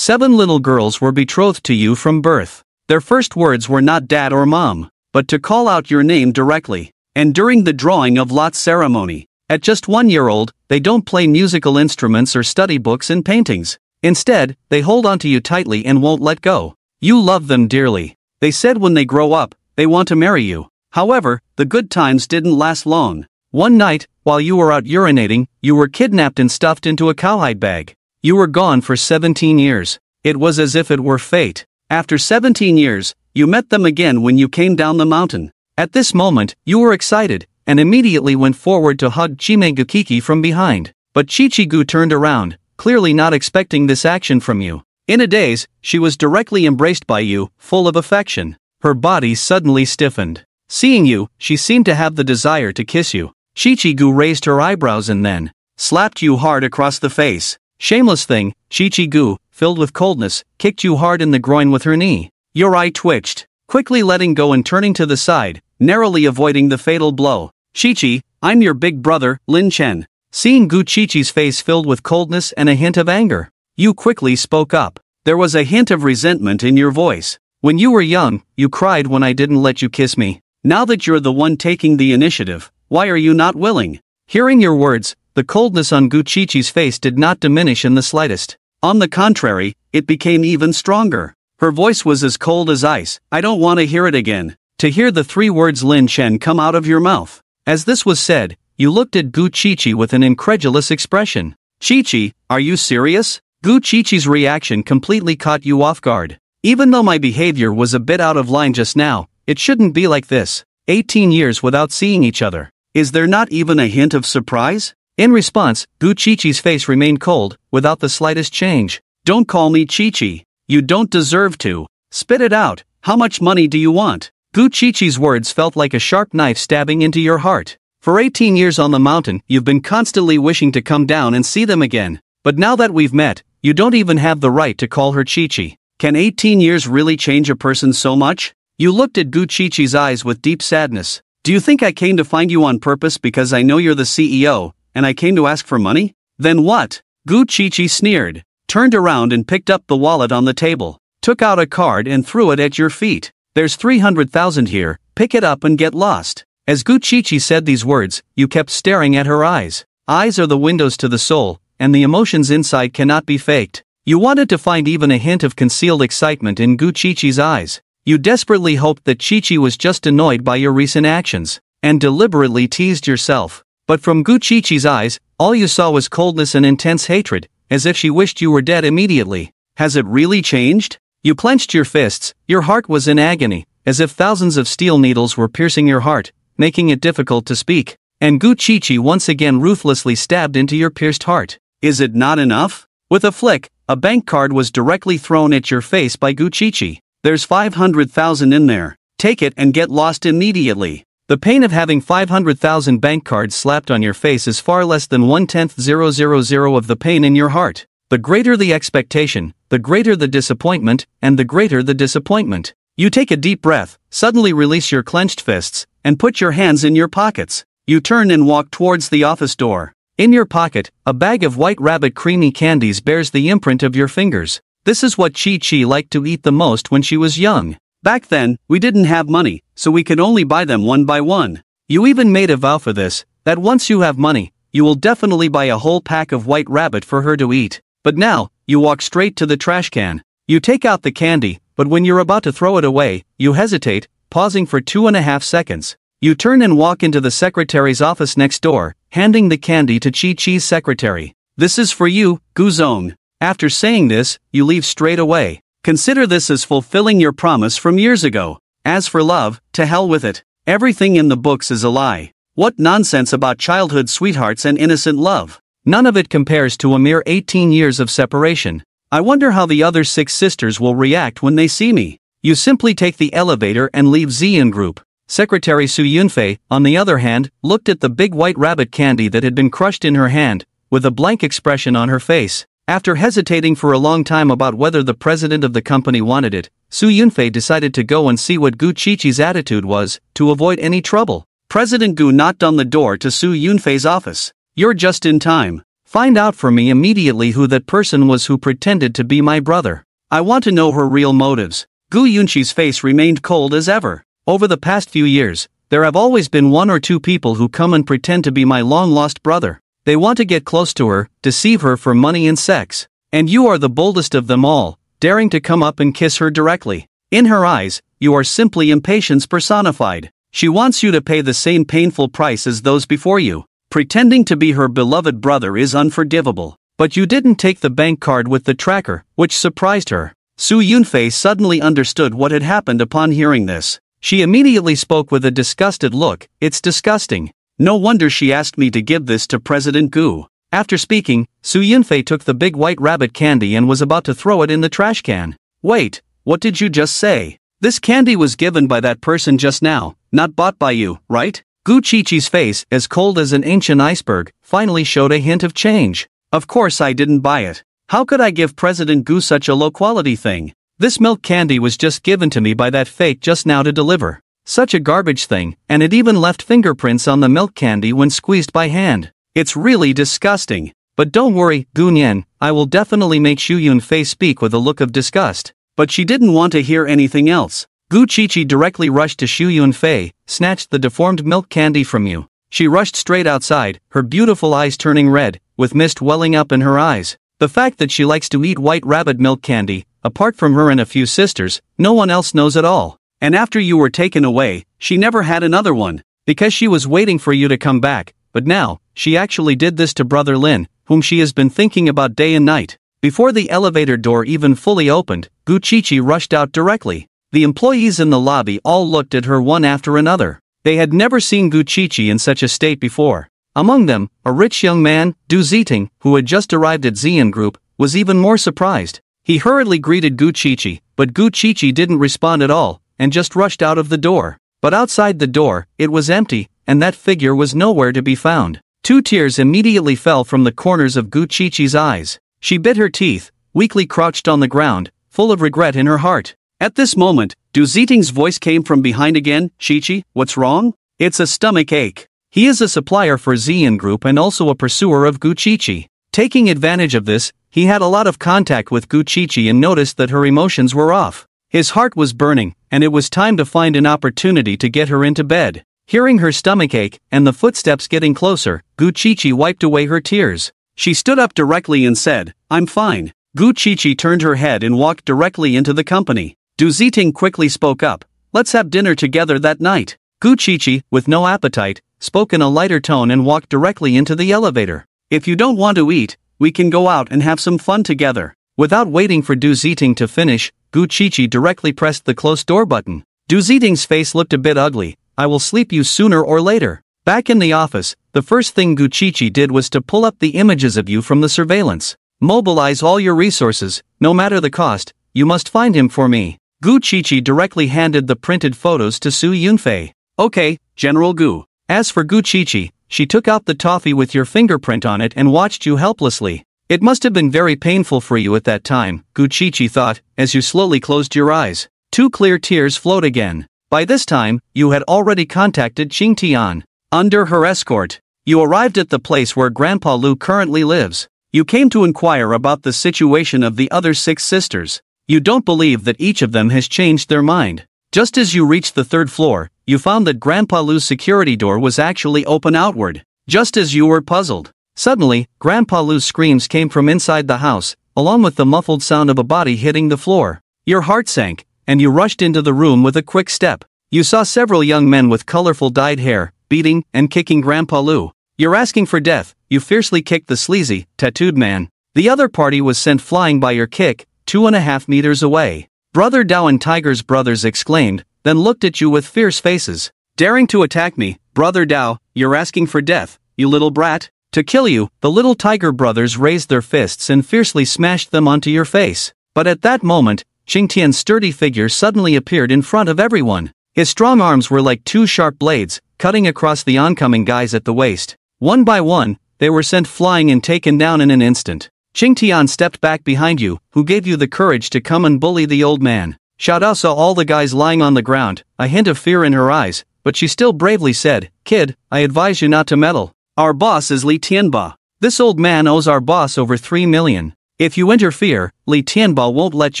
7 little girls were betrothed to you from birth. Their first words were not dad or mom, but to call out your name directly. And during the drawing of lot ceremony, at just 1 year old, they don't play musical instruments or study books and paintings. Instead, they hold onto you tightly and won't let go. You love them dearly. They said when they grow up, they want to marry you. However, the good times didn't last long. One night, while you were out urinating, you were kidnapped and stuffed into a cowhide bag. You were gone for 17 years. It was as if it were fate. After 17 years, you met them again when you came down the mountain. At this moment, you were excited, and immediately went forward to hug Chimegukiki from behind. But Chichigu turned around, clearly not expecting this action from you. In a daze, she was directly embraced by you, full of affection. Her body suddenly stiffened. Seeing you, she seemed to have the desire to kiss you. Chichigu raised her eyebrows and then slapped you hard across the face. Shameless thing, Chichigu, filled with coldness, kicked you hard in the groin with her knee. Your eye twitched, quickly letting go and turning to the side, narrowly avoiding the fatal blow. Chichi, I'm your big brother, Lin Chen. Seeing Gu Chichi's face filled with coldness and a hint of anger, you quickly spoke up. There was a hint of resentment in your voice. When you were young, you cried when I didn't let you kiss me. Now that you're the one taking the initiative, why are you not willing? Hearing your words, the coldness on Gu Chichi's face did not diminish in the slightest. On the contrary, it became even stronger. Her voice was as cold as ice. I don't want to hear it again. To hear the 3 words Lin Chen come out of your mouth. As this was said, you looked at Gu Chichi with an incredulous expression. Chichi, are you serious? Gu Chichi's reaction completely caught you off guard. Even though my behavior was a bit out of line just now, it shouldn't be like this. 18 years without seeing each other. Is there not even a hint of surprise? In response, Gu Chichi's face remained cold, without the slightest change. Don't call me Chichi. You don't deserve to. Spit it out. How much money do you want? Gu Chichi's words felt like a sharp knife stabbing into your heart. For 18 years on the mountain, you've been constantly wishing to come down and see them again. But now that we've met, you don't even have the right to call her Chichi. Can 18 years really change a person so much? You looked at Gu Chichi's eyes with deep sadness. Do you think I came to find you on purpose because I know you're the CEO, and I came to ask for money? Then what? Gu Chichi sneered, turned around and picked up the wallet on the table, took out a card and threw it at your feet. There's 300,000 here, pick it up and get lost. As Gu Chichi said these words, you kept staring at her eyes. Eyes are the windows to the soul, and the emotions inside cannot be faked. You wanted to find even a hint of concealed excitement in Gu Chichi's eyes. You desperately hoped that Chichi was just annoyed by your recent actions, and deliberately teased yourself. But from Gu Chichi's eyes, all you saw was coldness and intense hatred, as if she wished you were dead immediately. Has it really changed? You clenched your fists, your heart was in agony, as if thousands of steel needles were piercing your heart, making it difficult to speak. And Gu Chichi once again ruthlessly stabbed into your pierced heart. Is it not enough? With a flick, a bank card was directly thrown at your face by Gu Chichi. There's 500,000 in there. Take it and get lost immediately. The pain of having 500,000 bank cards slapped on your face is far less than 0.10000 of the pain in your heart. The greater the expectation, the greater the disappointment, and the greater the disappointment. You take a deep breath, suddenly release your clenched fists, and put your hands in your pockets. You turn and walk towards the office door. In your pocket, a bag of White Rabbit creamy candies bears the imprint of your fingers. This is what Chi-Chi liked to eat the most when she was young. Back then, we didn't have money, so we could only buy them one by one. You even made a vow for this, that once you have money, you will definitely buy a whole pack of White Rabbit for her to eat. But now, you walk straight to the trash can. You take out the candy, but when you're about to throw it away, you hesitate, pausing for 2.5 seconds. You turn and walk into the secretary's office next door, handing the candy to Chi-Chi's secretary. This is for you, Guzong. After saying this, you leave straight away. Consider this as fulfilling your promise from years ago. As for love, to hell with it. Everything in the books is a lie. What nonsense about childhood sweethearts and innocent love. None of it compares to a mere 18 years of separation. I wonder how the other 6 sisters will react when they see me. You simply take the elevator and leave Zian Group. Secretary Su Yunfei, on the other hand, looked at the big White Rabbit candy that had been crushed in her hand, with a blank expression on her face. After hesitating for a long time about whether the president of the company wanted it, Su Yunfei decided to go and see what Gu Chichi's attitude was, to avoid any trouble. President Gu knocked on the door to Su Yunfei's office. You're just in time. Find out for me immediately who that person was who pretended to be my brother. I want to know her real motives." Gu Yunqi's face remained cold as ever. "Over the past few years, there have always been one or two people who come and pretend to be my long-lost brother. They want to get close to her, deceive her for money and sex. And you are the boldest of them all, daring to come up and kiss her directly. In her eyes, you are simply impatience personified. She wants you to pay the same painful price as those before you. Pretending to be her beloved brother is unforgivable. But you didn't take the bank card with the tracker, which surprised her." Su Yunfei suddenly understood what had happened upon hearing this. She immediately spoke with a disgusted look. "It's disgusting. No wonder she asked me to give this to President Gu." After speaking, Su Yunfei took the big white rabbit candy and was about to throw it in the trash can. "Wait, what did you just say? This candy was given by that person just now, not bought by you, right?" Gu Qiqi's face, as cold as an ancient iceberg, finally showed a hint of change. "Of course I didn't buy it. How could I give President Gu such a low-quality thing? This milk candy was just given to me by that fake just now to deliver. Such a garbage thing, and it even left fingerprints on the milk candy when squeezed by hand. It's really disgusting. But don't worry, Gu Nian, I will definitely make Xu Yunfei speak with a look of disgust." But she didn't want to hear anything else. Gu Qiqi directly rushed to Xu Yunfei, snatched the deformed milk candy from you. She rushed straight outside, her beautiful eyes turning red, with mist welling up in her eyes. The fact that she likes to eat white rabbit milk candy, apart from her and a few sisters, no one else knows at all. And after you were taken away, she never had another one, because she was waiting for you to come back. But now, she actually did this to Brother Lin, whom she has been thinking about day and night. Before the elevator door even fully opened, Gu Qiqi rushed out directly. The employees in the lobby all looked at her one after another. They had never seen Gu Qiqi in such a state before. Among them, a rich young man, Du Ziting, who had just arrived at Xian Group, was even more surprised. He hurriedly greeted Gu Qiqi, but Gu Qiqi didn't respond at all, and just rushed out of the door. But outside the door, it was empty, and that figure was nowhere to be found. 2 tears immediately fell from the corners of Gu Qiqi's eyes. She bit her teeth, weakly crouched on the ground, full of regret in her heart. At this moment, Du Ziting's voice came from behind again. "Qiqi, what's wrong?" "It's a stomach ache." He is a supplier for Xian Group and also a pursuer of Gu Qiqi. Taking advantage of this, he had a lot of contact with Gu Qiqi and noticed that her emotions were off. His heart was burning, and it was time to find an opportunity to get her into bed. Hearing her stomach ache, and the footsteps getting closer, Gu Qiqi wiped away her tears. She stood up directly and said, "I'm fine." Gu Qiqi turned her head and walked directly into the company. Du Ziting quickly spoke up. "Let's have dinner together that night." Gu Qiqi, with no appetite, spoke in a lighter tone and walked directly into the elevator. "If you don't want to eat, we can go out and have some fun together." Without waiting for Du Ziting to finish, Gu Qiqi directly pressed the close door button. Du Ziting's face looked a bit ugly. "I will sleep you sooner or later." Back in the office, the first thing Gu Qiqi did was to pull up the images of you from the surveillance. "Mobilize all your resources, no matter the cost. You must find him for me." Gu Qiqi directly handed the printed photos to Su Yunfei. "Okay, General Gu." As for Gu Qiqi, she took out the toffee with your fingerprint on it and watched you helplessly. "It must have been very painful for you at that time," Gu Qiqi thought, as you slowly closed your eyes. 2 clear tears flowed again. By this time, you had already contacted Qing Tian. Under her escort, you arrived at the place where Grandpa Lu currently lives. You came to inquire about the situation of the other 6 sisters. You don't believe that each of them has changed their mind. Just as you reached the 3rd floor, you found that Grandpa Lu's security door was actually open outward. Just as you were puzzled, suddenly, Grandpa Lu's screams came from inside the house, along with the muffled sound of a body hitting the floor. Your heart sank, and you rushed into the room with a quick step. You saw several young men with colorful dyed hair, beating and kicking Grandpa Lu. You're asking for death. You fiercely kicked the sleazy, tattooed man. The other party was sent flying by your kick, 2.5 meters away. Brother Dao and Tiger's brothers exclaimed, then looked at you with fierce faces. "Daring to attack me, Brother Dao, you're asking for death, you little brat." To kill you, the little Tiger brothers raised their fists and fiercely smashed them onto your face. But at that moment, Qing Tian's sturdy figure suddenly appeared in front of everyone. His strong arms were like 2 sharp blades, cutting across the oncoming guys at the waist. One by one, they were sent flying and taken down in an instant. Qing Tian stepped back behind you, who gave you the courage to come and bully the old man. Xiaodao saw all the guys lying on the ground, a hint of fear in her eyes, but she still bravely said, "Kid, I advise you not to meddle. Our boss is Li Tianba." This old man owes our boss over 3 million. If you interfere, Li Tianba won't let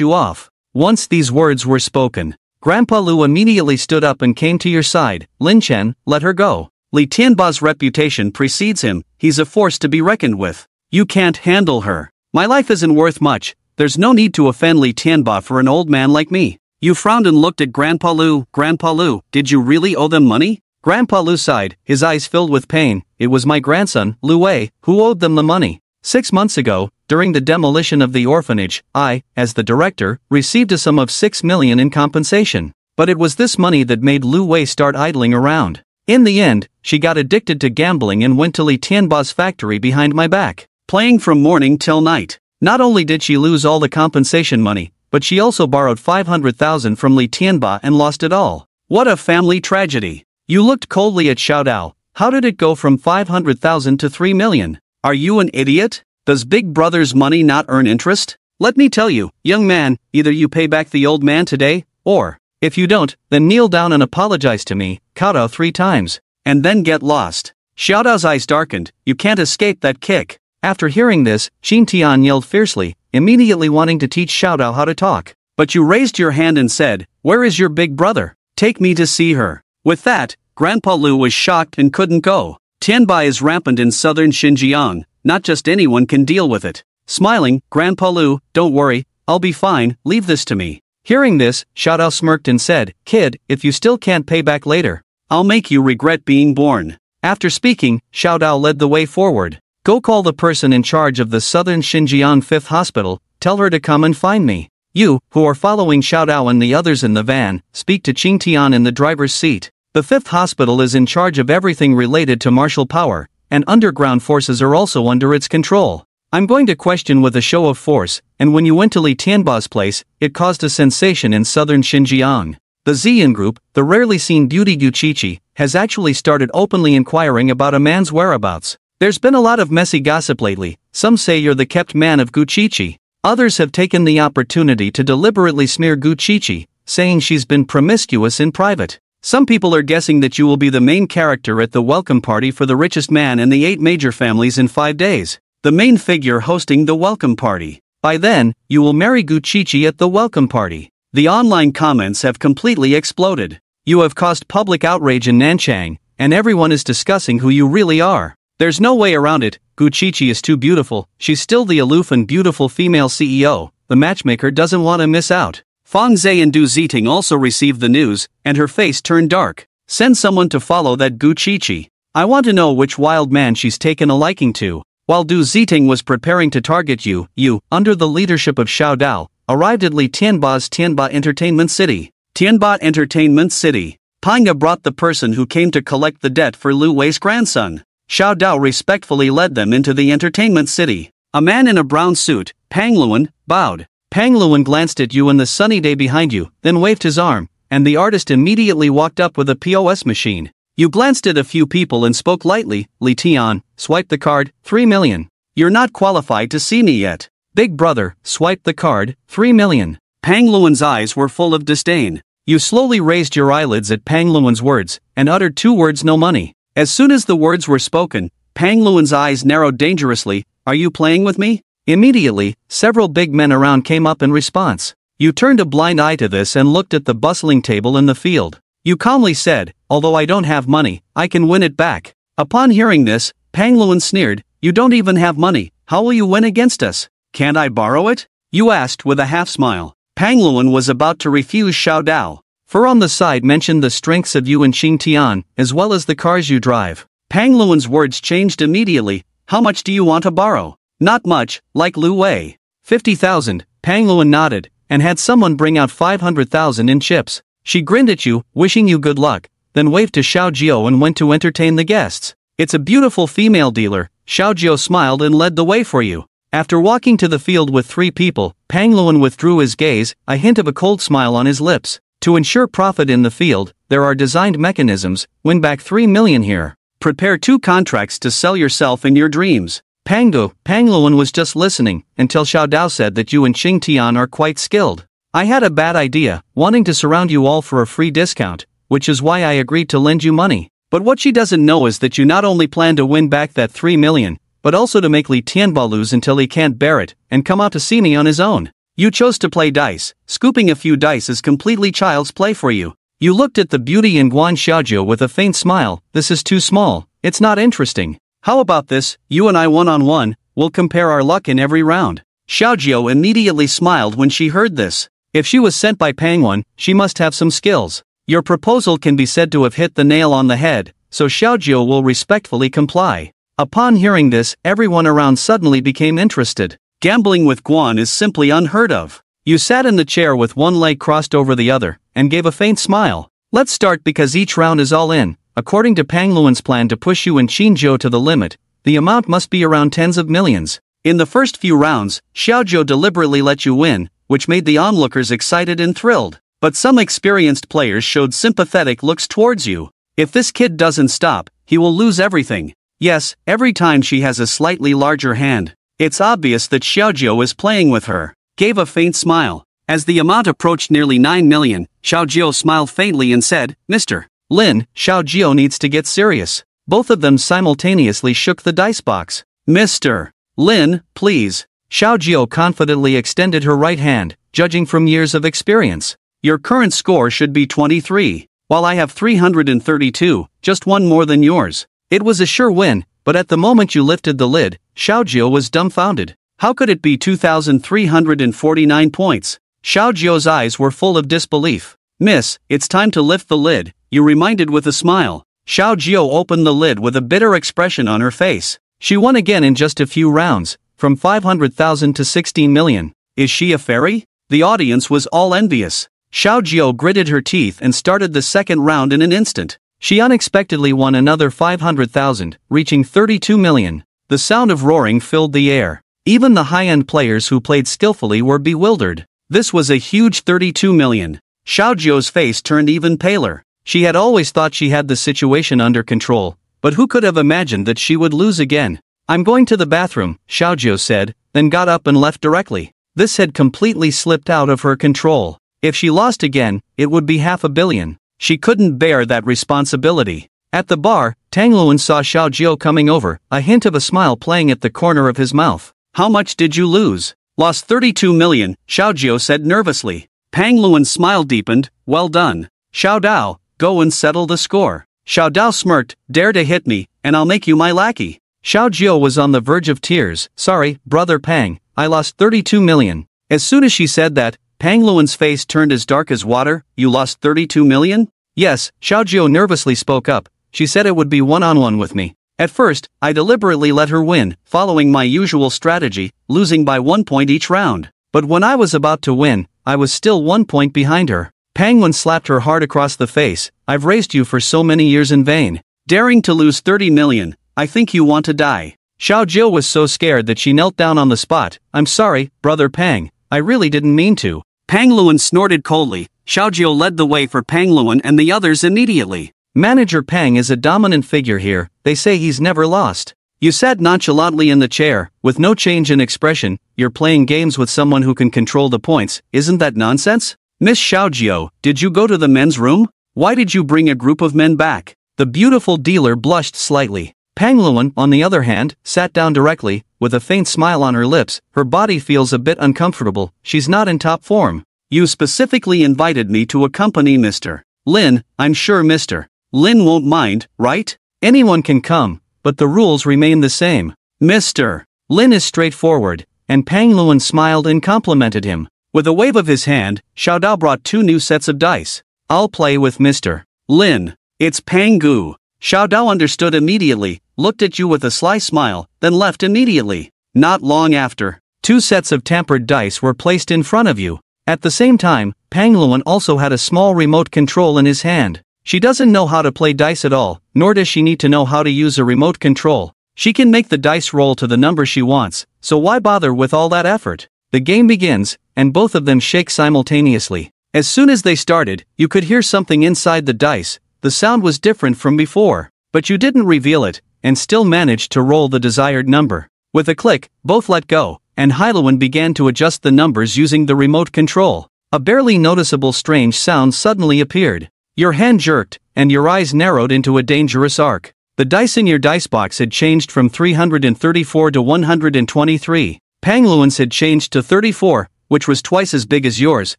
you off. Once these words were spoken, Grandpa Lu immediately stood up and came to your side. Lin Chen, let her go. Li Tianba's reputation precedes him, he's a force to be reckoned with. You can't handle her. My life isn't worth much, there's no need to offend Li Tianba for an old man like me. You frowned and looked at Grandpa Lu. Grandpa Lu, did you really owe them money? Grandpa Lu sighed, his eyes filled with pain. It was my grandson, Lu Wei, who owed them the money. 6 months ago, during the demolition of the orphanage, I, as the director, received a sum of 6 million in compensation. But it was this money that made Lu Wei start idling around. In the end, she got addicted to gambling and went to Li Tianba's factory behind my back, playing from morning till night. Not only did she lose all the compensation money, but she also borrowed 500,000 from Li Tianba and lost it all. What a family tragedy. You looked coldly at Xiao Dao. How did it go from 500,000 to 3 million? Are you an idiot? Does Big Brother's money not earn interest? Let me tell you, young man, either you pay back the old man today, or, if you don't, then kneel down and apologize to me, Kowtow 3 times, and then get lost. Xiao Dao's eyes darkened. You can't escape that kick. After hearing this, Xin Tian yelled fiercely, immediately wanting to teach Xiao Dao how to talk. But you raised your hand and said, where is your big brother? Take me to see her. With that, Grandpa Lu was shocked and couldn't go. Tianbai is rampant in southern Xinjiang, not just anyone can deal with it. Smiling, Grandpa Lu, don't worry, I'll be fine, leave this to me. Hearing this, Xiao Dao smirked and said, kid, if you still can't pay back later, I'll make you regret being born. After speaking, Xiao Dao led the way forward. Go call the person in charge of the southern Xinjiang 5th hospital, tell her to come and find me. You, who are following Xiao Dao and the others in the van, speak to Qing Tian in the driver's seat. The 5th hospital is in charge of everything related to martial power, and underground forces are also under its control. I'm going to question with a show of force, and when you went to Li Tianba's place, it caused a sensation in southern Xinjiang. The Ziyan group, the rarely seen beauty Guqiqi, has actually started openly inquiring about a man's whereabouts. There's been a lot of messy gossip lately. Some say you're the kept man of Guqiqi. Others have taken the opportunity to deliberately smear Guqiqi, saying she's been promiscuous in private. Some people are guessing that you will be the main character at the welcome party for the richest man in the 8 major families in 5 days. The main figure hosting the welcome party. By then, you will marry Guqiqi at the welcome party. The online comments have completely exploded. You have caused public outrage in Nanchang, and everyone is discussing who you really are. There's no way around it, Guqiqi is too beautiful, she's still the aloof and beautiful female CEO, the matchmaker doesn't want to miss out. Fang Zhe and Du Ziting also received the news, and her face turned dark. Send someone to follow that Guqiqi. I want to know which wild man she's taken a liking to. While Du Ziting was preparing to target you, under the leadership of Xiao Dao, arrived at Li Tianba's Tianba Entertainment City. Tianba Entertainment City. Panga brought the person who came to collect the debt for Lu Wei's grandson. Xiao Dao respectfully led them into the entertainment city. A man in a brown suit, Pang Luan, bowed. Pang Luan glanced at you in the sunny day behind you, then waved his arm, and the artist immediately walked up with a POS machine. You glanced at a few people and spoke lightly. Li Tian, swipe the card, 3 million. You're not qualified to see me yet. Big brother, swipe the card, 3 million. Pang Luan's eyes were full of disdain. You slowly raised your eyelids at Pang Luan's words, and uttered 2 words, no money. As soon as the words were spoken, Pang Luan's eyes narrowed dangerously. Are you playing with me? Immediately, several big men around came up in response. You turned a blind eye to this and looked at the bustling table in the field. You calmly said, although I don't have money, I can win it back. Upon hearing this, Pang Luan sneered, you don't even have money, how will you win against us? Can't I borrow it? You asked with a half smile. Pang Luan was about to refuse Xiao Dao. For on the side mentioned the strengths of you and Qing Tian, as well as the cars you drive. Pang Luan's words changed immediately. How much do you want to borrow? Not much, like Lu Wei. 50,000, Pang Luan nodded, and had someone bring out 500,000 in chips. She grinned at you, wishing you good luck, then waved to Xiao Jiao and went to entertain the guests. It's a beautiful female dealer. Xiao Jiao smiled and led the way for you. After walking to the field with 3 people, Pang Luan withdrew his gaze, a hint of a cold smile on his lips. To ensure profit in the field, there are designed mechanisms. Win back 3 million here. Prepare 2 contracts to sell yourself in your dreams. Pang Luan was just listening, until Xiao Dao said that you and Qing Tian are quite skilled. I had a bad idea, wanting to surround you all for a free discount, which is why I agreed to lend you money. But what she doesn't know is that you not only plan to win back that 3 million, but also to make Li Tianba lose until he can't bear it, and come out to see me on his own. You chose to play dice. Scooping a few dice is completely child's play for you. You looked at the beauty in Guan Xiaojiu with a faint smile. This is too small. It's not interesting. How about this, you and I one-on-one, we'll compare our luck in every round. Xiaojiu immediately smiled when she heard this. If she was sent by Pangwan, she must have some skills. Your proposal can be said to have hit the nail on the head, so Xiaojiu will respectfully comply. Upon hearing this, everyone around suddenly became interested. Gambling with Guan is simply unheard of. You sat in the chair with one leg crossed over the other, and gave a faint smile. Let's start because each round is all in. According to Pang Luan's plan to push you and Qinzhou to the limit, the amount must be around tens of millions. In the first few rounds, Xiaojiu deliberately let you win, which made the onlookers excited and thrilled. But some experienced players showed sympathetic looks towards you. If this kid doesn't stop, he will lose everything. Yes, every time she has a slightly larger hand. It's obvious that Xiaojiu is playing with her. Gave a faint smile. As the amount approached nearly 9 million, Xiaojiu smiled faintly and said, Mr. Lin, Xiaojiu needs to get serious. Both of them simultaneously shook the dice box. Mr. Lin, please. Xiaojiu confidently extended her right hand, judging from years of experience. Your current score should be 23, while I have 332, just one more than yours. It was a sure win, but at the moment you lifted the lid, Xiaojiu was dumbfounded. How could it be 2,349 points? Xiaojiu's eyes were full of disbelief. Miss, it's time to lift the lid, you reminded with a smile. Xiaojiu opened the lid with a bitter expression on her face. She won again in just a few rounds, from 500,000 to 16 million. Is she a fairy? The audience was all envious. Xiaojiu gritted her teeth and started the second round in an instant. She unexpectedly won another 500,000, reaching 32 million. The sound of roaring filled the air. Even the high-end players who played skillfully were bewildered. This was a huge 32 million. Xiaojiu's face turned even paler. She had always thought she had the situation under control, but who could have imagined that she would lose again? I'm going to the bathroom, Xiaojiu said, then got up and left directly. This had completely slipped out of her control. If she lost again, it would be 500 million. She couldn't bear that responsibility. At the bar, Tang Luan saw Xiaojiu coming over, a hint of a smile playing at the corner of his mouth. How much did you lose? Lost 32 million, Xiaojiu said nervously. Pang Luan's smile deepened. Well done. Xiao Dao, go and settle the score. Xiao Dao smirked, dare to hit me, and I'll make you my lackey. Xiaojiu was on the verge of tears. Sorry, brother Pang, I lost 32 million. As soon as she said that, Pang Luan's face turned as dark as water. You lost 32 million? Yes, Xiaojiu nervously spoke up. She said it would be one-on-one with me. At first, I deliberately let her win, following my usual strategy, losing by 1 point each round. But when I was about to win, I was still 1 point behind her. Pang Luan slapped her hard across the face. I've raised you for so many years in vain. Daring to lose 30 million, I think you want to die. Xiaojiu was so scared that she knelt down on the spot. I'm sorry, brother Pang, I really didn't mean to. Pang Luan snorted coldly. Xiaojiu led the way for Pang Luan and the others immediately. Manager Pang is a dominant figure here, they say he's never lost. You sat nonchalantly in the chair, with no change in expression. You're playing games with someone who can control the points, isn't that nonsense? Miss Xiaojiu, did you go to the men's room? Why did you bring a group of men back? The beautiful dealer blushed slightly. Pang Luan, on the other hand, sat down directly, with a faint smile on her lips. Her body feels a bit uncomfortable, she's not in top form. You specifically invited me to accompany Mr. Lin, I'm sure Mr. Lin won't mind, right? Anyone can come, but the rules remain the same. Mr. Lin is straightforward, and Pang Luan smiled and complimented him. With a wave of his hand, Xiao Dao brought 2 new sets of dice. I'll play with Mr. Lin. It's Pang Gu. Xiao Dao understood immediately, looked at you with a sly smile, then left immediately. Not long after, 2 sets of tampered dice were placed in front of you. At the same time, Pang Luan also had a small remote control in his hand. She doesn't know how to play dice at all, nor does she need to know how to use a remote control. She can make the dice roll to the number she wants, so why bother with all that effort? The game begins, and both of them shake simultaneously. As soon as they started, you could hear something inside the dice. The sound was different from before, but you didn't reveal it, and still managed to roll the desired number. With a click, both let go, and Hailuan began to adjust the numbers using the remote control. A barely noticeable strange sound suddenly appeared. Your hand jerked, and your eyes narrowed into a dangerous arc. The dice in your dice box had changed from 334 to 123. Pang Luan's had changed to 34, which was twice as big as yours,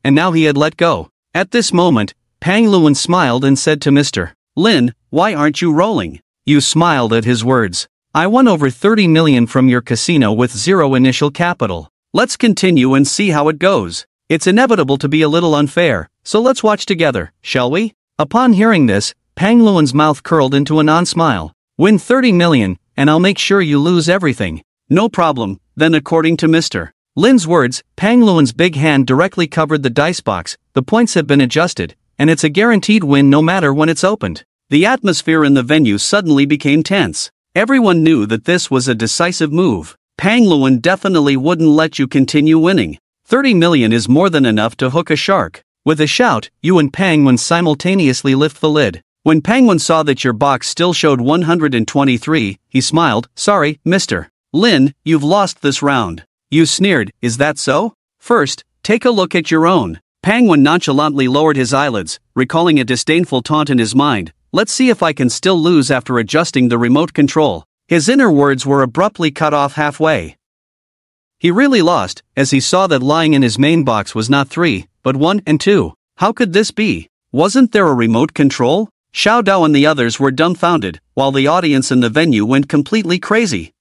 and now he had let go. At this moment, Pang Luan smiled and said to Mr. Lin, "Why aren't you rolling?" You smiled at his words. "I won over 30 million from your casino with zero initial capital. Let's continue and see how it goes. It's inevitable to be a little unfair, so let's watch together, shall we?" Upon hearing this, Pang Luan's mouth curled into a non-smile. "Win 30 million, and I'll make sure you lose everything." "No problem, then." According to Mr. Lin's words, Pang Luan's big hand directly covered the dice box. The points have been adjusted, and it's a guaranteed win no matter when it's opened. The atmosphere in the venue suddenly became tense. Everyone knew that this was a decisive move. Pang Luan definitely wouldn't let you continue winning. 30 million is more than enough to hook a shark. With a shout, you and Pang Luan simultaneously lift the lid. When Pang Luan saw that your box still showed 123, he smiled. "Sorry, Mr. Lin, you've lost this round." You sneered. "Is that so? First, take a look at your own." Pang Luan nonchalantly lowered his eyelids, recalling a disdainful taunt in his mind. "Let's see if I can still lose after adjusting the remote control." His inner words were abruptly cut off halfway. He really lost, as he saw that lying in his main box was not 3, but 1 and 2. How could this be? Wasn't there a remote control? Xiao Dao and the others were dumbfounded, while the audience in the venue went completely crazy.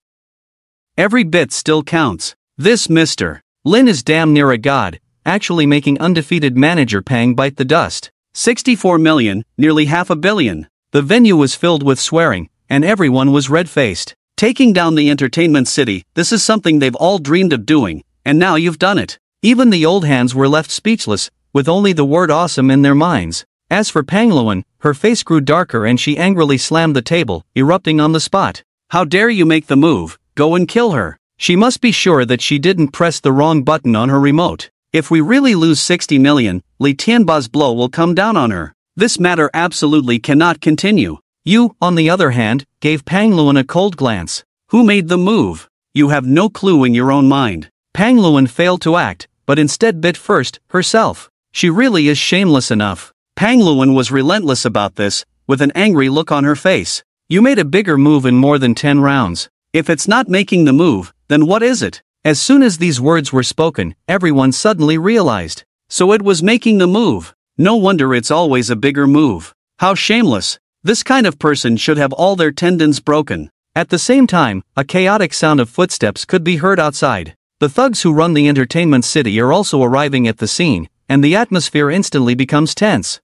Every bit still counts. This Mr. Lin is damn near a god, actually making undefeated manager Pang bite the dust. 64 million, nearly half a billion. The venue was filled with swearing, and everyone was red-faced. Taking down the entertainment city, this is something they've all dreamed of doing, and now you've done it. Even the old hands were left speechless, with only the word awesome in their minds. As for Pang Luan, her face grew darker and she angrily slammed the table, erupting on the spot. "How dare you make the move? Go and kill her." She must be sure that she didn't press the wrong button on her remote. If we really lose 60 million, Li Tianba's blow will come down on her. This matter absolutely cannot continue. You, on the other hand, gave Pang Luan a cold glance. Who made the move? You have no clue in your own mind. Pang Luan failed to act, but instead bit first, herself. She really is shameless enough. Pang Luan was relentless about this, with an angry look on her face. You made a bigger move in more than 10 rounds. If it's not making the move, then what is it? As soon as these words were spoken, everyone suddenly realized. So it was making the move. No wonder it's always a bigger move. How shameless. This kind of person should have all their tendons broken. At the same time, a chaotic sound of footsteps could be heard outside. The thugs who run the entertainment city are also arriving at the scene, and the atmosphere instantly becomes tense.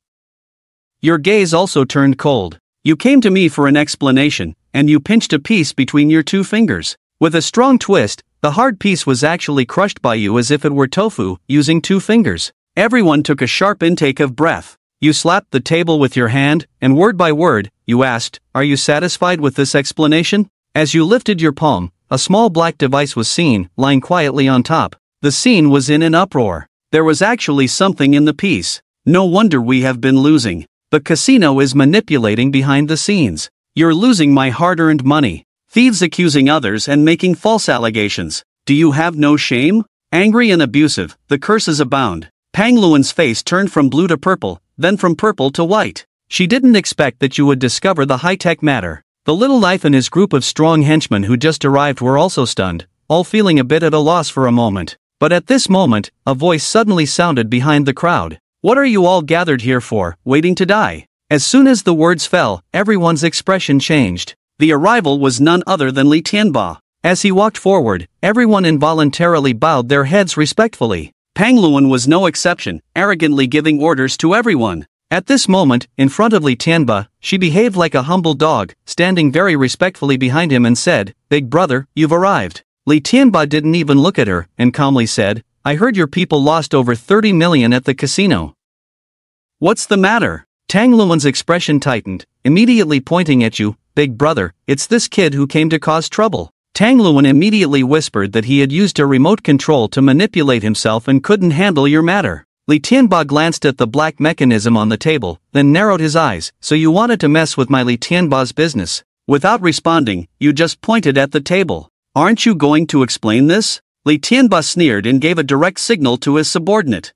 Your gaze also turned cold. You came to me for an explanation, and you pinched a piece between your 2 fingers. With a strong twist, the hard piece was actually crushed by you as if it were tofu, using 2 fingers. Everyone took a sharp intake of breath. You slapped the table with your hand, and word by word, you asked, "Are you satisfied with this explanation?" As you lifted your palm, a small black device was seen, lying quietly on top. The scene was in an uproar. There was actually something in the piece. No wonder we have been losing. The casino is manipulating behind the scenes. You're losing my hard-earned money. Thieves accusing others and making false allegations. Do you have no shame? Angry and abusive, the curses abound. Pang Luan's face turned from blue to purple, then from purple to white. She didn't expect that you would discover the high-tech matter. The little knife and his group of strong henchmen who just arrived were also stunned, all feeling a bit at a loss for a moment. But at this moment, a voice suddenly sounded behind the crowd. "What are you all gathered here for, waiting to die?" As soon as the words fell, everyone's expression changed. The arrival was none other than Li Tianba. As he walked forward, everyone involuntarily bowed their heads respectfully. Pang Luan was no exception, arrogantly giving orders to everyone. At this moment, in front of Li Tianba, she behaved like a humble dog, standing very respectfully behind him and said, "Big brother, you've arrived." Li Tianba didn't even look at her, and calmly said, "I heard your people lost over 30 million at the casino. What's the matter?" Tang Luan's expression tightened, immediately pointing at you, "Big brother, it's this kid who came to cause trouble." Tang Luan immediately whispered that he had used a remote control to manipulate himself and couldn't handle your matter. Li Tianba glanced at the black mechanism on the table, then narrowed his eyes. "So you wanted to mess with my Li Tianba's business?" Without responding, you just pointed at the table. "Aren't you going to explain this?" Li Tianba sneered and gave a direct signal to his subordinate.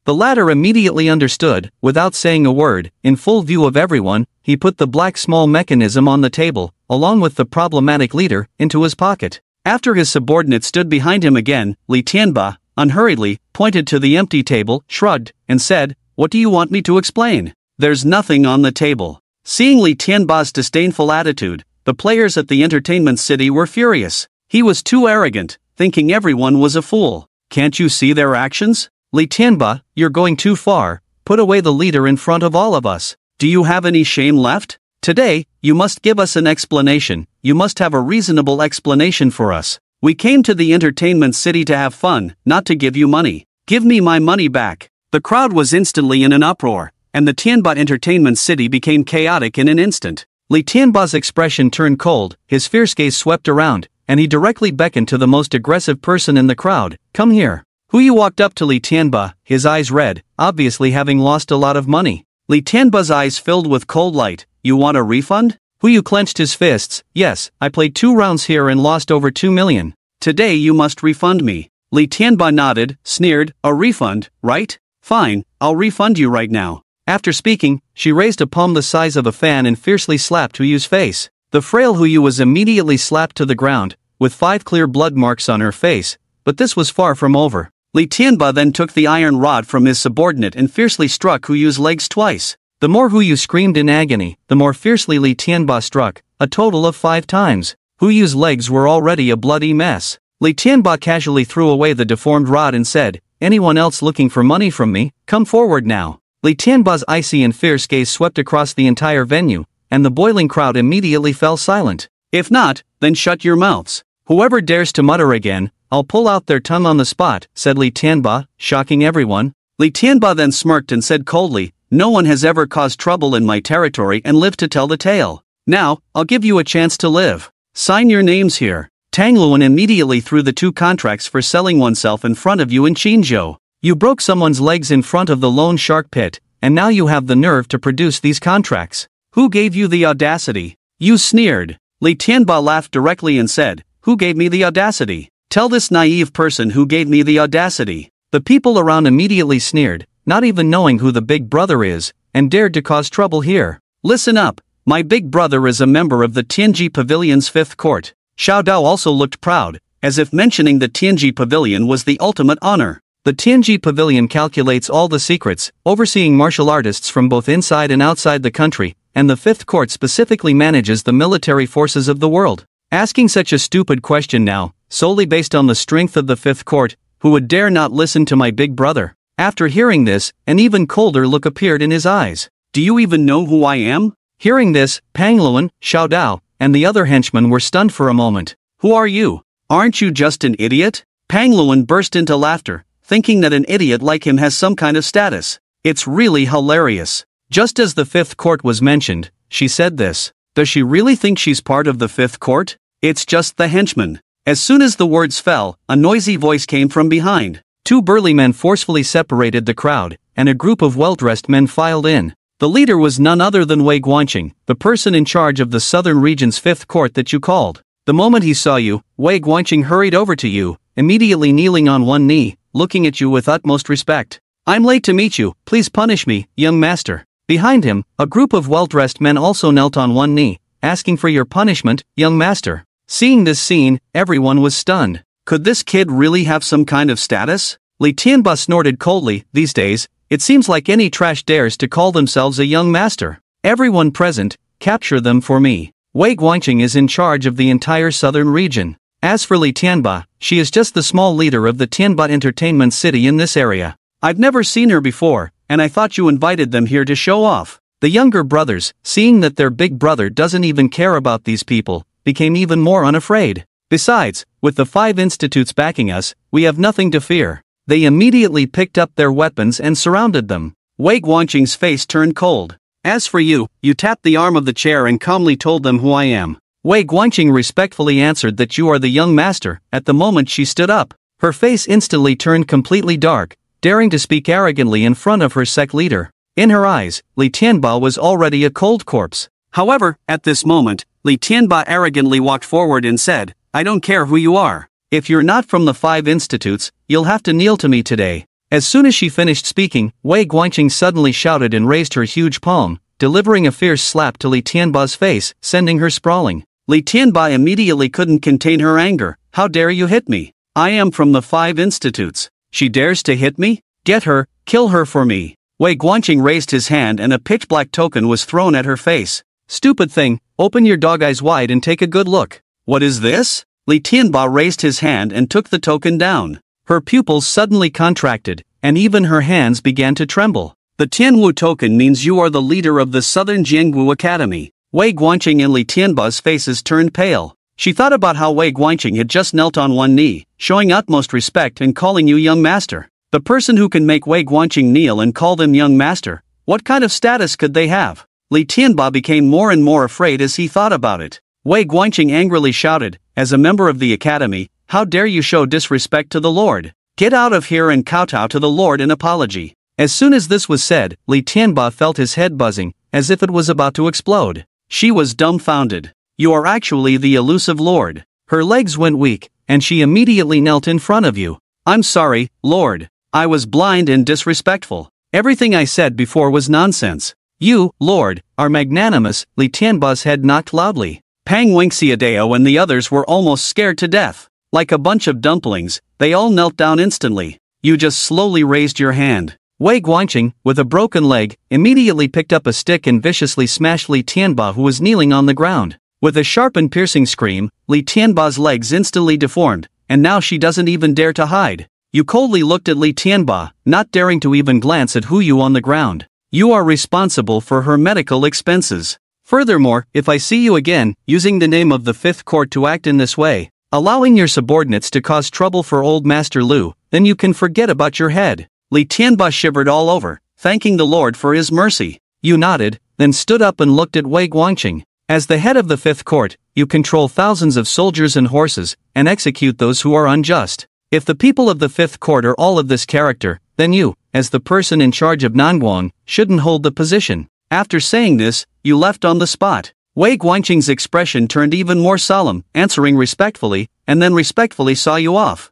The latter immediately understood. Without saying a word, in full view of everyone, he put the black small mechanism on the table, along with the problematic leader, into his pocket. After his subordinate stood behind him again, Li Tianba, unhurriedly, pointed to the empty table, shrugged, and said, "What do you want me to explain? There's nothing on the table." Seeing Li Tianba's disdainful attitude, the players at the entertainment city were furious. He was too arrogant, thinking everyone was a fool. Can't you see their actions? Li Tianba, you're going too far. Put away the leader in front of all of us. Do you have any shame left? Today, you must give us an explanation. You must have a reasonable explanation for us. We came to the entertainment city to have fun, not to give you money. Give me my money back. The crowd was instantly in an uproar, and the Tianba entertainment city became chaotic in an instant. Li Tianba's expression turned cold, his fierce gaze swept around, and he directly beckoned to the most aggressive person in the crowd. Come here. Huyu walked up to Li Tianba, his eyes red, obviously having lost a lot of money. Li Tianba's eyes filled with cold light. You want a refund? Huyu clenched his fists. Yes, I played 2 rounds here and lost over 2 million. Today you must refund me. Li Tianba nodded, sneered. A refund, right? Fine, I'll refund you right now. After speaking, she raised a palm the size of a fan and fiercely slapped Huyu's face. The frail Huyu was immediately slapped to the ground, with 5 clear blood marks on her face, but this was far from over. Li Tianba then took the iron rod from his subordinate and fiercely struck Huyu's legs twice. The more Huyu screamed in agony, the more fiercely Li Tianba struck, a total of 5 times. Huyu's legs were already a bloody mess. Li Tianba casually threw away the deformed rod and said, "Anyone else looking for money from me, come forward now." Li Tianba's icy and fierce gaze swept across the entire venue, and the boiling crowd immediately fell silent. If not, then shut your mouths. Whoever dares to mutter again, I'll pull out their tongue on the spot, said Li Tianba, shocking everyone. Li Tianba then smirked and said coldly, "No one has ever caused trouble in my territory and lived to tell the tale. Now, I'll give you a chance to live. Sign your names here." Tang Luan immediately threw the 2 contracts for selling oneself in front of you in Qinzhou. You broke someone's legs in front of the lone shark pit, and now you have the nerve to produce these contracts. Who gave you the audacity? You sneered. Li Tianba laughed directly and said, "Who gave me the audacity? Tell this naive person who gave me the audacity." The people around immediately sneered, not even knowing who the big brother is, and dared to cause trouble here. Listen up, my big brother is a member of the Tianji Pavilion's 5th court. Xiao Dao also looked proud, as if mentioning the Tianji Pavilion was the ultimate honor. The Tianji Pavilion calculates all the secrets, overseeing martial artists from both inside and outside the country, and the 5th court specifically manages the military forces of the world. Asking such a stupid question now, solely based on the strength of the 5th court, who would dare not listen to my big brother? After hearing this, an even colder look appeared in his eyes. Do you even know who I am? Hearing this, Pang Luan, Xiao Dao, and the other henchmen were stunned for a moment. Who are you? Aren't you just an idiot? Pang Luan burst into laughter, thinking that an idiot like him has some kind of status. It's really hilarious. Just as the 5th court was mentioned, she said this. Does she really think she's part of the 5th court? It's just the henchmen. As soon as the words fell, a noisy voice came from behind. 2 burly men forcefully separated the crowd, and a group of well-dressed men filed in. The leader was none other than Wei Guanqing, the person in charge of the southern region's 5th court that you called. The moment he saw you, Wei Guanqing hurried over to you, immediately kneeling on one knee, looking at you with utmost respect. I'm late to meet you, please punish me, young master. Behind him, a group of well-dressed men also knelt on one knee, asking for your punishment, young master. Seeing this scene, everyone was stunned. Could this kid really have some kind of status? Li Tianba snorted coldly. These days, it seems like any trash dares to call themselves a young master. Everyone present, capture them for me. Wei Guanqing is in charge of the entire southern region. As for Li Tianba, she is just the small leader of the Tianba entertainment city in this area. I've never seen her before, and I thought you invited them here to show off. The younger brothers, seeing that their big brother doesn't even care about these people, became even more unafraid. Besides, with the 5 institutes backing us, we have nothing to fear. They immediately picked up their weapons and surrounded them. Wei Guanqing's face turned cold. As for you, you tapped the arm of the chair and calmly told them who I am. Wei Guanqing respectfully answered that you are the young master. At the moment she stood up, her face instantly turned completely dark, daring to speak arrogantly in front of her sect leader. In her eyes, Li Tianba was already a cold corpse. However, at this moment, Li Tianba arrogantly walked forward and said, I don't care who you are. If you're not from the 5 institutes, you'll have to kneel to me today. As soon as she finished speaking, Wei Guanqing suddenly shouted and raised her huge palm, delivering a fierce slap to Li Tianba's face, sending her sprawling. Li Tianba immediately couldn't contain her anger. How dare you hit me? I am from the 5 institutes. She dares to hit me? Get her, kill her for me. Wei Guanqing raised his hand and a pitch-black token was thrown at her face. Stupid thing, open your dog eyes wide and take a good look. What is this? Li Tianba raised his hand and took the token down. Her pupils suddenly contracted, and even her hands began to tremble. The Tianwu token means you are the leader of the Southern Jiangwu Academy. Wei Guanqing and Li Tianba's faces turned pale. She thought about how Wei Guanqing had just knelt on one knee, showing utmost respect and calling you young master. The person who can make Wei Guanqing kneel and call them young master, what kind of status could they have? Li Tianba became more and more afraid as he thought about it. Wei Guanqing angrily shouted, as a member of the academy, how dare you show disrespect to the Lord? Get out of here and kowtow to the Lord in apology. As soon as this was said, Li Tianba felt his head buzzing, as if it was about to explode. She was dumbfounded. You are actually the elusive Lord. Her legs went weak, and she immediately knelt in front of you. I'm sorry, Lord. I was blind and disrespectful. Everything I said before was nonsense. You, Lord, are magnanimous. Li Tianba's head knocked loudly. Pang Wenxiadeo and the others were almost scared to death. Like a bunch of dumplings, they all knelt down instantly. You just slowly raised your hand. Wei Guanqing, with a broken leg, immediately picked up a stick and viciously smashed Li Tianba, who was kneeling on the ground. With a sharp and piercing scream, Li Tianba's legs instantly deformed, and now she doesn't even dare to hide. You coldly looked at Li Tianba, not daring to even glance at you on the ground. You are responsible for her medical expenses. Furthermore, if I see you again, using the name of the 5th court to act in this way, allowing your subordinates to cause trouble for old Master Lu, then you can forget about your head. Li Tianba shivered all over, thanking the Lord for his mercy. You nodded, then stood up and looked at Wei Guanqing. As the head of the 5th court, you control thousands of soldiers and horses, and execute those who are unjust. If the people of the 5th court are all of this character, then you, as the person in charge of Nanguang, shouldn't hold the position. After saying this, you left on the spot. Wei Guanqing's expression turned even more solemn, answering respectfully, and then respectfully saw you off.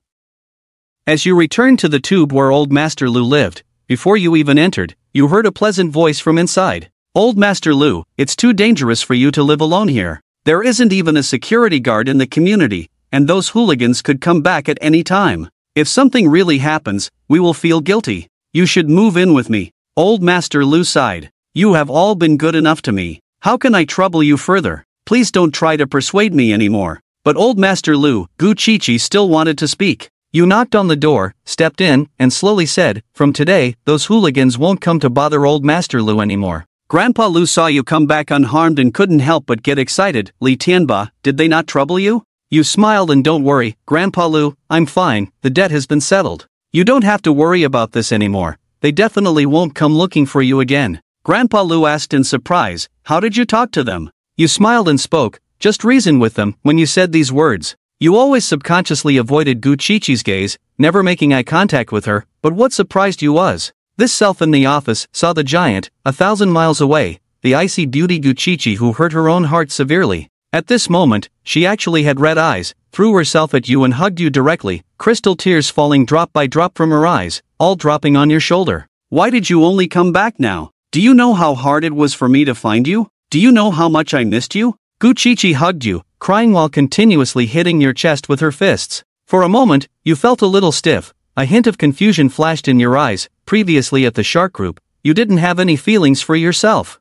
As you returned to the tube where old Master Lu lived, before you even entered, you heard a pleasant voice from inside. Old Master Lu, it's too dangerous for you to live alone here. There isn't even a security guard in the community, and those hooligans could come back at any time. If something really happens, we will feel guilty. You should move in with me. Old Master Lu sighed. You have all been good enough to me. How can I trouble you further? Please don't try to persuade me anymore. But old Master Lu, Gu Qiqi still wanted to speak. You knocked on the door, stepped in, and slowly said, from today, those hooligans won't come to bother old Master Lu anymore. Grandpa Lu saw you come back unharmed and couldn't help but get excited. Li Tianba, did they not trouble you? You smiled and don't worry, Grandpa Lu, I'm fine, the debt has been settled. You don't have to worry about this anymore. They definitely won't come looking for you again. Grandpa Lu asked in surprise, how did you talk to them? You smiled and spoke, just reason with them. When you said these words, you always subconsciously avoided Gu Qiqi's gaze, never making eye contact with her, but what surprised you was, this self in the office saw the giant, 1,000 miles away, the icy beauty Gu Qiqi, who hurt her own heart severely. At this moment, she actually had red eyes, threw herself at you and hugged you directly, crystal tears falling drop by drop from her eyes, all dropping on your shoulder. Why did you only come back now? Do you know how hard it was for me to find you? Do you know how much I missed you? Gu Qiqi hugged you, crying while continuously hitting your chest with her fists. For a moment, you felt a little stiff, a hint of confusion flashed in your eyes. Previously at the shark group, you didn't have any feelings for yourself.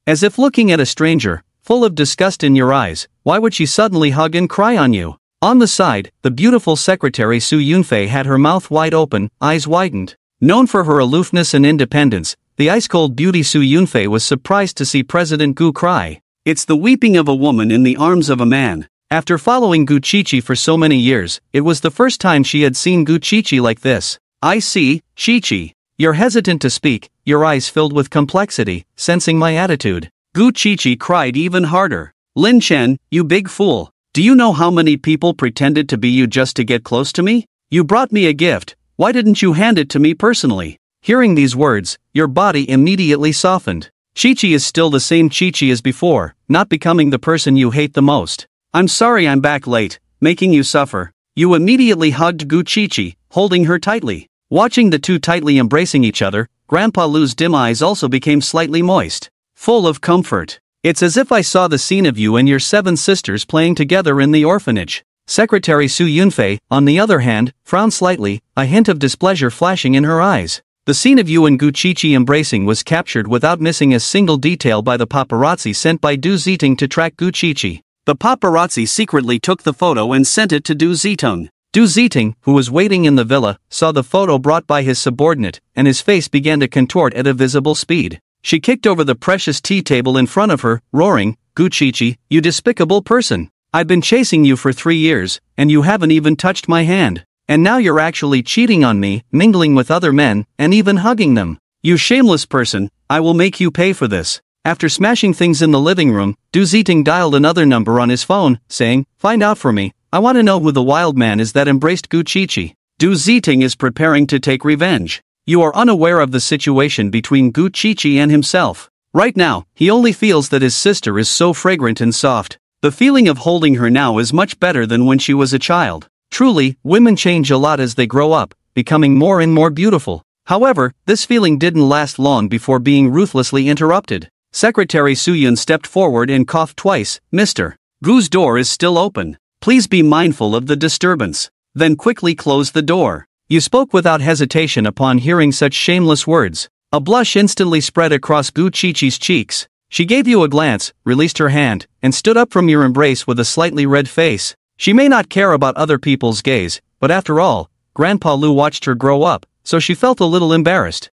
As if looking at a stranger, full of disgust in your eyes, why would she suddenly hug and cry on you? On the side, the beautiful secretary Su Yunfei had her mouth wide open, eyes widened. Known for her aloofness and independence, the ice-cold beauty Su Yunfei was surprised to see President Gu cry. It's the weeping of a woman in the arms of a man. After following Gu Qiqi for so many years, it was the first time she had seen Gu Qiqi like this. I see, Qiqi. You're hesitant to speak, your eyes filled with complexity, sensing my attitude. Gu Qiqi cried even harder. Lin Chen, you big fool. Do you know how many people pretended to be you just to get close to me? You brought me a gift, why didn't you hand it to me personally? Hearing these words, your body immediately softened. Qiqi is still the same Qiqi as before, not becoming the person you hate the most. I'm sorry I'm back late, making you suffer. You immediately hugged Gu Qiqi, holding her tightly. Watching the two tightly embracing each other, Grandpa Lu's dim eyes also became slightly moist, full of comfort. It's as if I saw the scene of you and your 7 sisters playing together in the orphanage. Secretary Su Yunfei, on the other hand, frowned slightly, a hint of displeasure flashing in her eyes. The scene of you and Gu Qiqi embracing was captured without missing a single detail by the paparazzi sent by Du Ziting to track Gu Qiqi. The paparazzi secretly took the photo and sent it to Du Ziting. Du Ziting, who was waiting in the villa, saw the photo brought by his subordinate, and his face began to contort at a visible speed. She kicked over the precious tea table in front of her, roaring, "Gu Qiqi, you despicable person! I've been chasing you for 3 years, and you haven't even touched my hand. And now you're actually cheating on me, mingling with other men, and even hugging them. You shameless person, I will make you pay for this." After smashing things in the living room, Du Ziting dialed another number on his phone, saying, "Find out for me. I want to know who the wild man is that embraced Gu Qiqi." Du Ziting is preparing to take revenge. You are unaware of the situation between Gu Qiqi and himself. Right now, he only feels that his sister is so fragrant and soft. The feeling of holding her now is much better than when she was a child. Truly, women change a lot as they grow up, becoming more and more beautiful. However, this feeling didn't last long before being ruthlessly interrupted. Secretary Suyun stepped forward and coughed twice. "Mr. Gu's door is still open. Please be mindful of the disturbance." Then quickly closed the door. You spoke without hesitation upon hearing such shameless words. A blush instantly spread across Gu Qiqi's cheeks. She gave you a glance, released her hand, and stood up from your embrace with a slightly red face. She may not care about other people's gaze, but after all, Grandpa Lu watched her grow up, so she felt a little embarrassed.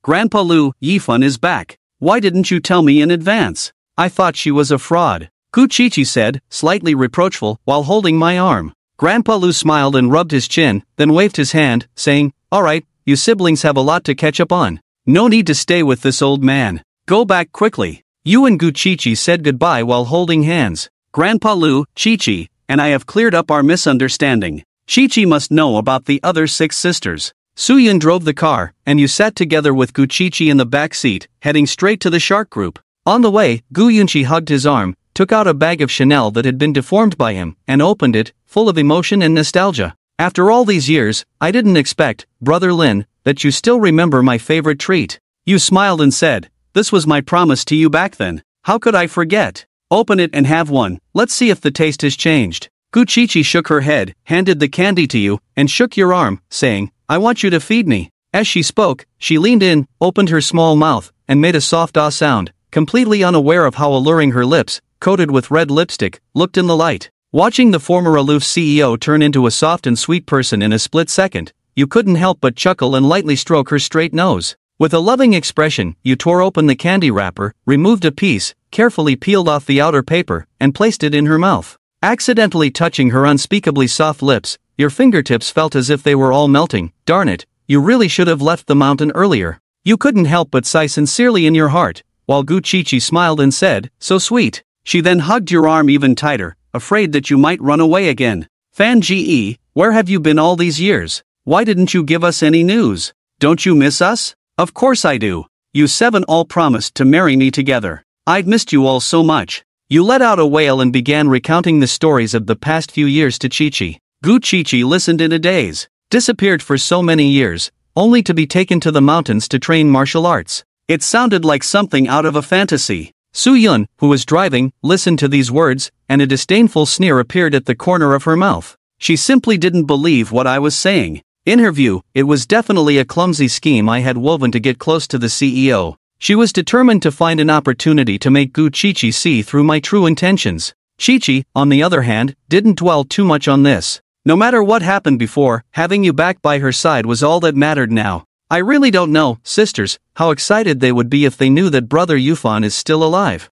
Grandpa Lu, Yifun is back. Why didn't you tell me in advance? I thought she was a fraud. Gu Qiqi said, slightly reproachful, while holding my arm. Grandpa Lu smiled and rubbed his chin, then waved his hand, saying, "Alright, you siblings have a lot to catch up on. No need to stay with this old man. Go back quickly." You and Gu Qiqi said goodbye while holding hands. "Grandpa Lu, Qiqi, and I have cleared up our misunderstanding. Qiqi must know about the other 6 sisters." Suyun drove the car, and you sat together with Gu Qiqi in the back seat, heading straight to the shark group. On the way, Gu Yunqi hugged his arm, took out a bag of Chanel that had been deformed by him, and opened it, full of emotion and nostalgia. "After all these years, I didn't expect, Brother Lin, that you still remember my favorite treat." You smiled and said, "This was my promise to you back then. How could I forget? Open it and have one, let's see if the taste has changed." Gu Qiqi shook her head, handed the candy to you, and shook your arm, saying, "I want you to feed me." As she spoke, she leaned in, opened her small mouth, and made a soft ah sound, completely unaware of how alluring her lips, coated with red lipstick, looked in the light. Watching the former aloof CEO turn into a soft and sweet person in a split second, you couldn't help but chuckle and lightly stroke her straight nose. With a loving expression, you tore open the candy wrapper, removed a piece, carefully peeled off the outer paper, and placed it in her mouth. Accidentally touching her unspeakably soft lips, your fingertips felt as if they were all melting. Darn it, you really should have left the mountain earlier. You couldn't help but sigh sincerely in your heart, while Gu Qiqi smiled and said, "So sweet." She then hugged your arm even tighter, afraid that you might run away again. "Fan Ge, where have you been all these years? Why didn't you give us any news? Don't you miss us?" "Of course I do. You 7 all promised to marry me together. I've missed you all so much." You let out a wail and began recounting the stories of the past few years to Qiqi. Gu Qiqi listened in a daze. Disappeared for so many years, only to be taken to the mountains to train martial arts. It sounded like something out of a fantasy. Suyun, who was driving, listened to these words, and a disdainful sneer appeared at the corner of her mouth. She simply didn't believe what I was saying. In her view, it was definitely a clumsy scheme I had woven to get close to the CEO. She was determined to find an opportunity to make Gu Qiqi see through my true intentions. Qiqi, on the other hand, didn't dwell too much on this. No matter what happened before, having you back by her side was all that mattered now. I really don't know, sisters, how excited they would be if they knew that Brother Yufan is still alive.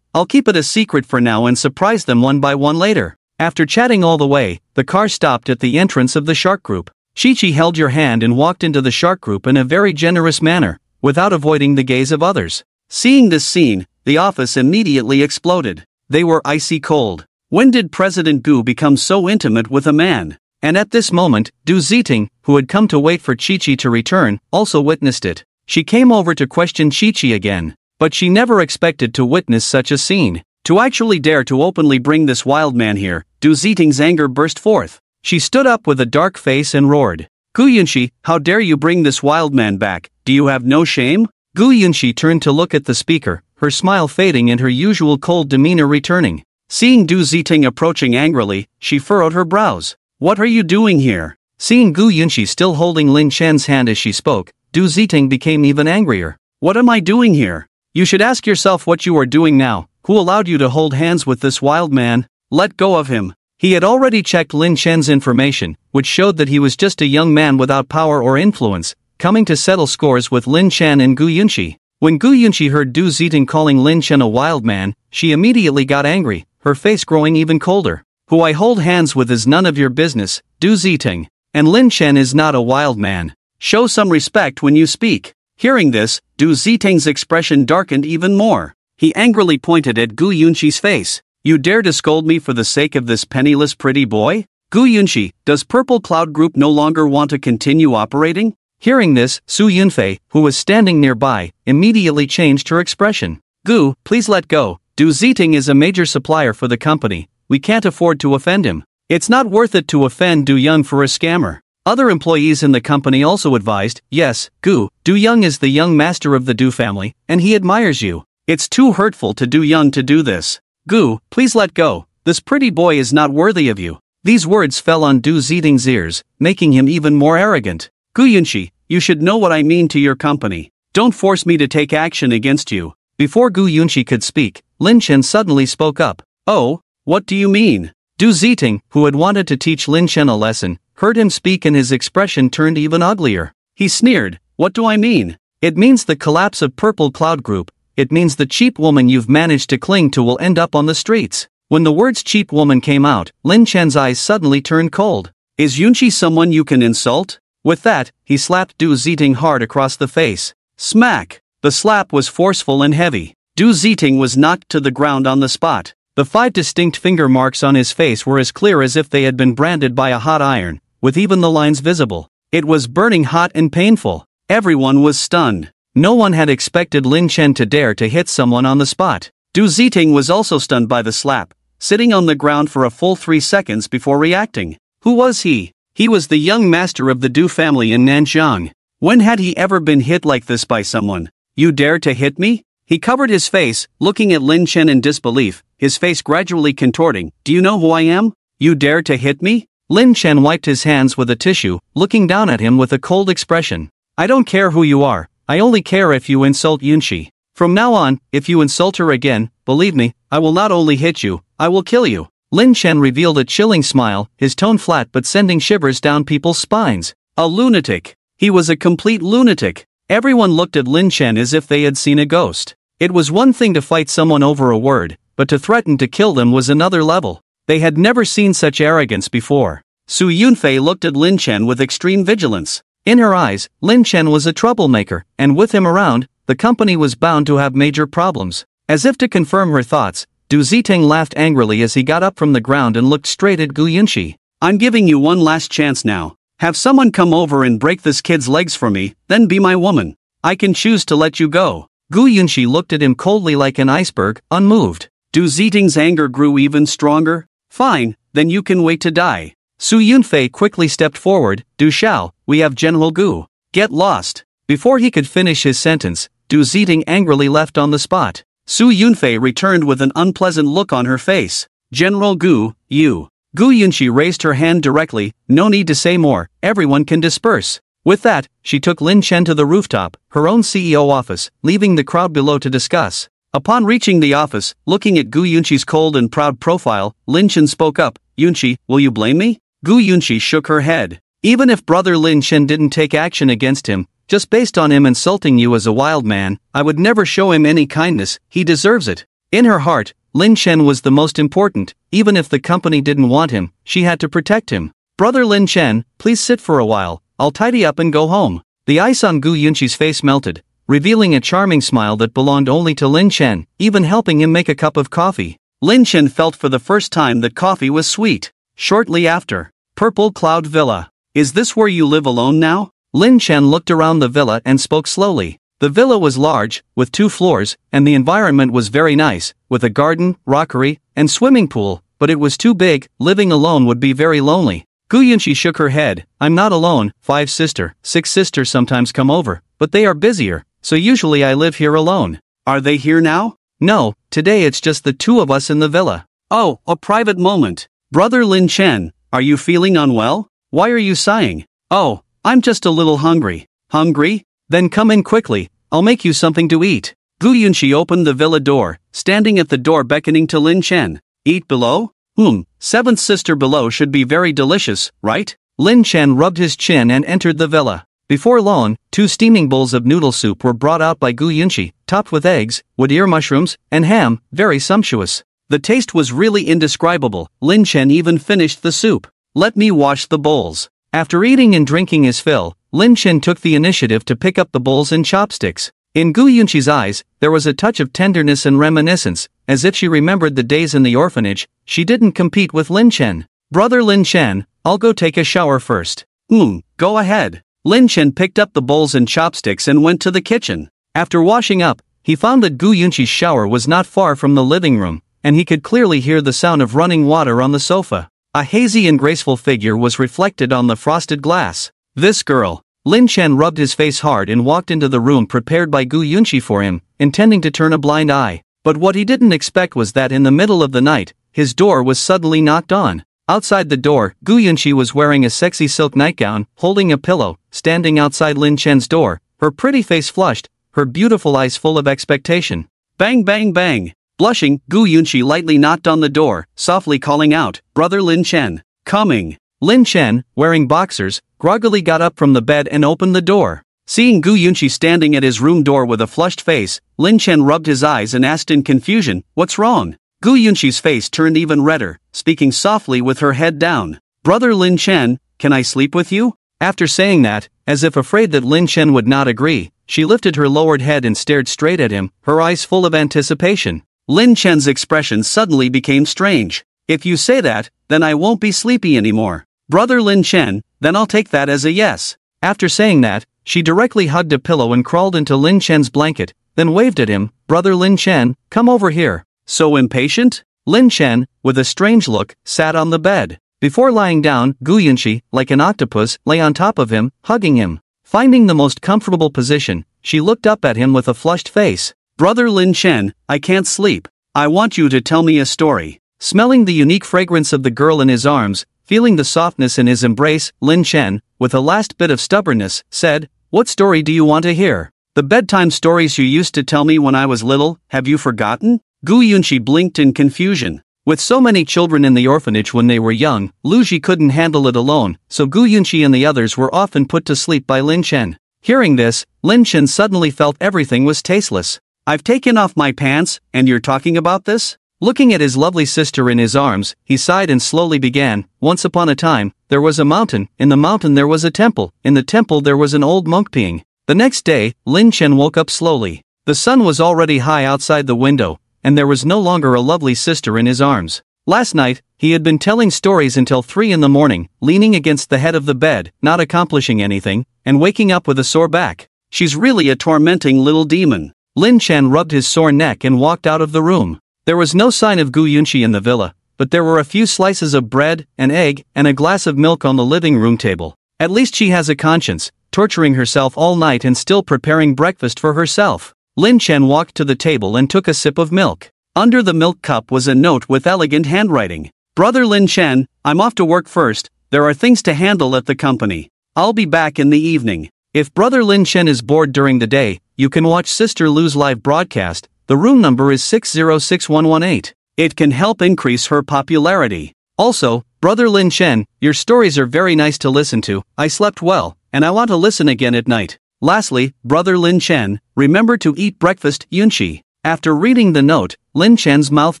I'll keep it a secret for now and surprise them one by one later. After chatting all the way, the car stopped at the entrance of the shark group. Qiqi held your hand and walked into the shark group in a very generous manner, without avoiding the gaze of others. Seeing this scene, the office immediately exploded. They were icy cold. When did President Gu become so intimate with a man? And at this moment, Du Ziting, who had come to wait for Qiqi to return, also witnessed it. She came over to question Qiqi again, but she never expected to witness such a scene. To actually dare to openly bring this wild man here, Du Ziting's anger burst forth. She stood up with a dark face and roared. Gu Yunxi, how dare you bring this wild man back, do you have no shame? Gu Yunxi turned to look at the speaker, her smile fading and her usual cold demeanor returning. Seeing Du Ziting approaching angrily, she furrowed her brows. What are you doing here? Seeing Gu Yunxi still holding Lin Chen's hand as she spoke, Du Ziting became even angrier. What am I doing here? You should ask yourself what you are doing now. Who allowed you to hold hands with this wild man? Let go of him. He had already checked Lin Chen's information, which showed that he was just a young man without power or influence, coming to settle scores with Lin Chen and Gu Yunxi. When Gu Yunxi heard Du Ziting calling Lin Chen a wild man, she immediately got angry, her face growing even colder. Who I hold hands with is none of your business, Du Ziting. And Lin Chen is not a wild man. Show some respect when you speak. Hearing this, Du Ziting's expression darkened even more. He angrily pointed at Gu Yunxi's face. You dare to scold me for the sake of this penniless pretty boy? Gu Yunxi, does Purple Cloud Group no longer want to continue operating? Hearing this, Su Yunfei, who was standing nearby, immediately changed her expression. Gu, please let go. Du Ziting is a major supplier for the company. We can't afford to offend him. It's not worth it to offend Du Young for a scammer. Other employees in the company also advised, yes, Gu, Du Young is the young master of the Du family, and he admires you. It's too hurtful to Du Young to do this. Gu, please let go. This pretty boy is not worthy of you. These words fell on Du Ziting's ears, making him even more arrogant. Gu Yunxi, you should know what I mean to your company. Don't force me to take action against you. Before Gu Yunxi could speak, Lin Chen suddenly spoke up. Oh, what do you mean? Du Ziting, who had wanted to teach Lin Chen a lesson, heard him speak and his expression turned even uglier. He sneered, what do I mean? It means the collapse of Purple Cloud Group. It means the cheap woman you've managed to cling to will end up on the streets. When the words cheap woman came out, Lin Chen's eyes suddenly turned cold. Is Yunxi someone you can insult? With that, he slapped Du Ziting hard across the face. Smack! The slap was forceful and heavy. Du Ziting was knocked to the ground on the spot. The 5 distinct finger marks on his face were as clear as if they had been branded by a hot iron, with even the lines visible. It was burning hot and painful. Everyone was stunned. No one had expected Lin Chen to dare to hit someone on the spot. Du Ziting was also stunned by the slap, sitting on the ground for a full 3 seconds before reacting. Who was he? He was the young master of the Du family in Nanxiang. When had he ever been hit like this by someone? You dare to hit me? He covered his face, looking at Lin Chen in disbelief, his face gradually contorting. Do you know who I am? You dare to hit me? Lin Chen wiped his hands with a tissue, looking down at him with a cold expression. I don't care who you are. I only care if you insult Yunxi. From now on, if you insult her again, believe me, I will not only hit you, I will kill you. Lin Chen revealed a chilling smile, his tone flat but sending shivers down people's spines. A lunatic. He was a complete lunatic. Everyone looked at Lin Chen as if they had seen a ghost. It was one thing to fight someone over a word, but to threaten to kill them was another level. They had never seen such arrogance before. Su Yunfei looked at Lin Chen with extreme vigilance. In her eyes, Lin Chen was a troublemaker, and with him around, the company was bound to have major problems. As if to confirm her thoughts, Du Ziting laughed angrily as he got up from the ground and looked straight at Gu Yunxi. I'm giving you one last chance now. Have someone come over and break this kid's legs for me, then be my woman. I can choose to let you go. Gu Yunxi looked at him coldly like an iceberg, unmoved. Du Ziting's anger grew even stronger. Fine, then you can wait to die. Su Yunfei quickly stepped forward. Du Xiao, we have General Gu. Get lost. Before he could finish his sentence, Du Ziting angrily left on the spot. Su Yunfei returned with an unpleasant look on her face. General Gu, you. Gu Yunxi raised her hand directly. No need to say more, everyone can disperse. With that, she took Lin Chen to the rooftop, her own CEO office, leaving the crowd below to discuss. Upon reaching the office, looking at Gu Yunxi's cold and proud profile, Lin Chen spoke up. Yunxi, will you blame me? Gu Yunxi shook her head. Even if brother Lin Chen didn't take action against him, just based on him insulting you as a wild man, I would never show him any kindness, he deserves it. In her heart, Lin Chen was the most important. Even if the company didn't want him, she had to protect him. Brother Lin Chen, please sit for a while, I'll tidy up and go home. The ice on Gu Yunxi's face melted, revealing a charming smile that belonged only to Lin Chen, even helping him make a cup of coffee. Lin Chen felt for the first time that coffee was sweet. Shortly after, Purple Cloud Villa. Is this where you live alone now? Lin Chen looked around the villa and spoke slowly. The villa was large, with 2 floors, and the environment was very nice, with a garden, rockery, and swimming pool, but it was too big. Living alone would be very lonely. Gu Yunxi shook her head. I'm not alone, 6 sisters sometimes come over, but they are busier, so usually I live here alone. Are they here now? No, today it's just the 2 of us in the villa. Oh, a private moment. Brother Lin Chen, are you feeling unwell? Why are you sighing? Oh, I'm just a little hungry. Hungry? Then come in quickly, I'll make you something to eat. Gu Yunxi opened the villa door, standing at the door beckoning to Lin Chen. Eat below? 7th sister below should be very delicious, right? Lin Chen rubbed his chin and entered the villa. Before long, 2 steaming bowls of noodle soup were brought out by Gu Yunxi, topped with eggs, wood ear mushrooms, and ham, very sumptuous. The taste was really indescribable. Lin Chen even finished the soup. Let me wash the bowls. After eating and drinking his fill, Lin Chen took the initiative to pick up the bowls and chopsticks. In Gu Yunxi's eyes, there was a touch of tenderness and reminiscence, as if she remembered the days in the orphanage. She didn't compete with Lin Chen. Brother Lin Chen, I'll go take a shower first. Go ahead. Lin Chen picked up the bowls and chopsticks and went to the kitchen. After washing up, he found that Gu Yunxi's shower was not far from the living room, and he could clearly hear the sound of running water on the sofa. A hazy and graceful figure was reflected on the frosted glass. This girl. Lin Chen rubbed his face hard and walked into the room prepared by Gu Yunxi for him, intending to turn a blind eye. But what he didn't expect was that in the middle of the night, his door was suddenly knocked on. Outside the door, Gu Yunxi was wearing a sexy silk nightgown, holding a pillow, standing outside Lin Chen's door, her pretty face flushed, her beautiful eyes full of expectation. Bang bang bang! Blushing, Gu Yunxi lightly knocked on the door, softly calling out, Brother Lin Chen, coming. Lin Chen, wearing boxers, groggily got up from the bed and opened the door. Seeing Gu Yunxi standing at his room door with a flushed face, Lin Chen rubbed his eyes and asked in confusion, What's wrong? Gu Yunxi's face turned even redder, speaking softly with her head down. Brother Lin Chen, can I sleep with you? After saying that, as if afraid that Lin Chen would not agree, she lifted her lowered head and stared straight at him, her eyes full of anticipation. Lin Chen's expression suddenly became strange. If you say that, then I won't be sleepy anymore. Brother Lin Chen, then I'll take that as a yes. After saying that, she directly hugged a pillow and crawled into Lin Chen's blanket, then waved at him, Brother Lin Chen, come over here. So impatient? Lin Chen, with a strange look, sat on the bed. Before lying down, Gu Yunxi, like an octopus, lay on top of him, hugging him. Finding the most comfortable position, she looked up at him with a flushed face. Brother Lin Chen, I can't sleep. I want you to tell me a story. Smelling the unique fragrance of the girl in his arms, feeling the softness in his embrace, Lin Chen, with a last bit of stubbornness, said, What story do you want to hear? The bedtime stories you used to tell me when I was little, have you forgotten? Gu Yunxi blinked in confusion. With so many children in the orphanage when they were young, Lu Ji couldn't handle it alone, so Gu Yunxi and the others were often put to sleep by Lin Chen. Hearing this, Lin Chen suddenly felt everything was tasteless. I've taken off my pants, and you're talking about this? Looking at his lovely sister in his arms, he sighed and slowly began, Once upon a time, there was a mountain, in the mountain there was a temple, in the temple there was an old monk peeing. The next day, Lin Chen woke up slowly. The sun was already high outside the window, and there was no longer a lovely sister in his arms. Last night, he had been telling stories until 3 in the morning, leaning against the head of the bed, not accomplishing anything, and waking up with a sore back. She's really a tormenting little demon. Lin Chen rubbed his sore neck and walked out of the room. There was no sign of Gu Yunxi in the villa, but there were a few slices of bread, an egg, and a glass of milk on the living room table. At least she has a conscience, torturing herself all night and still preparing breakfast for herself. Lin Chen walked to the table and took a sip of milk. Under the milk cup was a note with elegant handwriting. Brother Lin Chen, I'm off to work first, there are things to handle at the company. I'll be back in the evening. If Brother Lin Chen is bored during the day, you can watch Sister Lu's live broadcast. The room number is 606118. It can help increase her popularity. Also, Brother Lin Chen, your stories are very nice to listen to. I slept well, and I want to listen again at night. Lastly, Brother Lin Chen, remember to eat breakfast, Yunxi. After reading the note, Lin Chen's mouth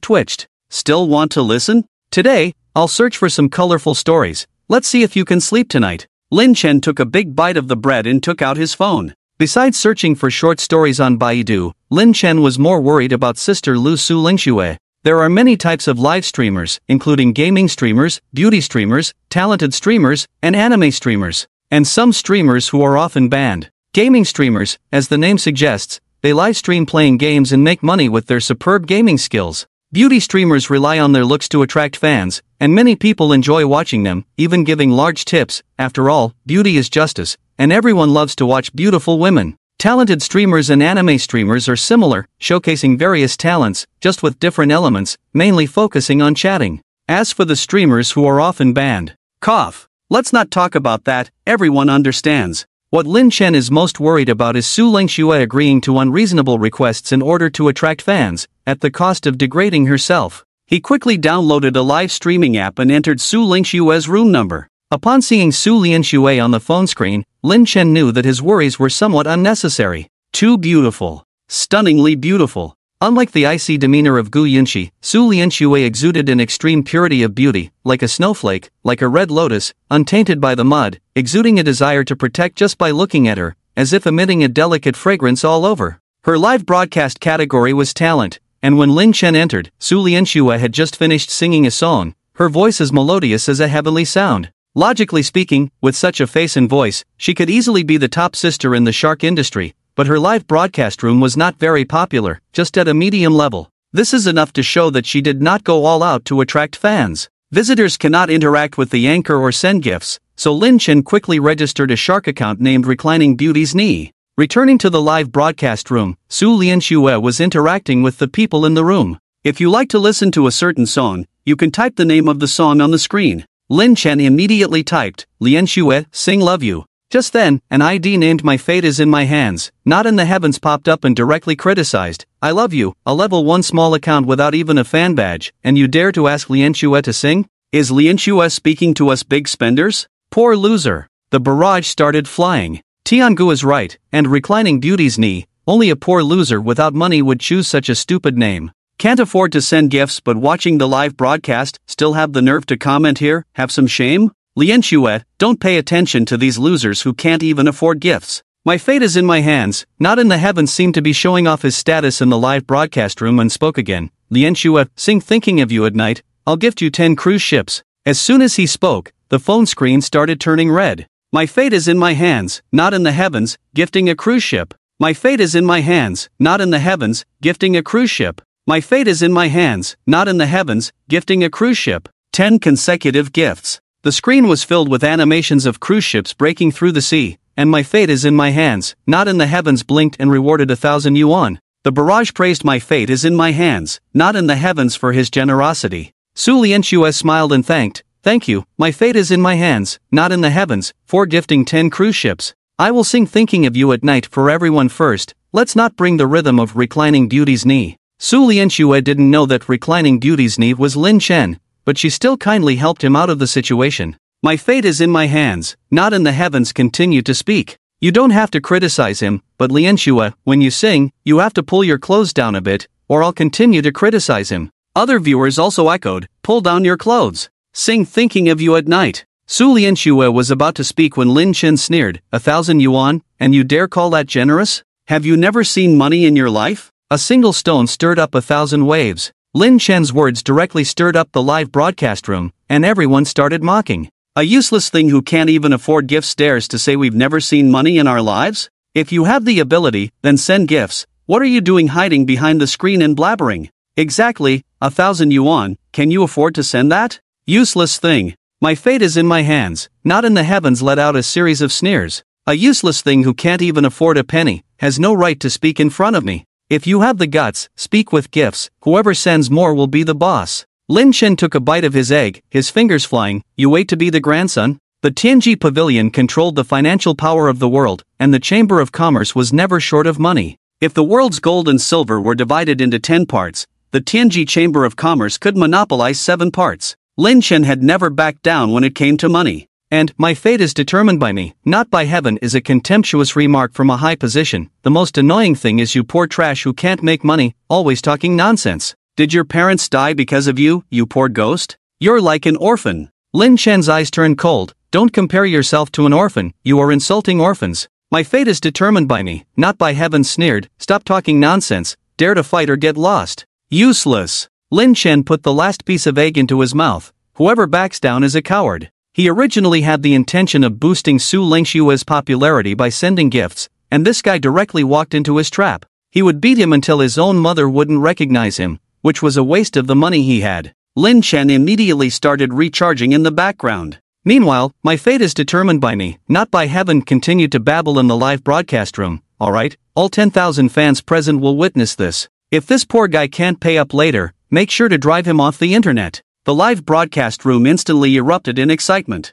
twitched. Still want to listen? Today, I'll search for some colorful stories. Let's see if you can sleep tonight. Lin Chen took a big bite of the bread and took out his phone. Besides searching for short stories on Baidu, Lin Chen was more worried about Sister Lu Su Lingxue. There are many types of live streamers, including gaming streamers, beauty streamers, talented streamers, and anime streamers, and some streamers who are often banned. Gaming streamers, as the name suggests, they live stream playing games and make money with their superb gaming skills. Beauty streamers rely on their looks to attract fans, and many people enjoy watching them, even giving large tips. After all, beauty is justice, and everyone loves to watch beautiful women. Talented streamers and anime streamers are similar, showcasing various talents, just with different elements, mainly focusing on chatting. As for the streamers who are often banned, cough. Let's not talk about that, everyone understands. What Lin Chen is most worried about is Su Lingxue agreeing to unreasonable requests in order to attract fans, at the cost of degrading herself. He quickly downloaded a live streaming app and entered Su Lingxue's room number. Upon seeing Su Lingxue on the phone screen, Lin Chen knew that his worries were somewhat unnecessary. Too beautiful. Stunningly beautiful. Unlike the icy demeanor of Gu Yunxi, Su Lingxue exuded an extreme purity of beauty, like a snowflake, like a red lotus, untainted by the mud, exuding a desire to protect just by looking at her, as if emitting a delicate fragrance all over. Her live broadcast category was talent, and when Lin Chen entered, Su Lingxue had just finished singing a song, her voice as melodious as a heavenly sound. Logically speaking, with such a face and voice, she could easily be the top sister in the shark industry, but her live broadcast room was not very popular, just at a medium level. This is enough to show that she did not go all out to attract fans. Visitors cannot interact with the anchor or send gifts, so Lin Chen quickly registered a shark account named Reclining Beauty's Knee. Returning to the live broadcast room, Su Lingxue was interacting with the people in the room. If you like to listen to a certain song, you can type the name of the song on the screen. Lin Chen immediately typed, Lingxue, sing Love You. Just then, an ID named My Fate Is In My Hands, Not In The Heavens popped up and directly criticized, I love you, a level 1 small account without even a fan badge, and you dare to ask Lingxue to sing? Is Lingxue speaking to us big spenders? Poor loser. The barrage started flying. Tiangu is right, and Reclining Beauty's Knee, only a poor loser without money would choose such a stupid name. Can't afford to send gifts but watching the live broadcast, still have the nerve to comment here, have some shame? Lingxue, don't pay attention to these losers who can't even afford gifts. My fate is in my hands, Not in the Heavens seemed to be showing off his status in the live broadcast room and spoke again. Lingxue, sing Thinking of You at Night, I'll gift you 10 cruise ships. As soon as he spoke, the phone screen started turning red. My fate is in my hands, Not in the Heavens, gifting a cruise ship. My fate is in my hands, Not in the Heavens, gifting a cruise ship. My fate is in my hands, Not in the Heavens, gifting a cruise ship. 10 consecutive gifts. The screen was filled with animations of cruise ships breaking through the sea, and My Fate Is In My Hands, Not in the Heavens blinked and rewarded 1,000 yuan. The barrage praised My Fate Is In My Hands, Not in the Heavens for his generosity. Su Lingxue smiled and thanked, Thank you, My Fate Is In My Hands, Not in the Heavens, for gifting 10 cruise ships. I will sing Thinking of You at Night for everyone first, let's not bring the rhythm of Reclining Beauty's Knee. Su Lingxue didn't know that Reclining Beauty's Knee was Lin Chen, but she still kindly helped him out of the situation. My fate is in my hands, Not in the Heavens continued to speak. You don't have to criticize him, but Lingxue, when you sing, you have to pull your clothes down a bit, or I'll continue to criticize him. Other viewers also echoed, pull down your clothes. Sing Thinking of You at Night. Su Lingxue was about to speak when Lin Chen sneered, 1,000 yuan, and you dare call that generous? Have you never seen money in your life? A single stone stirred up 1,000 waves. Lin Chen's words directly stirred up the live broadcast room, and everyone started mocking. A useless thing who can't even afford gifts dares to say we've never seen money in our lives? If you have the ability, then send gifts. What are you doing hiding behind the screen and blabbering? Exactly, 1,000 yuan, can you afford to send that? Useless thing. My fate is in my hands, Not in the Heavens let out a series of sneers. A useless thing who can't even afford a penny, has no right to speak in front of me. If you have the guts, speak with gifts, whoever sends more will be the boss. Lin Chen took a bite of his egg, his fingers flying, you wait to be the grandson? The Tianji Pavilion controlled the financial power of the world, and the Chamber of Commerce was never short of money. If the world's gold and silver were divided into 10 parts, the Tianji Chamber of Commerce could monopolize 7 parts. Lin Chen had never backed down when it came to money. And, my fate is determined by me, not by heaven is a contemptuous remark from a high position. The most annoying thing is you poor trash who can't make money, always talking nonsense. Did your parents die because of you, you poor ghost? You're like an orphan. Lin Chen's eyes turned cold. Don't compare yourself to an orphan, you are insulting orphans. My fate is determined by me, not by heaven sneered, stop talking nonsense, dare to fight or get lost. Useless. Lin Chen put the last piece of egg into his mouth. Whoever backs down is a coward. He originally had the intention of boosting Su Lingxue's popularity by sending gifts, and this guy directly walked into his trap. He would beat him until his own mother wouldn't recognize him, which was a waste of the money he had. Lin Chen immediately started recharging in the background. Meanwhile, my fate is determined by me, not by heaven, continued to babble in the live broadcast room. Alright, all 10,000 fans present will witness this. If this poor guy can't pay up later, make sure to drive him off the internet. The live broadcast room instantly erupted in excitement.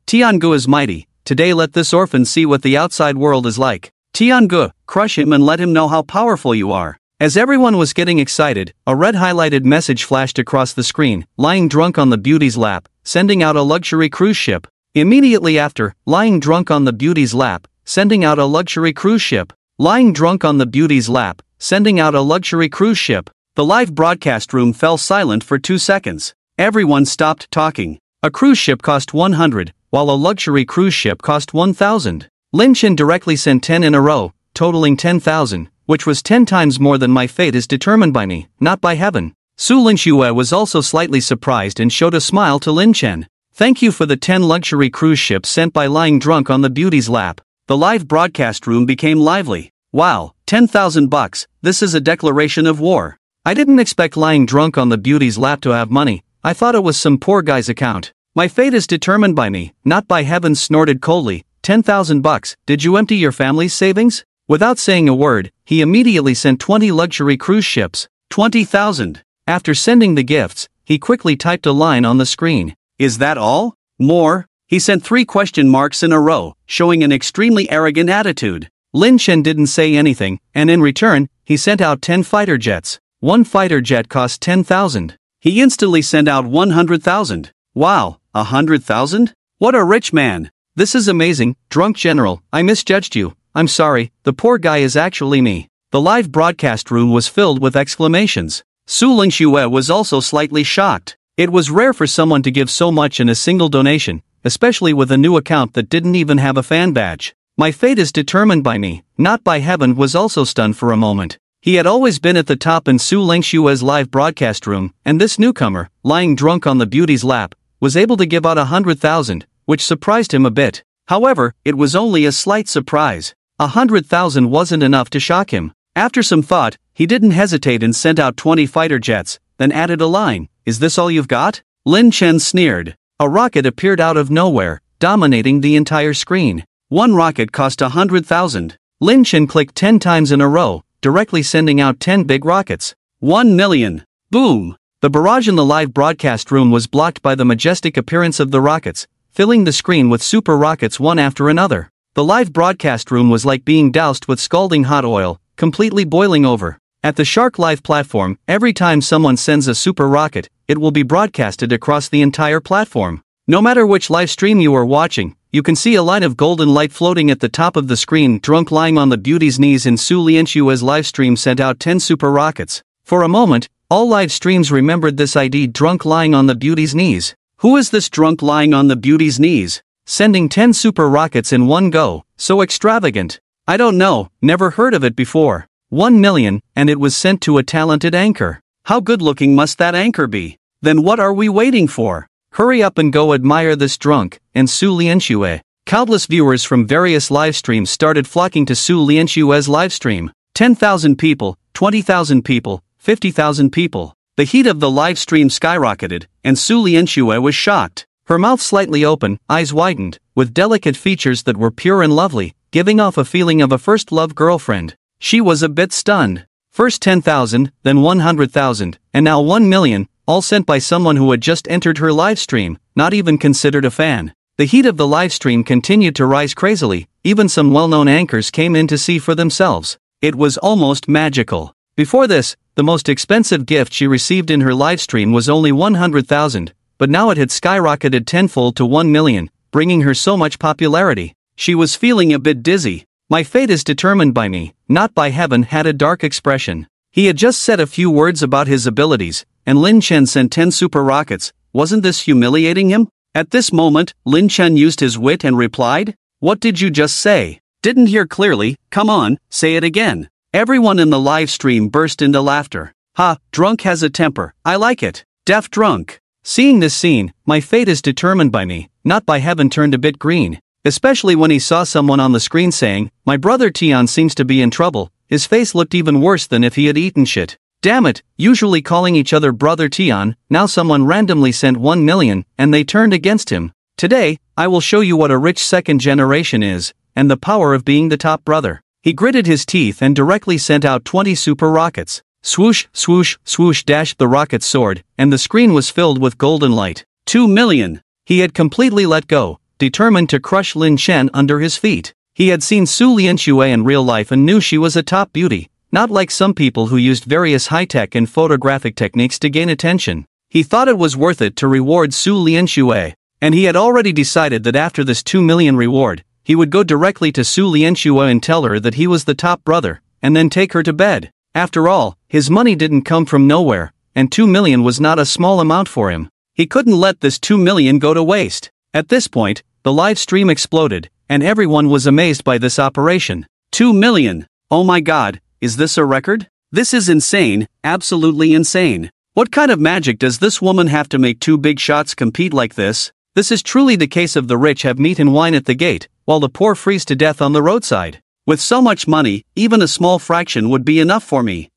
Tiangu is mighty. Today let this orphan see what the outside world is like. Tiangu, crush him and let him know how powerful you are. As everyone was getting excited, a red highlighted message flashed across the screen, lying drunk on the beauty's lap, sending out a luxury cruise ship. Immediately after, lying drunk on the beauty's lap, sending out a luxury cruise ship. Lying drunk on the beauty's lap, sending out a luxury cruise ship. The live broadcast room fell silent for 2 seconds. Everyone stopped talking. A cruise ship cost 100, while a luxury cruise ship cost 1,000. Lin Chen directly sent 10 in a row, totaling 10,000. Which was 10 times more than my fate is determined by me, not by heaven. Su Lingxue was also slightly surprised and showed a smile to Lin Chen. Thank you for the 10 luxury cruise ships sent by lying drunk on the beauty's lap. The live broadcast room became lively. Wow, 10,000 bucks, this is a declaration of war. I didn't expect lying drunk on the beauty's lap to have money. I thought it was some poor guy's account. My fate is determined by me, not by heaven, snorted coldly. 10,000 bucks, did you empty your family's savings? Without saying a word, he immediately sent 20 luxury cruise ships. 20,000. After sending the gifts, he quickly typed a line on the screen. Is that all? More? He sent 3 question marks in a row, showing an extremely arrogant attitude. Lin Chen didn't say anything, and in return, he sent out 10 fighter jets. One fighter jet cost 10,000. He instantly sent out 100,000. Wow, 100,000? What a rich man. This is amazing, drunk general, I misjudged you. I'm sorry, the poor guy is actually me. The live broadcast room was filled with exclamations. Su Lingxue was also slightly shocked. It was rare for someone to give so much in a single donation, especially with a new account that didn't even have a fan badge. My fate is determined by me, not by heaven, was also stunned for a moment. He had always been at the top in Su Lingxue's live broadcast room, and this newcomer, lying drunk on the beauty's lap, was able to give out 100,000, which surprised him a bit. However, it was only a slight surprise. 100,000 wasn't enough to shock him. After some thought, he didn't hesitate and sent out 20 fighter jets, then added a line. Is this all you've got? Lin Chen sneered. A rocket appeared out of nowhere, dominating the entire screen. One rocket cost 100,000. Lin Chen clicked 10 times in a row, directly sending out 10 big rockets. 1 million. Boom! The barrage in the live broadcast room was blocked by the majestic appearance of the rockets, filling the screen with super rockets one after another. The live broadcast room was like being doused with scalding hot oil, completely boiling over. At the Shark Live platform, every time someone sends a super rocket, it will be broadcasted across the entire platform. No matter which live stream you are watching, you can see a line of golden light floating at the top of the screen. Drunk lying on the beauty's knees in Su Lingxue's live stream sent out 10 super rockets. For a moment, all live streams remembered this ID, drunk lying on the beauty's knees. Who is this drunk lying on the beauty's knees? Sending 10 super rockets in one go, so extravagant. I don't know, never heard of it before. 1 million, and it was sent to a talented anchor. How good looking must that anchor be? Then what are we waiting for? Hurry up and go admire this drunk, and Su Lingxue. Countless viewers from various live streams started flocking to Su Lingxue's live stream. 10,000 people, 20,000 people, 50,000 people. The heat of the live stream skyrocketed, and Su Lingxue was shocked. Her mouth slightly open, eyes widened, with delicate features that were pure and lovely, giving off a feeling of a first-love girlfriend. She was a bit stunned. First 10,000, then 100,000, and now 1 million, all sent by someone who had just entered her live stream, not even considered a fan. The heat of the live stream continued to rise crazily, even some well-known anchors came in to see for themselves. It was almost magical. Before this, the most expensive gift she received in her live stream was only 100,000. But now it had skyrocketed tenfold to 1 million, bringing her so much popularity. She was feeling a bit dizzy. My fate is determined by me, not by heaven, had a dark expression. He had just said a few words about his abilities, and Lin Chen sent 10 super rockets. Wasn't this humiliating him? At this moment, Lin Chen used his wit and replied, "What did you just say? Didn't hear clearly, come on, say it again." Everyone in the live stream burst into laughter. Ha, drunk has a temper, I like it. Deaf drunk. Seeing this scene, my fate is determined by me, not by heaven turned a bit green. especially when he saw someone on the screen saying, "My brother Tian seems to be in trouble." His face looked even worse than if he had eaten shit. Damn it, usually calling each other brother Tian, now someone randomly sent 1 million, and they turned against him. Today, I will show you what a rich second generation is, and the power of being the top brother. He gritted his teeth and directly sent out 20 super rockets. Swoosh, swoosh, swoosh dashed the rocket sword, and the screen was filled with golden light. 2 million. He had completely let go, determined to crush Lin Chen under his feet. He had seen Su Lianxue in real life and knew she was a top beauty, not like some people who used various high-tech and photographic techniques to gain attention. He thought it was worth it to reward Su Lianxue, and he had already decided that after this 2 million reward, he would go directly to Su Lianxue and tell her that he was the top brother, and then take her to bed. After all, his money didn't come from nowhere, and 2 million was not a small amount for him. He couldn't let this 2 million go to waste. At this point, the live stream exploded, and everyone was amazed by this operation. 2 million! Oh my god, is this a record? This is insane, absolutely insane. What kind of magic does this woman have to make 2 big shots compete like this? This is truly the case of the rich have meat and wine at the gate, while the poor freeze to death on the roadside. With so much money, even a small fraction would be enough for me.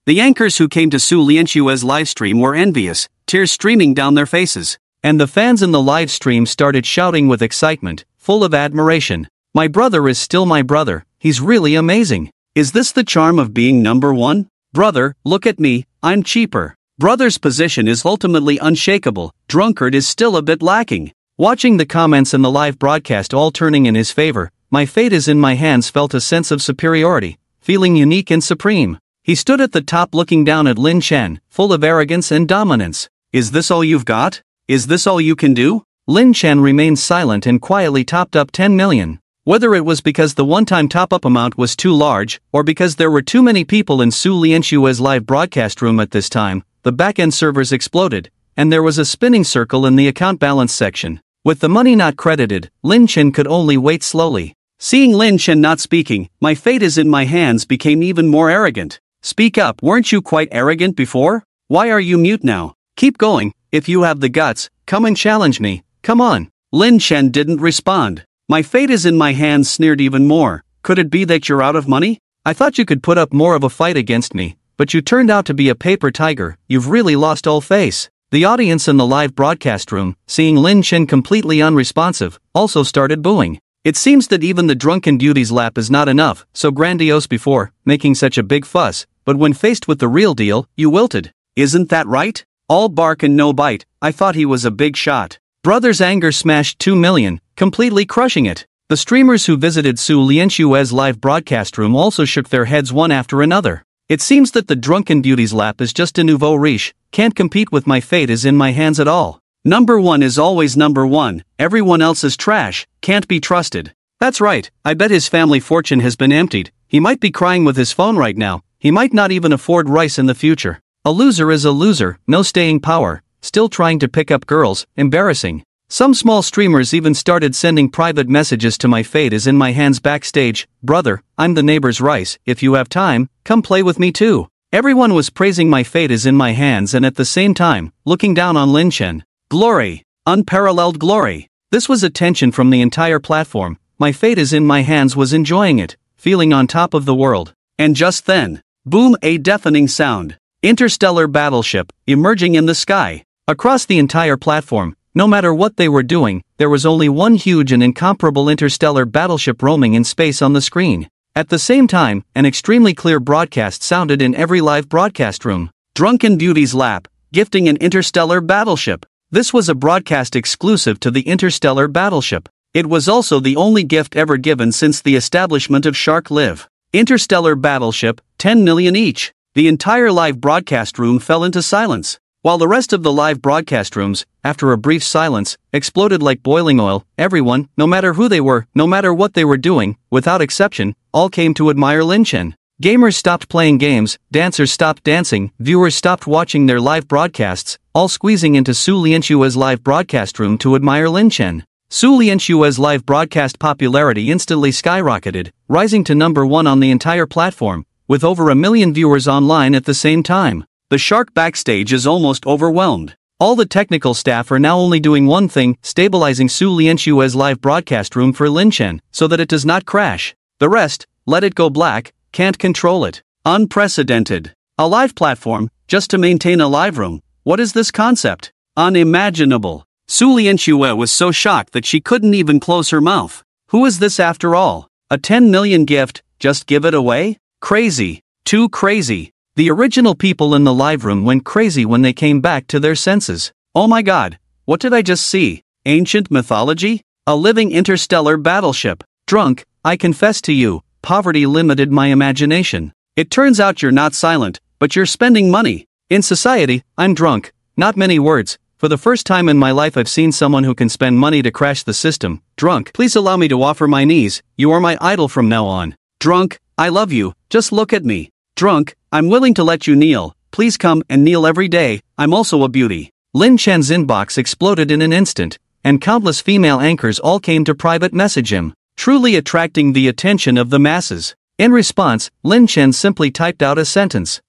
The anchors who came to Su Lianxue's livestream were envious, tears streaming down their faces. And the fans in the live stream started shouting with excitement, full of admiration. "My brother is still my brother, he's really amazing. Is this the charm of being number one? Brother, look at me, I'm cheaper. Brother's position is ultimately unshakable, drunkard is still a bit lacking." Watching the comments in the live broadcast all turning in his favor, "My fate is in my hands" felt a sense of superiority, feeling unique and supreme. He stood at the top looking down at Lin Chen, full of arrogance and dominance. "Is this all you've got? Is this all you can do?" Lin Chen remained silent and quietly topped up 10 million. Whether it was because the one-time top-up amount was too large, or because there were too many people in Su Lianxue's live broadcast room at this time, the back-end servers exploded, and there was a spinning circle in the account balance section. With the money not credited, Lin Chen could only wait slowly. Seeing Lin Chen not speaking, "My fate is in my hands" became even more arrogant. "Speak up, weren't you quite arrogant before? Why are you mute now? Keep going, if you have the guts, come and challenge me, come on." Lin Chen didn't respond. "My fate is in my hands" sneered even more. "Could it be that you're out of money? I thought you could put up more of a fight against me, but you turned out to be a paper tiger, you've really lost all face." The audience in the live broadcast room, seeing Lin Chen completely unresponsive, also started booing. It seems that even the drunken beauty's lap is not enough, so grandiose before, making such a big fuss, but when faced with the real deal, you wilted. Isn't that right? All bark and no bite, I thought he was a big shot. Brother's anger smashed 2 million, completely crushing it. The streamers who visited Su Lianxue's live broadcast room also shook their heads one after another. It seems that the drunken beauty's lap is just a nouveau riche, can't compete with "My fate is in my hands" at all. Number one is always number one, everyone else is trash, can't be trusted. That's right, I bet his family fortune has been emptied, he might be crying with his phone right now, he might not even afford rice in the future. A loser is a loser, no staying power, still trying to pick up girls, embarrassing. Some small streamers even started sending private messages to "My fate is in my hands" backstage. "Brother, I'm the neighbor's rice, if you have time, come play with me too." Everyone was praising "My fate is in my hands" and at the same time, looking down on Lin Chen. Glory! Unparalleled glory! This was attention from the entire platform. "My fate is in my hands" was enjoying it, feeling on top of the world. And just then, boom, a deafening sound. Interstellar battleship, emerging in the sky. Across the entire platform, no matter what they were doing, there was only one huge and incomparable interstellar battleship roaming in space on the screen. At the same time, an extremely clear broadcast sounded in every live broadcast room. Drunken Beauty's lap, gifting an interstellar battleship. This was a broadcast exclusive to the interstellar battleship. It was also the only gift ever given since the establishment of Shark Live. Interstellar battleship, 10 million each. The entire live broadcast room fell into silence. While the rest of the live broadcast rooms, after a brief silence, exploded like boiling oil. Everyone, no matter who they were, no matter what they were doing, without exception, all came to admire Lin Chen. Gamers stopped playing games, dancers stopped dancing, viewers stopped watching their live broadcasts, all squeezing into Su Lianxue's live broadcast room to admire Lin Chen. Su Lianxue's live broadcast popularity instantly skyrocketed, rising to number one on the entire platform, with over 1 million viewers online at the same time. The shark backstage is almost overwhelmed. All the technical staff are now only doing one thing, stabilizing Su Lianshue's live broadcast room for Lin Chen, so that it does not crash. The rest, let it go black, can't control it. Unprecedented. A live platform, just to maintain a live room. What is this concept? Unimaginable. Su Lianshue was so shocked that she couldn't even close her mouth. Who is this after all? A 10 million gift, just give it away? Crazy. Too crazy. The original people in the live room went crazy when they came back to their senses. Oh my god, what did I just see? Ancient mythology? A living interstellar battleship. Drunk, I confess to you, poverty limited my imagination. It turns out you're not silent, but you're spending money. In society, I'm drunk. Not many words. For the first time in my life I've seen someone who can spend money to crash the system. Drunk, please allow me to offer my knees, you are my idol from now on. Drunk, I love you, just look at me. Drunk, I'm willing to let you kneel, please come and kneel every day, I'm also a beauty. Lin Chen's inbox exploded in an instant, and countless female anchors all came to private message him, truly attracting the attention of the masses. In response, Lin Chen simply typed out a sentence.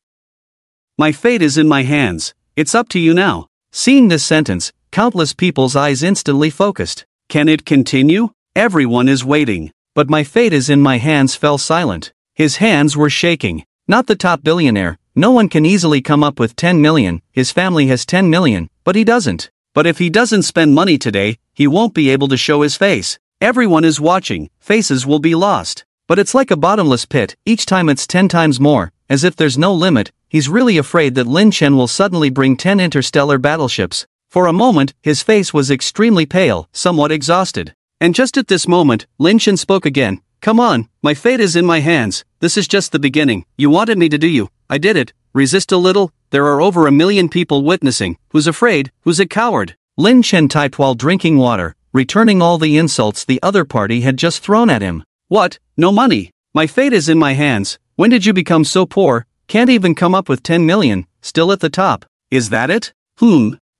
My fate is in my hands, it's up to you now. Seeing this sentence, countless people's eyes instantly focused. Can it continue? Everyone is waiting. But my fate is in my hands fell silent. His hands were shaking. Not the top billionaire. No one can easily come up with 10 million. His family has 10 million, but he doesn't. But if he doesn't spend money today, he won't be able to show his face. Everyone is watching. Faces will be lost. But it's like a bottomless pit. Each time it's 10 times more, as if there's no limit. He's really afraid that Lin Chen will suddenly bring 10 interstellar battleships. For a moment, his face was extremely pale, somewhat exhausted. And just at this moment, Lin Chen spoke again. Come on, my fate is in my hands. This is just the beginning. You wanted me to do you. I did it. Resist a little. There are over 1 million people witnessing. Who's afraid? Who's a coward? Lin Chen typed while drinking water, returning all the insults the other party had just thrown at him. What? No money. My fate is in my hands. When did you become so poor? Can't even come up with 10 million, still at the top. Is that it?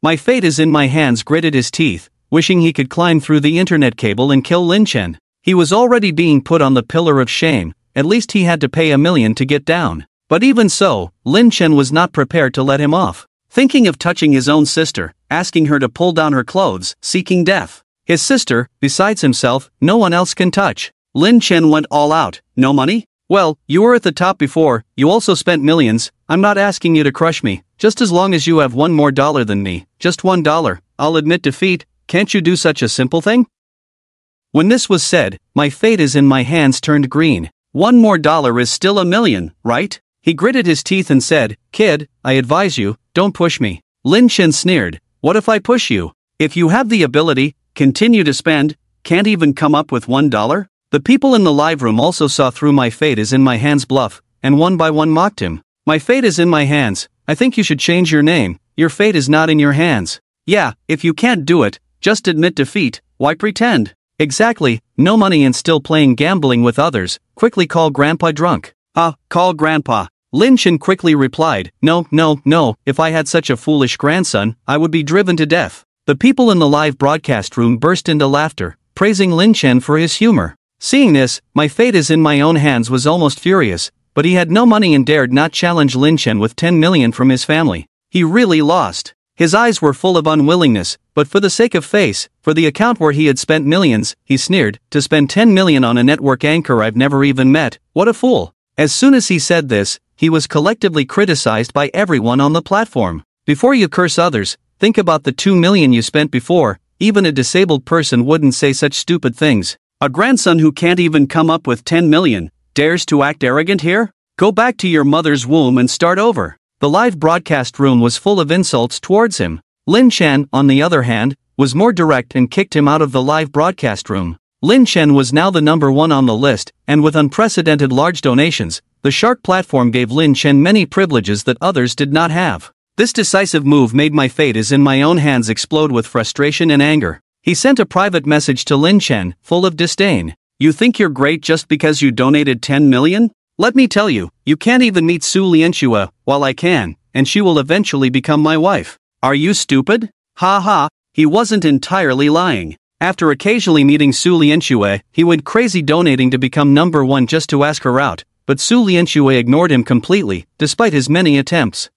My fate is in my hands, gritted his teeth, wishing he could climb through the internet cable and kill Lin Chen. He was already being put on the pillar of shame, at least he had to pay 1 million to get down. But even so, Lin Chen was not prepared to let him off. Thinking of touching his own sister, asking her to pull down her clothes, seeking death. His sister, besides himself, no one else can touch. Lin Chen went all out. No money? Well, you were at the top before, you also spent millions. I'm not asking you to crush me, just as long as you have $1 more than me, just $1, I'll admit defeat. Can't you do such a simple thing? When this was said, my fate is in my hands turned green. $1 more is still 1 million, right? He gritted his teeth and said, kid, I advise you, don't push me. Lin Chen sneered, what if I push you? If you have the ability, continue to spend, can't even come up with $1? The people in the live room also saw through my fate is in my hands bluff, and one by one mocked him. My fate is in my hands, I think you should change your name, your fate is not in your hands. Yeah, if you can't do it, just admit defeat, why pretend? Exactly, no money and still playing gambling with others, quickly call grandpa drunk. Call grandpa. Lin Chen quickly replied, no, if I had such a foolish grandson, I would be driven to death. The people in the live broadcast room burst into laughter, praising Lin Chen for his humor. Seeing this, my fate is in my own hands was almost furious, but he had no money and dared not challenge Lin Chen with 10 million from his family. He really lost. His eyes were full of unwillingness, but for the sake of face, for the account where he had spent millions, he sneered, to spend 10 million on a network anchor I've never even met, what a fool. As soon as he said this, he was collectively criticized by everyone on the platform. Before you curse others, think about the 2 million you spent before, even a disabled person wouldn't say such stupid things. A grandson who can't even come up with 10 million, dares to act arrogant here? Go back to your mother's womb and start over. The live broadcast room was full of insults towards him. Lin Chen, on the other hand, was more direct and kicked him out of the live broadcast room. Lin Chen was now the number 1 on the list, and with unprecedented large donations, the Shark platform gave Lin Chen many privileges that others did not have. This decisive move made my fate is in my own hands explode with frustration and anger. He sent a private message to Lin Chen, full of disdain. You think you're great just because you donated 10 million? Let me tell you, you can't even meet Su Lianshue, while I can, and she will eventually become my wife. Are you stupid? He wasn't entirely lying. After occasionally meeting Su Lianshue, he went crazy donating to become number 1 just to ask her out, but Su Lianshue ignored him completely, despite his many attempts.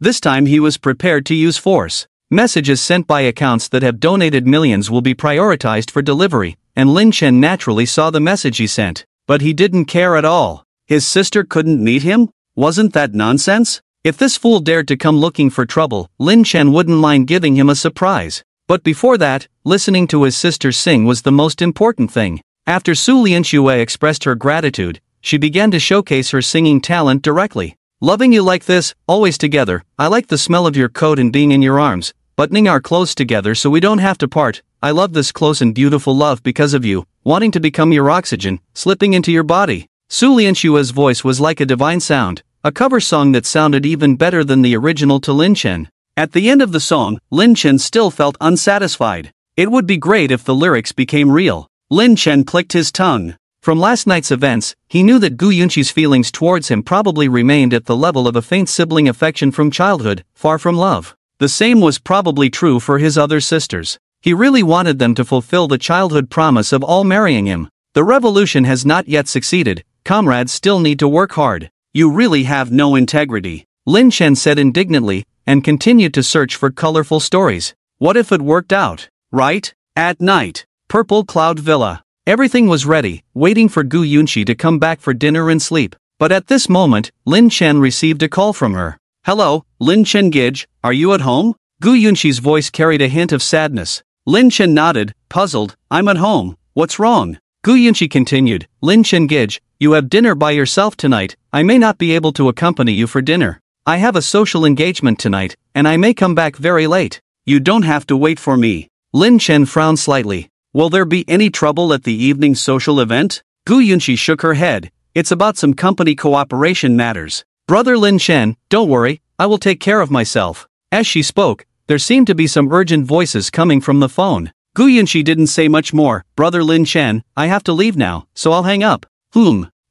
This time he was prepared to use force. Messages sent by accounts that have donated millions will be prioritized for delivery, and Lin Chen naturally saw the message he sent. But he didn't care at all. His sister couldn't meet him? Wasn't that nonsense? If this fool dared to come looking for trouble, Lin Chen wouldn't mind giving him a surprise. But before that, listening to his sister sing was the most important thing. After Su Lianxue expressed her gratitude, she began to showcase her singing talent directly. Loving you like this, always together, I like the smell of your coat and being in your arms, buttoning our clothes together so we don't have to part. I love this close and beautiful love because of you, wanting to become your oxygen, slipping into your body. Su Lianxue's voice was like a divine sound, a cover song that sounded even better than the original to Lin Chen. At the end of the song, Lin Chen still felt unsatisfied. It would be great if the lyrics became real. Lin Chen clicked his tongue. From last night's events, he knew that Gu Yunqi's feelings towards him probably remained at the level of a faint sibling affection from childhood, far from love. The same was probably true for his other sisters. He really wanted them to fulfill the childhood promise of all marrying him. The revolution has not yet succeeded, comrades still need to work hard. You really have no integrity, Lin Chen said indignantly, and continued to search for colorful stories. What if it worked out? Right? At night, Purple Cloud Villa. Everything was ready, waiting for Gu Yunqi to come back for dinner and sleep. But at this moment, Lin Chen received a call from her. Hello, Lin Chen Gij, are you at home? Gu Yunqi's voice carried a hint of sadness. Lin Chen nodded, puzzled. I'm at home. What's wrong? Gu Yunqi continued. Lin Chen Gij, you have dinner by yourself tonight. I may not be able to accompany you for dinner. I have a social engagement tonight, and I may come back very late. You don't have to wait for me. Lin Chen frowned slightly. Will there be any trouble at the evening social event? Gu Yunqi shook her head. It's about some company cooperation matters. Brother Lin Chen, don't worry, I will take care of myself. As she spoke, there seemed to be some urgent voices coming from the phone. Gu Yunqi didn't say much more. Brother Lin Chen, I have to leave now, so I'll hang up.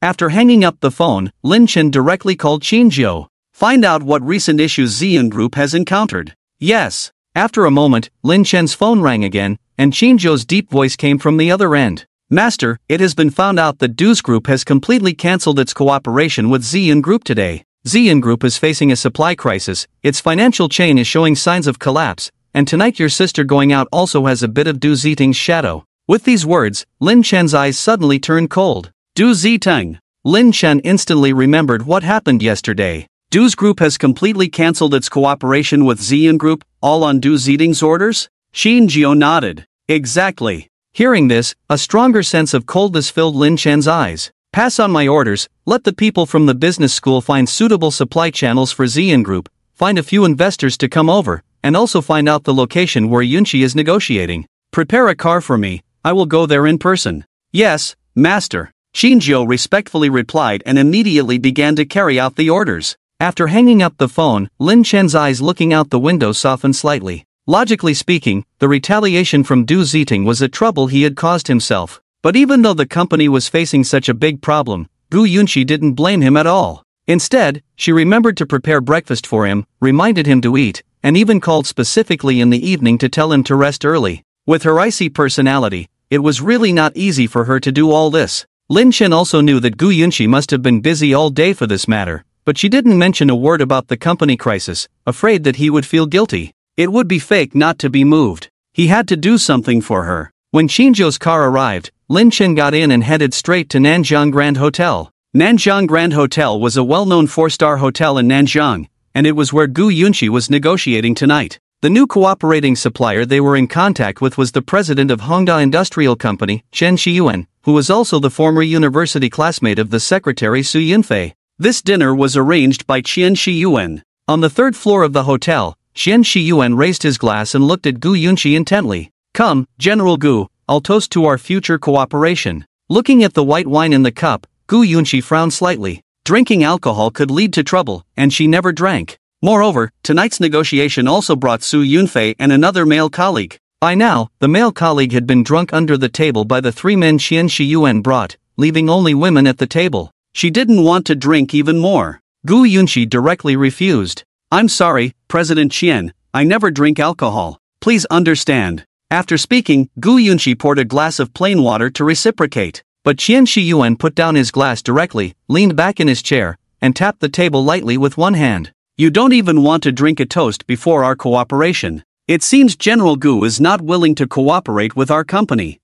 After hanging up the phone, Lin Chen directly called Qinjiu. Find out what recent issues Xian Group has encountered. Yes. After a moment, Lin Chen's phone rang again, and Qinjiu's deep voice came from the other end. Master, it has been found out that Du's Group has completely cancelled its cooperation with Xian Group today. Xian Group is facing a supply crisis, its financial chain is showing signs of collapse, and tonight your sister going out also has a bit of Du Ziting's shadow. With these words, Lin Chen's eyes suddenly turned cold. Du Ziting. Lin Chen instantly remembered what happened yesterday. Du's Group has completely cancelled its cooperation with Xian Group, all on Du Ziting's orders? Qinjiu nodded. Exactly. Hearing this, a stronger sense of coldness filled Lin Chen's eyes. Pass on my orders, let the people from the business school find suitable supply channels for Xian Group, find a few investors to come over, and also find out the location where Yunqi is negotiating. Prepare a car for me, I will go there in person. Yes, master. Qinjiu respectfully replied and immediately began to carry out the orders. After hanging up the phone, Lin Chen's eyes looking out the window softened slightly. Logically speaking, the retaliation from Du Ziting was a trouble he had caused himself. But even though the company was facing such a big problem, Gu Yunqi didn't blame him at all. Instead, she remembered to prepare breakfast for him, reminded him to eat, and even called specifically in the evening to tell him to rest early. With her icy personality, it was really not easy for her to do all this. Lin Chen also knew that Gu Yunqi must have been busy all day for this matter, but she didn't mention a word about the company crisis, afraid that he would feel guilty. It would be fake not to be moved. He had to do something for her. When Qinjiu's car arrived, Lin Chen got in and headed straight to Nanjiang Grand Hotel. Nanjiang Grand Hotel was a well-known 4-star hotel in Nanjiang, and it was where Gu Yunqi was negotiating tonight. The new cooperating supplier they were in contact with was the president of Hongda Industrial Company, Chen Shiyuan, who was also the former university classmate of the secretary Su Yunfei. This dinner was arranged by Chen Shiyuan. On the third floor of the hotel, Chen Shiyuan raised his glass and looked at Gu Yunqi intently. Come, General Gu, I'll toast to our future cooperation. Looking at the white wine in the cup, Gu Yunqi frowned slightly. Drinking alcohol could lead to trouble, and she never drank. Moreover, tonight's negotiation also brought Su Yunfei and another male colleague. By now, the male colleague had been drunk under the table by the 3 men Chen Shiyuan brought, leaving only women at the table. She didn't want to drink even more. Gu Yunqi directly refused. I'm sorry, President Qian, I never drink alcohol. Please understand. After speaking, Gu Yunqi poured a glass of plain water to reciprocate. But Chen Shiyuan put down his glass directly, leaned back in his chair, and tapped the table lightly with one hand. You don't even want to drink a toast before our cooperation. It seems General Gu is not willing to cooperate with our company."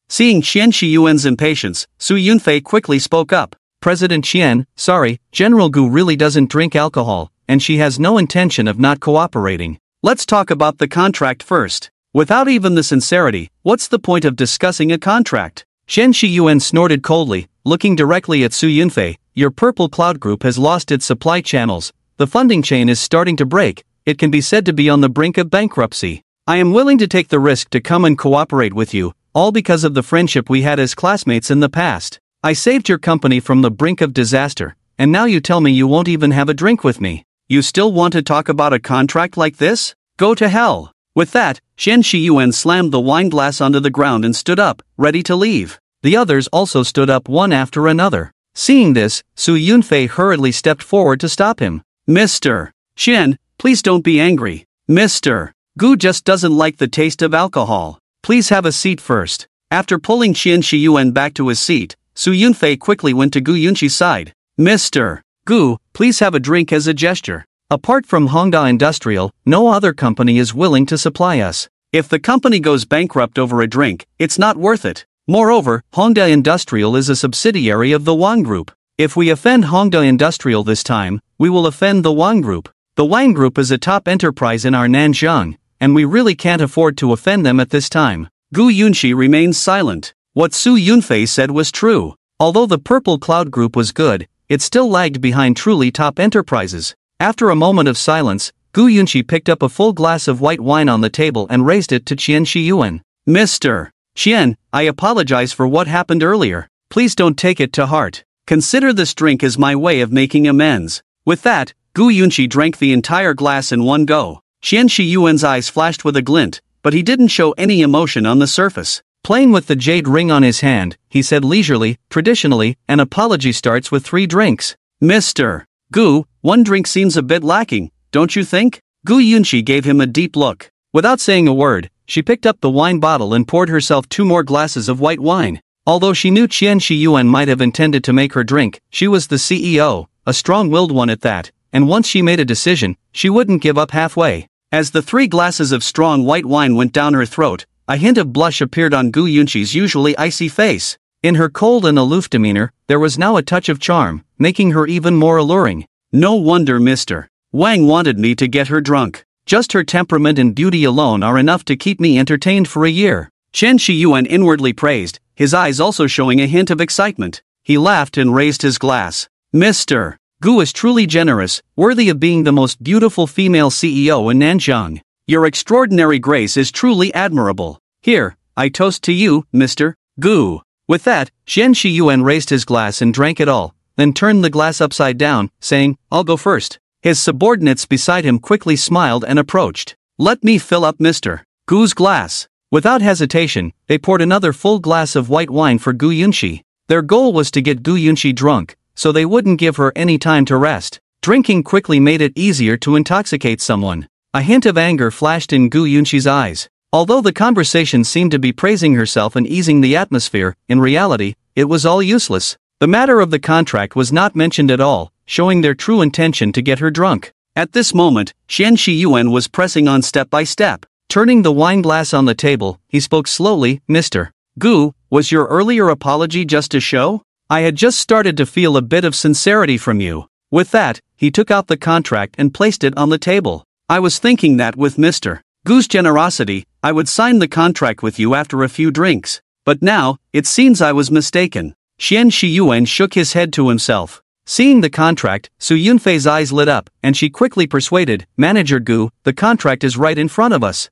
Seeing Qian Shiyuan's impatience, Su Yunfei quickly spoke up. "President Qian, sorry, General Gu really doesn't drink alcohol, and she has no intention of not cooperating. Let's talk about the contract first. Without even the sincerity, what's the point of discussing a contract?" Qian Shiyuan snorted coldly, looking directly at Su Yunfei. "Your Purple Cloud Group has lost its supply channels, the funding chain is starting to break, it can be said to be on the brink of bankruptcy. I am willing to take the risk to come and cooperate with you, all because of the friendship we had as classmates in the past. I saved your company from the brink of disaster, and now you tell me you won't even have a drink with me. You still want to talk about a contract like this? Go to hell." With that, Qian Shiyuan slammed the wine glass onto the ground and stood up, ready to leave. The others also stood up one after another. Seeing this, Su Yunfei hurriedly stepped forward to stop him. "Mr. Qian, please don't be angry. Mr. Gu just doesn't like the taste of alcohol. Please have a seat first." After pulling Qian Shiyuan back to his seat, Su Yunfei quickly went to Gu Yunqi's side. "Mr. Gu, please have a drink as a gesture. Apart from Hongda Industrial, no other company is willing to supply us. If the company goes bankrupt over a drink, it's not worth it. Moreover, Hongda Industrial is a subsidiary of the Wang Group. If we offend Hongda Industrial this time, we will offend the Wang Group. The Wang Group is a top enterprise in our Nanjing, and we really can't afford to offend them at this time." Gu Yunqi remained silent. What Su Yunfei said was true. Although the Purple Cloud Group was good, it still lagged behind truly top enterprises. After a moment of silence, Gu Yunqi picked up a full glass of white wine on the table and raised it to Qian Shiyuan. "Mr. Qian, I apologize for what happened earlier. Please don't take it to heart. Consider this drink as my way of making amends." With that, Gu Yunqi drank the entire glass in one go. Qian Shiyuan's eyes flashed with a glint, but he didn't show any emotion on the surface. Playing with the jade ring on his hand, he said leisurely, "Traditionally, an apology starts with 3 drinks. Mr. Gu, 1 drink seems a bit lacking, don't you think?" Gu Yunqi gave him a deep look. Without saying a word, she picked up the wine bottle and poured herself 2 more glasses of white wine. Although she knew Qian Shiyuan might have intended to make her drink, she was the CEO, a strong-willed one at that, and once she made a decision, she wouldn't give up halfway. As the 3 glasses of strong white wine went down her throat, a hint of blush appeared on Gu Yunqi's usually icy face. In her cold and aloof demeanor, there was now a touch of charm, making her even more alluring. No wonder Mr. Wang wanted me to get her drunk. Just her temperament and beauty alone are enough to keep me entertained for a year. Qian Shiyuan inwardly praised, his eyes also showing a hint of excitement. He laughed and raised his glass. "Mr. Gu is truly generous, worthy of being the most beautiful female CEO in Nanjing. Your extraordinary grace is truly admirable. Here, I toast to you, Mr. Gu." With that, Qian Shiyuan raised his glass and drank it all, then turned the glass upside down, saying, "I'll go first." His subordinates beside him quickly smiled and approached. "Let me fill up Mr. Gu's glass." Without hesitation, they poured another full glass of white wine for Gu Yunqi. Their goal was to get Gu Yunqi drunk, so they wouldn't give her any time to rest. Drinking quickly made it easier to intoxicate someone. A hint of anger flashed in Gu Yunqi's eyes. Although the conversation seemed to be praising herself and easing the atmosphere, in reality, it was all useless. The matter of the contract was not mentioned at all, showing their true intention to get her drunk. At this moment, Qian Shiyuan was pressing on step by step. Turning the wine glass on the table, he spoke slowly, "Mr. Gu, was your earlier apology just a show? I had just started to feel a bit of sincerity from you." With that, he took out the contract and placed it on the table. "I was thinking that with Mr. Gu's generosity, I would sign the contract with you after a few drinks. But now, it seems I was mistaken." Qian Shiyuan shook his head to himself. Seeing the contract, Su Yunfei's eyes lit up, and she quickly persuaded, "Manager Gu, the contract is right in front of us.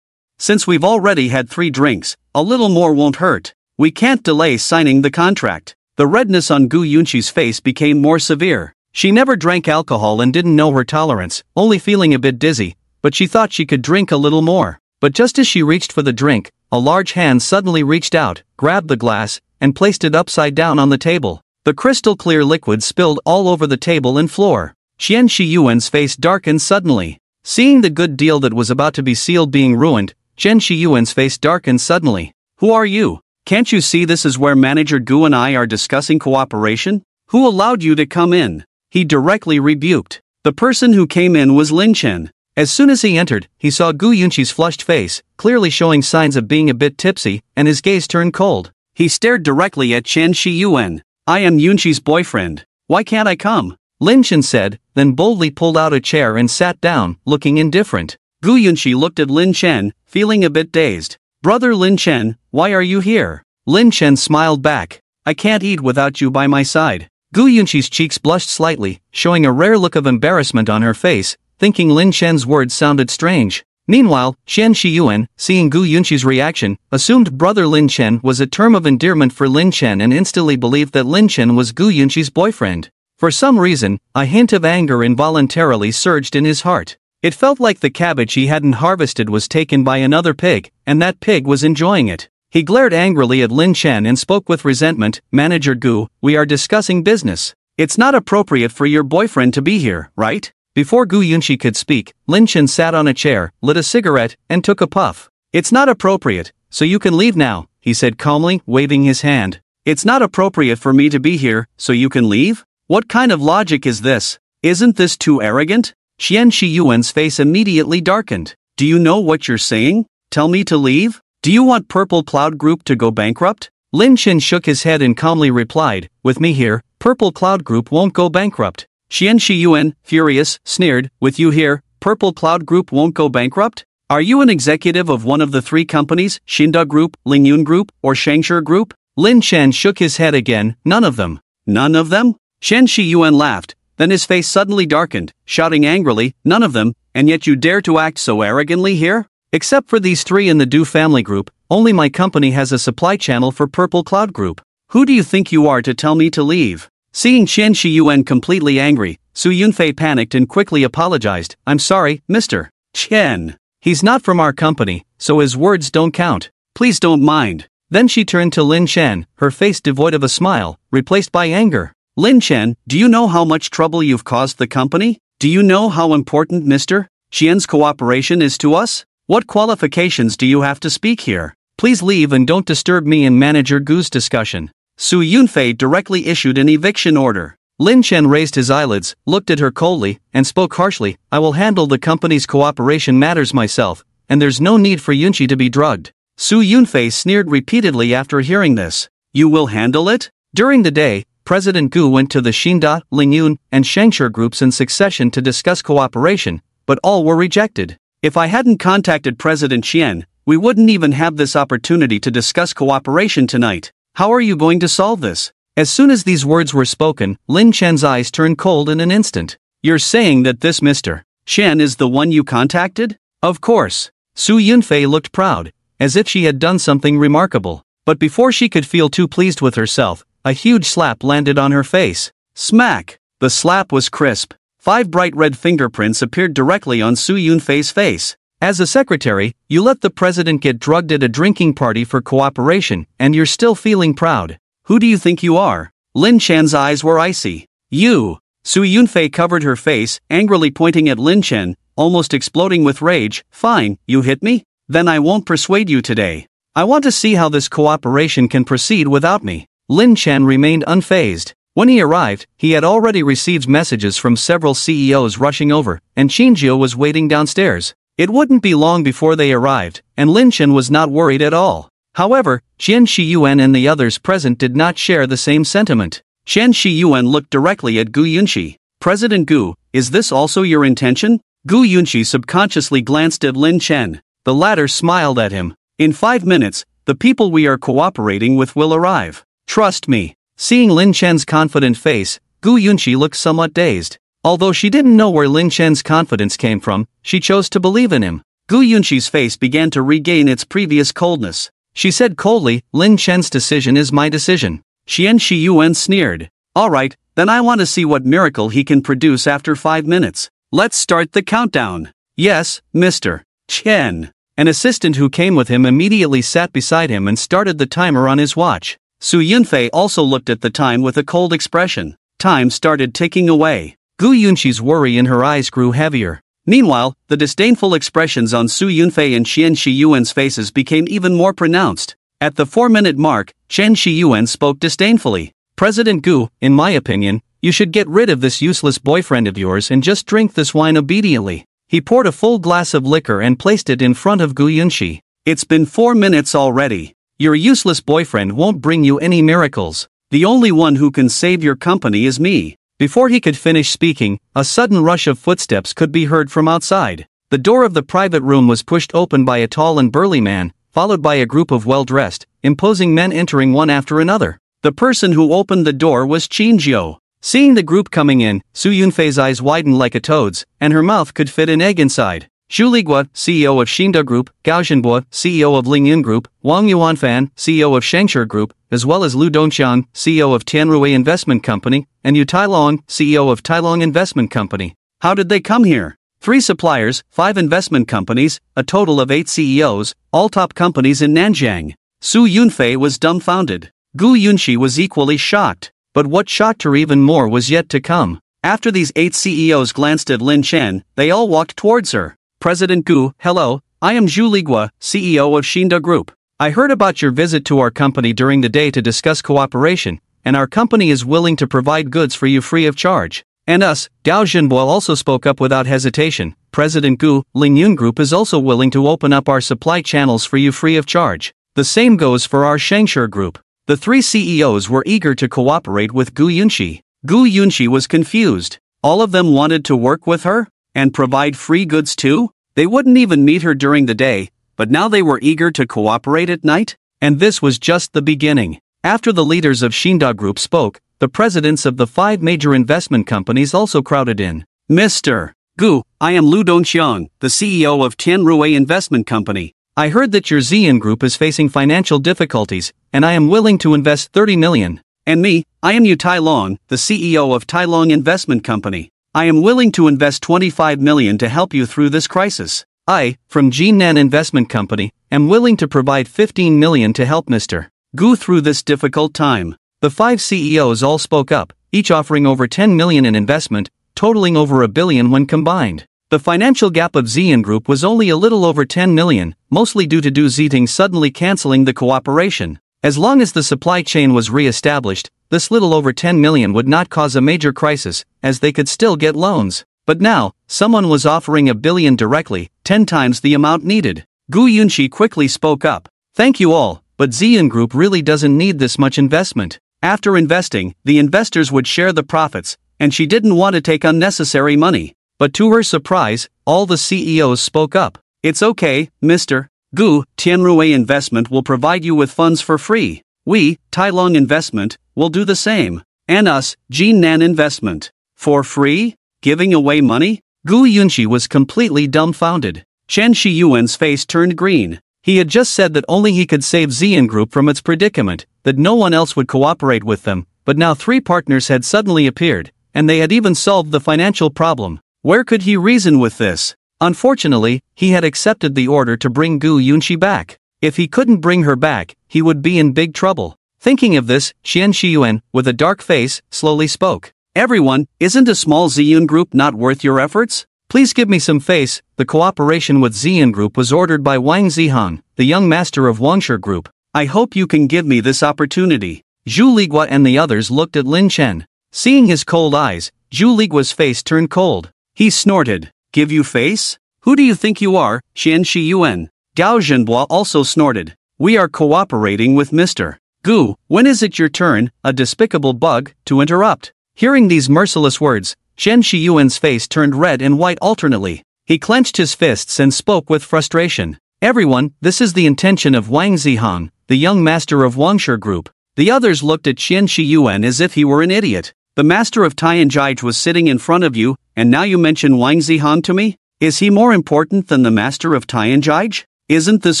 Since we've already had 3 drinks, a little more won't hurt. We can't delay signing the contract." The redness on Gu Yunqi's face became more severe. She never drank alcohol and didn't know her tolerance, only feeling a bit dizzy, but she thought she could drink a little more. But just as she reached for the drink, a large hand suddenly reached out, grabbed the glass, and placed it upside down on the table. The crystal-clear liquid spilled all over the table and floor. Qian Shiyuan's face darkened suddenly. Seeing the good deal that was about to be sealed being ruined, Qian Shiyuan's face darkened suddenly. "Who are you? Can't you see this is where Manager Gu and I are discussing cooperation? Who allowed you to come in?" he directly rebuked. The person who came in was Lin Chen. As soon as he entered, he saw Gu Yunqi's flushed face, clearly showing signs of being a bit tipsy, and his gaze turned cold. He stared directly at Chen Shiyuan. I am Yunqi's boyfriend. Why can't I come? Lin Chen said, then boldly pulled out a chair and sat down, looking indifferent. Gu Yunqi looked at Lin Chen, feeling a bit dazed. Brother Lin Chen, why are you here? Lin Chen smiled back. I can't eat without you by my side. Gu Yunqi's cheeks blushed slightly, showing a rare look of embarrassment on her face, thinking Lin Chen's words sounded strange. Meanwhile, Chen Shiyuan, seeing Gu Yunqi's reaction, assumed Brother Lin Chen was a term of endearment for Lin Chen and instantly believed that Lin Chen was Gu Yunqi's boyfriend. For some reason, a hint of anger involuntarily surged in his heart. It felt like the cabbage he hadn't harvested was taken by another pig, and that pig was enjoying it. He glared angrily at Lin Chen and spoke with resentment, Manager Gu, we are discussing business. It's not appropriate for your boyfriend to be here, right? Before Gu Yunqi could speak, Lin Chen sat on a chair, lit a cigarette, and took a puff. It's not appropriate, so you can leave now, he said calmly, waving his hand. It's not appropriate for me to be here, so you can leave? What kind of logic is this? Isn't this too arrogant? Chen Shiyuan's face immediately darkened. Do you know what you're saying? Tell me to leave? Do you want Purple Cloud Group to go bankrupt? Lin Chen shook his head and calmly replied, with me here, Purple Cloud Group won't go bankrupt. Chen Shiyuan, furious, sneered, with you here, Purple Cloud Group won't go bankrupt? Are you an executive of one of the three companies, Xinda Group, Lingyun Group, or Shangshi Group? Lin Chen shook his head again, none of them. None of them? Chen Shiyuan laughed, then his face suddenly darkened, shouting angrily, none of them, and yet you dare to act so arrogantly here? Except for these three in the Du family group, only my company has a supply channel for Purple Cloud Group. Who do you think you are to tell me to leave? Seeing Chen Shiyuan completely angry, Su Yunfei panicked and quickly apologized. I'm sorry, Mr. Chen. He's not from our company, so his words don't count. Please don't mind. Then she turned to Lin Chen, her face devoid of a smile, replaced by anger. Lin Chen, do you know how much trouble you've caused the company? Do you know how important Mr. Qian's cooperation is to us? What qualifications do you have to speak here? Please leave and don't disturb me and Manager Gu's discussion. Su Yunfei directly issued an eviction order. Lin Chen raised his eyelids, looked at her coldly, and spoke harshly, I will handle the company's cooperation matters myself, and there's no need for Yunqi to be drugged. Su Yunfei sneered repeatedly after hearing this. You will handle it? During the day, President Gu went to the Xinda, Lingyun, and Shangshi groups in succession to discuss cooperation, but all were rejected. If I hadn't contacted President Qian, we wouldn't even have this opportunity to discuss cooperation tonight. How are you going to solve this? As soon as these words were spoken, Lin Chen's eyes turned cold in an instant. You're saying that this Mr. Chen is the one you contacted? Of course. Su Yunfei looked proud, as if she had done something remarkable. But before she could feel too pleased with herself, a huge slap landed on her face. Smack! The slap was crisp. 5 bright red fingerprints appeared directly on Su Yunfei's face. As a secretary, you let the president get drugged at a drinking party for cooperation, and you're still feeling proud. Who do you think you are? Lin Chen's eyes were icy. You! Su Yunfei covered her face, angrily pointing at Lin Chen, almost exploding with rage. Fine, you hit me? Then I won't persuade you today. I want to see how this cooperation can proceed without me. Lin Chen remained unfazed. When he arrived, he had already received messages from several CEOs rushing over, and Qinjiu was waiting downstairs. It wouldn't be long before they arrived, and Lin Chen was not worried at all. However, Chen Shiyuan and the others present did not share the same sentiment. Chen Shiyuan looked directly at Gu Yunqi. President Gu, is this also your intention? Gu Yunqi subconsciously glanced at Lin Chen. The latter smiled at him. In 5 minutes, the people we are cooperating with will arrive. Trust me. Seeing Lin Chen's confident face, Gu Yunqi looked somewhat dazed. Although she didn't know where Lin Chen's confidence came from, she chose to believe in him. Gu Yunqi's face began to regain its previous coldness. She said coldly, Lin Chen's decision is my decision. Chen Shiyuan sneered. Alright, then I want to see what miracle he can produce after 5 minutes. Let's start the countdown. Yes, Mr. Chen. An assistant who came with him immediately sat beside him and started the timer on his watch. Su Yunfei also looked at the time with a cold expression. Time started ticking away. Gu Yunqi's worry in her eyes grew heavier. Meanwhile, the disdainful expressions on Su Yunfei and Chen Shiyuan's faces became even more pronounced. At the 4-minute mark, Chen Shiyuan spoke disdainfully. President Gu, in my opinion, you should get rid of this useless boyfriend of yours and just drink this wine obediently. He poured a full glass of liquor and placed it in front of Gu Yunxi. It's been 4 minutes already. Your useless boyfriend won't bring you any miracles. The only one who can save your company is me. Before he could finish speaking, a sudden rush of footsteps could be heard from outside. The door of the private room was pushed open by a tall and burly man, followed by a group of well-dressed, imposing men entering one after another. The person who opened the door was Qin Jiu. Seeing the group coming in, Su Yunfei's eyes widened like a toad's, and her mouth could fit an egg inside. Zhu Ligua, CEO of Xinda Group, Gao Zhenbo, CEO of Lingyun Group, Wang Yuanfan, CEO of Shengshi Group, as well as Lu Dongqiang, CEO of Tianrui Investment Company, and Yu Tailong, CEO of Tailong Investment Company. How did they come here? 3 suppliers, 5 investment companies, a total of 8 CEOs, all top companies in Nanjiang. Su Yunfei was dumbfounded. Gu Yunxi was equally shocked. But what shocked her even more was yet to come. After these 8 CEOs glanced at Lin Chen, they all walked towards her. President Gu, hello, I am Zhu Ligua, CEO of Xinda Group. I heard about your visit to our company during the day to discuss cooperation, and our company is willing to provide goods for you free of charge. And us, Gao Zhenbo also spoke up without hesitation. President Gu, Lingyun Group is also willing to open up our supply channels for you free of charge. The same goes for our Shengshi Group. The 3 CEOs were eager to cooperate with Gu Yunxi. Gu Yunxi was confused. All of them wanted to work with her? And provide free goods too? They wouldn't even meet her during the day, but now they were eager to cooperate at night? And this was just the beginning. After the leaders of Xinda Group spoke, the presidents of the 5 major investment companies also crowded in. Mr. Gu, I am Lu Dongqiang, the CEO of Tianrui Investment Company. I heard that your Xian Group is facing financial difficulties, and I am willing to invest 30 million. And me, I am Yu Tailong, the CEO of Tailong Investment Company. I am willing to invest 25 million to help you through this crisis. I, from Jinan Investment Company, am willing to provide 15 million to help Mr. Gu through this difficult time. The 5 CEOs all spoke up, each offering over 10 million in investment, totaling over a billion when combined. The financial gap of Xian Group was only a little over 10 million, mostly due to Du Ziting suddenly cancelling the cooperation. As long as the supply chain was re-established, this little over 10 million would not cause a major crisis, as they could still get loans. But now, someone was offering a billion directly, 10 times the amount needed. Gu Yunxi quickly spoke up. Thank you all, but Xian Group really doesn't need this much investment. After investing, the investors would share the profits, and she didn't want to take unnecessary money. But to her surprise, all the CEOs spoke up. It's okay, Mr. Gu, Tianrui Investment will provide you with funds for free. We, Tailong Investment, will do the same. And us, Jinan Investment. For free? Giving away money? Gu Yunxi was completely dumbfounded. Chen Shiyuan's face turned green. He had just said that only he could save Xian Group from its predicament, that no one else would cooperate with them, but now 3 partners had suddenly appeared, and they had even solved the financial problem. Where could he reason with this? Unfortunately, he had accepted the order to bring Gu Yunxi back. If he couldn't bring her back, he would be in big trouble. Thinking of this, Chen Shiyuan, with a dark face, slowly spoke. Everyone, isn't a small Xian Group not worth your efforts? Please give me some face. The cooperation with Xian Group was ordered by Wang Zihan, the young master of Wangshi Group. I hope you can give me this opportunity. Zhu Ligua and the others looked at Lin Chen. Seeing his cold eyes, Zhu Ligua's face turned cold. He snorted. Give you face? Who do you think you are, Chen Shiyuan? Gao Zhenbo also snorted. We are cooperating with Mr. Gu. When is it your turn, a despicable bug, to interrupt? Hearing these merciless words, Chen Shiyuan's face turned red and white alternately. He clenched his fists and spoke with frustration. Everyone, this is the intention of Wang Zihan, the young master of Wangshi Group. The others looked at Chen Shiyuan as if he were an idiot. The master of Tianjai was sitting in front of you, and now you mention Wang Zihan to me? Is he more important than the master of Tianjai? Isn't this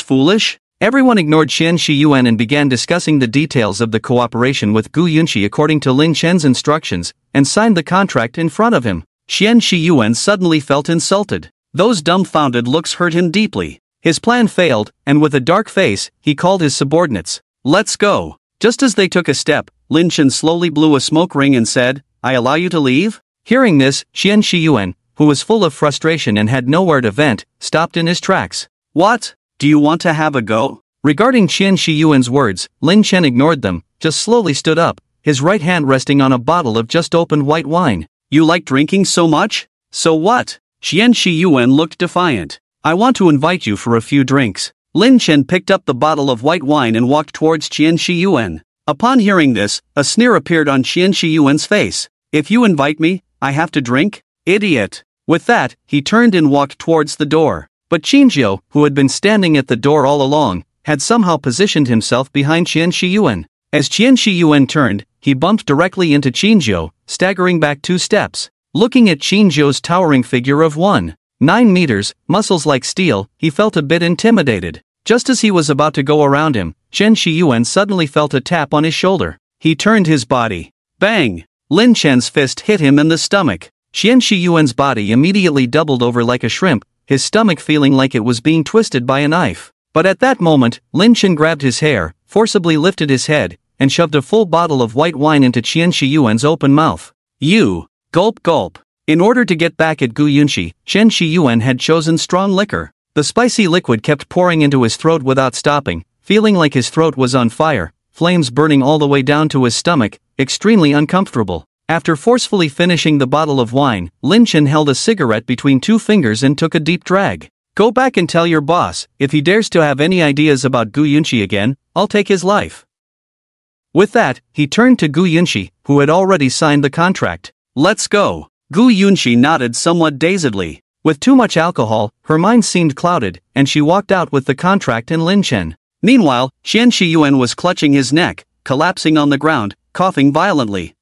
foolish? Everyone ignored Chen Shiyuan and began discussing the details of the cooperation with Gu Yunxi according to Lin Chen's instructions, and signed the contract in front of him. Chen Shiyuan suddenly felt insulted. Those dumbfounded looks hurt him deeply. His plan failed, and with a dark face, he called his subordinates. Let's go. Just as they took a step, Lin Chen slowly blew a smoke ring and said, I allow you to leave? Hearing this, Chen Shiyuan, who was full of frustration and had nowhere to vent, stopped in his tracks. What? Do you want to have a go? Regarding Chen Shiyuan's words, Lin Chen ignored them, just slowly stood up, his right hand resting on a bottle of just opened white wine. You like drinking so much? So what? Qian Shiyuan looked defiant. I want to invite you for a few drinks. Lin Chen picked up the bottle of white wine and walked towards Qian Shiyuan. Upon hearing this, a sneer appeared on Qian Shiyuan's face. If you invite me, I have to drink? Idiot. With that, he turned and walked towards the door. But Qinzhou, who had been standing at the door all along, had somehow positioned himself behind Qian Shiyuan. As Qian Shiyuan turned, he bumped directly into Qinzhou, staggering back 2 steps. Looking at Qinzhou's towering figure of 1.9 meters, muscles like steel, he felt a bit intimidated. Just as he was about to go around him, Qian Shiyuan suddenly felt a tap on his shoulder. He turned his body. Bang! Lin Chen's fist hit him in the stomach. Qian Shiyuan's body immediately doubled over like a shrimp, his stomach feeling like it was being twisted by a knife. But at that moment, Lin Chen grabbed his hair, forcibly lifted his head, and shoved a full bottle of white wine into Qian Shiyuan's open mouth. You! Gulp gulp. In order to get back at Gu Yunxi, Qian Shiyuan had chosen strong liquor. The spicy liquid kept pouring into his throat without stopping, feeling like his throat was on fire, flames burning all the way down to his stomach, extremely uncomfortable. After forcefully finishing the bottle of wine, Lin Chen held a cigarette between 2 fingers and took a deep drag. Go back and tell your boss, if he dares to have any ideas about Gu Yunxi again, I'll take his life. With that, he turned to Gu Yunxi, who had already signed the contract. Let's go. Gu Yunxi nodded somewhat dazedly. With too much alcohol, her mind seemed clouded, and she walked out with the contract and Lin Chen. Meanwhile, Qian Shiyuan was clutching his neck, collapsing on the ground, coughing violently.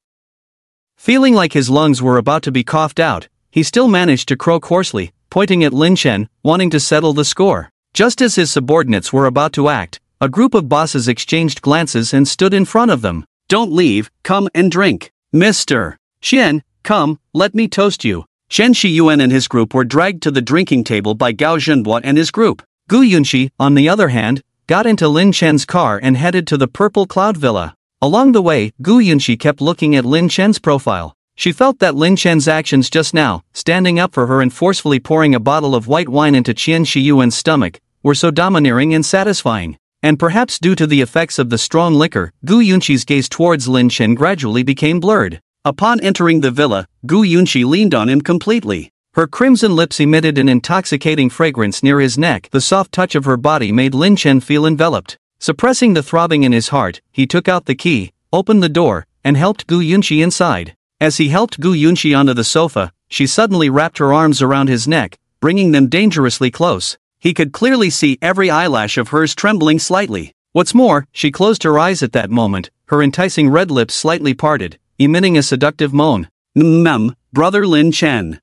Feeling like his lungs were about to be coughed out, he still managed to croak hoarsely, pointing at Lin Chen, wanting to settle the score. Just as his subordinates were about to act, a group of bosses exchanged glances and stood in front of them. Don't leave, come and drink. Mr. Qian, come, let me toast you. Qian Shiyuan and his group were dragged to the drinking table by Gao Zhenbo and his group. Gu Yunxi, on the other hand, got into Lin Chen's car and headed to the Purple Cloud Villa. Along the way, Gu Yunxi kept looking at Lin Chen's profile. She felt that Lin Chen's actions just now, standing up for her and forcefully pouring a bottle of white wine into Qian Shiyuan's stomach, were so domineering and satisfying. And perhaps due to the effects of the strong liquor, Gu Yunxi's gaze towards Lin Chen gradually became blurred. Upon entering the villa, Gu Yunxi leaned on him completely. Her crimson lips emitted an intoxicating fragrance near his neck. The soft touch of her body made Lin Chen feel enveloped. Suppressing the throbbing in his heart, he took out the key, opened the door, and helped Gu Yunxi inside. As he helped Gu Yunxi onto the sofa, she suddenly wrapped her arms around his neck, bringing them dangerously close. He could clearly see every eyelash of hers trembling slightly. What's more, she closed her eyes at that moment, her enticing red lips slightly parted, emitting a seductive moan. Brother Lin Chen.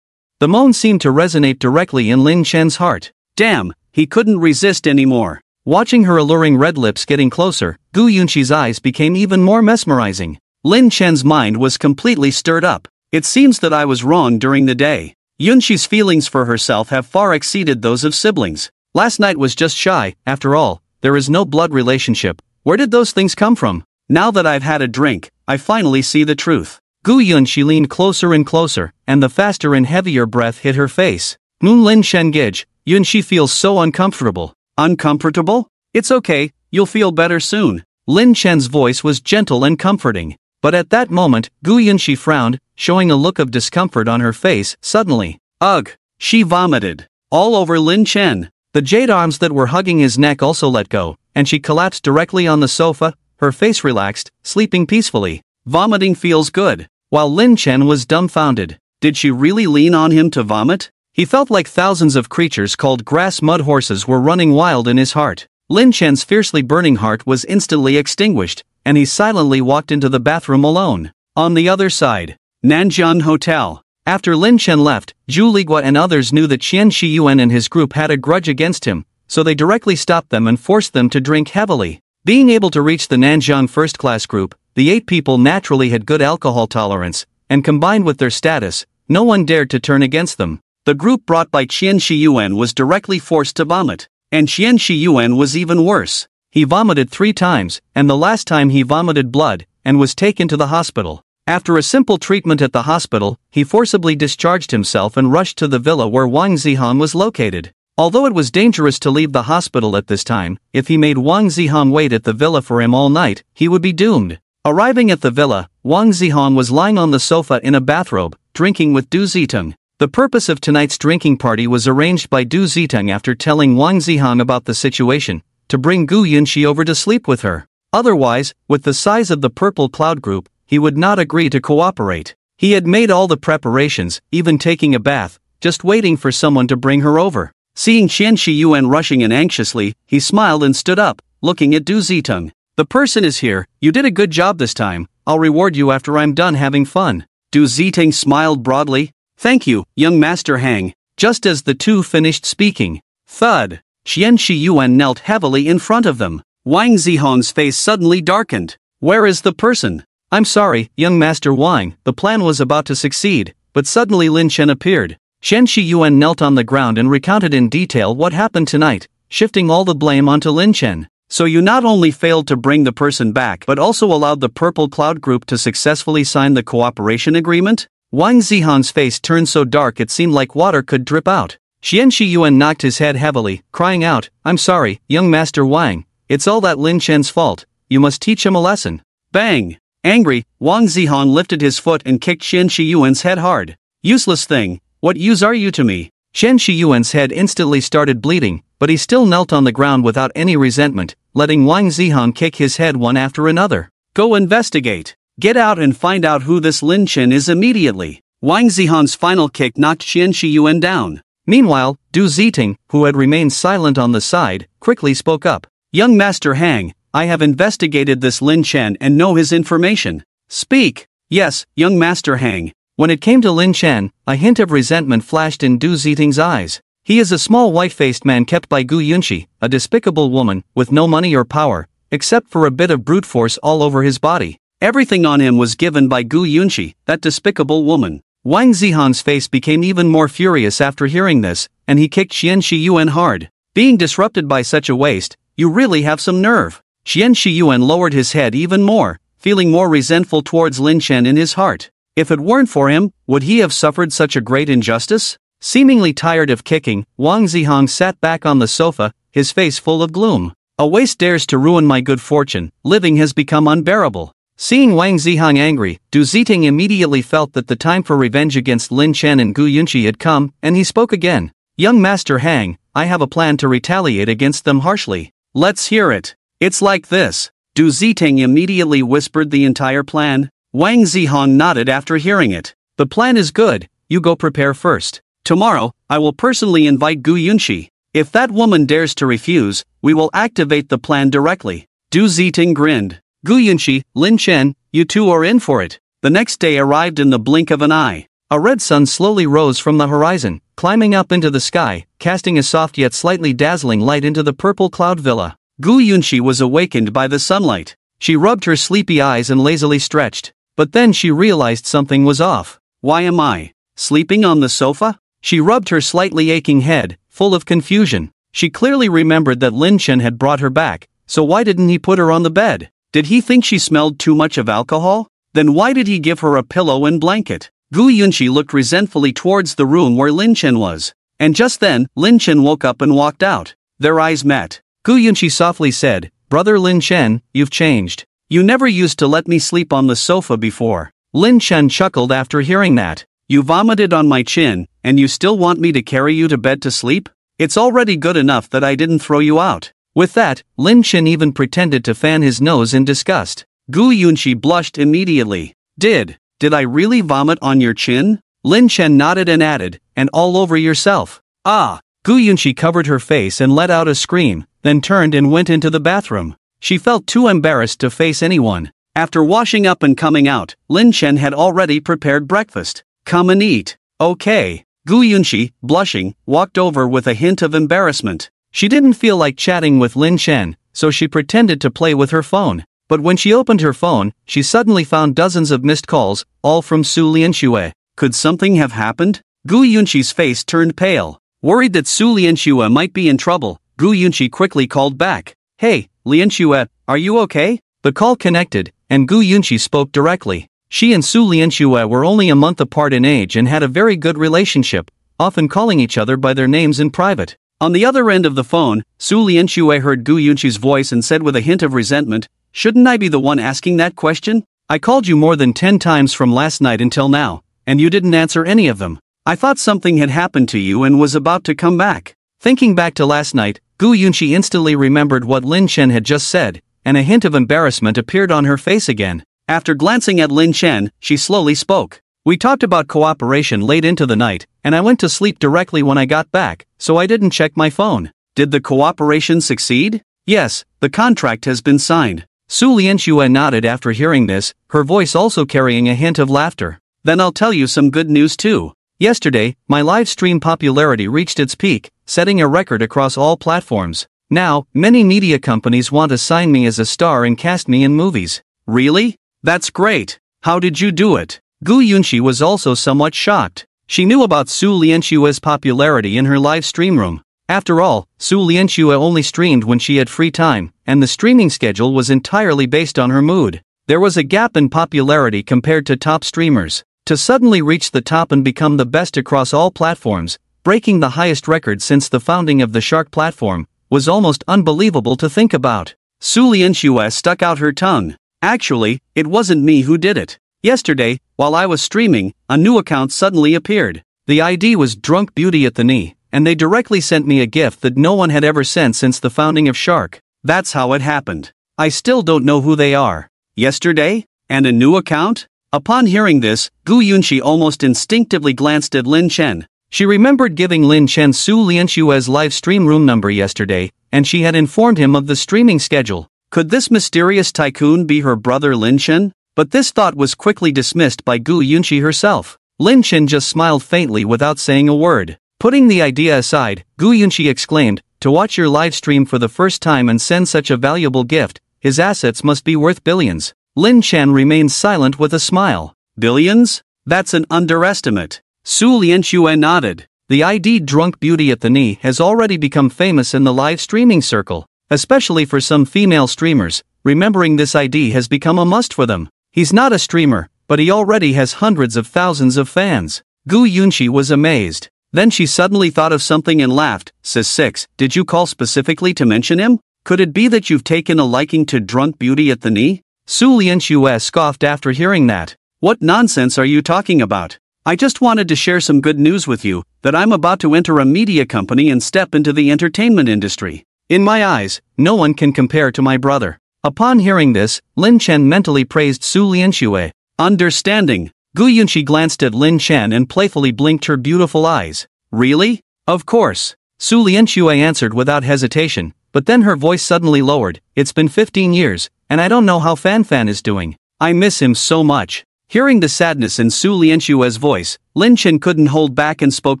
The moan seemed to resonate directly in Lin Chen's heart. Damn, he couldn't resist anymore. Watching her alluring red lips getting closer, Gu Yunxi's eyes became even more mesmerizing. Lin Chen's mind was completely stirred up. It seems that I was wrong during the day. Yunxi's feelings for herself have far exceeded those of siblings. Last night was just shy, after all, there is no blood relationship. Where did those things come from? Now that I've had a drink, I finally see the truth. Gu Yunxi leaned closer and closer, and the faster and heavier breath hit her face. Lin Chen Gij, Yunxi feels so uncomfortable. Uncomfortable? It's okay, you'll feel better soon. Lin Chen's voice was gentle and comforting. But at that moment, Gu Yunxi frowned, showing a look of discomfort on her face. Suddenly, ugh, she vomited. All over Lin Chen. The jade arms that were hugging his neck also let go, and she collapsed directly on the sofa, her face relaxed, sleeping peacefully. Vomiting feels good. While Lin Chen was dumbfounded. Did she really lean on him to vomit? He felt like thousands of creatures called grass mud horses were running wild in his heart. Lin Chen's fiercely burning heart was instantly extinguished, and he silently walked into the bathroom alone. On the other side, Nanjian Hotel. After Lin Chen left, Zhu Ligua and others knew that Qian Shiyuan and his group had a grudge against him, so they directly stopped them and forced them to drink heavily. Being able to reach the Nanjiang first-class group, the 8 people naturally had good alcohol tolerance, and combined with their status, no one dared to turn against them. The group brought by Qian Shiyuan was directly forced to vomit, and Qian Shiyuan was even worse. He vomited 3 times, and the last time he vomited blood, and was taken to the hospital. After a simple treatment at the hospital, he forcibly discharged himself and rushed to the villa where Wang Zihan was located. Although it was dangerous to leave the hospital at this time, if he made Wang Zihan wait at the villa for him all night, he would be doomed. Arriving at the villa, Wang Zihong was lying on the sofa in a bathrobe, drinking with Du Ziteng. The purpose of tonight's drinking party was arranged by Du Ziteng after telling Wang Zihong about the situation, to bring Gu Yunxi over to sleep with her. Otherwise, with the size of the Purple Cloud Group, he would not agree to cooperate. He had made all the preparations, even taking a bath, just waiting for someone to bring her over. Seeing Qian Shiyuan rushing in anxiously, he smiled and stood up, looking at Du Ziteng. The person is here, you did a good job this time, I'll reward you after I'm done having fun. Du Ziteng smiled broadly. Thank you, young Master Hang. Just as the two finished speaking, thud, Qian Shiyuan knelt heavily in front of them. Wang Zihong's face suddenly darkened. Where is the person? I'm sorry, young Master Wang, the plan was about to succeed, but suddenly Lin Chen appeared. Qian Shiyuan knelt on the ground and recounted in detail what happened tonight, shifting all the blame onto Lin Chen. So you not only failed to bring the person back but also allowed the Purple Cloud Group to successfully sign the cooperation agreement? Wang Zihong's face turned so dark it seemed like water could drip out. Qian Shiyuan knocked his head heavily, crying out, I'm sorry, young Master Wang, it's all that Lin Chen's fault, you must teach him a lesson. Bang! Angry, Wang Zihong lifted his foot and kicked Qian Shiyuan's head hard. Useless thing, what use are you to me? Qian Shiyuan's head instantly started bleeding, but he still knelt on the ground without any resentment, letting Wang Zihong kick his head one after another. Go investigate. Get out and find out who this Lin Chen is immediately. Wang Zihong's final kick knocked Qian Shiyuan down. Meanwhile, Du Ziteng, who had remained silent on the side, quickly spoke up. Young Master Hang, I have investigated this Lin Chen and know his information. Speak. Yes, young Master Hang. When it came to Lin Chen, a hint of resentment flashed in Du Ziteng's eyes. He is a small white-faced man kept by Gu Yunxi, a despicable woman, with no money or power, except for a bit of brute force all over his body. Everything on him was given by Gu Yunxi, that despicable woman. Wang Zihong's face became even more furious after hearing this, and he kicked Qian Shiyuan hard. Being disrupted by such a waste, you really have some nerve. Qian Shiyuan lowered his head even more, feeling more resentful towards Lin Chen in his heart. If it weren't for him, would he have suffered such a great injustice? Seemingly tired of kicking, Wang Zihong sat back on the sofa, his face full of gloom. A waste dares to ruin my good fortune, living has become unbearable. Seeing Wang Zihong angry, Du Ziteng immediately felt that the time for revenge against Lin Chen and Gu Yunxi had come, and he spoke again. Young Master Hang, I have a plan to retaliate against them harshly. Let's hear it. It's like this. Du Ziteng immediately whispered the entire plan. Wang Zihong nodded after hearing it. The plan is good, you go prepare first. Tomorrow, I will personally invite Gu Yunxi. If that woman dares to refuse, we will activate the plan directly. Du Ziteng grinned. Gu Yunxi, Lin Chen, you two are in for it. The next day arrived in the blink of an eye. A red sun slowly rose from the horizon, climbing up into the sky, casting a soft yet slightly dazzling light into the Purple Cloud Villa. Gu Yunxi was awakened by the sunlight. She rubbed her sleepy eyes and lazily stretched. But then she realized something was off. Why am I sleeping on the sofa? She rubbed her slightly aching head, full of confusion. She clearly remembered that Lin Chen had brought her back, so why didn't he put her on the bed? Did he think she smelled too much of alcohol? Then why did he give her a pillow and blanket? Gu Yunxi looked resentfully towards the room where Lin Chen was. And just then, Lin Chen woke up and walked out. Their eyes met. Gu Yunxi softly said, Brother Lin Chen, you've changed. You never used to let me sleep on the sofa before. Lin Chen chuckled after hearing that. You vomited on my chin, and you still want me to carry you to bed to sleep? It's already good enough that I didn't throw you out. With that, Lin Chen even pretended to fan his nose in disgust. Gu Yunxi blushed immediately. Did I really vomit on your chin? Lin Chen nodded and added, and all over yourself. Ah! Gu Yunxi covered her face and let out a scream, then turned and went into the bathroom. She felt too embarrassed to face anyone. After washing up and coming out, Lin Chen had already prepared breakfast. Come and eat. Okay. Gu Yunxi, blushing, walked over with a hint of embarrassment. She didn't feel like chatting with Lin Chen, so she pretended to play with her phone. But when she opened her phone, she suddenly found dozens of missed calls, all from Su Lianxue. Could something have happened? Gu Yunxi's face turned pale. Worried that Su Lianxue might be in trouble, Gu Yunxi quickly called back. Hey, Lianxue, are you okay? The call connected, and Gu Yunxi spoke directly. She and Su Lianxue were only a month apart in age and had a very good relationship, often calling each other by their names in private. On the other end of the phone, Su Lianxue heard Gu Yunxi's voice and said with a hint of resentment, Shouldn't I be the one asking that question? I called you more than 10 times from last night until now, and you didn't answer any of them. I thought something had happened to you and was about to come back. Thinking back to last night, Gu Yunqi instantly remembered what Lin Chen had just said, and a hint of embarrassment appeared on her face again. After glancing at Lin Chen, she slowly spoke. We talked about cooperation late into the night, and I went to sleep directly when I got back, so I didn't check my phone. Did the cooperation succeed? Yes, the contract has been signed. Su Lianxue nodded after hearing this, her voice also carrying a hint of laughter. Then I'll tell you some good news too. Yesterday, my live stream popularity reached its peak, setting a record across all platforms. Now, many media companies want to sign me as a star and cast me in movies. Really? That's great. How did you do it? Gu Yunqi was also somewhat shocked. She knew about Su Lianxue's popularity in her live stream room. After all, Su Lianxue only streamed when she had free time, and the streaming schedule was entirely based on her mood. There was a gap in popularity compared to top streamers. To suddenly reach the top and become the best across all platforms, breaking the highest record since the founding of the Shark platform, was almost unbelievable to think about. Su Lianxue stuck out her tongue. Actually, it wasn't me who did it. Yesterday, while I was streaming, a new account suddenly appeared. The ID was Drunk Beauty at the Knee, and they directly sent me a gift that no one had ever sent since the founding of Shark. That's how it happened. I still don't know who they are. Yesterday? And a new account? Upon hearing this, Gu Yunqi almost instinctively glanced at Lin Chen. She remembered giving Lin Chen Su Lianxue's live stream room number yesterday, and she had informed him of the streaming schedule. Could this mysterious tycoon be her brother Lin Chen? But this thought was quickly dismissed by Gu Yunqi herself. Lin Chen just smiled faintly without saying a word. Putting the idea aside, Gu Yunqi exclaimed, "To watch your live stream for the first time and send such a valuable gift, his assets must be worth billions." Lin Chen remained silent with a smile. Billions? That's an underestimate. Su Lianxue nodded. The ID Drunk Beauty at the Knee has already become famous in the live streaming circle, especially for some female streamers. Remembering this ID has become a must for them. He's not a streamer, but he already has hundreds of thousands of fans. Gu Yunqi was amazed. Then she suddenly thought of something and laughed. Says 6, did you call specifically to mention him? Could it be that you've taken a liking to Drunk Beauty at the Knee? Su Lianxue scoffed after hearing that. What nonsense are you talking about? I just wanted to share some good news with you, that I'm about to enter a media company and step into the entertainment industry. In my eyes, no one can compare to my brother. Upon hearing this, Lin Chen mentally praised Su Lianxue. Understanding. Gu Yunqi glanced at Lin Chen and playfully blinked her beautiful eyes. Really? Of course. Su Lianxue answered without hesitation, but then her voice suddenly lowered. It's been 15 years, and I don't know how Fan is doing. I miss him so much. Hearing the sadness in Su Lianxue's voice, Lin Chen couldn't hold back and spoke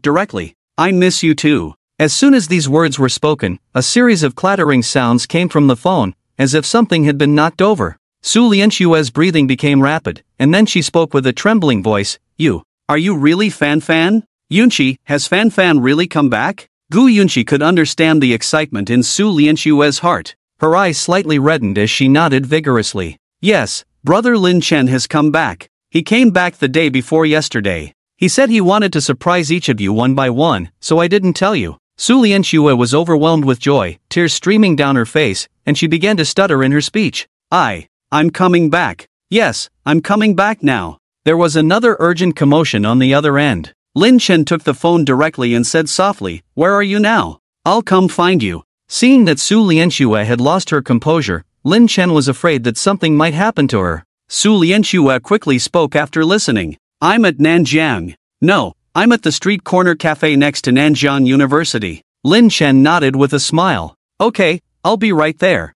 directly. I miss you too. As soon as these words were spoken, a series of clattering sounds came from the phone, as if something had been knocked over. Su Lianxue's breathing became rapid, and then she spoke with a trembling voice. Are you really Fan? Yunqi, has Fan really come back? Gu Yunqi could understand the excitement in Su Lianxue's heart. Her eyes slightly reddened as she nodded vigorously. Yes, brother Lin Chen has come back. He came back the day before yesterday. He said he wanted to surprise each of you one by one, so I didn't tell you. Su Lianxue was overwhelmed with joy, tears streaming down her face, and she began to stutter in her speech. I'm coming back. Yes, I'm coming back now. There was another urgent commotion on the other end. Lin Chen took the phone directly and said softly, "Where are you now? I'll come find you." Seeing that Su Lianxue had lost her composure, Lin Chen was afraid that something might happen to her. Su Lianxue quickly spoke after listening. I'm at Nanjiang. No, I'm at the street corner cafe next to Nanjiang University. Lin Chen nodded with a smile. Okay, I'll be right there.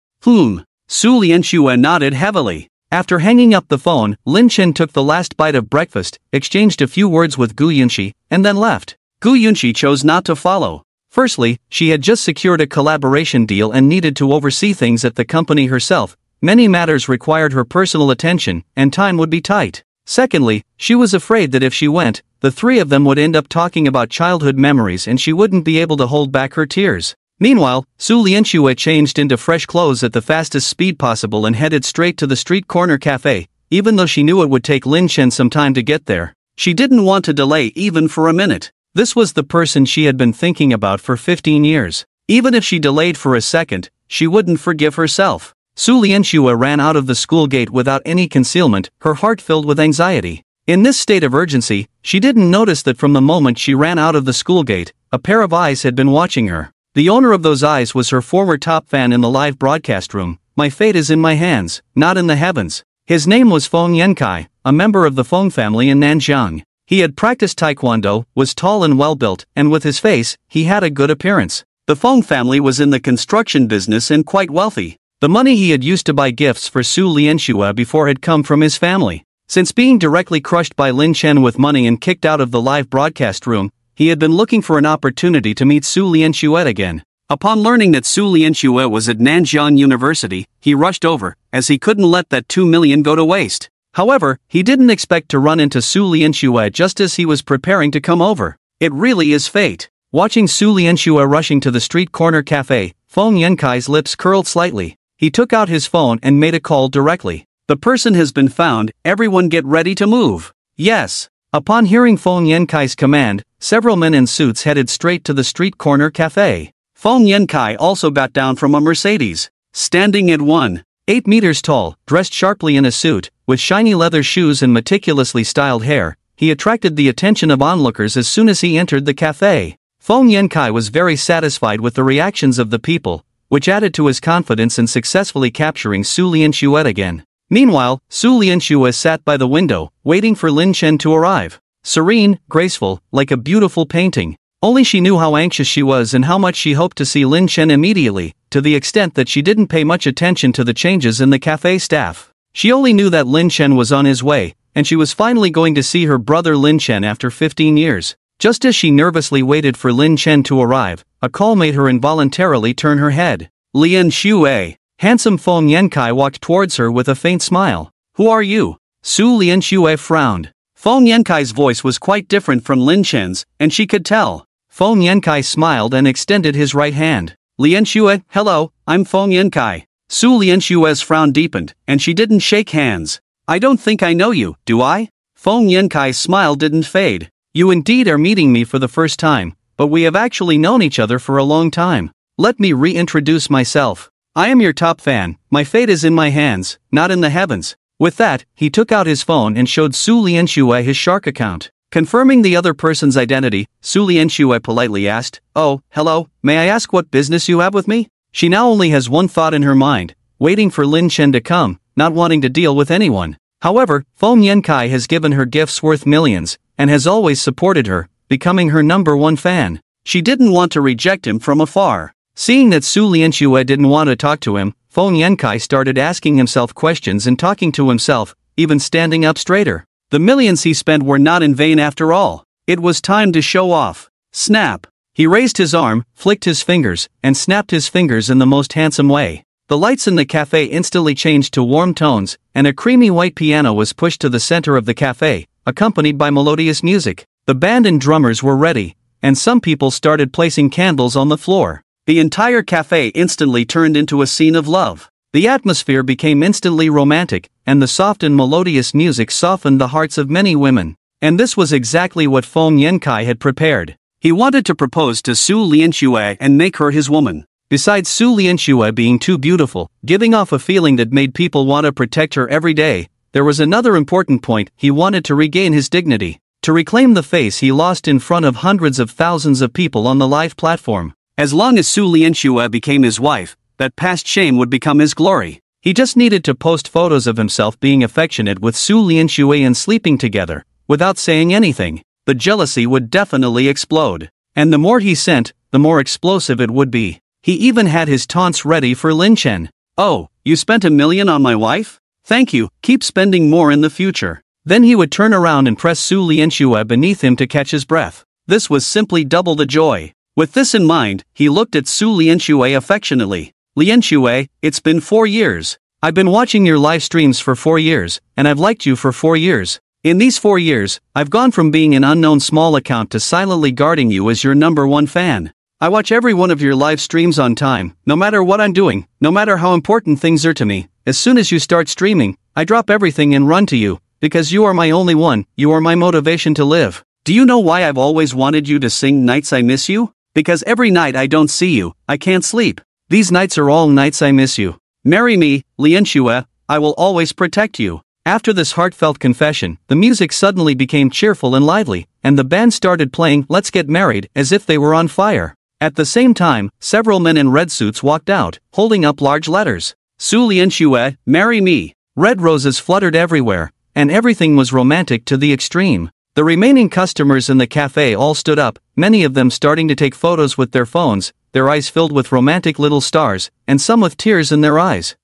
Su Lianxue nodded heavily. After hanging up the phone, Lin Chen took the last bite of breakfast, exchanged a few words with Gu Yunqi, and then left. Gu Yunqi chose not to follow. Firstly, she had just secured a collaboration deal and needed to oversee things at the company herself. Many matters required her personal attention, and time would be tight. Secondly, she was afraid that if she went, the three of them would end up talking about childhood memories and she wouldn't be able to hold back her tears. Meanwhile, Su Lianxue changed into fresh clothes at the fastest speed possible and headed straight to the street corner cafe. Even though she knew it would take Lin Chen some time to get there, she didn't want to delay even for a minute. This was the person she had been thinking about for 15 years. Even if she delayed for a second, she wouldn't forgive herself. Su Lianxue ran out of the school gate without any concealment, her heart filled with anxiety. In this state of urgency, she didn't notice that from the moment she ran out of the school gate, a pair of eyes had been watching her. The owner of those eyes was her former top fan in the live broadcast room. My fate is in my hands, not in the heavens. His name was Feng Yankai, a member of the Feng family in Nanjiang. He had practiced taekwondo, was tall and well-built, and with his face, he had a good appearance. The Feng family was in the construction business and quite wealthy. The money he had used to buy gifts for Su Lianxue before had come from his family. Since being directly crushed by Lin Chen with money and kicked out of the live broadcast room, he had been looking for an opportunity to meet Su Lianxue again. Upon learning that Su Lianxue was at Nanjiang University, he rushed over, as he couldn't let that 2 million go to waste. However, he didn't expect to run into Su Lianxue just as he was preparing to come over. It really is fate. Watching Su Lianxue rushing to the street corner cafe, Feng Yankai's lips curled slightly. He took out his phone and made a call directly. The person has been found, everyone get ready to move. Yes. Upon hearing Feng Yankai's command, several men in suits headed straight to the street corner cafe. Feng Yankai also got down from a Mercedes. Standing at 1.8 meters tall, dressed sharply in a suit, with shiny leather shoes and meticulously styled hair, he attracted the attention of onlookers as soon as he entered the cafe. Feng Yankai was very satisfied with the reactions of the people, which added to his confidence in successfully capturing Su Lianxue again. Meanwhile, Su Lianxue sat by the window, waiting for Lin Chen to arrive. Serene, graceful, like a beautiful painting. Only she knew how anxious she was and how much she hoped to see Lin Chen immediately, to the extent that she didn't pay much attention to the changes in the cafe staff. She only knew that Lin Chen was on his way, and she was finally going to see her brother Lin Chen after 15 years. Just as she nervously waited for Lin Chen to arrive, a call made her involuntarily turn her head. Lianxue. Handsome Feng Yankai walked towards her with a faint smile. Who are you? Su Lianxue frowned. Feng Yankai's voice was quite different from Lin Chen's, and she could tell. Feng Yankai smiled and extended his right hand. Lianxue, hello, I'm Feng Yankai. Su Lianxue's frown deepened, and she didn't shake hands. I don't think I know you, do I? Feng Yankai's smile didn't fade. You indeed are meeting me for the first time, but we have actually known each other for a long time. Let me reintroduce myself. I am your top fan, my fate is in my hands, not in the heavens. With that, he took out his phone and showed Su Lianxue his Shark account. Confirming the other person's identity, Su Lianxue politely asked, Oh, hello, may I ask what business you have with me? She now only has one thought in her mind, waiting for Lin Chen to come, not wanting to deal with anyone. However, Feng Yankai has given her gifts worth millions, and has always supported her, becoming her #1 fan. She didn't want to reject him from afar. Seeing that Su Lianxue didn't want to talk to him, Feng Yankai started asking himself questions and talking to himself, even standing up straighter. The millions he spent were not in vain after all. It was time to show off. Snap! He raised his arm, flicked his fingers, and snapped his fingers in the most handsome way. The lights in the cafe instantly changed to warm tones, and a creamy white piano was pushed to the center of the cafe, accompanied by melodious music. The band and drummers were ready, and some people started placing candles on the floor. The entire cafe instantly turned into a scene of love. The atmosphere became instantly romantic, and the soft and melodious music softened the hearts of many women. And this was exactly what Feng Yankai had prepared. He wanted to propose to Su Lianxue and make her his woman. Besides Su Lianxue being too beautiful, giving off a feeling that made people want to protect her every day, there was another important point: he wanted to regain his dignity. To reclaim the face he lost in front of hundreds of thousands of people on the live platform. As long as Su Lianxue became his wife, that past shame would become his glory. He just needed to post photos of himself being affectionate with Su Lianxue and sleeping together, without saying anything. The jealousy would definitely explode. And the more he sent, the more explosive it would be. He even had his taunts ready for Lin Chen. Oh, you spent $1 million on my wife? Thank you, keep spending more in the future. Then he would turn around and press Su Lianxue beneath him to catch his breath. This was simply double the joy. With this in mind, he looked at Su Lianxue affectionately. Lianxue, it's been 4 years. I've been watching your live streams for 4 years, and I've liked you for 4 years. In these 4 years, I've gone from being an unknown small account to silently guarding you as your #1 fan. I watch every one of your live streams on time, no matter what I'm doing, no matter how important things are to me. As soon as you start streaming, I drop everything and run to you, because you are my only one, you are my motivation to live. Do you know why I've always wanted you to sing Nights I Miss You? Because every night I don't see you, I can't sleep. These nights are all nights I miss you. Marry me, Lianxue, I will always protect you. After this heartfelt confession, the music suddenly became cheerful and lively, and the band started playing Let's Get Married as if they were on fire. At the same time, several men in red suits walked out, holding up large letters. Su Lianxue, marry me. Red roses fluttered everywhere, and everything was romantic to the extreme. The remaining customers in the cafe all stood up, many of them starting to take photos with their phones, their eyes filled with romantic little stars, and some with tears in their eyes.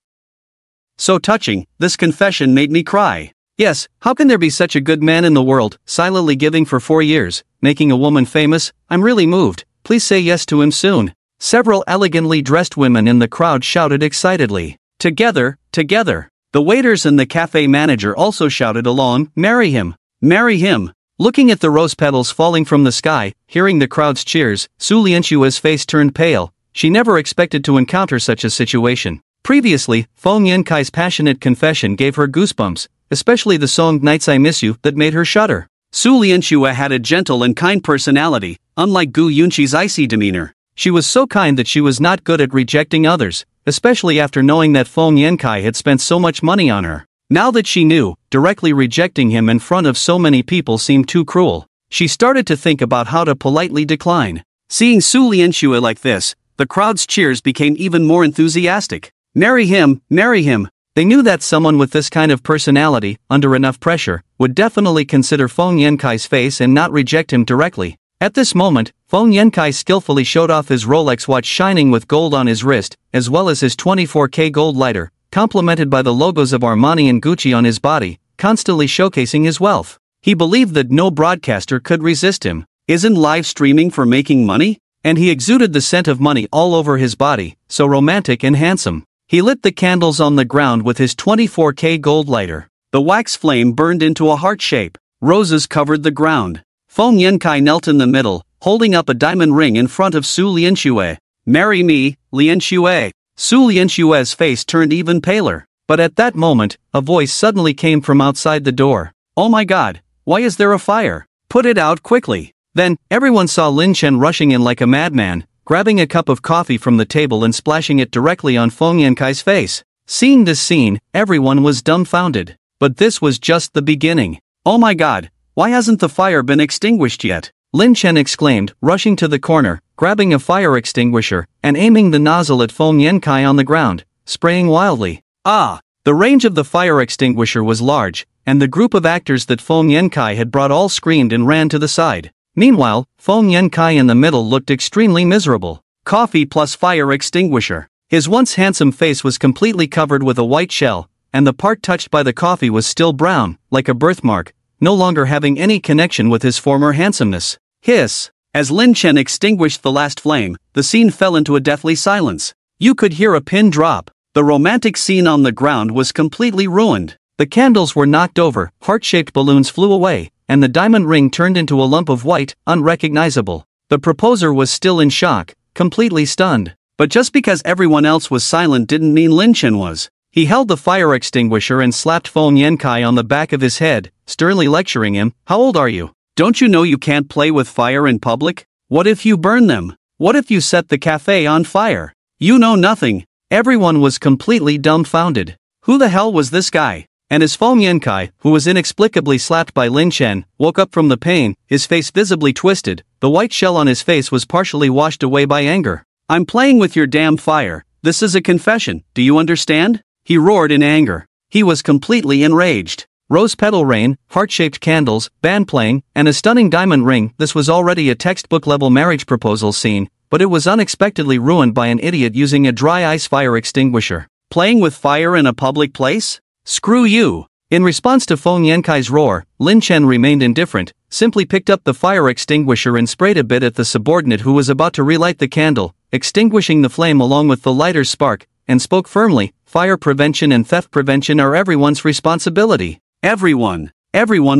So touching, this confession made me cry. Yes, how can there be such a good man in the world, silently giving for 4 years, making a woman famous? I'm really moved, please say yes to him soon. Several elegantly dressed women in the crowd shouted excitedly. Together, together. The waiters and the cafe manager also shouted along, marry him. Marry him. Looking at the rose petals falling from the sky, hearing the crowd's cheers, Su Lianxue's face turned pale. She never expected to encounter such a situation. Previously, Feng Yankai's passionate confession gave her goosebumps, especially the song Nights I Miss You that made her shudder. Su Lianxue had a gentle and kind personality, unlike Gu Yunqi's icy demeanor. She was so kind that she was not good at rejecting others, especially after knowing that Feng Yankai had spent so much money on her. Now that she knew, directly rejecting him in front of so many people seemed too cruel. She started to think about how to politely decline. Seeing Su Lianxue like this, the crowd's cheers became even more enthusiastic. Marry him, marry him. They knew that someone with this kind of personality, under enough pressure, would definitely consider Feng Yankai's face and not reject him directly. At this moment, Feng Yankai skillfully showed off his Rolex watch shining with gold on his wrist, as well as his 24K gold lighter, complemented by the logos of Armani and Gucci on his body, constantly showcasing his wealth. He believed that no broadcaster could resist him. Isn't live streaming for making money? And he exuded the scent of money all over his body, so romantic and handsome. He lit the candles on the ground with his 24K gold lighter. The wax flame burned into a heart shape. Roses covered the ground. Feng Yankai knelt in the middle, holding up a diamond ring in front of Su Lianxue. Marry me, Lianxue. Su Lianxue's face turned even paler. But at that moment, a voice suddenly came from outside the door. Oh my god, why is there a fire? Put it out quickly. Then, everyone saw Lin Chen rushing in like a madman, grabbing a cup of coffee from the table and splashing it directly on Feng Yankai's face. Seeing this scene, everyone was dumbfounded. But this was just the beginning. Oh my god, why hasn't the fire been extinguished yet? Lin Chen exclaimed, rushing to the corner, grabbing a fire extinguisher, and aiming the nozzle at Feng Yankai on the ground, spraying wildly. Ah! The range of the fire extinguisher was large, and the group of actors that Feng Yankai had brought all screamed and ran to the side. Meanwhile, Feng Yankai in the middle looked extremely miserable. Coffee plus fire extinguisher. His once handsome face was completely covered with a white shell, and the part touched by the coffee was still brown, like a birthmark, no longer having any connection with his former handsomeness. Hiss! As Lin Chen extinguished the last flame, the scene fell into a deathly silence. You could hear a pin drop. The romantic scene on the ground was completely ruined. The candles were knocked over, heart-shaped balloons flew away, and the diamond ring turned into a lump of white, unrecognizable. The proposer was still in shock, completely stunned. But just because everyone else was silent didn't mean Lin Chen was. He held the fire extinguisher and slapped Feng Yankai on the back of his head, sternly lecturing him. How old are you? Don't you know you can't play with fire in public? What if you burn them? What if you set the cafe on fire? You know nothing. Everyone was completely dumbfounded. Who the hell was this guy? And as Feng Yankai, who was inexplicably slapped by Lin Chen, woke up from the pain, his face visibly twisted, the white shell on his face was partially washed away by anger. I'm playing with your damn fire. This is a confession, do you understand? He roared in anger. He was completely enraged. Rose petal rain, heart-shaped candles, band playing, and a stunning diamond ring. This was already a textbook-level marriage proposal scene, but it was unexpectedly ruined by an idiot using a dry ice fire extinguisher. Playing with fire in a public place? Screw you! In response to Feng Yankai's roar, Lin Chen remained indifferent, simply picked up the fire extinguisher and sprayed a bit at the subordinate who was about to relight the candle, extinguishing the flame along with the lighter's spark, and spoke firmly, fire prevention and theft prevention are everyone's responsibility. Everyone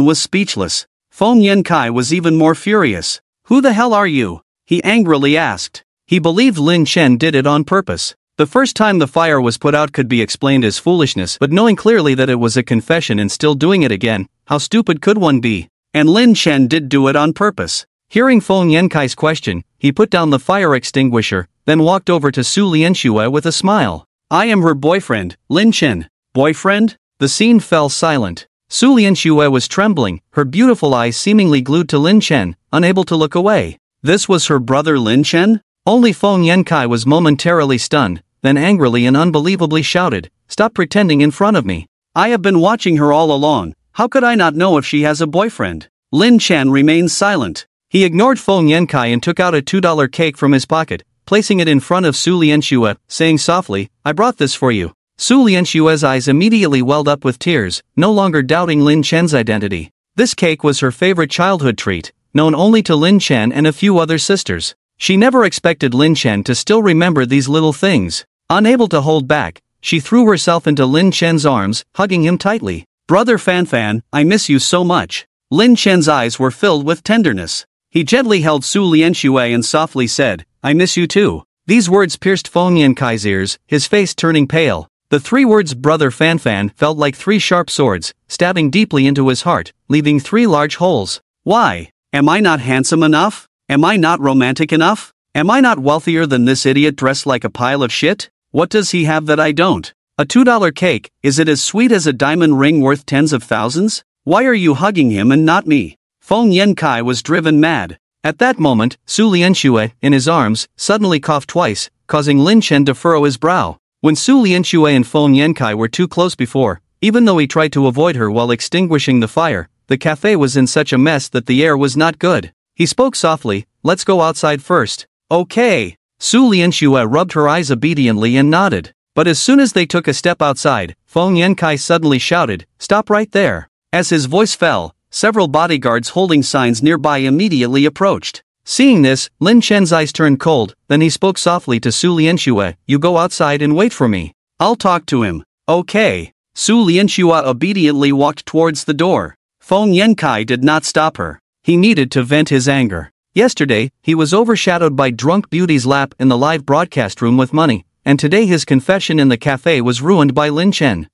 was speechless. Feng Yankai was even more furious. Who the hell are you? He angrily asked. He believed Lin Chen did it on purpose. The first time the fire was put out could be explained as foolishness, but knowing clearly that it was a confession and still doing it again, how stupid could one be? And Lin Chen did do it on purpose. Hearing Feng Yankai's question, he put down the fire extinguisher, then walked over to Su Lianxue with a smile. I am her boyfriend, Lin Chen. Boyfriend? The scene fell silent. Su Lianxue was trembling, her beautiful eyes seemingly glued to Lin Chen, unable to look away. This was her brother Lin Chen? Only Feng Yankai was momentarily stunned, then angrily and unbelievably shouted, "Stop pretending in front of me. I have been watching her all along, how could I not know if she has a boyfriend?" Lin Chen remained silent. He ignored Feng Yankai and took out a $2 cake from his pocket, placing it in front of Su Lianxue, saying softly, "I brought this for you." Su Lianxue's eyes immediately welled up with tears, no longer doubting Lin Chen's identity. This cake was her favorite childhood treat, known only to Lin Chen and a few other sisters. She never expected Lin Chen to still remember these little things. Unable to hold back, she threw herself into Lin Chen's arms, hugging him tightly. "Brother Fanfan, I miss you so much." Lin Chen's eyes were filled with tenderness. He gently held Su Lianxue and softly said, "I miss you too." These words pierced Feng Yankai's ears, his face turning pale. The three words "Brother Fanfan" felt like three sharp swords, stabbing deeply into his heart, leaving three large holes. Why? Am I not handsome enough? Am I not romantic enough? Am I not wealthier than this idiot dressed like a pile of shit? What does he have that I don't? A $2 cake, is it as sweet as a diamond ring worth tens of thousands? Why are you hugging him and not me? Feng Yankai was driven mad. At that moment, Su Lianxue, in his arms, suddenly coughed twice, causing Lin Chen to furrow his brow. When Su Lianxue and Feng Yankai were too close before, even though he tried to avoid her while extinguishing the fire, the cafe was in such a mess that the air was not good. He spoke softly, "Let's go outside first." "Okay." Su Lianxue rubbed her eyes obediently and nodded. But as soon as they took a step outside, Feng Yankai suddenly shouted, "Stop right there." As his voice fell, several bodyguards holding signs nearby immediately approached. Seeing this, Lin Chen's eyes turned cold, then he spoke softly to Su Lianxue, "You go outside and wait for me. I'll talk to him." "Okay." Su Lianxue obediently walked towards the door. Feng Yankai did not stop her. He needed to vent his anger. Yesterday, he was overshadowed by Drunk Beauty's lap in the live broadcast room with money, and today his confession in the cafe was ruined by Lin Chen.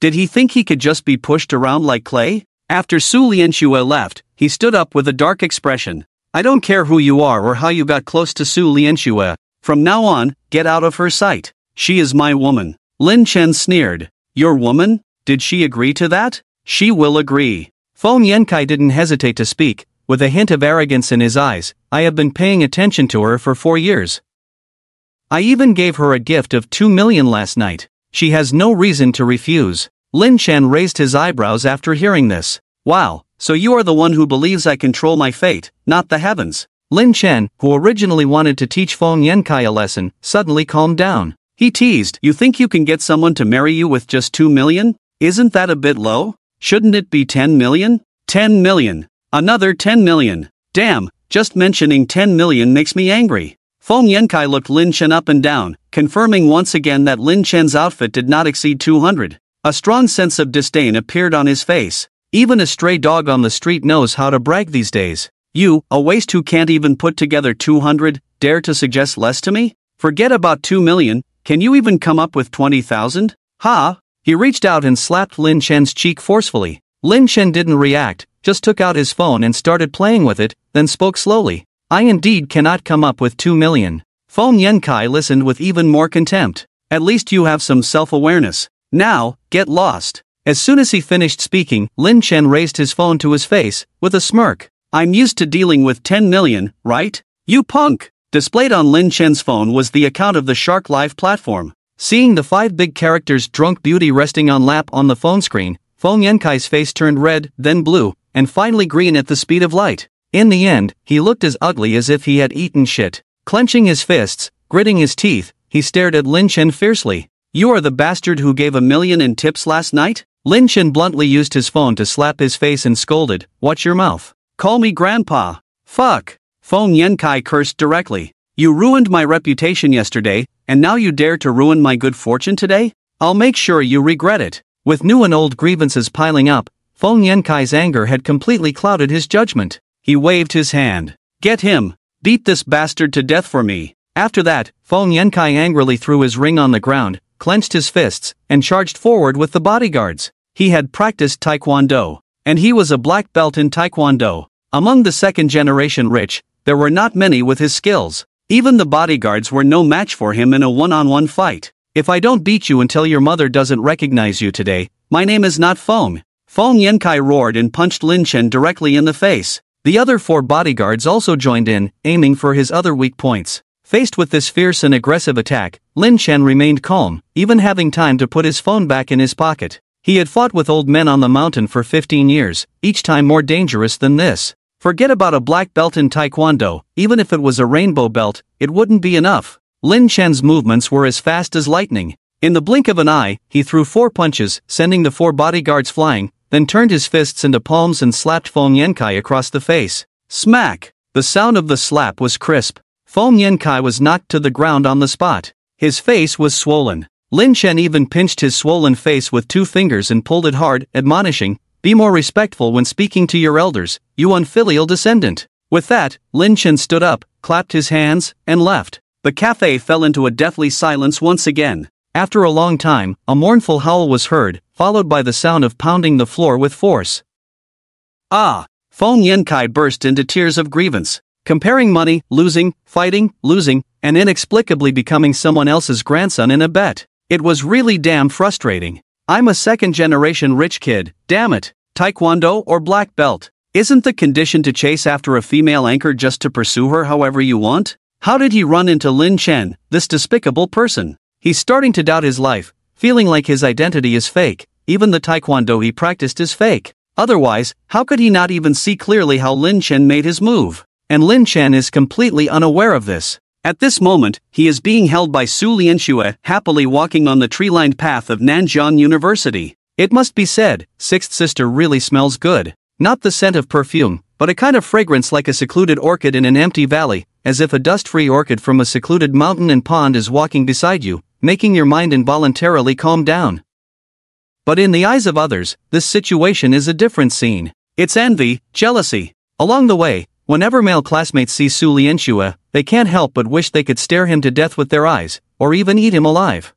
Did he think he could just be pushed around like clay? After Su Lianxue left, he stood up with a dark expression. "I don't care who you are or how you got close to Su Lianxue. From now on, get out of her sight. She is my woman." Lin Chen sneered. "Your woman? Did she agree to that?" "She will agree." Feng Yankai didn't hesitate to speak, with a hint of arrogance in his eyes. "I have been paying attention to her for 4 years. I even gave her a gift of 2 million last night. She has no reason to refuse." Lin Chen raised his eyebrows after hearing this. "Wow, so you are the one who believes I control my fate, not the heavens." Lin Chen, who originally wanted to teach Feng Yankai a lesson, suddenly calmed down. He teased, "You think you can get someone to marry you with just 2 million? Isn't that a bit low? Shouldn't it be 10 million? 10 million. Another 10 million. Damn, just mentioning 10 million makes me angry." Feng Yankai looked Lin Chen up and down, confirming once again that Lin Chen's outfit did not exceed 200. A strong sense of disdain appeared on his face. Even a stray dog on the street knows how to brag these days. "You, a waste who can't even put together 200, dare to suggest less to me? Forget about 2 million, can you even come up with 20,000? Ha!" He reached out and slapped Lin Chen's cheek forcefully. Lin Chen didn't react, just took out his phone and started playing with it, then spoke slowly. "I indeed cannot come up with 2 million. Feng Yankai listened with even more contempt. "At least you have some self-awareness. Now, get lost." As soon as he finished speaking, Lin Chen raised his phone to his face, with a smirk. "I'm used to dealing with 10 million, right? You punk!" Displayed on Lin Chen's phone was the account of the Shark Live platform. Seeing the 5 big characters Drunk Beauty resting on lap on the phone screen, Feng Yankai's face turned red, then blue, and finally green at the speed of light. In the end, he looked as ugly as if he had eaten shit. Clenching his fists, gritting his teeth, he stared at Lin Chen fiercely. "You are the bastard who gave 1 million in tips last night?" Lin Chen bluntly used his phone to slap his face and scolded, "Watch your mouth. Call me grandpa." "Fuck." Feng Yankai cursed directly. "You ruined my reputation yesterday, and now you dare to ruin my good fortune today? I'll make sure you regret it." With new and old grievances piling up, Feng Yankai's anger had completely clouded his judgment. He waved his hand. "Get him. Beat this bastard to death for me." After that, Feng Yankai angrily threw his ring on the ground, clenched his fists, and charged forward with the bodyguards. He had practiced taekwondo, and he was a black belt in taekwondo. Among the second-generation rich, there were not many with his skills. Even the bodyguards were no match for him in a one-on-one fight. If I don't beat you until your mother doesn't recognize you today, my name is not Feng. Feng Yankai roared and punched Lin Chen directly in the face. The other 4 bodyguards also joined in, aiming for his other weak points. Faced with this fierce and aggressive attack, Lin Chen remained calm, even having time to put his phone back in his pocket. He had fought with old men on the mountain for 15 years, each time more dangerous than this. Forget about a black belt in Taekwondo, even if it was a rainbow belt, it wouldn't be enough. Lin Chen's movements were as fast as lightning. In the blink of an eye, he threw 4 punches, sending the 4 bodyguards flying, then turned his fists into palms and slapped Feng Yankai across the face. Smack! The sound of the slap was crisp. Feng Yankai was knocked to the ground on the spot. His face was swollen. Lin Chen even pinched his swollen face with 2 fingers and pulled it hard, admonishing, "Be more respectful when speaking to your elders, you unfilial descendant." With that, Lin Chen stood up, clapped his hands, and left. The cafe fell into a deathly silence once again. After a long time, a mournful howl was heard, followed by the sound of pounding the floor with force. Ah! Feng Yankai burst into tears of grievance. Comparing money, losing, fighting, losing, and inexplicably becoming someone else's grandson in a bet. It was really damn frustrating. I'm a second-generation rich kid, damn it. Taekwondo or black belt? Isn't the condition to chase after a female anchor just to pursue her however you want? How did he run into Lin Chen, this despicable person? He's starting to doubt his life, feeling like his identity is fake, even the Taekwondo he practiced is fake. Otherwise, how could he not even see clearly how Lin Chen made his move? And Lin Chen is completely unaware of this. At this moment, he is being held by Su Lianxue, happily walking on the tree-lined path of Nanjiang University. It must be said, Sixth Sister really smells good. Not the scent of perfume, but a kind of fragrance like a secluded orchid in an empty valley, as if a dust-free orchid from a secluded mountain and pond is walking beside you, making your mind involuntarily calm down. But in the eyes of others, this situation is a different scene. It's envy, jealousy. Along the way, whenever male classmates see Su Lianxue, they can't help but wish they could stare him to death with their eyes, or even eat him alive.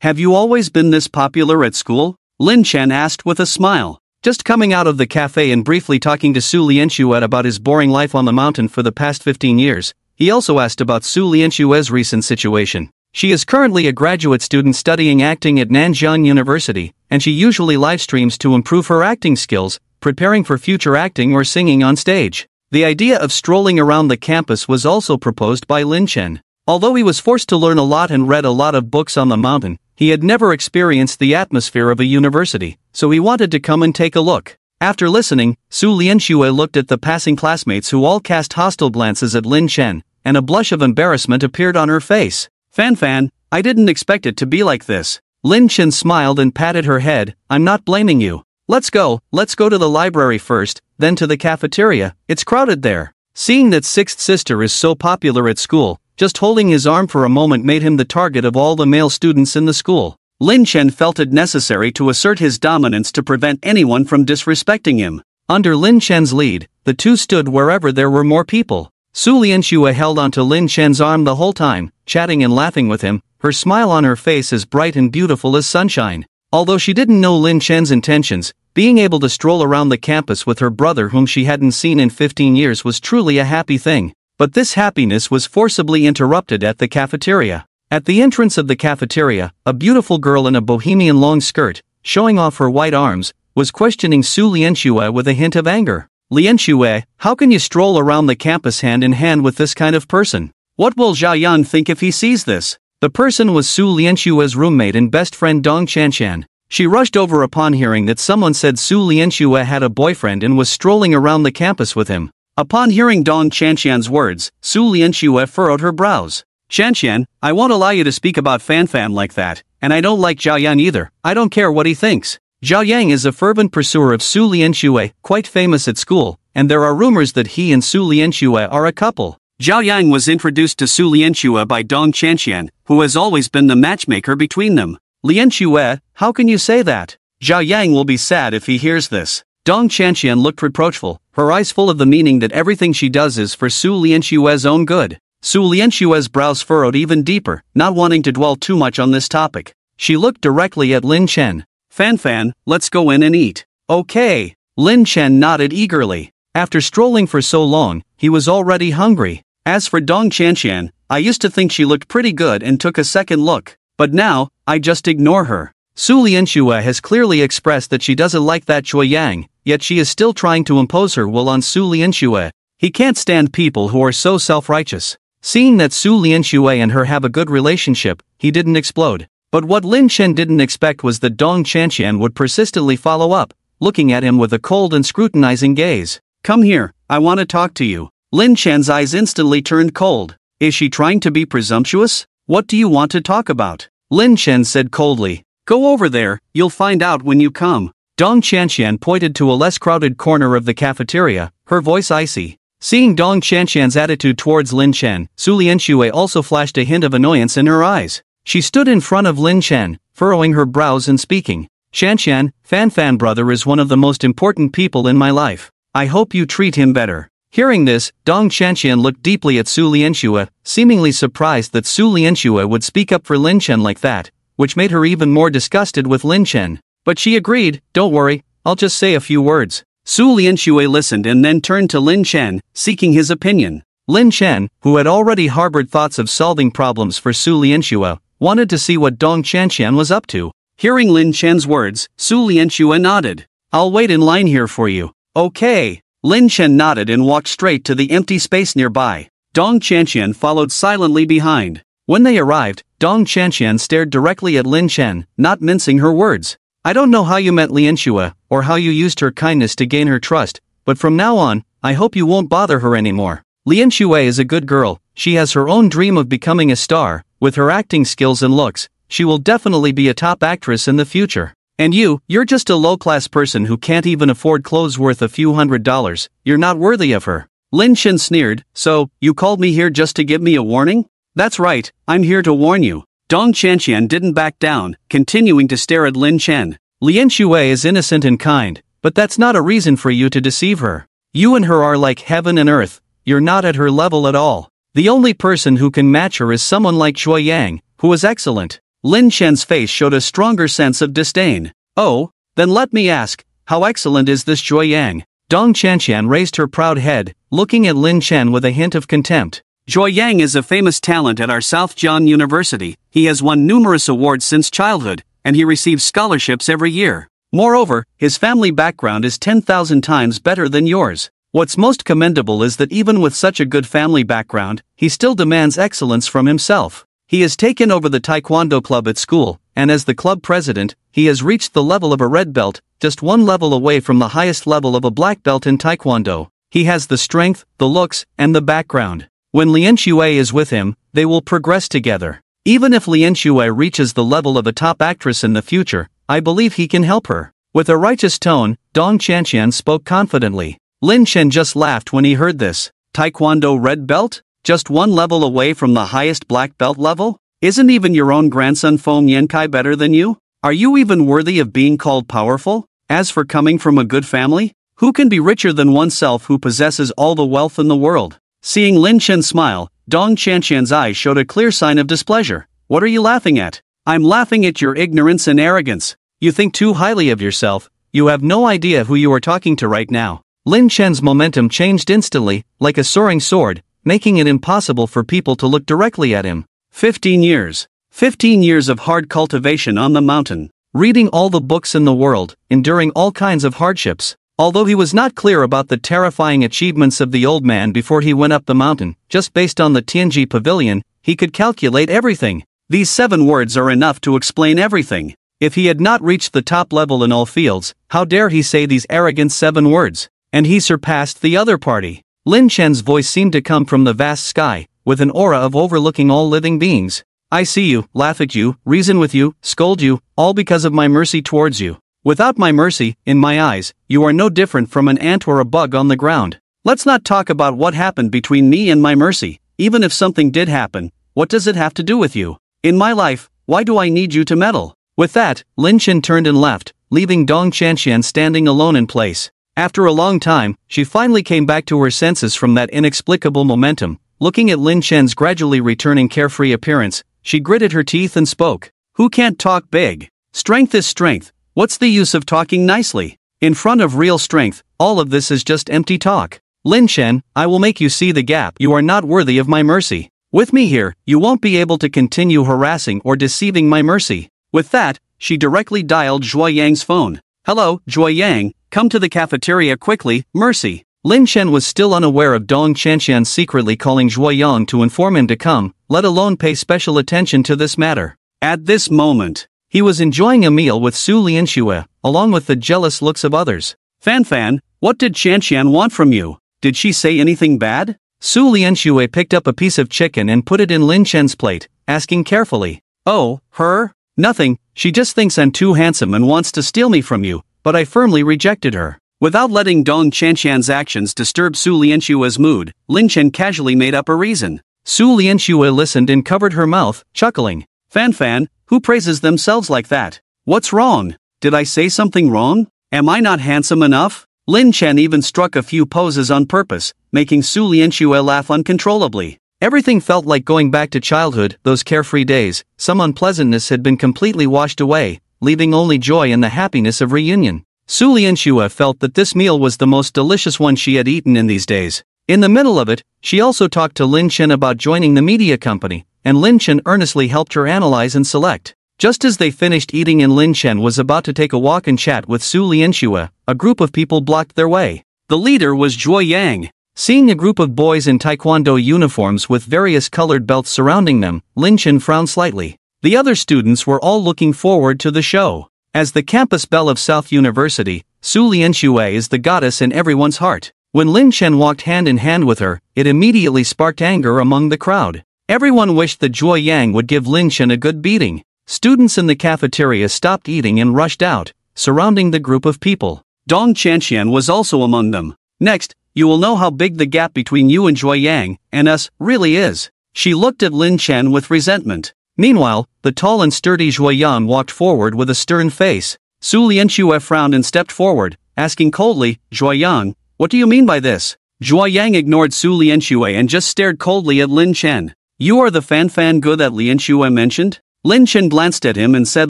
Have you always been this popular at school? Lin Chen asked with a smile. Just coming out of the cafe and briefly talking to Su Lianxue about his boring life on the mountain for the past 15 years, he also asked about Su Lianxue's recent situation. She is currently a graduate student studying acting at Nanjiang University, and she usually live streams to improve her acting skills, preparing for future acting or singing on stage. The idea of strolling around the campus was also proposed by Lin Chen. Although he was forced to learn a lot and read a lot of books on the mountain, he had never experienced the atmosphere of a university, so he wanted to come and take a look. After listening, Su Lianxue looked at the passing classmates who all cast hostile glances at Lin Chen, and a blush of embarrassment appeared on her face. Fan, I didn't expect it to be like this. Lin Chen smiled and patted her head. I'm not blaming you. Let's go to the library first, then to the cafeteria, it's crowded there. Seeing that Sixth Sister is so popular at school, just holding his arm for a moment made him the target of all the male students in the school. Lin Chen felt it necessary to assert his dominance to prevent anyone from disrespecting him. Under Lin Chen's lead, the two stood wherever there were more people. Su Lianxue held onto Lin Chen's arm the whole time, chatting and laughing with him, her smile on her face as bright and beautiful as sunshine. Although she didn't know Lin Chen's intentions, being able to stroll around the campus with her brother whom she hadn't seen in 15 years was truly a happy thing. But this happiness was forcibly interrupted at the cafeteria. At the entrance of the cafeteria, a beautiful girl in a bohemian long skirt, showing off her white arms, was questioning Su Lianxue with a hint of anger. Lianxue, how can you stroll around the campus hand in hand with this kind of person? What will Zhao Yan think if he sees this? The person was Su Lianxue's roommate and best friend Dong Chanshan. She rushed over upon hearing that someone said Su Lianxue had a boyfriend and was strolling around the campus with him. Upon hearing Dong Chanshan's words, Su Lianxue furrowed her brows. Chanshan, I won't allow you to speak about Fan like that, and I don't like Zhao Yan either. I don't care what he thinks. Zhao Yang is a fervent pursuer of Su Lianxue, quite famous at school, and there are rumors that he and Su Lianxue are a couple. Zhao Yang was introduced to Su Lianxue by Dong Chanshan, who has always been the matchmaker between them. Lianxue, how can you say that? Zhao Yang will be sad if he hears this. Dong Chanshan looked reproachful, her eyes full of the meaning that everything she does is for Su Lianxue's own good. Su Lianxue's brows furrowed even deeper, not wanting to dwell too much on this topic. She looked directly at Lin Chen. Fan, let's go in and eat. Okay. Lin Chen nodded eagerly. After strolling for so long, he was already hungry. As for Dong Chanshan, I used to think she looked pretty good and took a second look. But now, I just ignore her. Su Lianxue has clearly expressed that she doesn't like that Choi Yang, yet she is still trying to impose her will on Su Lianxue. He can't stand people who are so self-righteous. Seeing that Su Lianxue and her have a good relationship, he didn't explode. But what Lin Chen didn't expect was that Dong Chanxian would persistently follow up, looking at him with a cold and scrutinizing gaze. Come here, I want to talk to you. Lin Chen's eyes instantly turned cold. Is she trying to be presumptuous? What do you want to talk about? Lin Chen said coldly. Go over there, you'll find out when you come. Dong Chanxian pointed to a less crowded corner of the cafeteria, her voice icy. Seeing Dong Chanxian's attitude towards Lin Chen, Su Lianxue also flashed a hint of annoyance in her eyes. She stood in front of Lin Chen, furrowing her brows and speaking. Chanxian, Fan brother is one of the most important people in my life. I hope you treat him better. Hearing this, Dong Chanxian looked deeply at Su Lianxue, seemingly surprised that Su Lianxue would speak up for Lin Chen like that, which made her even more disgusted with Lin Chen. But she agreed, don't worry, I'll just say a few words. Su Lianxue listened and then turned to Lin Chen, seeking his opinion. Lin Chen, who had already harbored thoughts of solving problems for Su Lianxue, wanted to see what Dong Chanxian was up to. Hearing Lin Chen's words, Su Lianxue nodded. I'll wait in line here for you. Okay. Lin Chen nodded and walked straight to the empty space nearby. Dong Chanxian followed silently behind. When they arrived, Dong Chanxian stared directly at Lin Chen, not mincing her words. I don't know how you met Lianxue, or how you used her kindness to gain her trust, but from now on, I hope you won't bother her anymore. Lianxue is a good girl, she has her own dream of becoming a star. With her acting skills and looks, she will definitely be a top actress in the future. And you're just a low-class person who can't even afford clothes worth a few $100s, you're not worthy of her. Lin Chen sneered, so, you called me here just to give me a warning? That's right, I'm here to warn you. Dong Chanxian didn't back down, continuing to stare at Lin Chen. Lianxue is innocent and kind, but that's not a reason for you to deceive her. You and her are like heaven and earth, you're not at her level at all. The only person who can match her is someone like Choi Yang, who is excellent. Lin Chen's face showed a stronger sense of disdain. Oh, then let me ask, how excellent is this Choi Yang? Dong Chanxian raised her proud head, looking at Lin Chen with a hint of contempt. Choi Yang is a famous talent at our South Jian University. He has won numerous awards since childhood, and he receives scholarships every year. Moreover, his family background is 10,000 times better than yours. What's most commendable is that even with such a good family background, he still demands excellence from himself. He has taken over the Taekwondo club at school, and as the club president, he has reached the level of a red belt, just one level away from the highest level of a black belt in Taekwondo. He has the strength, the looks, and the background. When Lianxue is with him, they will progress together. Even if Lianxue reaches the level of a top actress in the future, I believe he can help her. With a righteous tone, Dong Chanxian spoke confidently. Lin Chen just laughed when he heard this. Taekwondo red belt? Just one level away from the highest black belt level? Isn't even your own grandson Feng Yankai better than you? Are you even worthy of being called powerful? As for coming from a good family, who can be richer than oneself who possesses all the wealth in the world? Seeing Lin Chen smile, Dong Chanxian's eyes showed a clear sign of displeasure. What are you laughing at? I'm laughing at your ignorance and arrogance. You think too highly of yourself, you have no idea who you are talking to right now. Lin Chen's momentum changed instantly, like a soaring sword, making it impossible for people to look directly at him. 15 years. 15 years of hard cultivation on the mountain. Reading all the books in the world, enduring all kinds of hardships. Although he was not clear about the terrifying achievements of the old man before he went up the mountain, just based on the Tianji pavilion, he could calculate everything. These 7 words are enough to explain everything. If he had not reached the top level in all fields, how dare he say these arrogant 7 words? And he surpassed the other party. Lin Chen's voice seemed to come from the vast sky, with an aura of overlooking all living beings. I see you, laugh at you, reason with you, scold you, all because of my mercy towards you. Without my mercy, in my eyes, you are no different from an ant or a bug on the ground. Let's not talk about what happened between me and my mercy. Even if something did happen, what does it have to do with you? In my life, why do I need you to meddle? With that, Lin Chen turned and left, leaving Dong Chanxian standing alone in place. After a long time, she finally came back to her senses from that inexplicable momentum. Looking at Lin Chen's gradually returning carefree appearance, she gritted her teeth and spoke. Who can't talk big? Strength is strength. What's the use of talking nicely? In front of real strength, all of this is just empty talk. Lin Chen, I will make you see the gap. You are not worthy of my mercy. With me here, you won't be able to continue harassing or deceiving my Mercy." With that, she directly dialed Zhuo Yang's phone. "Hello, Zhuo Yang, come to the cafeteria quickly, Mercy." Lin Chen was still unaware of Dong Qianqian secretly calling Zhuo Yang to inform him to come, let alone pay special attention to this matter. At this moment, he was enjoying a meal with Su Lianxue, along with the jealous looks of others. "Fan, what did Qianqian want from you? Did she say anything bad?" Su Lianxue picked up a piece of chicken and put it in Lin Chen's plate, asking carefully. "Oh, her? Nothing, she just thinks I'm too handsome and wants to steal me from you, but I firmly rejected her." Without letting Dong Qianqian's actions disturb Su Lianxue's mood, Lin Chen casually made up a reason. Su Lianxue listened and covered her mouth, chuckling. Fan, who praises themselves like that? What's wrong? Did I say something wrong? Am I not handsome enough? Lin Chen even struck a few poses on purpose, making Su Lianxue laugh uncontrollably. Everything felt like going back to childhood, those carefree days. Some unpleasantness had been completely washed away, leaving only joy and the happiness of reunion. Su Lianxue felt that this meal was the most delicious one she had eaten in these days. In the middle of it, she also talked to Lin Chen about joining the media company, and Lin Chen earnestly helped her analyze and select. Just as they finished eating and Lin Chen was about to take a walk and chat with Su Lianxue, a group of people blocked their way. The leader was Zhuo Yang. Seeing a group of boys in taekwondo uniforms with various colored belts surrounding them, Lin Chen frowned slightly. The other students were all looking forward to the show. As the campus belle of South University, Su Lianxue is the goddess in everyone's heart. When Lin Chen walked hand in hand with her, it immediately sparked anger among the crowd. Everyone wished that Zhuo Yang would give Lin Chen a good beating. Students in the cafeteria stopped eating and rushed out, surrounding the group of people. Dong Qianqian was also among them. "Next, you will know how big the gap between you and Zhuo Yang, and us, really is." She looked at Lin Chen with resentment. Meanwhile, the tall and sturdy Zhuo Yang walked forward with a stern face. Su Lianxue frowned and stepped forward, asking coldly, "Zhuo Yang, what do you mean by this?" Zhuo Yang ignored Su Lianxue and just stared coldly at Lin Chen. "You are the fan good that Lianxue mentioned?" Lin Chen glanced at him and said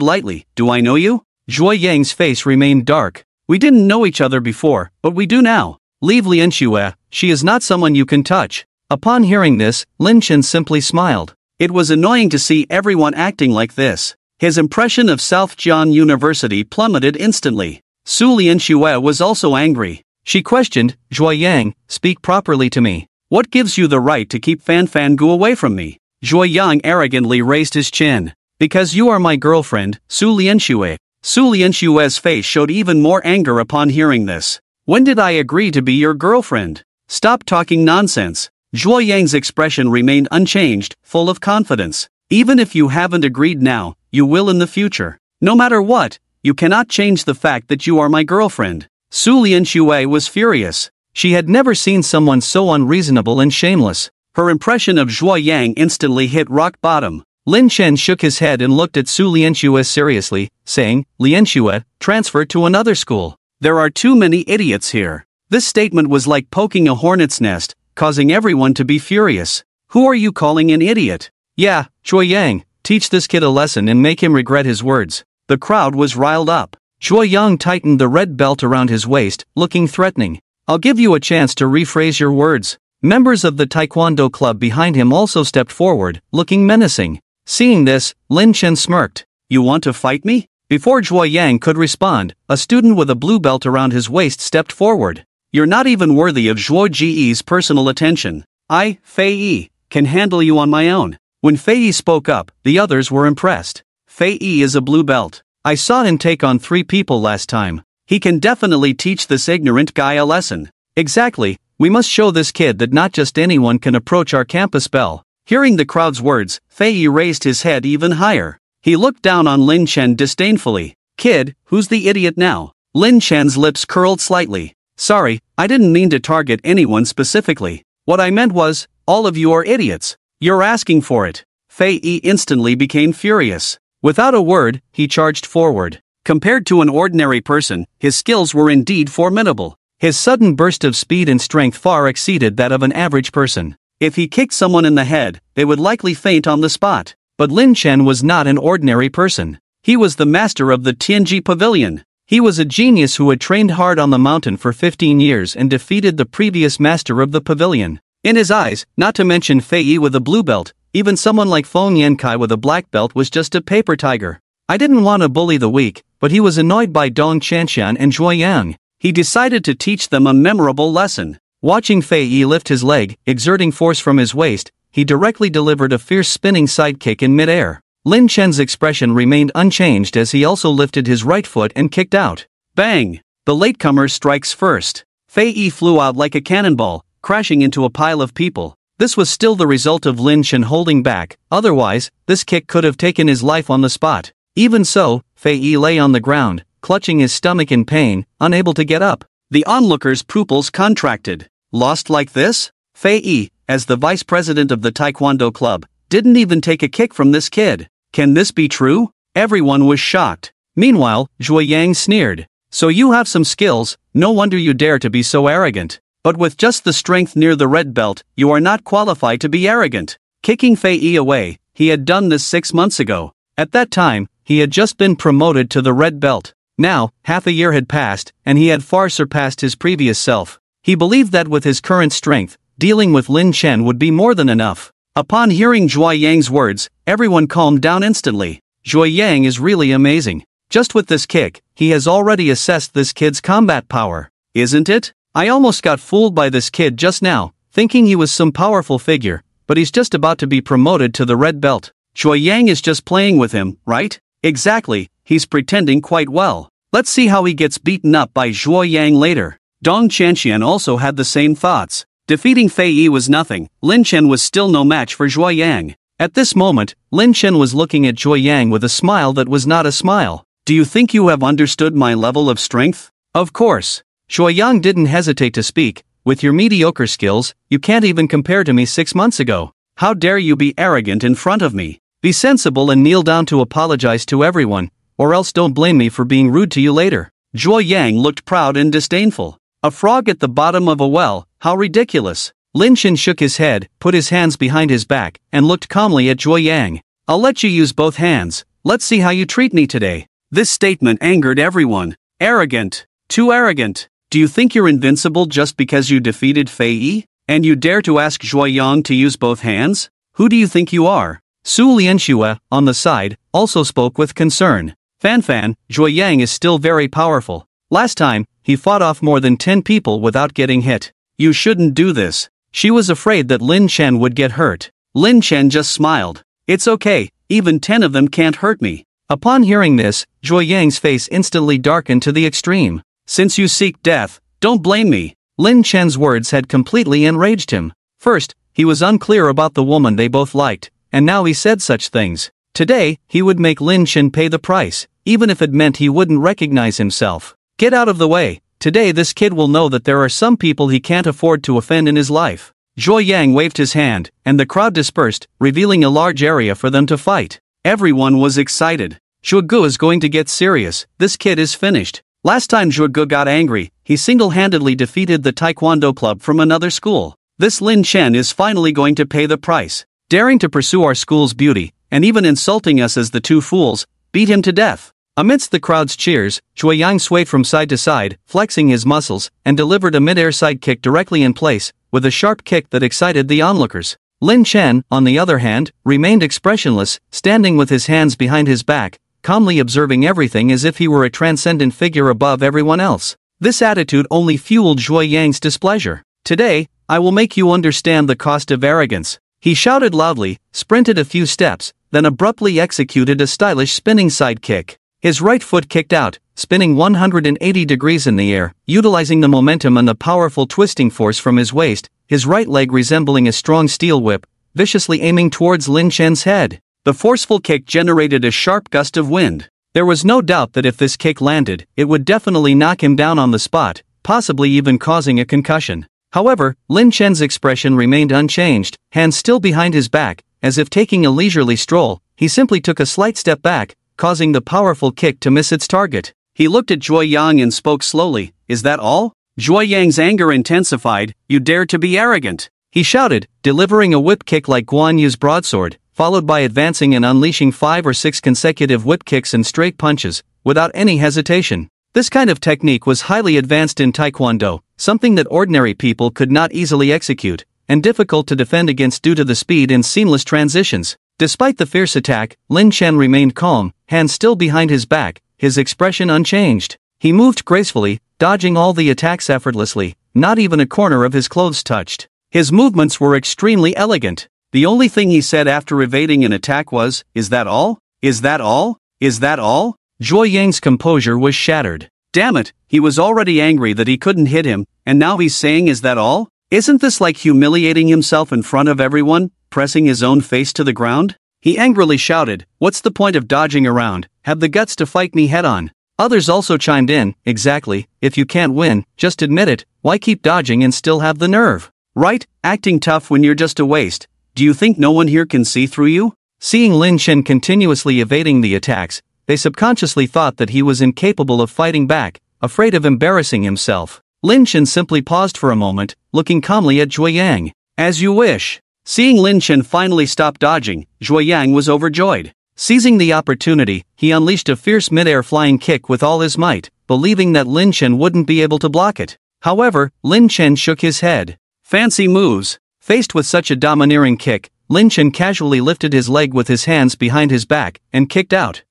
lightly, "Do I know you?" Zhuo Yang's face remained dark. "We didn't know each other before, but we do now. Leave Lianxue, she is not someone you can touch." Upon hearing this, Lin Chen simply smiled. It was annoying to see everyone acting like this. His impression of South Jian University plummeted instantly. Su Lianxue was also angry. She questioned, "Zhuo Yang, speak properly to me. What gives you the right to keep Fan Gu away from me?" Zhuo Yang arrogantly raised his chin. "Because you are my girlfriend, Su Lianxue." Su Lianxue's face showed even more anger upon hearing this. "When did I agree to be your girlfriend? Stop talking nonsense." Zhuo Yang's expression remained unchanged, full of confidence. "Even if you haven't agreed now, you will in the future. No matter what, you cannot change the fact that you are my girlfriend." Su Lianxue was furious. She had never seen someone so unreasonable and shameless. Her impression of Zhuo Yang instantly hit rock bottom. Lin Chen shook his head and looked at Su Lianxue seriously, saying, "Lianxue, transfer to another school. There are too many idiots here." This statement was like poking a hornet's nest, causing everyone to be furious. "Who are you calling an idiot?" "Yeah, Zhuo Yang, teach this kid a lesson and make him regret his words." The crowd was riled up. Zhuo Yang tightened the red belt around his waist, looking threatening. "I'll give you a chance to rephrase your words." Members of the taekwondo club behind him also stepped forward, looking menacing. Seeing this, Lin Chen smirked. "You want to fight me?" Before Zhuo Yang could respond, a student with a blue belt around his waist stepped forward. "You're not even worthy of Zhuo Ji's personal attention. I, Fei Yi, can handle you on my own." When Fei Yi spoke up, the others were impressed. Fei Yi is a blue belt. I saw him take on 3 people last time. He can definitely teach this ignorant guy a lesson. Exactly, we must show this kid that not just anyone can approach our campus belle. Hearing the crowd's words, Fei Yi raised his head even higher. He looked down on Lin Chen disdainfully. "Kid, who's the idiot now?" Lin Chen's lips curled slightly. "Sorry, I didn't mean to target anyone specifically. What I meant was, all of you are idiots. You're asking for it." Fei Yi instantly became furious. Without a word, he charged forward. Compared to an ordinary person, his skills were indeed formidable. His sudden burst of speed and strength far exceeded that of an average person. If he kicked someone in the head, they would likely faint on the spot. But Lin Chen was not an ordinary person. He was the master of the Tianji Pavilion. He was a genius who had trained hard on the mountain for 15 years and defeated the previous master of the pavilion. In his eyes, not to mention Fei Yi with a blue belt, even someone like Feng Yankai with a black belt was just a paper tiger. I didn't want to bully the weak, but he was annoyed by Dong Chanxian and Zhuo Yang. He decided to teach them a memorable lesson. Watching Fei Yi lift his leg, exerting force from his waist, he directly delivered a fierce spinning sidekick in midair. Lin Chen's expression remained unchanged as he also lifted his right foot and kicked out. Bang! The latecomer strikes first. Fei Yi flew out like a cannonball, crashing into a pile of people. This was still the result of Lin Chen holding back, otherwise, this kick could have taken his life on the spot. Even so, Fei Yi lay on the ground, clutching his stomach in pain, unable to get up. The onlookers' pupils contracted. Lost like this? Fei Yi, as the vice president of the Taekwondo club, didn't even take a kick from this kid. Can this be true? Everyone was shocked. Meanwhile, Zhuo Yang sneered. So you have some skills, no wonder you dare to be so arrogant. But with just the strength near the red belt, you are not qualified to be arrogant. Kicking Fei Yi away, he had done this 6 months ago. At that time, he had just been promoted to the red belt. Now, half a year had passed, and he had far surpassed his previous self. He believed that with his current strength, dealing with Lin Chen would be more than enough. Upon hearing Zhuo Yang's words, everyone calmed down instantly. Zhuo Yang is really amazing. Just with this kick, he has already assessed this kid's combat power. Isn't it? I almost got fooled by this kid just now, thinking he was some powerful figure, but he's just about to be promoted to the red belt. Zhuo Yang is just playing with him, right? Exactly, he's pretending quite well. Let's see how he gets beaten up by Zhuo Yang later. Dong Chanxian also had the same thoughts. Defeating Fei Yi was nothing, Lin Chen was still no match for Zhuo Yang. At this moment, Lin Chen was looking at Zhuo Yang with a smile that was not a smile. Do you think you have understood my level of strength? Of course. Zhuo Yang didn't hesitate to speak. With your mediocre skills, you can't even compare to me 6 months ago. How dare you be arrogant in front of me? Be sensible and kneel down to apologize to everyone, or else don't blame me for being rude to you later. Zhuo Yang looked proud and disdainful. A frog at the bottom of a well, how ridiculous. Lin Chen shook his head, put his hands behind his back, and looked calmly at Zhuo Yang. I'll let you use both hands. Let's see how you treat me today. This statement angered everyone. Arrogant. Too arrogant. Do you think you're invincible just because you defeated Fei Yi? And you dare to ask Zhuo Yang to use both hands? Who do you think you are? Su Lianxue, on the side, also spoke with concern. Fan, Zhuo Yang is still very powerful. Last time, he fought off more than 10 people without getting hit. You shouldn't do this. She was afraid that Lin Chen would get hurt. Lin Chen just smiled. It's okay, even 10 of them can't hurt me. Upon hearing this, Zhuo Yang's face instantly darkened to the extreme. Since you seek death, don't blame me. Lin Chen's words had completely enraged him. First, he was unclear about the woman they both liked, and now he said such things. Today, he would make Lin Chen pay the price, even if it meant he wouldn't recognize himself. Get out of the way. Today this kid will know that there are some people he can't afford to offend in his life. Zhuo Yang waved his hand, and the crowd dispersed, revealing a large area for them to fight. Everyone was excited. Zhuo Gu is going to get serious. This kid is finished. Last time Zhuo Gu got angry, he single-handedly defeated the Taekwondo club from another school. This Lin Chen is finally going to pay the price. Daring to pursue our school's beauty, and even insulting us as the two fools, beat him to death. Amidst the crowd's cheers, Zhuo Yang swayed from side to side, flexing his muscles, and delivered a mid-air side kick directly in place, with a sharp kick that excited the onlookers. Lin Chen, on the other hand, remained expressionless, standing with his hands behind his back, calmly observing everything as if he were a transcendent figure above everyone else. This attitude only fueled Zhuo Yang's displeasure. Today, I will make you understand the cost of arrogance. He shouted loudly, sprinted a few steps, then abruptly executed a stylish spinning side kick. His right foot kicked out, spinning 180 degrees in the air, utilizing the momentum and the powerful twisting force from his waist, his right leg resembling a strong steel whip, viciously aiming towards Lin Chen's head. The forceful kick generated a sharp gust of wind. There was no doubt that if this kick landed, it would definitely knock him down on the spot, possibly even causing a concussion. However, Lin Chen's expression remained unchanged, hands still behind his back, as if taking a leisurely stroll. He simply took a slight step back, causing the powerful kick to miss its target. He looked at Zhuo Yang and spoke slowly. Is that all? Zhuo Yang's anger intensified. You dare to be arrogant? He shouted, delivering a whip kick like Guan Yu's broadsword, followed by advancing and unleashing 5 or 6 consecutive whip kicks and straight punches, without any hesitation. This kind of technique was highly advanced in Taekwondo, something that ordinary people could not easily execute. and difficult to defend against due to the speed and seamless transitions. Despite the fierce attack, Lin Chen remained calm, hands still behind his back, his expression unchanged. He moved gracefully, dodging all the attacks effortlessly, not even a corner of his clothes touched. His movements were extremely elegant. The only thing he said after evading an attack was, "Is that all? Is that all? Is that all?" Zhuo Yang's composure was shattered. Damn it, he was already angry that he couldn't hit him, and now he's saying "is that all?" Isn't this like humiliating himself in front of everyone, pressing his own face to the ground? He angrily shouted, "What's the point of dodging around? Have the guts to fight me head-on." Others also chimed in, "Exactly, if you can't win, just admit it, why keep dodging and still have the nerve? Right, acting tough when you're just a waste. Do you think no one here can see through you?" Seeing Lin Chen continuously evading the attacks, they subconsciously thought that he was incapable of fighting back, afraid of embarrassing himself. Lin Chen simply paused for a moment, looking calmly at Zhuo Yang. "As you wish." Seeing Lin Chen finally stop dodging, Zhuo Yang was overjoyed. Seizing the opportunity, he unleashed a fierce mid-air flying kick with all his might, believing that Lin Chen wouldn't be able to block it. However, Lin Chen shook his head. Fancy moves. Faced with such a domineering kick, Lin Chen casually lifted his leg with his hands behind his back and kicked out.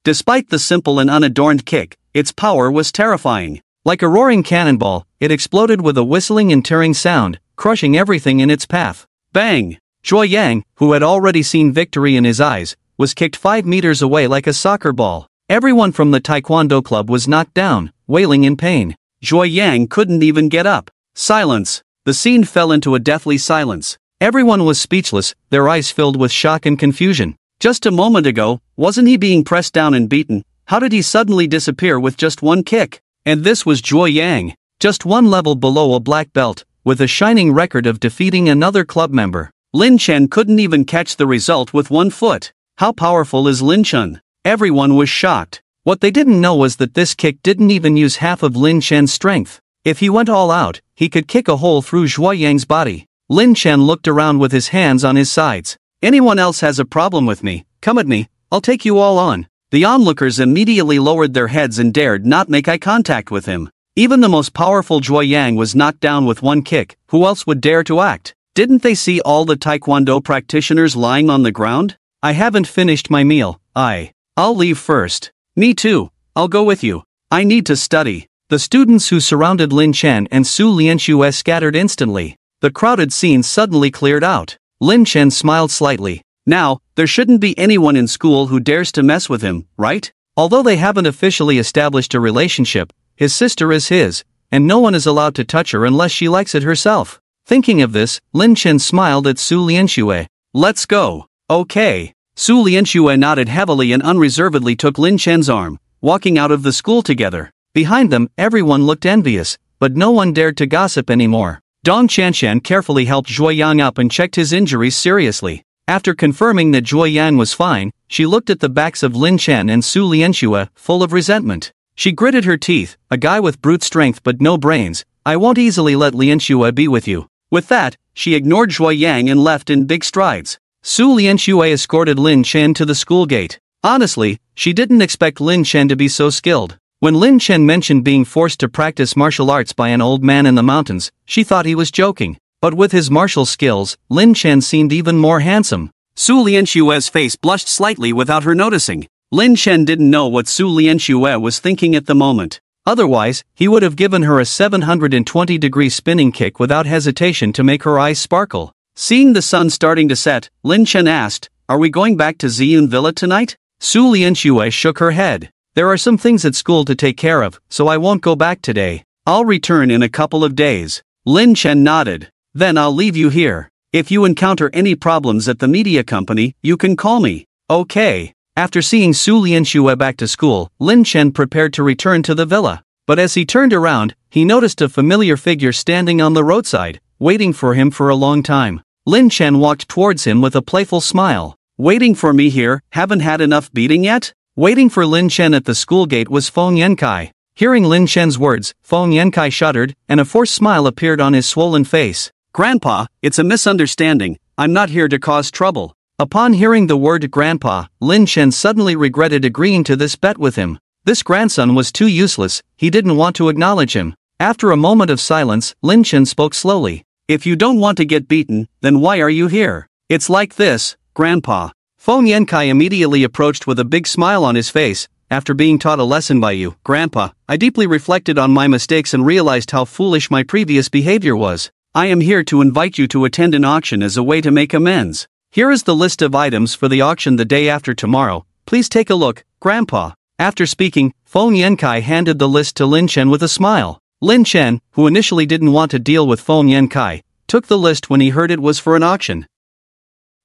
Despite the simple and unadorned kick, its power was terrifying. Like a roaring cannonball, it exploded with a whistling and tearing sound, crushing everything in its path. Bang! Zhuo Yang, who had already seen victory in his eyes, was kicked 5 meters away like a soccer ball. Everyone from the taekwondo club was knocked down, wailing in pain. Zhuo Yang couldn't even get up. Silence. The scene fell into a deathly silence. Everyone was speechless, their eyes filled with shock and confusion. Just a moment ago, wasn't he being pressed down and beaten? How did he suddenly disappear with just one kick? And this was Zhuo Yang, just one level below a black belt, with a shining record of defeating another club member. Lin Chen couldn't even catch the result with one foot. How powerful is Lin Chen? Everyone was shocked. What they didn't know was that this kick didn't even use half of Lin Chen's strength. If he went all out, he could kick a hole through Zhuo Yang's body. Lin Chen looked around with his hands on his sides. "Anyone else has a problem with me, come at me, I'll take you all on." The onlookers immediately lowered their heads and dared not make eye contact with him. Even the most powerful Zhuo Yang was knocked down with one kick, who else would dare to act? Didn't they see all the taekwondo practitioners lying on the ground? "I haven't finished my meal, I'll leave first." "Me too, I'll go with you. I need to study." The students who surrounded Lin Chen and Su Lianxue scattered instantly. The crowded scene suddenly cleared out. Lin Chen smiled slightly. "Now, there shouldn't be anyone in school who dares to mess with him, right? Although they haven't officially established a relationship, his sister is his, and no one is allowed to touch her unless she likes it herself." Thinking of this, Lin Chen smiled at Su Lianxue. "Let's go." "Okay." Su Lianxue nodded heavily and unreservedly took Lin Chen's arm, walking out of the school together. Behind them, everyone looked envious, but no one dared to gossip anymore. Dong Chanshan carefully helped Zhuo Yang up and checked his injuries seriously. After confirming that Zhuo Yang was fine, she looked at the backs of Lin Chen and Su Lianxue, full of resentment. She gritted her teeth, "A guy with brute strength but no brains, I won't easily let Lianxue be with you." With that, she ignored Zhuo Yang and left in big strides. Su Lianxue escorted Lin Chen to the school gate. Honestly, she didn't expect Lin Chen to be so skilled. When Lin Chen mentioned being forced to practice martial arts by an old man in the mountains, she thought he was joking. But with his martial skills, Lin Chen seemed even more handsome. Su Lianxue's face blushed slightly without her noticing. Lin Chen didn't know what Su Lianxue was thinking at the moment. Otherwise, he would have given her a 720-degree spinning kick without hesitation to make her eyes sparkle. Seeing the sun starting to set, Lin Chen asked, "Are we going back to Ziyun Villa tonight?" Su Lianxue shook her head. "There are some things at school to take care of, so I won't go back today. I'll return in a couple of days." Lin Chen nodded. "Then I'll leave you here. If you encounter any problems at the media company, you can call me." "Okay." After seeing Su Lianxue back to school, Lin Chen prepared to return to the villa. But as he turned around, he noticed a familiar figure standing on the roadside, waiting for him for a long time. Lin Chen walked towards him with a playful smile. "Waiting for me here, haven't had enough beating yet?" Waiting for Lin Chen at the school gate was Feng Yankai. Hearing Lin Chen's words, Feng Yankai shuddered, and a forced smile appeared on his swollen face. "Grandpa, it's a misunderstanding, I'm not here to cause trouble." Upon hearing the word grandpa, Lin Chen suddenly regretted agreeing to this bet with him. This grandson was too useless, he didn't want to acknowledge him. After a moment of silence, Lin Chen spoke slowly. If you don't want to get beaten, then why are you here? It's like this, Grandpa. Feng Yankai immediately approached with a big smile on his face. After being taught a lesson by you, Grandpa, I deeply reflected on my mistakes and realized how foolish my previous behavior was. I am here to invite you to attend an auction as a way to make amends. Here is the list of items for the auction the day after tomorrow. Please take a look, Grandpa. After speaking, Feng Yankai handed the list to Lin Chen with a smile. Lin Chen, who initially didn't want to deal with Feng Yankai, took the list when he heard it was for an auction.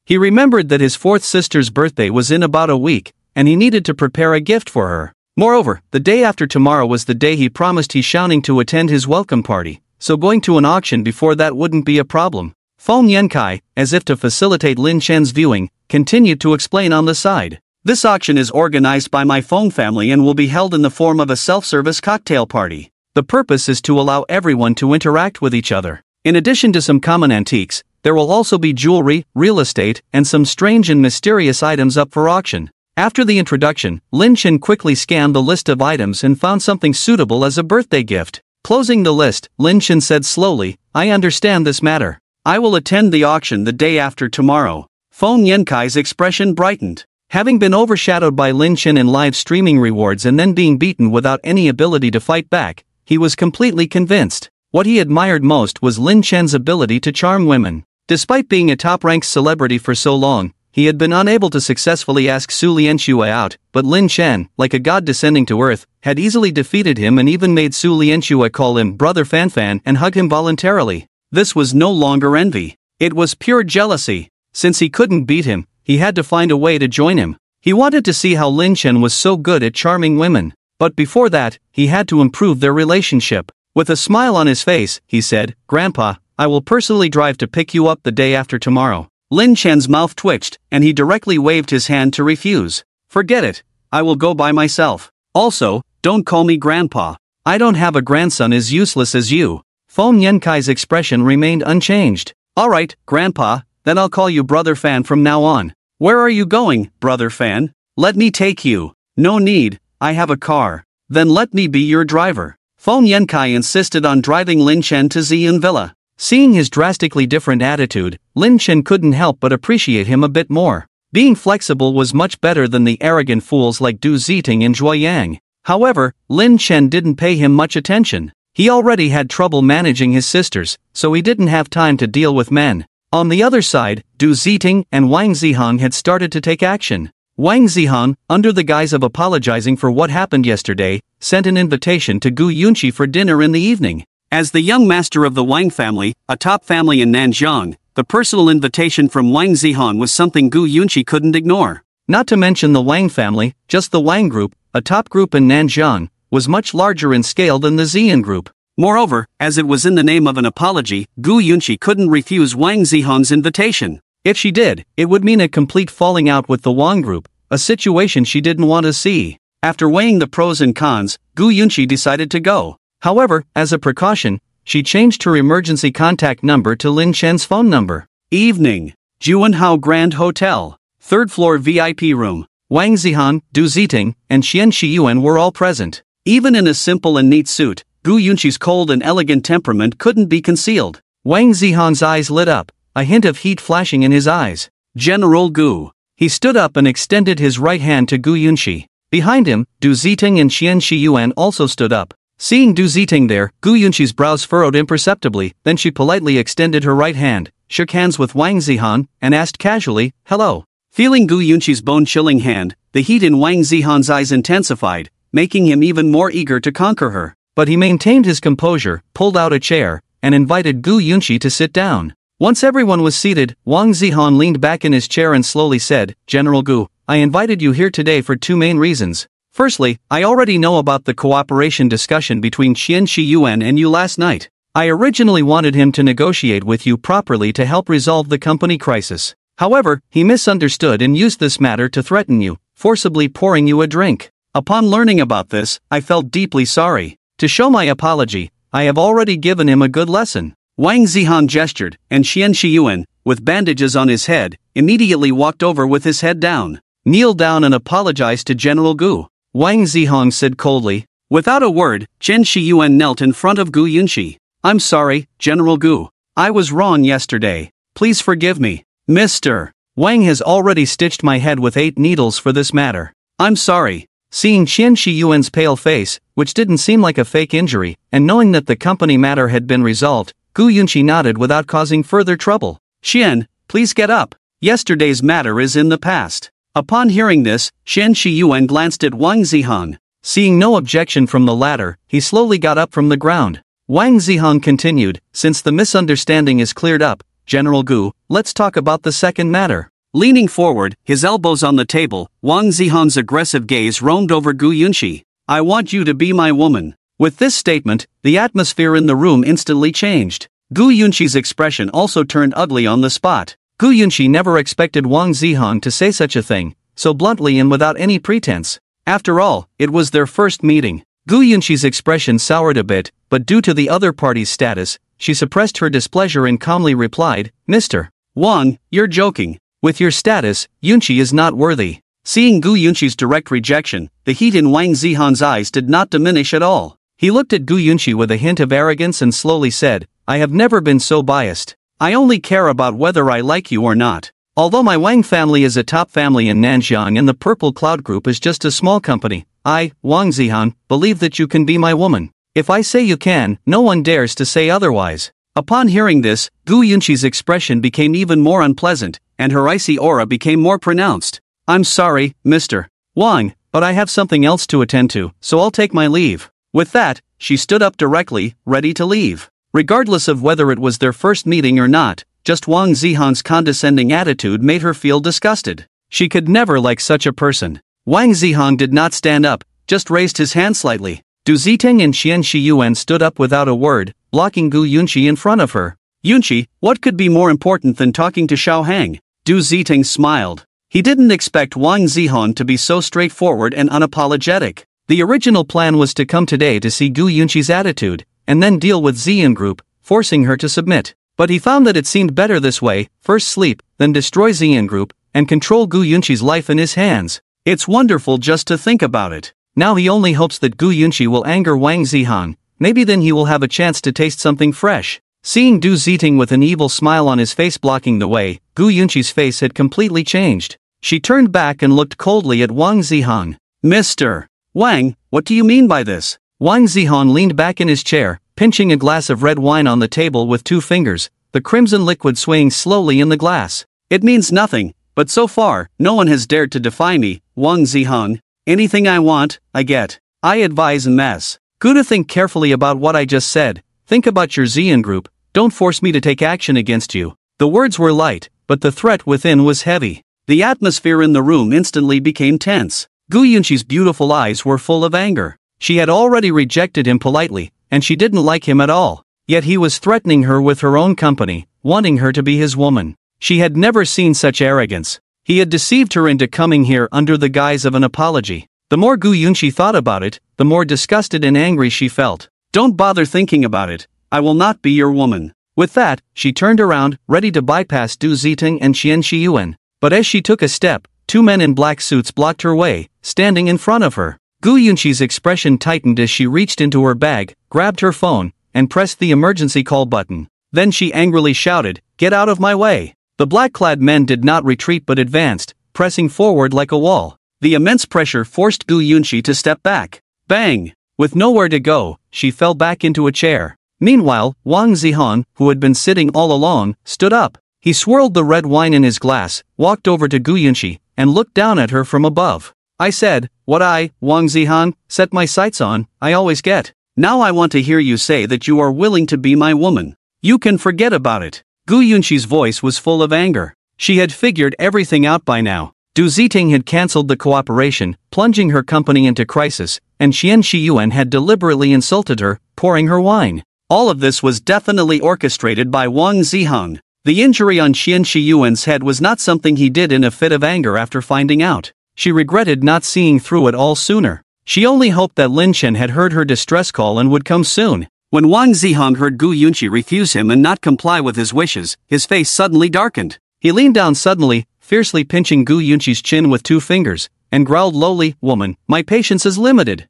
He remembered that his fourth sister's birthday was in about a week, and he needed to prepare a gift for her. Moreover, the day after tomorrow was the day he promised Xiaoning to attend his welcome party, so going to an auction before that wouldn't be a problem. Feng Yankai, as if to facilitate Lin Chen's viewing, continued to explain on the side. This auction is organized by my Feng family and will be held in the form of a self-service cocktail party. The purpose is to allow everyone to interact with each other. In addition to some common antiques, there will also be jewelry, real estate, and some strange and mysterious items up for auction. After the introduction, Lin Chen quickly scanned the list of items and found something suitable as a birthday gift. Closing the list, Lin Chen said slowly, I understand this matter. I will attend the auction the day after tomorrow. Feng Yankai's expression brightened. Having been overshadowed by Lin Chen in live streaming rewards and then being beaten without any ability to fight back, he was completely convinced. What he admired most was Lin Chen's ability to charm women. Despite being a top-ranked celebrity for so long, he had been unable to successfully ask Su Lianxue out, but Lin Chen, like a god descending to earth, had easily defeated him and even made Su Lianxue call him Brother Fanfan and hug him voluntarily. This was no longer envy. It was pure jealousy. Since he couldn't beat him, he had to find a way to join him. He wanted to see how Lin Chen was so good at charming women. But before that, he had to improve their relationship. With a smile on his face, he said, Grandpa, I will personally drive to pick you up the day after tomorrow. Lin Chen's mouth twitched, and he directly waved his hand to refuse. Forget it. I will go by myself. Also, don't call me Grandpa. I don't have a grandson as useless as you. Feng Yankai's expression remained unchanged. Alright, Grandpa, then I'll call you Brother Fan from now on. Where are you going, Brother Fan? Let me take you. No need, I have a car. Then let me be your driver. Feng Yankai insisted on driving Lin Chen to Ziyun Villa. Seeing his drastically different attitude, Lin Chen couldn't help but appreciate him a bit more. Being flexible was much better than the arrogant fools like Du Ziting and Zhuo Yang. However, Lin Chen didn't pay him much attention. He already had trouble managing his sisters, so he didn't have time to deal with men. On the other side, Du Ziting and Wang Zihong had started to take action. Wang Zihong, under the guise of apologizing for what happened yesterday, sent an invitation to Gu Yunqi for dinner in the evening. As the young master of the Wang family, a top family in Nanjiang, the personal invitation from Wang Zihong was something Gu Yunqi couldn't ignore. Not to mention the Wang family, just the Wang group, a top group in Nanjiang, was much larger in scale than the Ziyan group. Moreover, as it was in the name of an apology, Gu Yunqi couldn't refuse Wang Zihong's invitation. If she did, it would mean a complete falling out with the Wang group, a situation she didn't want to see. After weighing the pros and cons, Gu Yunqi decided to go. However, as a precaution, she changed her emergency contact number to Lin Chen's phone number. Evening. Juanhao Grand Hotel. 3rd floor VIP room. Wang Zihong, Du Ziting, and Xian Shiyuan were all present. Even in a simple and neat suit, Gu Yunqi's cold and elegant temperament couldn't be concealed. Wang Zihong's eyes lit up, a hint of heat flashing in his eyes. General Gu. He stood up and extended his right hand to Gu Yunqi. Behind him, Du Ziting and Xian Shiyuan also stood up. Seeing Du Ziting there, Gu Yunqi's brows furrowed imperceptibly, then she politely extended her right hand, shook hands with Wang Zihong, and asked casually, hello. Feeling Gu Yunqi's bone-chilling hand, the heat in Wang Zihong's eyes intensified, making him even more eager to conquer her. But he maintained his composure, pulled out a chair, and invited Gu Yunqi to sit down. Once everyone was seated, Wang Zihong leaned back in his chair and slowly said, General Gu, I invited you here today for two main reasons. Firstly, I already know about the cooperation discussion between Xian Shiyuan and you last night. I originally wanted him to negotiate with you properly to help resolve the company crisis. However, he misunderstood and used this matter to threaten you, forcibly pouring you a drink. Upon learning about this, I felt deeply sorry. To show my apology, I have already given him a good lesson. Wang Zihong gestured, and Xian Shiyuan, with bandages on his head, immediately walked over with his head down. Kneel down and apologize to General Gu. Wang Zihong said coldly. Without a word, Chen Shiyuan knelt in front of Gu Yunqi. I'm sorry, General Gu. I was wrong yesterday. Please forgive me. Mr. Wang has already stitched my head with 8 needles for this matter. I'm sorry. Seeing Qian Shiyuan's pale face, which didn't seem like a fake injury, and knowing that the company matter had been resolved, Gu Yunqi nodded without causing further trouble. Qian, please get up. Yesterday's matter is in the past. Upon hearing this, Qian Shiyuan glanced at Wang Zihong. Seeing no objection from the latter, he slowly got up from the ground. Wang Zihong continued, since the misunderstanding is cleared up, General Gu, let's talk about the second matter. Leaning forward, his elbows on the table, Wang Zihong's aggressive gaze roamed over Gu Yunqi. I want you to be my woman. With this statement, the atmosphere in the room instantly changed. Gu Yunqi's expression also turned ugly on the spot. Gu Yunqi never expected Wang Zihong to say such a thing, so bluntly and without any pretense. After all, it was their first meeting. Gu Yunqi's expression soured a bit, but due to the other party's status, she suppressed her displeasure and calmly replied, Mr. Wang, you're joking. With your status, Yunqi is not worthy. Seeing Gu Yunqi's direct rejection, the heat in Wang Zihong's eyes did not diminish at all. He looked at Gu Yunqi with a hint of arrogance and slowly said, I have never been so biased. I only care about whether I like you or not. Although my Wang family is a top family in Nanxiang and the Purple Cloud Group is just a small company, I, Wang Zihong, believe that you can be my woman. If I say you can, no one dares to say otherwise. Upon hearing this, Gu Yunqi's expression became even more unpleasant, and her icy aura became more pronounced. I'm sorry, Mr. Wang, but I have something else to attend to, so I'll take my leave. With that, she stood up directly, ready to leave. Regardless of whether it was their first meeting or not, just Wang Zihong's condescending attitude made her feel disgusted. She could never like such a person. Wang Zihong did not stand up, just raised his hand slightly. Du Ziteng and Qian Shiyuan stood up without a word, blocking Gu Yunqi in front of her. Yunqi, what could be more important than talking to Xiao Hang? Du Ziteng smiled. He didn't expect Wang Zihong to be so straightforward and unapologetic. The original plan was to come today to see Gu Yunqi's attitude, and then deal with Xian Group, forcing her to submit. But he found that it seemed better this way, first sleep, then destroy Xian Group, and control Gu Yunqi's life in his hands. It's wonderful just to think about it. Now he only hopes that Gu Yunqi will anger Wang Zihong, maybe then he will have a chance to taste something fresh. Seeing Du Ziteng with an evil smile on his face blocking the way, Gu Yunqi's face had completely changed. She turned back and looked coldly at Wang Zihong. Mr. Wang, what do you mean by this? Wang Zihong leaned back in his chair, pinching a glass of red wine on the table with 2 fingers, the crimson liquid swaying slowly in the glass. It means nothing, but so far, no one has dared to defy me, Wang Zihong. Anything I want, I get. I advise en masse. Good, think carefully about what I just said. Think about your Xian Group, don't force me to take action against you. The words were light, but the threat within was heavy. The atmosphere in the room instantly became tense. Gu Yunqi's beautiful eyes were full of anger. She had already rejected him politely, and she didn't like him at all. Yet he was threatening her with her own company, wanting her to be his woman. She had never seen such arrogance. He had deceived her into coming here under the guise of an apology. The more Gu Yunqi thought about it, the more disgusted and angry she felt. Don't bother thinking about it. I will not be your woman. With that, she turned around, ready to bypass Du Ziteng and Qian Shiyuan. But as she took a step, 2 men in black suits blocked her way, standing in front of her. Gu Yunqi's expression tightened as she reached into her bag, grabbed her phone, and pressed the emergency call button. Then she angrily shouted, "Get out of my way!" The black-clad men did not retreat but advanced, pressing forward like a wall. The immense pressure forced Gu Yunqi to step back. Bang! With nowhere to go, she fell back into a chair. Meanwhile, Wang Zihong, who had been sitting all along, stood up. He swirled the red wine in his glass, walked over to Gu Yunqi, and looked down at her from above. I said, what I, Wang Zihong, set my sights on, I always get. Now I want to hear you say that you are willing to be my woman. You can forget about it. Gu Yunqi's voice was full of anger. She had figured everything out by now. Du Ziteng had cancelled the cooperation, plunging her company into crisis, and Qian Shiyuan had deliberately insulted her, pouring her wine. All of this was definitely orchestrated by Wang Zihong. The injury on Qian Shiyuan's head was not something he did in a fit of anger after finding out. She regretted not seeing through it all sooner. She only hoped that Lin Chen had heard her distress call and would come soon. When Wang Zihong heard Gu Yunqi refuse him and not comply with his wishes, his face suddenly darkened. He leaned down suddenly, fiercely pinching Gu Yunqi's chin with 2 fingers, and growled lowly, "Woman, my patience is limited."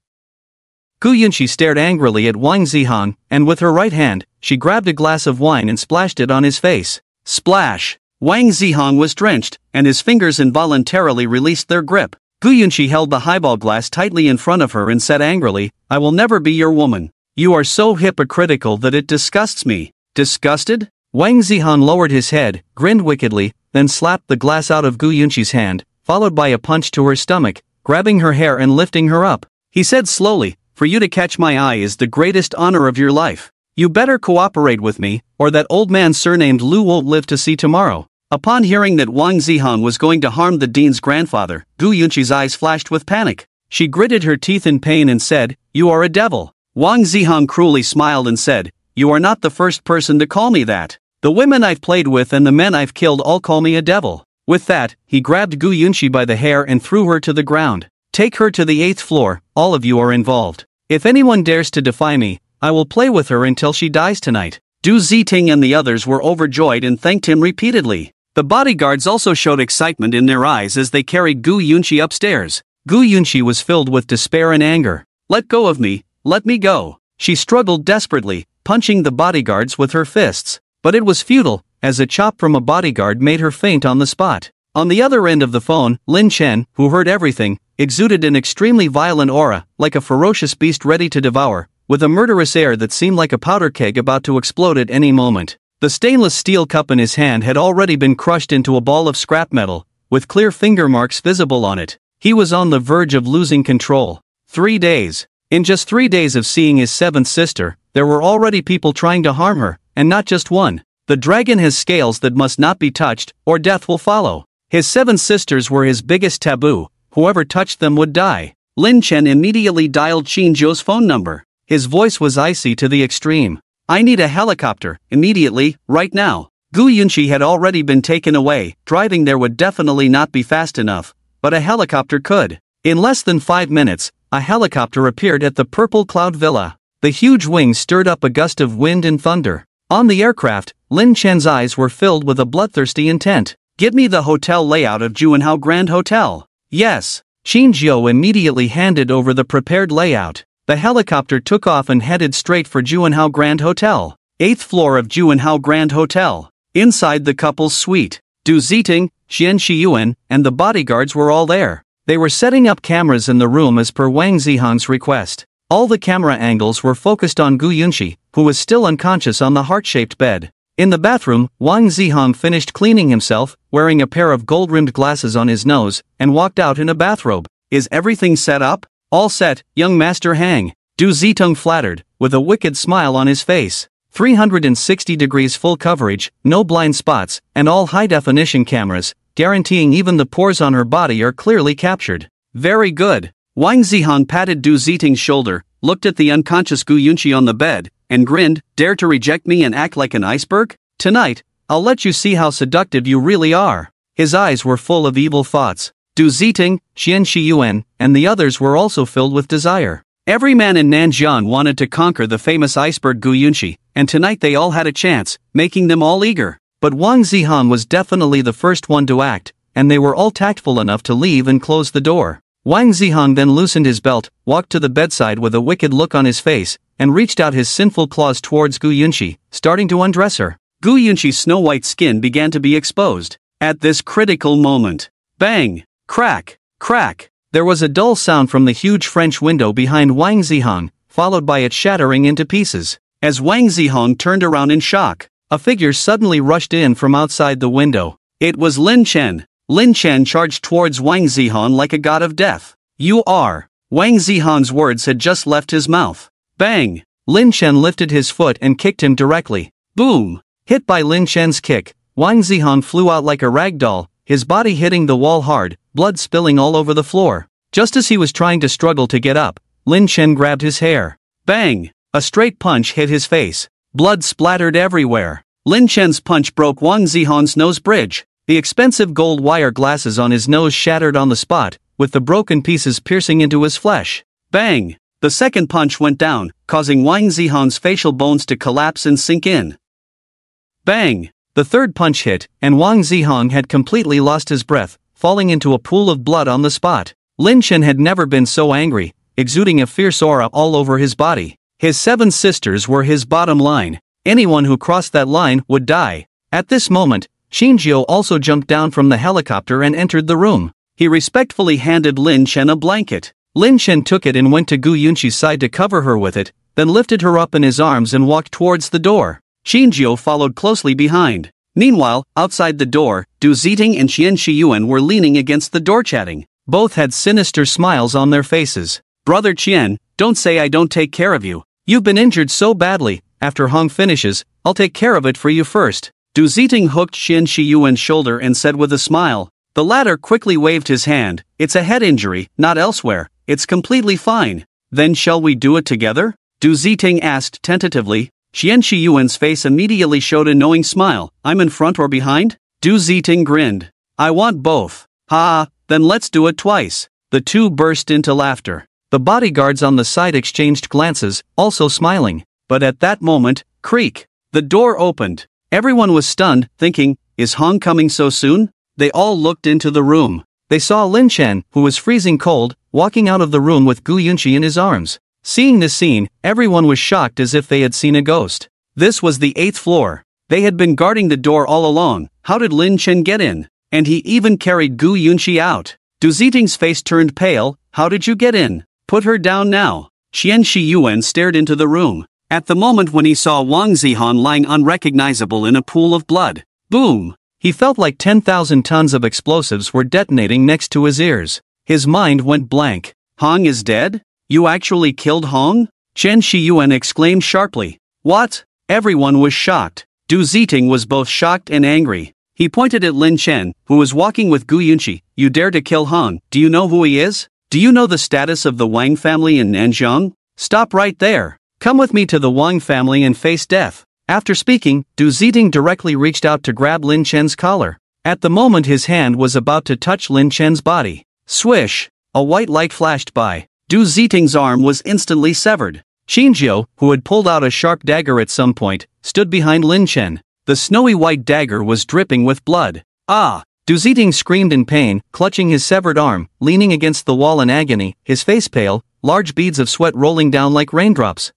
Gu Yunqi stared angrily at Wang Zihong, and with her right hand, she grabbed a glass of wine and splashed it on his face. Splash! Wang Zihong was drenched, and his fingers involuntarily released their grip. Gu Yunqi held the highball glass tightly in front of her and said angrily, "I will never be your woman. You are so hypocritical that it disgusts me." Disgusted? Wang Zihong lowered his head, grinned wickedly, then slapped the glass out of Gu Yunqi's hand, followed by a punch to her stomach, grabbing her hair and lifting her up. He said slowly, "For you to catch my eye is the greatest honor of your life. You better cooperate with me, or that old man surnamed Lu won't live to see tomorrow." Upon hearing that Wang Zihong was going to harm the dean's grandfather, Gu Yunqi's eyes flashed with panic. She gritted her teeth in pain and said, "You are a devil." Wang Zihong cruelly smiled and said, "You are not the first person to call me that. The women I've played with and the men I've killed all call me a devil." With that, he grabbed Gu Yunqi by the hair and threw her to the ground. "Take her to the 8th floor, all of you are involved. If anyone dares to defy me, I will play with her until she dies tonight." Du Ziting and the others were overjoyed and thanked him repeatedly. The bodyguards also showed excitement in their eyes as they carried Gu Yunqi upstairs. Gu Yunqi was filled with despair and anger. "Let go of me, let me go." She struggled desperately, punching the bodyguards with her fists. But it was futile, as a chop from a bodyguard made her faint on the spot. On the other end of the phone, Lin Chen, who heard everything, exuded an extremely violent aura, like a ferocious beast ready to devour, with a murderous air that seemed like a powder keg about to explode at any moment. The stainless steel cup in his hand had already been crushed into a ball of scrap metal, with clear finger marks visible on it. He was on the verge of losing control. 3 days. In just 3 days of seeing his 7th sister, there were already people trying to harm her, and not just one. The dragon has scales that must not be touched, or death will follow. His 7 sisters were his biggest taboo. Whoever touched them would die. Lin Chen immediately dialed Qin Zhou's phone number. His voice was icy to the extreme. "I need a helicopter, immediately, right now." Gu Yunqi had already been taken away. Driving there would definitely not be fast enough, but a helicopter could. In less than 5 minutes, a helicopter appeared at the Purple Cloud Villa. The huge wings stirred up a gust of wind and thunder. On the aircraft, Lin Chen's eyes were filled with a bloodthirsty intent. "Give me the hotel layout of Juanhao Grand Hotel." "Yes." Qin Zhou immediately handed over the prepared layout. The helicopter took off and headed straight for Juanhao Grand Hotel. 8th floor of Juanhao Grand Hotel. Inside the couple's suite, Du Ziting, Xian Shiyuan, and the bodyguards were all there. They were setting up cameras in the room as per Wang Zihong's request. All the camera angles were focused on Gu Yunqi, who was still unconscious on the heart-shaped bed. In the bathroom, Wang Zihong finished cleaning himself, wearing a pair of gold-rimmed glasses on his nose, and walked out in a bathrobe. "Is everything set up?" "All set, young Master Hang," Du Zitung flattered, with a wicked smile on his face. 360 degrees full coverage, no blind spots, and all high-definition cameras, guaranteeing even the pores on her body are clearly captured. "Very good." Wang Zihong patted Du Ziting's shoulder, looked at the unconscious Gu Yunqi on the bed, and grinned. "Dare to reject me and act like an iceberg? Tonight, I'll let you see how seductive you really are." His eyes were full of evil thoughts. Du Ziting, Xian Shiyuan, and the others were also filled with desire. Every man in Nanjian wanted to conquer the famous iceberg Gu Yunqi, and tonight they all had a chance, making them all eager. But Wang Zihong was definitely the first one to act, and they were all tactful enough to leave and close the door. Wang Zihong then loosened his belt, walked to the bedside with a wicked look on his face, and reached out his sinful claws towards Gu Yunqi, starting to undress her. Gu Yunqi's snow-white skin began to be exposed. At this critical moment, bang, crack, crack, there was a dull sound from the huge French window behind Wang Zihong, followed by it shattering into pieces. As Wang Zihong turned around in shock, a figure suddenly rushed in from outside the window. It was Lin Chen. Lin Chen charged towards Wang Zihong like a god of death. "You are..." Wang Zihong's words had just left his mouth. Bang! Lin Chen lifted his foot and kicked him directly. Boom! Hit by Lin Chen's kick, Wang Zihong flew out like a rag doll, his body hitting the wall hard, blood spilling all over the floor. Just as he was trying to struggle to get up, Lin Chen grabbed his hair. Bang! A straight punch hit his face. Blood splattered everywhere. Lin Chen's punch broke Wang Zihong's nose bridge. The expensive gold wire glasses on his nose shattered on the spot, with the broken pieces piercing into his flesh. Bang! The second punch went down, causing Wang Zihong's facial bones to collapse and sink in. Bang! The third punch hit, and Wang Zihong had completely lost his breath, falling into a pool of blood on the spot. Lin Chen had never been so angry. exuding a fierce aura all over his body. His 7 sisters were his bottom line. Anyone who crossed that line would die. At this moment, Shinjio also jumped down from the helicopter and entered the room. He respectfully handed Lin Chen a blanket. Lin Chen took it and went to Gu Yunqi's side to cover her with it, then lifted her up in his arms and walked towards the door. Shinjio followed closely behind. Meanwhile, outside the door, Du Ziting and Qian Shiyuan were leaning against the door chatting. Both had sinister smiles on their faces. Brother Qian, don't say I don't take care of you. You've been injured so badly. After Hong finishes, I'll take care of it for you first. Du Ziting hooked Qian Shiyuan's shoulder and said with a smile. The latter quickly waved his hand. It's a head injury, not elsewhere. It's completely fine. Then shall we do it together? Du Ziting asked tentatively. Qian Shiyuan's face immediately showed a knowing smile. I'm in front or behind? Du Ziting grinned. I want both. Ha, then let's do it twice. The two burst into laughter. The bodyguards on the side exchanged glances, also smiling. But at that moment, creak. The door opened. Everyone was stunned, thinking, is Hong coming so soon? They all looked into the room. They saw Lin Chen, who was freezing cold, walking out of the room with Gu Yunqi in his arms. Seeing this scene, everyone was shocked as if they had seen a ghost. This was the 8th floor. They had been guarding the door all along. How did Lin Chen get in? And he even carried Gu Yunqi out. Du Ziting's face turned pale. How did you get in? Put her down now. Qian Shiyuan stared into the room. At the moment when he saw Wang Zihan lying unrecognizable in a pool of blood. Boom! He felt like 10,000 tons of explosives were detonating next to his ears. His mind went blank. Hong is dead? You actually killed Hong? Chen Shiyuan exclaimed sharply. What? Everyone was shocked. Du Ziting was both shocked and angry. He pointed at Lin Chen, who was walking with Gu Yunqi. You dare to kill Hong? Do you know who he is? Do you know the status of the Wang family in Nanjiang? Stop right there. Come with me to the Wang family and face death. After speaking, Du Ziting directly reached out to grab Lin Chen's collar. At the moment his hand was about to touch Lin Chen's body. Swish! A white light flashed by. Du Ziting's arm was instantly severed. Shinjio, who had pulled out a sharp dagger at some point, stood behind Lin Chen. The snowy white dagger was dripping with blood. Ah! Du Ziting screamed in pain, clutching his severed arm, leaning against the wall in agony, his face pale, large beads of sweat rolling down like raindrops.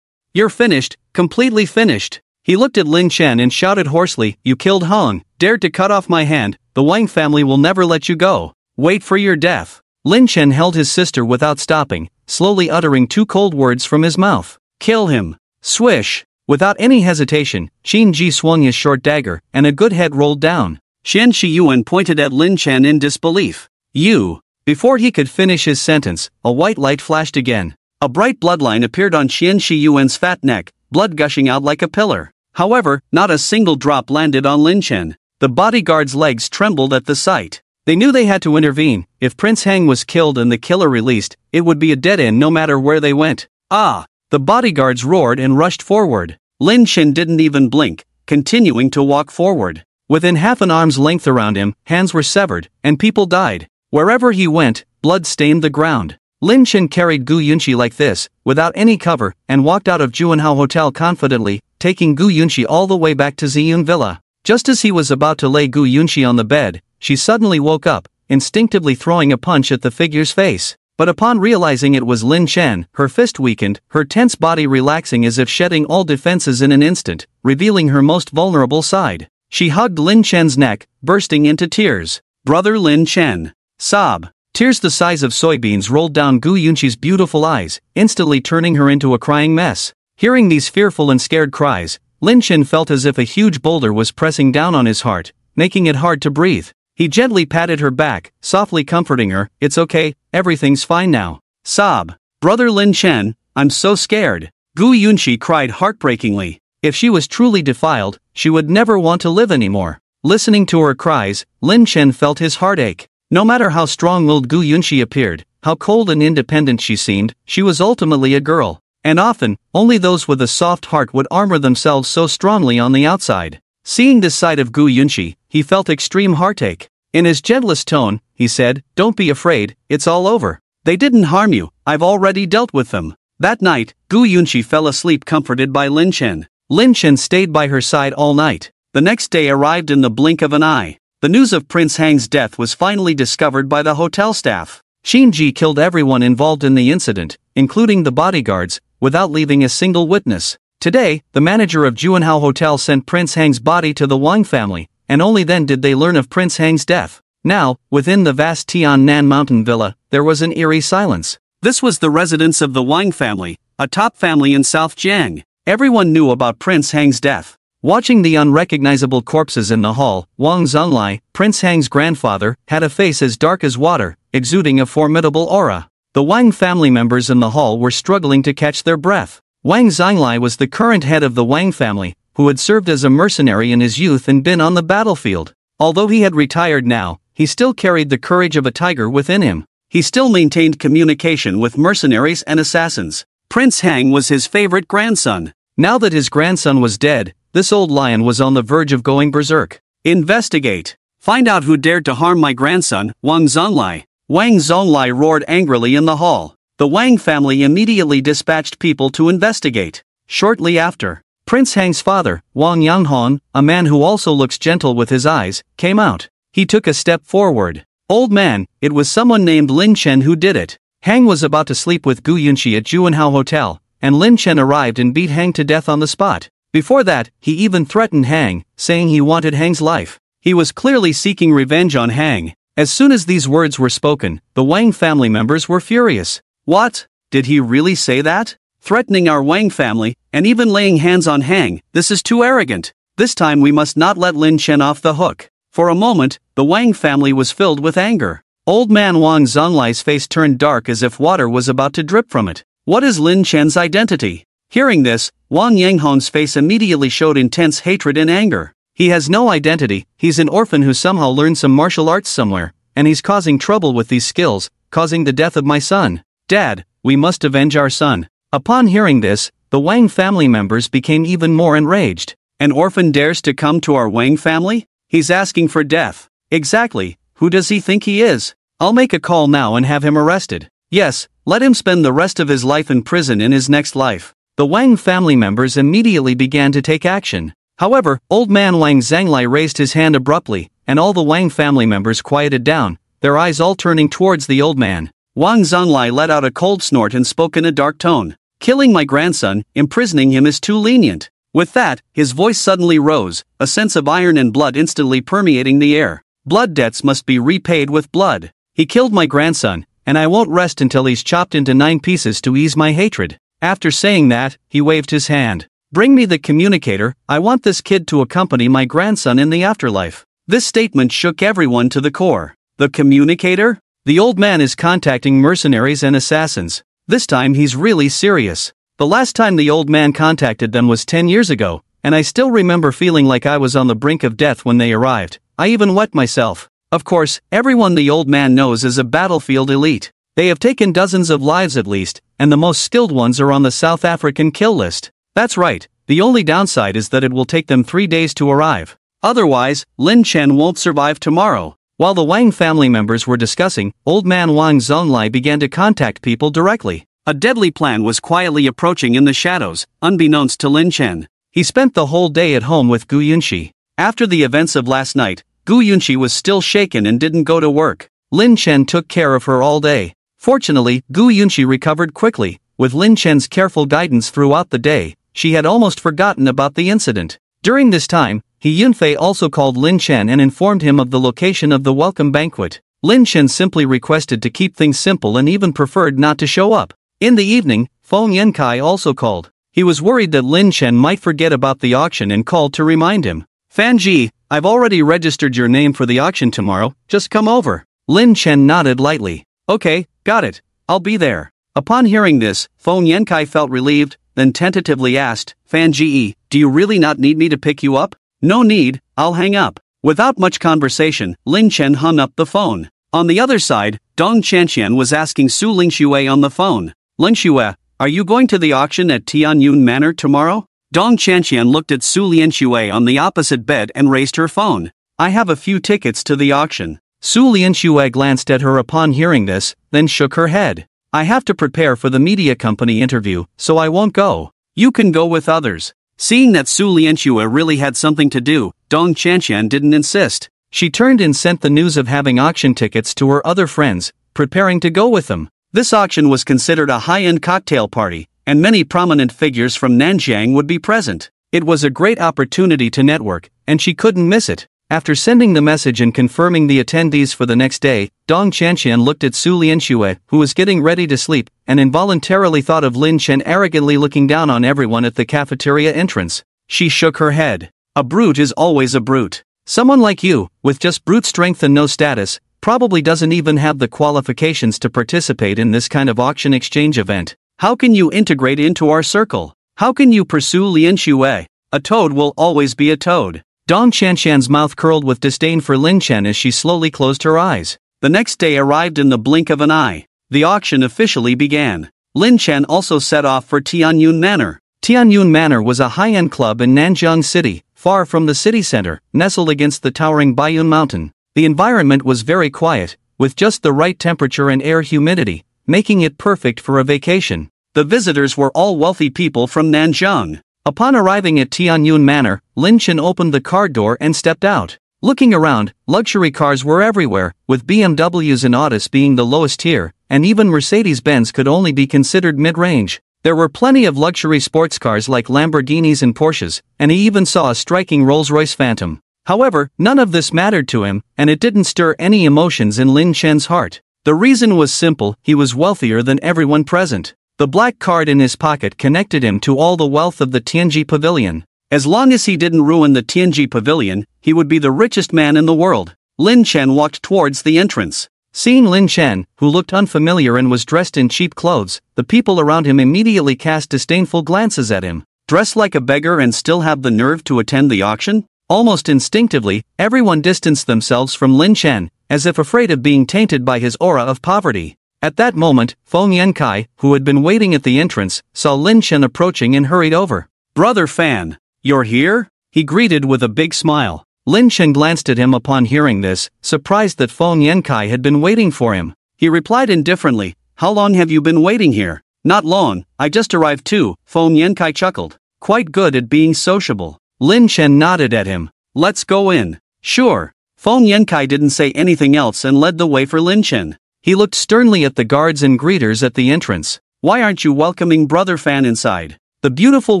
You're finished, completely finished. He looked at Lin Chen and shouted hoarsely, You killed Hong, dared to cut off my hand, the Wang family will never let you go. Wait for your death. Lin Chen held his sister without stopping, slowly uttering 2 cold words from his mouth. Kill him. Swish. Without any hesitation, Qin Ji swung his short dagger, and a good head rolled down. Qian Shiyuan pointed at Lin Chen in disbelief. You. Before he could finish his sentence, a white light flashed again. A bright bloodline appeared on Qian Shiyuan's fat neck, blood gushing out like a pillar. However, not a single drop landed on Lin Chen. The bodyguard's legs trembled at the sight. They knew they had to intervene. If Prince Hang was killed and the killer released, it would be a dead end no matter where they went. Ah! The bodyguards roared and rushed forward. Lin Chen didn't even blink, continuing to walk forward. Within half an arm's length around him, hands were severed, and people died. Wherever he went, blood stained the ground. Lin Chen carried Gu Yunqi like this, without any cover, and walked out of Juanhao Hotel confidently, taking Gu Yunqi all the way back to Ziyun Villa. Just as he was about to lay Gu Yunqi on the bed, she suddenly woke up, instinctively throwing a punch at the figure's face. But upon realizing it was Lin Chen, her fist weakened, her tense body relaxing as if shedding all defenses in an instant, revealing her most vulnerable side. She hugged Lin Chen's neck, bursting into tears. Brother Lin Chen. Sob. Tears the size of soybeans rolled down Gu Yunqi's beautiful eyes, instantly turning her into a crying mess. Hearing these fearful and scared cries, Lin Chen felt as if a huge boulder was pressing down on his heart, making it hard to breathe. He gently patted her back, softly comforting her. It's okay, everything's fine now. Sob. Brother Lin Chen, I'm so scared. Gu Yunqi cried heartbreakingly. If she was truly defiled, she would never want to live anymore. Listening to her cries, Lin Chen felt his heart ache. No matter how strong-willed Gu Yunqi appeared, how cold and independent she seemed, she was ultimately a girl. And often, only those with a soft heart would armor themselves so strongly on the outside. Seeing this side of Gu Yunqi, he felt extreme heartache. In his gentlest tone, he said, Don't be afraid, it's all over. They didn't harm you, I've already dealt with them. That night, Gu Yunqi fell asleep comforted by Lin Chen. Lin Chen stayed by her side all night. The next day arrived in the blink of an eye. The news of Prince Hang's death was finally discovered by the hotel staff. Shinji killed everyone involved in the incident, including the bodyguards, without leaving a single witness. Today, the manager of Juanhao Hotel sent Prince Hang's body to the Wang family, and only then did they learn of Prince Hang's death. Now, within the vast Tiannan mountain villa, there was an eerie silence. This was the residence of the Wang family, a top family in South Jiang. Everyone knew about Prince Hang's death. Watching the unrecognizable corpses in the hall, Wang Zhonglai, Prince Hang's grandfather, had a face as dark as water, exuding a formidable aura. The Wang family members in the hall were struggling to catch their breath. Wang Zhonglai was the current head of the Wang family, who had served as a mercenary in his youth and been on the battlefield. Although he had retired now, he still carried the courage of a tiger within him. He still maintained communication with mercenaries and assassins. Prince Hang was his favorite grandson. Now that his grandson was dead, this old lion was on the verge of going berserk. Investigate. Find out who dared to harm my grandson, Wang Zhonglai. Wang Zhonglai roared angrily in the hall. The Wang family immediately dispatched people to investigate. Shortly after, Prince Hang's father, Wang Yanghong, a man who also looks gentle with his eyes, came out. He took a step forward. Old man, it was someone named Lin Chen who did it. Hang was about to sleep with Gu Yunxi at Juanhao Hotel, and Lin Chen arrived and beat Hang to death on the spot. Before that, he even threatened Hang, saying he wanted Hang's life. He was clearly seeking revenge on Hang. As soon as these words were spoken, the Wang family members were furious. What? Did he really say that? Threatening our Wang family, and even laying hands on Hang, this is too arrogant. This time we must not let Lin Chen off the hook. For a moment, the Wang family was filled with anger. Old man Wang Zhonglai's face turned dark as if water was about to drip from it. What is Lin Chen's identity? Hearing this, Wang Yanghong's face immediately showed intense hatred and anger. He has no identity, he's an orphan who somehow learned some martial arts somewhere, and he's causing trouble with these skills, causing the death of my son. Dad, we must avenge our son. Upon hearing this, the Wang family members became even more enraged. An orphan dares to come to our Wang family? He's asking for death. Exactly, who does he think he is? I'll make a call now and have him arrested. Yes, let him spend the rest of his life in prison in his next life. The Wang family members immediately began to take action. However, old man Wang Zhonglai raised his hand abruptly, and all the Wang family members quieted down, their eyes all turning towards the old man. Wang Zhonglai let out a cold snort and spoke in a dark tone. Killing my grandson, imprisoning him is too lenient. With that, his voice suddenly rose, a sense of iron and blood instantly permeating the air. Blood debts must be repaid with blood. He killed my grandson, and I won't rest until he's chopped into 9 pieces to ease my hatred. After saying that, he waved his hand. Bring me the communicator, I want this kid to accompany my grandson in the afterlife. This statement shook everyone to the core. The communicator? The old man is contacting mercenaries and assassins. This time he's really serious. The last time the old man contacted them was 10 years ago, and I still remember feeling like I was on the brink of death when they arrived. I even wet myself. Of course, everyone the old man knows is a battlefield elite. They have taken dozens of lives at least, and the most skilled ones are on the South African kill list. That's right, the only downside is that it will take them 3 days to arrive. Otherwise, Lin Chen won't survive tomorrow. While the Wang family members were discussing, old man Wang Zhonglai began to contact people directly. A deadly plan was quietly approaching in the shadows, unbeknownst to Lin Chen. He spent the whole day at home with Gu Yunxi. After the events of last night, Gu Yunxi was still shaken and didn't go to work. Lin Chen took care of her all day. Fortunately, Gu Yunxi recovered quickly. With Lin Chen's careful guidance throughout the day, she had almost forgotten about the incident. During this time, He Yunfei also called Lin Chen and informed him of the location of the welcome banquet. Lin Chen simply requested to keep things simple and even preferred not to show up. In the evening, Feng Yankai also called. He was worried that Lin Chen might forget about the auction and called to remind him. Fan Ji, I've already registered your name for the auction tomorrow, just come over. Lin Chen nodded lightly. Okay, got it, I'll be there. Upon hearing this, Feng Yankai felt relieved, then tentatively asked, Fan Ji, do you really not need me to pick you up? No need, I'll hang up. Without much conversation, Lin Chen hung up the phone. On the other side, Dong Chanqian was asking Su Lingxue on the phone. Lingxue, are you going to the auction at Tianyun Manor tomorrow? Dong Chanqian looked at Su Lingxue on the opposite bed and raised her phone. I have a few tickets to the auction. Su Lingxue glanced at her upon hearing this, then shook her head. I have to prepare for the media company interview, so I won't go. You can go with others. Seeing that Su Lingxue really had something to do, Dong Chanqian didn't insist. She turned and sent the news of having auction tickets to her other friends, preparing to go with them. This auction was considered a high-end cocktail party, and many prominent figures from Nanjiang would be present. It was a great opportunity to network, and she couldn't miss it. After sending the message and confirming the attendees for the next day, Dong Qianqian looked at Su Lianxue, who was getting ready to sleep, and involuntarily thought of Lin Chen arrogantly looking down on everyone at the cafeteria entrance. She shook her head. A brute is always a brute. Someone like you, with just brute strength and no status, probably doesn't even have the qualifications to participate in this kind of auction exchange event. How can you integrate into our circle? How can you pursue Lianxue? A toad will always be a toad. Dong Qianqian's mouth curled with disdain for Lin Chen as she slowly closed her eyes. The next day arrived in the blink of an eye. The auction officially began. Lin Chen also set off for Tianyun Manor. Tianyun Manor was a high-end club in Nanjiang City, far from the city center, nestled against the towering Baiyun Mountain. The environment was very quiet, with just the right temperature and air humidity, making it perfect for a vacation. The visitors were all wealthy people from Nanjiang. Upon arriving at Tianyun Manor, Lin Chen opened the car door and stepped out. Looking around, luxury cars were everywhere, with BMWs and Audis being the lowest tier, and even Mercedes-Benz could only be considered mid-range. There were plenty of luxury sports cars like Lamborghinis and Porsches, and he even saw a striking Rolls-Royce Phantom. However, none of this mattered to him, and it didn't stir any emotions in Lin Chen's heart. The reason was simple: he was wealthier than everyone present. The black card in his pocket connected him to all the wealth of the Tianji Pavilion. As long as he didn't ruin the Tianji Pavilion, he would be the richest man in the world. Lin Chen walked towards the entrance. Seeing Lin Chen, who looked unfamiliar and was dressed in cheap clothes, the people around him immediately cast disdainful glances at him. Dressed like a beggar and still have the nerve to attend the auction? Almost instinctively, everyone distanced themselves from Lin Chen, as if afraid of being tainted by his aura of poverty. At that moment, Feng Yankai, who had been waiting at the entrance, saw Lin Chen approaching and hurried over. "Brother Fan, you're here?" he greeted with a big smile. Lin Chen glanced at him upon hearing this, surprised that Feng Yankai had been waiting for him. He replied indifferently, "How long have you been waiting here?" "Not long, I just arrived too," Feng Yankai chuckled. "Quite good at being sociable." Lin Chen nodded at him. "Let's go in." "Sure." Feng Yankai didn't say anything else and led the way for Lin Chen. He looked sternly at the guards and greeters at the entrance. "Why aren't you welcoming Brother Fan inside?" The beautiful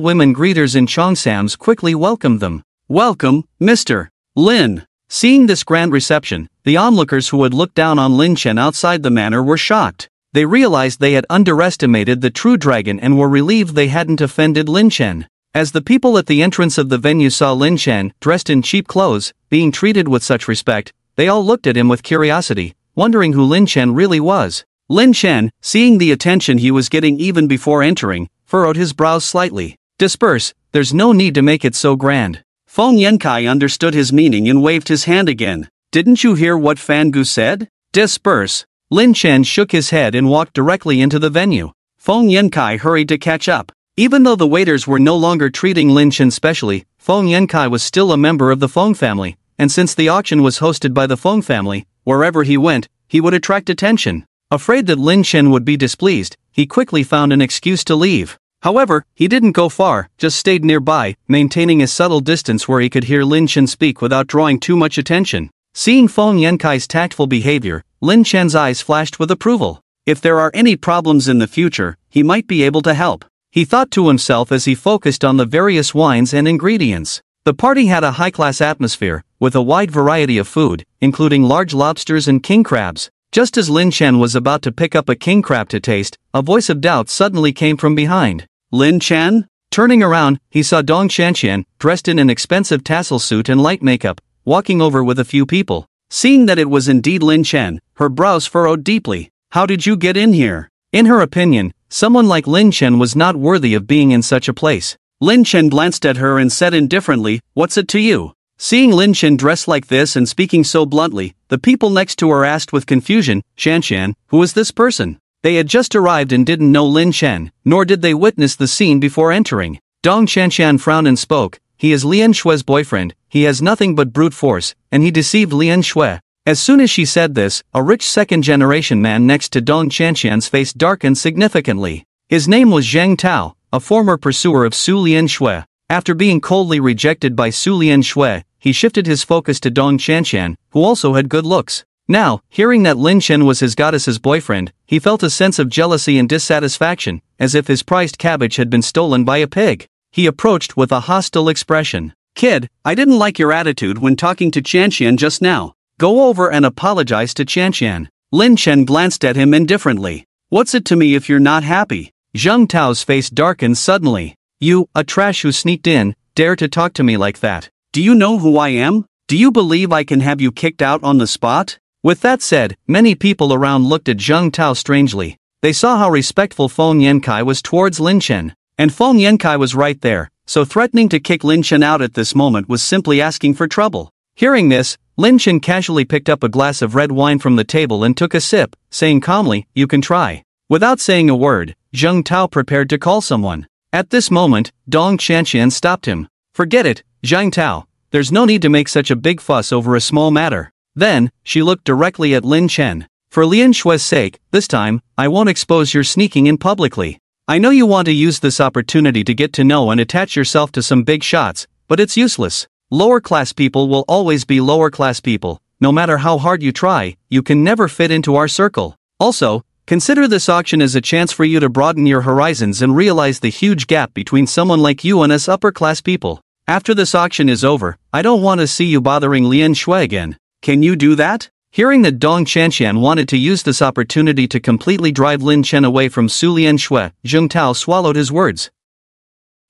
women greeters in Cheongsams quickly welcomed them. "Welcome, Mr. Lin." Seeing this grand reception, the onlookers who had looked down on Lin Chen outside the manor were shocked. They realized they had underestimated the true dragon and were relieved they hadn't offended Lin Chen. As the people at the entrance of the venue saw Lin Chen, dressed in cheap clothes, being treated with such respect, they all looked at him with curiosity, wondering who Lin Chen really was. Lin Chen, seeing the attention he was getting even before entering, furrowed his brows slightly. "Disperse, there's no need to make it so grand." Feng Yankai understood his meaning and waved his hand again. "Didn't you hear what Fan Gu said? Disperse." Lin Chen shook his head and walked directly into the venue. Feng Yankai hurried to catch up. Even though the waiters were no longer treating Lin Chen specially, Feng Yankai was still a member of the Feng family, and since the auction was hosted by the Feng family, wherever he went, he would attract attention. Afraid that Lin Chen would be displeased, he quickly found an excuse to leave. However, he didn't go far, just stayed nearby, maintaining a subtle distance where he could hear Lin Chen speak without drawing too much attention. Seeing Feng Yankai's tactful behavior, Lin Chen's eyes flashed with approval. If there are any problems in the future, he might be able to help, he thought to himself as he focused on the various wines and ingredients. The party had a high-class atmosphere, with a wide variety of food, including large lobsters and king crabs. Just as Lin Chen was about to pick up a king crab to taste, a voice of doubt suddenly came from behind. "Lin Chen?" Turning around, he saw Dong Qianqian, dressed in an expensive tassel suit and light makeup, walking over with a few people. Seeing that it was indeed Lin Chen, her brows furrowed deeply. "How did you get in here?" In her opinion, someone like Lin Chen was not worthy of being in such a place. Lin Chen glanced at her and said indifferently, "What's it to you?" Seeing Lin Chen dressed like this and speaking so bluntly, the people next to her asked with confusion, "Qianqian, who is this person?" They had just arrived and didn't know Lin Chen, nor did they witness the scene before entering. Dong Qianqian frowned and spoke, "He is Lian Shue's boyfriend, he has nothing but brute force, and he deceived Lian Shue." As soon as she said this, a rich second-generation man next to Dong Qianqian's face darkened significantly. His name was Zheng Tao, a former pursuer of Su Lianxue. After being coldly rejected by Su Lianxue, he shifted his focus to Dong Qianqian, who also had good looks. Now, hearing that Lin Chen was his goddess's boyfriend, he felt a sense of jealousy and dissatisfaction, as if his prized cabbage had been stolen by a pig. He approached with a hostile expression. Kid, I didn't like your attitude when talking to Chanxian just now. Go over and apologize to Chanxian. Lin Chen glanced at him indifferently. What's it to me if you're not happy? Zheng Tao's face darkened suddenly. You, a trash who sneaked in, dare to talk to me like that. Do you know who I am? Do you believe I can have you kicked out on the spot? With that said, many people around looked at Zheng Tao strangely. They saw how respectful Feng Yankai was towards Lin Chen. And Feng Yankai was right there, so threatening to kick Lin Chen out at this moment was simply asking for trouble. Hearing this, Lin Chen casually picked up a glass of red wine from the table and took a sip, saying calmly, you can try. Without saying a word, Zheng Tao prepared to call someone. At this moment, Dong Chanxian stopped him. Forget it, Zheng Tao. There's no need to make such a big fuss over a small matter. Then, she looked directly at Lin Chen. For Lian Shui's sake, this time, I won't expose your sneaking in publicly. I know you want to use this opportunity to get to know and attach yourself to some big shots, but it's useless. Lower class people will always be lower class people. No matter how hard you try, you can never fit into our circle. Also, consider this auction as a chance for you to broaden your horizons and realize the huge gap between someone like you and us upper class people. After this auction is over, I don't want to see you bothering Lian Shui again. Can you do that? Hearing that Dong Chanxian wanted to use this opportunity to completely drive Lin Chen away from Su Lian Shui, Zheng Tao swallowed his words.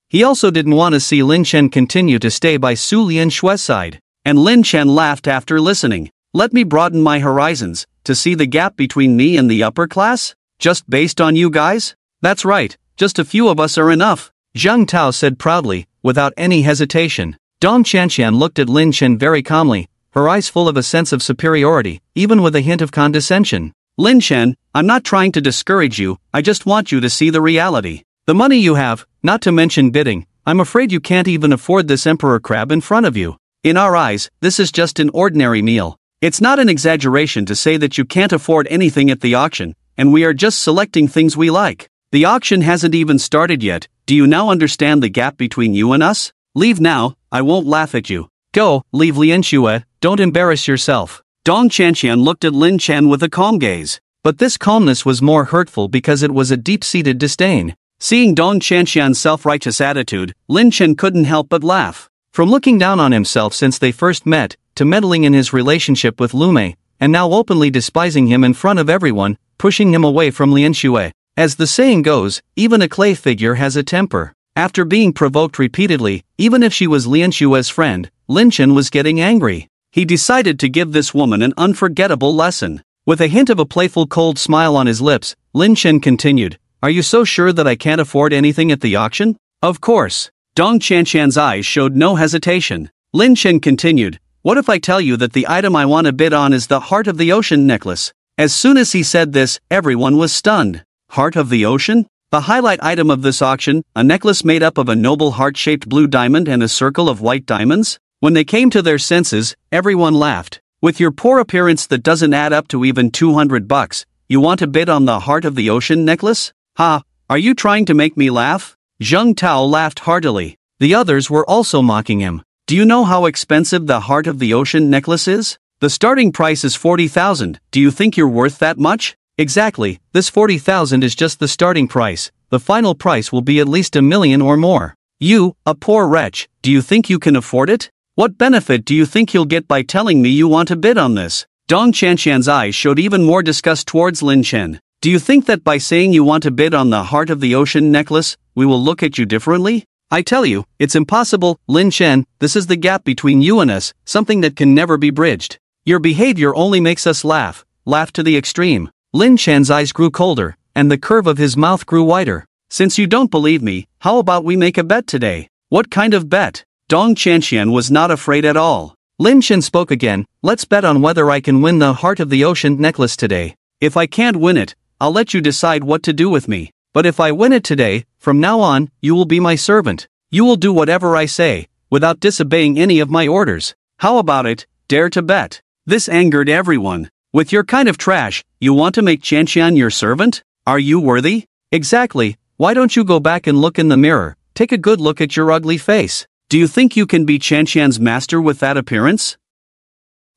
He also didn't want to see Lin Chen continue to stay by Su Lian Shui's side. And Lin Chen laughed after listening. Let me broaden my horizons, to see the gap between me and the upper class? Just based on you guys? That's right, just a few of us are enough, Zheng Tao said proudly, without any hesitation. Dong Chanxian looked at Lin Chen very calmly, her eyes full of a sense of superiority, even with a hint of condescension. Lin Chen, I'm not trying to discourage you, I just want you to see the reality. The money you have, not to mention bidding, I'm afraid you can't even afford this emperor crab in front of you. In our eyes, this is just an ordinary meal. It's not an exaggeration to say that you can't afford anything at the auction, and we are just selecting things we like. The auction hasn't even started yet. Do you now understand the gap between you and us? Leave now, I won't laugh at you. Go, leave Lian Shui, don't embarrass yourself. Dong Chanxian looked at Lin Chen with a calm gaze. But this calmness was more hurtful because it was a deep-seated disdain. Seeing Dong Chanxian's self-righteous attitude, Lin Chen couldn't help but laugh. From looking down on himself since they first met, to meddling in his relationship with Lu Mei, and now openly despising him in front of everyone, pushing him away from Lian Shui. As the saying goes, even a clay figure has a temper. After being provoked repeatedly, even if she was Lian Shui's friend, Lin Chen was getting angry. He decided to give this woman an unforgettable lesson. With a hint of a playful cold smile on his lips, Lin Chen continued, Are you so sure that I can't afford anything at the auction? Of course. Dong Chanxian's eyes showed no hesitation. Lin Chen continued, What if I tell you that the item I want to bid on is the Heart of the Ocean necklace? As soon as he said this, everyone was stunned. Heart of the Ocean? The highlight item of this auction, a necklace made up of a noble heart-shaped blue diamond and a circle of white diamonds? When they came to their senses, everyone laughed. With your poor appearance that doesn't add up to even $200, you want to bid on the Heart of the Ocean necklace? Ha, are you trying to make me laugh? Zheng Tao laughed heartily. The others were also mocking him. Do you know how expensive the Heart of the Ocean necklace is? The starting price is 40,000. Do you think you're worth that much? Exactly, this 40,000 is just the starting price. The final price will be at least 1 million or more. You, a poor wretch, do you think you can afford it? What benefit do you think you'll get by telling me you want to bid on this? Dong Chanxian's eyes showed even more disgust towards Lin Chen. Do you think that by saying you want to bid on the Heart of the Ocean necklace, we will look at you differently? I tell you, it's impossible, Lin Chen, this is the gap between you and us, something that can never be bridged. Your behavior only makes us laugh to the extreme. Lin Chen's eyes grew colder, and the curve of his mouth grew wider. Since you don't believe me, how about we make a bet today? What kind of bet? Dong Chanxian was not afraid at all. Lin Chen spoke again, let's bet on whether I can win the Heart of the Ocean necklace today. If I can't win it, I'll let you decide what to do with me. But if I win it today, from now on, you will be my servant. You will do whatever I say, without disobeying any of my orders. How about it? Dare to bet. This angered everyone. With your kind of trash, you want to make Chanxian your servant? Are you worthy? Exactly. Why don't you go back and look in the mirror? Take a good look at your ugly face. Do you think you can be Chanxian's master with that appearance?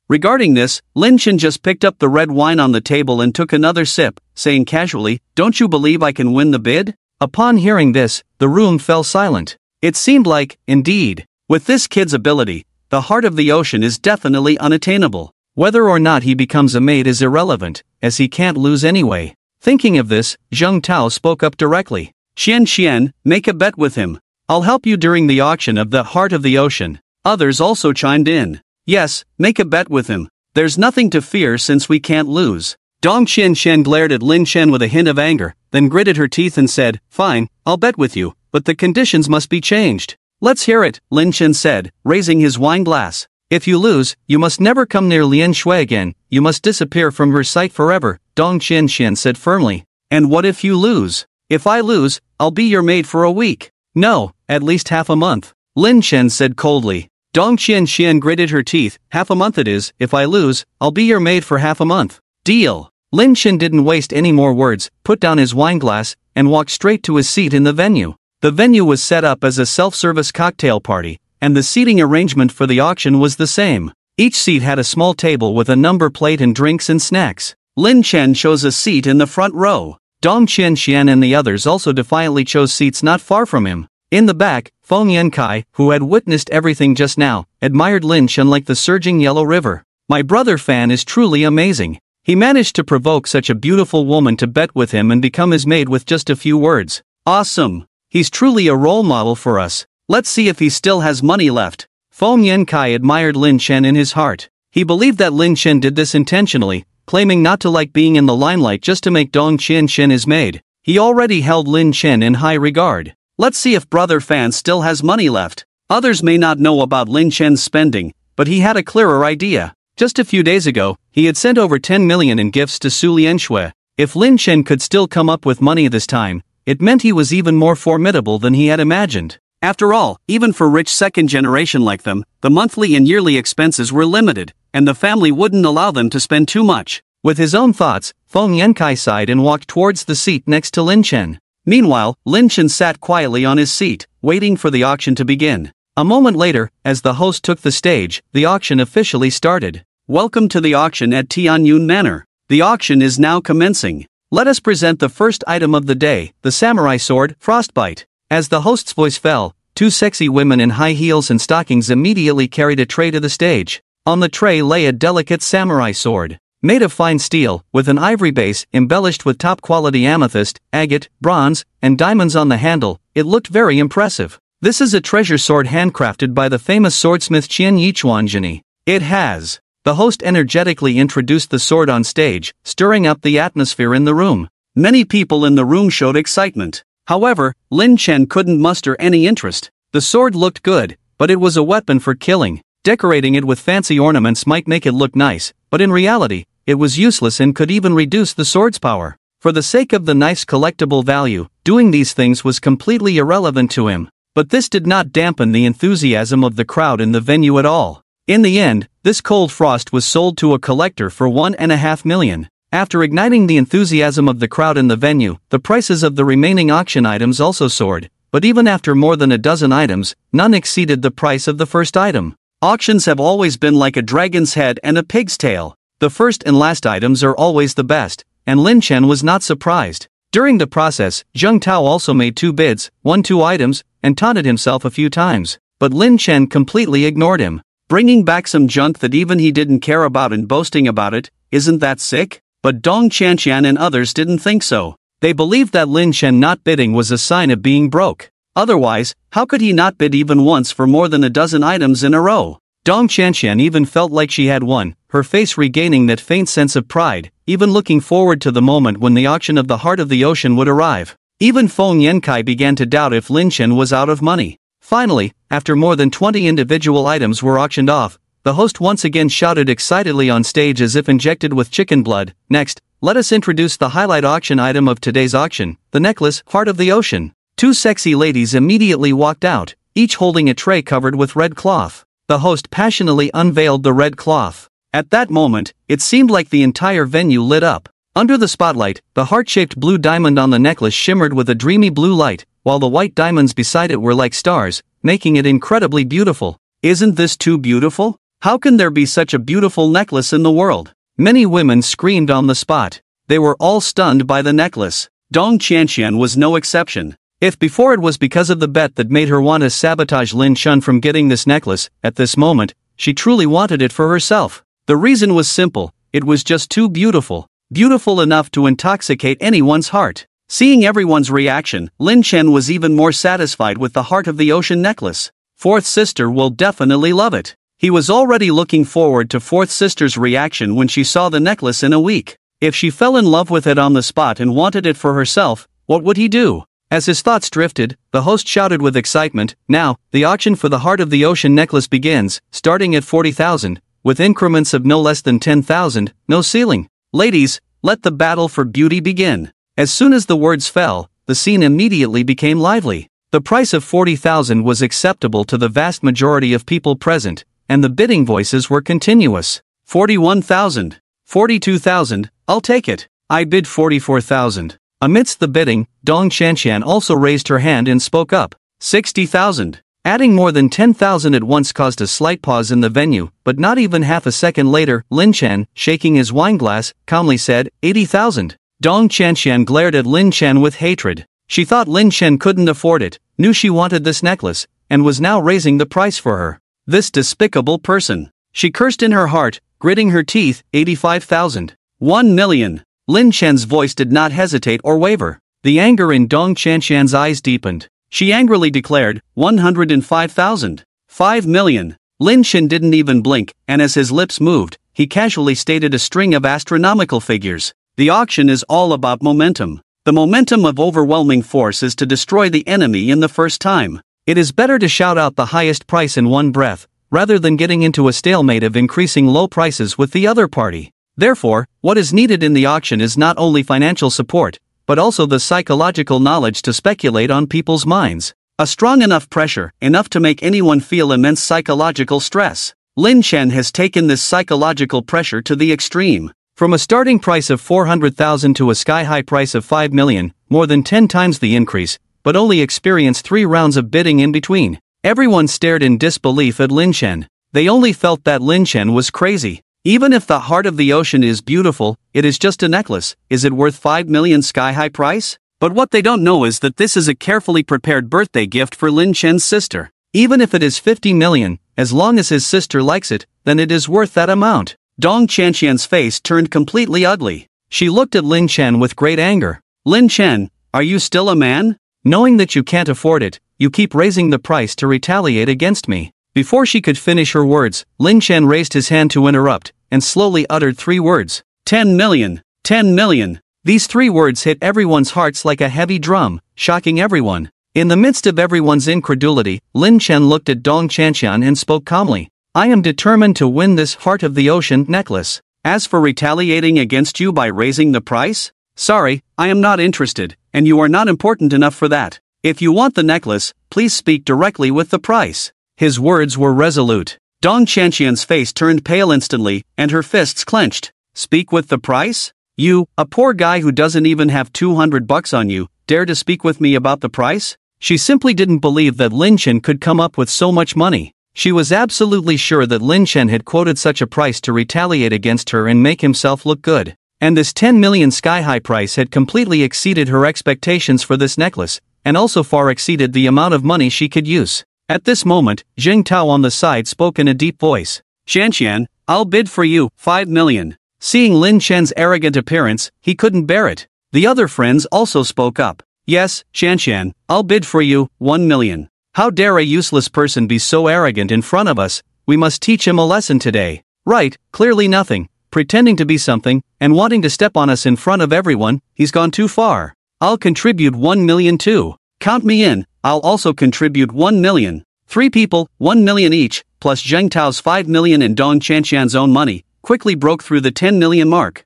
Regarding this, Lin Chen just picked up the red wine on the table and took another sip, saying casually, "Don't you believe I can win the bid?" Upon hearing this, the room fell silent. It seemed like, indeed, with this kid's ability, the heart of the ocean is definitely unattainable. Whether or not he becomes a maid is irrelevant, as he can't lose anyway. Thinking of this, Zheng Tao spoke up directly. Xian, make a bet with him. I'll help you during the auction of the heart of the ocean." Others also chimed in. Yes, make a bet with him. There's nothing to fear since we can't lose. Dong Qianshan glared at Lin Chen with a hint of anger, then gritted her teeth and said, "Fine, I'll bet with you, but the conditions must be changed." "Let's hear it," Lin Chen said, raising his wine glass. "If you lose, you must never come near Lian Shui again, you must disappear from her sight forever," Dong Qianshan said firmly. "And what if you lose?" "If I lose, I'll be your maid for a week." "No, at least half a month," Lin Chen said coldly. Dong Qianshan gritted her teeth. "Half a month it is. If I lose, I'll be your maid for half a month." "Deal." Lin Chen didn't waste any more words, put down his wineglass, and walked straight to his seat in the venue. The venue was set up as a self-service cocktail party, and the seating arrangement for the auction was the same. Each seat had a small table with a number plate and drinks and snacks. Lin Chen chose a seat in the front row. Dong Qianshan and the others also defiantly chose seats not far from him. In the back, Feng Yankai, who had witnessed everything just now, admired Lin Chen like the surging yellow river. "My brother Fan is truly amazing. He managed to provoke such a beautiful woman to bet with him and become his maid with just a few words. Awesome. He's truly a role model for us. Let's see if he still has money left." Feng Yankai admired Lin Chen in his heart. He believed that Lin Chen did this intentionally, claiming not to like being in the limelight just to make Dong Qianshan his maid. He already held Lin Chen in high regard. Let's see if brother Fan still has money left. Others may not know about Lin Chen's spending, but he had a clearer idea. Just a few days ago, he had sent over 10 million in gifts to Su Lianshui. If Lin Chen could still come up with money this time, it meant he was even more formidable than he had imagined. After all, even for rich second generation like them, the monthly and yearly expenses were limited, and the family wouldn't allow them to spend too much. With his own thoughts, Feng Yankai sighed and walked towards the seat next to Lin Chen. Meanwhile, Lin Chen sat quietly on his seat, waiting for the auction to begin. A moment later, as the host took the stage, the auction officially started. "Welcome to the auction at Tianyun Manor. The auction is now commencing. Let us present the first item of the day, the samurai sword, Frostbite." As the host's voice fell, two sexy women in high heels and stockings immediately carried a tray to the stage. On the tray lay a delicate samurai sword. Made of fine steel, with an ivory base embellished with top-quality amethyst, agate, bronze, and diamonds on the handle, it looked very impressive. This is a treasure sword handcrafted by the famous swordsmith Qian Yichuanjini. It has. The host energetically introduced the sword on stage, stirring up the atmosphere in the room. Many people in the room showed excitement. However, Lin Chen couldn't muster any interest. The sword looked good, but it was a weapon for killing. Decorating it with fancy ornaments might make it look nice, but in reality, it was useless and could even reduce the sword's power. For the sake of the nice collectible value, doing these things was completely irrelevant to him. But this did not dampen the enthusiasm of the crowd in the venue at all. In the end, this cold frost was sold to a collector for 1.5 million. After igniting the enthusiasm of the crowd in the venue, the prices of the remaining auction items also soared, but even after more than a dozen items, none exceeded the price of the first item. Auctions have always been like a dragon's head and a pig's tail. The first and last items are always the best, and Lin Chen was not surprised. During the process, Zheng Tao also made 2 bids, won 2 items, and taunted himself a few times. But Lin Chen completely ignored him. Bringing back some junk that even he didn't care about and boasting about it, isn't that sick? But Dong Qianshan and others didn't think so. They believed that Lin Chen not bidding was a sign of being broke. Otherwise, how could he not bid even once for more than a dozen items in a row? Dong Qianshan even felt like she had won, her face regaining that faint sense of pride, even looking forward to the moment when the auction of the heart of the ocean would arrive. Even Feng Yankai began to doubt if Lin Chen was out of money. Finally, after more than 20 individual items were auctioned off, the host once again shouted excitedly on stage as if injected with chicken blood, "Next, let us introduce the highlight auction item of today's auction, the necklace, Heart of the Ocean." 2 sexy ladies immediately walked out, each holding a tray covered with red cloth. The host passionately unveiled the red cloth. At that moment, it seemed like the entire venue lit up. Under the spotlight, the heart-shaped blue diamond on the necklace shimmered with a dreamy blue light, while the white diamonds beside it were like stars, making it incredibly beautiful. "Isn't this too beautiful?" How can there be such a beautiful necklace in the world? Many women screamed on the spot. They were all stunned by the necklace. Dong Qianqian was no exception. If before it was because of the bet that made her want to sabotage Lin Chun from getting this necklace, at this moment, she truly wanted it for herself. The reason was simple, it was just too beautiful. Beautiful enough to intoxicate anyone's heart. Seeing everyone's reaction, Lin Chen was even more satisfied with the Heart of the Ocean necklace. Fourth sister will definitely love it. He was already looking forward to fourth sister's reaction when she saw the necklace in a week. If she fell in love with it on the spot and wanted it for herself, what would he do? As his thoughts drifted, the host shouted with excitement, "Now, the auction for the Heart of the Ocean necklace begins, starting at 40,000, with increments of no less than 10,000, no ceiling. Ladies, let the battle for beauty begin." As soon as the words fell, the scene immediately became lively. The price of 40,000 was acceptable to the vast majority of people present, and the bidding voices were continuous. 41,000. 42,000, I'll take it. I bid 44,000. Amidst the bidding, Dong Qianqian also raised her hand and spoke up. 60,000. Adding more than 10,000 at once caused a slight pause in the venue, but not even half a second later, Lin Chen, shaking his wineglass, calmly said, 80,000. Dong Qianqian glared at Lin Chen with hatred. She thought Lin Chen couldn't afford it, knew she wanted this necklace, and was now raising the price for her. This despicable person. She cursed in her heart, gritting her teeth. 85,000. 1 million. Lin Chen's voice did not hesitate or waver. The anger in Dong Qianqian's eyes deepened. She angrily declared, 105,000. 5 million. Lin Chen didn't even blink, and as his lips moved, he casually stated a string of astronomical figures. The auction is all about momentum. The momentum of overwhelming force is to destroy the enemy in the first time. It is better to shout out the highest price in one breath, rather than getting into a stalemate of increasing low prices with the other party. Therefore, what is needed in the auction is not only financial support, but also the psychological knowledge to speculate on people's minds. A strong enough pressure, enough to make anyone feel immense psychological stress. Lin Chen has taken this psychological pressure to the extreme. From a starting price of 400,000 to a sky-high price of 5 million, more than 10 times the increase, but only experienced 3 rounds of bidding in between. Everyone stared in disbelief at Lin Chen. They only felt that Lin Chen was crazy. Even if the Heart of the Ocean is beautiful, it is just a necklace. Is it worth 5 million sky-high price? But what they don't know is that this is a carefully prepared birthday gift for Lin Chen's sister. Even if it is 50 million, as long as his sister likes it, then it is worth that amount. Dong Qianqian's face turned completely ugly. She looked at Lin Chen with great anger. Lin Chen, are you still a man? Knowing that you can't afford it, you keep raising the price to retaliate against me. Before she could finish her words, Lin Chen raised his hand to interrupt, and slowly uttered 3 words. 10 million. 10 million. These 3 words hit everyone's hearts like a heavy drum, shocking everyone. In the midst of everyone's incredulity, Lin Chen looked at Dong Qianqian and spoke calmly. I am determined to win this Heart of the Ocean necklace. As for retaliating against you by raising the price? Sorry, I am not interested, and you are not important enough for that. If you want the necklace, please speak directly with the price. His words were resolute. Dong Qianqian's face turned pale instantly, and her fists clenched. Speak with the price? You, a poor guy who doesn't even have 200 bucks on you, dare to speak with me about the price? She simply didn't believe that Lin Chen could come up with so much money. She was absolutely sure that Lin Chen had quoted such a price to retaliate against her and make himself look good. And this 10 million sky-high price had completely exceeded her expectations for this necklace, and also far exceeded the amount of money she could use. At this moment, Zheng Tao on the side spoke in a deep voice. Qianqian, I'll bid for you, 5 million. Seeing Lin Chen's arrogant appearance, he couldn't bear it. The other friends also spoke up. Yes, Qianqian, I'll bid for you, 1 million. How dare a useless person be so arrogant in front of us? We must teach him a lesson today. Right, clearly nothing, pretending to be something, and wanting to step on us in front of everyone, he's gone too far. I'll contribute 1 million too. Count me in, I'll also contribute 1 million. 3 people, 1 million each, plus Zheng Tao's 5 million and Dong Qianqian's own money, quickly broke through the 10 million mark.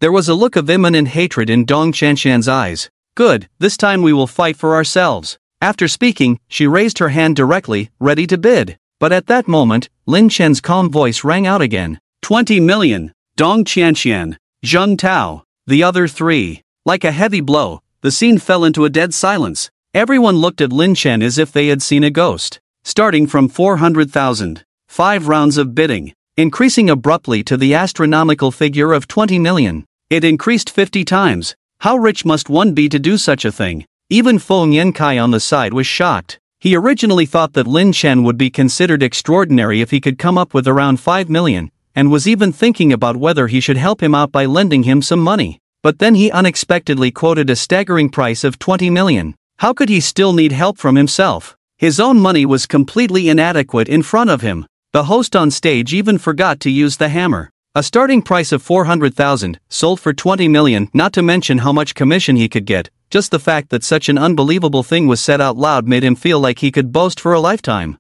There was a look of imminent hatred in Dong Qianqian's eyes. Good, this time we will fight for ourselves. After speaking, she raised her hand directly, ready to bid. But at that moment, Lin Chen's calm voice rang out again. 20 million. Dong Qianqian. Zheng Tao. The other 3. Like a heavy blow, the scene fell into a dead silence. Everyone looked at Lin Chen as if they had seen a ghost. Starting from 400,000. 5 rounds of bidding, increasing abruptly to the astronomical figure of 20 million. It increased 50 times. How rich must one be to do such a thing? Even Feng Yankai on the side was shocked. He originally thought that Lin Chen would be considered extraordinary if he could come up with around 5 million, and was even thinking about whether he should help him out by lending him some money. But then he unexpectedly quoted a staggering price of 20 million. How could he still need help from himself? His own money was completely inadequate in front of him. The host on stage even forgot to use the hammer. A starting price of 400,000, sold for 20 million, not to mention how much commission he could get. Just the fact that such an unbelievable thing was said out loud made him feel like he could boast for a lifetime.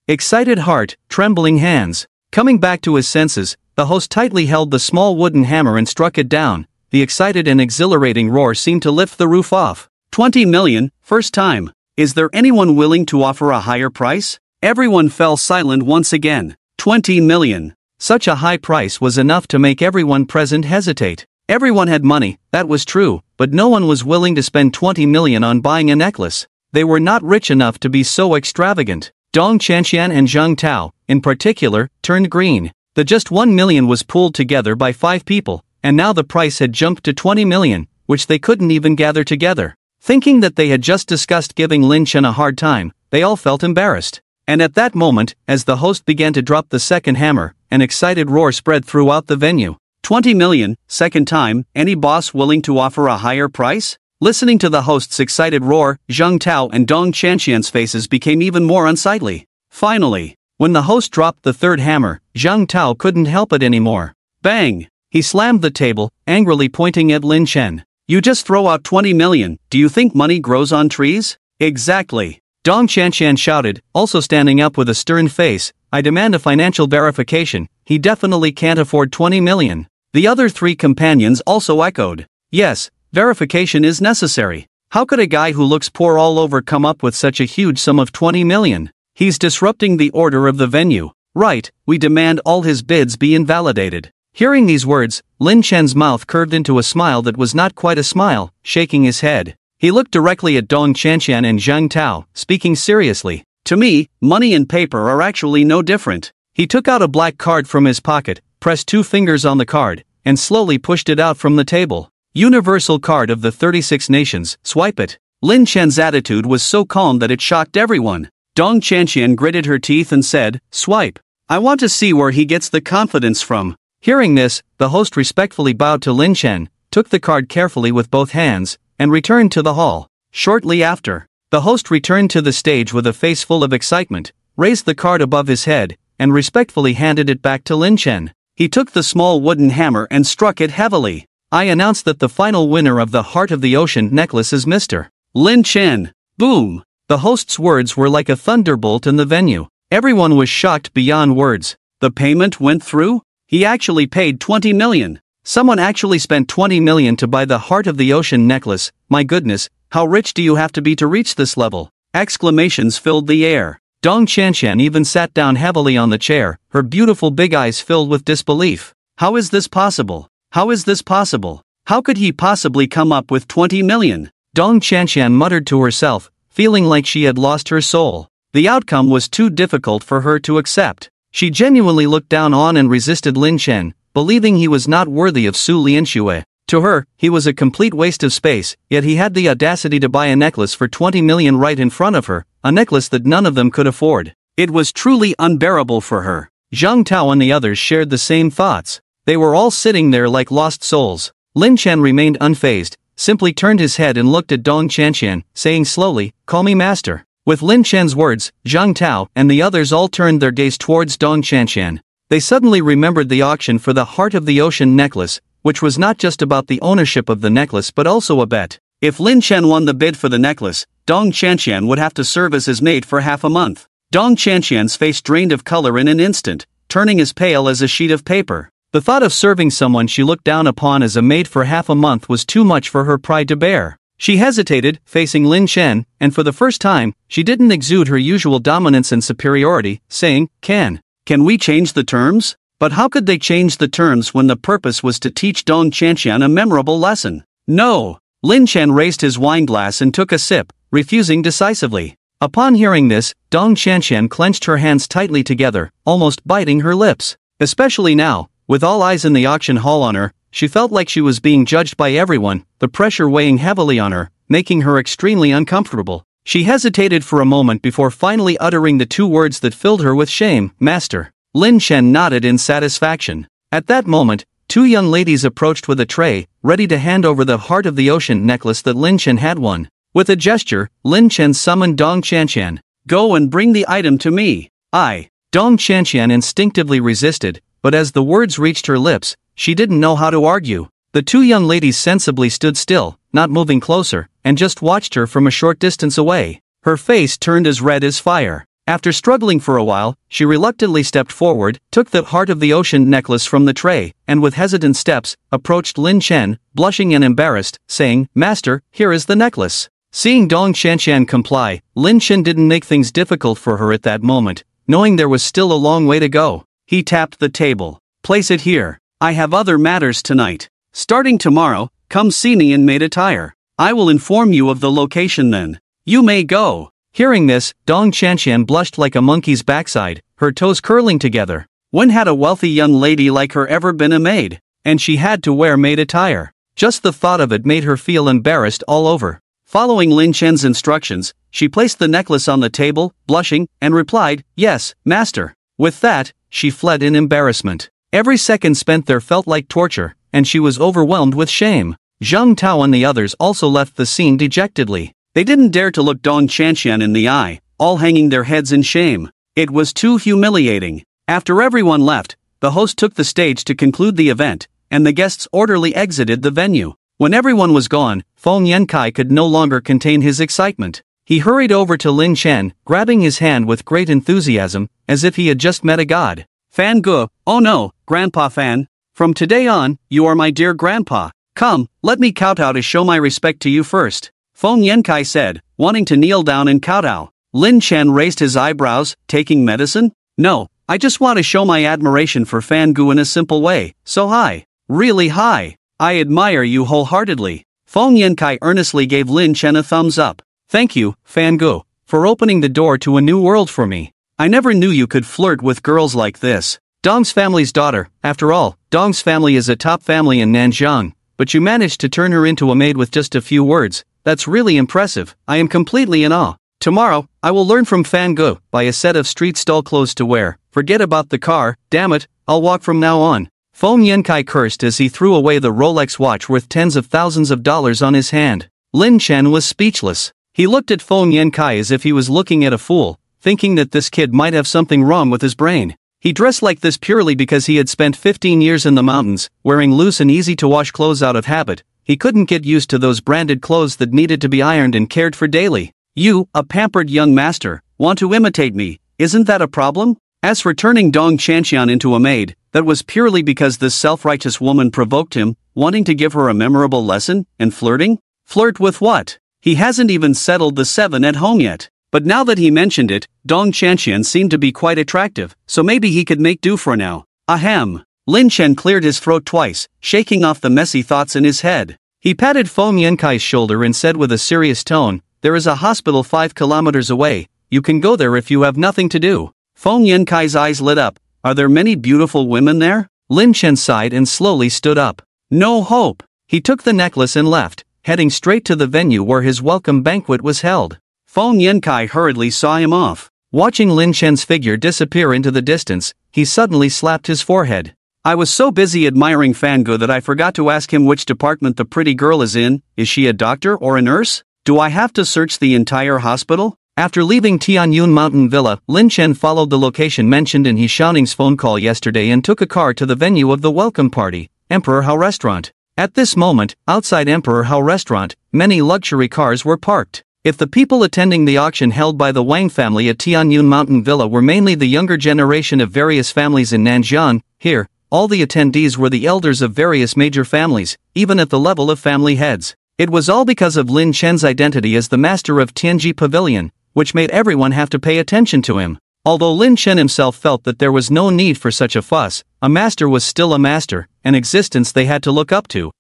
Excited heart, trembling hands. Coming back to his senses, the host tightly held the small wooden hammer and struck it down. The excited and exhilarating roar seemed to lift the roof off. 20 million, first time. Is there anyone willing to offer a higher price? Everyone fell silent once again. 20 million. Such a high price was enough to make everyone present hesitate. Everyone had money, that was true, but no one was willing to spend 20 million on buying a necklace. They were not rich enough to be so extravagant. Dong Chanxian and Zhang Tao, in particular, turned green. The just 1 million was pooled together by 5 people, and now the price had jumped to 20 million, which they couldn't even gather together. Thinking that they had just discussed giving Lin Chen a hard time, they all felt embarrassed. And at that moment, as the host began to drop the second hammer, an excited roar spread throughout the venue. 20 million, second time, any boss willing to offer a higher price? Listening to the host's excited roar, Zhang Tao and Dong Chanxian's faces became even more unsightly. Finally, when the host dropped the third hammer, Zhang Tao couldn't help it anymore. Bang! He slammed the table, angrily pointing at Lin Chen. You just throw out 20 million, do you think money grows on trees? Exactly. Dong Chanxian shouted, also standing up with a stern face, I demand a financial verification, he definitely can't afford 20 million. The other 3 companions also echoed. Yes, verification is necessary. How could a guy who looks poor all over come up with such a huge sum of 20 million? He's disrupting the order of the venue. Right, we demand all his bids be invalidated. Hearing these words, Lin Chen's mouth curved into a smile that was not quite a smile, shaking his head. He looked directly at Dong Chanxian and Zhang Tao, speaking seriously. To me, money and paper are actually no different. He took out a black card from his pocket, pressed 2 fingers on the card, and slowly pushed it out from the table. Universal card of the 36 nations, swipe it. Lin Chen's attitude was so calm that it shocked everyone. Dong Chanxian gritted her teeth and said, swipe. I want to see where he gets the confidence from. Hearing this, the host respectfully bowed to Lin Chen, took the card carefully with both hands, and returned to the hall. Shortly after, the host returned to the stage with a face full of excitement, raised the card above his head, and respectfully handed it back to Lin Chen. He took the small wooden hammer and struck it heavily. I announced that the final winner of the Heart of the Ocean necklace is Mr. Lin Chen. Boom! The host's words were like a thunderbolt in the venue. Everyone was shocked beyond words. The payment went through? He actually paid 20 million. Someone actually spent 20 million to buy the Heart of the Ocean necklace. My goodness, how rich do you have to be to reach this level? Exclamations filled the air. Dong Chanxian even sat down heavily on the chair, her beautiful big eyes filled with disbelief. How is this possible? How is this possible? How could he possibly come up with 20 million? Dong Chanxian muttered to herself, feeling like she had lost her soul. The outcome was too difficult for her to accept. She genuinely looked down on and resisted Lin Chen, believing he was not worthy of Su Lianxue. To her, he was a complete waste of space, yet he had the audacity to buy a necklace for 20 million right in front of her, a necklace that none of them could afford. It was truly unbearable for her. Zhang Tao and the others shared the same thoughts. They were all sitting there like lost souls. Lin Chen remained unfazed, simply turned his head and looked at Dong Chanxian, saying slowly, call me master. With Lin Chen's words, Zhang Tao and the others all turned their gaze towards Dong Chanxian. They suddenly remembered the auction for the Heart of the Ocean necklace, which was not just about the ownership of the necklace but also a bet. If Lin Chen won the bid for the necklace, Dong Chanxian would have to serve as his maid for half a month. Dong Chanxian's face drained of color in an instant, turning as pale as a sheet of paper. The thought of serving someone she looked down upon as a maid for half a month was too much for her pride to bear. She hesitated, facing Lin Chen, and for the first time, she didn't exude her usual dominance and superiority, saying, Can we change the terms? But how could they change the terms when the purpose was to teach Dong Chanxian a memorable lesson? No! Lin Chen raised his wine glass and took a sip, refusing decisively. Upon hearing this, Dong Qianqian clenched her hands tightly together, almost biting her lips. Especially now, with all eyes in the auction hall on her, she felt like she was being judged by everyone, the pressure weighing heavily on her, making her extremely uncomfortable. She hesitated for a moment before finally uttering the two words that filled her with shame, "Master." Lin Chen nodded in satisfaction. At that moment, two young ladies approached with a tray, ready to hand over the Heart of the Ocean necklace that Lin Chen had won. With a gesture, Lin Chen summoned Dong Qianqian. "Go and bring the item to me." Dong Qianqian instinctively resisted, but as the words reached her lips, she didn't know how to argue. The two young ladies sensibly stood still, not moving closer, and just watched her from a short distance away. Her face turned as red as fire. After struggling for a while, she reluctantly stepped forward, took the Heart of the Ocean necklace from the tray, and with hesitant steps, approached Lin Chen, blushing and embarrassed, saying, "Master, here is the necklace." Seeing Dong Qianqian comply, Lin Chen didn't make things difficult for her at that moment, knowing there was still a long way to go. He tapped the table. "Place it here. I have other matters tonight. Starting tomorrow, come see me in maid attire. I will inform you of the location then. You may go." Hearing this, Dong Qianqian blushed like a monkey's backside, her toes curling together. When had a wealthy young lady like her ever been a maid? And she had to wear maid attire. Just the thought of it made her feel embarrassed all over. Following Lin Chen's instructions, she placed the necklace on the table, blushing, and replied, "Yes, master." With that, she fled in embarrassment. Every second spent there felt like torture, and she was overwhelmed with shame. Zhang Tao and the others also left the scene dejectedly. They didn't dare to look Dong Qianqian in the eye, all hanging their heads in shame. It was too humiliating. After everyone left, the host took the stage to conclude the event, and the guests orderly exited the venue. When everyone was gone, Feng Yankai could no longer contain his excitement. He hurried over to Lin Chen, grabbing his hand with great enthusiasm, as if he had just met a god. "Fan Gu, oh no, Grandpa Fan. From today on, you are my dear grandpa. Come, let me kowtow to show my respect to you first," Feng Yankai said, wanting to kneel down and kowtow. Lin Chen raised his eyebrows, taking medicine? "No, I just want to show my admiration for Fan Gu in a simple way, so high. Really high. I admire you wholeheartedly." Feng Yankai earnestly gave Lin Chen a thumbs up. "Thank you, Fan Gu, for opening the door to a new world for me. I never knew you could flirt with girls like this. Dong's family's daughter, after all, Dong's family is a top family in Nanjiang, but you managed to turn her into a maid with just a few words. That's really impressive. I am completely in awe. Tomorrow, I will learn from Fan Gu, buy a set of street stall clothes to wear. Forget about the car, damn it, I'll walk from now on." Feng Yankai cursed as he threw away the Rolex watch worth tens of thousands of dollars on his hand. Lin Chen was speechless. He looked at Feng Yankai as if he was looking at a fool, thinking that this kid might have something wrong with his brain. He dressed like this purely because he had spent 15 years in the mountains, wearing loose and easy-to-wash clothes out of habit. He couldn't get used to those branded clothes that needed to be ironed and cared for daily. "You, a pampered young master, want to imitate me, isn't that a problem?" As for turning Dong Qianqian into a maid, that was purely because this self-righteous woman provoked him, wanting to give her a memorable lesson, and flirting? Flirt with what? He hasn't even settled the 7 at home yet. But now that he mentioned it, Dong Qianqian seemed to be quite attractive, so maybe he could make do for now. Ahem. Lin Chen cleared his throat twice, shaking off the messy thoughts in his head. He patted Feng Yankai's shoulder and said with a serious tone, "There is a hospital 5 kilometers away, you can go there if you have nothing to do." Feng Yankai's eyes lit up. "Are there many beautiful women there?" Lin Chen sighed and slowly stood up. "No hope." He took the necklace and left, heading straight to the venue where his welcome banquet was held. Feng Yankai hurriedly saw him off. Watching Lin Chen's figure disappear into the distance, he suddenly slapped his forehead. "I was so busy admiring Fan Gu that I forgot to ask him which department the pretty girl is in. Is she a doctor or a nurse? Do I have to search the entire hospital?" After leaving Tianyun Mountain Villa, Lin Chen followed the location mentioned in He Xiaoning's phone call yesterday and took a car to the venue of the welcome party, Emperor Hao Restaurant. At this moment, outside Emperor Hao Restaurant, many luxury cars were parked. If the people attending the auction held by the Wang family at Tianyun Mountain Villa were mainly the younger generation of various families in Nanjiang, here, all the attendees were the elders of various major families, even at the level of family heads. It was all because of Lin Chen's identity as the master of Tianji Pavilion, which made everyone have to pay attention to him. Although Lin Chen himself felt that there was no need for such a fuss, a master was still a master, an existence they had to look up to.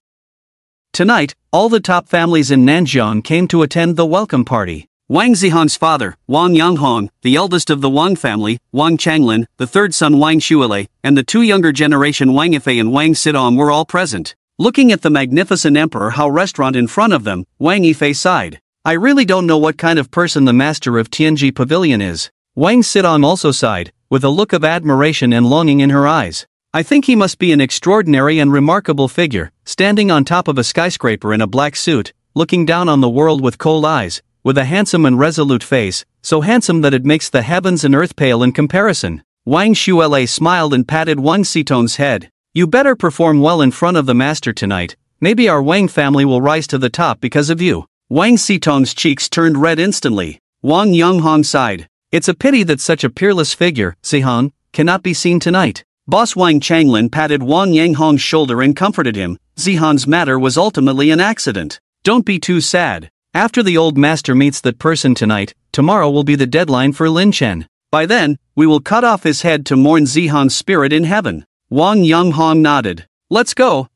Tonight, all the top families in Nanjiang came to attend the welcome party. Wang Zihong's father, Wang Yanghong, the eldest of the Wang family, Wang Changlin, the third son Wang Shuile, and the two younger generation Wang Yifei and Wang Sidong were all present. Looking at the magnificent Emperor Hao restaurant in front of them, Wang Yifei sighed. I really don't know what kind of person the master of Tianji Pavilion is. Wang Sidong also sighed, with a look of admiration and longing in her eyes. I think he must be an extraordinary and remarkable figure, standing on top of a skyscraper in a black suit, looking down on the world with cold eyes, with a handsome and resolute face, so handsome that it makes the heavens and earth pale in comparison. Wang Shuile smiled and patted Wang Sitong's head. You better perform well in front of the master tonight. Maybe our Wang family will rise to the top because of you. Wang Sitong's cheeks turned red instantly. Wang Yanghong sighed. It's a pity that such a peerless figure, Zihong, cannot be seen tonight. Boss Wang Changlin patted Wang Yanghong's shoulder and comforted him. Zihong's matter was ultimately an accident. Don't be too sad. After the old master meets that person tonight, tomorrow will be the deadline for Lin Chen. By then, we will cut off his head to mourn Zihong's spirit in heaven. Wang Yanghong nodded. Let's go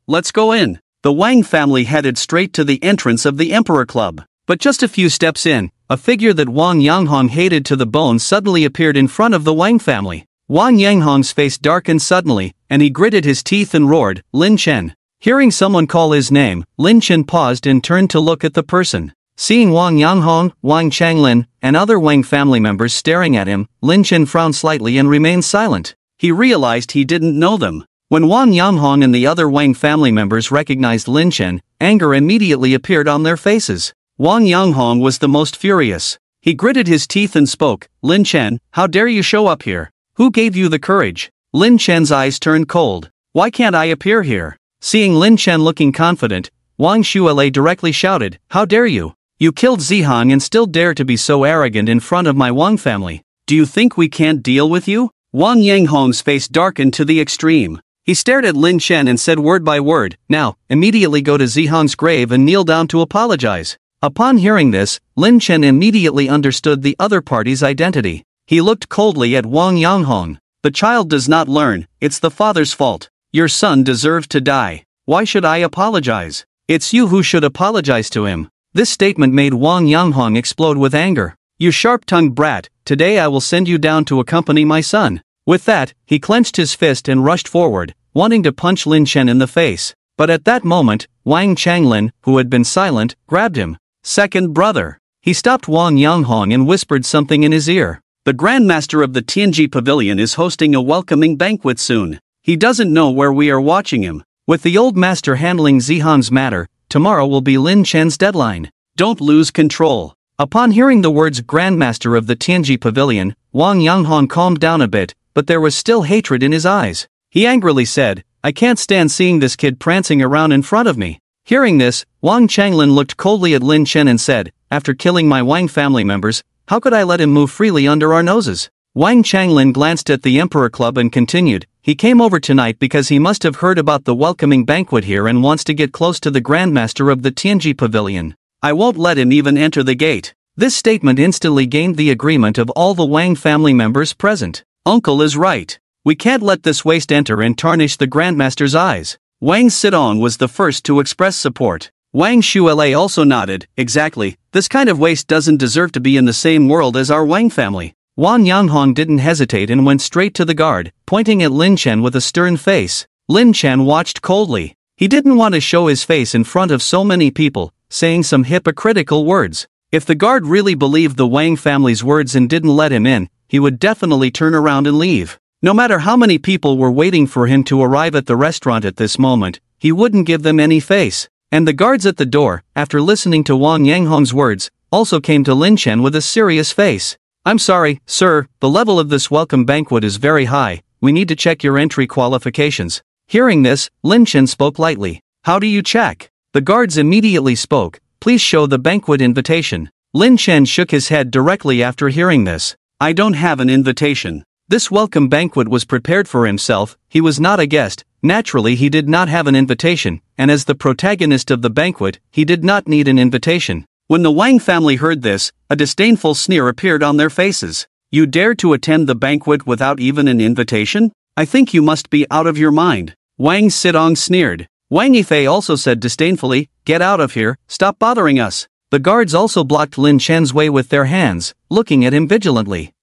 in. The Wang family headed straight to the entrance of the Emperor Club. But just a few steps in, a figure that Wang Yanghong hated to the bone suddenly appeared in front of the Wang family. Wang Yanghong's face darkened suddenly, and he gritted his teeth and roared, Lin Chen. Hearing someone call his name, Lin Chen paused and turned to look at the person. Seeing Wang Yanghong, Wang Changlin, and other Wang family members staring at him, Lin Chen frowned slightly and remained silent. He realized he didn't know them. When Wang Yanghong and the other Wang family members recognized Lin Chen, anger immediately appeared on their faces. Wang Yanghong was the most furious. He gritted his teeth and spoke, Lin Chen, how dare you show up here? Who gave you the courage? Lin Chen's eyes turned cold. Why can't I appear here? Seeing Lin Chen looking confident, Wang Shuile directly shouted, how dare you? You killed Zihong and still dare to be so arrogant in front of my Wang family. Do you think we can't deal with you? Wang Yanghong's face darkened to the extreme. He stared at Lin Chen and said word by word, now, immediately go to Zihong's grave and kneel down to apologize. Upon hearing this, Lin Chen immediately understood the other party's identity. He looked coldly at Wang Yanghong. The child does not learn, it's the father's fault. Your son deserves to die. Why should I apologize? It's you who should apologize to him. This statement made Wang Yanghong explode with anger. You sharp-tongued brat, today I will send you down to accompany my son. With that, he clenched his fist and rushed forward, wanting to punch Lin Chen in the face. But at that moment, Wang Changlin, who had been silent, grabbed him. Second brother. He stopped Wang Yanghong and whispered something in his ear. The Grandmaster of the Tianji Pavilion is hosting a welcoming banquet soon. He doesn't know where we are watching him. With the old master handling Zihong's matter, tomorrow will be Lin Chen's deadline. Don't lose control. Upon hearing the words Grandmaster of the Tianji Pavilion, Wang Yanghong calmed down a bit, but there was still hatred in his eyes. He angrily said, I can't stand seeing this kid prancing around in front of me. Hearing this, Wang Changlin looked coldly at Lin Chen and said, after killing my Wang family members, how could I let him move freely under our noses? Wang Changlin glanced at the Emperor Club and continued, he came over tonight because he must have heard about the welcoming banquet here and wants to get close to the Grandmaster of the Tianji Pavilion. I won't let him even enter the gate. This statement instantly gained the agreement of all the Wang family members present. Uncle is right. We can't let this waste enter and tarnish the Grandmaster's eyes. Wang Sidong was the first to express support. Wang Shuile also nodded, exactly, this kind of waste doesn't deserve to be in the same world as our Wang family. Wang Yanghong didn't hesitate and went straight to the guard, pointing at Lin Chen with a stern face. Lin Chen watched coldly. He didn't want to show his face in front of so many people, saying some hypocritical words. If the guard really believed the Wang family's words and didn't let him in, he would definitely turn around and leave. No matter how many people were waiting for him to arrive at the restaurant at this moment, he wouldn't give them any face. And the guards at the door, after listening to Wang Yanghong's words, also came to Lin Chen with a serious face. I'm sorry, sir, the level of this welcome banquet is very high, we need to check your entry qualifications. Hearing this, Lin Chen spoke lightly. How do you check? The guards immediately spoke, please show the banquet invitation. Lin Chen shook his head directly after hearing this. I don't have an invitation. This welcome banquet was prepared for himself, he was not a guest, naturally he did not have an invitation, and as the protagonist of the banquet, he did not need an invitation. When the Wang family heard this, a disdainful sneer appeared on their faces. You dare to attend the banquet without even an invitation? I think you must be out of your mind. Wang Sidong sneered. Wang Yifei also said disdainfully, get out of here, stop bothering us. The guards also blocked Lin Chen's way with their hands, looking at him vigilantly.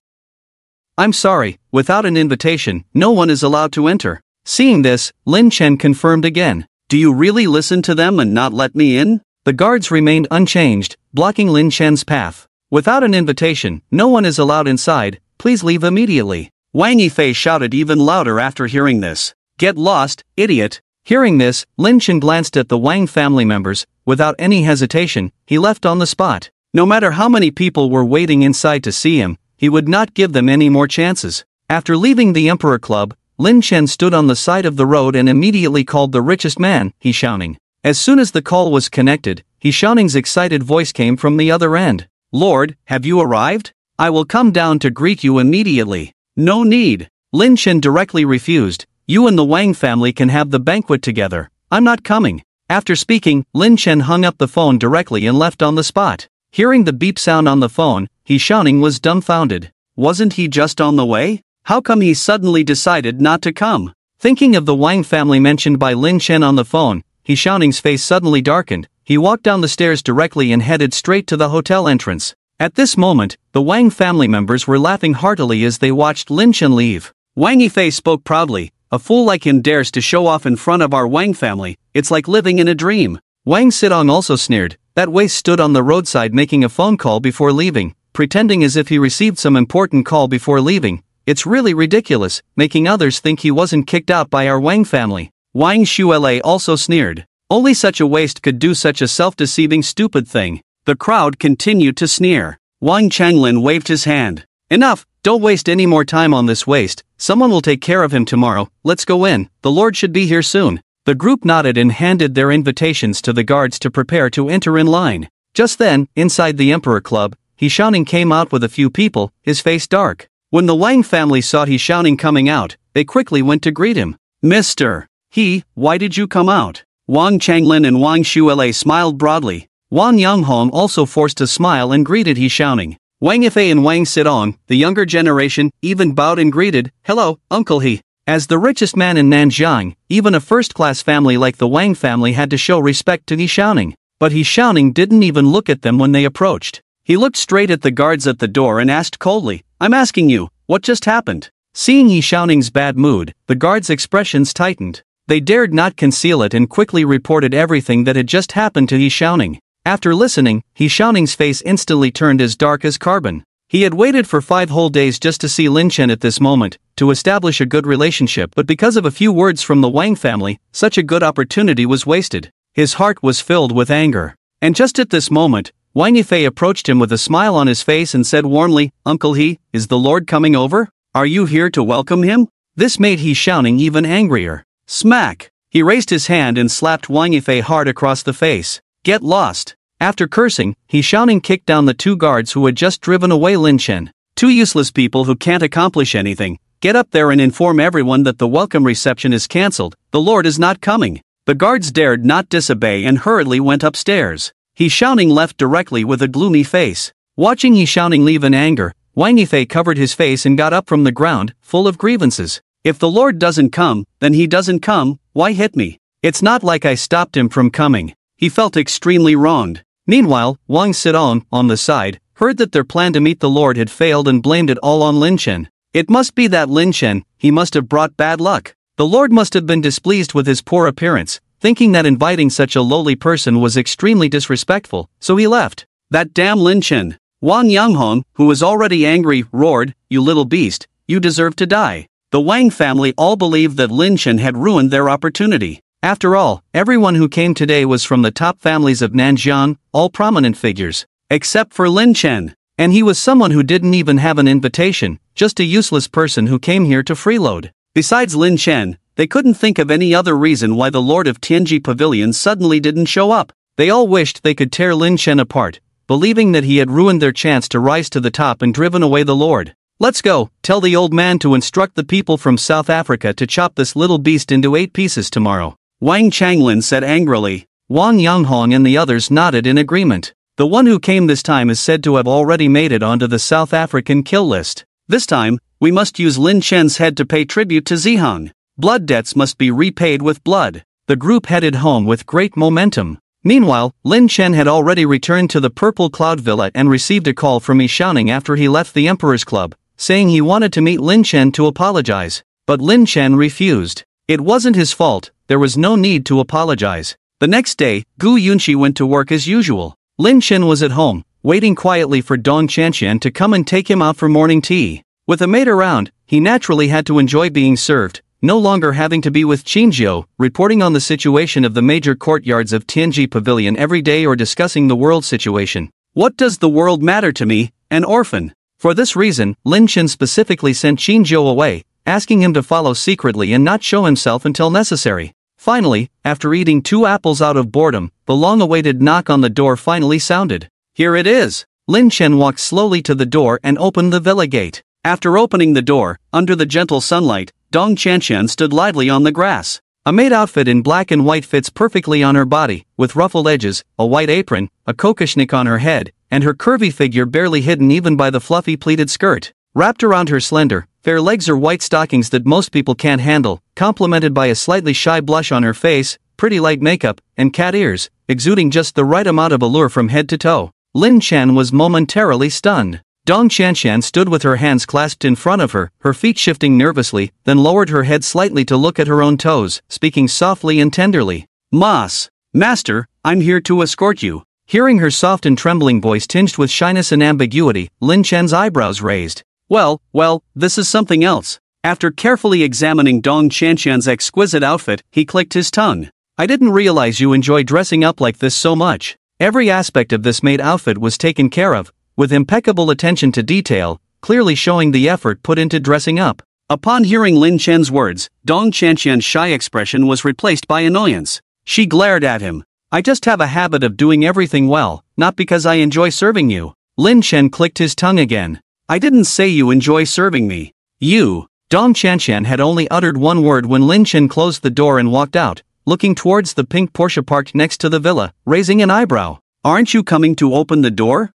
"I'm sorry, without an invitation, no one is allowed to enter." Seeing this, Lin Chen confirmed again. "Do you really listen to them and not let me in?" The guards remained unchanged, blocking Lin Chen's path. "Without an invitation, no one is allowed inside, please leave immediately." Wang Yifei shouted even louder after hearing this. "Get lost, idiot!" Hearing this, Lin Chen glanced at the Wang family members. Without any hesitation, he left on the spot. No matter how many people were waiting inside to see him, he would not give them any more chances. After leaving the Emperor Club, Lin Chen stood on the side of the road and immediately called the richest man, He Xiaoning. As soon as the call was connected, He Xiaoning's excited voice came from the other end. "Lord, have you arrived? I will come down to greet you immediately." "No need." Lin Chen directly refused. "You and the Wang family can have the banquet together. I'm not coming." After speaking, Lin Chen hung up the phone directly and left on the spot. Hearing the beep sound on the phone, He Xiaoning was dumbfounded. Wasn't he just on the way? How come he suddenly decided not to come? Thinking of the Wang family mentioned by Lin Chen on the phone, He Xiaoning's face suddenly darkened. He walked down the stairs directly and headed straight to the hotel entrance. At this moment, the Wang family members were laughing heartily as they watched Lin Chen leave. Wang Yifei spoke proudly. "A fool like him dares to show off in front of our Wang family, it's like living in a dream." Wang Sidong also sneered. That waste stood on the roadside making a phone call before leaving, pretending as if he received some important call before leaving. "It's really ridiculous, making others think he wasn't kicked out by our Wang family." Wang Shuele also sneered. Only such a waste could do such a self-deceiving stupid thing. The crowd continued to sneer. Wang Changlin waved his hand. "Enough, don't waste any more time on this waste, someone will take care of him tomorrow, let's go in, the Lord should be here soon." The group nodded and handed their invitations to the guards to prepare to enter in line. Just then, inside the Emperor Club, He Xiaoning came out with a few people, his face dark. When the Wang family saw He Xiaoning coming out, they quickly went to greet him. "Mr. He, why did you come out?" Wang Changlin and Wang Shuele smiled broadly. Wang Yanghong also forced a smile and greeted He Xiaoning. Wang Yifei and Wang Sidong, the younger generation, even bowed and greeted, "Hello, Uncle He." As the richest man in Nanjiang, even a first-class family like the Wang family had to show respect to He Xiaoning. But He Xiaoning didn't even look at them when they approached. He looked straight at the guards at the door and asked coldly, "I'm asking you, what just happened?" Seeing He Xiaoning's bad mood, the guards' expressions tightened. They dared not conceal it and quickly reported everything that had just happened to He Xiaoning. After listening, He Xiaoning's face instantly turned as dark as carbon. He had waited for 5 whole days just to see Lin Chen at this moment, to establish a good relationship, but because of a few words from the Wang family, such a good opportunity was wasted. His heart was filled with anger. And just at this moment, Wang Yifei approached him with a smile on his face and said warmly, "Uncle He, is the Lord coming over? Are you here to welcome him?" This made He Xiaoning even angrier. Smack! He raised his hand and slapped Wang Yifei hard across the face. "Get lost!" After cursing, He Xiaoning kicked down the 2 guards who had just driven away Lin Chen. "Two useless people who can't accomplish anything. Get up there and inform everyone that the welcome reception is cancelled, the Lord is not coming." The guards dared not disobey and hurriedly went upstairs. He Xiaoning left directly with a gloomy face. Watching He Xiaoning leave in anger, Wang Yifei covered his face and got up from the ground, full of grievances. "If the Lord doesn't come, then he doesn't come, why hit me? It's not like I stopped him from coming." He felt extremely wronged. Meanwhile, Wang Sidong, on the side, heard that their plan to meet the Lord had failed and blamed it all on Lin Chen. It must be that Lin Chen, he must have brought bad luck. The Lord must have been displeased with his poor appearance, thinking that inviting such a lowly person was extremely disrespectful, so he left. "That damn Lin Chen!" Wang Yanghong, who was already angry, roared, "You little beast, you deserve to die." The Wang family all believed that Lin Chen had ruined their opportunity. After all, everyone who came today was from the top families of Nanjiang, all prominent figures. Except for Lin Chen. And he was someone who didn't even have an invitation, just a useless person who came here to freeload. Besides Lin Chen, they couldn't think of any other reason why the Lord of Tianji Pavilion suddenly didn't show up. They all wished they could tear Lin Chen apart, believing that he had ruined their chance to rise to the top and driven away the Lord. "Let's go, tell the old man to instruct the people from South Africa to chop this little beast into 8 pieces tomorrow," Wang Changlin said angrily. Wang Yanghong and the others nodded in agreement. The one who came this time is said to have already made it onto the South African kill list. "This time, we must use Lin Chen's head to pay tribute to Zihang. Blood debts must be repaid with blood." The group headed home with great momentum. Meanwhile, Lin Chen had already returned to the Purple Cloud Villa and received a call from Yi Xiaoning after he left the Emperor's Club, saying he wanted to meet Lin Chen to apologize. But Lin Chen refused. It wasn't his fault, there was no need to apologize. The next day, Gu Yunqi went to work as usual. Lin Chen was at home, waiting quietly for Dong Qianqian to come and take him out for morning tea. With a maid around, he naturally had to enjoy being served, no longer having to be with Qinzhou, reporting on the situation of the major courtyards of Tianji Pavilion every day or discussing the world situation. What does the world matter to me, an orphan? For this reason, Lin Chen specifically sent Qinzhou away, asking him to follow secretly and not show himself until necessary. Finally, after eating 2 apples out of boredom, the long-awaited knock on the door finally sounded. Here it is! Lin Chen walked slowly to the door and opened the villa gate. After opening the door, under the gentle sunlight, Dong Qianqian stood lightly on the grass. A maid outfit in black and white fits perfectly on her body, with ruffled edges, a white apron, a kokoshnik on her head, and her curvy figure barely hidden even by the fluffy pleated skirt. Wrapped around her slender, fair legs are white stockings that most people can't handle, complemented by a slightly shy blush on her face, pretty light makeup, and cat ears, exuding just the right amount of allure from head to toe. Lin Chen was momentarily stunned. Dong Qianqian stood with her hands clasped in front of her, her feet shifting nervously, then lowered her head slightly to look at her own toes, speaking softly and tenderly. Master, I'm here to escort you. Hearing her soft and trembling voice tinged with shyness and ambiguity, Lin Chen's eyebrows raised. Well, this is something else. After carefully examining Dong Qianqian's exquisite outfit, he clicked his tongue. I didn't realize you enjoy dressing up like this so much. Every aspect of this maid outfit was taken care of, with impeccable attention to detail, clearly showing the effort put into dressing up. Upon hearing Lin Chen's words, Dong Qianqian's shy expression was replaced by annoyance. She glared at him. I just have a habit of doing everything well, not because I enjoy serving you. Lin Chen clicked his tongue again. I didn't say you enjoy serving me. You. Dong Qianqian had only uttered one word when Lin Chen closed the door and walked out, looking towards the pink Porsche parked next to the villa, raising an eyebrow. Aren't you coming to open the door?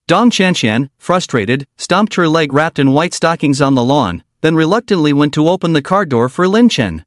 Dong Qianqian, frustrated, stomped her leg wrapped in white stockings on the lawn, then reluctantly went to open the car door for Lin Chen.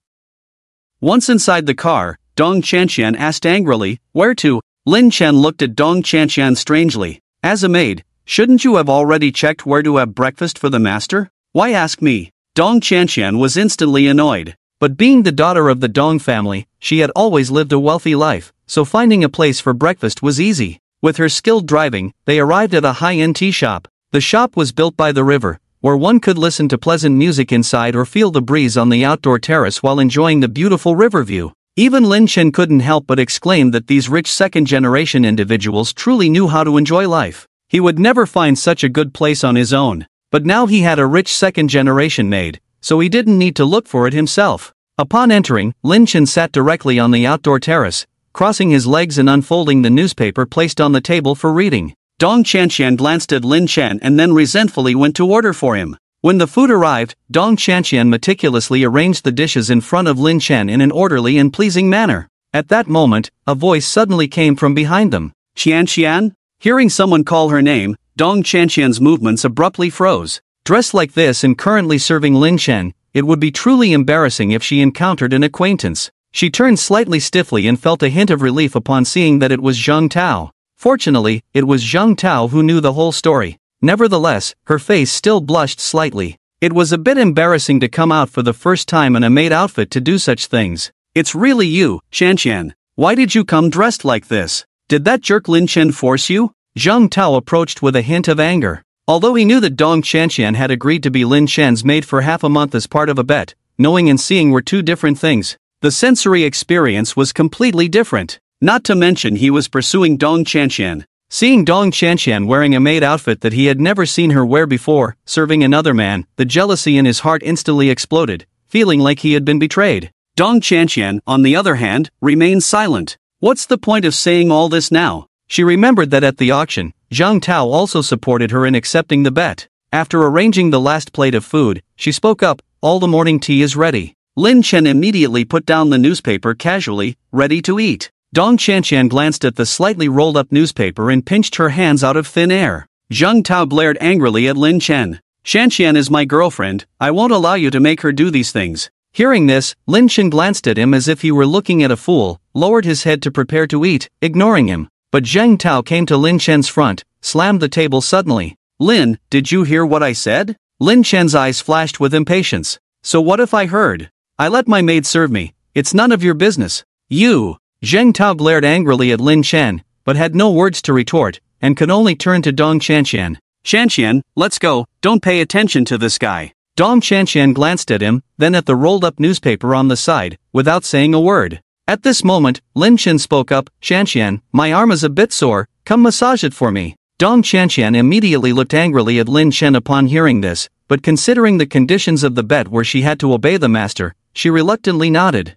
Once inside the car, Dong Qianqian asked angrily, "Where to?" Lin Chen looked at Dong Qianqian strangely. As a maid, shouldn't you have already checked where to have breakfast for the master? Why ask me? Dong Qianqian was instantly annoyed. But being the daughter of the Dong family, she had always lived a wealthy life, so finding a place for breakfast was easy. With her skilled driving, they arrived at a high-end tea shop. The shop was built by the river, where one could listen to pleasant music inside or feel the breeze on the outdoor terrace while enjoying the beautiful river view. Even Lin Chen couldn't help but exclaim that these rich second-generation individuals truly knew how to enjoy life. He would never find such a good place on his own. But now he had a rich second-generation maid, so he didn't need to look for it himself. Upon entering, Lin Chen sat directly on the outdoor terrace, crossing his legs and unfolding the newspaper placed on the table for reading. Dong Qianqian glanced at Lin Chen and then resentfully went to order for him. When the food arrived, Dong Qianqian meticulously arranged the dishes in front of Lin Chen in an orderly and pleasing manner. At that moment, a voice suddenly came from behind them. "Qianqian?" Hearing someone call her name, Dong Qianqian's movements abruptly froze. Dressed like this and currently serving Lin Chen, it would be truly embarrassing if she encountered an acquaintance. She turned slightly stiffly and felt a hint of relief upon seeing that it was Zheng Tao. Fortunately, it was Zheng Tao who knew the whole story. Nevertheless, her face still blushed slightly. It was a bit embarrassing to come out for the first time in a maid outfit to do such things. "It's really you, Qianqian. Why did you come dressed like this? Did that jerk Lin Chen force you?" Zheng Tao approached with a hint of anger. Although he knew that Dong Qianqian had agreed to be Lin Chen's maid for half a month as part of a bet, knowing and seeing were two different things. The sensory experience was completely different. Not to mention he was pursuing Dong Qianqian. Seeing Dong Qianqian wearing a maid outfit that he had never seen her wear before, serving another man, the jealousy in his heart instantly exploded, feeling like he had been betrayed. Dong Qianqian, on the other hand, remained silent. What's the point of saying all this now? She remembered that at the auction, Zhang Tao also supported her in accepting the bet. After arranging the last plate of food, she spoke up, "All the morning tea is ready." Lin Chen immediately put down the newspaper casually, ready to eat. Dong Qianqian glanced at the slightly rolled-up newspaper and pinched her hands out of thin air. Zheng Tao glared angrily at Lin Chen. "Qianqian is my girlfriend, I won't allow you to make her do these things." Hearing this, Lin Chen glanced at him as if he were looking at a fool, lowered his head to prepare to eat, ignoring him. But Zhang Tao came to Lin Chen's front, slammed the table suddenly. Lin, did you hear what I said? Lin Chen's eyes flashed with impatience. So what if I heard? I let my maid serve me. It's none of your business. You! Zhang Tao glared angrily at Lin Chen, but had no words to retort, and could only turn to Dong Qianqian. Qianqian, let's go, don't pay attention to this guy. Dong Qianqian glanced at him, then at the rolled-up newspaper on the side, without saying a word. At this moment, Lin Chen spoke up, Qianqian, my arm is a bit sore, come massage it for me. Dong Qianqian immediately looked angrily at Lin Chen upon hearing this, but considering the conditions of the bet where she had to obey the master, she reluctantly nodded.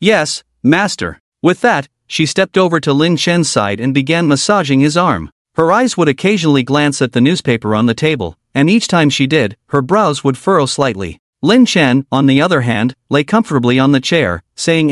Yes, master. With that, she stepped over to Lin Chen's side and began massaging his arm. Her eyes would occasionally glance at the newspaper on the table, and each time she did, her brows would furrow slightly. Lin Chen, on the other hand, lay comfortably on the chair, saying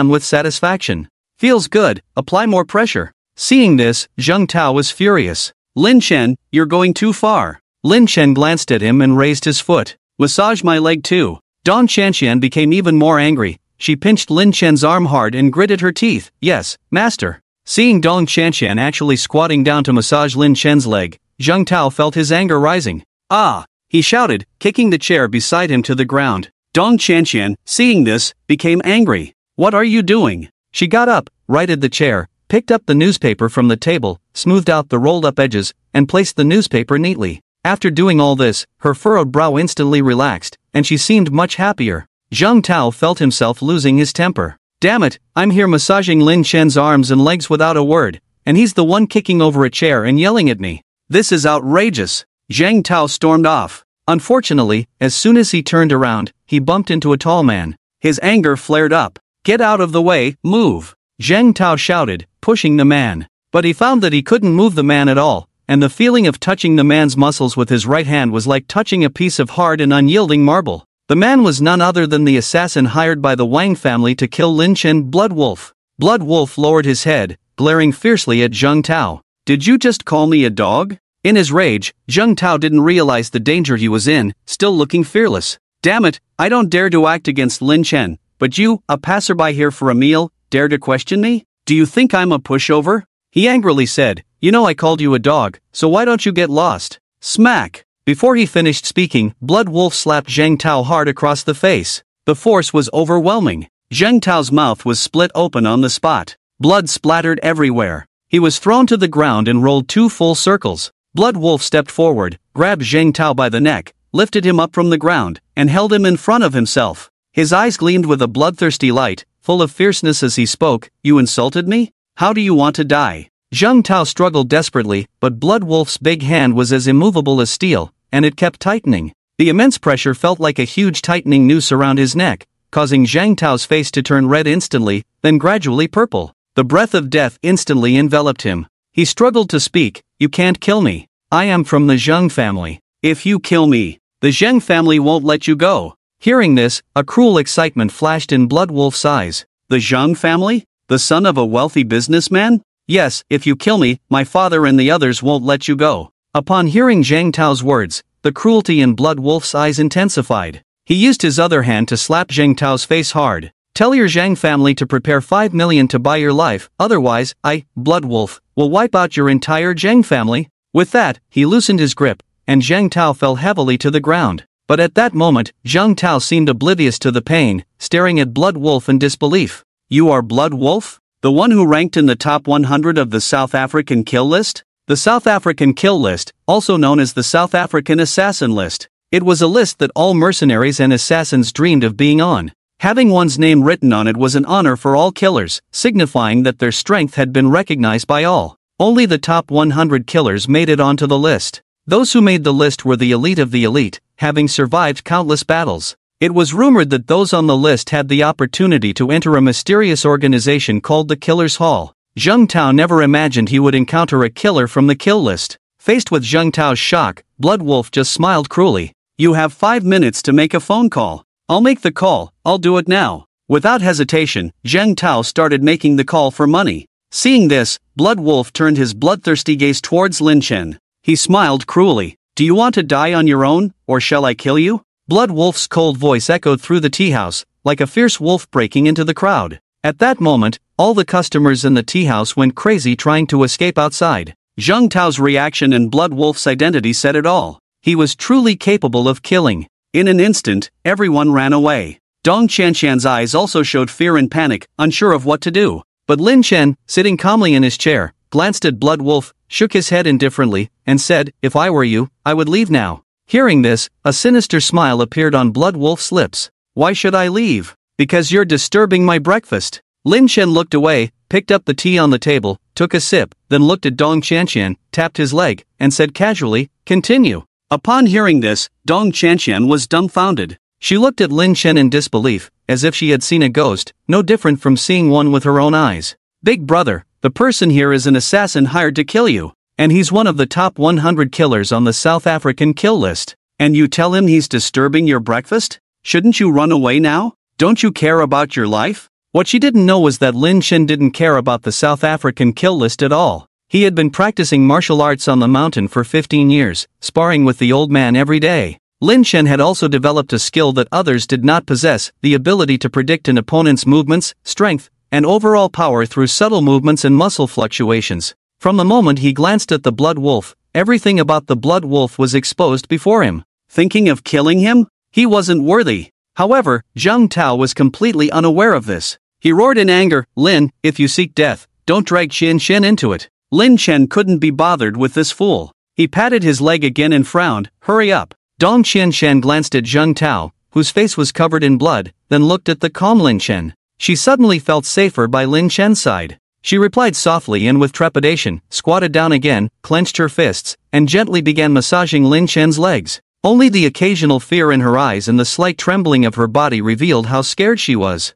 with satisfaction. Feels good, apply more pressure. Seeing this, Zhang Tao was furious. Lin Chen, you're going too far. Lin Chen glanced at him and raised his foot. Massage my leg too. Dong Qianqian became even more angry. She pinched Lin Chen's arm hard and gritted her teeth. Yes, master. Seeing Dong Qianqian actually squatting down to massage Lin Chen's leg, Zhang Tao felt his anger rising. Ah! He shouted, kicking the chair beside him to the ground. Dong Qianqian, seeing this, became angry. What are you doing? She got up, righted the chair, picked up the newspaper from the table, smoothed out the rolled-up edges, and placed the newspaper neatly. After doing all this, her furrowed brow instantly relaxed, and she seemed much happier. Zhang Tao felt himself losing his temper. Damn it, I'm here massaging Lin Chen's arms and legs without a word, and he's the one kicking over a chair and yelling at me. This is outrageous. Zhang Tao stormed off. Unfortunately, as soon as he turned around, he bumped into a tall man. His anger flared up. Get out of the way, move! Zhang Tao shouted, pushing the man. But he found that he couldn't move the man at all, and the feeling of touching the man's muscles with his right hand was like touching a piece of hard and unyielding marble. The man was none other than the assassin hired by the Wang family to kill Lin Chen, Blood Wolf. Blood Wolf lowered his head, glaring fiercely at Zhang Tao. Did you just call me a dog? In his rage, Zhang Tao didn't realize the danger he was in, still looking fearless. Damn it, I don't dare to act against Lin Chen, but you, a passerby here for a meal, dare to question me? Do you think I'm a pushover? He angrily said, you know I called you a dog, so why don't you get lost? Smack! Before he finished speaking, Blood Wolf slapped Zhang Tao hard across the face. The force was overwhelming. Zhang Tao's mouth was split open on the spot. Blood splattered everywhere. He was thrown to the ground and rolled 2 full circles. Blood Wolf stepped forward, grabbed Zhang Tao by the neck, lifted him up from the ground, and held him in front of himself. His eyes gleamed with a bloodthirsty light, full of fierceness as he spoke. You insulted me? How do you want to die? Zhang Tao struggled desperately, but Blood Wolf's big hand was as immovable as steel, and it kept tightening. The immense pressure felt like a huge tightening noose around his neck, causing Zhang Tao's face to turn red instantly, then gradually purple. The breath of death instantly enveloped him. He struggled to speak. You can't kill me. I am from the Zheng family. If you kill me, the Zheng family won't let you go. Hearing this, a cruel excitement flashed in Blood Wolf's eyes. The Zheng family? The son of a wealthy businessman? Yes, if you kill me, my father and the others won't let you go. Upon hearing Zhang Tao's words, the cruelty in Blood Wolf's eyes intensified. He used his other hand to slap Zhang Tao's face hard. Tell your Zhang family to prepare 5 million to buy your life, otherwise, Blood Wolf, will wipe out your entire Zhang family. With that, he loosened his grip, and Zhang Tao fell heavily to the ground. But at that moment, Zhang Tao seemed oblivious to the pain, staring at Blood Wolf in disbelief. You are Blood Wolf? The one who ranked in the top 100 of the South African kill list? The South African kill list, also known as the South African assassin list. It was a list that all mercenaries and assassins dreamed of being on. Having one's name written on it was an honor for all killers, signifying that their strength had been recognized by all. Only the top 100 killers made it onto the list. Those who made the list were the elite of the elite, having survived countless battles. It was rumored that those on the list had the opportunity to enter a mysterious organization called the Killer's Hall. Zhang Tao never imagined he would encounter a killer from the kill list. Faced with Zhang Tao's shock, Blood Wolf just smiled cruelly. You have 5 minutes to make a phone call. I'll make the call, I'll do it now. Without hesitation, Zhang Tao started making the call for money. Seeing this, Blood Wolf turned his bloodthirsty gaze towards Lin Chen. He smiled cruelly. Do you want to die on your own, or shall I kill you? Blood Wolf's cold voice echoed through the tea house, like a fierce wolf breaking into the crowd. At that moment, all the customers in the tea house went crazy trying to escape outside. Zheng Tao's reaction and Blood Wolf's identity said it all. He was truly capable of killing. In an instant, everyone ran away. Dong Qianshan's eyes also showed fear and panic, unsure of what to do. But Lin Chen, sitting calmly in his chair, glanced at Blood Wolf, shook his head indifferently, and said, "If I were you, I would leave now." Hearing this, a sinister smile appeared on Blood Wolf's lips. "Why should I leave? Because you're disturbing my breakfast." Lin Chen looked away, picked up the tea on the table, took a sip, then looked at Dong Qianshan, tapped his leg, and said casually, "Continue." Upon hearing this, Dong Qianshan was dumbfounded. She looked at Lin Chen in disbelief, as if she had seen a ghost, no different from seeing one with her own eyes. "Big brother, the person here is an assassin hired to kill you, and he's one of the top 100 killers on the South African kill list. And you tell him he's disturbing your breakfast? Shouldn't you run away now? Don't you care about your life?" What she didn't know was that Lin Chen didn't care about the South African kill list at all. He had been practicing martial arts on the mountain for 15 years, sparring with the old man every day. Lin Chen had also developed a skill that others did not possess, the ability to predict an opponent's movements, strength, and overall power through subtle movements and muscle fluctuations. From the moment he glanced at the Blood Wolf, everything about the Blood Wolf was exposed before him. Thinking of killing him? He wasn't worthy. However, Zheng Tao was completely unaware of this. He roared in anger, "Lin, if you seek death, don't drag Qianshan into it." Lin Chen couldn't be bothered with this fool. He patted his leg again and frowned, "Hurry up." Dong Qianshan glanced at Zheng Tao, whose face was covered in blood, then looked at the calm Lin Chen. She suddenly felt safer by Lin Chen's side. She replied softly and with trepidation, squatted down again, clenched her fists, and gently began massaging Lin Chen's legs. Only the occasional fear in her eyes and the slight trembling of her body revealed how scared she was.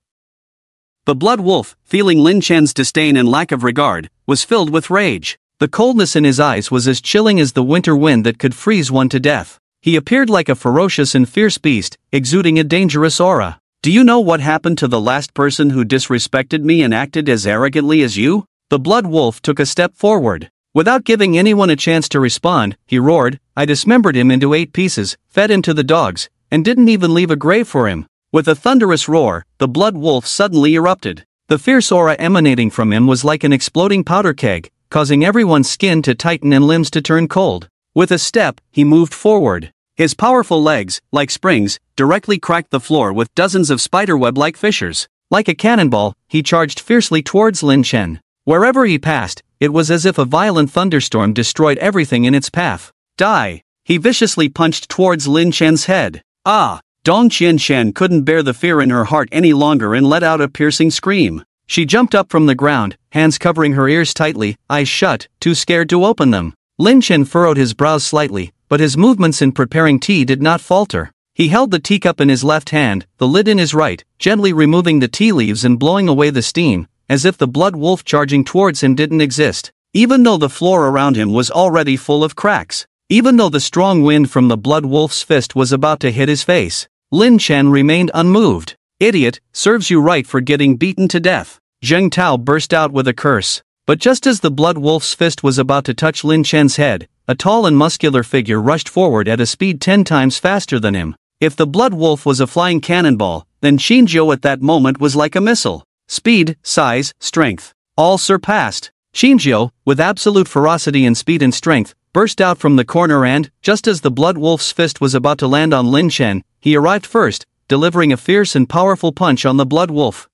The Blood Wolf, feeling Lin Chen's disdain and lack of regard, was filled with rage. The coldness in his eyes was as chilling as the winter wind that could freeze one to death. He appeared like a ferocious and fierce beast, exuding a dangerous aura. "Do you know what happened to the last person who disrespected me and acted as arrogantly as you?" The Blood Wolf took a step forward. Without giving anyone a chance to respond, he roared, "I dismembered him into 8 pieces, fed him to the dogs, and didn't even leave a grave for him." With a thunderous roar, the Blood Wolf suddenly erupted. The fierce aura emanating from him was like an exploding powder keg, causing everyone's skin to tighten and limbs to turn cold. With a step, he moved forward. His powerful legs, like springs, directly cracked the floor with dozens of spiderweb-like fissures. Like a cannonball, he charged fiercely towards Lin Chen. Wherever he passed, it was as if a violent thunderstorm destroyed everything in its path. "Die!" He viciously punched towards Lin Chen's head. "Ah!" Dong Qianshan couldn't bear the fear in her heart any longer and let out a piercing scream. She jumped up from the ground, hands covering her ears tightly, eyes shut, too scared to open them. Lin Chen furrowed his brows slightly, but his movements in preparing tea did not falter. He held the teacup in his left hand, the lid in his right, gently removing the tea leaves and blowing away the steam, as if the Blood Wolf charging towards him didn't exist. Even though the floor around him was already full of cracks. Even though the strong wind from the Blood Wolf's fist was about to hit his face, Lin Chen remained unmoved. "Idiot, serves you right for getting beaten to death." Zheng Tao burst out with a curse. But just as the Blood Wolf's fist was about to touch Lin Chen's head, a tall and muscular figure rushed forward at a speed 10 times faster than him. If the Blood Wolf was a flying cannonball, then Xinjiu at that moment was like a missile. Speed, size, strength, all surpassed. Xinjiu, with absolute ferocity and speed and strength, burst out from the corner and, just as the Blood Wolf's fist was about to land on Lin Chen, he arrived first, delivering a fierce and powerful punch on the Blood Wolf.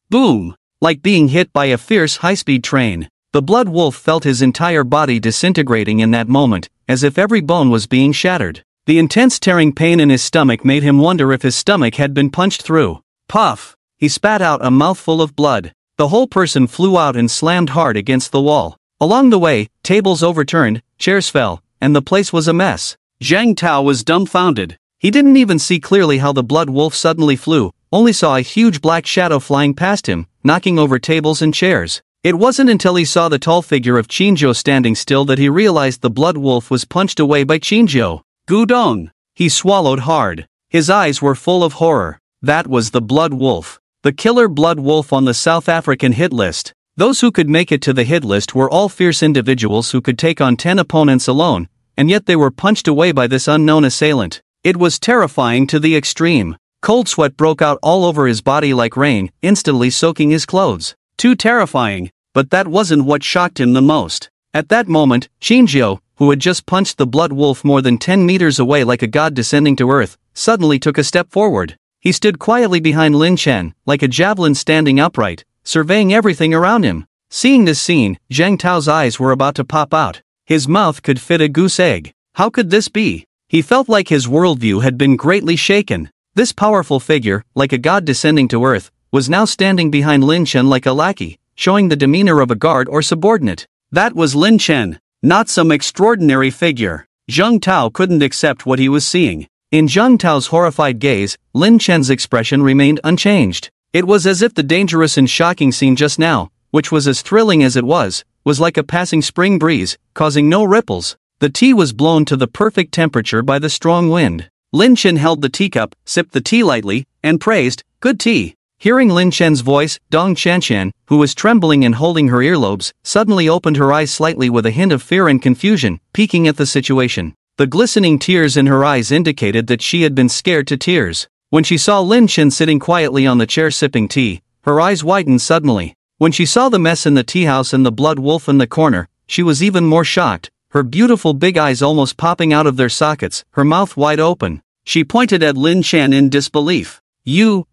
Boom! Like being hit by a fierce high-speed train. The Blood Wolf felt his entire body disintegrating in that moment, as if every bone was being shattered. The intense tearing pain in his stomach made him wonder if his stomach had been punched through. Puff! He spat out a mouthful of blood. The whole person flew out and slammed hard against the wall. Along the way, tables overturned, chairs fell, and the place was a mess. Zheng Tao was dumbfounded. He didn't even see clearly how the Blood Wolf suddenly flew, only saw a huge black shadow flying past him, knocking over tables and chairs. It wasn't until he saw the tall figure of Xinjiu standing still that he realized the Blood Wolf was punched away by Xinjiu. Gudong! He swallowed hard. His eyes were full of horror. That was the Blood Wolf. The killer Blood Wolf on the South African hit list. Those who could make it to the hit list were all fierce individuals who could take on 10 opponents alone, and yet they were punched away by this unknown assailant. It was terrifying to the extreme. Cold sweat broke out all over his body like rain, instantly soaking his clothes. Too terrifying, but that wasn't what shocked him the most. At that moment, Shinjio, who had just punched the blood wolf more than 10 meters away like a god descending to earth, suddenly took a step forward. He stood quietly behind Lin Chen, like a javelin standing upright, surveying everything around him. Seeing this scene, Zhang Tao's eyes were about to pop out. His mouth could fit a goose egg. How could this be? He felt like his worldview had been greatly shaken. This powerful figure, like a god descending to earth, was now standing behind Lin Chen like a lackey, showing the demeanor of a guard or subordinate. That was Lin Chen, not some extraordinary figure. Zhang Tao couldn't accept what he was seeing. In Zhang Tao's horrified gaze, Lin Chen's expression remained unchanged. It was as if the dangerous and shocking scene just now, which was as thrilling as it was like a passing spring breeze, causing no ripples. The tea was blown to the perfect temperature by the strong wind. Lin Chen held the teacup, sipped the tea lightly, and praised, "Good tea." Hearing Lin Chen's voice, Dong Qianqian, who was trembling and holding her earlobes, suddenly opened her eyes slightly with a hint of fear and confusion, peeking at the situation. The glistening tears in her eyes indicated that she had been scared to tears. When she saw Lin Chen sitting quietly on the chair sipping tea, her eyes widened suddenly. When she saw the mess in the tea house and the blood wolf in the corner, she was even more shocked, her beautiful big eyes almost popping out of their sockets, her mouth wide open. She pointed at Lin Chen in disbelief. You.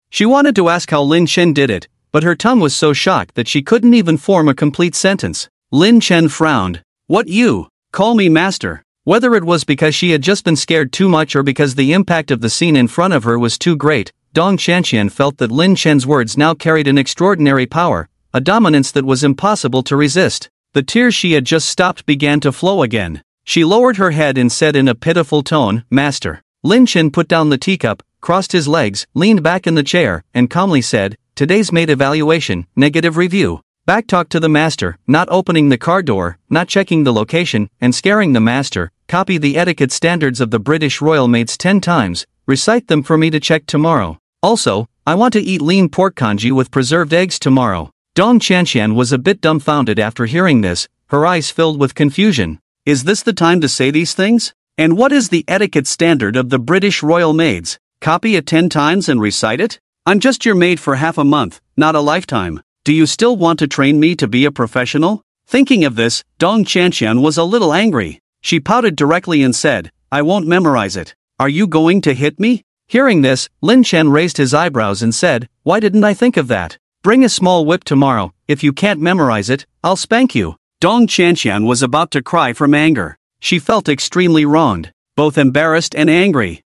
She wanted to ask how Lin Chen did it, but her tongue was so shocked that she couldn't even form a complete sentence. Lin Chen frowned. What you? Call me master. Whether it was because she had just been scared too much or because the impact of the scene in front of her was too great, Dong Qianqian felt that Lin Chen's words now carried an extraordinary power, a dominance that was impossible to resist. The tears she had just stopped began to flow again. She lowered her head and said in a pitiful tone, "Master." Lin Chen put down the teacup, crossed his legs, leaned back in the chair, and calmly said, "Today's made evaluation, negative review. Backtalk to the master, not opening the car door, not checking the location, and scaring the master. Copy the etiquette standards of the British royal maids 10 times, recite them for me to check tomorrow. Also, I want to eat lean pork congee with preserved eggs tomorrow." Dong Qianqian was a bit dumbfounded after hearing this, her eyes filled with confusion. Is this the time to say these things? And what is the etiquette standard of the British royal maids? Copy it 10 times and recite it? I'm just your maid for half a month, not a lifetime. Do you still want to train me to be a professional? Thinking of this, Dong Qianqian was a little angry. She pouted directly and said, "I won't memorize it. Are you going to hit me?" Hearing this, Lin Chen raised his eyebrows and said, "Why didn't I think of that? Bring a small whip tomorrow. If you can't memorize it, I'll spank you." Dong Qianqian was about to cry from anger. She felt extremely wronged, both embarrassed and angry.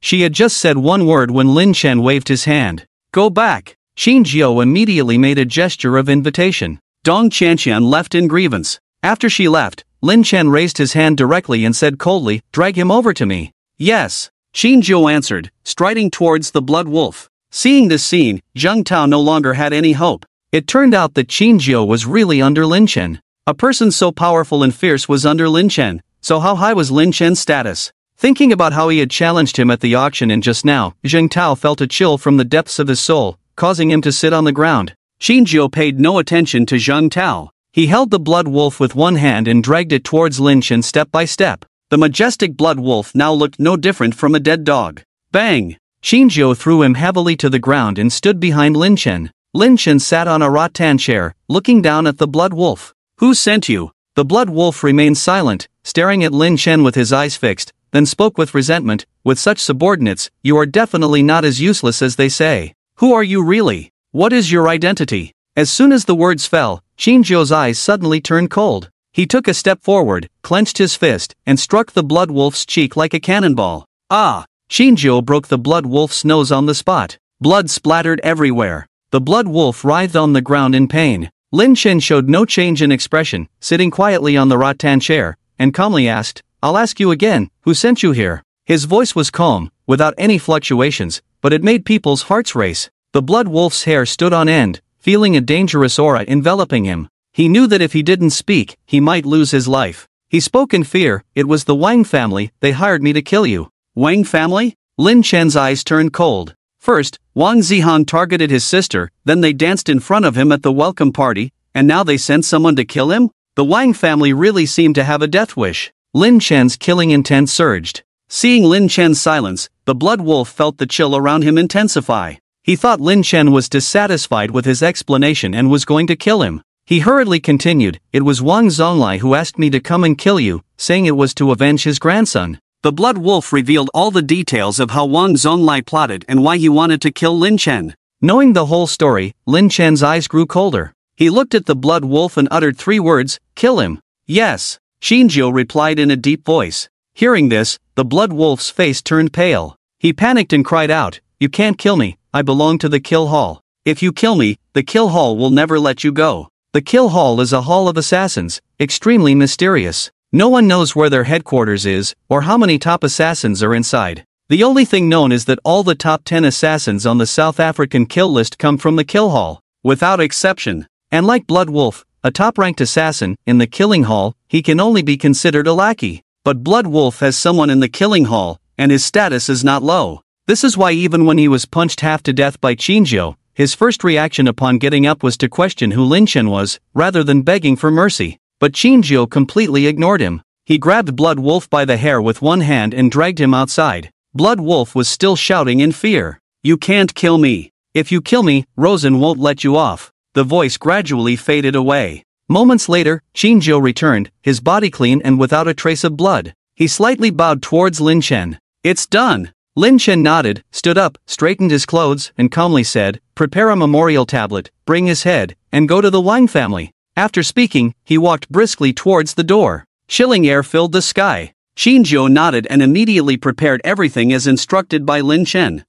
She had just said one word when Lin Chen waved his hand. "Go back." Shinjio immediately made a gesture of invitation. Dong Qianqian left in grievance. After she left, Lin Chen raised his hand directly and said coldly, "Drag him over to me." "Yes," Shinjio answered, striding towards the blood wolf. Seeing this scene, Zhang Tao no longer had any hope. It turned out that Shinjio was really under Lin Chen. A person so powerful and fierce was under Lin Chen, so how high was Lin Chen's status? Thinking about how he had challenged him at the auction and just now, Zhang Tao felt a chill from the depths of his soul, causing him to sit on the ground. Shinjio paid no attention to Zhang Tao. He held the blood wolf with one hand and dragged it towards Lin Chen step by step. The majestic blood wolf now looked no different from a dead dog. Bang! Shinjio threw him heavily to the ground and stood behind Lin Chen. Lin Chen sat on a rattan chair, looking down at the blood wolf. "Who sent you?" The blood wolf remained silent, staring at Lin Chen with his eyes fixed, then spoke with resentment, "With such subordinates, you are definitely not as useless as they say. Who are you really? What is your identity?" As soon as the words fell, Shinjio's eyes suddenly turned cold. He took a step forward, clenched his fist, and struck the blood wolf's cheek like a cannonball. Ah! Shinjio broke the blood wolf's nose on the spot. Blood splattered everywhere. The blood wolf writhed on the ground in pain. Lin Chen showed no change in expression, sitting quietly on the rattan chair, and calmly asked, "I'll ask you again, who sent you here?" His voice was calm, without any fluctuations, but it made people's hearts race. The blood wolf's hair stood on end, feeling a dangerous aura enveloping him. He knew that if he didn't speak, he might lose his life. He spoke in fear. "It was the Wang family, they hired me to kill you." Wang family? Lin Chen's eyes turned cold. First, Wang Zihan targeted his sister, then they danced in front of him at the welcome party, and now they sent someone to kill him? The Wang family really seemed to have a death wish. Lin Chen's killing intent surged. Seeing Lin Chen's silence, the blood wolf felt the chill around him intensify. He thought Lin Chen was dissatisfied with his explanation and was going to kill him. He hurriedly continued, "It was Wang Zonglai who asked me to come and kill you, saying it was to avenge his grandson." The blood wolf revealed all the details of how Wang Zonglai plotted and why he wanted to kill Lin Chen. Knowing the whole story, Lin Chen's eyes grew colder. He looked at the blood wolf and uttered 3 words, "Kill him." "Yes," Xinjiu replied in a deep voice. Hearing this, the blood wolf's face turned pale. He panicked and cried out, "You can't kill me, I belong to the kill hall. If you kill me, the kill hall will never let you go." The kill hall is a hall of assassins, extremely mysterious. No one knows where their headquarters is, or how many top assassins are inside. The only thing known is that all the top 10 assassins on the South African kill list come from the kill hall, without exception. And like Blood Wolf, a top-ranked assassin, in the killing hall, he can only be considered a lackey. But Blood Wolf has someone in the killing hall, and his status is not low. This is why even when he was punched half to death by Qinzhou, his first reaction upon getting up was to question who Lin Chen was, rather than begging for mercy. But Qinzhou completely ignored him. He grabbed Blood Wolf by the hair with one hand and dragged him outside. Blood Wolf was still shouting in fear. "You can't kill me. If you kill me, Rosen won't let you off." The voice gradually faded away. Moments later, Qinzhou returned, his body clean and without a trace of blood. He slightly bowed towards Lin Chen. "It's done." Lin Chen nodded, stood up, straightened his clothes, and calmly said, "Prepare a memorial tablet, bring his head, and go to the Wang family." After speaking, he walked briskly towards the door. Chilling air filled the sky. Qinzhou nodded and immediately prepared everything as instructed by Lin Chen.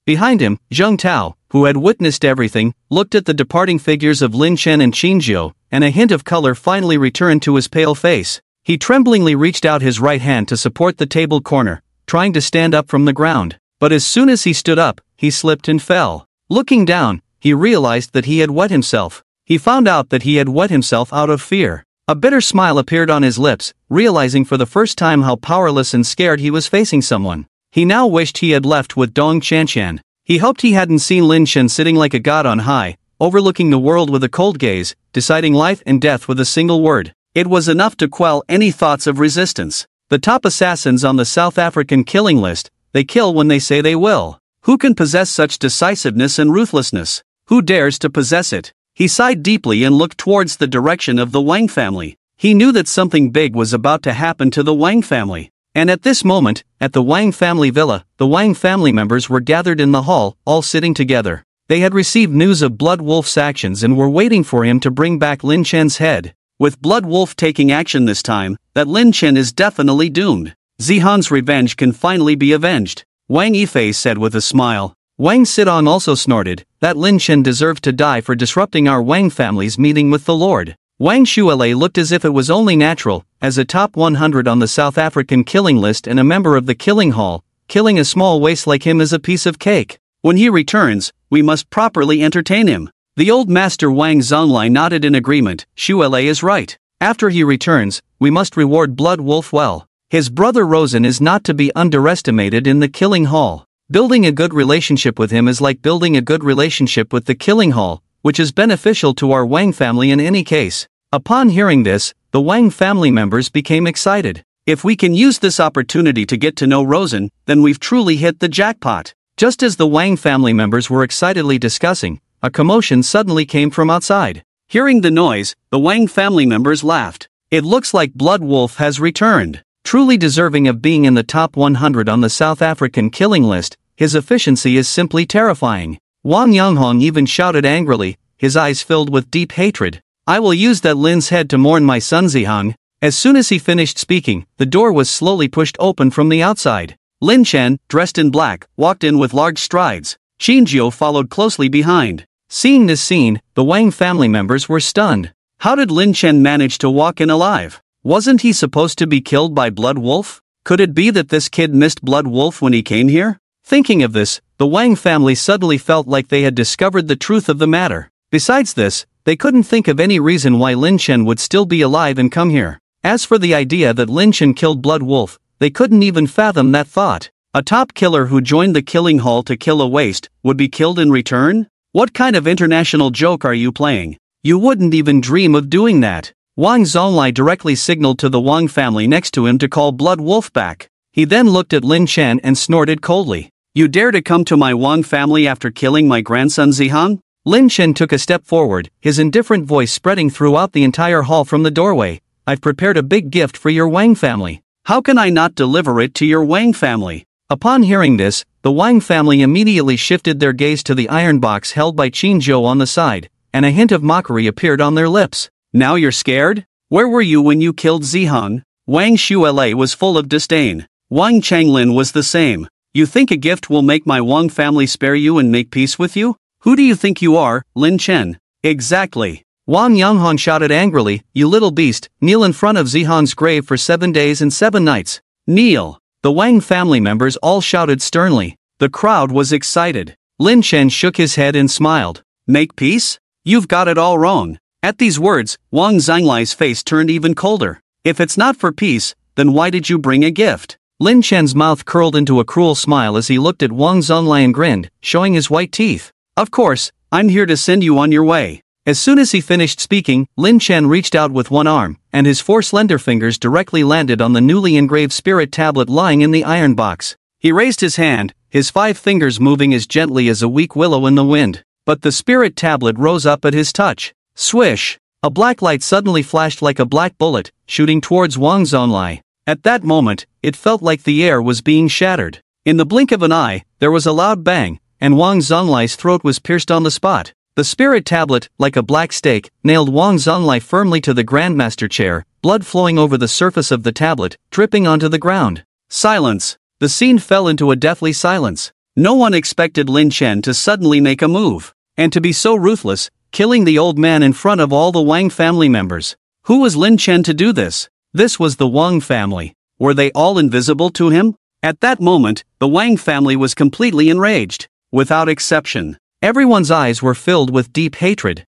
Behind him, Zheng Tao, who had witnessed everything, looked at the departing figures of Lin Chen and Qinzhou, and a hint of color finally returned to his pale face. He tremblingly reached out his right hand to support the table corner, trying to stand up from the ground. But as soon as he stood up, he slipped and fell. Looking down, he realized that he had wet himself. He found out that he had wet himself out of fear. A bitter smile appeared on his lips, realizing for the first time how powerless and scared he was facing someone. He now wished he had left with Dong Chanshan. He hoped he hadn't seen Lin Chen sitting like a god on high, overlooking the world with a cold gaze, deciding life and death with a single word. It was enough to quell any thoughts of resistance. The top assassins on the South African killing list, they kill when they say they will. Who can possess such decisiveness and ruthlessness? Who dares to possess it? He sighed deeply and looked towards the direction of the Wang family. He knew that something big was about to happen to the Wang family. And at this moment, at the Wang family villa, the Wang family members were gathered in the hall, all sitting together. They had received news of Blood Wolf's actions and were waiting for him to bring back Lin Chen's head. With Blood Wolf taking action this time, that Lin Chen is definitely doomed. Zihan's revenge can finally be avenged, Wang Yifei said with a smile. Wang Sidong also snorted, that Lin Chen deserved to die for disrupting our Wang family's meeting with the Lord. Wang Shuele looked as if it was only natural, as a top 100 on the South African killing list and a member of the killing hall, killing a small waste like him is a piece of cake. When he returns, we must properly entertain him. The old master Wang Zonglai nodded in agreement. Shuele is right. After he returns, we must reward Blood Wolf well. His brother Rosen is not to be underestimated in the killing hall. Building a good relationship with him is like building a good relationship with the killing hall, which is beneficial to our Wang family in any case. Upon hearing this, the Wang family members became excited. If we can use this opportunity to get to know Rosen, then we've truly hit the jackpot. Just as the Wang family members were excitedly discussing, a commotion suddenly came from outside. Hearing the noise, the Wang family members laughed. It looks like Blood Wolf has returned. Truly deserving of being in the top 100 on the South African killing list, his efficiency is simply terrifying. Wang Yonghong even shouted angrily, his eyes filled with deep hatred. I will use that Lin's head to mourn my son Zihang. As soon as he finished speaking, the door was slowly pushed open from the outside. Lin Chen, dressed in black, walked in with large strides. Qinzhou followed closely behind. Seeing this scene, the Wang family members were stunned. How did Lin Chen manage to walk in alive? Wasn't he supposed to be killed by Blood Wolf? Could it be that this kid missed Blood Wolf when he came here? Thinking of this, the Wang family suddenly felt like they had discovered the truth of the matter. Besides this, they couldn't think of any reason why Lin Chen would still be alive and come here. As for the idea that Lin Chen killed Blood Wolf, they couldn't even fathom that thought. A top killer who joined the killing hall to kill a waste would be killed in return? What kind of international joke are you playing? You wouldn't even dream of doing that. Wang Zonglai directly signaled to the Wang family next to him to call Blood Wolf back. He then looked at Lin Chen and snorted coldly. "You dare to come to my Wang family after killing my grandson Zihang?" Lin Chen took a step forward, his indifferent voice spreading throughout the entire hall from the doorway. "I've prepared a big gift for your Wang family. How can I not deliver it to your Wang family?" Upon hearing this, the Wang family immediately shifted their gaze to the iron box held by Qin Zhou on the side, and a hint of mockery appeared on their lips. "Now you're scared? Where were you when you killed Zihang?" Wang Shuele was full of disdain. Wang Changlin was the same. "You think a gift will make my Wang family spare you and make peace with you? Who do you think you are, Lin Chen?" "Exactly." Wang Yanghong shouted angrily, "You little beast, kneel in front of Zihang's grave for 7 days and 7 nights. Kneel." The Wang family members all shouted sternly. The crowd was excited. Lin Chen shook his head and smiled. "Make peace? You've got it all wrong." At these words, Wang Zonglai's face turned even colder. "If it's not for peace, then why did you bring a gift?" Lin Chen's mouth curled into a cruel smile as he looked at Wang Zonglai and grinned, showing his white teeth. "Of course, I'm here to send you on your way." As soon as he finished speaking, Lin Chen reached out with one arm, and his 4 slender fingers directly landed on the newly engraved spirit tablet lying in the iron box. He raised his hand, his 5 fingers moving as gently as a weak willow in the wind. But the spirit tablet rose up at his touch. Swish! A black light suddenly flashed like a black bullet, shooting towards Wang Zonglai. At that moment, it felt like the air was being shattered. In the blink of an eye, there was a loud bang, and Wang Zonglai's throat was pierced on the spot. The spirit tablet, like a black stake, nailed Wang Zonglai firmly to the Grandmaster chair, blood flowing over the surface of the tablet, dripping onto the ground. Silence. The scene fell into a deathly silence. No one expected Lin Chen to suddenly make a move, and to be so ruthless, killing the old man in front of all the Wang family members. Who was Lin Chen to do this? This was the Wang family. Were they all invisible to him? At that moment, the Wang family was completely enraged. Without exception. Everyone's eyes were filled with deep hatred.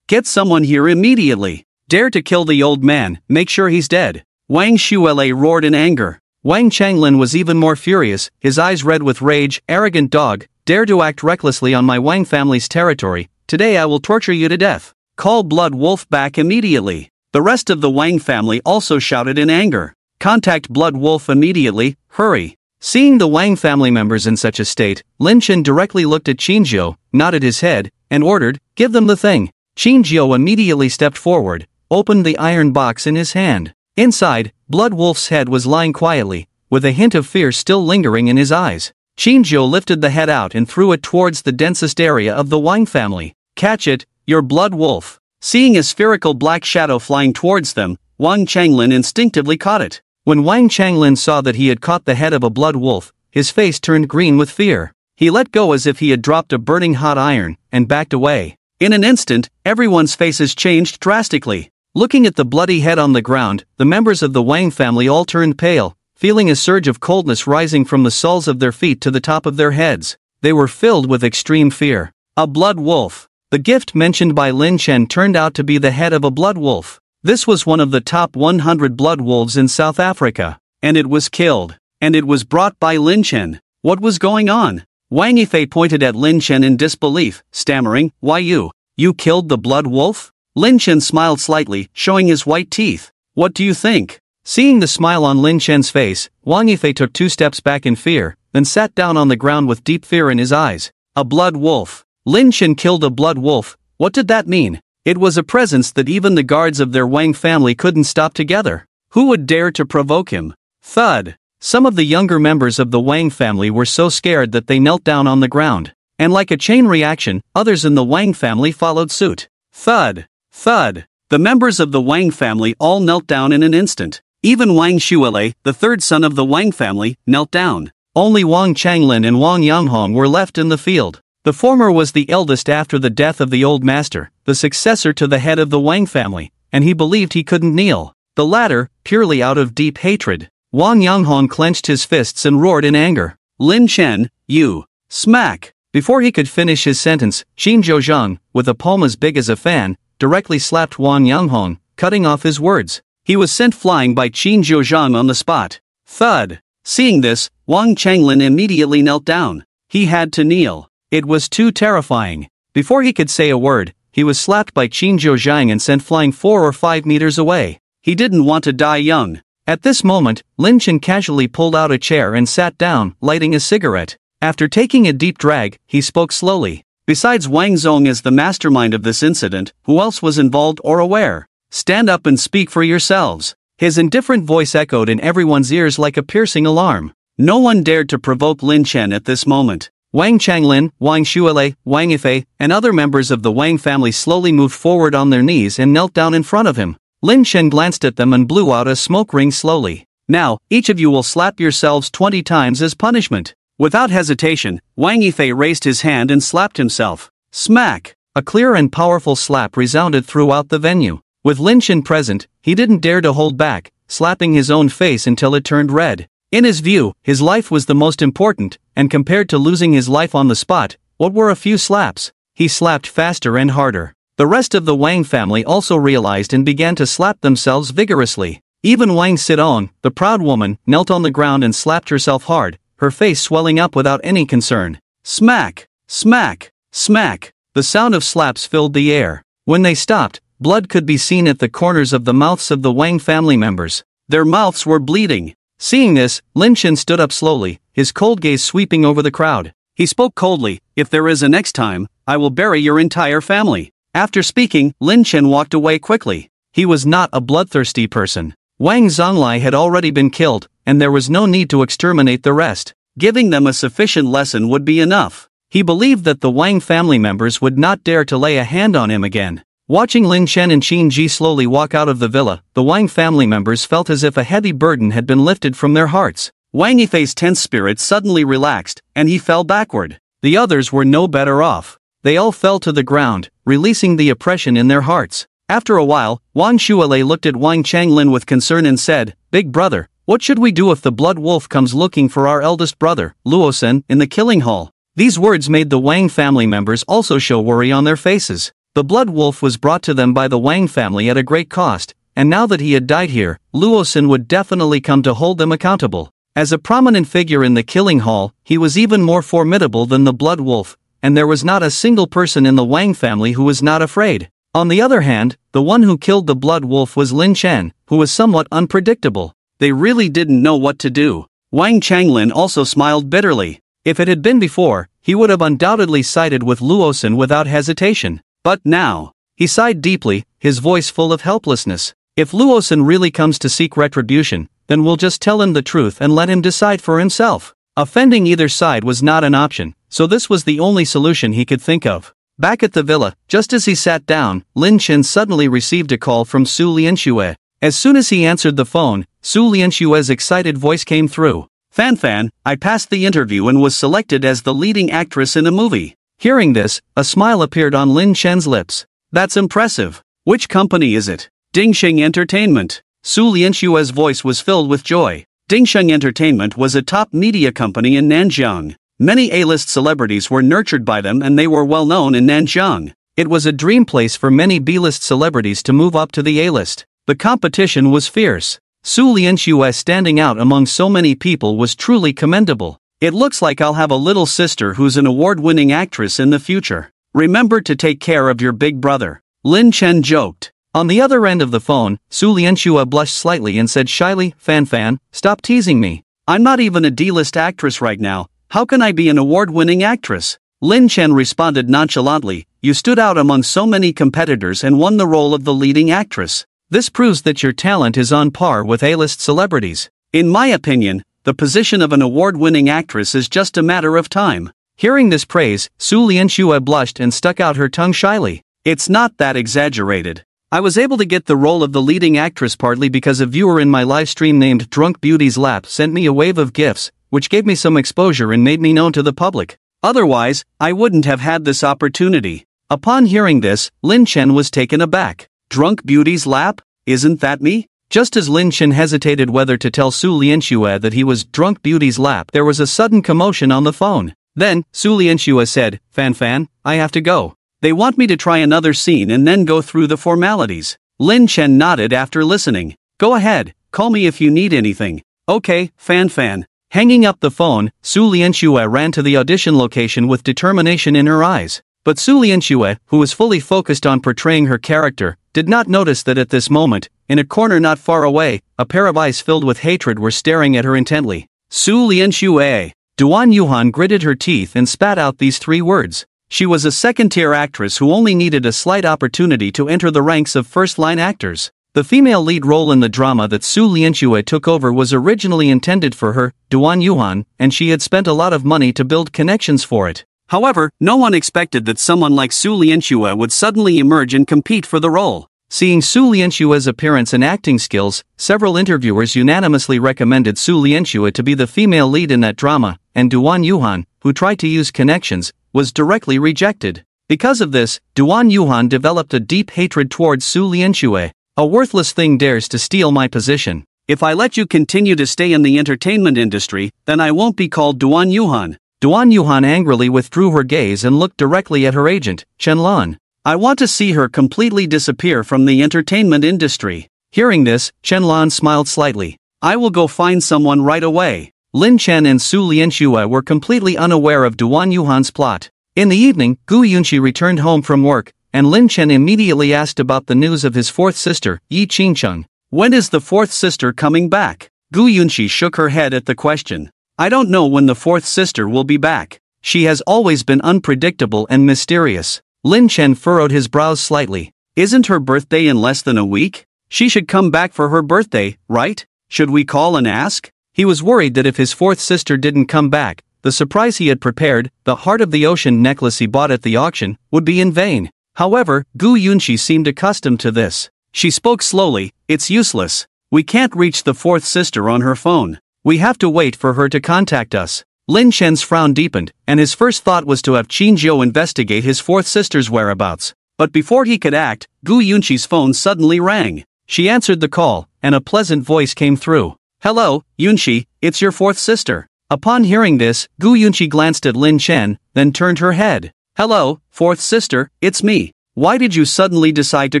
Get someone here immediately. Dare to kill the old man, make sure he's dead. Wang Shuele roared in anger. Wang Changlin was even more furious, his eyes red with rage. "Arrogant dog, dare to act recklessly on my Wang family's territory. Today I will torture you to death. Call Blood Wolf back immediately." The rest of the Wang family also shouted in anger. "Contact Blood Wolf immediately, hurry." Seeing the Wang family members in such a state, Lin Chen directly looked at Qin Zhou, nodded his head, and ordered, "Give them the thing." Qin Zhou immediately stepped forward, opened the iron box in his hand. Inside, Blood Wolf's head was lying quietly, with a hint of fear still lingering in his eyes. Qin Zhou lifted the head out and threw it towards the densest area of the Wang family. "Catch it, your Blood Wolf." Seeing a spherical black shadow flying towards them, Wang Changlin instinctively caught it. When Wang Changlin saw that he had caught the head of a blood wolf, his face turned green with fear. He let go as if he had dropped a burning hot iron, and backed away. In an instant, everyone's faces changed drastically. Looking at the bloody head on the ground, the members of the Wang family all turned pale, feeling a surge of coldness rising from the soles of their feet to the top of their heads. They were filled with extreme fear. A blood wolf. The gift mentioned by Lin Chen turned out to be the head of a blood wolf. This was one of the top 100 blood wolves in South Africa. And it was killed. And it was brought by Lin Chen. What was going on? Wang Yifei pointed at Lin Chen in disbelief, stammering, "Why you? You killed the blood wolf?" Lin Chen smiled slightly, showing his white teeth. "What do you think?" Seeing the smile on Lin Chen's face, Wang Yifei took 2 steps back in fear, then sat down on the ground with deep fear in his eyes. A blood wolf. Lin Chen killed a blood wolf. What did that mean? It was a presence that even the guards of their Wang family couldn't stop together. Who would dare to provoke him? Thud. Some of the younger members of the Wang family were so scared that they knelt down on the ground. And like a chain reaction, others in the Wang family followed suit. Thud. Thud. The members of the Wang family all knelt down in an instant. Even Wang Shuele, the third son of the Wang family, knelt down. Only Wang Changlin and Wang Yanghong were left in the field. The former was the eldest after the death of the old master, the successor to the head of the Wang family, and he believed he couldn't kneel. The latter, purely out of deep hatred. Wang Yanghong clenched his fists and roared in anger. "Lin Chen, you!" Smack! Before he could finish his sentence, Qin Zhouzhang, with a palm as big as a fan, directly slapped Wang Yanghong, cutting off his words. He was sent flying by Qin Zhouzhang on the spot. Thud! Seeing this, Wang Changlin immediately knelt down. He had to kneel. It was too terrifying. Before he could say a word, he was slapped by Qin Zhoujiang and sent flying 4 or 5 meters away. He didn't want to die young. At this moment, Lin Chen casually pulled out a chair and sat down, lighting a cigarette. After taking a deep drag, he spoke slowly. Besides Wang Zong as the mastermind of this incident, who else was involved or aware? Stand up and speak for yourselves. His indifferent voice echoed in everyone's ears like a piercing alarm. No one dared to provoke Lin Chen at this moment. Wang Changlin, Wang Shuile, Wang Yifei, and other members of the Wang family slowly moved forward on their knees and knelt down in front of him. Lin Chen glanced at them and blew out a smoke ring slowly. Now, each of you will slap yourselves 20 times as punishment. Without hesitation, Wang Yifei raised his hand and slapped himself. Smack! A clear and powerful slap resounded throughout the venue. With Lin Chen present, he didn't dare to hold back, slapping his own face until it turned red. In his view, his life was the most important, and compared to losing his life on the spot, what were a few slaps? He slapped faster and harder. The rest of the Wang family also realized and began to slap themselves vigorously. Even Wang Sidong, the proud woman, knelt on the ground and slapped herself hard, her face swelling up without any concern. Smack! Smack! Smack! The sound of slaps filled the air. When they stopped, blood could be seen at the corners of the mouths of the Wang family members. Their mouths were bleeding. Seeing this, Lin Chen stood up slowly, his cold gaze sweeping over the crowd. He spoke coldly, "If there is a next time, I will bury your entire family." After speaking, Lin Chen walked away quickly. He was not a bloodthirsty person. Wang Zonglai had already been killed, and there was no need to exterminate the rest. Giving them a sufficient lesson would be enough. He believed that the Wang family members would not dare to lay a hand on him again. Watching Lin Chen and Qin Ji slowly walk out of the villa, the Wang family members felt as if a heavy burden had been lifted from their hearts. Wang Yifei's tense spirit suddenly relaxed, and he fell backward. The others were no better off. They all fell to the ground, releasing the oppression in their hearts. After a while, Wang Shuile looked at Wang Changlin with concern and said, "Big brother, what should we do if the blood wolf comes looking for our eldest brother, Luosen, in the killing hall?" These words made the Wang family members also show worry on their faces. The blood wolf was brought to them by the Wang family at a great cost, and now that he had died here, Luosen would definitely come to hold them accountable. As a prominent figure in the killing hall, he was even more formidable than the blood wolf, and there was not a single person in the Wang family who was not afraid. On the other hand, the one who killed the blood wolf was Lin Chen, who was somewhat unpredictable. They really didn't know what to do. Wang Changlin also smiled bitterly. If it had been before, he would have undoubtedly sided with Luosen without hesitation. But now, he sighed deeply, his voice full of helplessness. If Luosen really comes to seek retribution, then we'll just tell him the truth and let him decide for himself. Offending either side was not an option, so this was the only solution he could think of. Back at the villa, just as he sat down, Lin Chen suddenly received a call from Su Lianxue. As soon as he answered the phone, Su Lianxue's excited voice came through. "Fan, I passed the interview and was selected as the leading actress in a movie." Hearing this, a smile appeared on Lin Chen's lips. "That's impressive. Which company is it?" "Dingsheng Entertainment." Su Lianxue's voice was filled with joy. Dingsheng Entertainment was a top media company in Nanjiang. Many A-list celebrities were nurtured by them and they were well known in Nanjiang. It was a dream place for many B-list celebrities to move up to the A-list. The competition was fierce. Su Lianxue standing out among so many people was truly commendable. "It looks like I'll have a little sister who's an award-winning actress in the future. Remember to take care of your big brother," Lin Chen joked. On the other end of the phone, Su Lianxue blushed slightly and said shyly, Fan, stop teasing me. I'm not even a D-list actress right now, how can I be an award-winning actress?" Lin Chen responded nonchalantly, "You stood out among so many competitors and won the role of the leading actress. This proves that your talent is on par with A-list celebrities. In my opinion, the position of an award-winning actress is just a matter of time." Hearing this praise, Su Lianxue blushed and stuck out her tongue shyly. "It's not that exaggerated. I was able to get the role of the leading actress partly because a viewer in my live stream named Drunk Beauty's Lap sent me a wave of gifts, which gave me some exposure and made me known to the public. Otherwise, I wouldn't have had this opportunity." Upon hearing this, Lin Chen was taken aback. "Drunk Beauty's Lap? Isn't that me?" Just as Lin Chen hesitated whether to tell Su Lianxue that he was Drunk Beauty's Lap, there was a sudden commotion on the phone. Then, Su Lianxue said, Fan, I have to go. They want me to try another scene and then go through the formalities." Lin Chen nodded after listening. "Go ahead, call me if you need anything." "Okay, Fan." Hanging up the phone, Su Lianxue ran to the audition location with determination in her eyes. But Su Lianxue, who was fully focused on portraying her character, did not notice that at this moment, in a corner not far away, a pair of eyes filled with hatred were staring at her intently. Su Lianxue. Duan Yuhan gritted her teeth and spat out these 3 words. She was a second-tier actress who only needed a slight opportunity to enter the ranks of first-line actors. The female lead role in the drama that Su Lianxue took over was originally intended for her, Duan Yuhan, and she had spent a lot of money to build connections for it. However, no one expected that someone like Su Lianxue would suddenly emerge and compete for the role. Seeing Su Lianxue's appearance and acting skills, several interviewers unanimously recommended Su Lianxue to be the female lead in that drama, and Duan Yuhan, who tried to use connections, was directly rejected. Because of this, Duan Yuhan developed a deep hatred towards Su Lianxue. A worthless thing dares to steal my position. If I let you continue to stay in the entertainment industry, then I won't be called Duan Yuhan. Duan Yuhan angrily withdrew her gaze and looked directly at her agent, Chen Lan. I want to see her completely disappear from the entertainment industry. Hearing this, Chen Lan smiled slightly. I will go find someone right away. Lin Chen and Su Lianxue were completely unaware of Duan Yuhan's plot. In the evening, Gu Yunqi returned home from work, and Lin Chen immediately asked about the news of his 4th sister, Yi Qingcheng. When is the 4th sister coming back? Gu Yunqi shook her head at the question. I don't know when the 4th sister will be back. She has always been unpredictable and mysterious. Lin Chen furrowed his brows slightly. Isn't her birthday in less than a week? She should come back for her birthday, right? Should we call and ask? He was worried that if his 4th sister didn't come back, the surprise he had prepared, the heart of the ocean necklace he bought at the auction, would be in vain. However, Gu Yunqi seemed accustomed to this. She spoke slowly. It's useless. We can't reach the 4th sister on her phone. We have to wait for her to contact us. Lin Chen's frown deepened, and his first thought was to have Qin Zhou investigate his 4th sister's whereabouts. But before he could act, Gu Yunqi's phone suddenly rang. She answered the call, and a pleasant voice came through. Hello, Yunqi, it's your 4th sister. Upon hearing this, Gu Yunqi glanced at Lin Chen, then turned her head. Hello, 4th sister, it's me. Why did you suddenly decide to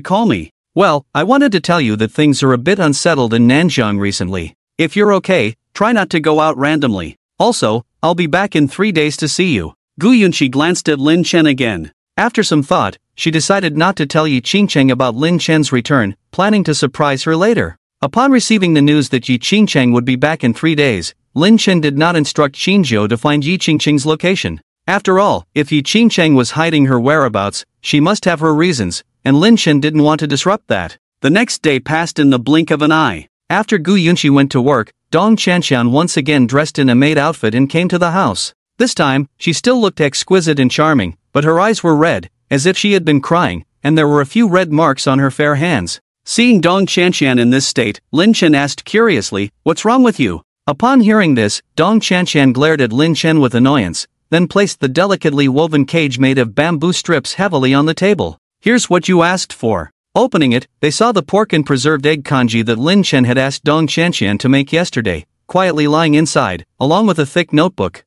call me? Well, I wanted to tell you that things are a bit unsettled in Nanjiang recently. If you're okay, try not to go out randomly. Also, I'll be back in 3 days to see you. Gu Yunqi glanced at Lin Chen again. After some thought, she decided not to tell Yi Qingcheng about Lin Chen's return, planning to surprise her later. Upon receiving the news that Yi Qingcheng would be back in 3 days, Lin Chen did not instruct Qin Zhou to find Yi Qingcheng's location. After all, if Yi Qingcheng was hiding her whereabouts, she must have her reasons, and Lin Chen didn't want to disrupt that. The next day passed in the blink of an eye. After Gu Yunqi went to work, Dong Chanxian once again dressed in a maid outfit and came to the house. This time, she still looked exquisite and charming, but her eyes were red, as if she had been crying, and there were a few red marks on her fair hands. Seeing Dong Chanxian in this state, Lin Chen asked curiously, "What's wrong with you?" Upon hearing this, Dong Chanxian glared at Lin Chen with annoyance, then placed the delicately woven cage made of bamboo strips heavily on the table. "Here's what you asked for." Opening it, they saw the pork and preserved egg congee that Lin Chen had asked Dong Chanxian to make yesterday, quietly lying inside, along with a thick notebook.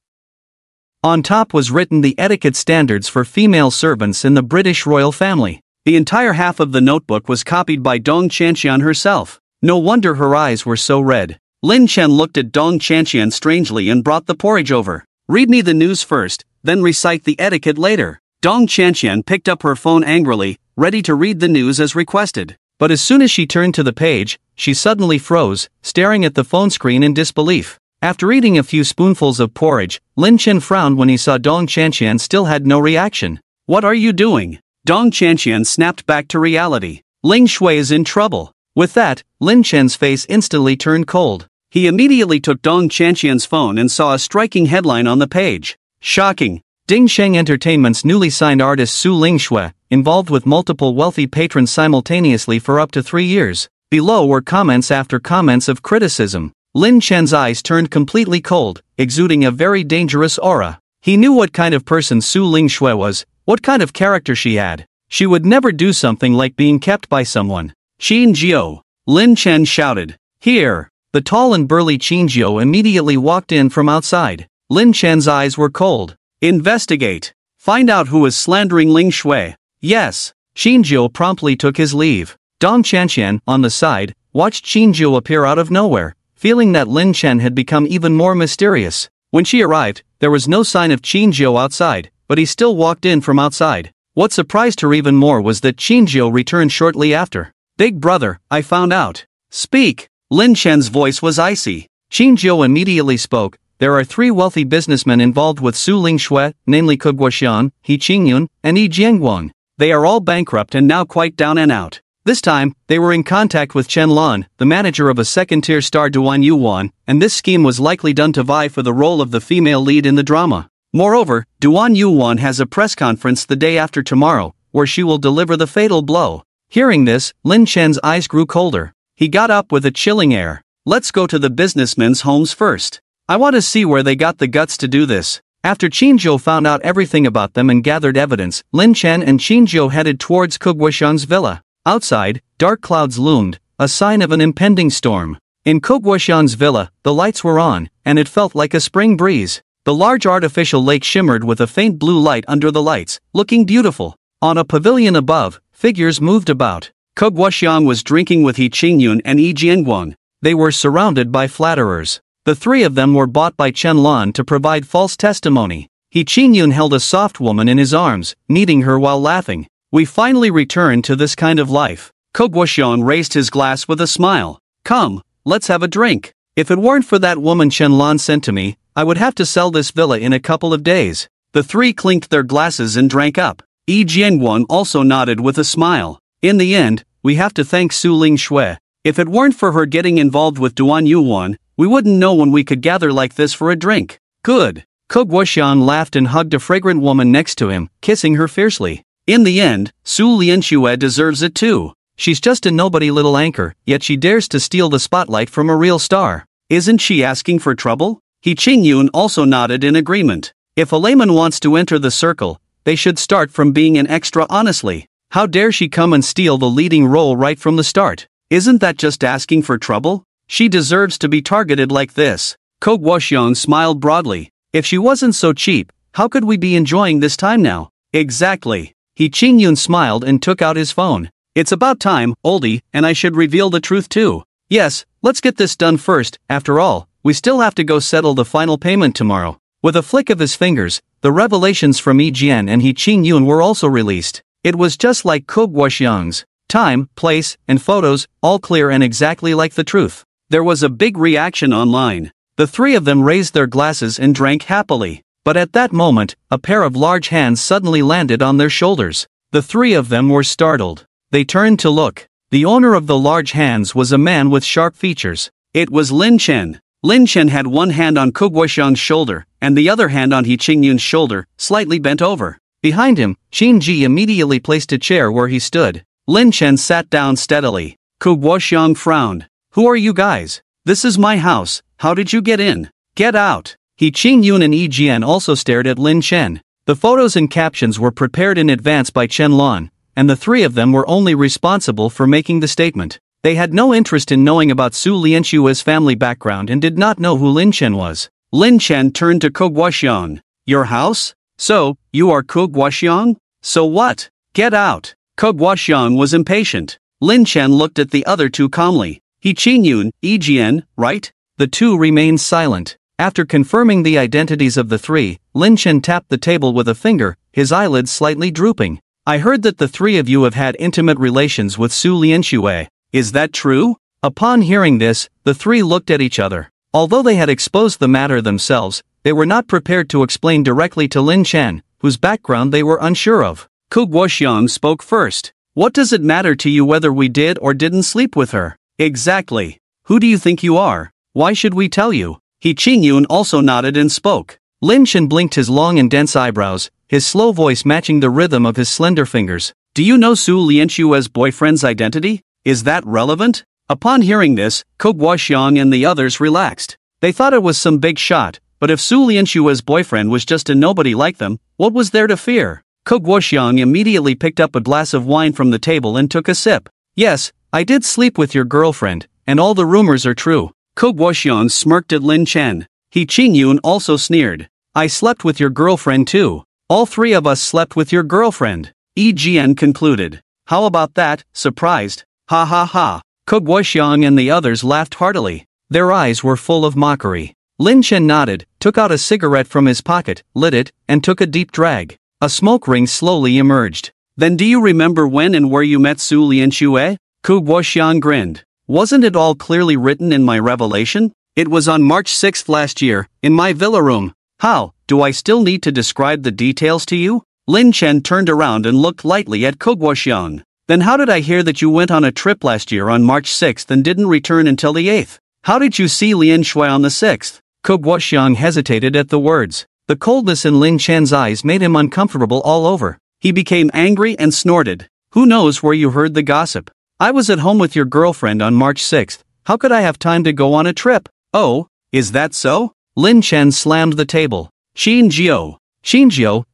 On top was written the etiquette standards for female servants in the British royal family. The entire half of the notebook was copied by Dong Chanxian herself. No wonder her eyes were so red. Lin Chen looked at Dong Chanxian strangely and brought the porridge over. "Read me the news first, then recite the etiquette later." Dong Chanxian picked up her phone angrily, ready to read the news as requested. But as soon as she turned to the page, she suddenly froze, staring at the phone screen in disbelief. After eating a few spoonfuls of porridge, Lin Chen frowned when he saw Dong Chanxian still had no reaction. "What are you doing?" Dong Chanxian snapped back to reality. Ling Shui is in trouble. With that, Lin Chen's face instantly turned cold. He immediately took Dong Chanxian's phone and saw a striking headline on the page. Shocking. Ding Sheng Entertainment's newly signed artist Su Lingshui, involved with multiple wealthy patrons simultaneously for up to 3 years. Below were comments after comments of criticism. Lin Chen's eyes turned completely cold, exuding a very dangerous aura. He knew what kind of person Su Lingshui was, what kind of character she had. She would never do something like being kept by someone. "Qin Zhou!" Lin Chen shouted. "Here!" The tall and burly Qin Zhou immediately walked in from outside. Lin Chen's eyes were cold. "Investigate. Find out who is slandering Ling Shui." "Yes." Qin Zhou promptly took his leave. Dong Chanxian, on the side, watched Qin Zhou appear out of nowhere, feeling that Lin Chen had become even more mysterious. When she arrived, there was no sign of Qin Zhou outside, but he still walked in from outside. What surprised her even more was that Qinjiu returned shortly after. "Big brother, I found out." "Speak." Lin Chen's voice was icy. Qinjiu immediately spoke. "There are 3 wealthy businessmen involved with Su Lingshui, namely Ke Guoxiang, He Qingyun, and Yi Jianguang. They are all bankrupt and now quite down and out. This time, they were in contact with Chen Lan, the manager of a second-tier star Duan Yuan, and this scheme was likely done to vie for the role of the female lead in the drama. Moreover, Duan Yuan has a press conference the day after tomorrow, where she will deliver the fatal blow." Hearing this, Lin Chen's eyes grew colder. He got up with a chilling air. "Let's go to the businessmen's homes first. I want to see where they got the guts to do this." After Qinjiu found out everything about them and gathered evidence, Lin Chen and Qinjiu headed towards Ke Guoxiang's villa. Outside, dark clouds loomed, a sign of an impending storm. In Ke Guoxiang's villa, the lights were on, and it felt like a spring breeze. The large artificial lake shimmered with a faint blue light under the lights, looking beautiful. On a pavilion above, figures moved about. Ke Guoxiang was drinking with He Qingyun and Yi Jianguang. They were surrounded by flatterers. The 3 of them were bought by Chen Lan to provide false testimony. He Qingyun held a soft woman in his arms, kneading her while laughing. "We finally returned to this kind of life." Ke Guoxiang raised his glass with a smile. "Come, let's have a drink. If it weren't for that woman Chen Lan sent to me, I would have to sell this villa in a couple of days." The 3 clinked their glasses and drank up. Yi Jianguang also nodded with a smile. "In the end, we have to thank Su Lingshui. If it weren't for her getting involved with Duan Yuan, we wouldn't know when we could gather like this for a drink." "Good." Ke Guoxiang laughed and hugged a fragrant woman next to him, kissing her fiercely. "In the end, Su Lingshui deserves it too. She's just a nobody little anchor, yet she dares to steal the spotlight from a real star. Isn't she asking for trouble?" He Qingyun also nodded in agreement. "If a layman wants to enter the circle, they should start from being an extra honestly. How dare she come and steal the leading role right from the start? Isn't that just asking for trouble? She deserves to be targeted like this." Ke Guoxiang smiled broadly. "If she wasn't so cheap, how could we be enjoying this time now?" "Exactly." He Qingyun smiled and took out his phone. "It's about time, oldie, and I should reveal the truth too. Yes, let's get this done first. After all, we still have to go settle the final payment tomorrow." With a flick of his fingers, the revelations from Yi Jian and He Qingyun were also released. It was just like Ke Guoxiang's. Time, place, and photos, all clear and exactly like the truth. There was a big reaction online. The 3 of them raised their glasses and drank happily. But at that moment, a pair of large hands suddenly landed on their shoulders. The 3 of them were startled. They turned to look. The owner of the large hands was a man with sharp features. It was Lin Chen. Lin Chen had one hand on Ke Guoxiang's shoulder, and the other hand on He Qingyun's shoulder, slightly bent over. Behind him, Qin Ji immediately placed a chair where he stood. Lin Chen sat down steadily. Ke Guoxiang frowned. "Who are you guys? This is my house. How did you get in? Get out." He Qingyun and Yi Jian also stared at Lin Chen. The photos and captions were prepared in advance by Chen Lan, and the 3 of them were only responsible for making the statement. They had no interest in knowing about Su Lianshui's family background and did not know who Lin Chen was. Lin Chen turned to Ke Guoxiang. "Your house? So, you are Ke Guoxiang? So what? Get out." Ke Guoxiang was impatient. Lin Chen looked at the other 2 calmly. "He Qingyun, Yi Jian, right?" The 2 remained silent. After confirming the identities of the 3, Lin Chen tapped the table with a finger, his eyelids slightly drooping. "I heard that the 3 of you have had intimate relations with Su Lianshui. Is that true?" Upon hearing this, the 3 looked at each other. Although they had exposed the matter themselves, they were not prepared to explain directly to Lin Chen, whose background they were unsure of. Ke Guoxiang spoke first. "What does it matter to you whether we did or didn't sleep with her?" "Exactly. Who do you think you are? Why should we tell you?" He Qingyun also nodded and spoke. Lin Chen blinked his long and dense eyebrows, his slow voice matching the rhythm of his slender fingers. "Do you know Su Lianshui's boyfriend's identity? Is that relevant?" Upon hearing this, Ke Guoxiang and the others relaxed. They thought it was some big shot, but if Su Lianshui's boyfriend was just a nobody like them, what was there to fear? Ke Guoxiang immediately picked up a glass of wine from the table and took a sip. "Yes, I did sleep with your girlfriend, and all the rumors are true." Ke Guoxiang smirked at Lin Chen. He Qingyun also sneered. "I slept with your girlfriend too. All 3 of us slept with your girlfriend." Yi Jian concluded. "How about that, surprised? Ha ha ha." Ke Guoxiang and the others laughed heartily. Their eyes were full of mockery. Lin Chen nodded, took out a cigarette from his pocket, lit it, and took a deep drag. A smoke ring slowly emerged. Then do you remember when and where you met Su Lianxue? Ku Guoxiang grinned. Wasn't it all clearly written in my revelation? It was on March 6th last year, in my villa room. How, do I still need to describe the details to you? Lin Chen turned around and looked lightly at Ku Guoxiang. Then how did I hear that you went on a trip last year on March 6th and didn't return until the 8th? How did you see Lian Shui on the 6th? Ku Guoxiang hesitated at the words. The coldness in Lin Chen's eyes made him uncomfortable all over. He became angry and snorted. Who knows where you heard the gossip? I was at home with your girlfriend on March 6th. How could I have time to go on a trip? Oh, is that so? Lin Chen slammed the table. Xinjiao,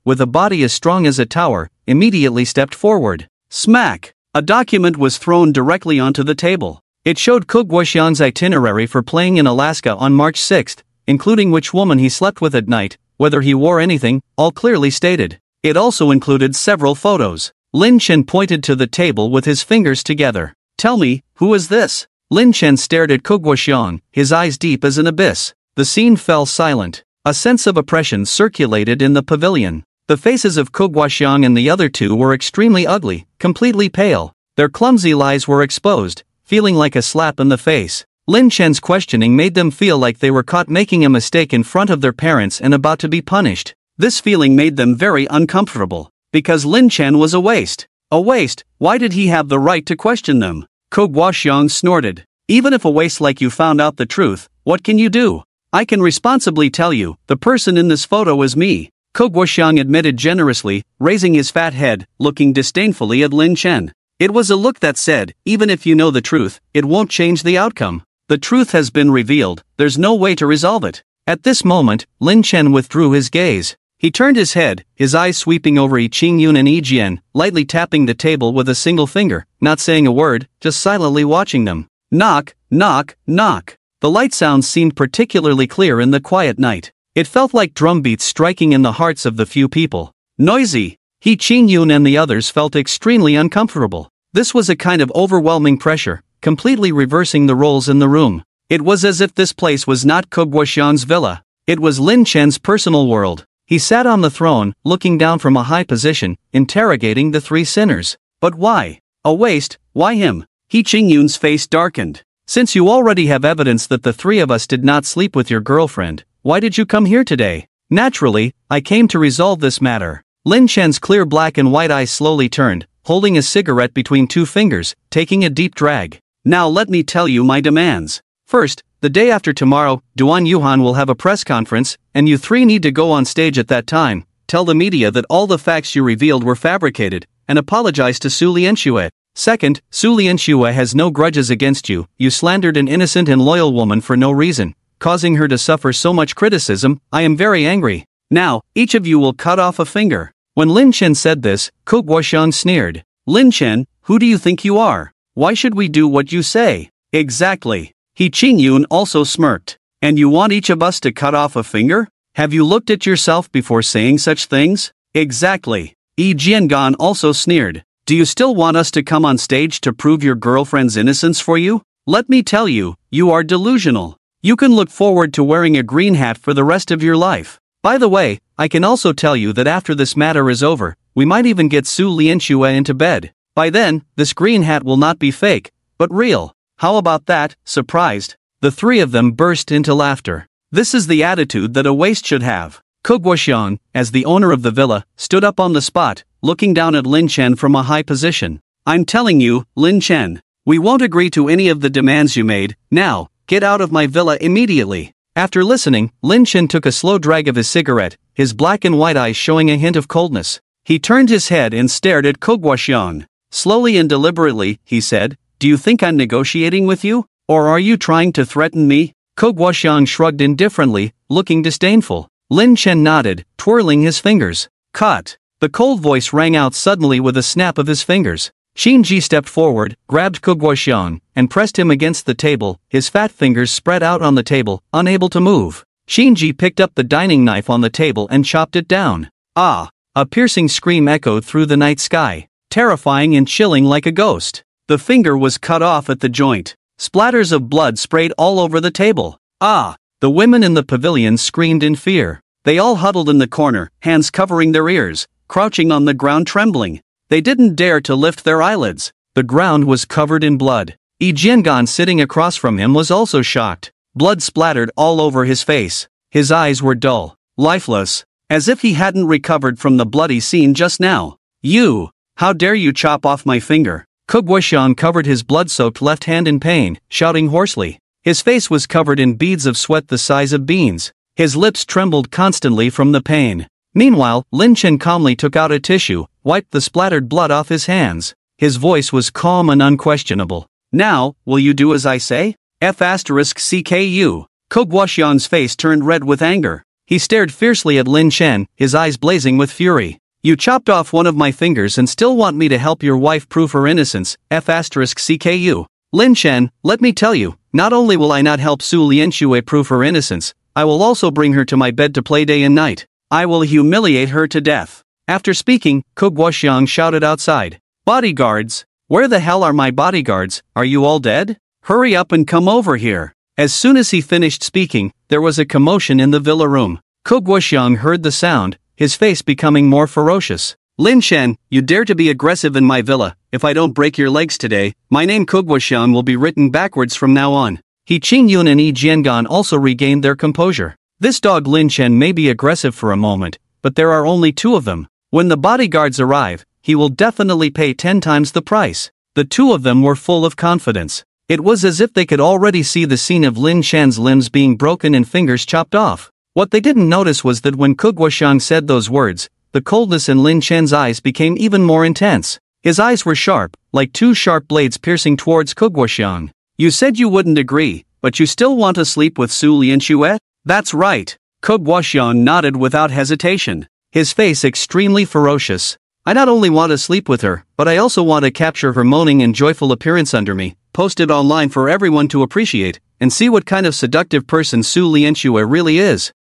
with a body as strong as a tower, immediately stepped forward. Smack! A document was thrown directly onto the table. It showed Ku Guoxiang's itinerary for playing in Alaska on March 6th, including which woman he slept with at night, whether he wore anything, all clearly stated. It also included several photos. Lin Chen pointed to the table with his fingers together. Tell me, who is this? Lin Chen stared at Ku Guoxiang, his eyes deep as an abyss. The scene fell silent. A sense of oppression circulated in the pavilion. The faces of Ku Guoxiang and the other two were extremely ugly, completely pale. Their clumsy lies were exposed, feeling like a slap in the face. Lin Chen's questioning made them feel like they were caught making a mistake in front of their parents and about to be punished. This feeling made them very uncomfortable. Because Lin Chen was a waste. A waste, why did he have the right to question them? Ku Guoxiang snorted. Even if a waste like you found out the truth, what can you do? I can responsibly tell you, the person in this photo is me. Ku Guoxiang admitted generously, raising his fat head, looking disdainfully at Lin Chen. It was a look that said, even if you know the truth, it won't change the outcome. The truth has been revealed, there's no way to resolve it. At this moment, Lin Chen withdrew his gaze. He turned his head, his eyes sweeping over Yi Qingyun and Yi Jian, lightly tapping the table with a single finger, not saying a word, just silently watching them. Knock, knock, knock. The light sounds seemed particularly clear in the quiet night. It felt like drumbeats striking in the hearts of the few people. Noisy. Yi Qingyun and the others felt extremely uncomfortable. This was a kind of overwhelming pressure, completely reversing the roles in the room. It was as if this place was not Ku Guoxiang's villa. It was Lin Chen's personal world. He sat on the throne, looking down from a high position, interrogating the three sinners. But why? A waste, why him? Yi Qingyun's face darkened. Since you already have evidence that the three of us did not sleep with your girlfriend, why did you come here today? Naturally, I came to resolve this matter. Lin Chen's clear black and white eyes slowly turned, holding a cigarette between two fingers, taking a deep drag. Now let me tell you my demands. First, the day after tomorrow, Duan Yuhan will have a press conference, and you three need to go on stage at that time, tell the media that all the facts you revealed were fabricated, and apologize to Su Lianxue. Second, Su Lianxue has no grudges against you, you slandered an innocent and loyal woman for no reason, causing her to suffer so much criticism. I am very angry. Now, each of you will cut off a finger. When Lin Chen said this, Ku Guoxiang sneered. Lin Chen, who do you think you are? Why should we do what you say? Exactly. Yi Qingyun also smirked. And you want each of us to cut off a finger? Have you looked at yourself before saying such things? Exactly. Yi Jiangan also sneered. Do you still want us to come on stage to prove your girlfriend's innocence for you? Let me tell you, you are delusional. You can look forward to wearing a green hat for the rest of your life. By the way, I can also tell you that after this matter is over, we might even get Su Lianxue into bed. By then, this green hat will not be fake, but real. How about that? Surprised? The three of them burst into laughter. This is the attitude that a waste should have. Ku Guoxiang, as the owner of the villa, stood up on the spot, looking down at Lin Chen from a high position. I'm telling you, Lin Chen, we won't agree to any of the demands you made. Now, get out of my villa immediately. After listening, Lin Chen took a slow drag of his cigarette, his black and white eyes showing a hint of coldness. He turned his head and stared at Ku Guoxiang. Slowly and deliberately, he said, do you think I'm negotiating with you? Or are you trying to threaten me? Ku Guoxiang shrugged indifferently, looking disdainful. Lin Chen nodded, twirling his fingers. Cut. The cold voice rang out suddenly with a snap of his fingers. Xinji stepped forward, grabbed Ku Guoxiang, and pressed him against the table, his fat fingers spread out on the table, unable to move. Xinji picked up the dining knife on the table and chopped it down. Ah! A piercing scream echoed through the night sky, terrifying and chilling like a ghost. The finger was cut off at the joint. Splatters of blood sprayed all over the table. Ah! The women in the pavilion screamed in fear. They all huddled in the corner, hands covering their ears, crouching on the ground trembling. They didn't dare to lift their eyelids. The ground was covered in blood. Lee Jiangan sitting across from him was also shocked. Blood splattered all over his face. His eyes were dull, lifeless, as if he hadn't recovered from the bloody scene just now. You! How dare you chop off my finger? Guoxiang covered his blood-soaked left hand in pain, shouting hoarsely. His face was covered in beads of sweat the size of beans. His lips trembled constantly from the pain. Meanwhile, Lin Chen calmly took out a tissue, wiped the splattered blood off his hands. His voice was calm and unquestionable. Now, will you do as I say? F***CKU. Guoxiang's face turned red with anger. He stared fiercely at Lin Chen, his eyes blazing with fury. You chopped off one of my fingers and still want me to help your wife prove her innocence, F***CKU. Lin Chen, let me tell you, not only will I not help Su Lianxue prove her innocence, I will also bring her to my bed to play day and night. I will humiliate her to death. After speaking, Guoxiang shouted outside. Bodyguards! Where the hell are my bodyguards? Are you all dead? Hurry up and come over here. As soon as he finished speaking, there was a commotion in the villa room. Guoxiang heard the sound, his face becoming more ferocious. Lin Chen, you dare to be aggressive in my villa. If I don't break your legs today, my name Guoxiang will be written backwards from now on. He Qingyun and Lee Jiangan also regained their composure. This dog Lin Chen may be aggressive for a moment, but there are only two of them. When the bodyguards arrive, he will definitely pay 10 times the price. The two of them were full of confidence. It was as if they could already see the scene of Lin Chen's limbs being broken and fingers chopped off. What they didn't notice was that when Guoxiang said those words, the coldness in Lin Chen's eyes became even more intense. His eyes were sharp, like two sharp blades piercing towards Guoxiang. You said you wouldn't agree, but you still want to sleep with Su Lianxue? That's right. Guoxiang nodded without hesitation, his face extremely ferocious. I not only want to sleep with her, but I also want to capture her moaning and joyful appearance under me, post it online for everyone to appreciate, and see what kind of seductive person Su Lianxue really is.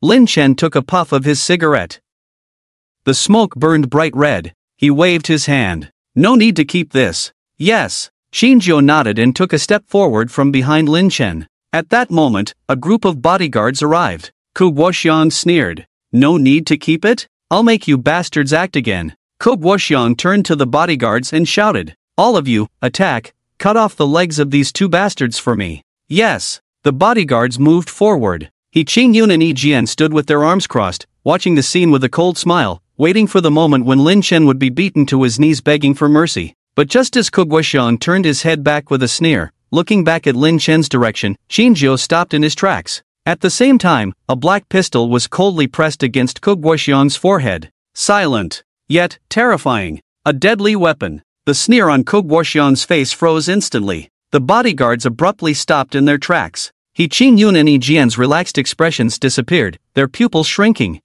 Lin Chen took a puff of his cigarette. The smoke burned bright red. He waved his hand. No need to keep this. Yes. Qinzhou nodded and took a step forward from behind Lin Chen. At that moment, a group of bodyguards arrived. Guoxiang sneered. No need to keep it? I'll make you bastards act again. Guoxiang turned to the bodyguards and shouted. All of you, attack, cut off the legs of these two bastards for me. Yes. The bodyguards moved forward. He Qingyun and Yi Jian stood with their arms crossed, watching the scene with a cold smile, waiting for the moment when Lin Chen would be beaten to his knees begging for mercy. But just as Guoxiang turned his head back with a sneer, looking back at Lin Chen's direction, Qinzhou stopped in his tracks. At the same time, a black pistol was coldly pressed against Guoxiang's forehead. Silent, yet terrifying. A deadly weapon. The sneer on Guoxiang's face froze instantly. The bodyguards abruptly stopped in their tracks. He Qingyun and Yi Jian's relaxed expressions disappeared, their pupils shrinking.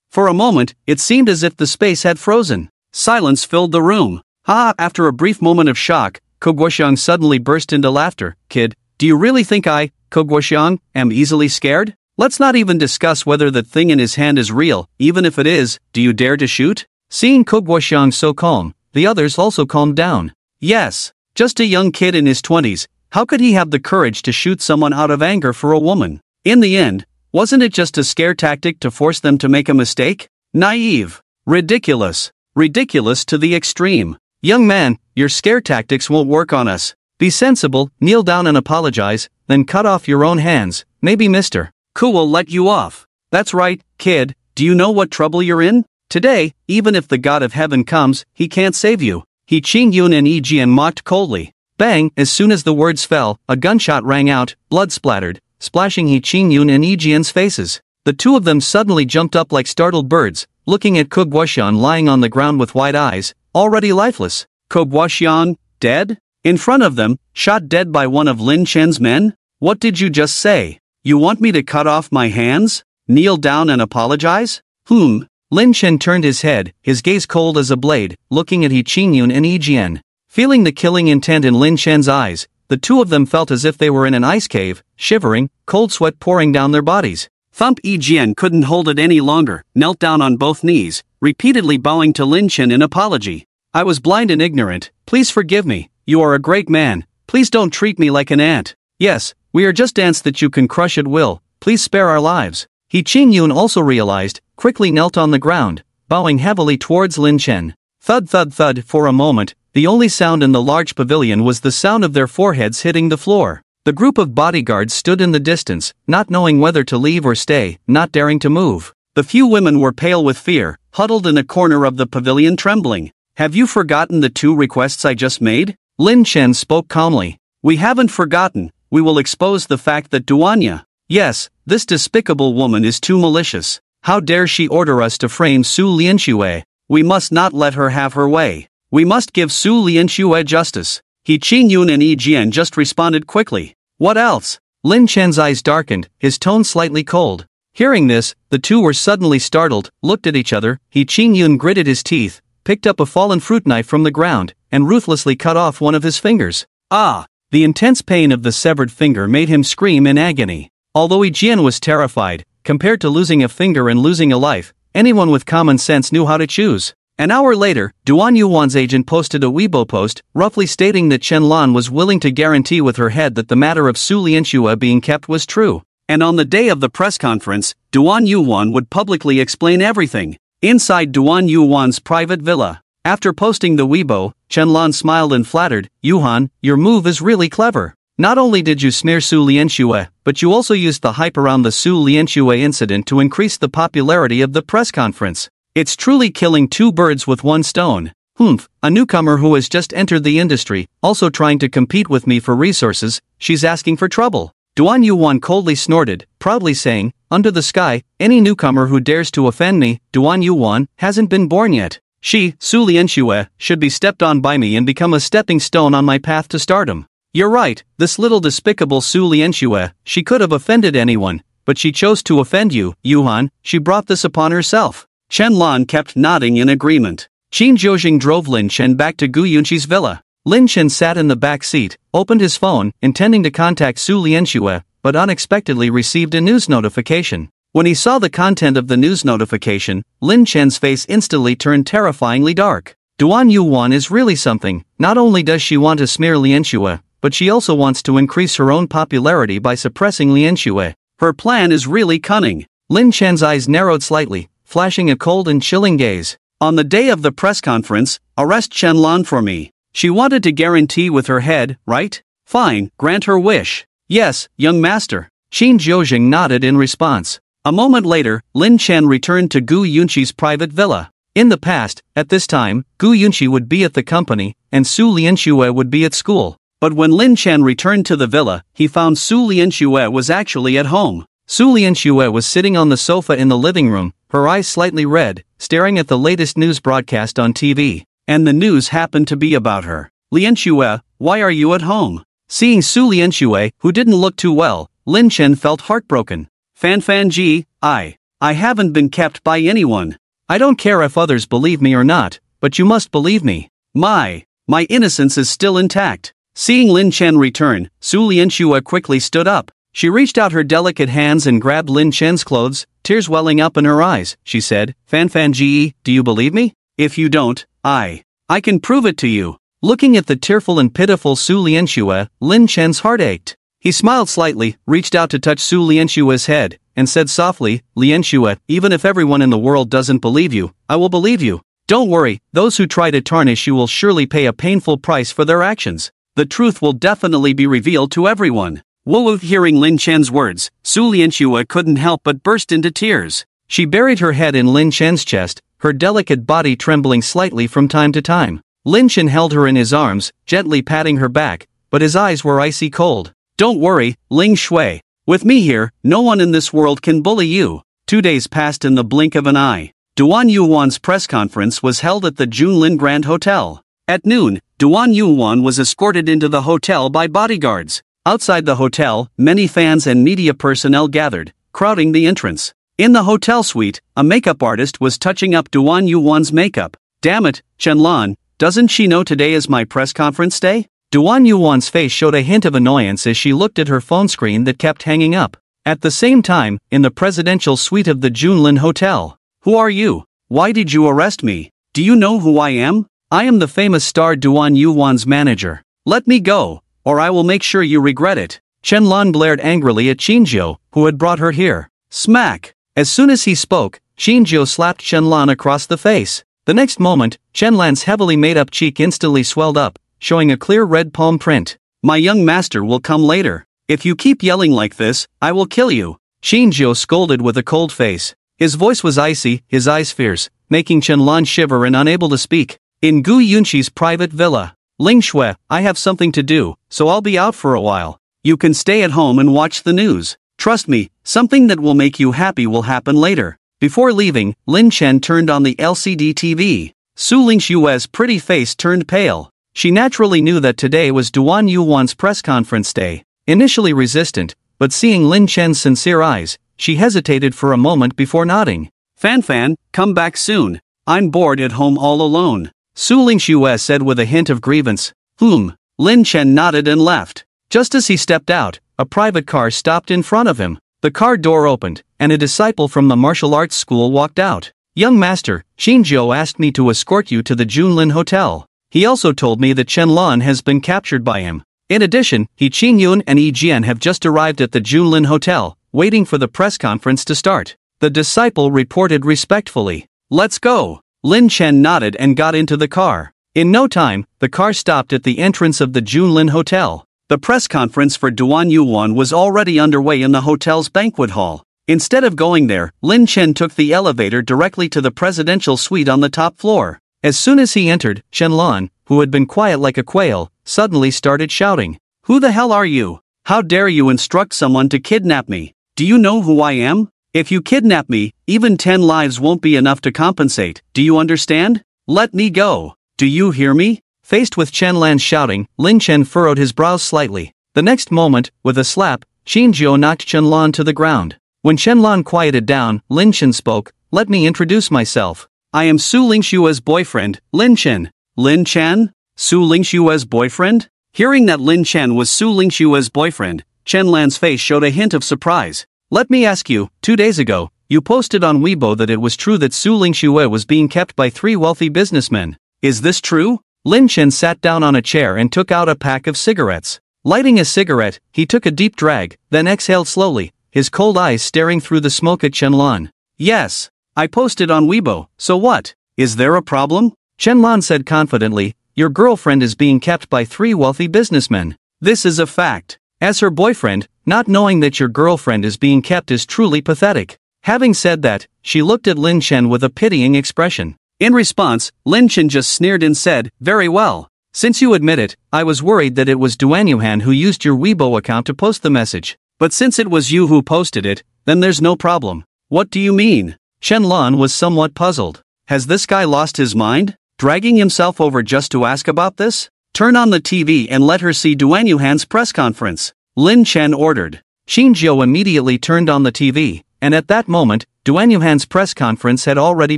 For a moment, it seemed as if the space had frozen. Silence filled the room. After a brief moment of shock, Guoxiang suddenly burst into laughter. Kid, do you really think I, Guoxiang, am easily scared? Let's not even discuss whether the thing in his hand is real. Even if it is, do you dare to shoot? Seeing Guoxiang so calm, the others also calmed down. Yes, just a young kid in his 20s, how could he have the courage to shoot someone out of anger for a woman? In the end, wasn't it just a scare tactic to force them to make a mistake? Naive. Ridiculous. Ridiculous to the extreme. Young man, your scare tactics won't work on us. Be sensible, kneel down and apologize, then cut off your own hands. Maybe Mr. Ku will let you off. That's right, kid, do you know what trouble you're in? Today, even if the God of Heaven comes, he can't save you. He Qingyun and Yi Jian mocked coldly. Bang! As soon as the words fell, a gunshot rang out, blood splattered, splashing He Qingyun and Yi Jian's faces. The two of them suddenly jumped up like startled birds, looking at Guoxiang lying on the ground with wide eyes, already lifeless. Guoxiang, dead? In front of them, shot dead by one of Lin Chen's men? What did you just say? You want me to cut off my hands? Kneel down and apologize? Lin Chen turned his head, his gaze cold as a blade, looking at He Qingyun and Yi Jian. Feeling the killing intent in Lin Chen's eyes, the two of them felt as if they were in an ice cave, shivering, cold sweat pouring down their bodies. Thump Yi Jian couldn't hold it any longer, knelt down on both knees, repeatedly bowing to Lin Chen in apology. I was blind and ignorant, please forgive me, you are a great man, please don't treat me like an ant. Yes, we are just ants that you can crush at will, please spare our lives. He Qingyun also realized, quickly knelt on the ground, bowing heavily towards Lin Chen. Thud thud thud. For a moment, the only sound in the large pavilion was the sound of their foreheads hitting the floor. The group of bodyguards stood in the distance, not knowing whether to leave or stay, not daring to move. The few women were pale with fear, huddled in a corner of the pavilion trembling. Have you forgotten the 2 requests I just made? Lin Chen spoke calmly. We haven't forgotten. We will expose the fact that Duanya. Yes, this despicable woman is too malicious. How dare she order us to frame Su Lianxue? We must not let her have her way. We must give Su Lianxue justice. He Qingyun and Yi Jian just responded quickly. What else? Lin Chen's eyes darkened, his tone slightly cold. Hearing this, the 2 were suddenly startled, looked at each other. He Qingyun gritted his teeth, picked up a fallen fruit knife from the ground, and ruthlessly cut off one of his fingers. Ah! The intense pain of the severed finger made him scream in agony. Although Yi Jian was terrified, compared to losing a finger and losing a life, anyone with common sense knew how to choose. An hour later, Duan Yuan's agent posted a Weibo post, roughly stating that Chen Lan was willing to guarantee with her head that the matter of Su Lianxue being kept was true. And on the day of the press conference, Duan Yuan would publicly explain everything. Inside Duan Yuan's private villa. After posting the Weibo, Chen Lan smiled and flattered, Yuhan, your move is really clever. Not only did you smear Su Lianxue, but you also used the hype around the Su Lianxue incident to increase the popularity of the press conference. It's truly killing 2 birds with 1 stone. Humph, a newcomer who has just entered the industry, also trying to compete with me for resources, she's asking for trouble. Duan Yuan coldly snorted, proudly saying, under the sky, any newcomer who dares to offend me, Duan Yuan, hasn't been born yet. She, Su Lianxue, should be stepped on by me and become a stepping stone on my path to stardom. You're right, this little despicable Su Lianxue, she could have offended anyone, but she chose to offend you, Yuhan, she brought this upon herself. Chen Lan kept nodding in agreement. Qin Jiujing drove Lin Chen back to Gu Yunqi's villa. Lin Chen sat in the back seat, opened his phone, intending to contact Su Lianxue, but unexpectedly received a news notification. When he saw the content of the news notification, Lin Chen's face instantly turned terrifyingly dark. Duan Yuan is really something. Not only does she want to smear Lianxue, but she also wants to increase her own popularity by suppressing Lianxue. Her plan is really cunning. Lin Chen's eyes narrowed slightly, flashing a cold and chilling gaze. On the day of the press conference, arrest Chen Lan for me. She wanted to guarantee with her head, right? Fine, grant her wish. Yes, young master. Qin Jiujing nodded in response. A moment later, Lin Chen returned to Gu Yunqi's private villa. In the past, at this time, Gu Yunqi would be at the company, and Su Lianxue would be at school. But when Lin Chen returned to the villa, he found Su Lianxue was actually at home. Su Lianxue was sitting on the sofa in the living room, her eyes slightly red, staring at the latest news broadcast on TV. And the news happened to be about her. Lianxue, why are you at home? Seeing Su Lianxue, who didn't look too well, Lin Chen felt heartbroken. Fanfanji, I haven't been kept by anyone. I don't care if others believe me or not, but you must believe me. My innocence is still intact. Seeing Lin Chen return, Su Lianxue quickly stood up. She reached out her delicate hands and grabbed Lin Chen's clothes, tears welling up in her eyes. She said, Fanfanji, do you believe me? If you don't, I can prove it to you. Looking at the tearful and pitiful Su Lianxue, Lin Chen's heart ached. He smiled slightly, reached out to touch Su Lianxue's head, and said softly, Lianxue, even if everyone in the world doesn't believe you, I will believe you. Don't worry, those who try to tarnish you will surely pay a painful price for their actions. The truth will definitely be revealed to everyone. Wu, hearing Lin Chen's words, Su Lianxue couldn't help but burst into tears. She buried her head in Lin Chen's chest, her delicate body trembling slightly from time to time. Lin Chen held her in his arms, gently patting her back, but his eyes were icy cold. Don't worry, Ling Shui. With me here, no one in this world can bully you. 2 days passed in the blink of an eye. Duan Yuan's press conference was held at the Junlin Grand Hotel. At noon, Duan Yuan was escorted into the hotel by bodyguards. Outside the hotel, many fans and media personnel gathered, crowding the entrance. In the hotel suite, a makeup artist was touching up Duan Yuan's makeup. Damn it, Chen Lan, doesn't she know today is my press conference day? Duan Yuan's face showed a hint of annoyance as she looked at her phone screen that kept hanging up. At the same time, in the presidential suite of the Junlin Hotel. Who are you? Why did you arrest me? Do you know who I am? I am the famous star Duan Yuan's manager. Let me go, or I will make sure you regret it. Chen Lan blared angrily at Qinjiu, who had brought her here. Smack! As soon as he spoke, Shinjo slapped Shenlan across the face. The next moment, Shenlan's heavily made-up cheek instantly swelled up, showing a clear red palm print. My young master will come later. If you keep yelling like this, I will kill you. Shinjo scolded with a cold face. His voice was icy, his eyes fierce, making Shenlan shiver and unable to speak. In Gu Yunqi's private villa. Ling Shui, I have something to do, so I'll be out for a while. You can stay at home and watch the news. Trust me, something that will make you happy will happen later. Before leaving, Lin Chen turned on the LCD TV. Su Lingshue's pretty face turned pale. She naturally knew that today was Duan Yuan's press conference day. Initially resistant, but seeing Lin Chen's sincere eyes, she hesitated for a moment before nodding. Fan, come back soon. I'm bored at home all alone. Su Lingxue said with a hint of grievance. Lin Chen nodded and left. Just as he stepped out, a private car stopped in front of him. The car door opened, and a disciple from the martial arts school walked out. Young master, Shinjo asked me to escort you to the Junlin Hotel. He also told me that Shenlan has been captured by him. In addition, He Qingyun and Yi Jian have just arrived at the Junlin Hotel, waiting for the press conference to start. The disciple reported respectfully. Let's go. Lin Chen nodded and got into the car. In no time, the car stopped at the entrance of the Junlin Hotel. The press conference for Duan Yuan was already underway in the hotel's banquet hall. Instead of going there, Lin Chen took the elevator directly to the presidential suite on the top floor. As soon as he entered, Shenlan, who had been quiet like a quail, suddenly started shouting. Who the hell are you? How dare you instruct someone to kidnap me? Do you know who I am? If you kidnap me, even 10 lives won't be enough to compensate, do you understand? Let me go. Do you hear me? Faced with Shenlan's shouting, Lin Chen furrowed his brows slightly. The next moment, with a slap, Shinjo knocked Shenlan to the ground. When Shenlan quieted down, Lin Chen spoke. Let me introduce myself. I am Su Lingshue's boyfriend, Lin Chen. Lin Chen? Su Lingshue's boyfriend? Hearing that Lin Chen was Su Lingshue's boyfriend, Shenlan's face showed a hint of surprise. Let me ask you, 2 days ago, you posted on Weibo that it was true that Su Lingxue was being kept by 3 wealthy businessmen. Is this true? Lin Chen sat down on a chair and took out a pack of cigarettes. Lighting a cigarette, he took a deep drag, then exhaled slowly, his cold eyes staring through the smoke at Shenlan. Yes. I posted on Weibo, so what? Is there a problem? Shenlan said confidently, your girlfriend is being kept by 3 wealthy businessmen. This is a fact. As her boyfriend, not knowing that your girlfriend is being kept is truly pathetic. Having said that, she looked at Lin Chen with a pitying expression. In response, Lin Chen just sneered and said, very well. Since you admit it, I was worried that it was Duan Yuan who used your Weibo account to post the message. But since it was you who posted it, then there's no problem. What do you mean? Shenlan was somewhat puzzled. Has this guy lost his mind? Dragging himself over just to ask about this? Turn on the TV and let her see Duan Yuan's press conference. Lin Chen ordered. Shinjo immediately turned on the TV, and at that moment, Duan Yuan's press conference had already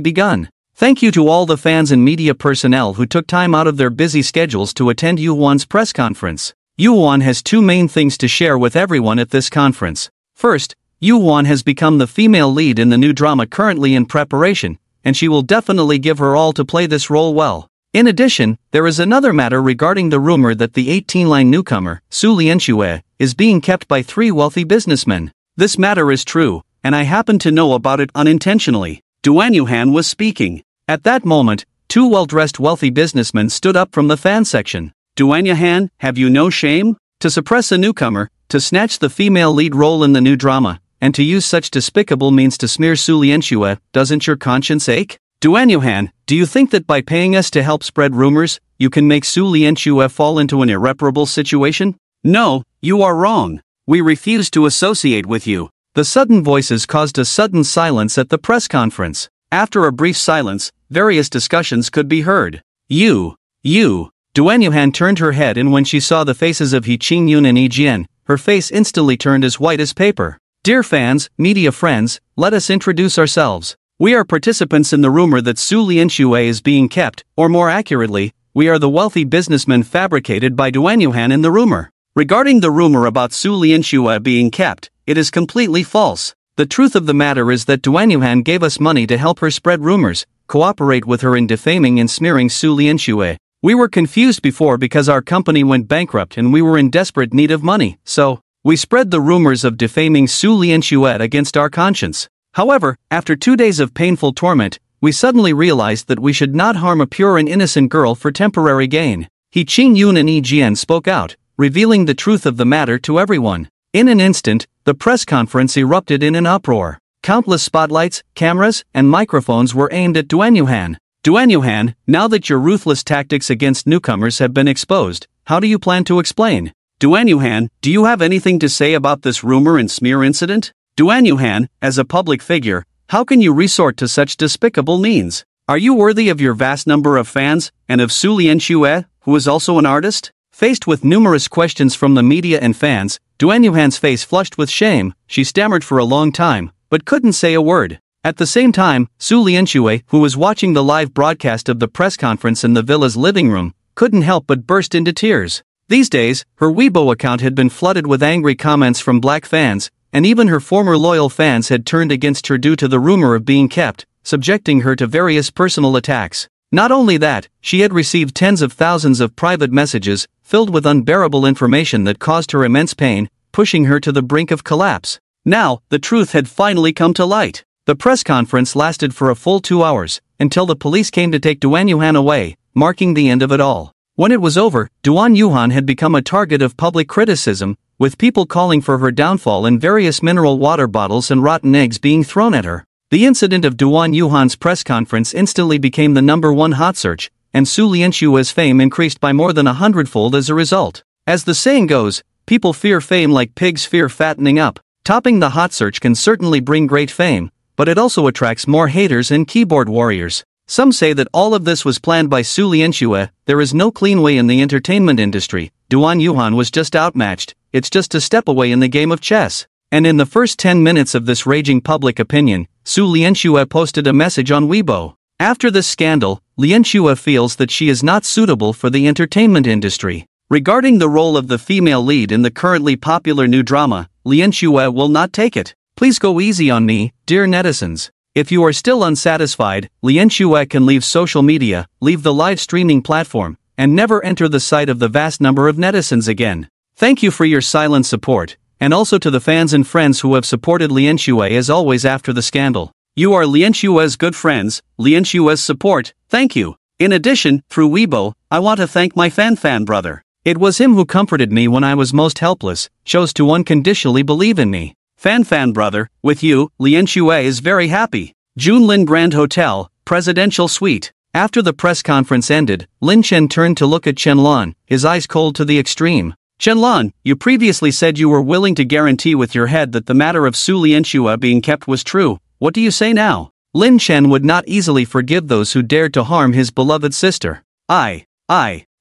begun. Thank you to all the fans and media personnel who took time out of their busy schedules to attend Yuan's press conference. Yuan has 2 main things to share with everyone at this conference. First, Yuan has become the female lead in the new drama currently in preparation, and she will definitely give her all to play this role well. In addition, there is another matter regarding the rumor that the 18-line newcomer, Su Lianxue, is being kept by 3 wealthy businessmen. This matter is true, and I happen to know about it unintentionally. Duan Yuan was speaking. At that moment, 2 well-dressed wealthy businessmen stood up from the fan section. Duan Yuan, have you no shame? To suppress a newcomer, to snatch the female lead role in the new drama, and to use such despicable means to smear Su Lianxue, doesn't your conscience ache? Duan Yuan, do you think that by paying us to help spread rumors, you can make Su Lianxue fall into an irreparable situation? No, you are wrong. We refuse to associate with you. The sudden voices caused a sudden silence at the press conference. After a brief silence, various discussions could be heard. You. Duan Yuan turned her head, and when she saw the faces of He Qingyun and Yi Jian, her face instantly turned as white as paper. Dear fans, media friends, let us introduce ourselves. We are participants in the rumor that Su Lianxue is being kept, or more accurately, we are the wealthy businessmen fabricated by Duan Yuan in the rumor. Regarding the rumor about Su Lianxue being kept, it is completely false. The truth of the matter is that Duan Yuan gave us money to help her spread rumors, cooperate with her in defaming and smearing Su Lianxue. We were confused before because our company went bankrupt and we were in desperate need of money, so we spread the rumors of defaming Su Lianxue against our conscience. However, after 2 days of painful torment, we suddenly realized that we should not harm a pure and innocent girl for temporary gain. He Qing Yun and Yi Jian spoke out, revealing the truth of the matter to everyone. In an instant, the press conference erupted in an uproar. Countless spotlights, cameras, and microphones were aimed at Duan Yuhan. Duan Yuhan, now that your ruthless tactics against newcomers have been exposed, how do you plan to explain? Duan Yuhan, do you have anything to say about this rumor and smear incident? Duan Yuhan, as a public figure, how can you resort to such despicable means? Are you worthy of your vast number of fans, and of Su Lianxue, who is also an artist? Faced with numerous questions from the media and fans, Duan Yuhan's face flushed with shame. She stammered for a long time, but couldn't say a word. At the same time, Su Lianxue, who was watching the live broadcast of the press conference in the villa's living room, couldn't help but burst into tears. These days, her Weibo account had been flooded with angry comments from black fans, and even her former loyal fans had turned against her due to the rumor of being kept, subjecting her to various personal attacks. Not only that, she had received tens of thousands of private messages, filled with unbearable information that caused her immense pain, pushing her to the brink of collapse. Now, the truth had finally come to light. The press conference lasted for a full 2 hours, until the police came to take Duan Yuhan away, marking the end of it all. When it was over, Duan Yuhan had become a target of public criticism, with people calling for her downfall and various mineral water bottles and rotten eggs being thrown at her. The incident of Duan Yuhan's press conference instantly became the #1 hot search, and Su Lianxue's fame increased by more than 100-fold as a result. As the saying goes, people fear fame like pigs fear fattening up. Topping the hot search can certainly bring great fame, but it also attracts more haters and keyboard warriors. Some say that all of this was planned by Su Lianxue. There is no clean way in the entertainment industry. Duan Yuhan was just outmatched. It's just a step away in the game of chess. And in the first 10 minutes of this raging public opinion, Su Lianxue posted a message on Weibo. After this scandal, Lianxue feels that she is not suitable for the entertainment industry. Regarding the role of the female lead in the currently popular new drama, Lianxue will not take it. Please go easy on me, dear netizens. If you are still unsatisfied, Lianxue can leave social media, leave the live streaming platform, and never enter the sight of the vast number of netizens again. Thank you for your silent support, and also to the fans and friends who have supported Lianxue as always after the scandal. You are Lianxue's good friends, Lianxue's support, thank you. In addition, through Weibo, I want to thank my fan brother. It was him who comforted me when I was most helpless, chose to unconditionally believe in me. Fan brother, with you, Lianxue is very happy. Junlin Grand Hotel, Presidential Suite. After the press conference ended, Lin Chen turned to look at Chenlan, his eyes cold to the extreme. Chenlan, you previously said you were willing to guarantee with your head that the matter of Su Lianxue being kept was true. What do you say now? Lin Chen would not easily forgive those who dared to harm his beloved sister. I.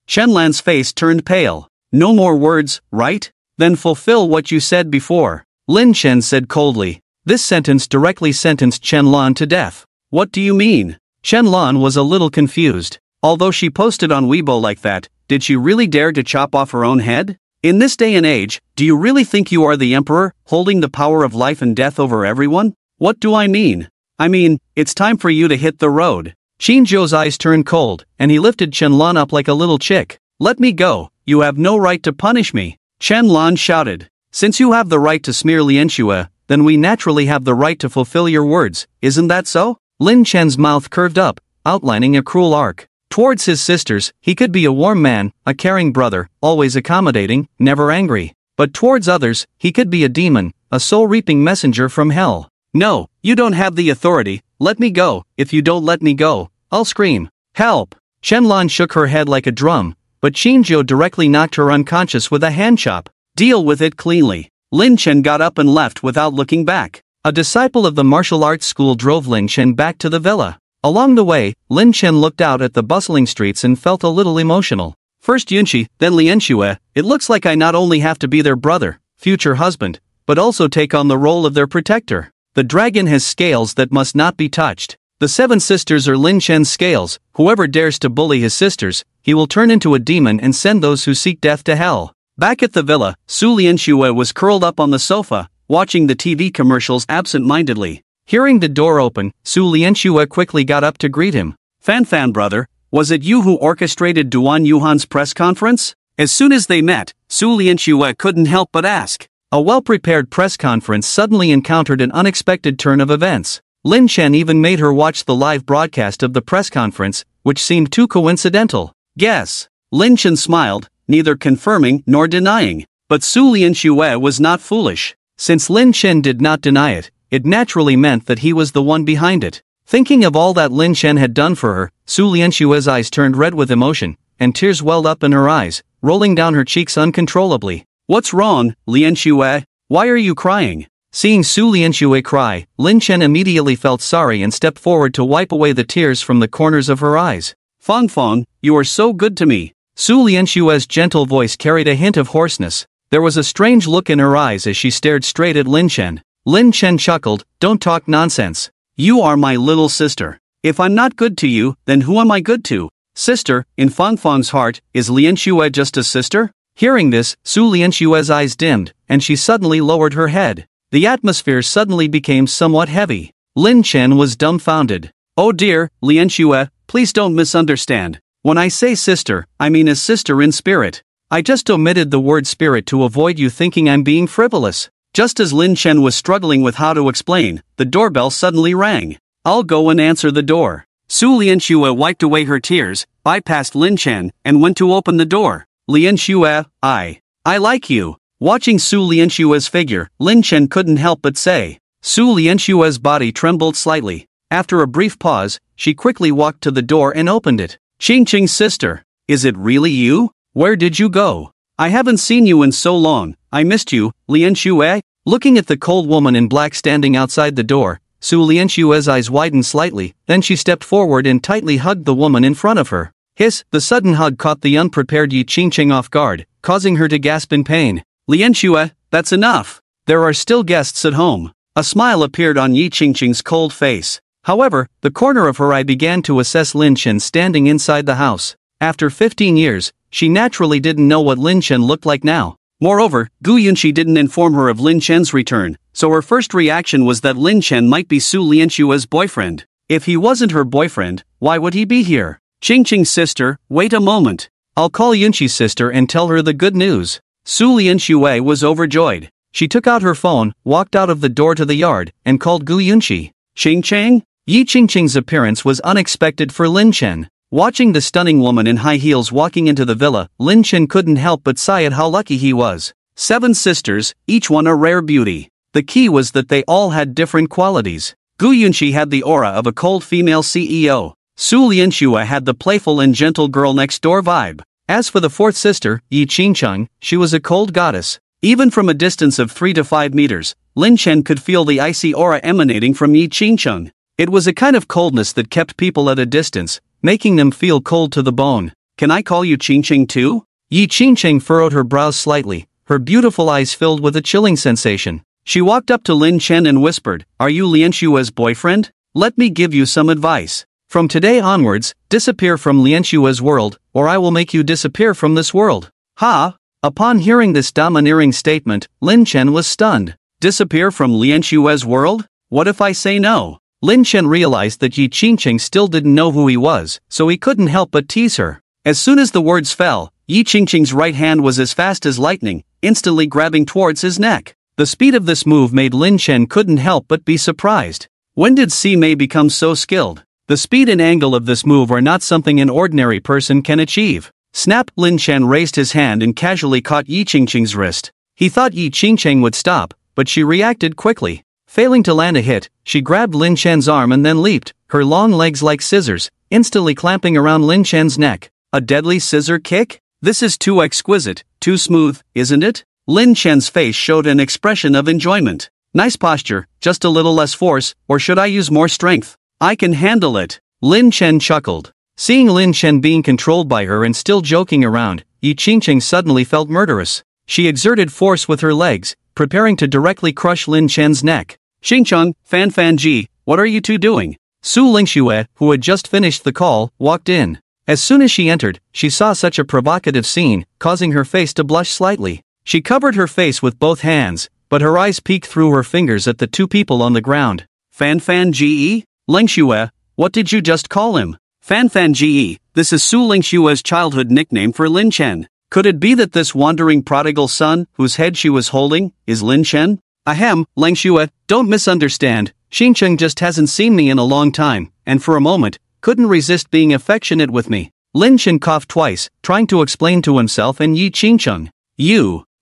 Chenlan's face turned pale. No more words, right? Then fulfill what you said before. Lin Chen said coldly. This sentence directly sentenced Chenlan to death. What do you mean? Chenlan was a little confused. Although she posted on Weibo like that, did she really dare to chop off her own head? In this day and age, do you really think you are the emperor, holding the power of life and death over everyone? What do I mean? I mean, it's time for you to hit the road. Qin Zhou's eyes turned cold, and he lifted Chenlan up like a little chick. Let me go, you have no right to punish me. Chenlan shouted. Since you have the right to smear Lianxue, then we naturally have the right to fulfill your words, isn't that so? Lin Chen's mouth curved up, outlining a cruel arc. Towards his sisters, he could be a warm man, a caring brother, always accommodating, never angry. But towards others, he could be a demon, a soul-reaping messenger from hell. No, you don't have the authority, let me go. If you don't let me go, I'll scream. Help! Chenlan shook her head like a drum, but Qin Zhou directly knocked her unconscious with a hand chop. Deal with it cleanly. Lin Chen got up and left without looking back. A disciple of the martial arts school drove Lin Chen back to the villa. Along the way, Lin Chen looked out at the bustling streets and felt a little emotional. First Yunqi, then Lianxue, it looks like I not only have to be their brother, future husband, but also take on the role of their protector. The dragon has scales that must not be touched. The 7 sisters are Lin Chen's scales. Whoever dares to bully his sisters, he will turn into a demon and send those who seek death to hell. Back at the villa, Su Lianxue was curled up on the sofa, watching the TV commercials absent-mindedly. Hearing the door open, Su Lianxue quickly got up to greet him. Fan brother, was it you who orchestrated Duan Yuhan's press conference? As soon as they met, Su Lianxue couldn't help but ask. A well-prepared press conference suddenly encountered an unexpected turn of events. Lin Chen even made her watch the live broadcast of the press conference, which seemed too coincidental. Guess. Lin Chen smiled, neither confirming nor denying. But Su Lianxue was not foolish. Since Lin Chen did not deny it, it naturally meant that he was the one behind it. Thinking of all that Lin Chen had done for her, Su Lianxue's eyes turned red with emotion, and tears welled up in her eyes, rolling down her cheeks uncontrollably. What's wrong, Lianxue? Why are you crying? Seeing Su Lianxue cry, Lin Chen immediately felt sorry and stepped forward to wipe away the tears from the corners of her eyes. Fang, you are so good to me. Su Lianxue's gentle voice carried a hint of hoarseness. There was a strange look in her eyes as she stared straight at Lin Chen. Lin Chen chuckled, don't talk nonsense. You are my little sister. If I'm not good to you, then who am I good to? Sister, in Fang's heart, is Lianxue just a sister? Hearing this, Su Lianxue's eyes dimmed, and she suddenly lowered her head. The atmosphere suddenly became somewhat heavy. Lin Chen was dumbfounded. Oh dear, Lianxue, please don't misunderstand. When I say sister, I mean a sister in spirit. I just omitted the word spirit to avoid you thinking I'm being frivolous. Just as Lin Chen was struggling with how to explain, the doorbell suddenly rang. I'll go and answer the door. Su Lianxue wiped away her tears, bypassed Lin Chen, and went to open the door. Lianxue, I like you. Watching Su Lianxue's figure, Lin Chen couldn't help but say. Su Lianxue's body trembled slightly. After a brief pause, she quickly walked to the door and opened it. Qingqing's sister. Is it really you? Where did you go? I haven't seen you in so long. I missed you, Lianxue. Looking at the cold woman in black standing outside the door, Su Lianxue's eyes widened slightly, then she stepped forward and tightly hugged the woman in front of her. Hiss, the sudden hug caught the unprepared Yi Qingqing off guard, causing her to gasp in pain. Lianxue, that's enough. There are still guests at home. A smile appeared on Yi Qingqing's cold face. However, the corner of her eye began to assess Lin Chen standing inside the house. After 15 years, she naturally didn't know what Lin Chen looked like now. Moreover, Gu Yunqi didn't inform her of Lin Chen's return, so her first reaction was that Lin Chen might be Su Lianxue's boyfriend. If he wasn't her boyfriend, why would he be here? Qingqing's sister, wait a moment. I'll call Yunqi's sister and tell her the good news. Su Lianxue was overjoyed. She took out her phone, walked out of the door to the yard, and called Gu Yunqi. Qingqing? Yi Qingqing's appearance was unexpected for Lin Chen. Watching the stunning woman in high heels walking into the villa, Lin Chen couldn't help but sigh at how lucky he was. 7 sisters, each one a rare beauty. The key was that they all had different qualities. Gu Yunqi had the aura of a cold female CEO. Su Lianxue had the playful and gentle girl-next-door vibe. As for the 4th sister, Yi Qingqing, she was a cold goddess. Even from a distance of 3 to 5 meters, Lin Chen could feel the icy aura emanating from Yi Qingqing. It was a kind of coldness that kept people at a distance, making them feel cold to the bone. Can I call you Qingqing too? Yi Qingqing furrowed her brows slightly, her beautiful eyes filled with a chilling sensation. She walked up to Lin Chen and whispered, Are you Lianxue's boyfriend? Let me give you some advice. From today onwards, disappear from Lianxue's world, or I will make you disappear from this world. Ha! Upon hearing this domineering statement, Lin Chen was stunned. Disappear from Lianxue's world? What if I say no? Lin Chen realized that Yi Qingqing still didn't know who he was, so he couldn't help but tease her. As soon as the words fell, Yi Qingqing's right hand was as fast as lightning, instantly grabbing towards his neck. The speed of this move made Lin Chen couldn't help but be surprised. When did Mei become so skilled? The speed and angle of this move are not something an ordinary person can achieve. Snap! Lin Chen raised his hand and casually caught Yi Qingqing's wrist. He thought Yi Qingqing would stop, but she reacted quickly. Failing to land a hit, she grabbed Lin Chen's arm and then leaped, her long legs like scissors, instantly clamping around Lin Chen's neck. A deadly scissor kick? This is too exquisite, too smooth, isn't it? Lin Chen's face showed an expression of enjoyment. Nice posture, just a little less force, or should I use more strength? I can handle it. Lin Chen chuckled. Seeing Lin Chen being controlled by her and still joking around, Yi Qingqing suddenly felt murderous. She exerted force with her legs, preparing to directly crush Lin Chen's neck. Xingcheng, Fan Ji, what are you two doing? Su Lianxue, who had just finished the call, walked in. As soon as she entered, she saw such a provocative scene, causing her face to blush slightly. She covered her face with both hands, but her eyes peeked through her fingers at the 2 people on the ground. Fan Ji? Lianxue, what did you just call him? Fan Ji, this is Su Lianxue's childhood nickname for Lin Chen. Could it be that this wandering prodigal son, whose head she was holding, is Lin Chen? Ahem, Lang Shue, don't misunderstand. Xingcheng just hasn't seen me in a long time, and for a moment, couldn't resist being affectionate with me. Lin Chen coughed twice, trying to explain to himself and Yi Qingcheng.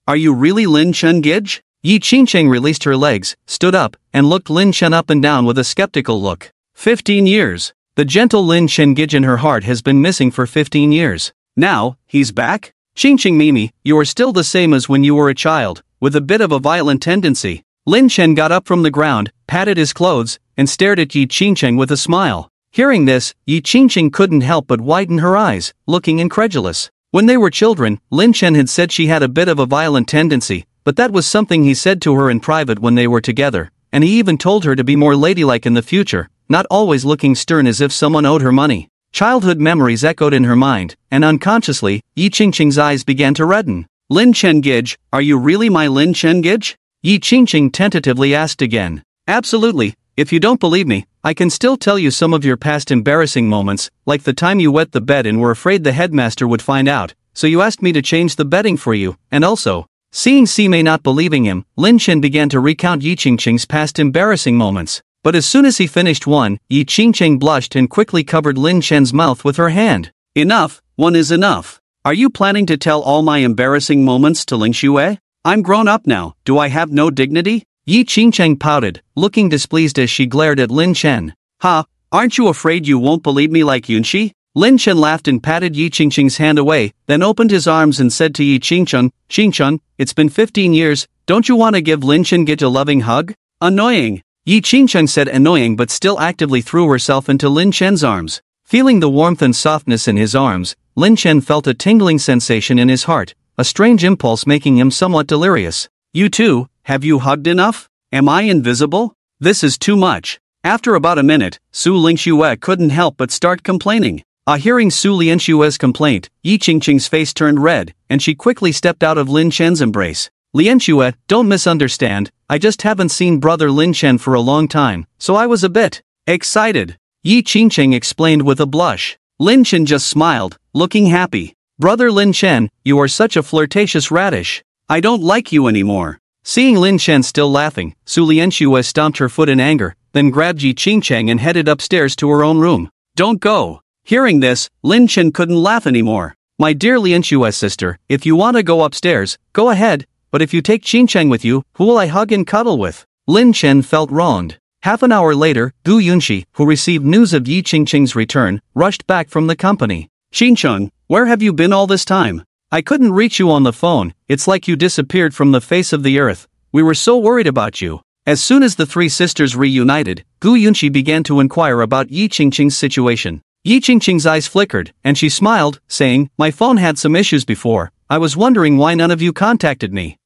Are you really Lin Chen Gij? Yi Qingcheng released her legs, stood up, and looked Lin Chen up and down with a skeptical look. 15 years. The gentle Lin Chen Gij in her heart has been missing for 15 years. Now, he's back? Qingcheng Mimi, you are still the same as when you were a child, with a bit of a violent tendency. Lin Chen got up from the ground, patted his clothes, and stared at Yi Qingcheng with a smile. Hearing this, Yi Qingcheng couldn't help but widen her eyes, looking incredulous. When they were children, Lin Chen had said she had a bit of a violent tendency, but that was something he said to her in private when they were together, and he even told her to be more ladylike in the future, not always looking stern as if someone owed her money. Childhood memories echoed in her mind, and unconsciously, Yi Qingcheng's eyes began to redden. Lin Chen Gij, are you really my Lin Chen Gij? Yi Qingcheng tentatively asked again. Absolutely. If you don't believe me, I can still tell you some of your past embarrassing moments, like the time you wet the bed and were afraid the headmaster would find out, so you asked me to change the bedding for you, and also. Seeing Sime not believing him, Lin Chen began to recount Yi Qingcheng's past embarrassing moments. But as soon as he finished one, Yi Qingcheng blushed and quickly covered Lin Chen's mouth with her hand. Enough, one is enough. Are you planning to tell all my embarrassing moments to Ling Xue? I'm grown up now, do I have no dignity? Yi Qingcheng pouted, looking displeased as she glared at Lin Chen. Ha, aren't you afraid you won't believe me like Yunxi? Lin Chen laughed and patted Yi Qingcheng's hand away, then opened his arms and said to Yi Qingcheng, Qingcheng, it's been 15 years, don't you want to give Lin Chen Gij a loving hug? Annoying. Yi Qingcheng said annoying but still actively threw herself into Lin Chen's arms. Feeling the warmth and softness in his arms, Lin Chen felt a tingling sensation in his heart, a strange impulse making him somewhat delirious. You too, have you hugged enough? Am I invisible? This is too much. After about a minute, Su Lingxue couldn't help but start complaining. Hearing Su Lianxue's complaint, Yi Qingcheng's face turned red, and she quickly stepped out of Lin Chen's embrace. Lianxue, don't misunderstand, I just haven't seen brother Lin Chen for a long time, so I was a bit excited. Yi Qingcheng explained with a blush. Lin Chen just smiled, looking happy. Brother Lin Chen, you are such a flirtatious radish. I don't like you anymore. Seeing Lin Chen still laughing, Su Lianxue stomped her foot in anger, then grabbed Yi Qingcheng and headed upstairs to her own room. Don't go. Hearing this, Lin Chen couldn't laugh anymore. My dear Lianxue's sister, if you want to go upstairs, go ahead, but if you take Qingcheng with you, who will I hug and cuddle with? Lin Chen felt wronged. Half an hour later, Gu Yunxi, who received news of Yi Qingcheng's return, rushed back from the company. Qingcheng, where have you been all this time? I couldn't reach you on the phone, it's like you disappeared from the face of the earth. We were so worried about you. As soon as the three sisters reunited, Gu Yunxi began to inquire about Yi Qingcheng's situation. Yi Qingcheng's eyes flickered, and she smiled, saying, my phone had some issues before, I was wondering why none of you contacted me.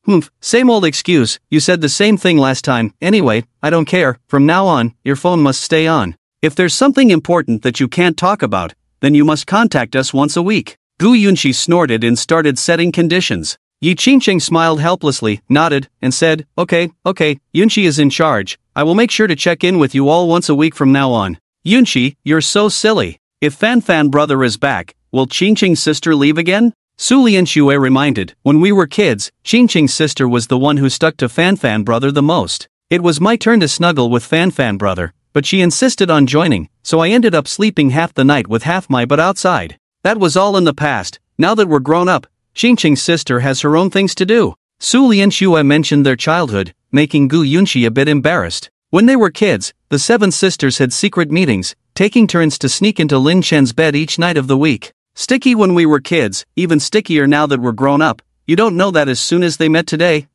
Humph, same old excuse, you said the same thing last time, anyway, I don't care, from now on, your phone must stay on. If there's something important that you can't talk about, then you must contact us once a week. Gu Yunxi snorted and started setting conditions. Yi Qingcheng smiled helplessly, nodded, and said, okay, Yunxi is in charge, I will make sure to check in with you all once a week from now on. Yunxi, you're so silly. If Fan brother is back, will Qingcheng's sister leave again? Su Lianxue reminded, when we were kids, Qingcheng's sister was the one who stuck to Fan brother the most. It was my turn to snuggle with Fan brother, but she insisted on joining, so I ended up sleeping half the night with half my butt outside. That was all in the past, now that we're grown up, Qingcheng's sister has her own things to do. Su Lianxue mentioned their childhood, making Gu Yunxi a bit embarrassed. When they were kids, the seven sisters had secret meetings, taking turns to sneak into Lin Chen's bed each night of the week. Sticky when we were kids, even stickier now that we're grown up. You don't know that as soon as they met today,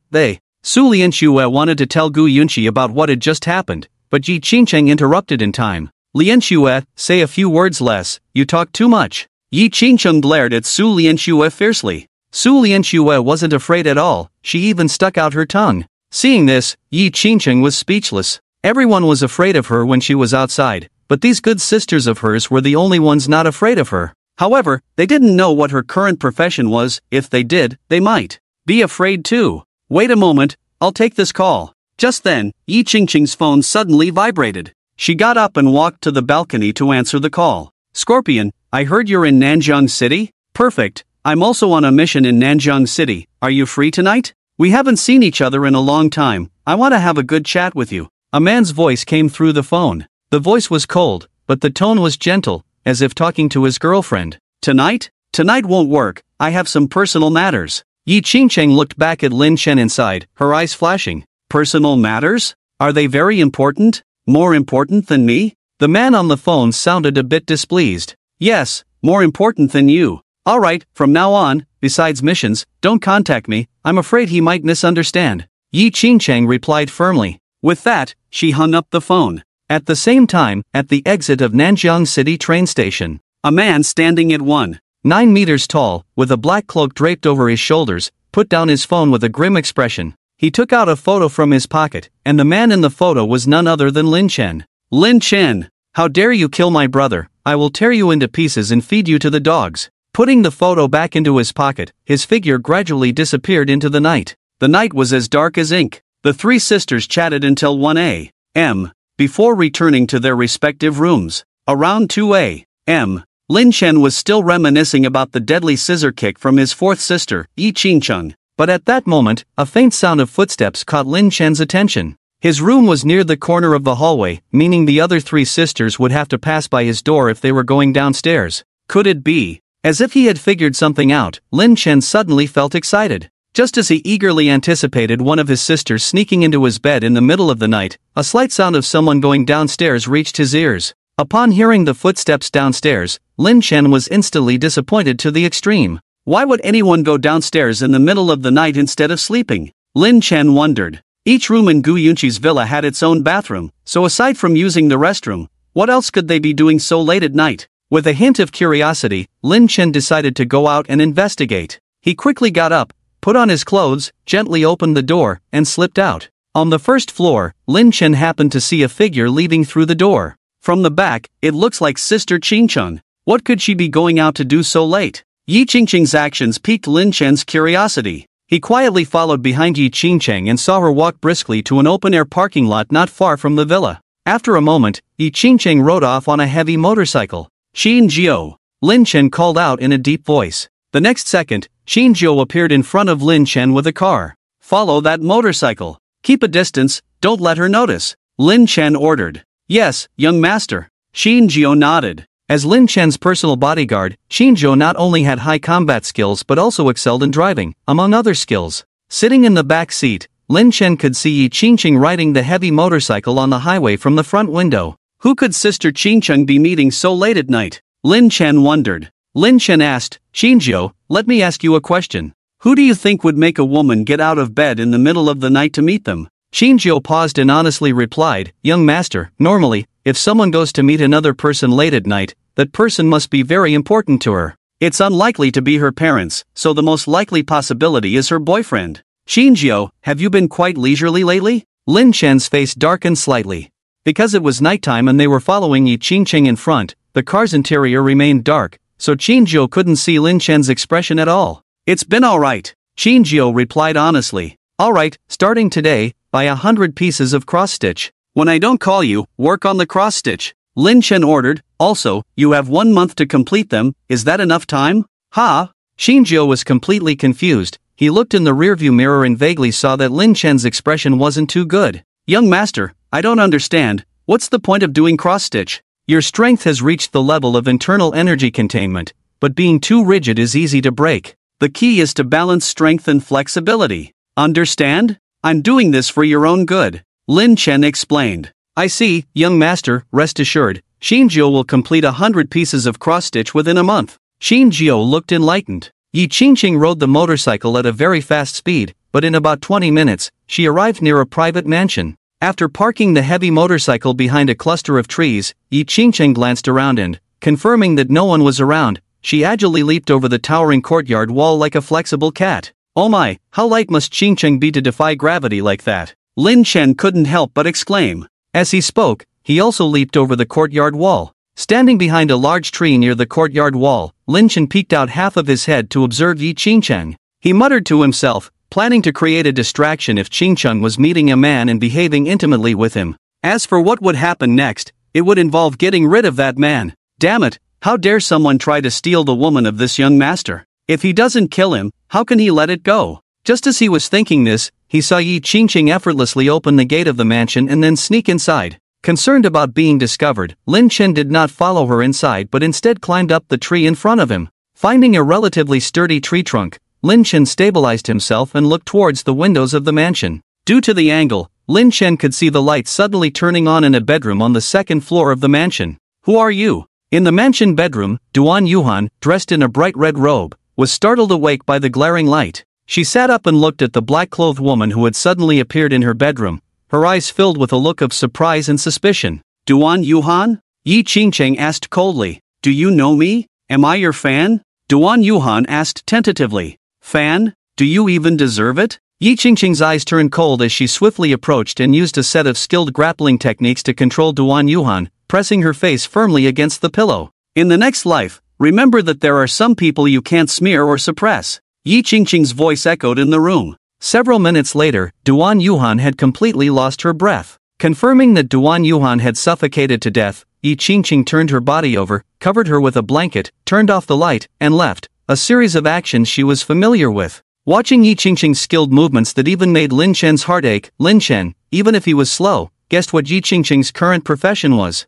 Su Lianxue wanted to tell Gu Yunxi about what had just happened, but Yi Qingcheng interrupted in time. Lianxue, say a few words less, you talk too much. Yi Qingcheng glared at Su Lianxue fiercely. Su Lianxue wasn't afraid at all, she even stuck out her tongue. Seeing this, Yi Qingcheng was speechless. Everyone was afraid of her when she was outside, but these good sisters of hers were the only ones not afraid of her. However, they didn't know what her current profession was. If they did, they might be afraid too. Wait a moment, I'll take this call. Just then, Yi Qingcheng's phone suddenly vibrated. She got up and walked to the balcony to answer the call. Scorpion, I heard you're in Nanjiang City? Perfect, I'm also on a mission in Nanjing City. Are you free tonight? We haven't seen each other in a long time. I want to have a good chat with you." A man's voice came through the phone. The voice was cold, but the tone was gentle, as if talking to his girlfriend. "Tonight? Tonight won't work. I have some personal matters." Yi Qingcheng looked back at Lin Chen inside, her eyes flashing. "Personal matters? Are they very important? More important than me?" The man on the phone sounded a bit displeased. "Yes, more important than you. All right, from now on, besides missions, don't contact me. I'm afraid he might misunderstand." Yi Qingcheng replied firmly. With that, she hung up the phone. At the same time, at the exit of Nanjing City train station, a man standing at 1.9 meters tall, with a black cloak draped over his shoulders, put down his phone with a grim expression. He took out a photo from his pocket, and the man in the photo was none other than Lin Chen. "Lin Chen, how dare you kill my brother? I will tear you into pieces and feed you to the dogs." Putting the photo back into his pocket, his figure gradually disappeared into the night. The night was as dark as ink. The three sisters chatted until 1 a.m. before returning to their respective rooms. Around 2 a.m., Lin Chen was still reminiscing about the deadly scissor kick from his fourth sister, Yi Qingcheng. But at that moment, a faint sound of footsteps caught Lin Chen's attention. His room was near the corner of the hallway, meaning the other three sisters would have to pass by his door if they were going downstairs. Could it be? As if he had figured something out, Lin Chen suddenly felt excited. Just as he eagerly anticipated one of his sisters sneaking into his bed in the middle of the night, a slight sound of someone going downstairs reached his ears. Upon hearing the footsteps downstairs, Lin Chen was instantly disappointed to the extreme. Why would anyone go downstairs in the middle of the night instead of sleeping? Lin Chen wondered. Each room in Gu Yunqi's villa had its own bathroom, so aside from using the restroom, what else could they be doing so late at night? With a hint of curiosity, Lin Chen decided to go out and investigate. He quickly got up, put on his clothes, gently opened the door, and slipped out. On the first floor, Lin Chen happened to see a figure leaving through the door. From the back, it looks like Sister Qingcheng. What could she be going out to do so late? Yi Qingcheng's actions piqued Lin Chen's curiosity. He quietly followed behind Yi Qingcheng and saw her walk briskly to an open-air parking lot not far from the villa. After a moment, Yi Qingcheng rode off on a heavy motorcycle. "Xin Jiao," Lin Chen called out in a deep voice. The next second, Xin Jiao appeared in front of Lin Chen with a car. "Follow that motorcycle. Keep a distance, don't let her notice," Lin Chen ordered. "Yes, young master." Xin Jiao nodded. As Lin Chen's personal bodyguard, Xin Jiao not only had high combat skills but also excelled in driving, among other skills. Sitting in the back seat, Lin Chen could see Yi Qingcheng riding the heavy motorcycle on the highway from the front window. Who could Sister Qingcheng be meeting so late at night? Lin Chen wondered. Lin Chen asked, "Xin Jiao, let me ask you a question. Who do you think would make a woman get out of bed in the middle of the night to meet them?" Xin Jiao paused and honestly replied, "Young master, normally, if someone goes to meet another person late at night, that person must be very important to her. It's unlikely to be her parents, so the most likely possibility is her boyfriend." "Xin Jiao, have you been quite leisurely lately?" Lin Chen's face darkened slightly. Because it was nighttime and they were following Yi Qingcheng in front, the car's interior remained dark, so Xin Jiao couldn't see Lin Chen's expression at all. "It's been alright," Xin Jiao replied honestly. "Alright, starting today, buy 100 pieces of cross-stitch. When I don't call you, work on the cross-stitch," Lin Chen ordered. "Also, you have 1 month to complete them. Is that enough time?" "Ha?" Xin Jiao was completely confused. He looked in the rearview mirror and vaguely saw that Lin Chen's expression wasn't too good. "Young master, I don't understand. What's the point of doing cross-stitch? Your strength has reached the level of internal energy containment, but being too rigid is easy to break. The key is to balance strength and flexibility. Understand? I'm doing this for your own good," Lin Chen explained. "I see, young master, rest assured. Xin Jiao will complete 100 pieces of cross-stitch within a month." Xin Jiao looked enlightened. Yi Qingcheng rode the motorcycle at a very fast speed, but in about 20 minutes, she arrived near a private mansion. After parking the heavy motorcycle behind a cluster of trees, Yi Qingcheng glanced around and, confirming that no one was around, she agilely leaped over the towering courtyard wall like a flexible cat. "Oh my, how light must Qingcheng be to defy gravity like that?" Lin Chen couldn't help but exclaim. As he spoke, he also leaped over the courtyard wall. Standing behind a large tree near the courtyard wall, Lin Chen peeked out half of his head to observe Yi Qingcheng. He muttered to himself, planning to create a distraction if Qingcheng was meeting a man and behaving intimately with him. As for what would happen next, it would involve getting rid of that man. Damn it, how dare someone try to steal the woman of this young master? If he doesn't kill him, how can he let it go? Just as he was thinking this, he saw Yi Qingqing effortlessly open the gate of the mansion and then sneak inside. Concerned about being discovered, Lin Chen did not follow her inside but instead climbed up the tree in front of him. Finding a relatively sturdy tree trunk, Lin Chen stabilized himself and looked towards the windows of the mansion. Due to the angle, Lin Chen could see the light suddenly turning on in a bedroom on the second floor of the mansion. Who are you? In the mansion bedroom, Duan Yuhan, dressed in a bright red robe, was startled awake by the glaring light. She sat up and looked at the black-clothed woman who had suddenly appeared in her bedroom, her eyes filled with a look of surprise and suspicion. Duan Yuhan? Yi Qingqing asked coldly. Do you know me? Am I your fan? Duan Yuhan asked tentatively. Fan? Do you even deserve it? Yi Qingqing's eyes turned cold as she swiftly approached and used a set of skilled grappling techniques to control Duan Yuhan, pressing her face firmly against the pillow. In the next life, remember that there are some people you can't smear or suppress. Yi Qingqing's voice echoed in the room. Several minutes later, Duan Yuhan had completely lost her breath. Confirming that Duan Yuhan had suffocated to death, Yi Qingqing turned her body over, covered her with a blanket, turned off the light, and left, a series of actions she was familiar with. Watching Yi Qingqing's skilled movements that even made Lin Chen's heart ache, Lin Chen, even if he was slow, guessed what Yi Qingqing's current profession was.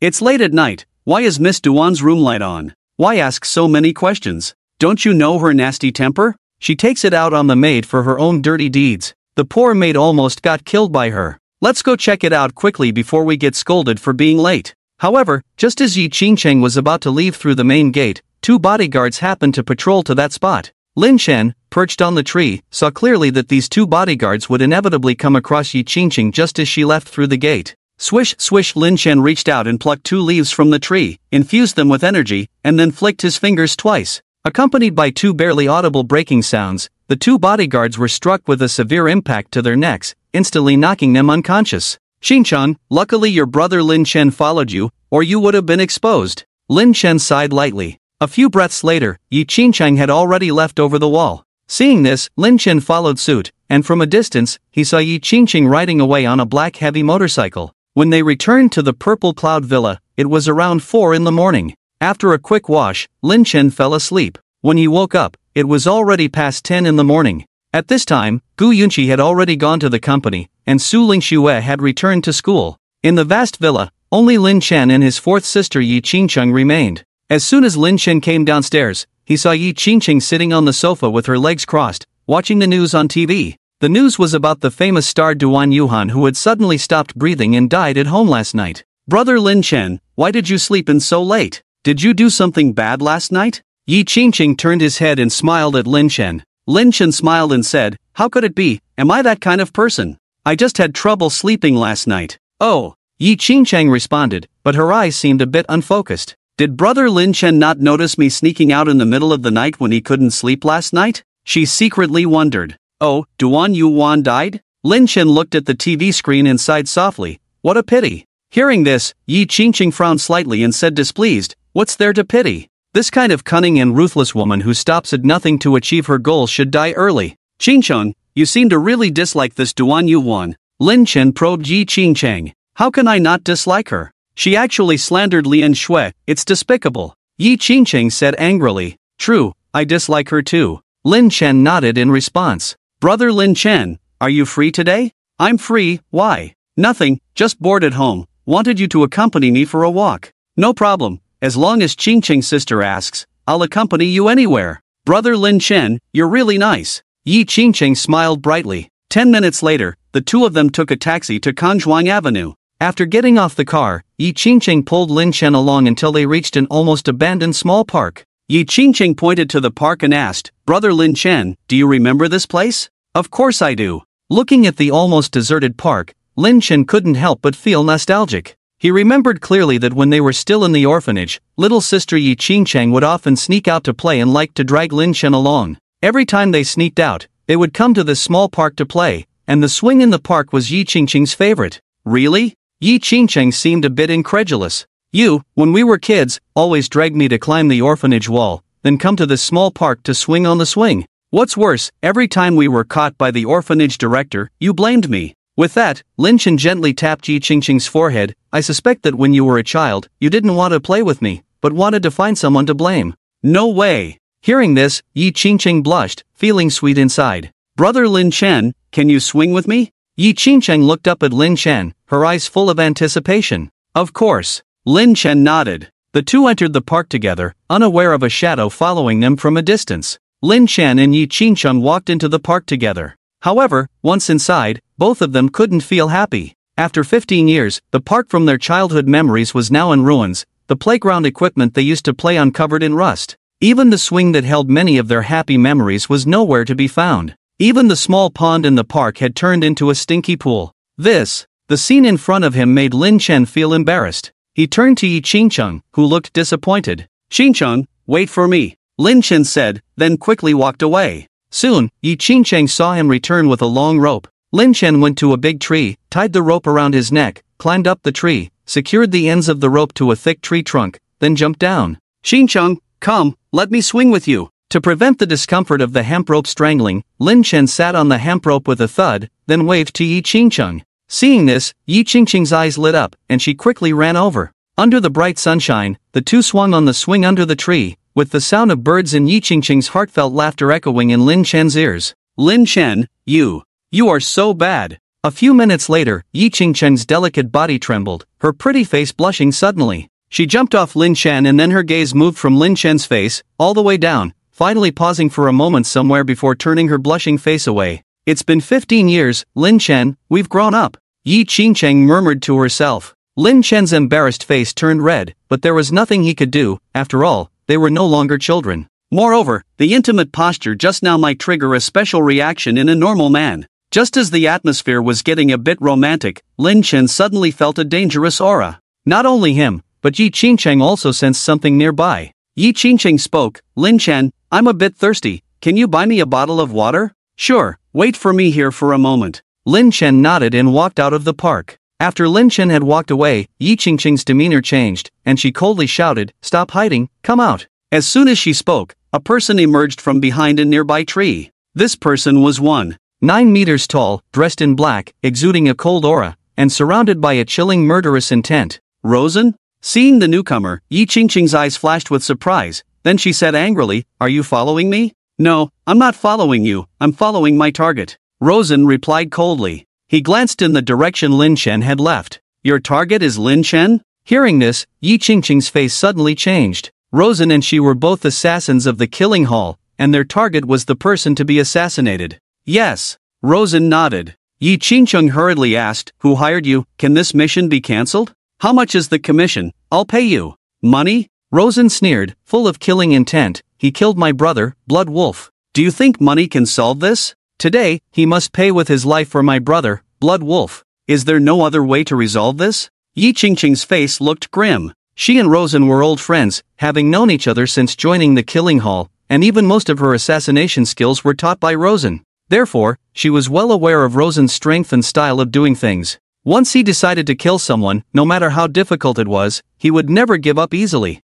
It's late at night. Why is Miss Duan's room light on? Why ask so many questions? Don't you know her nasty temper? She takes it out on the maid for her own dirty deeds. The poor maid almost got killed by her. Let's go check it out quickly before we get scolded for being late. However, just as Yi Qingqing was about to leave through the main gate, 2 bodyguards happened to patrol to that spot. Lin Chen, perched on the tree, saw clearly that these 2 bodyguards would inevitably come across Yi Qingqing just as she left through the gate. Swish, swish. Lin Chen reached out and plucked 2 leaves from the tree, infused them with energy, and then flicked his fingers twice. Accompanied by 2 barely audible breaking sounds, the 2 bodyguards were struck with a severe impact to their necks, instantly knocking them unconscious. Xinqiang, luckily your brother Lin Chen followed you, or you would have been exposed. Lin Chen sighed lightly. A few breaths later, Yi Qingqing had already left over the wall. Seeing this, Lin Chen followed suit, and from a distance, he saw Yi Qingqing riding away on a black heavy motorcycle. When they returned to the Purple Cloud Villa, it was around 4 in the morning. After a quick wash, Lin Chen fell asleep. When he woke up, it was already past 10 in the morning. At this time, Gu Yunqi had already gone to the company, and Su Lingxue had returned to school. In the vast villa, only Lin Chen and his 4th sister Yi Qingqing remained. As soon as Lin Chen came downstairs, he saw Yi Qingqing sitting on the sofa with her legs crossed, watching the news on TV. The news was about the famous star Duan Yuhan who had suddenly stopped breathing and died at home last night. Brother Lin Chen, why did you sleep in so late? Did you do something bad last night? Yi Qingqing turned his head and smiled at Lin Chen. Lin Chen smiled and said, how could it be? Am I that kind of person? I just had trouble sleeping last night. Oh, Yi Qingqing responded, but her eyes seemed a bit unfocused. Did brother Lin Chen not notice me sneaking out in the middle of the night when he couldn't sleep last night? She secretly wondered. Oh, Duan Yuan died? Lin Chen looked at the TV screen and sighed softly. What a pity. Hearing this, Yi Qingqing frowned slightly and said displeased, what's there to pity? This kind of cunning and ruthless woman who stops at nothing to achieve her goals should die early. Qingqing, you seem to really dislike this Duan Yuan. Lin Chen probed Yi Qingqing. How can I not dislike her? She actually slandered Lian Shui, it's despicable. Yi Qingqing said angrily. True, I dislike her too. Lin Chen nodded in response. Brother Lin Chen, are you free today? I'm free, why? Nothing, just bored at home, wanted you to accompany me for a walk. No problem, as long as Qingqing's sister asks, I'll accompany you anywhere. Brother Lin Chen, you're really nice. Yi Qingqing smiled brightly. 10 minutes later, the 2 of them took a taxi to Kanzhuang Avenue. After getting off the car, Yi Qingqing pulled Lin Chen along until they reached an almost abandoned small park. Yi Qingqing pointed to the park and asked, Brother Lin Chen, do you remember this place? Of course I do. Looking at the almost deserted park, Lin Chen couldn't help but feel nostalgic. He remembered clearly that when they were still in the orphanage, little sister Yi Qingqing would often sneak out to play and liked to drag Lin Chen along. Every time they sneaked out, they would come to this small park to play, and the swing in the park was Yi Qingqing's favorite. Really? Yi Qingqing seemed a bit incredulous. You, when we were kids, always dragged me to climb the orphanage wall, then come to this small park to swing on the swing. What's worse, every time we were caught by the orphanage director, you blamed me. With that, Lin Chen gently tapped Yi Qingqing's forehead. I suspect that when you were a child, you didn't want to play with me, but wanted to find someone to blame. No way. Hearing this, Yi Qingqing blushed, feeling sweet inside. Brother Lin Chen, can you swing with me? Yi Qingqing looked up at Lin Chen, her eyes full of anticipation. Of course. Lin Chen nodded. The two entered the park together, unaware of a shadow following them from a distance. Lin Chen and Yi Qingqing walked into the park together. However, once inside, both of them couldn't feel happy. After 15 years, the park from their childhood memories was now in ruins, the playground equipment they used to play on covered in rust. Even the swing that held many of their happy memories was nowhere to be found. Even the small pond in the park had turned into a stinky pool. The scene in front of him made Lin Chen feel embarrassed. He turned to Yi Qingqing, who looked disappointed. Qingqing, wait for me, Lin Chen said, then quickly walked away. Soon, Yi Qingqing saw him return with a long rope. Lin Chen went to a big tree, tied the rope around his neck, climbed up the tree, secured the ends of the rope to a thick tree trunk, then jumped down. Qingqing, come, let me swing with you. To prevent the discomfort of the hemp rope strangling, Lin Chen sat on the hemp rope with a thud, then waved to Yi Qingqing. Seeing this, Yi Qingqing's eyes lit up, and she quickly ran over. Under the bright sunshine, the two swung on the swing under the tree, with the sound of birds and Yi Qingqing's heartfelt laughter echoing in Lin Chen's ears. Lin Chen, you are so bad. A few minutes later, Yi Qingqing's delicate body trembled, her pretty face blushing suddenly. She jumped off Lin Chen and then her gaze moved from Lin Chen's face, all the way down, finally pausing for a moment somewhere before turning her blushing face away. It's been 15 years, Lin Chen, we've grown up. Yi Qingqing murmured to herself. Lin Chen's embarrassed face turned red, but there was nothing he could do. After all, they were no longer children. Moreover, the intimate posture just now might trigger a special reaction in a normal man. Just as the atmosphere was getting a bit romantic, Lin Chen suddenly felt a dangerous aura. Not only him, but Yi Qingqing also sensed something nearby. Yi Qingqing spoke, Lin Chen, I'm a bit thirsty, can you buy me a bottle of water? Sure, wait for me here for a moment. Lin Chen nodded and walked out of the park. After Lin Chen had walked away, Yi Qingqing's demeanor changed, and she coldly shouted, stop hiding, come out. As soon as she spoke, a person emerged from behind a nearby tree. This person was 1.9 meters tall, dressed in black, exuding a cold aura, and surrounded by a chilling murderous intent. Rosen? Seeing the newcomer, Yi Qingqing's eyes flashed with surprise, then she said angrily, are you following me? No, I'm not following you, I'm following my target. Rosen replied coldly. He glanced in the direction Lin Chen had left. Your target is Lin Chen? Hearing this, Yi Qingqing's face suddenly changed. Rosen and she were both assassins of the killing hall, and their target was the person to be assassinated. Yes. Rosen nodded. Yi Qingqing hurriedly asked, who hired you? Can this mission be cancelled? How much is the commission? I'll pay you. Money? Rosen sneered, full of killing intent. He killed my brother, Blood Wolf. Do you think money can solve this? Today, he must pay with his life for my brother, Blood Wolf. Is there no other way to resolve this? Yi Qingqing's face looked grim. She and Rosen were old friends, having known each other since joining the killing hall, and even most of her assassination skills were taught by Rosen. Therefore, she was well aware of Rosen's strength and style of doing things. Once he decided to kill someone, no matter how difficult it was, he would never give up easily.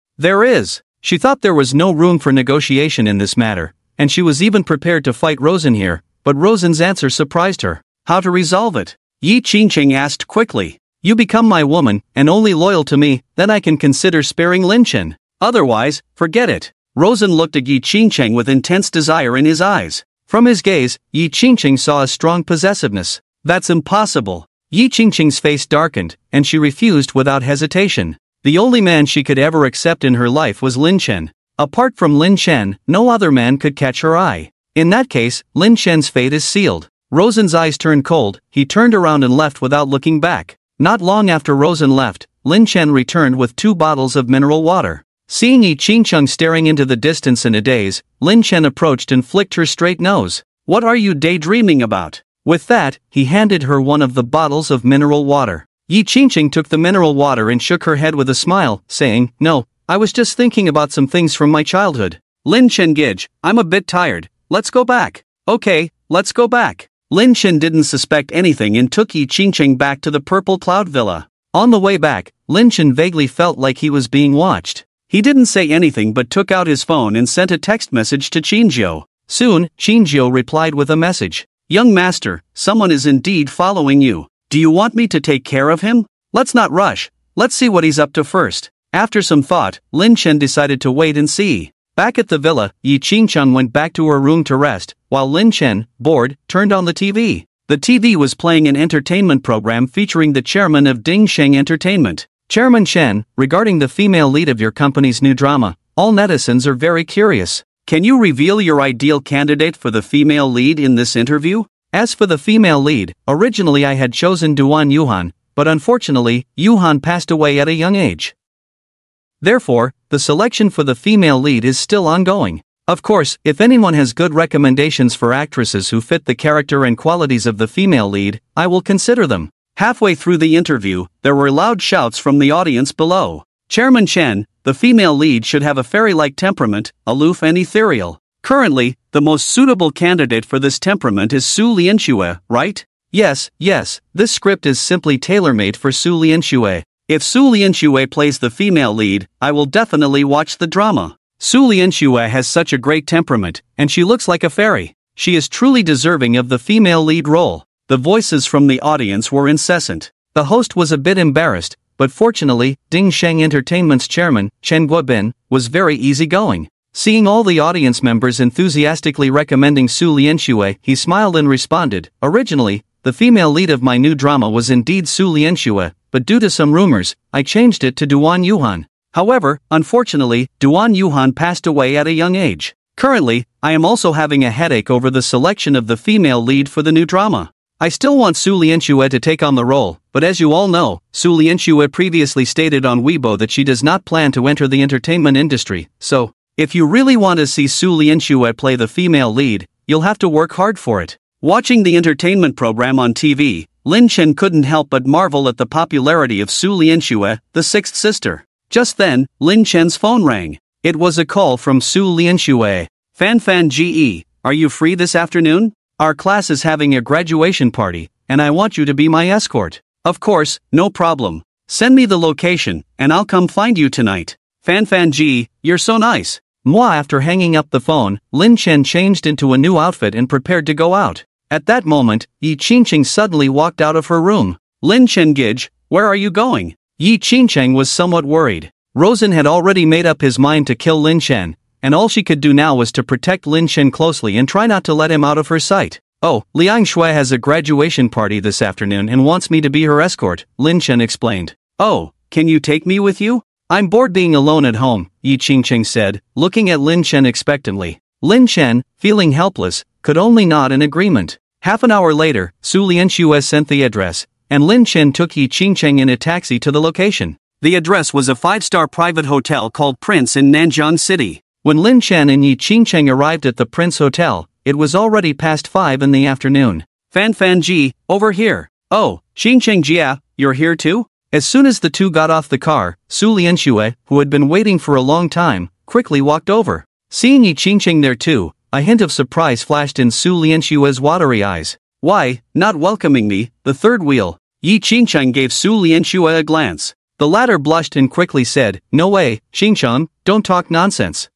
She thought there was no room for negotiation in this matter, and she was even prepared to fight Rosen here, but Rosen's answer surprised her. How to resolve it? Yi Qingqing asked quickly. You become my woman, and only loyal to me, then I can consider sparing Lin Chen. Otherwise, forget it. Rosen looked at Yi Qingqing with intense desire in his eyes. From his gaze, Yi Qingqing saw a strong possessiveness. That's impossible. Yi Qingqing's face darkened, and she refused without hesitation. The only man she could ever accept in her life was Lin Chen. Apart from Lin Chen, no other man could catch her eye. In that case, Lin Chen's fate is sealed. Rosen's eyes turned cold, he turned around and left without looking back. Not long after Rosen left, Lin Chen returned with 2 bottles of mineral water. Seeing Yi Qingqing staring into the distance in a daze, Lin Chen approached and flicked her straight nose. What are you daydreaming about? With that, he handed her one of the bottles of mineral water. Yi Qingqing took the mineral water and shook her head with a smile, saying, no, I was just thinking about some things from my childhood. Lin Chen Gij, I'm a bit tired, let's go back. Okay, let's go back. Lin Chen didn't suspect anything and took Yi Qingqing back to the Purple Cloud Villa. On the way back, Lin Chen vaguely felt like he was being watched. He didn't say anything but took out his phone and sent a text message to Qinjiu. Soon, Qinjiu replied with a message. Young master, someone is indeed following you. Do you want me to take care of him? Let's not rush. Let's see what he's up to first. After some thought, Lin Chen decided to wait and see. Back at the villa, Yi Qingcheng went back to her room to rest, while Lin Chen, bored, turned on the TV. The TV was playing an entertainment program featuring the chairman of Ding Sheng Entertainment. Chairman Chen, regarding the female lead of your company's new drama, all netizens are very curious. Can you reveal your ideal candidate for the female lead in this interview? As for the female lead, originally I had chosen Duan Yuhan, but unfortunately, Yuhan passed away at a young age. Therefore, the selection for the female lead is still ongoing. Of course, if anyone has good recommendations for actresses who fit the character and qualities of the female lead, I will consider them. Halfway through the interview, there were loud shouts from the audience below. Chairman Chen, the female lead should have a fairy-like temperament, aloof and ethereal. Currently, the most suitable candidate for this temperament is Su Lianxue, right? Yes, this script is simply tailor-made for Su Lianxue. If Su Lianxue plays the female lead, I will definitely watch the drama. Su Lianxue has such a great temperament, and she looks like a fairy. She is truly deserving of the female lead role. The voices from the audience were incessant. The host was a bit embarrassed, but fortunately, Ding Sheng Entertainment's chairman, Chen Guobin, was very easygoing. Seeing all the audience members enthusiastically recommending Su Lianxue, he smiled and responded, "Originally, the female lead of my new drama was indeed Su Lianxue, but due to some rumors, I changed it to Duan Yuhan. However, unfortunately, Duan Yuhan passed away at a young age. Currently, I am also having a headache over the selection of the female lead for the new drama. I still want Su Lianxue to take on the role, but as you all know, Su Lianxue previously stated on Weibo that she does not plan to enter the entertainment industry, so, if you really want to see Su Lianxue play the female lead, you'll have to work hard for it." Watching the entertainment program on TV, Lin Chen couldn't help but marvel at the popularity of Su Lianxue, the sixth sister. Just then, Lin Chen's phone rang. It was a call from Su Lianxue. "Fan Ge, are you free this afternoon? Our class is having a graduation party, and I want you to be my escort." "Of course, no problem. Send me the location, and I'll come find you tonight." "Fan Ge, you're so nice." After hanging up the phone, Lin Chen changed into a new outfit and prepared to go out. At that moment, Yi Qingcheng suddenly walked out of her room. "Lin Chen Gij, where are you going?" Yi Qingcheng was somewhat worried. Rosen had already made up his mind to kill Lin Chen, and all she could do now was to protect Lin Chen closely and try not to let him out of her sight. "Oh, Liang Shui has a graduation party this afternoon and wants me to be her escort," Lin Chen explained. "Oh, can you take me with you? I'm bored being alone at home," Yi Qingcheng said, looking at Lin Chen expectantly. Lin Chen, feeling helpless, could only nod in agreement. Half an hour later, Su Lianxue sent the address, and Lin Chen took Yi Qingcheng in a taxi to the location. The address was a 5-star private hotel called Prince in Nanjiang City. When Lin Chen and Yi Qingcheng arrived at the Prince Hotel, it was already past 5 in the afternoon. Fan Ji, over here." "Oh, Qingcheng Jia, you're here too?" As soon as the two got off the car, Su Lianxue, who had been waiting for a long time, quickly walked over. Seeing Yi Qingcheng there too, a hint of surprise flashed in Su Lianxue's watery eyes. "Why, not welcoming me, the third wheel?" Yi Qingcheng gave Su Lianxue a glance. The latter blushed and quickly said, "No way, Qingcheng, don't talk nonsense."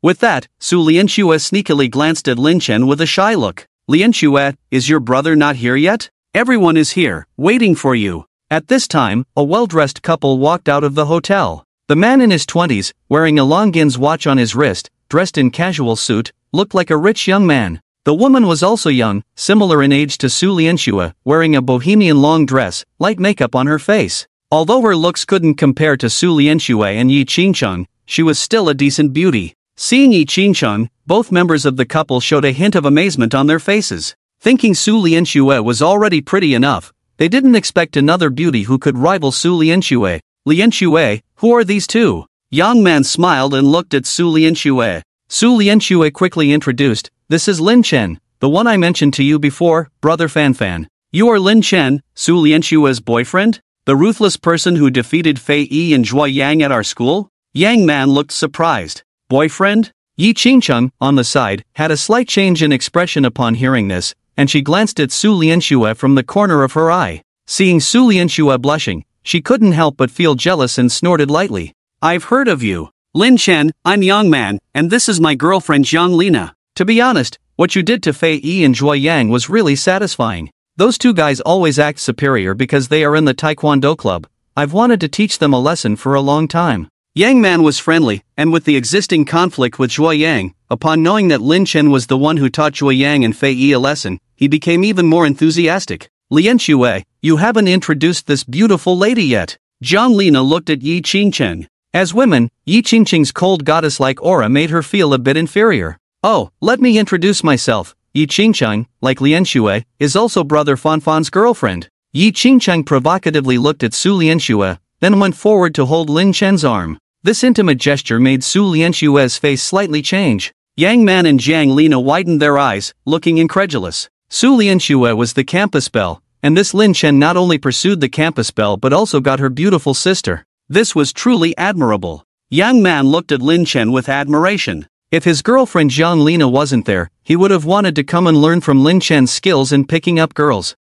With that, Su Lianxue sneakily glanced at Lin Chen with a shy look. "Lianxue, is your brother not here yet? Everyone is here, waiting for you." At this time, a well-dressed couple walked out of the hotel. The man in his 20s, wearing a Longines watch on his wrist, dressed in casual suit, looked like a rich young man. The woman was also young, similar in age to Su Lianxue, wearing a bohemian long dress, light makeup on her face. Although her looks couldn't compare to Su Lianxue and Yi Qingcheng, she was still a decent beauty. Seeing Yi Qingcheng, both members of the couple showed a hint of amazement on their faces. Thinking Su Lianxue was already pretty enough, they didn't expect another beauty who could rival Su Lianxue. "Lianxue, who are these two?" Young man smiled and looked at Su Lianxue. Su Lianxue quickly introduced, "This is Lin Chen, the one I mentioned to you before, brother Fan. You are Lin Chen, Su Lianxue's boyfriend? The ruthless person who defeated Fei Yi and Zhuo Yang at our school?" Yang man looked surprised. "Boyfriend?" Yi Qingcheng, on the side, had a slight change in expression upon hearing this, and she glanced at Su Lianxue from the corner of her eye. Seeing Su Lianxue blushing, she couldn't help but feel jealous and snorted lightly. "I've heard of you. Lin Chen, I'm Yang Man, and this is my girlfriend Zhang Lina. To be honest, what you did to Fei Yi and Zhuo Yang was really satisfying. Those two guys always act superior because they are in the Taekwondo club. I've wanted to teach them a lesson for a long time." Yang Man was friendly, and with the existing conflict with Zhuo Yang, upon knowing that Lin Chen was the one who taught Zhuo Yang and Fei Yi a lesson, he became even more enthusiastic. Lian Xue, you haven't introduced this beautiful lady yet. Jiang Lina looked at Yi Qingcheng. As women, Yi Qingcheng's cold goddess-like aura made her feel a bit inferior. Oh, let me introduce myself. Yi Qingcheng, like Lian Xue, is also brother Fanfan's girlfriend. Yi Qingcheng provocatively looked at Su Lianxue, then went forward to hold Lin Chen's arm. This intimate gesture made Su Lianxue's face slightly change. Yang Man and Jiang Lina widened their eyes, looking incredulous. Su Lianxue was the campus belle, and this Lin Chen not only pursued the campus belle but also got her beautiful sister. This was truly admirable. Yang Man looked at Lin Chen with admiration. If his girlfriend Jiang Lina wasn't there, he would have wanted to come and learn from Lin Chen's skills in picking up girls.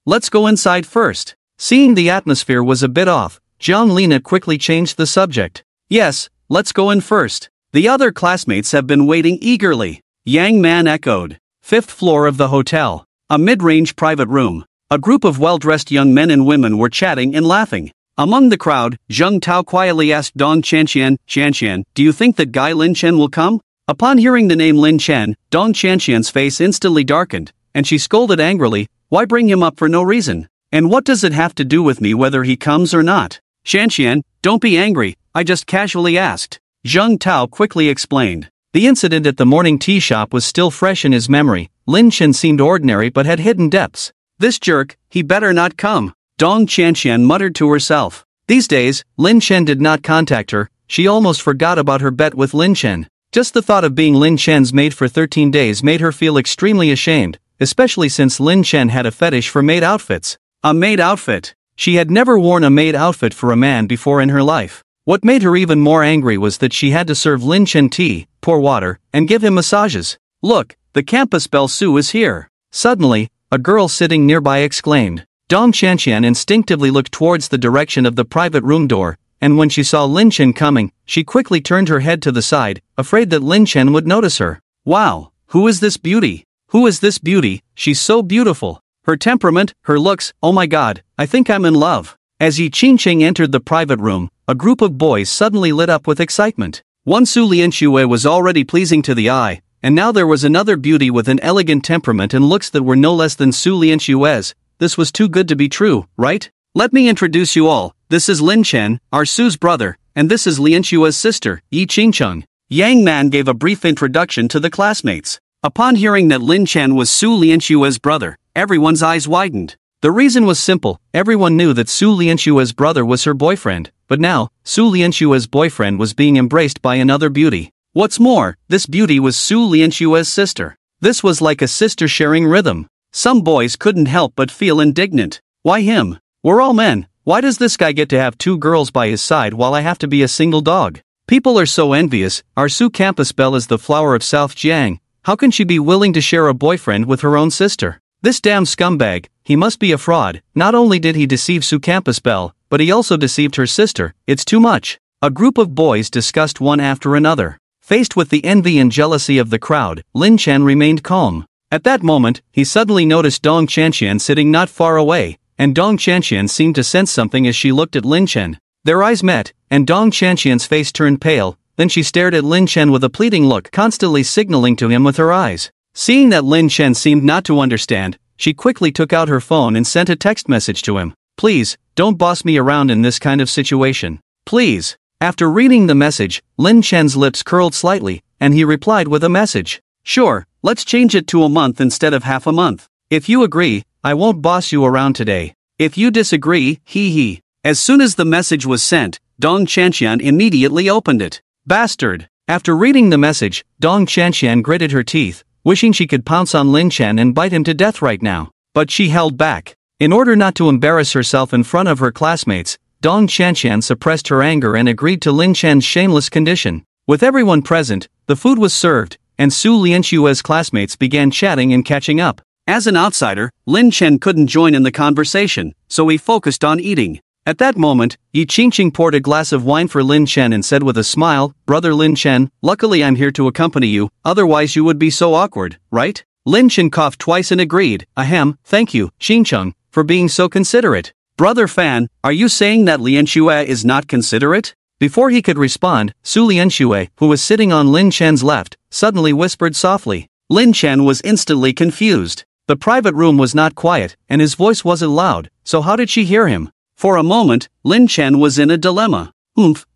Let's go inside first. Seeing the atmosphere was a bit off, Jiang Lina quickly changed the subject. Yes, let's go in first. The other classmates have been waiting eagerly. Yang Man echoed. 5th floor of the hotel. A mid-range private room. A group of well-dressed young men and women were chatting and laughing. Among the crowd, Zheng Tao quietly asked Dong Chanxian, do you think that guy Lin Chen will come? Upon hearing the name Lin Chen, Dong Chanxian's face instantly darkened, and she scolded angrily, why bring him up for no reason? And what does it have to do with me whether he comes or not? Chanxian, don't be angry, I just casually asked. Zheng Tao quickly explained. The incident at the morning tea shop was still fresh in his memory. Lin Chen seemed ordinary but had hidden depths. This jerk, he better not come. Dong Chanxian muttered to herself. These days, Lin Chen did not contact her. She almost forgot about her bet with Lin Chen. Just the thought of being Lin Chen's maid for 13 days made her feel extremely ashamed, especially since Lin Chen had a fetish for maid outfits. A maid outfit. She had never worn a maid outfit for a man before in her life. What made her even more angry was that she had to serve Lin Chen tea, pour water, and give him massages. Look, the campus belle Su is here. Suddenly, a girl sitting nearby exclaimed. Dong Chanxian instinctively looked towards the direction of the private room door, and when she saw Lin Chen coming, she quickly turned her head to the side, afraid that Lin Chen would notice her. Wow, who is this beauty? Who is this beauty? She's so beautiful. Her temperament, her looks, oh my god, I think I'm in love. As Yi Qingcheng entered the private room, a group of boys suddenly lit up with excitement. One Su Lianxue was already pleasing to the eye, and now there was another beauty with an elegant temperament and looks that were no less than Su Lianxue's. This was too good to be true, right? Let me introduce you all. This is Lin Chen, our Su's brother, and this is Lianxue's sister, Yi Qingcheng. Yang Man gave a brief introduction to the classmates. Upon hearing that Lin Chen was Su Lianxue's brother, everyone's eyes widened. The reason was simple, everyone knew that Su Lianxue's brother was her boyfriend, but now, Su Lianxue's boyfriend was being embraced by another beauty. What's more, this beauty was Su Lianxue's sister. This was like a sister-sharing rhythm. Some boys couldn't help but feel indignant. Why him? We're all men, why does this guy get to have 2 girls by his side while I have to be a single dog? People are so envious, our Su campus belle is the flower of South Jiang, how can she be willing to share a boyfriend with her own sister? This damn scumbag, he must be a fraud. Not only did he deceive Su campus belle, but he also deceived her sister. It's too much. A group of boys discussed one after another. Faced with the envy and jealousy of the crowd, Lin Chen remained calm. At that moment, he suddenly noticed Dong Chanxian sitting not far away, and Dong Chanxian seemed to sense something as she looked at Lin Chen. Their eyes met, and Dong Chanxian's face turned pale, then she stared at Lin Chen with a pleading look, constantly signaling to him with her eyes. Seeing that Lin Chen seemed not to understand, she quickly took out her phone and sent a text message to him. Please, don't boss me around in this kind of situation. Please. After reading the message, Lin Chen's lips curled slightly, and he replied with a message. Sure, let's change it to a month instead of half a month. If you agree, I won't boss you around today. If you disagree, hee. As soon as the message was sent, Dong Chanxian immediately opened it. Bastard. After reading the message, Dong Chanxian gritted her teeth, wishing she could pounce on Lin Chen and bite him to death right now. But she held back. In order not to embarrass herself in front of her classmates, Dong Chanxian suppressed her anger and agreed to Lin Chen's shameless condition. With everyone present, the food was served, and Su Lianxue's classmates began chatting and catching up. As an outsider, Lin Chen couldn't join in the conversation, so he focused on eating. At that moment, Yi Qingcheng poured a glass of wine for Lin Chen and said with a smile, Brother Lin Chen, luckily I'm here to accompany you, otherwise you would be so awkward, right? Lin Chen coughed twice and agreed, ahem, thank you, Qingcheng, for being so considerate. Brother Fan, are you saying that Lianxue is not considerate? Before he could respond, Su Lianxue, who was sitting on Lin Chen's left, suddenly whispered softly. Lin Chen was instantly confused. The private room was not quiet, and his voice wasn't loud, so how did she hear him? For a moment, Lin Chen was in a dilemma.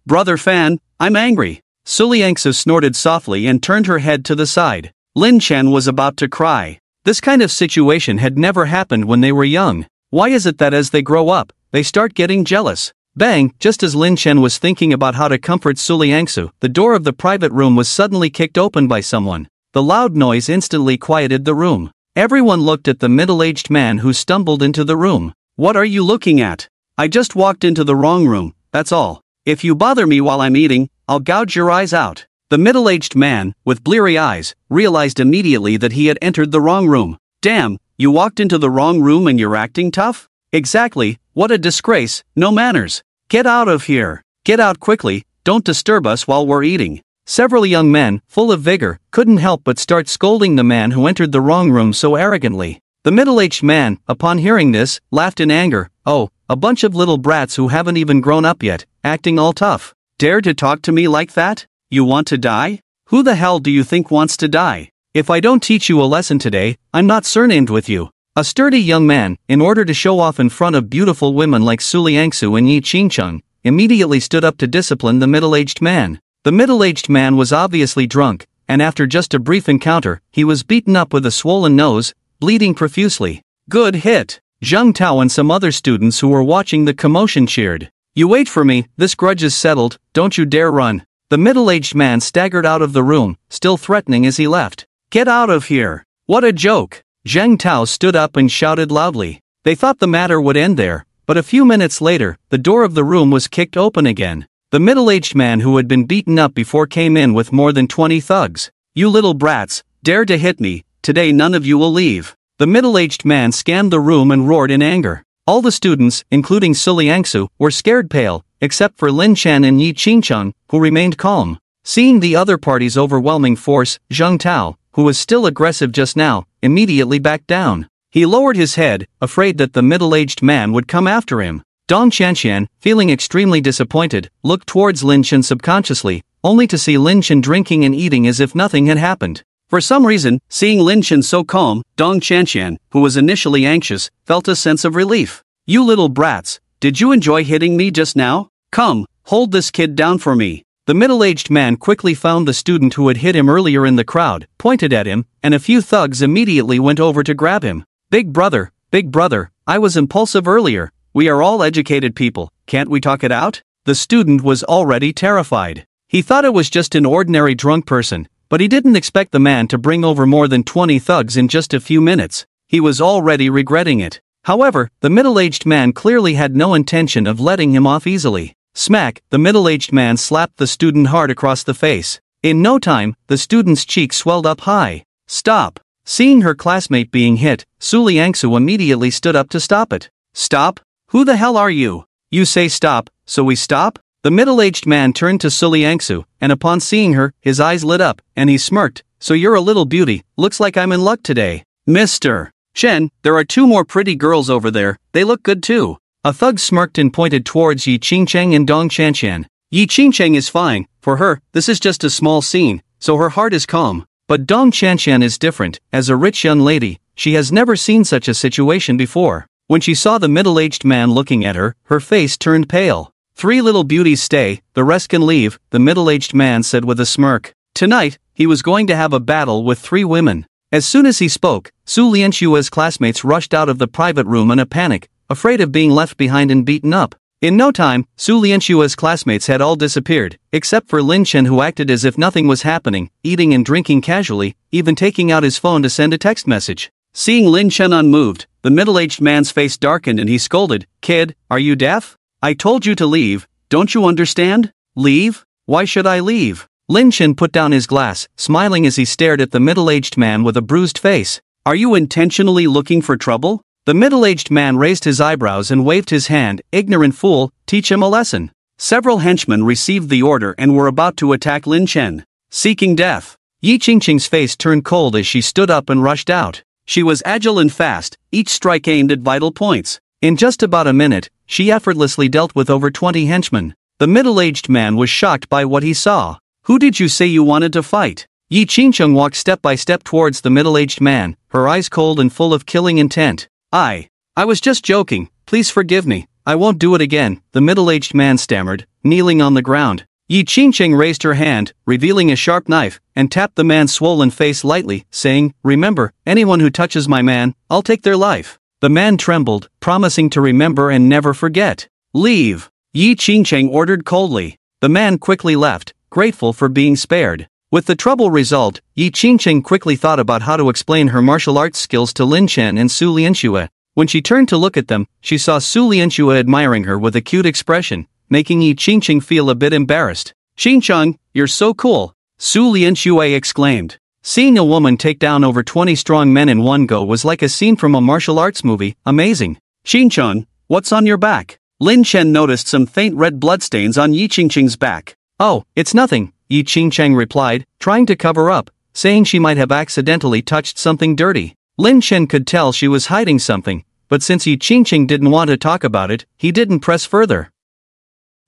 Brother Fan, I'm angry. Su Lianxue snorted softly and turned her head to the side. Lin Chen was about to cry. This kind of situation had never happened when they were young. Why is it that as they grow up, they start getting jealous? Bang! Just as Lin Chen was thinking about how to comfort Su Lianxue, the door of the private room was suddenly kicked open by someone. The loud noise instantly quieted the room. Everyone looked at the middle-aged man who stumbled into the room. What are you looking at? I just walked into the wrong room, that's all. If you bother me while I'm eating, I'll gouge your eyes out. The middle-aged man, with bleary eyes, realized immediately that he had entered the wrong room. Damn, you walked into the wrong room and you're acting tough? Exactly, what a disgrace, no manners. Get out of here. Get out quickly, don't disturb us while we're eating. Several young men, full of vigor, couldn't help but start scolding the man who entered the wrong room so arrogantly. The middle-aged man, upon hearing this, laughed in anger. Oh, a bunch of little brats who haven't even grown up yet, acting all tough. Dare to talk to me like that? You want to die? Who the hell do you think wants to die? If I don't teach you a lesson today, I'm not surnamed with you. A sturdy young man, in order to show off in front of beautiful women like Su Lianxue and Yi Qingcheng, immediately stood up to discipline the middle-aged man. The middle-aged man was obviously drunk, and after just a brief encounter, he was beaten up with a swollen nose, bleeding profusely. Good hit! Zheng Tao and some other students who were watching the commotion cheered. You wait for me, this grudge is settled, don't you dare run. The middle-aged man staggered out of the room, still threatening as he left. Get out of here! What a joke! Zheng Tao stood up and shouted loudly. They thought the matter would end there, but a few minutes later, the door of the room was kicked open again. The middle-aged man who had been beaten up before came in with more than 20 thugs. You little brats, dare to hit me, today none of you will leave. The middle-aged man scanned the room and roared in anger. All the students, including Su Lianxue, were scared pale, except for Lin Chen and Yi Qingcheng, who remained calm. Seeing the other party's overwhelming force, Zheng Tao, who was still aggressive just now, immediately backed down. He lowered his head, afraid that the middle-aged man would come after him. Dong Qianqian, feeling extremely disappointed, looked towards Lin Chen subconsciously, only to see Lin Chen drinking and eating as if nothing had happened. For some reason, seeing Lin Chen so calm, Dong Qianqian, who was initially anxious, felt a sense of relief. You little brats, did you enjoy hitting me just now? Come, hold this kid down for me. The middle-aged man quickly found the student who had hit him earlier in the crowd, pointed at him, and a few thugs immediately went over to grab him. Big brother, I was impulsive earlier. We are all educated people, can't we talk it out? The student was already terrified. He thought it was just an ordinary drunk person, but he didn't expect the man to bring over more than 20 thugs in just a few minutes. He was already regretting it. However, the middle-aged man clearly had no intention of letting him off easily. Smack, the middle-aged man slapped the student hard across the face. In no time, the student's cheek swelled up high. Stop! Seeing her classmate being hit, Su Lianxue immediately stood up to stop it. Stop? Who the hell are you? You say stop, so we stop? The middle-aged man turned to Su Lianxue, and upon seeing her, his eyes lit up, and he smirked. So you're a little beauty, looks like I'm in luck today. Mr. Chen, there are 2 more pretty girls over there, they look good too. A thug smirked and pointed towards Yi Qingcheng and Dong Qianqian. Yi Qingcheng is fine, for her, this is just a small scene, so her heart is calm. But Dong Qianqian is different, as a rich young lady, she has never seen such a situation before. When she saw the middle-aged man looking at her, her face turned pale. 3 little beauties stay, the rest can leave, the middle-aged man said with a smirk. Tonight, he was going to have a battle with 3 women. As soon as he spoke, Su Lianxue's classmates rushed out of the private room in a panic, afraid of being left behind and beaten up. In no time, Su Lianxue's classmates had all disappeared, except for Lin Chen, who acted as if nothing was happening, eating and drinking casually, even taking out his phone to send a text message. Seeing Lin Chen unmoved, the middle-aged man's face darkened and he scolded, Kid, are you deaf? I told you to leave, don't you understand? Leave? Why should I leave? Lin Chen put down his glass, smiling as he stared at the middle-aged man with a bruised face. Are you intentionally looking for trouble? The middle-aged man raised his eyebrows and waved his hand. Ignorant fool, teach him a lesson. Several henchmen received the order and were about to attack Lin Chen. Seeking death. Yi Qingqing's face turned cold as she stood up and rushed out. She was agile and fast, each strike aimed at vital points. In just about a minute, she effortlessly dealt with over 20 henchmen. The middle-aged man was shocked by what he saw. Who did you say you wanted to fight? Yi Qingcheng walked step by step towards the middle-aged man, her eyes cold and full of killing intent. I was just joking, please forgive me, I won't do it again, the middle-aged man stammered, kneeling on the ground. Yi Qingcheng raised her hand, revealing a sharp knife, and tapped the man's swollen face lightly, saying, remember, anyone who touches my man, I'll take their life. The man trembled, promising to remember and never forget. Leave, Yi Qingcheng ordered coldly. The man quickly left, grateful for being spared. With the trouble resolved, Yi Qingcheng quickly thought about how to explain her martial arts skills to Lin Chen and Su Lianxue. When she turned to look at them, she saw Su Lianxue admiring her with a cute expression, making Yi Qingcheng feel a bit embarrassed. Qingcheng, you're so cool, Su Lianxue exclaimed. Seeing a woman take down over 20 strong men in one go was like a scene from a martial arts movie, amazing. Qingcheng, what's on your back? Lin Chen noticed some faint red bloodstains on Yi Qingcheng's back. Oh, it's nothing, Yi Qingcheng replied, trying to cover up, saying she might have accidentally touched something dirty. Lin Chen could tell she was hiding something, but since Yi Qingcheng didn't want to talk about it, he didn't press further.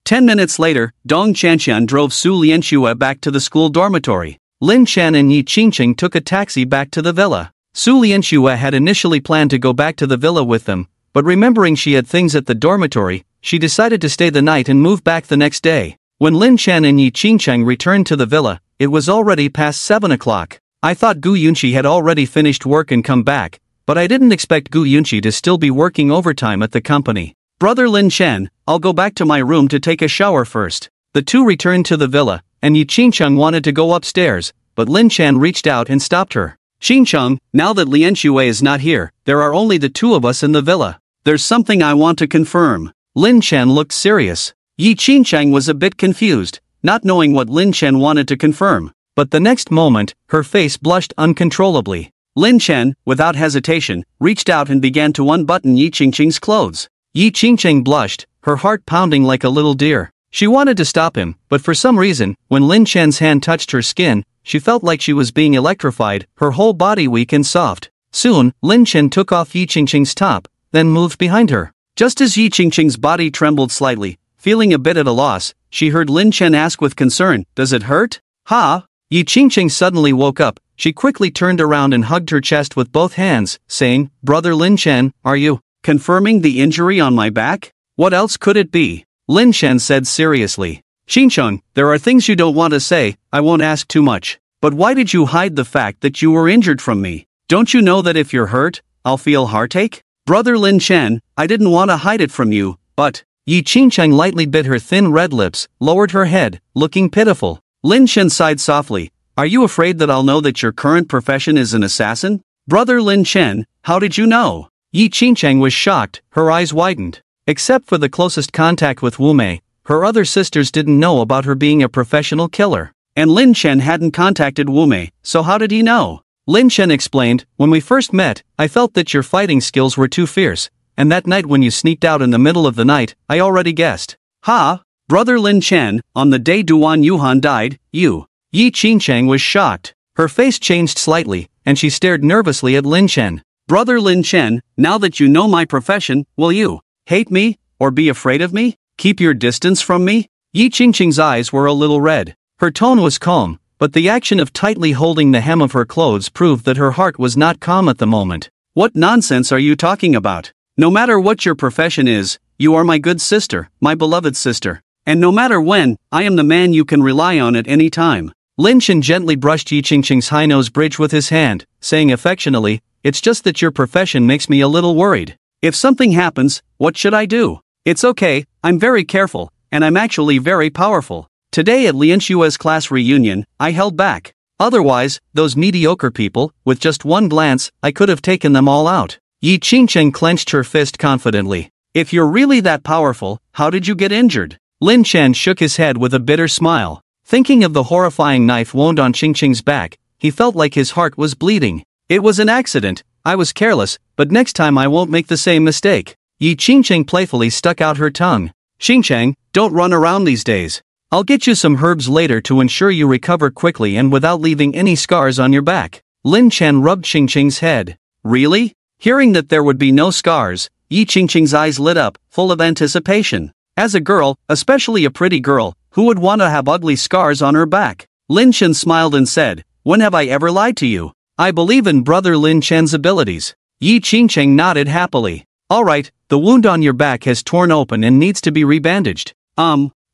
10 minutes later, Dong Chanxian drove Su Lianxue back to the school dormitory. Lin Chen and Yi Qingcheng took a taxi back to the villa. Su Lianxue had initially planned to go back to the villa with them, but remembering she had things at the dormitory, she decided to stay the night and move back the next day. When Lin Chen and Yi Qingcheng returned to the villa, it was already past 7 o'clock. I thought Gu Yunqi had already finished work and come back, but I didn't expect Gu Yunqi to still be working overtime at the company. Brother Lin Chen, I'll go back to my room to take a shower first. The two returned to the villa, and Yi Qingcheng wanted to go upstairs, but Lin Chen reached out and stopped her. Qingcheng, now that Lianxue is not here, there are only the two of us in the villa. There's something I want to confirm. Lin Chen looked serious. Yi Qingcheng was a bit confused, not knowing what Lin Chen wanted to confirm. But the next moment, her face blushed uncontrollably. Lin Chen, without hesitation, reached out and began to unbutton Yi Qingcheng's clothes. Yi Qingcheng blushed, her heart pounding like a little deer. She wanted to stop him, but for some reason, when Lin Chen's hand touched her skin, she felt like she was being electrified, her whole body weak and soft. Soon, Lin Chen took off Yi Qingcheng's top, then moved behind her. Just as Yi Qingcheng's body trembled slightly, feeling a bit at a loss, she heard Lin Chen ask with concern, "Does it hurt?" "Ha!" Yi Qingcheng suddenly woke up. She quickly turned around and hugged her chest with both hands, saying, "Brother Lin Chen, are you confirming the injury on my back?" "What else could it be?" Lin Chen said seriously. "Qingcheng, there are things you don't want to say, I won't ask too much. But why did you hide the fact that you were injured from me? Don't you know that if you're hurt, I'll feel heartache?" "Brother Lin Chen, I didn't want to hide it from you, but..." Yi Qingcheng lightly bit her thin red lips, lowered her head, looking pitiful. Lin Chen sighed softly. "Are you afraid that I'll know that your current profession is an assassin?" "Brother Lin Chen, how did you know?" Yi Qingcheng was shocked, her eyes widened. Except for the closest contact with Wu Mei, her other sisters didn't know about her being a professional killer. And Lin Chen hadn't contacted Wu Mei, so how did he know? Lin Chen explained, "When we first met, I felt that your fighting skills were too fierce, and that night when you sneaked out in the middle of the night, I already guessed." "Ha! Brother Lin Chen, on the day Duan Yuhan died, you..." Yi Qingcheng was shocked. Her face changed slightly, and she stared nervously at Lin Chen. "Brother Lin Chen, now that you know my profession, will you hate me, or be afraid of me? Keep your distance from me?" Yi Qingcheng's eyes were a little red. Her tone was calm, but the action of tightly holding the hem of her clothes proved that her heart was not calm at the moment. "What nonsense are you talking about? No matter what your profession is, you are my good sister, my beloved sister. And no matter when, I am the man you can rely on at any time." Lin Chen gently brushed Yi Qingcheng's high nose bridge with his hand, saying affectionately, "It's just that your profession makes me a little worried. If something happens, what should I do? It's okay, I'm very careful, and I'm actually very powerful. Today at Lianxue's class reunion, I held back. Otherwise, those mediocre people, with just one glance, I could have taken them all out." Yi Qingcheng clenched her fist confidently. "If you're really that powerful, how did you get injured?" Lin Chen shook his head with a bitter smile. Thinking of the horrifying knife wound on Qingcheng's back, he felt like his heart was bleeding. "It was an accident, I was careless, but next time I won't make the same mistake." Yi Qingcheng playfully stuck out her tongue. "Qingcheng, don't run around these days. I'll get you some herbs later to ensure you recover quickly and without leaving any scars on your back." Lin Chen rubbed Qingcheng's head. "Really?" Hearing that there would be no scars, Yi Qingcheng's eyes lit up, full of anticipation. As a girl, especially a pretty girl, who would want to have ugly scars on her back? Lin Chen smiled and said, when have I ever lied to you? I believe in brother Lin Chen's abilities. Yi Qingcheng nodded happily. Alright, the wound on your back has torn open and needs to be rebandaged.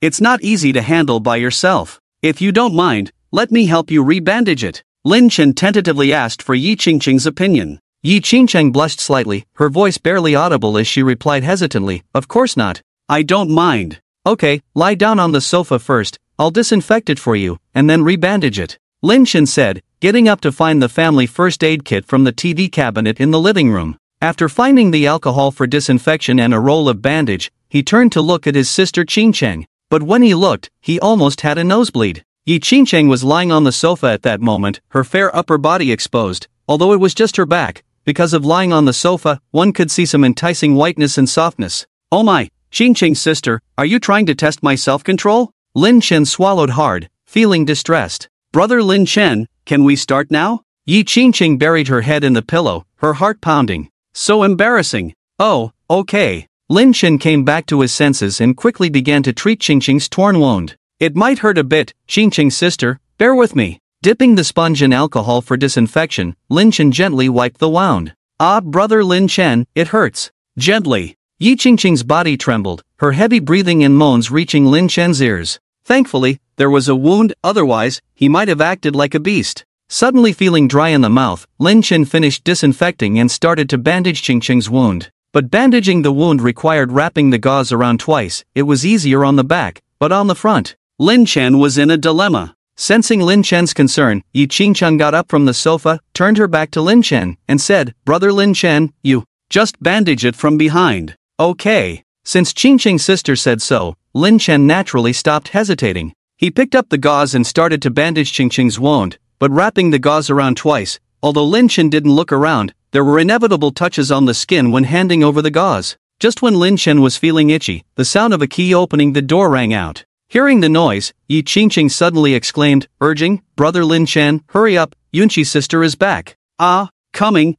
It's not easy to handle by yourself. If you don't mind, let me help you rebandage it. Lin Chen tentatively asked for Yi Qingcheng's opinion. Yi Qingcheng blushed slightly, her voice barely audible as she replied hesitantly, of course not. I don't mind. Okay, lie down on the sofa first, I'll disinfect it for you, and then rebandage it. Lin Chen said, getting up to find the family first aid kit from the TV cabinet in the living room. After finding the alcohol for disinfection and a roll of bandage, he turned to look at his sister Qingcheng. But when he looked, he almost had a nosebleed. Yi Qingcheng was lying on the sofa at that moment, her fair upper body exposed, although it was just her back. Because of lying on the sofa, one could see some enticing whiteness and softness. Oh my, Qingcheng's sister, are you trying to test my self-control? Lin Chen swallowed hard, feeling distressed. Brother Lin Chen, can we start now? Yi Qingcheng buried her head in the pillow, her heart pounding. So embarrassing. Oh, okay. Lin Chen came back to his senses and quickly began to treat Qingcheng's torn wound. It might hurt a bit, Qingcheng's sister, bear with me. Dipping the sponge in alcohol for disinfection, Lin Chen gently wiped the wound. Ah, brother Lin Chen, it hurts. Gently. Yi Qingcheng's body trembled, her heavy breathing and moans reaching Lin Chen's ears. Thankfully, there was a wound, otherwise, he might have acted like a beast. Suddenly feeling dry in the mouth, Lin Chen finished disinfecting and started to bandage Qingcheng's wound. But bandaging the wound required wrapping the gauze around twice. It was easier on the back, but on the front. Lin Chen was in a dilemma. Sensing Lin Chen's concern, Yi Qingcheng got up from the sofa, turned her back to Lin Chen, and said, Brother Lin Chen, you just bandage it from behind. Okay. Since Qingcheng's sister said so, Lin Chen naturally stopped hesitating. He picked up the gauze and started to bandage Qingcheng's wound, but wrapping the gauze around twice. Although Lin Chen didn't look around, there were inevitable touches on the skin when handing over the gauze. Just when Lin Chen was feeling itchy, the sound of a key opening the door rang out. Hearing the noise, Yi Qingcheng suddenly exclaimed, urging, Brother Lin Chen, hurry up, Yunqi's sister is back. Ah, coming.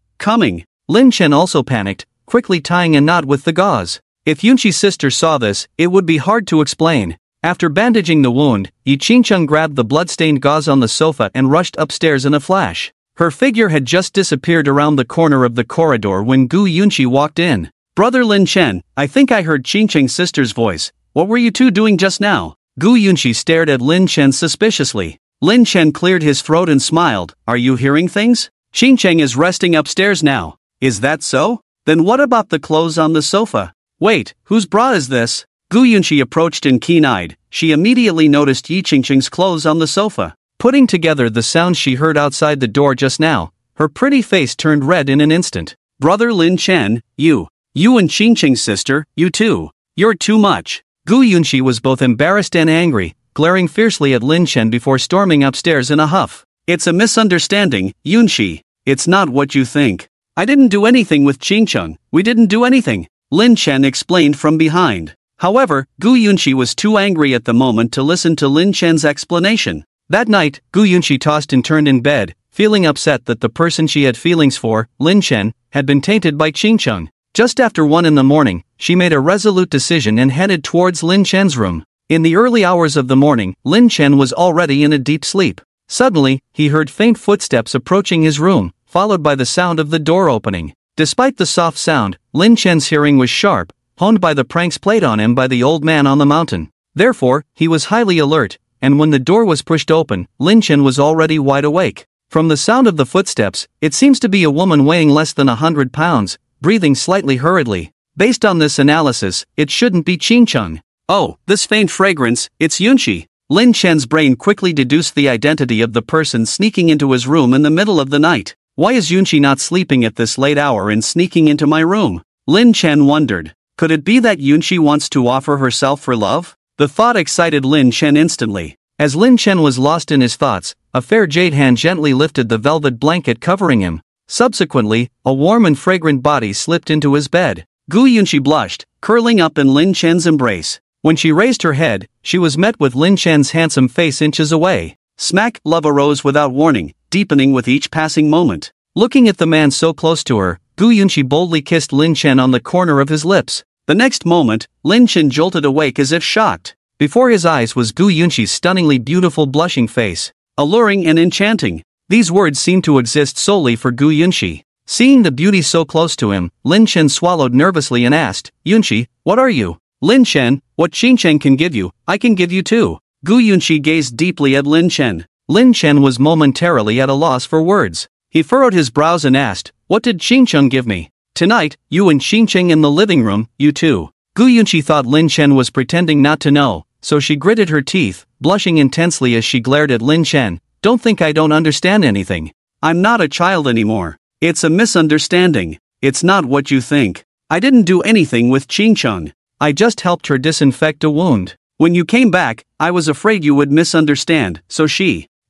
Lin Chen also panicked, quickly tying a knot with the gauze. If Yunqi's sister saw this, it would be hard to explain. After bandaging the wound, Yi Qingcheng grabbed the blood-stained gauze on the sofa and rushed upstairs in a flash. Her figure had just disappeared around the corner of the corridor when Gu Yunqi walked in. Brother Lin Chen, I think I heard Qingcheng's sister's voice. What were you two doing just now? Gu Yunqi stared at Lin Chen suspiciously. Lin Chen cleared his throat and smiled. Are you hearing things? Qingcheng is resting upstairs now. Is that so? Then what about the clothes on the sofa? Wait, whose bra is this? Gu Yunqi approached and keen-eyed. She immediately noticed Yi Qingcheng's clothes on the sofa. Putting together the sounds she heard outside the door just now, her pretty face turned red in an instant. Brother Lin Chen, you and Qingcheng's sister, you too. You're too much. Gu Yunqi was both embarrassed and angry, glaring fiercely at Lin Chen before storming upstairs in a huff. It's a misunderstanding, Yunqi. It's not what you think. I didn't do anything with Qingcheng. We didn't do anything. Lin Chen explained from behind. However, Gu Yunqi was too angry at the moment to listen to Lin Chen's explanation. That night, Gu Yunqi tossed and turned in bed, feeling upset that the person she had feelings for, Lin Chen, had been tainted by Qingcheng. Just after 1 in the morning, she made a resolute decision and headed towards Lin Chen's room. In the early hours of the morning, Lin Chen was already in a deep sleep. Suddenly, he heard faint footsteps approaching his room, followed by the sound of the door opening. Despite the soft sound, Lin Chen's hearing was sharp, honed by the pranks played on him by the old man on the mountain. Therefore, he was highly alert, and when the door was pushed open, Lin Chen was already wide awake. From the sound of the footsteps, it seems to be a woman weighing less than 100 pounds, breathing slightly hurriedly. Based on this analysis, it shouldn't be Qingcheng. Oh, this faint fragrance, it's Yunqi. Lin Chen's brain quickly deduced the identity of the person sneaking into his room in the middle of the night. Why is Yunqi not sleeping at this late hour and sneaking into my room? Lin Chen wondered. Could it be that Yunqi wants to offer herself for love? The thought excited Lin Chen instantly. As Lin Chen was lost in his thoughts, a fair jade hand gently lifted the velvet blanket covering him. Subsequently, a warm and fragrant body slipped into his bed. Gu Yunqi blushed, curling up in Lin Chen's embrace. When she raised her head, she was met with Lin Chen's handsome face inches away. Smack, love arose without warning, deepening with each passing moment. Looking at the man so close to her, Gu Yunqi boldly kissed Lin Chen on the corner of his lips. The next moment, Lin Chen jolted awake as if shocked. Before his eyes was Gu Yunqi's stunningly beautiful blushing face. Alluring and enchanting. These words seemed to exist solely for Gu Yunqi. Seeing the beauty so close to him, Lin Chen swallowed nervously and asked, Yunqi, what are you? Lin Chen, what Qingcheng can give you, I can give you too. Gu Yunqi gazed deeply at Lin Chen. Lin Chen was momentarily at a loss for words. He furrowed his brows and asked, what did Qingcheng give me? Tonight, you and Qingcheng in the living room, you two. Gu Yunqi thought Lin Chen was pretending not to know, so she gritted her teeth, blushing intensely as she glared at Lin Chen. Don't think I don't understand anything. I'm not a child anymore. It's a misunderstanding. It's not what you think. I didn't do anything with Qingcheng. I just helped her disinfect a wound. When you came back, I was afraid you would misunderstand, so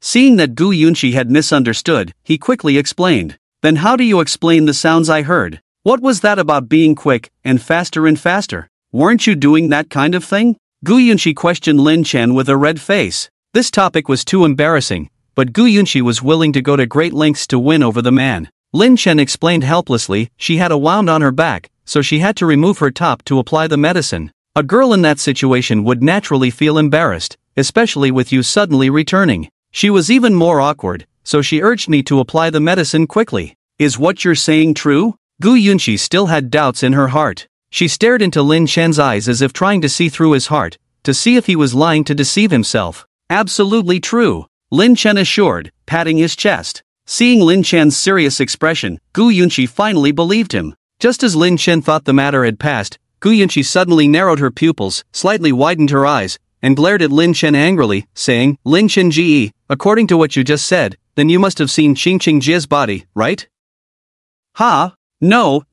Seeing that Gu Yunqi had misunderstood, he quickly explained. Then how do you explain the sounds I heard? What was that about being quick, and faster? Weren't you doing that kind of thing? Gu Yunqi questioned Lin Chen with a red face. This topic was too embarrassing, but Gu Yunqi was willing to go to great lengths to win over the man. Lin Chen explained helplessly, she had a wound on her back, so she had to remove her top to apply the medicine. A girl in that situation would naturally feel embarrassed, especially with you suddenly returning. She was even more awkward, so she urged me to apply the medicine quickly. Is what you're saying true? Gu Yunqi still had doubts in her heart. She stared into Lin Chen's eyes as if trying to see through his heart, to see if he was lying to deceive himself. Absolutely true, Lin Chen assured, patting his chest. Seeing Lin Chen's serious expression, Gu Yunqi finally believed him. Just as Lin Chen thought the matter had passed, Gu Yunqi suddenly narrowed her pupils, slightly widened her eyes, and glared at Lin Chen angrily, saying, Lin Chen Ji, according to what you just said, then you must have seen Qingcheng Jie's body, right? Ha? No.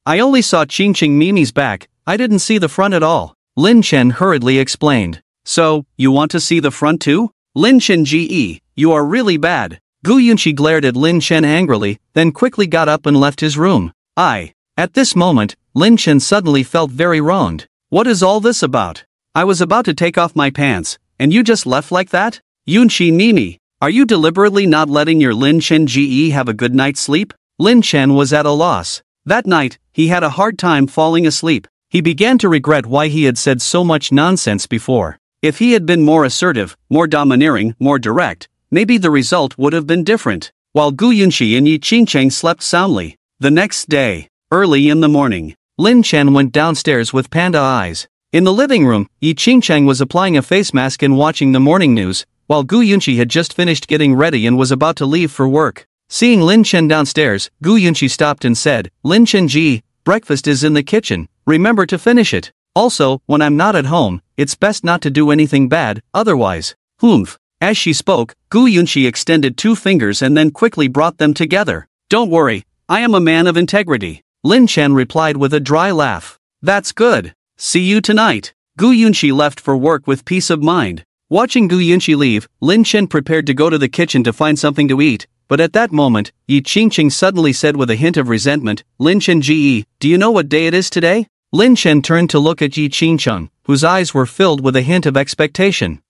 I only saw Qingcheng Mimi's back, I didn't see the front at all. Lin Chen hurriedly explained. So, you want to see the front too? Lin Chen Ji, you are really bad. Gu Yunqi glared at Lin Chen angrily, then quickly got up and left his room. At this moment, Lin Chen suddenly felt very wronged. What is all this about? I was about to take off my pants, and you just left like that? Yunqi Mimi, are you deliberately not letting your Lin Chen Ji have a good night's sleep? Lin Chen was at a loss. That night, he had a hard time falling asleep. He began to regret why he had said so much nonsense before. If he had been more assertive, more domineering, more direct, maybe the result would have been different. While Gu Yunqi and Yi Qingcheng slept soundly. The next day, early in the morning, Lin Chen went downstairs with panda eyes. In the living room, Yi Qingcheng was applying a face mask and watching the morning news, while Gu Yunqi had just finished getting ready and was about to leave for work. Seeing Lin Chen downstairs, Gu Yunqi stopped and said, Lin Chen Ji, breakfast is in the kitchen, remember to finish it. Also, when I'm not at home, it's best not to do anything bad, otherwise. Humph. As she spoke, Gu Yunqi extended 2 fingers and then quickly brought them together. Don't worry, I am a man of integrity. Lin Chen replied with a dry laugh. That's good. See you tonight. Gu Yunqi left for work with peace of mind. Watching Gu Yunqi leave, Lin Chen prepared to go to the kitchen to find something to eat, but at that moment, Yi Qingcheng suddenly said with a hint of resentment, Lin Chen Ji, do you know what day it is today? Lin Chen turned to look at Yi Qingcheng, whose eyes were filled with a hint of expectation.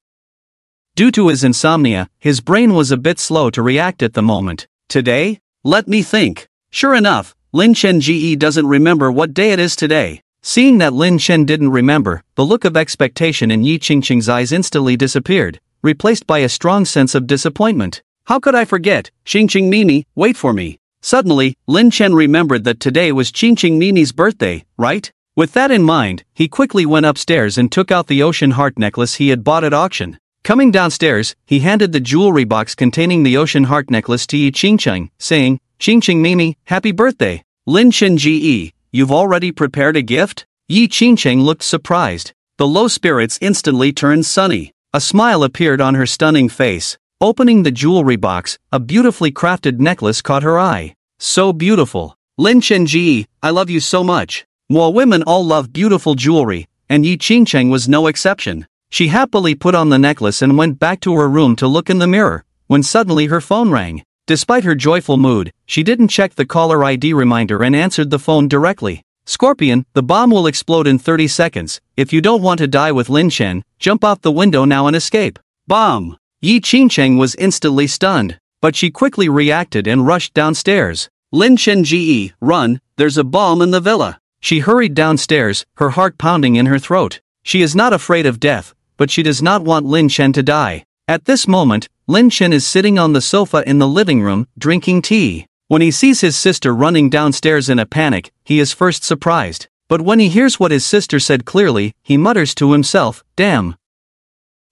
Due to his insomnia, his brain was a bit slow to react at the moment. Today? Let me think. Sure enough, Lin Chen Ji doesn't remember what day it is today. Seeing that Lin Chen didn't remember, the look of expectation in Yi Qingcheng's eyes instantly disappeared, replaced by a strong sense of disappointment. How could I forget? Qingcheng Mimi, wait for me. Suddenly, Lin Chen remembered that today was Qingcheng Mimi's birthday, right? With that in mind, he quickly went upstairs and took out the ocean heart necklace he had bought at auction. Coming downstairs, he handed the jewelry box containing the ocean heart necklace to Yi Qingcheng, saying, Qingcheng Mimi, happy birthday. Lin Chen Ji, you've already prepared a gift? Yi Qingcheng looked surprised. The low spirits instantly turned sunny. A smile appeared on her stunning face. Opening the jewelry box, a beautifully crafted necklace caught her eye. So beautiful. Lin Chen Ji, I love you so much. While women all love beautiful jewelry, and Yi Qingcheng was no exception. She happily put on the necklace and went back to her room to look in the mirror, when suddenly her phone rang. Despite her joyful mood, she didn't check the caller ID reminder and answered the phone directly. Scorpion, the bomb will explode in 30 seconds. If you don't want to die with Lin Chen, jump out the window now and escape. Bomb! Yi Qingcheng was instantly stunned, but she quickly reacted and rushed downstairs. Lin Chen Ji, run, there's a bomb in the villa. She hurried downstairs, her heart pounding in her throat. She is not afraid of death, but she does not want Lin Chen to die. At this moment, Lin Chen is sitting on the sofa in the living room, drinking tea. When he sees his sister running downstairs in a panic, he is first surprised. But when he hears what his sister said clearly, he mutters to himself, "Damn."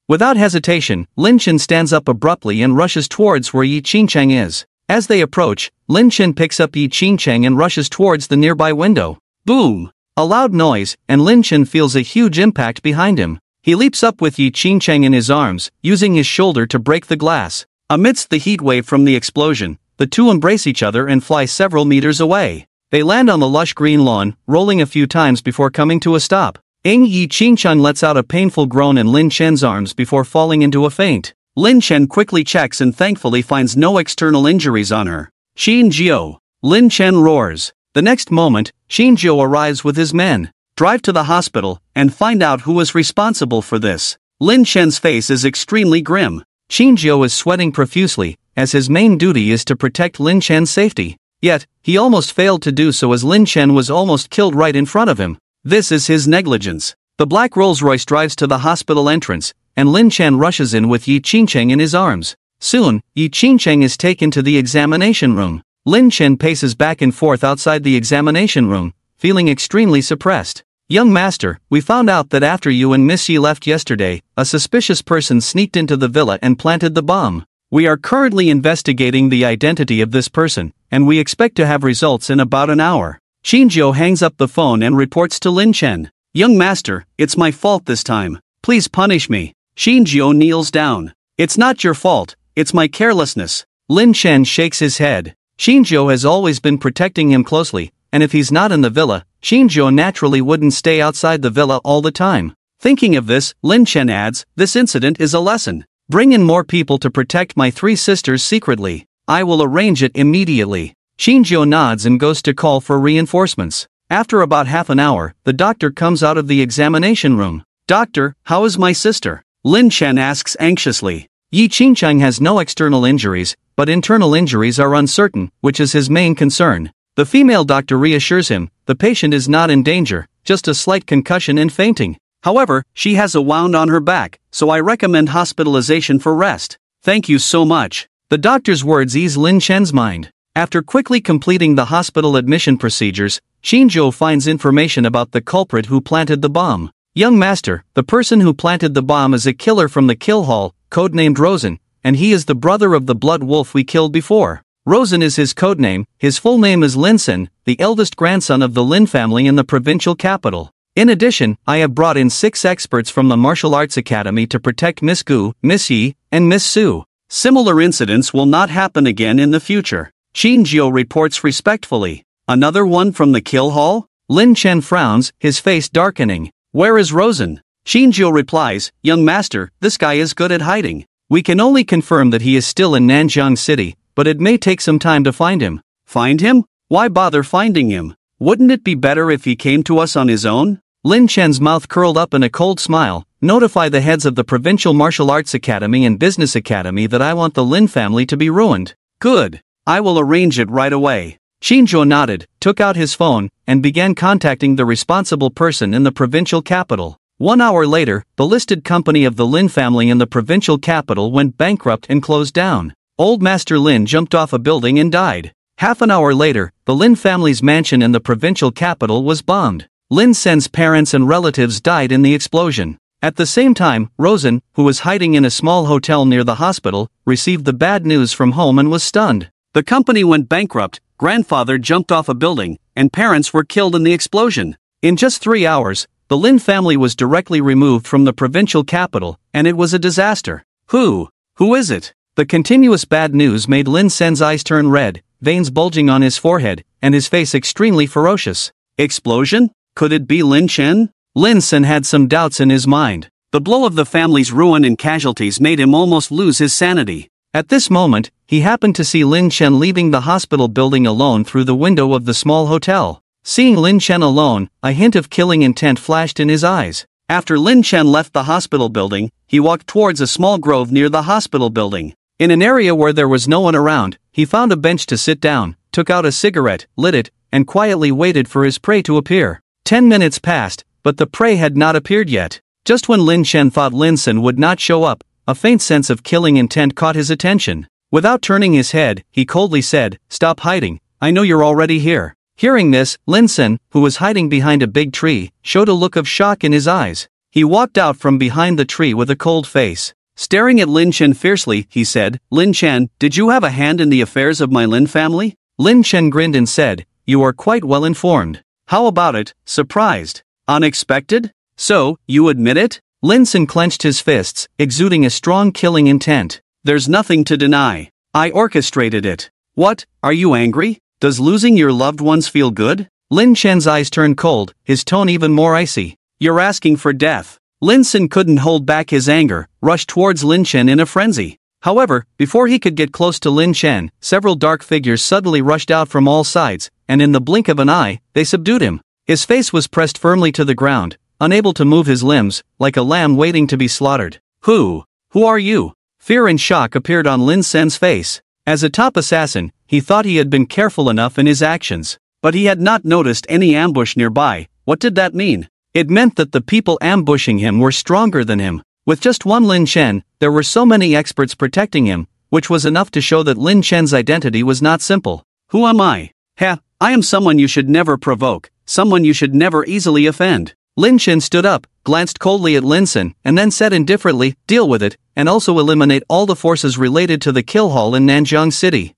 Without hesitation, Lin Chen stands up abruptly and rushes towards where Yi Qingcheng is. As they approach, Lin Chen picks up Yi Qingcheng and rushes towards the nearby window. Boom! A loud noise, and Lin Chen feels a huge impact behind him. He leaps up with Yi Qingcheng in his arms, using his shoulder to break the glass. Amidst the heat wave from the explosion, the two embrace each other and fly several meters away. They land on the lush green lawn, rolling a few times before coming to a stop. Yi Qingcheng lets out a painful groan in Lin Chen's arms before falling into a faint. Lin Chen quickly checks and thankfully finds no external injuries on her. Xin Jiao. Lin Chen roars. The next moment, Xin Jiao arrives with his men, drive to the hospital, and find out who is responsible for this. Lin Chen's face is extremely grim. Xin Jiao is sweating profusely, as his main duty is to protect Lin Chen's safety. Yet, he almost failed to do so as Lin Chen was almost killed right in front of him. This is his negligence. The black Rolls-Royce drives to the hospital entrance, and Lin Chen rushes in with Yi Qingcheng in his arms. Soon, Yi Qingcheng is taken to the examination room. Lin Chen paces back and forth outside the examination room, feeling extremely suppressed. "Young master, we found out that after you and Miss Yi left yesterday, a suspicious person sneaked into the villa and planted the bomb. We are currently investigating the identity of this person, and we expect to have results in about an hour." Xinjiu hangs up the phone and reports to Lin Chen. "Young master, it's my fault this time. Please punish me." Xinjiu kneels down. "It's not your fault, it's my carelessness." Lin Chen shakes his head. Xinjiu has always been protecting him closely, and if he's not in the villa, Xinjiu naturally wouldn't stay outside the villa all the time. Thinking of this, Lin Chen adds, "This incident is a lesson. Bring in more people to protect my three sisters secretly. I will arrange it immediately." Xinjiu nods and goes to call for reinforcements. After about half an hour, the doctor comes out of the examination room. "Doctor, how is my sister?" Lin Chen asks anxiously. Yi Qingcheng has no external injuries, but internal injuries are uncertain, which is his main concern. The female doctor reassures him, the patient is not in danger, just a slight concussion and fainting. However, she has a wound on her back, so I recommend hospitalization for rest. "Thank you so much." The doctor's words ease Lin Chen's mind. After quickly completing the hospital admission procedures, Xinjiu finds information about the culprit who planted the bomb. "Young master, the person who planted the bomb is a killer from the kill hall, codenamed Rosen, and he is the brother of the blood wolf we killed before. Rosen is his codename, his full name is Linsen, the eldest grandson of the Lin family in the provincial capital. In addition, I have brought in 6 experts from the Martial Arts Academy to protect Miss Gu, Miss Yi, and Miss Su. Similar incidents will not happen again in the future." Xinjiu reports respectfully. "Another one from the kill hall?" Lin Chen frowns, his face darkening. "Where is Rosen?" Xinjiu replies, "Young master, this guy is good at hiding. We can only confirm that he is still in Nanjiang City, but it may take some time to find him." "Find him? Why bother finding him? Wouldn't it be better if he came to us on his own?" Lin Chen's mouth curled up in a cold smile. "Notify the heads of the Provincial Martial Arts Academy and Business Academy that I want the Lin family to be ruined." "Good. I will arrange it right away." Xinjiu nodded, took out his phone, and began contacting the responsible person in the provincial capital. 1 hour later, the listed company of the Lin family in the provincial capital went bankrupt and closed down. Old Master Lin jumped off a building and died. Half an hour later, the Lin family's mansion in the provincial capital was bombed. Lin Sen's parents and relatives died in the explosion. At the same time, Rosen, who was hiding in a small hotel near the hospital, received the bad news from home and was stunned. The company went bankrupt, grandfather jumped off a building, and parents were killed in the explosion. In just 3 hours, the Lin family was directly removed from the provincial capital, and it was a disaster. Who is it? The continuous bad news made Lin Sen's eyes turn red, veins bulging on his forehead, and his face extremely ferocious. Explosion? Could it be Lin Chen? Lin Sen had some doubts in his mind. The blow of the family's ruin and casualties made him almost lose his sanity. At this moment, he happened to see Lin Chen leaving the hospital building alone through the window of the small hotel. Seeing Lin Chen alone, a hint of killing intent flashed in his eyes. After Lin Chen left the hospital building, he walked towards a small grove near the hospital building. In an area where there was no one around, he found a bench to sit down, took out a cigarette, lit it, and quietly waited for his prey to appear. 10 minutes passed, but the prey had not appeared yet. Just when Lin Chen thought Lin Sen would not show up, a faint sense of killing intent caught his attention. Without turning his head, he coldly said, "Stop hiding, I know you're already here." Hearing this, Lin Sen, who was hiding behind a big tree, showed a look of shock in his eyes. He walked out from behind the tree with a cold face. Staring at Lin Chen fiercely, he said, "Lin Chen, did you have a hand in the affairs of my Lin family?" Lin Chen grinned and said, "You are quite well informed. How about it, surprised? Unexpected? So, you admit it?" Lin Sen clenched his fists, exuding a strong killing intent. "There's nothing to deny. I orchestrated it. What, are you angry? Does losing your loved ones feel good?" Lin Chen's eyes turned cold, his tone even more icy. "You're asking for death." Lin Sen couldn't hold back his anger, rushed towards Lin Chen in a frenzy. However, before he could get close to Lin Chen, several dark figures suddenly rushed out from all sides, and in the blink of an eye, they subdued him. His face was pressed firmly to the ground, unable to move his limbs, like a lamb waiting to be slaughtered. Who are you?" Fear and shock appeared on Lin Sen's face. As a top assassin, he thought he had been careful enough in his actions. But he had not noticed any ambush nearby. What did that mean? It meant that the people ambushing him were stronger than him. With just one Lin Chen, there were so many experts protecting him, which was enough to show that Lin Chen's identity was not simple. "Who am I? I am someone you should never provoke, someone you should never easily offend." Lin Chen stood up, glanced coldly at Lin Sen, and then said indifferently, "Deal with it, and also eliminate all the forces related to the kill hall in Nanjiang City."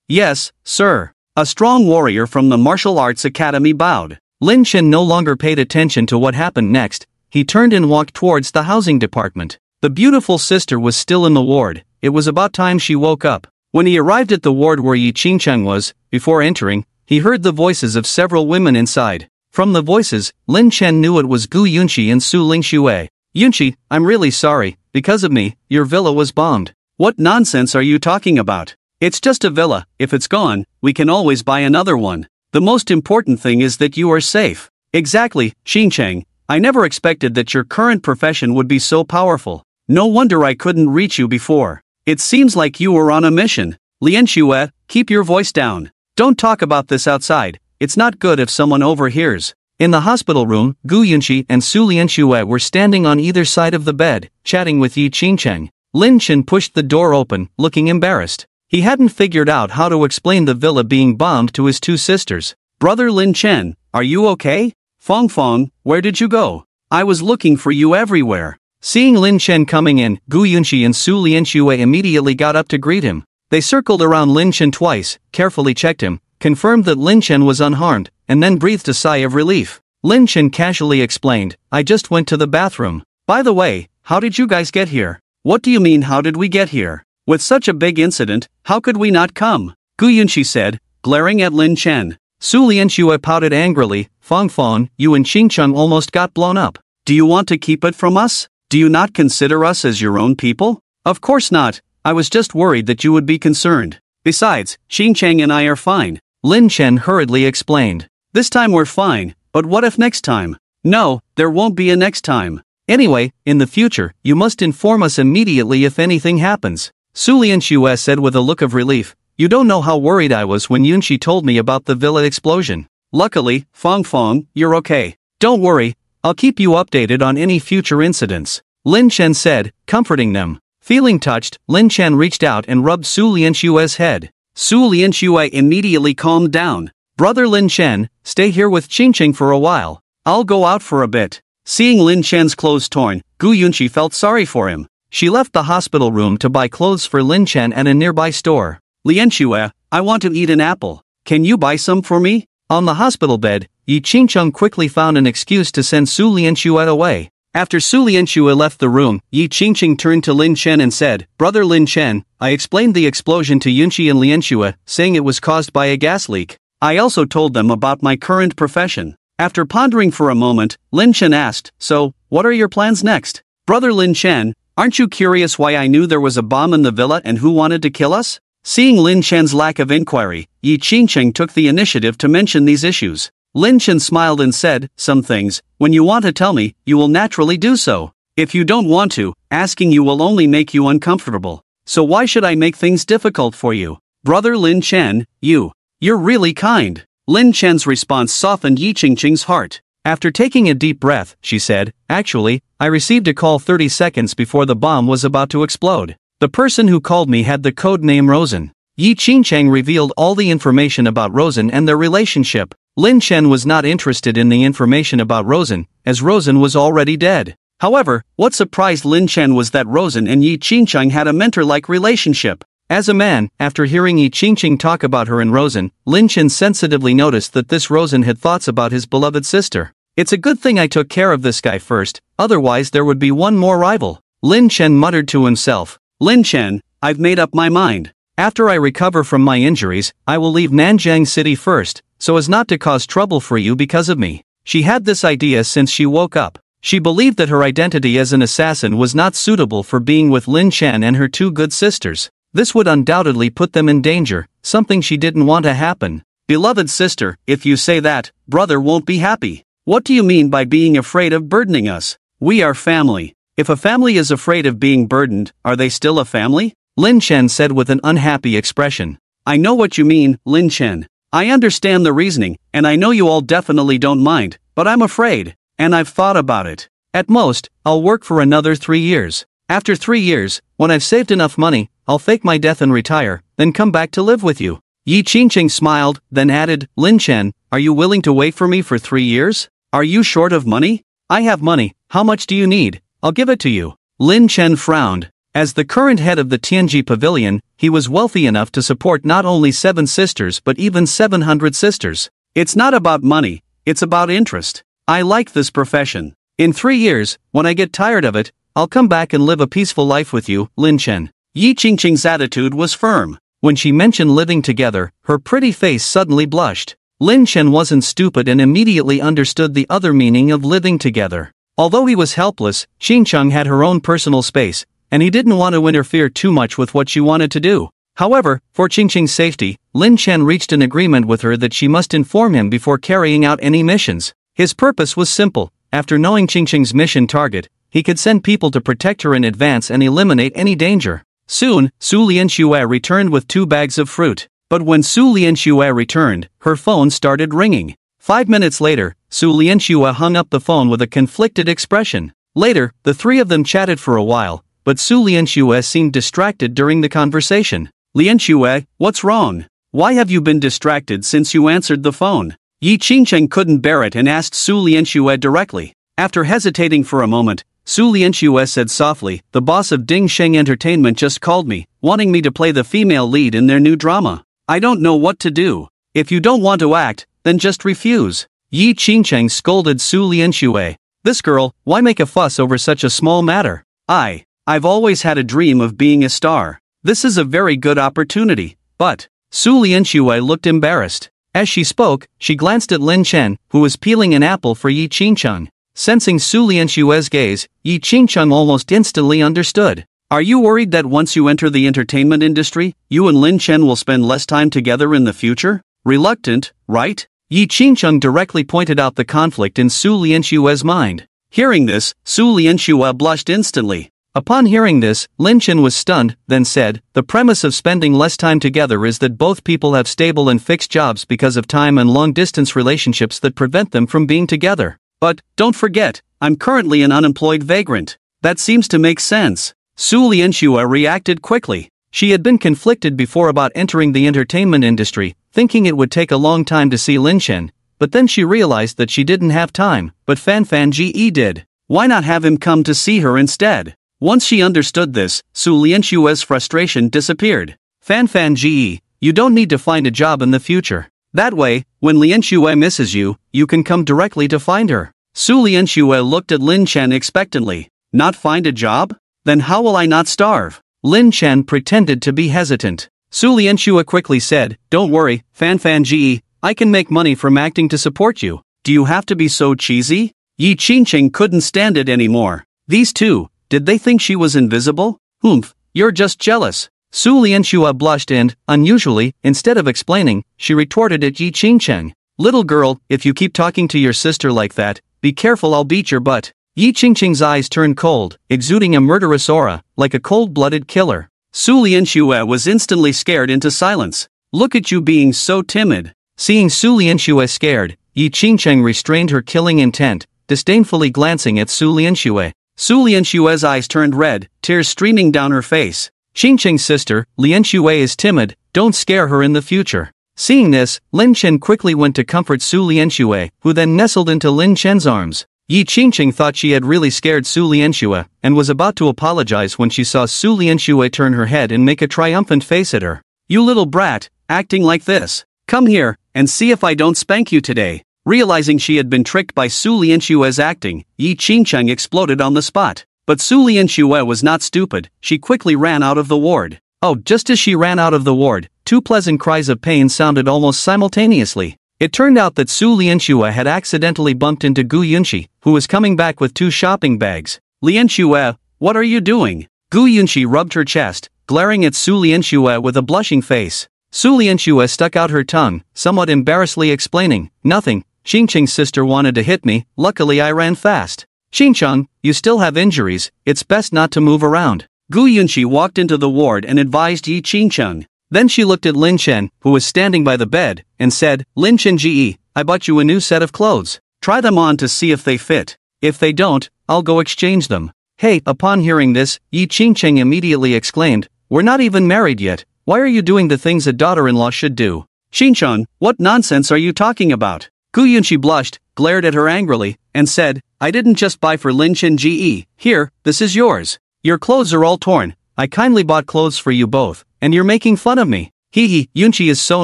"Yes, sir." A strong warrior from the martial arts academy bowed. Lin Chen no longer paid attention to what happened next. He turned and walked towards the housing department. The beautiful sister was still in the ward. It was about time she woke up. When he arrived at the ward where Yi Qingcheng was, before entering, he heard the voices of several women inside. From the voices, Lin Chen knew it was Gu Yunqi and Su Lingxue. "Yunqi, I'm really sorry, because of me, your villa was bombed." "What nonsense are you talking about? It's just a villa, if it's gone, we can always buy another one. The most important thing is that you are safe." "Exactly, Xincheng, I never expected that your current profession would be so powerful. No wonder I couldn't reach you before. It seems like you were on a mission." "Lianxue, keep your voice down. Don't talk about this outside, it's not good if someone overhears." In the hospital room, Gu Yunqi and Su Lianxue were standing on either side of the bed, chatting with Yi Qingcheng. Lin Chen pushed the door open, looking embarrassed. He hadn't figured out how to explain the villa being bombed to his two sisters. "Brother Lin Chen, are you okay? Fong, where did you go? I was looking for you everywhere." Seeing Lin Chen coming in, Gu Yunqi and Su Lianxue immediately got up to greet him. They circled around Lin Chen twice, carefully checked him, confirmed that Lin Chen was unharmed, and then breathed a sigh of relief. Lin Chen casually explained, "I just went to the bathroom. By the way, how did you guys get here?" "What do you mean how did we get here? With such a big incident, how could we not come?" Gu Yunqi said, glaring at Lin Chen. Su Lianxue pouted angrily, Fong, you and Xingcheng almost got blown up. Do you want to keep it from us? Do you not consider us as your own people?" "Of course not, I was just worried that you would be concerned. Besides, Xingcheng and I are fine," Lin Chen hurriedly explained. "This time we're fine, but what if next time?" "No, there won't be a next time. Anyway, in the future, you must inform us immediately if anything happens," Su Lianxue said with a look of relief. "You don't know how worried I was when Yunqi told me about the villa explosion. Luckily, Fong, you're okay. Don't worry, I'll keep you updated on any future incidents," Lin Chen said, comforting them. Feeling touched, Lin Chen reached out and rubbed Su Lianxue's head. Su Lianxue immediately calmed down. "Brother Lin Chen, stay here with Qingqing for a while. I'll go out for a bit." Seeing Lin Chen's clothes torn, Gu Yunqi felt sorry for him. She left the hospital room to buy clothes for Lin Chen at a nearby store. "Lianxue, I want to eat an apple. Can you buy some for me?" On the hospital bed, Yi Qingcheng quickly found an excuse to send Su Lianxue away. After Su Lianxue left the room, Yi Qingcheng turned to Lin Chen and said, "Brother Lin Chen, I explained the explosion to Yunqi and Lianxue, saying it was caused by a gas leak. I also told them about my current profession." After pondering for a moment, Lin Chen asked, "So, what are your plans next?" "Brother Lin Chen, aren't you curious why I knew there was a bomb in the villa and who wanted to kill us?" Seeing Lin Chen's lack of inquiry, Yi Qingcheng took the initiative to mention these issues. Lin Chen smiled and said, "Some things, when you want to tell me, you will naturally do so. If you don't want to, asking you will only make you uncomfortable. So why should I make things difficult for you?" "Brother Lin Chen, you're really kind. Lin Chen's response softened Yi Qingqing's heart. After taking a deep breath, she said, "Actually, I received a call 30 seconds before the bomb was about to explode. The person who called me had the code name Rosen." Yi Qingqing revealed all the information about Rosen and their relationship. Lin Chen was not interested in the information about Rosen, as Rosen was already dead. However, what surprised Lin Chen was that Rosen and Yi Qingqing had a mentor-like relationship. As a man, after hearing Yi Qingqing talk about her and Rosen, Lin Chen sensitively noticed that this Rosen had thoughts about his beloved sister. "It's a good thing I took care of this guy first, otherwise there would be one more rival." Lin Chen muttered to himself. "Lin Chen, I've made up my mind. After I recover from my injuries, I will leave Nanjiang City first, so as not to cause trouble for you because of me." She had this idea since she woke up. She believed that her identity as an assassin was not suitable for being with Lin Chen and her two good sisters. This would undoubtedly put them in danger, something she didn't want to happen. "Beloved sister, if you say that, brother won't be happy. What do you mean by being afraid of burdening us? We are family. If a family is afraid of being burdened, are they still a family?" Lin Chen said with an unhappy expression. "I know what you mean, Lin Chen. I understand the reasoning, and I know you all definitely don't mind, but I'm afraid, and I've thought about it. At most, I'll work for another 3 years. After 3 years, when I've saved enough money, I'll fake my death and retire, then come back to live with you." Yi Qingqing smiled, then added, "Lin Chen, are you willing to wait for me for 3 years? Are you short of money?" "I have money, how much do you need? I'll give it to you." Lin Chen frowned. As the current head of the Tianji Pavilion, he was wealthy enough to support not only 7 sisters but even 700 sisters. "It's not about money, it's about interest. I like this profession. In 3 years, when I get tired of it, I'll come back and live a peaceful life with you, Lin Chen." Yi Qingqing's attitude was firm. When she mentioned living together, her pretty face suddenly blushed. Lin Chen wasn't stupid and immediately understood the other meaning of living together. Although he was helpless, Qingqing had her own personal space, and he didn't want to interfere too much with what she wanted to do. However, for Qingqing's safety, Lin Chen reached an agreement with her that she must inform him before carrying out any missions. His purpose was simple. After knowing Qingqing's mission target, he could send people to protect her in advance and eliminate any danger. Soon, Su Lianxue returned with 2 bags of fruit. But when Su Lianxue returned, her phone started ringing. 5 minutes later, Su Lianxue hung up the phone with a conflicted expression. Later, the 3 of them chatted for a while, but Su Lianxue seemed distracted during the conversation. "Lianxue, what's wrong? Why have you been distracted since you answered the phone?" Yi Qingqing couldn't bear it and asked Su Lianxue directly. After hesitating for a moment, Su Lianxue said softly, "The boss of Ding Sheng Entertainment just called me, wanting me to play the female lead in their new drama. I don't know what to do. If you don't want to act, then just refuse." Yi Qingqing scolded Su Lianxue. "This girl, why make a fuss over such a small matter? I've always had a dream of being a star. This is a very good opportunity, but..." Su Lianxue looked embarrassed. As she spoke, she glanced at Lin Chen, who was peeling an apple for Yi Qingqing. Sensing Su Lianxue's gaze, Yi Qingqing almost instantly understood. "Are you worried that once you enter the entertainment industry, you and Lin Chen will spend less time together in the future? Reluctant, right?" Yi Qingqing directly pointed out the conflict in Su Lianxue's mind. Hearing this, Su Lianxue blushed instantly. Upon hearing this, Lin Chen was stunned, then said, "The premise of spending less time together is that both people have stable and fixed jobs because of time and long-distance relationships that prevent them from being together. But, don't forget, I'm currently an unemployed vagrant. That seems to make sense." Su Lianxue reacted quickly. She had been conflicted before about entering the entertainment industry, thinking it would take a long time to see Lin Chen, but then she realized that she didn't have time, but Fan Ge did. Why not have him come to see her instead? Once she understood this, Su Lianxue's frustration disappeared. Fan Ge, you don't need to find a job in the future. That way, when Lianxue misses you, you can come directly to find her." Su Lianxue looked at Lin Chen expectantly. "Not find a job? Then how will I not starve?" Lin Chen pretended to be hesitant. Su Lianxue quickly said, "Don't worry, Fan Ge, I can make money from acting to support you. Do you have to be so cheesy?" Yi Qingqing couldn't stand it anymore. These two, did they think she was invisible? "Humph, you're just jealous." Su Lianxue blushed and, unusually, instead of explaining, she retorted at Yi Qingqing. "Little girl, if you keep talking to your sister like that, be careful, I'll beat your butt." Yi Qingqing's eyes turned cold, exuding a murderous aura, like a cold-blooded killer. Su Lianxue was instantly scared into silence. "Look at you being so timid. Seeing Su Lianxue scared, Yi Qingcheng restrained her killing intent, disdainfully glancing at Su Lianxue. Su Lianxue's eyes turned red, tears streaming down her face. Qingcheng's sister, Lianxue is timid, don't scare her in the future. Seeing this, Lin Chen quickly went to comfort Su Lianxue, who then nestled into Lin Chen's arms. Yi Qingcheng thought she had really scared Su Lianxue, and was about to apologize when she saw Su Lianxue turn her head and make a triumphant face at her. You little brat, acting like this. Come here, and see if I don't spank you today. Realizing she had been tricked by Su Lianxue's acting, Yi Qingcheng exploded on the spot. But Su Lianxue was not stupid, she quickly ran out of the ward. Oh, just as she ran out of the ward, two pleasant cries of pain sounded almost simultaneously. It turned out that Su Lianxue had accidentally bumped into Gu Yunxi, who was coming back with 2 shopping bags. Lianxue, what are you doing? Gu Yunxi rubbed her chest, glaring at Su Lianxue with a blushing face. Su Lianxue stuck out her tongue, somewhat embarrassedly explaining, nothing, Qingcheng's sister wanted to hit me, luckily I ran fast. Qingcheng, you still have injuries, it's best not to move around. Gu Yunxi walked into the ward and advised Yi Qingcheng. Then she looked at Lin Chen, who was standing by the bed, and said, Lin Chen Ge, I bought you a new set of clothes. Try them on to see if they fit. If they don't, I'll go exchange them. Hey, upon hearing this, Yi Qingcheng immediately exclaimed, we're not even married yet, why are you doing the things a daughter-in-law should do? Qingcheng, what nonsense are you talking about? Gu Yunxi blushed, glared at her angrily, and said, I didn't just buy for Lin Chen Ge, here, this is yours. Your clothes are all torn, I kindly bought clothes for you both, and you're making fun of me. Hee, Yunxi is so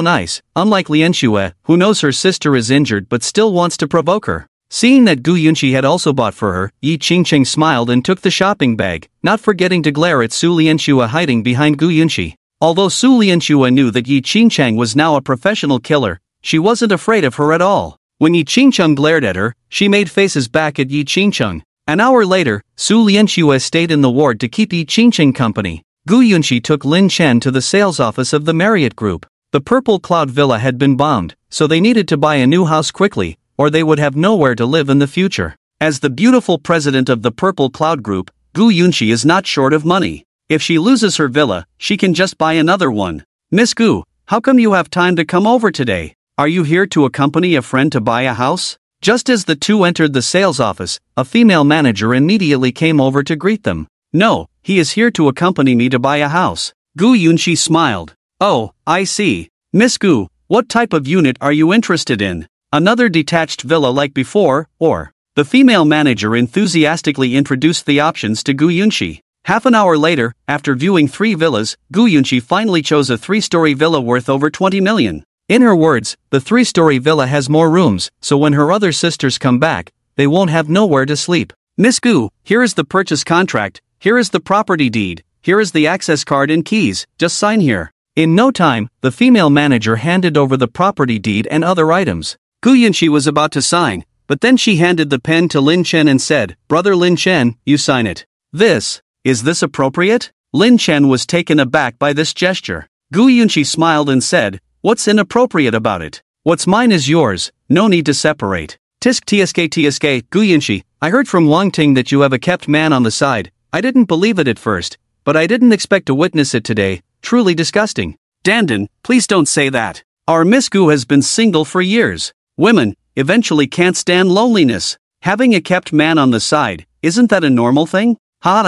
nice, unlike Lianxue, who knows her sister is injured but still wants to provoke her. Seeing that Gu Yunxi had also bought for her, Yi Qingcheng smiled and took the shopping bag, not forgetting to glare at Su Lianxue hiding behind Gu Yunxi. Although Su Lianxue knew that Yi Qingcheng was now a professional killer, she wasn't afraid of her at all. When Yi Qingcheng glared at her, she made faces back at Yi Qingcheng. An hour later, Su Lianxue stayed in the ward to keep Yi Qingcheng company. Gu Yunxi took Lin Chen to the sales office of the Marriott Group. The Purple Cloud Villa had been bombed, so they needed to buy a new house quickly, or they would have nowhere to live in the future. As the beautiful president of the Purple Cloud Group, Gu Yunxi is not short of money. If she loses her villa, she can just buy another one. Miss Gu, how come you have time to come over today? Are you here to accompany a friend to buy a house? Just as the two entered the sales office, a female manager immediately came over to greet them. No, he is here to accompany me to buy a house. Gu Yunxi smiled. Oh, I see. Miss Gu, what type of unit are you interested in? Another detached villa like before, or? The female manager enthusiastically introduced the options to Gu Yunxi. Half an hour later, after viewing 3 villas, Gu Yunxi finally chose a 3-story villa worth over 20 million. In her words, the 3-story villa has more rooms, so when her other sisters come back, they won't have nowhere to sleep. Miss Gu, here is the purchase contract, here is the property deed, here is the access card and keys, just sign here. In no time, the female manager handed over the property deed and other items. Gu Yunxi was about to sign, but then she handed the pen to Lin Chen and said, Brother Lin Chen, you sign it. Is this appropriate? Lin Chen was taken aback by this gesture. Gu Yunxi smiled and said, what's inappropriate about it? What's mine is yours, no need to separate. Tisk tsk, Gu Yunxi, I heard from Wang Ting that you have a kept man on the side. I didn't believe it at first, but I didn't expect to witness it today, truly disgusting. Dandan, please don't say that. Our Miss Gu has been single for years. Women, eventually can't stand loneliness. Having a kept man on the side, isn't that a normal thing?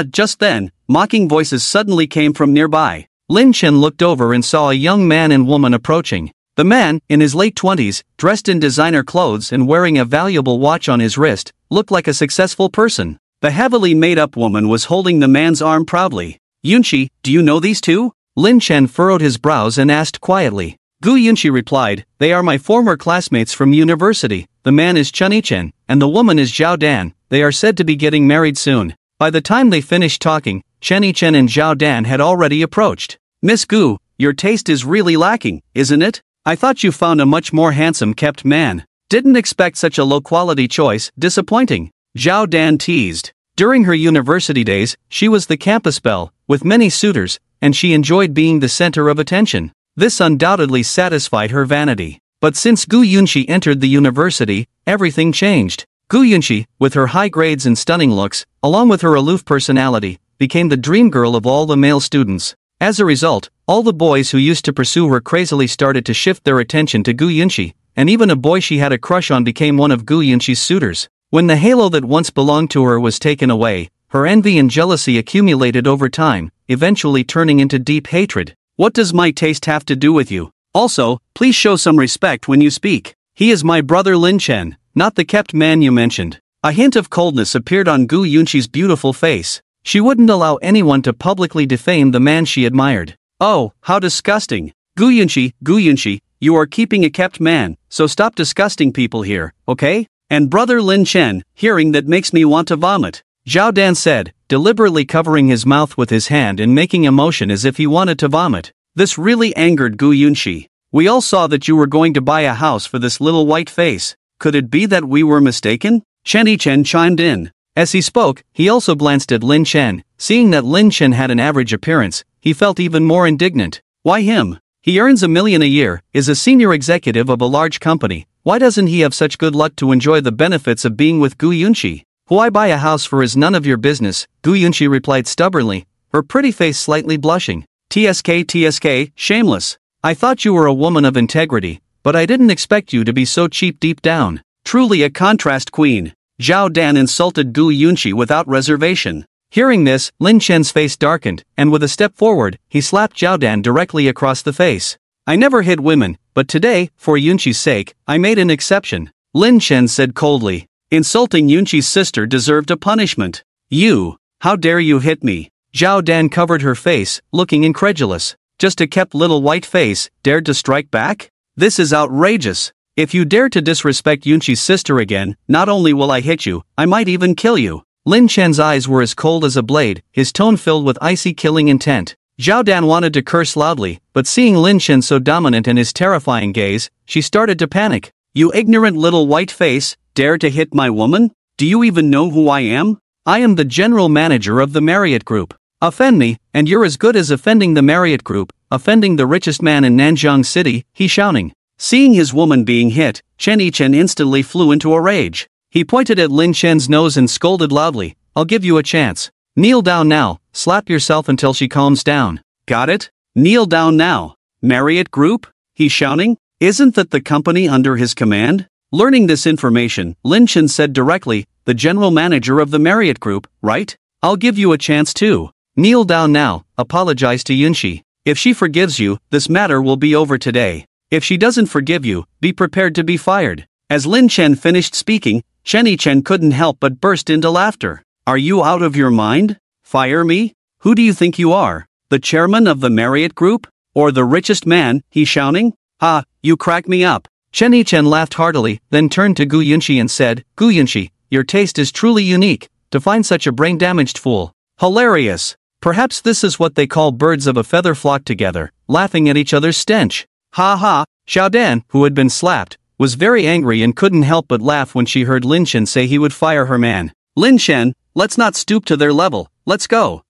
Just then, mocking voices suddenly came from nearby. Lin Chen looked over and saw a young man and woman approaching. The man, in his late 20s, dressed in designer clothes and wearing a valuable watch on his wrist, looked like a successful person. The heavily made-up woman was holding the man's arm proudly. Yunxi, do you know these two? Lin Chen furrowed his brows and asked quietly. Gu Yunxi replied, they are my former classmates from university. The man is Chen Yichen, and the woman is Zhao Dan. They are said to be getting married soon. By the time they finished talking, Chen Yichen and Zhao Dan had already approached. Miss Gu, your taste is really lacking, isn't it? I thought you found a much more handsome kept man. Didn't expect such a low-quality choice, disappointing. Zhao Dan teased. During her university days, she was the campus belle, with many suitors, and she enjoyed being the center of attention. This undoubtedly satisfied her vanity. But since Gu Yunxi entered the university, everything changed. Gu Yunxi, with her high grades and stunning looks, along with her aloof personality, became the dream girl of all the male students. As a result, all the boys who used to pursue her crazily started to shift their attention to Gu Yunqi, and even a boy she had a crush on became one of Gu Yunqi's suitors. When the halo that once belonged to her was taken away, her envy and jealousy accumulated over time, eventually turning into deep hatred. What does my taste have to do with you? Also, please show some respect when you speak. He is my brother Lin Chen, not the kept man you mentioned. A hint of coldness appeared on Gu Yunqi's beautiful face. She wouldn't allow anyone to publicly defame the man she admired. Oh, how disgusting. Gu Yunqi, you are keeping a kept man, so stop disgusting people here, okay? And brother Lin Chen, hearing that makes me want to vomit, Zhao Dan said, deliberately covering his mouth with his hand and making a motion as if he wanted to vomit. This really angered Gu Yunqi. We all saw that you were going to buy a house for this little white face. Could it be that we were mistaken? Chen Yichen chimed in. As he spoke, he also glanced at Lin Chen. Seeing that Lin Chen had an average appearance, he felt even more indignant. Why him? He earns $1 million a year, is a senior executive of a large company. Why doesn't he have such good luck to enjoy the benefits of being with Gu Yunqi? Who I buy a house for is none of your business, Gu Yunqi replied stubbornly, her pretty face slightly blushing. TSK, shameless. I thought you were a woman of integrity, but I didn't expect you to be so cheap deep down. Truly a contrast queen. Zhao Dan insulted Gu Yunqi without reservation. Hearing this, Lin Chen's face darkened, and with a step forward, he slapped Zhao Dan directly across the face. I never hit women, but today, for Yunqi's sake, I made an exception, Lin Chen said coldly. Insulting Yunqi's sister deserved a punishment. You, how dare you hit me? Zhao Dan covered her face, looking incredulous. Just a kept little white face, dared to strike back? This is outrageous. If you dare to disrespect Yunqi's sister again, not only will I hit you, I might even kill you. Lin Chen's eyes were as cold as a blade, his tone filled with icy killing intent. Zhao Dan wanted to curse loudly, but seeing Lin Chen so dominant in his terrifying gaze, she started to panic. You ignorant little white face, dare to hit my woman? Do you even know who I am? I am the general manager of the Marriott Group. Offend me, and you're as good as offending the Marriott Group, offending the richest man in Nanjiang City, he shouting. Seeing his woman being hit, Chen Yichen instantly flew into a rage. He pointed at Lin Chen's nose and scolded loudly, I'll give you a chance. Kneel down now, slap yourself until she calms down. Got it? Kneel down now. Marriott Group? He's shouting. Isn't that the company under his command? Learning this information, Lin Chen said directly, the general manager of the Marriott Group, right? I'll give you a chance too. Kneel down now, apologize to Yunqi. If she forgives you, this matter will be over today. If she doesn't forgive you, be prepared to be fired. As Lin Chen finished speaking, Chen Yichen couldn't help but burst into laughter. Are you out of your mind? Fire me? Who do you think you are? The chairman of the Marriott Group? Or the richest man, he's shouting? Ha, you crack me up. Chen Yichen laughed heartily, then turned to Gu Yunqi and said, Gu Yunqi, your taste is truly unique, to find such a brain-damaged fool. Hilarious. Perhaps this is what they call birds of a feather flock together, laughing at each other's stench. Ha ha. Zhao Dan, who had been slapped, was very angry and couldn't help but laugh when she heard Lin Chen say he would fire her man. Lin Chen, let's not stoop to their level, let's go.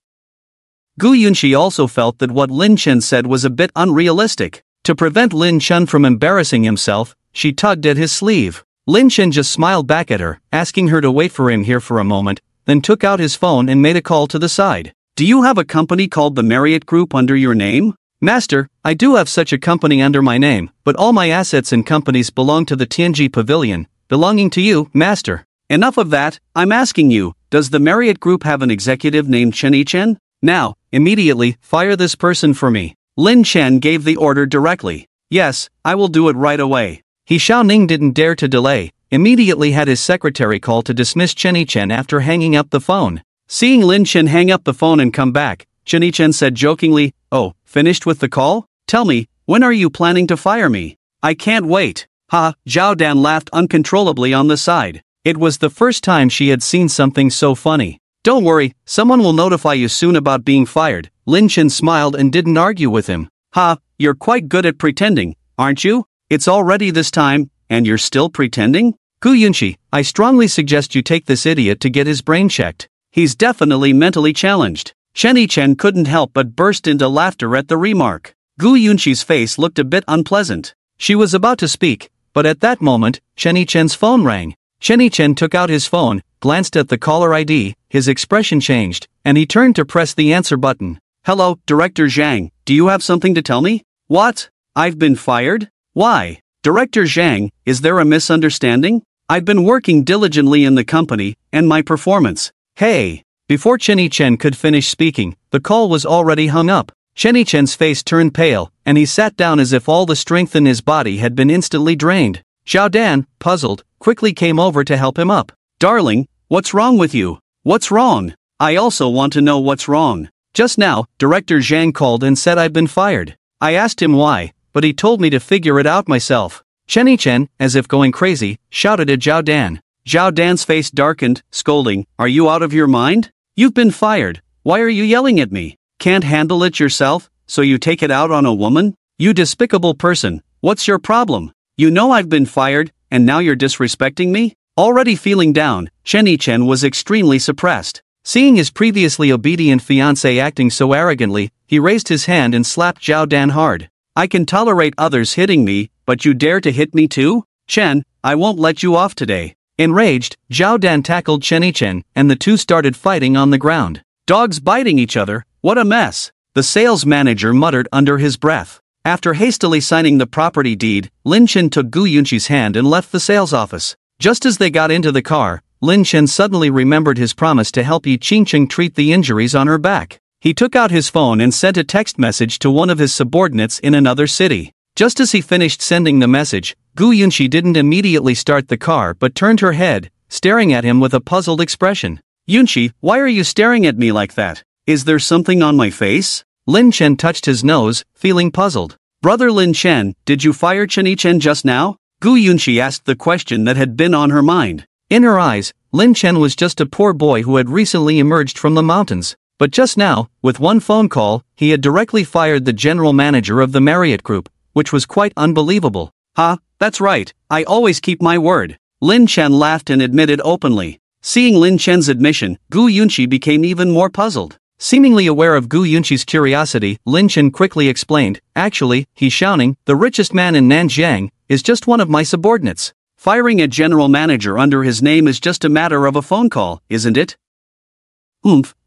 Gu Yunqi also felt that what Lin Chen said was a bit unrealistic. To prevent Lin Chen from embarrassing himself, she tugged at his sleeve. Lin Chen just smiled back at her, asking her to wait for him here for a moment, then took out his phone and made a call to the side. Do you have a company called the Marriott Group under your name? Master, I do have such a company under my name, but all my assets and companies belong to the Tianji Pavilion, belonging to you, Master. Enough of that, I'm asking you, does the Marriott Group have an executive named Chen Yichen? Now, immediately, fire this person for me. Lin Chen gave the order directly. Yes, I will do it right away. He Xiaoning didn't dare to delay, immediately had his secretary call to dismiss Chen Yichen after hanging up the phone. Seeing Lin Chen hang up the phone and come back, Chen Yichen said jokingly, Oh, finished with the call? Tell me, when are you planning to fire me? I can't wait. Ha, Zhao Dan laughed uncontrollably on the side. It was the first time she had seen something so funny. Don't worry, someone will notify you soon about being fired. Lin Chen smiled and didn't argue with him. Ha, you're quite good at pretending, aren't you? It's already this time, and you're still pretending? Gu Yunqi, I strongly suggest you take this idiot to get his brain checked. He's definitely mentally challenged. Chen Yichen couldn't help but burst into laughter at the remark. Gu Yunqi's face looked a bit unpleasant. She was about to speak, but at that moment, Chen Yichen's phone rang. Chen Yichen took out his phone, glanced at the caller ID, his expression changed, and he turned to press the answer button. Hello, Director Zhang, do you have something to tell me? What? I've been fired? Why? Director Zhang, is there a misunderstanding? I've been working diligently in the company, and my performance. Hey! Before Chen Yichen could finish speaking, the call was already hung up. Chen Yichen's face turned pale, and he sat down as if all the strength in his body had been instantly drained. Zhao Dan, puzzled, quickly came over to help him up. Darling, what's wrong with you? What's wrong? I also want to know what's wrong. Just now, Director Zhang called and said I've been fired. I asked him why, but he told me to figure it out myself. Chen Yichen, as if going crazy, shouted at Zhao Dan. Zhao Dan's face darkened, scolding, Are you out of your mind? You've been fired. Why are you yelling at me? Can't handle it yourself, so you take it out on a woman? You despicable person, what's your problem? You know I've been fired, and now you're disrespecting me? Already feeling down, Chen Yichen was extremely suppressed. Seeing his previously obedient fiancé acting so arrogantly, he raised his hand and slapped Zhao Dan hard. I can tolerate others hitting me, but you dare to hit me too? Chen, I won't let you off today. Enraged, Zhao Dan tackled Chen Yichen, and the two started fighting on the ground. Dogs biting each other, what a mess! The sales manager muttered under his breath. After hastily signing the property deed, Lin Chen took Gu Yunqi's hand and left the sales office. Just as they got into the car, Lin Chen suddenly remembered his promise to help Yi Qingcheng treat the injuries on her back. He took out his phone and sent a text message to one of his subordinates in another city. Just as he finished sending the message, Gu Yunqi didn't immediately start the car but turned her head, staring at him with a puzzled expression. Yunqi, why are you staring at me like that? Is there something on my face? Lin Chen touched his nose, feeling puzzled. Brother Lin Chen, did you fire Chen Yichen just now? Gu Yunqi asked the question that had been on her mind. In her eyes, Lin Chen was just a poor boy who had recently emerged from the mountains. But just now, with one phone call, he had directly fired the general manager of the Marriott Group, which was quite unbelievable. That's right, I always keep my word. Lin Chen laughed and admitted openly. Seeing Lin Chen's admission, Gu Yunqi became even more puzzled. Seemingly aware of Gu Yunqi's curiosity, Lin Chen quickly explained, Actually, He Xiaoning, the richest man in Nanjiang, is just one of my subordinates. Firing a general manager under his name is just a matter of a phone call, isn't it?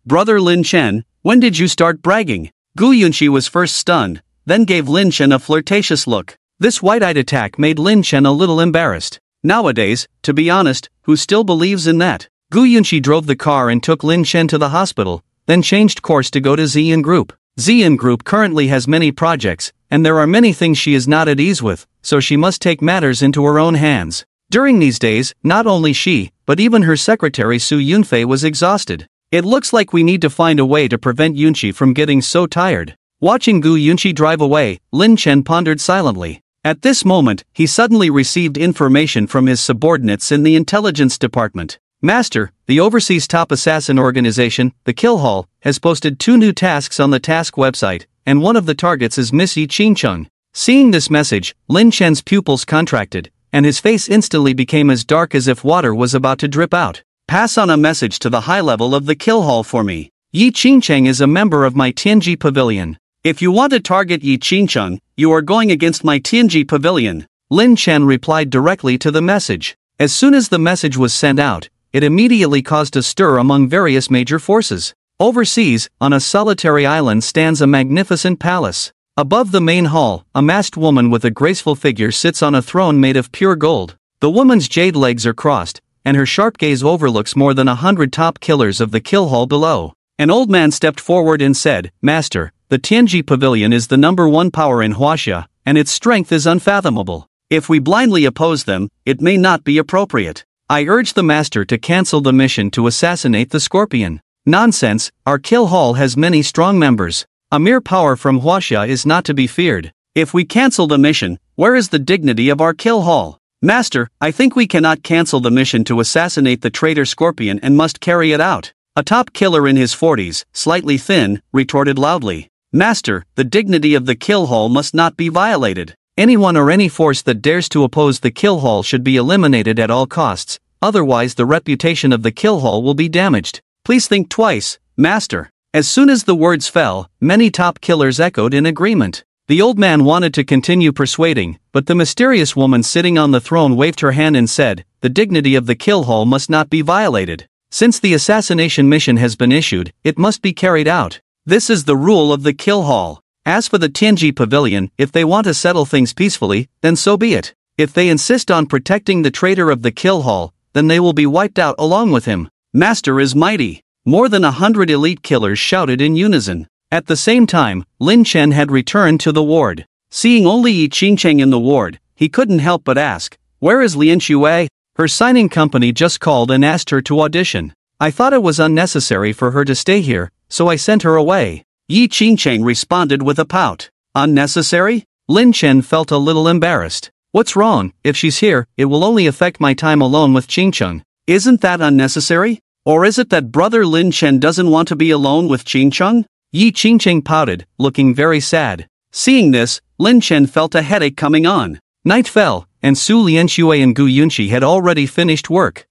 Brother Lin Chen, when did you start bragging? Gu Yunqi was first stunned, then gave Lin Chen a flirtatious look. This wide-eyed attack made Lin Chen a little embarrassed. Nowadays, to be honest, who still believes in that? Gu Yunqi drove the car and took Lin Chen to the hospital, then changed course to go to Zian Group. Zian Group currently has many projects, and there are many things she is not at ease with, so she must take matters into her own hands. During these days, not only she, but even her secretary Su Yunfei was exhausted. It looks like we need to find a way to prevent Yunqi from getting so tired. Watching Gu Yunqi drive away, Lin Chen pondered silently. At this moment, he suddenly received information from his subordinates in the intelligence department. Master, the overseas top assassin organization, the Kill Hall, has posted 2 new tasks on the task website, and one of the targets is Miss Yi Qingcheng. Seeing this message, Lin Chen's pupils contracted, and his face instantly became as dark as if water was about to drip out. Pass on a message to the high level of the Kill Hall for me. Yi Qingcheng is a member of my Tianji Pavilion. If you want to target Yi Qingcheng, you are going against my Tianji Pavilion. Lin Chen replied directly to the message. As soon as the message was sent out, it immediately caused a stir among various major forces. Overseas, on a solitary island stands a magnificent palace. Above the main hall, a masked woman with a graceful figure sits on a throne made of pure gold. The woman's jade legs are crossed, and her sharp gaze overlooks more than 100 top killers of the kill hall below. An old man stepped forward and said, Master, the Tianji Pavilion is the #1 power in Huaxia, and its strength is unfathomable. If we blindly oppose them, it may not be appropriate. I urge the master to cancel the mission to assassinate the scorpion. Nonsense, our kill hall has many strong members. A mere power from Huaxia is not to be feared. If we cancel the mission, where is the dignity of our kill hall? Master, I think we cannot cancel the mission to assassinate the traitor scorpion and must carry it out. A top killer in his 40s, slightly thin, retorted loudly. Master, the dignity of the kill hall must not be violated. Anyone or any force that dares to oppose the kill hall should be eliminated at all costs, otherwise the reputation of the kill hall will be damaged. Please think twice, Master. As soon as the words fell, many top killers echoed in agreement. The old man wanted to continue persuading, but the mysterious woman sitting on the throne waved her hand and said, the dignity of the kill hall must not be violated. Since the assassination mission has been issued, it must be carried out. This is the rule of the kill hall. As for the Tianji Pavilion, if they want to settle things peacefully, then so be it. If they insist on protecting the traitor of the kill hall, then they will be wiped out along with him. Master is mighty. More than 100 elite killers shouted in unison. At the same time, Lin Chen had returned to the ward. Seeing only Yi Qingcheng in the ward, he couldn't help but ask, "Where is Lian Xue?" Her signing company just called and asked her to audition. I thought it was unnecessary for her to stay here, so I sent her away. Yi Qingcheng responded with a pout. Unnecessary? Lin Chen felt a little embarrassed. What's wrong? If she's here, it will only affect my time alone with Qingcheng. Isn't that unnecessary? Or is it that brother Lin Chen doesn't want to be alone with Qingcheng? Yi Qingcheng pouted, looking very sad. Seeing this, Lin Chen felt a headache coming on. Night fell, and Su Lianxue and Gu Yunqi had already finished work.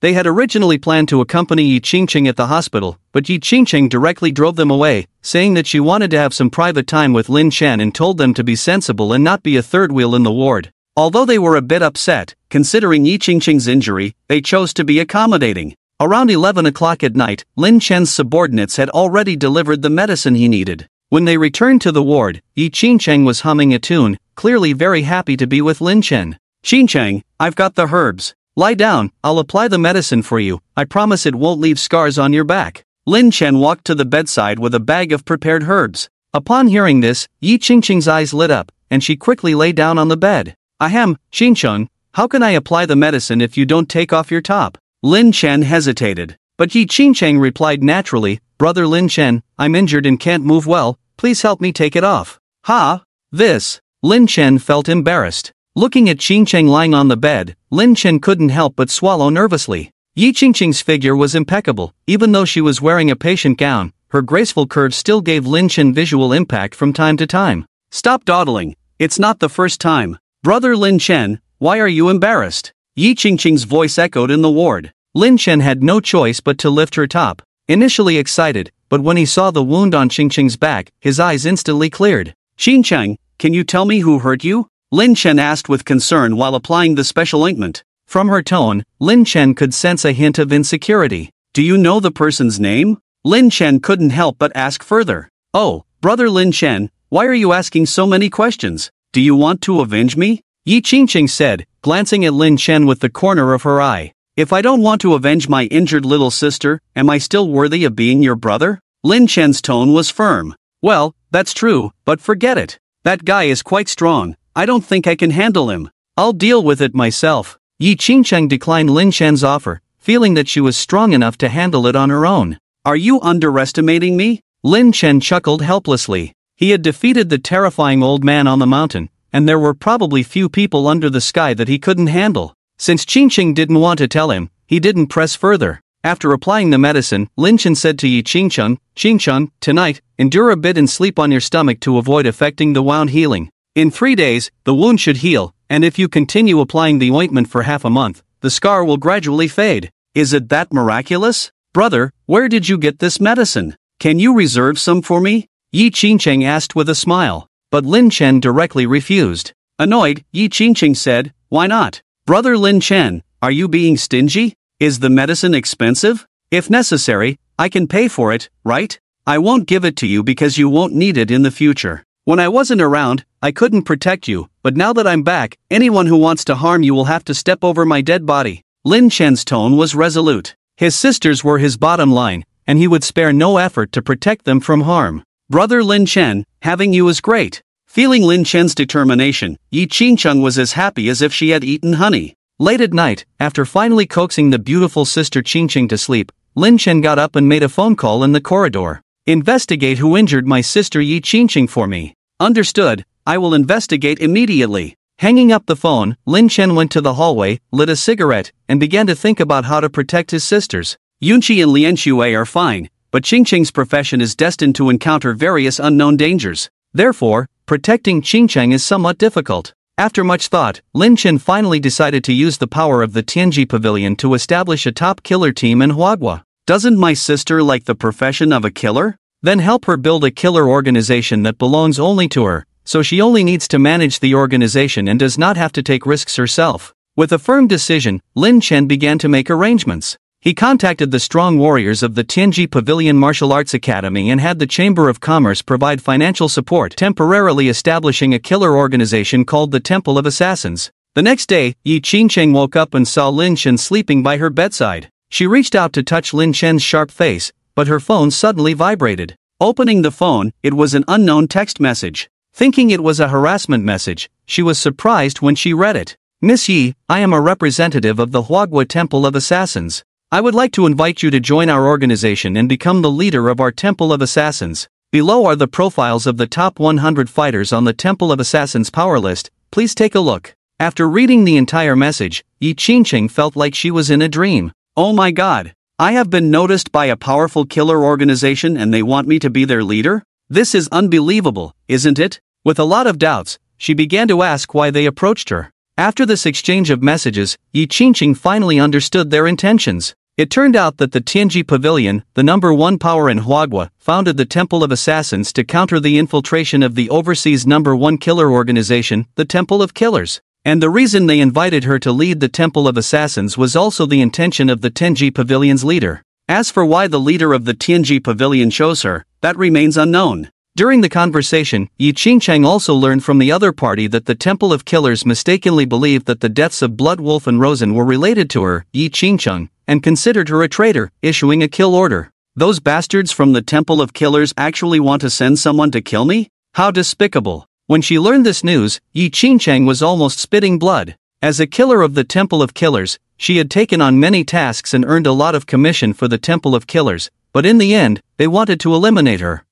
They had originally planned to accompany Yi Qingcheng at the hospital, but Yi Qingcheng directly drove them away, saying that she wanted to have some private time with Lin Chen and told them to be sensible and not be a third wheel in the ward. Although they were a bit upset, considering Yi Qingcheng's injury, they chose to be accommodating. Around 11 o'clock at night, Lin Chen's subordinates had already delivered the medicine he needed. When they returned to the ward, Yi Qingcheng was humming a tune, clearly very happy to be with Lin Chen. "Qingcheng, I've got the herbs. Lie down, I'll apply the medicine for you, I promise it won't leave scars on your back." Lin Chen walked to the bedside with a bag of prepared herbs. Upon hearing this, Yi Qingcheng's eyes lit up, and she quickly lay down on the bed. "Ahem, Qingcheng, how can I apply the medicine if you don't take off your top?" Lin Chen hesitated. But Yi Qingcheng replied naturally, "Brother Lin Chen, I'm injured and can't move well, please help me take it off." "Ha? This?" Lin Chen felt embarrassed. Looking at Qingcheng lying on the bed, Lin Chen couldn't help but swallow nervously. Yi Qingcheng's figure was impeccable, even though she was wearing a patient gown, her graceful curves still gave Lin Chen visual impact from time to time. "Stop dawdling, it's not the first time. Brother Lin Chen, why are you embarrassed?" Yi Qingcheng's voice echoed in the ward. Lin Chen had no choice but to lift her top. Initially excited, but when he saw the wound on Qingcheng's back, his eyes instantly cleared. "Qingcheng, can you tell me who hurt you?" Lin Chen asked with concern while applying the special ointment. From her tone, Lin Chen could sense a hint of insecurity. "Do you know the person's name?" Lin Chen couldn't help but ask further. "Oh, brother Lin Chen, why are you asking so many questions? Do you want to avenge me?" Yi Qingcheng said, glancing at Lin Chen with the corner of her eye. "If I don't want to avenge my injured little sister, am I still worthy of being your brother?" Lin Chen's tone was firm. "Well, that's true, but forget it. That guy is quite strong. I don't think I can handle him. I'll deal with it myself." Yi Qingcheng declined Lin Chen's offer, feeling that she was strong enough to handle it on her own. "Are you underestimating me?" Lin Chen chuckled helplessly. He had defeated the terrifying old man on the mountain, and there were probably few people under the sky that he couldn't handle. Since Qingcheng didn't want to tell him, he didn't press further. After applying the medicine, Lin Chen said to Yi Qingcheng, "Qingcheng, tonight, endure a bit and sleep on your stomach to avoid affecting the wound healing. In 3 days, the wound should heal, and if you continue applying the ointment for half a month, the scar will gradually fade." "Is it that miraculous? Brother, where did you get this medicine? Can you reserve some for me?" Yi Qingcheng asked with a smile. But Lin Chen directly refused. Annoyed, Yi Qingcheng said, "Why not? Brother Lin Chen, are you being stingy? Is the medicine expensive? If necessary, I can pay for it, right? I won't give it to you because you won't need it in the future. When I wasn't around, I couldn't protect you, but now that I'm back, anyone who wants to harm you will have to step over my dead body." Lin Chen's tone was resolute. His sisters were his bottom line, and he would spare no effort to protect them from harm. "Brother Lin Chen, having you is great." Feeling Lin Chen's determination, Yi Qingcheng was as happy as if she had eaten honey. Late at night, after finally coaxing the beautiful sister Qingcheng to sleep, Lin Chen got up and made a phone call in the corridor. "Investigate who injured my sister Yi Qingcheng for me." "Understood, I will investigate immediately." Hanging up the phone, Lin Chen went to the hallway, lit a cigarette, and began to think about how to protect his sisters. Yunqi and Lian Xue are fine, but Qingcheng's profession is destined to encounter various unknown dangers. Therefore, protecting Qingcheng is somewhat difficult. After much thought, Lin Chen finally decided to use the power of the Tianji Pavilion to establish a top killer team in Huagua. "Doesn't my sister like the profession of a killer? Then help her build a killer organization that belongs only to her, so she only needs to manage the organization and does not have to take risks herself." With a firm decision, Lin Chen began to make arrangements. He contacted the strong warriors of the Tianji Pavilion Martial Arts Academy and had the Chamber of Commerce provide financial support, temporarily establishing a killer organization called the Temple of Assassins. The next day, Yi Qingcheng woke up and saw Lin Chen sleeping by her bedside. She reached out to touch Lin Chen's sharp face, but her phone suddenly vibrated. Opening the phone, it was an unknown text message. Thinking it was a harassment message, she was surprised when she read it. Miss Yi, I am a representative of the Huagua Temple of Assassins. I would like to invite you to join our organization and become the leader of our Temple of Assassins. Below are the profiles of the top 100 fighters on the Temple of Assassins power list. Please take a look. After reading the entire message, Yi Qingcheng felt like she was in a dream. Oh my god! I have been noticed by a powerful killer organization and they want me to be their leader? This is unbelievable, isn't it? With a lot of doubts, she began to ask why they approached her. After this exchange of messages, Yi Qingcheng finally understood their intentions. It turned out that the Tianji Pavilion, the #1 power in Huagua, founded the Temple of Assassins to counter the infiltration of the overseas #1 killer organization, the Temple of Killers. And the reason they invited her to lead the Temple of Assassins was also the intention of the Tianji Pavilion's leader. As for why the leader of the Tianji Pavilion chose her, that remains unknown. During the conversation, Yi Qingcheng also learned from the other party that the Temple of Killers mistakenly believed that the deaths of Blood Wolf and Rosen were related to her, Yi Qingcheng, and considered her a traitor, issuing a kill order. Those bastards from the Temple of Killers actually want to send someone to kill me? How despicable. When she learned this news, Yi Qingcheng was almost spitting blood. As a killer of the Temple of Killers, she had taken on many tasks and earned a lot of commission for the Temple of Killers, but in the end, they wanted to eliminate her.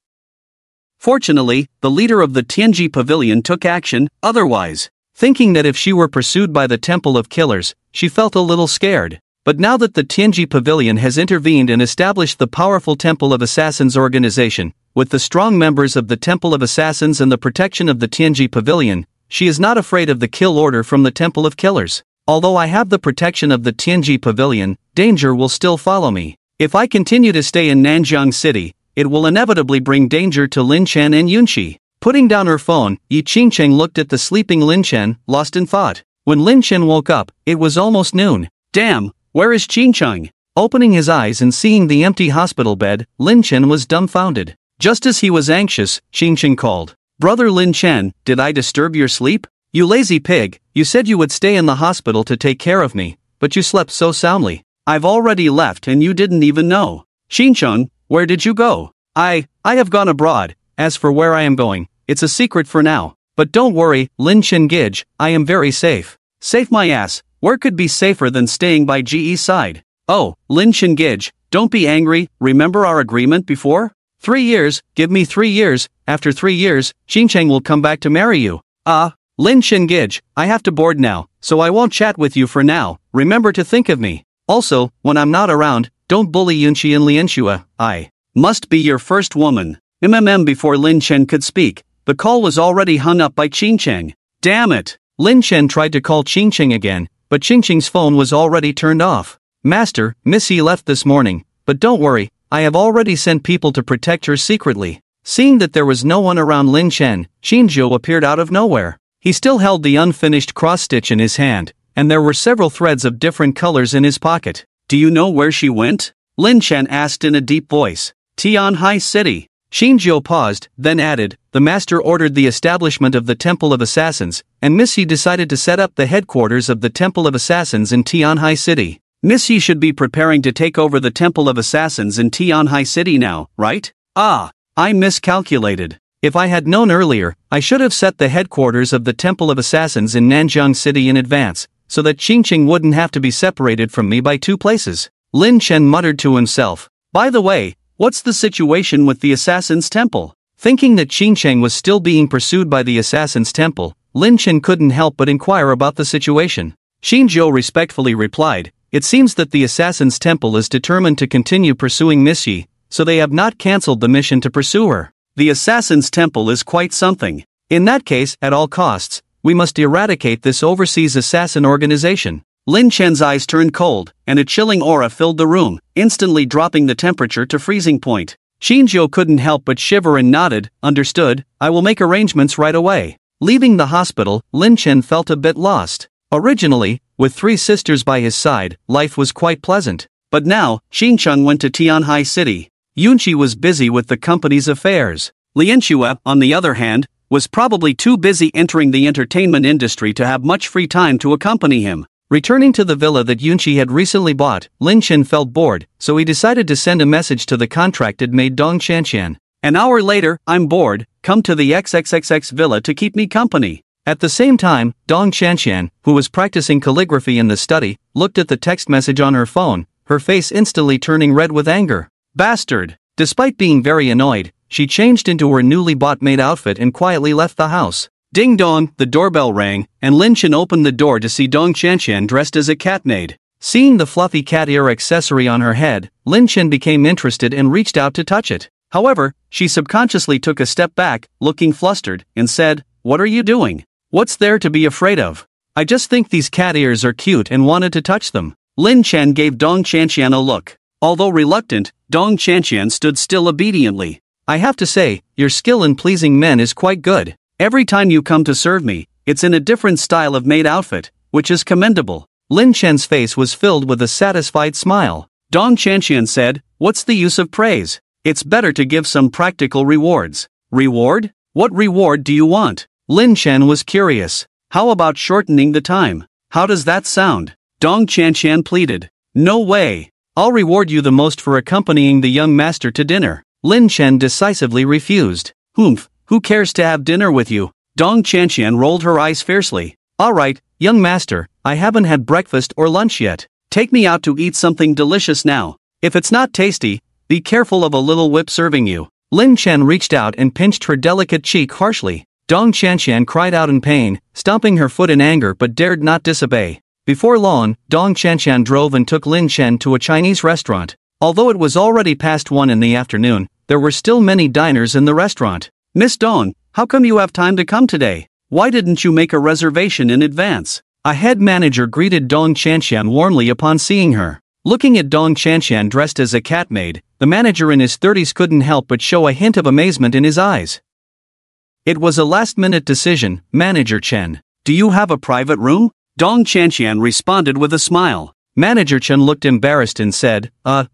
Fortunately, the leader of the Tianji Pavilion took action, otherwise. Thinking that if she were pursued by the Temple of Killers, she felt a little scared. But now that the Tianji Pavilion has intervened and established the powerful Temple of Assassins organization, with the strong members of the Temple of Assassins and the protection of the Tianji Pavilion, she is not afraid of the kill order from the Temple of Killers. Although I have the protection of the Tianji Pavilion, danger will still follow me. If I continue to stay in Nanjiang City, it will inevitably bring danger to Lin Chen and Yunqi. Putting down her phone, Yi Qingcheng looked at the sleeping Lin Chen, lost in thought. When Lin Chen woke up, it was almost noon. Damn, where is Qingcheng? Opening his eyes and seeing the empty hospital bed, Lin Chen was dumbfounded. Just as he was anxious, Qingcheng called. Brother Lin Chen, did I disturb your sleep? You lazy pig, you said you would stay in the hospital to take care of me, but you slept so soundly. I've already left and you didn't even know. Qingcheng, where did you go? I have gone abroad. As for where I am going, it's a secret for now. But don't worry, Lin Chen Gij, I am very safe. Safe my ass, where could be safer than staying by GE's side? Oh, Lin Chen Gij, don't be angry, remember our agreement before? 3 years, give me 3 years, after 3 years, Qingcheng will come back to marry you. Lin Chen Gij, I have to board now, so I won't chat with you for now, remember to think of me. Also, when I'm not around, don't bully Yunqi and Lianxue, I must be your first woman. Before Lin Chen could speak, the call was already hung up by Qingcheng. Damn it! Lin Chen tried to call Qingcheng again, but Qingcheng's phone was already turned off. Master, Missy left this morning, but don't worry, I have already sent people to protect her secretly. Seeing that there was no one around Lin Chen, Xinzhou appeared out of nowhere. He still held the unfinished cross-stitch in his hand, and there were several threads of different colors in his pocket. Do you know where she went? Lin Chen asked in a deep voice. Tianhai City. Xinzhou paused, then added, the master ordered the establishment of the Temple of Assassins, and Missy decided to set up the headquarters of the Temple of Assassins in Tianhai City. Missy should be preparing to take over the Temple of Assassins in Tianhai City now, right? I miscalculated. If I had known earlier, I should have set the headquarters of the Temple of Assassins in Nanjiang City in advance, so that Qingcheng wouldn't have to be separated from me by 2 places. Lin Chen muttered to himself. By the way, what's the situation with the Assassin's Temple? Thinking that Qingcheng was still being pursued by the Assassin's Temple, Lin Chen couldn't help but inquire about the situation. Xinzhou respectfully replied, it seems that the Assassin's Temple is determined to continue pursuing Missy, so they have not cancelled the mission to pursue her. The Assassin's Temple is quite something. In that case, at all costs, we must eradicate this overseas assassin organization. Lin Chen's eyes turned cold, and a chilling aura filled the room, instantly dropping the temperature to freezing point. Xinzhou couldn't help but shiver and nodded, understood, I will make arrangements right away. Leaving the hospital, Lin Chen felt a bit lost. Originally, with 3 sisters by his side, life was quite pleasant. But now, Xingcheng went to Tianhai City. Yunqi was busy with the company's affairs. Lianxue, on the other hand, was probably too busy entering the entertainment industry to have much free time to accompany him. Returning to the villa that Yunqi had recently bought, Lin Chen felt bored, so he decided to send a message to the contracted maid Dong Qianqian. An hour later, I'm bored, come to the XXXX villa to keep me company. At the same time, Dong Qianqian, who was practicing calligraphy in the study, looked at the text message on her phone, her face instantly turning red with anger. Bastard! Despite being very annoyed, she changed into her newly bought maid outfit and quietly left the house. Ding dong, the doorbell rang, and Lin Chen opened the door to see Dong Qianqian dressed as a cat maid. Seeing the fluffy cat ear accessory on her head, Lin Chen became interested and reached out to touch it. However, she subconsciously took a step back, looking flustered, and said, "What are you doing? What's there to be afraid of? I just think these cat ears are cute and wanted to touch them." Lin Chen gave Dong Qianqian a look. Although reluctant, Dong Qianqian stood still obediently. "I have to say, your skill in pleasing men is quite good. Every time you come to serve me, it's in a different style of maid outfit, which is commendable." Lin Chen's face was filled with a satisfied smile. Dong Qianqian said, "What's the use of praise? It's better to give some practical rewards." "Reward? What reward do you want?" Lin Chen was curious. "How about shortening the time? How does that sound?" Dong Qianqian pleaded. "No way. I'll reward you the most for accompanying the young master to dinner." Lin Chen decisively refused. "Humph. Who cares to have dinner with you?" Dong Qianqian rolled her eyes fiercely. "All right, young master, I haven't had breakfast or lunch yet. Take me out to eat something delicious now. If it's not tasty, be careful of a little whip serving you." Lin Chen reached out and pinched her delicate cheek harshly. Dong Qianqian cried out in pain, stomping her foot in anger but dared not disobey. Before long, Dong Qianqian drove and took Lin Chen to a Chinese restaurant. Although it was already past 1 in the afternoon, there were still many diners in the restaurant. "Miss Dong, how come you have time to come today? Why didn't you make a reservation in advance?" A head manager greeted Dong Qianqian warmly upon seeing her. Looking at Dong Qianqian dressed as a cat maid, the manager in his 30s couldn't help but show a hint of amazement in his eyes. "It was a last-minute decision, Manager Chen. Do you have a private room?" Dong Qianqian responded with a smile. Manager Chen looked embarrassed and said,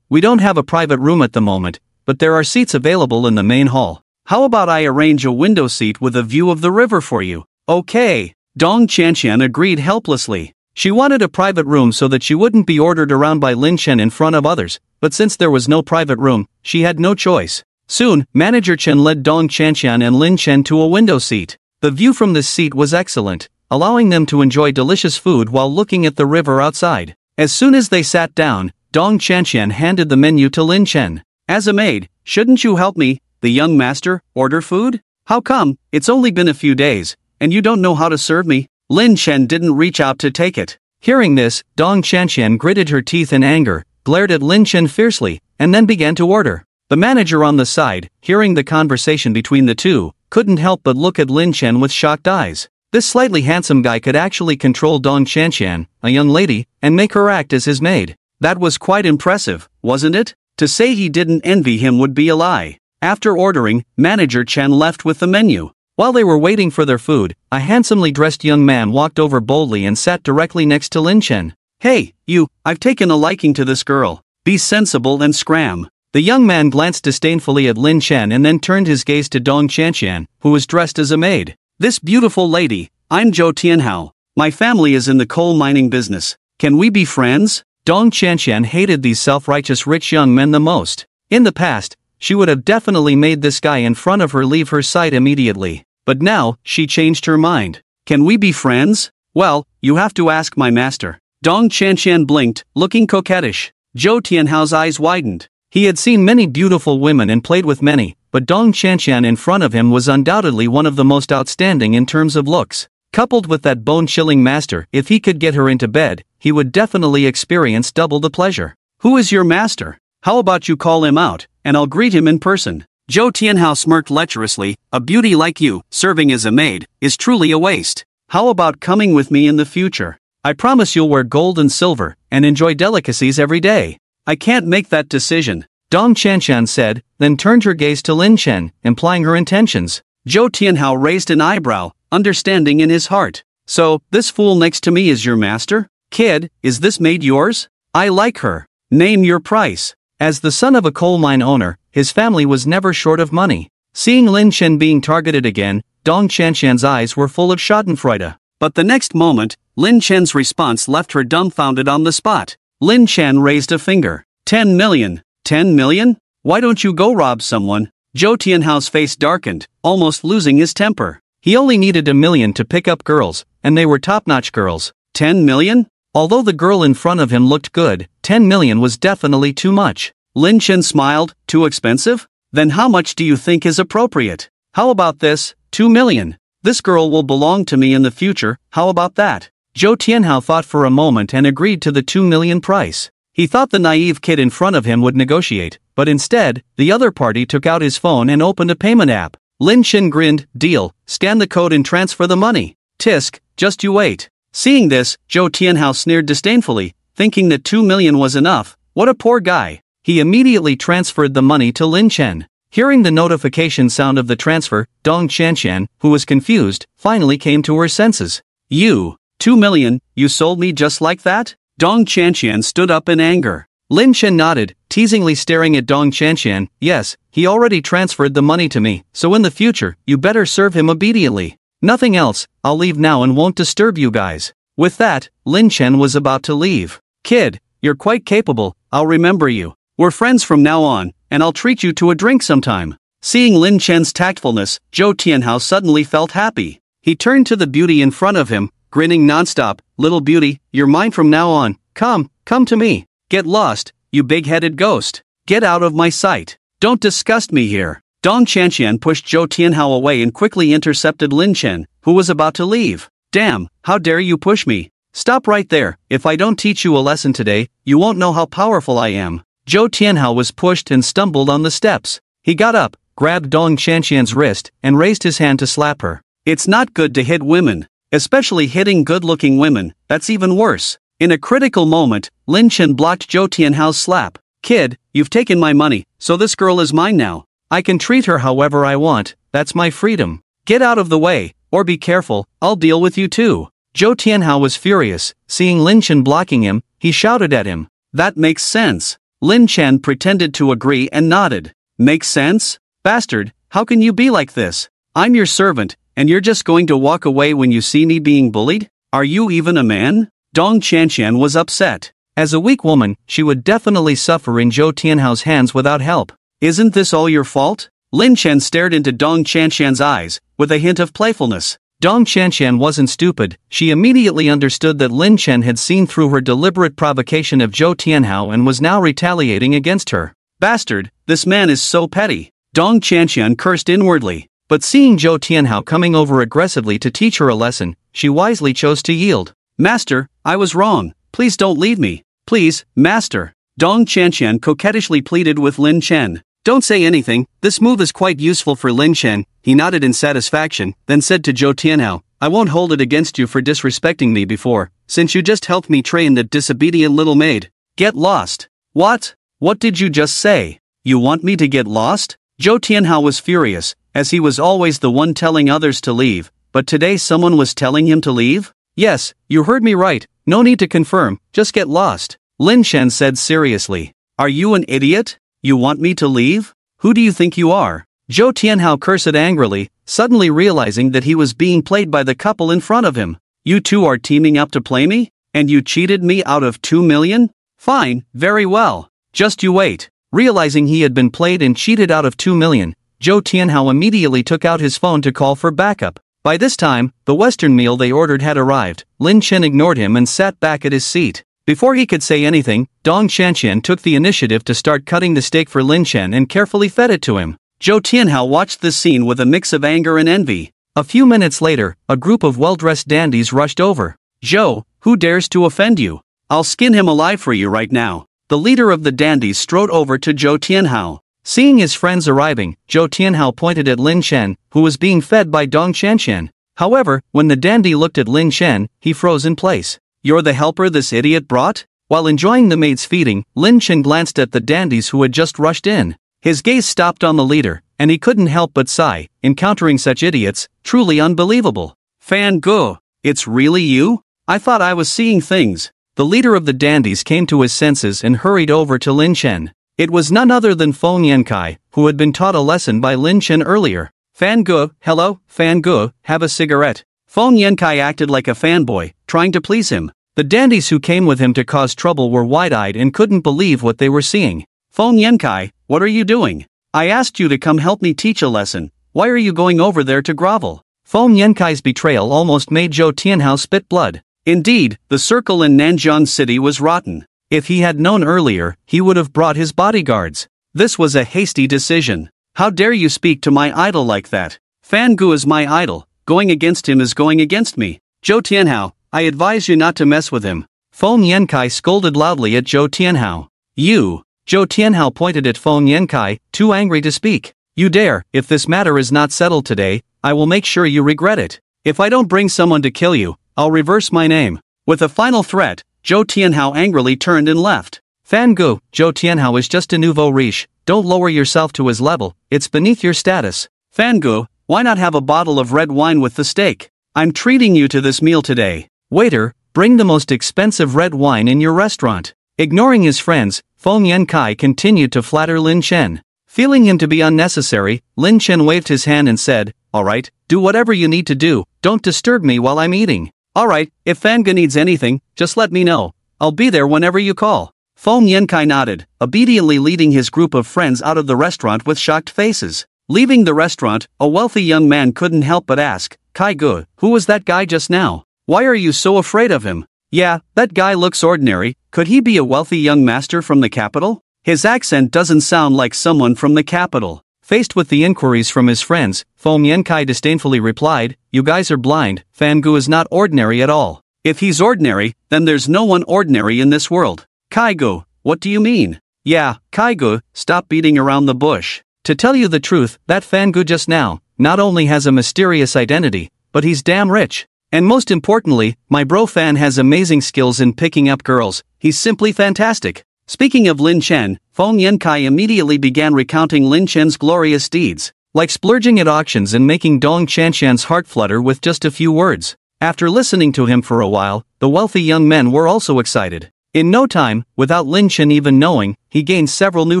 We don't have a private room at the moment, but there are seats available in the main hall. How about I arrange a window seat with a view of the river for you?" "Okay." Dong Qianqian agreed helplessly. She wanted a private room so that she wouldn't be ordered around by Lin Chen in front of others, but since there was no private room, she had no choice. Soon, Manager Chen led Dong Qianqian and Lin Chen to a window seat. The view from this seat was excellent, allowing them to enjoy delicious food while looking at the river outside. As soon as they sat down, Dong Qianqian handed the menu to Lin Chen. "As a maid, shouldn't you help me, the young master, order food? How come, it's only been a few days, and you don't know how to serve me?" Lin Chen didn't reach out to take it. Hearing this, Dong Qianqian gritted her teeth in anger, glared at Lin Chen fiercely, and then began to order. The manager on the side, hearing the conversation between the two, couldn't help but look at Lin Chen with shocked eyes. This slightly handsome guy could actually control Dong Qianqian, a young lady, and make her act as his maid. That was quite impressive, wasn't it? To say he didn't envy him would be a lie. After ordering, Manager Chen left with the menu. While they were waiting for their food, a handsomely dressed young man walked over boldly and sat directly next to Lin Chen. "Hey, you, I've taken a liking to this girl. Be sensible and scram." The young man glanced disdainfully at Lin Chen and then turned his gaze to Dong Qianqian, who was dressed as a maid. "This beautiful lady, I'm Zhou Tianhao. My family is in the coal mining business. Can we be friends?" Dong Qianqian hated these self-righteous rich young men the most. In the past, she would have definitely made this guy in front of her leave her sight immediately. But now, she changed her mind. "Can we be friends? Well, you have to ask my master." Dong Qianqian blinked, looking coquettish. Zhou Tianhao's eyes widened. He had seen many beautiful women and played with many, but Dong Qianqian in front of him was undoubtedly one of the most outstanding in terms of looks. Coupled with that bone-chilling master, if he could get her into bed, he would definitely experience double the pleasure. "Who is your master? How about you call him out, and I'll greet him in person." Zhou Tianhao smirked lecherously. "A beauty like you, serving as a maid, is truly a waste. How about coming with me in the future? I promise you'll wear gold and silver, and enjoy delicacies every day." "I can't make that decision," Dong Qianqian said, then turned her gaze to Lin Chen, implying her intentions. Zhou Tianhao raised an eyebrow, understanding in his heart. "So, this fool next to me is your master? Kid, is this maid yours? I like her. Name your price. As the son of a coal mine owner, his family was never short of money. Seeing Lin Chen being targeted again, Dong Qianqian's eyes were full of schadenfreude. But the next moment, Lin Chen's response left her dumbfounded on the spot. Lin Chen raised a finger. 10 million. 10 million? Why don't you go rob someone? Zhou Tianhao's face darkened, almost losing his temper. He only needed 1 million to pick up girls, and they were top-notch girls. 10 million? Although the girl in front of him looked good, 10 million was definitely too much. Lin Chen smiled. Too expensive? Then how much do you think is appropriate? How about this? 2 million. This girl will belong to me in the future, how about that? Zhou Tianhao thought for a moment and agreed to the 2 million price. He thought the naive kid in front of him would negotiate, but instead, the other party took out his phone and opened a payment app. Lin Chen grinned. Deal. Scan the code and transfer the money. Tisk, just you wait. Seeing this, Zhou Tianhao sneered disdainfully, thinking that 2 million was enough. What a poor guy. He immediately transferred the money to Lin Chen. Hearing the notification sound of the transfer, Dong Qianqian, who was confused, finally came to her senses. You, 2 million, you sold me just like that? Dong Qianqian stood up in anger. Lin Chen nodded, teasingly staring at Dong Qianqian. Yes, he already transferred the money to me, so in the future, you better serve him obediently. Nothing else, I'll leave now and won't disturb you guys. With that, Lin Chen was about to leave. Kid, you're quite capable, I'll remember you. We're friends from now on, and I'll treat you to a drink sometime. Seeing Lin Chen's tactfulness, Zhou Tianhao suddenly felt happy. He turned to the beauty in front of him, grinning nonstop. Little beauty, you're mine from now on. Come to me. Get lost, you big-headed ghost. Get out of my sight. Don't disgust me here. Dong Qianqian pushed Zhou Tianhao away and quickly intercepted Lin Chen, who was about to leave. Damn, how dare you push me? Stop right there. If I don't teach you a lesson today, you won't know how powerful I am. Zhou Tianhao was pushed and stumbled on the steps. He got up, grabbed Dong Qianqian's wrist, and raised his hand to slap her. It's not good to hit women. Especially hitting good-looking women, that's even worse. In a critical moment, Lin Chen blocked Zhou Tianhao's slap. Kid, you've taken my money, so this girl is mine now. I can treat her however I want, that's my freedom. Get out of the way, or be careful, I'll deal with you too. Zhou Tianhao was furious. Seeing Lin Chen blocking him, he shouted at him. That makes sense. Lin Chen pretended to agree and nodded. Makes sense? Bastard, how can you be like this? I'm your servant, and you're just going to walk away when you see me being bullied? Are you even a man? Dong Qianqian was upset. As a weak woman, she would definitely suffer in Zhou Tianhao's hands without help. Isn't this all your fault? Lin Chen stared into Dong Qianqian's eyes, with a hint of playfulness. Dong Qianqian wasn't stupid. She immediately understood that Lin Chen had seen through her deliberate provocation of Zhou Tianhao and was now retaliating against her. Bastard, this man is so petty. Dong Qianqian cursed inwardly. But seeing Zhou Tianhao coming over aggressively to teach her a lesson, she wisely chose to yield. Master, I was wrong. Please don't leave me. Please, master. Dong Qianqian coquettishly pleaded with Lin Chen. Don't say anything, this move is quite useful for Lin Chen. He nodded in satisfaction, then said to Zhou Tianhao, I won't hold it against you for disrespecting me before, since you just helped me train that disobedient little maid. Get lost. What? What did you just say? You want me to get lost? Zhou Tianhao was furious, as he was always the one telling others to leave, but today someone was telling him to leave? Yes, you heard me right, no need to confirm, just get lost. Lin Chen said seriously. Are you an idiot? You want me to leave? Who do you think you are? Zhou Tianhao cursed angrily, suddenly realizing that he was being played by the couple in front of him. You two are teaming up to play me? And you cheated me out of 2 million? Fine, very well. Just you wait. Realizing he had been played and cheated out of 2 million, Zhou Tianhao immediately took out his phone to call for backup. By this time, the Western meal they ordered had arrived. Lin Chen ignored him and sat back at his seat. Before he could say anything, Dong Qianqian took the initiative to start cutting the steak for Lin Chen and carefully fed it to him. Zhou Tianhao watched this scene with a mix of anger and envy. A few minutes later, a group of well-dressed dandies rushed over. Zhou, who dares to offend you? I'll skin him alive for you right now. The leader of the dandies strode over to Zhou Tianhao. Seeing his friends arriving, Zhou Tianhao pointed at Lin Chen, who was being fed by Dong Qianqian. However, when the dandy looked at Lin Chen, he froze in place. You're the helper this idiot brought? While enjoying the maid's feeding, Lin Chen glanced at the dandies who had just rushed in. His gaze stopped on the leader, and he couldn't help but sigh, encountering such idiots, truly unbelievable. Fan Gu, it's really you? I thought I was seeing things. the leader of the dandies came to his senses and hurried over to Lin Chen. It was none other than Feng Yankai, who had been taught a lesson by Lin Chen earlier. Fan Gu, hello, Fan Gu, have a cigarette. Feng Yankai acted like a fanboy, trying to please him. The dandies who came with him to cause trouble were wide-eyed and couldn't believe what they were seeing. Feng Yankai, what are you doing? I asked you to come help me teach a lesson. Why are you going over there to grovel? Feng Yankai's betrayal almost made Zhou Tianhao spit blood. Indeed, the circle in Nanjiang City was rotten. If he had known earlier, he would have brought his bodyguards. This was a hasty decision. How dare you speak to my idol like that? Fan Gu is my idol. Going against him is going against me. Zhou Tianhao, I advise you not to mess with him. Feng Yankai scolded loudly at Zhou Tianhao. You! Zhou Tianhao pointed at Feng Yankai, too angry to speak. You dare, if this matter is not settled today, I will make sure you regret it. If I don't bring someone to kill you, I'll reverse my name. With a final threat, Zhou Tianhao angrily turned and left. Fan Gu, Zhou Tianhao is just a nouveau riche, don't lower yourself to his level, it's beneath your status. Fan Gu, why not have a bottle of red wine with the steak? I'm treating you to this meal today. Waiter, bring the most expensive red wine in your restaurant. Ignoring his friends, Feng Yankai continued to flatter Lin Chen. Feeling him to be unnecessary, Lin Chen waved his hand and said, alright, do whatever you need to do, don't disturb me while I'm eating. Alright, if Fan Gu needs anything, just let me know. I'll be there whenever you call. Feng Yankai nodded, obediently leading his group of friends out of the restaurant with shocked faces. Leaving the restaurant, a wealthy young man couldn't help but ask, Kai Gu, who was that guy just now? Why are you so afraid of him? Yeah, that guy looks ordinary, could he be a wealthy young master from the capital? His accent doesn't sound like someone from the capital. Faced with the inquiries from his friends, Feng Yankai disdainfully replied, you guys are blind, Fan Gu is not ordinary at all. If he's ordinary, then there's no one ordinary in this world. Kai Gu, what do you mean? Yeah, Kai Gu, stop beating around the bush. To tell you the truth, that Fan Gu just now, not only has a mysterious identity, but he's damn rich. And most importantly, my bro Fan has amazing skills in picking up girls, he's simply fantastic. Speaking of Lin Chen, Feng Yankai immediately began recounting Lin Chen's glorious deeds, like splurging at auctions and making Dong Qianqian's heart flutter with just a few words. After listening to him for a while, the wealthy young men were also excited. In no time, without Lin Chen even knowing, he gained several new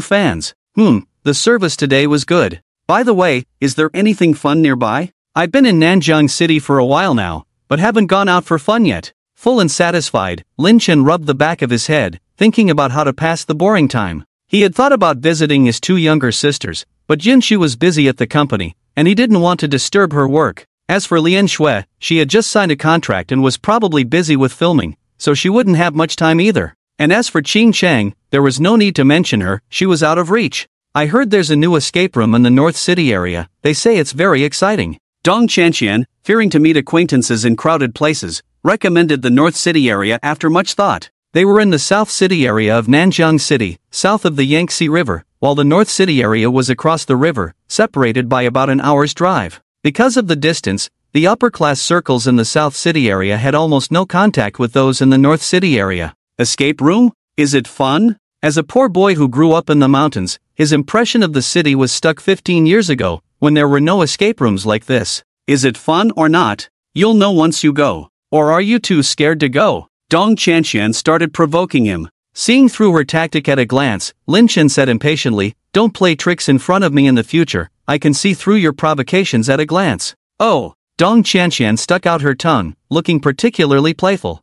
fans. The service today was good. By the way, is there anything fun nearby? I've been in Nanjiang City for a while now, but haven't gone out for fun yet. Full and satisfied, Lin Chen rubbed the back of his head, thinking about how to pass the boring time. He had thought about visiting his two younger sisters, but Jinshu was busy at the company, and he didn't want to disturb her work. As for Lian Shui, she had just signed a contract and was probably busy with filming, so she wouldn't have much time either. And as for Qing Chang, there was no need to mention her, she was out of reach. I heard there's a new escape room in the North City area, they say it's very exciting. Dong Qianqian, fearing to meet acquaintances in crowded places, recommended the North City area after much thought. They were in the South City area of Nanjiang City, south of the Yangtze River, while the North City area was across the river, separated by about an hour's drive. Because of the distance, the upper-class circles in the South City area had almost no contact with those in the North City area. Escape room? Is it fun? As a poor boy who grew up in the mountains, his impression of the city was stuck 15 years ago, when there were no escape rooms like this. Is it fun or not? You'll know once you go. Or are you too scared to go? Dong Qianqian started provoking him. Seeing through her tactic at a glance, Lin Chen said impatiently, don't play tricks in front of me in the future, I can see through your provocations at a glance. Oh, Dong Qianqian stuck out her tongue, looking particularly playful.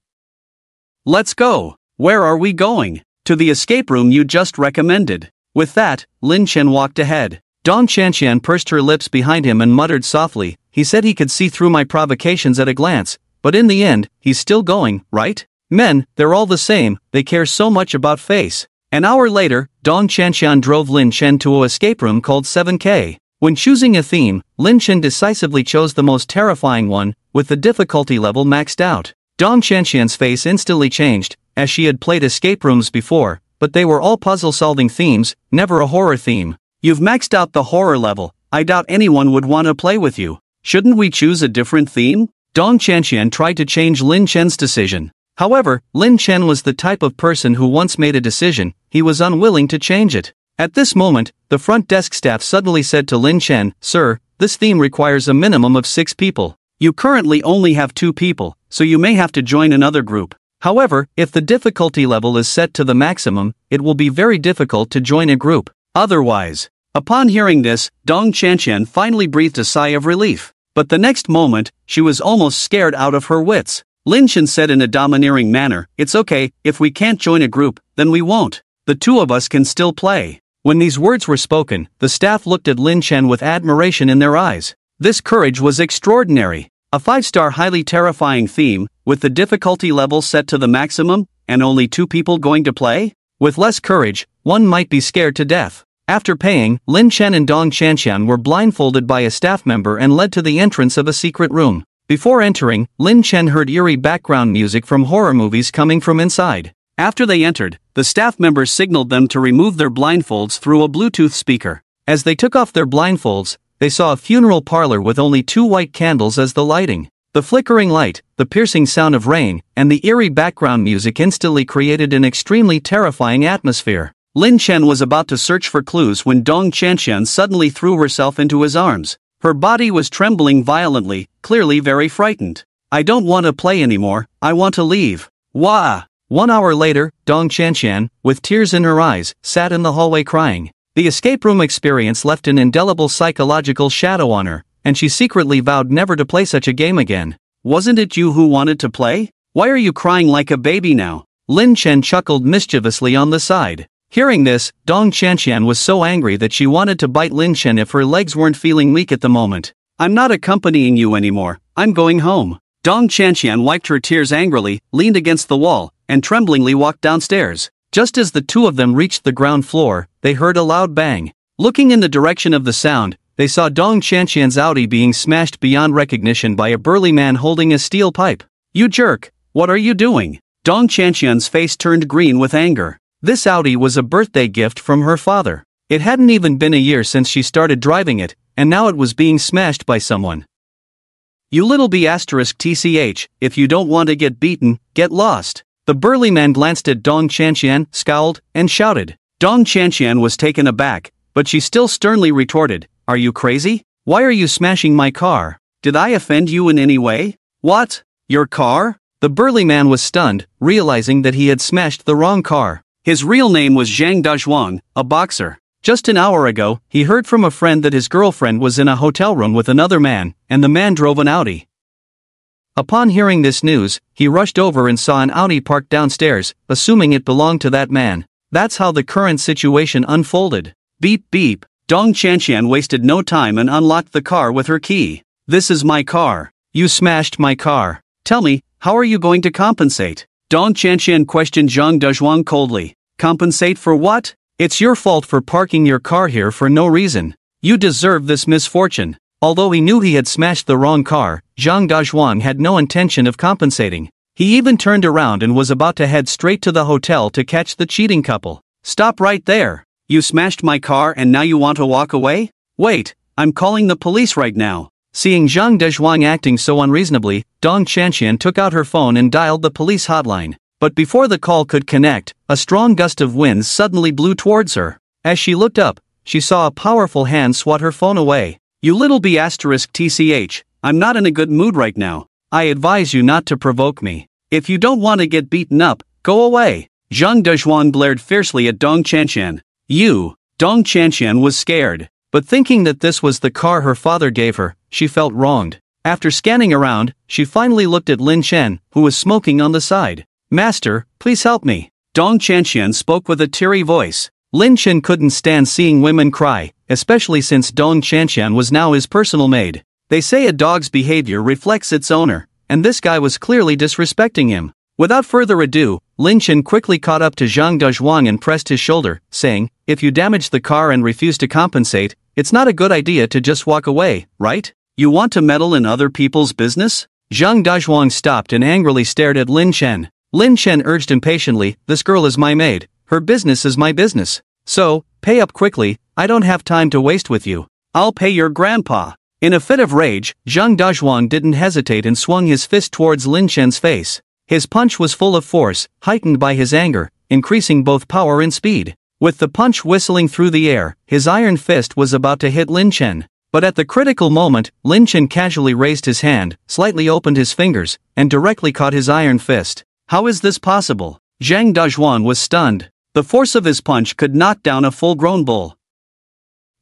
Let's go. Where are we going? To the escape room you just recommended. With that, Lin Chen walked ahead. Dong Qianqian pursed her lips behind him and muttered softly, he said he could see through my provocations at a glance, but in the end, he's still going, right? Men, they're all the same, they care so much about face. An hour later, Dong Qianqian drove Lin Chen to an escape room called 7K. When choosing a theme, Lin Chen decisively chose the most terrifying one, with the difficulty level maxed out. Dong Qianqian's face instantly changed, as she had played escape rooms before, but they were all puzzle-solving themes, never a horror theme. You've maxed out the horror level, I doubt anyone would want to play with you. Shouldn't we choose a different theme? Dong Qianqian tried to change Lin Chen's decision. However, Lin Chen was the type of person who once made a decision, he was unwilling to change it. At this moment, the front desk staff suddenly said to Lin Chen, Sir, this theme requires a minimum of 6 people. You currently only have 2 people, so you may have to join another group. However, if the difficulty level is set to the maximum, it will be very difficult to join a group. Otherwise, upon hearing this, Dong Chanchen finally breathed a sigh of relief. But the next moment, she was almost scared out of her wits. Lin Chen said in a domineering manner, "It's okay, if we can't join a group, then we won't. The two of us can still play." When these words were spoken, the staff looked at Lin Chen with admiration in their eyes. This courage was extraordinary. A 5-star highly terrifying theme, with the difficulty level set to the maximum, and only 2 people going to play? With less courage, one might be scared to death. After paying, Lin Chen and Dong Chanchen were blindfolded by a staff member and led to the entrance of a secret room. Before entering, Lin Chen heard eerie background music from horror movies coming from inside. After they entered, the staff members signaled them to remove their blindfolds through a Bluetooth speaker. As they took off their blindfolds, they saw a funeral parlor with only 2 white candles as the lighting. The flickering light, the piercing sound of rain, and the eerie background music instantly created an extremely terrifying atmosphere. Lin Chen was about to search for clues when Dong Chanchen suddenly threw herself into his arms. Her body was trembling violently, clearly very frightened. "I don't want to play anymore, I want to leave." Wah! 1 hour later, Dong Chanchen, with tears in her eyes, sat in the hallway crying. The escape room experience left an indelible psychological shadow on her, and she secretly vowed never to play such a game again. "Wasn't it you who wanted to play? Why are you crying like a baby now?" Lin Chen chuckled mischievously on the side. Hearing this, Dong Chanchen was so angry that she wanted to bite Lin Chen if her legs weren't feeling weak at the moment. "I'm not accompanying you anymore, I'm going home." Dong Chanchen wiped her tears angrily, leaned against the wall, and tremblingly walked downstairs. Just as the two of them reached the ground floor, they heard a loud bang. Looking in the direction of the sound, they saw Dong Chanchen's Audi being smashed beyond recognition by a burly man holding a steel pipe. "You jerk, what are you doing?" Dong Chanchen's face turned green with anger. This Audi was a birthday gift from her father. It hadn't even been a year since she started driving it, and now it was being smashed by someone. "You little b***tch, if you don't want to get beaten, get lost." The burly man glanced at Dong Chanchen, scowled, and shouted. Dong Chanchen was taken aback, but she still sternly retorted, "Are you crazy? Why are you smashing my car? Did I offend you in any way?" "What? Your car?" The burly man was stunned, realizing that he had smashed the wrong car. His real name was Zhang Dazhuang, a boxer. Just an hour ago, he heard from a friend that his girlfriend was in a hotel room with another man, and the man drove an Audi. Upon hearing this news, he rushed over and saw an Audi parked downstairs, assuming it belonged to that man. That's how the current situation unfolded. Beep beep. Dong Chanchen wasted no time and unlocked the car with her key. "This is my car. You smashed my car. Tell me, how are you going to compensate?" Dong Chanchen questioned Zhang Dazhuang coldly. "Compensate for what? It's your fault for parking your car here for no reason. You deserve this misfortune." Although he knew he had smashed the wrong car, Zhang Dazhuang had no intention of compensating. He even turned around and was about to head straight to the hotel to catch the cheating couple. "Stop right there. You smashed my car and now you want to walk away? Wait, I'm calling the police right now." Seeing Zhang Dazhuang acting so unreasonably, Dong Chanchen took out her phone and dialed the police hotline. But before the call could connect, a strong gust of wind suddenly blew towards her. As she looked up, she saw a powerful hand swat her phone away. "You little b***tch, I'm not in a good mood right now. I advise you not to provoke me. If you don't want to get beaten up, go away." Zhang Dazhuang glared fiercely at Dong Chanchen. "You." Dong Chanchen was scared. But thinking that this was the car her father gave her, she felt wronged. After scanning around, she finally looked at Lin Chen, who was smoking on the side. "Master, please help me." Dong Chanchen spoke with a teary voice. Lin Chen couldn't stand seeing women cry, especially since Dong Chanchen was now his personal maid. They say a dog's behavior reflects its owner, and this guy was clearly disrespecting him. Without further ado, Lin Chen quickly caught up to Zhang Dazhuang and pressed his shoulder, saying, "If you damage the car and refuse to compensate, it's not a good idea to just walk away, right? You want to meddle in other people's business?" Zhang Dazhuang stopped and angrily stared at Lin Chen. Lin Chen urged impatiently, "This girl is my maid. Her business is my business. So, pay up quickly, I don't have time to waste with you. I'll pay your grandpa." In a fit of rage, Zhang Dazhuang didn't hesitate and swung his fist towards Lin Chen's face. His punch was full of force, heightened by his anger, increasing both power and speed. With the punch whistling through the air, his iron fist was about to hit Lin Chen. But at the critical moment, Lin Chen casually raised his hand, slightly opened his fingers, and directly caught his iron fist. How is this possible? Zhang Dazhuan was stunned. The force of his punch could knock down a full-grown bull.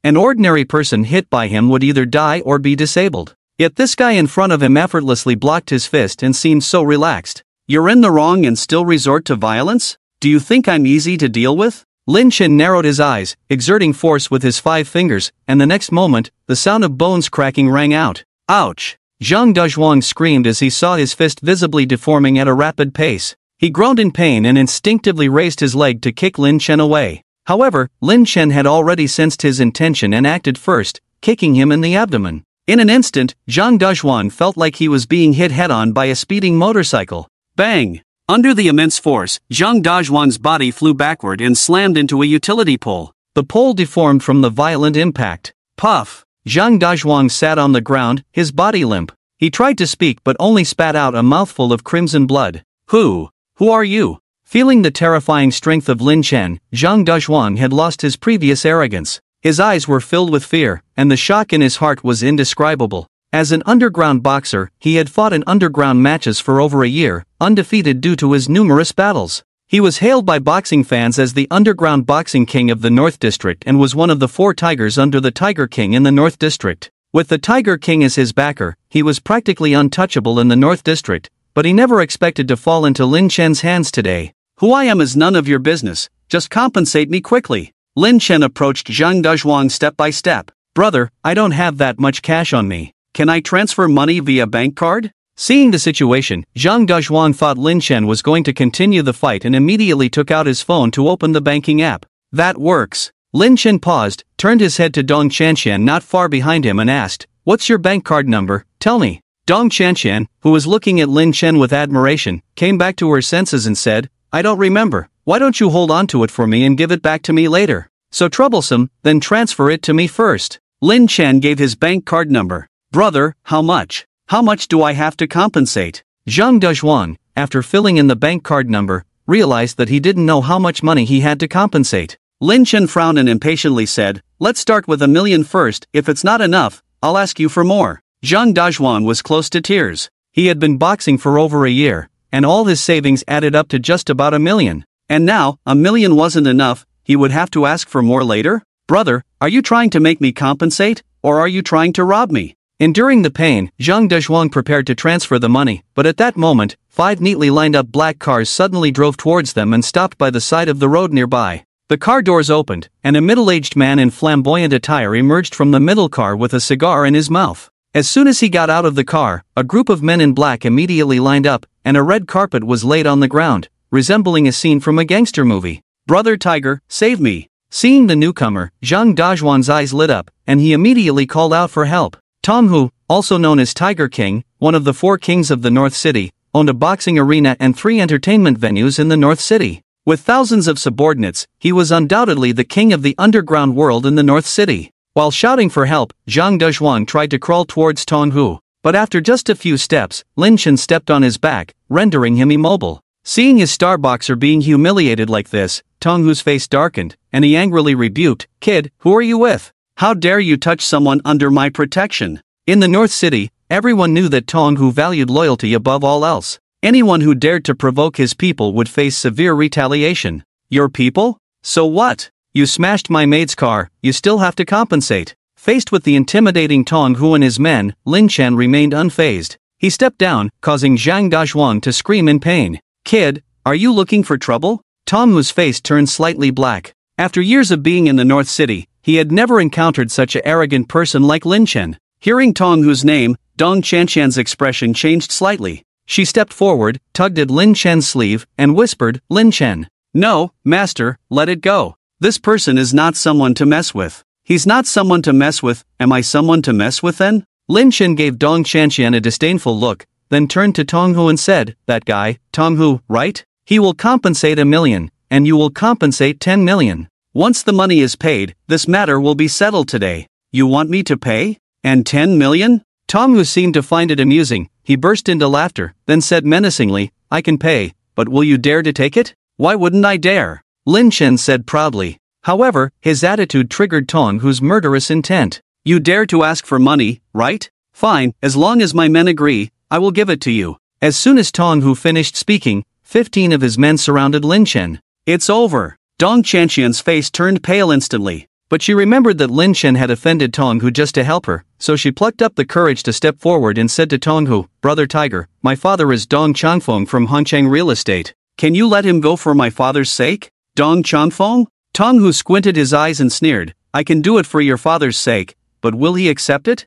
An ordinary person hit by him would either die or be disabled. Yet this guy in front of him effortlessly blocked his fist and seemed so relaxed. You're in the wrong and still resort to violence? Do you think I'm easy to deal with? Lin Chen narrowed his eyes, exerting force with his 5 fingers, and the next moment, the sound of bones cracking rang out. Ouch! Zhang Dazhuang screamed as he saw his fist visibly deforming at a rapid pace. He groaned in pain and instinctively raised his leg to kick Lin Chen away. However, Lin Chen had already sensed his intention and acted first, kicking him in the abdomen. In an instant, Zhang Dazhuan felt like he was being hit head-on by a speeding motorcycle. Bang! Under the immense force, Zhang Dazhuan's body flew backward and slammed into a utility pole. The pole deformed from the violent impact. Puff! Zhang Dazhuang sat on the ground, his body limp. He tried to speak but only spat out a mouthful of crimson blood. Who are you? Feeling the terrifying strength of Lin Chen, Zhang Dazhuang had lost his previous arrogance. His eyes were filled with fear, and the shock in his heart was indescribable. As an underground boxer, he had fought in underground matches for over a year, undefeated due to his numerous battles. He was hailed by boxing fans as the underground boxing king of the North District and was one of the 4 tigers under the Tiger King in the North District. With the Tiger King as his backer, he was practically untouchable in the North District, but he never expected to fall into Lin Chen's hands today. Who I am is none of your business, just compensate me quickly. Lin Chen approached Zhang Dazhuang step by step. Brother, I don't have that much cash on me. Can I transfer money via bank card? Seeing the situation, Zhang Dazhuang thought Lin Chen was going to continue the fight and immediately took out his phone to open the banking app. That works. Lin Chen paused, turned his head to Dong Chanxian not far behind him and asked, "What's your bank card number? Tell me." Dong Chanxian, who was looking at Lin Chen with admiration, came back to her senses and said, "I don't remember. Why don't you hold on to it for me and give it back to me later? So troublesome, then transfer it to me first." Lin Chen gave his bank card number. "Brother, how much? How much do I have to compensate?" Zhang Dazhuang, after filling in the bank card number, realized that he didn't know how much money he had to compensate. Lin Chen frowned and impatiently said, "Let's start with 1 million first. If it's not enough, I'll ask you for more." Zhang Dazhuang was close to tears. He had been boxing for over a year, and all his savings added up to just about 1 million. And now, 1 million wasn't enough, he would have to ask for more later? "Brother, are you trying to make me compensate, or are you trying to rob me?" Enduring the pain, Zhang Dazhuang prepared to transfer the money, but at that moment, 5 neatly lined up black cars suddenly drove towards them and stopped by the side of the road nearby. The car doors opened, and a middle-aged man in flamboyant attire emerged from the middle car with a cigar in his mouth. As soon as he got out of the car, a group of men in black immediately lined up, and a red carpet was laid on the ground, resembling a scene from a gangster movie. "Brother Tiger, save me!" Seeing the newcomer, Zhang Dazhuan's eyes lit up, and he immediately called out for help. Tong Hu, also known as Tiger King, one of the 4 kings of the North City, owned a boxing arena and 3 entertainment venues in the North City. With thousands of subordinates, he was undoubtedly the king of the underground world in the North City. While shouting for help, Zhang Dazhuang tried to crawl towards Tong Hu, but after just a few steps, Lin Chen stepped on his back, rendering him immobile. Seeing his star boxer being humiliated like this, Tong Hu's face darkened, and he angrily rebuked, "Kid, who are you with? How dare you touch someone under my protection?" In the North City, everyone knew that Tong Hu valued loyalty above all else. Anyone who dared to provoke his people would face severe retaliation. "Your people? So what? You smashed my maid's car, you still have to compensate." Faced with the intimidating Tong Hu and his men, Lin Chen remained unfazed. He stepped down, causing Zhang Dazhuang to scream in pain. "Kid, are you looking for trouble?" Tong Hu's face turned slightly black. After years of being in the North City, he had never encountered such an arrogant person like Lin Chen. Hearing Tong Hu's name, Dong Chanxian's expression changed slightly. She stepped forward, tugged at Lin Chen's sleeve, and whispered, "Lin Chen. No, master, let it go. This person is not someone to mess with." "He's not someone to mess with, am I someone to mess with then?" Lin Chen gave Dong Chanxian a disdainful look, then turned to Tong Hu and said, "That guy, Tong Hu, right? He will compensate 1 million, and you will compensate 10 million. Once the money is paid, this matter will be settled today." "You want me to pay? And 10 million? Tong Hu seemed to find it amusing. He burst into laughter, then said menacingly, "I can pay, but will you dare to take it?" "Why wouldn't I dare?" Lin Chen said proudly. However, his attitude triggered Tong Hu's murderous intent. "You dare to ask for money, right? Fine, as long as my men agree, I will give it to you." As soon as Tong Hu finished speaking, 15 of his men surrounded Lin Chen. It's over. Dong Chanxian's face turned pale instantly. But she remembered that Lin Chen had offended Tonghu just to help her, so she plucked up the courage to step forward and said to Tonghu, "Brother Tiger, my father is Dong Changfeng from Hongcheng Real Estate. Can you let him go for my father's sake?" "Dong Changfeng?" Tonghu squinted his eyes and sneered, "I can do it for your father's sake, but will he accept it?"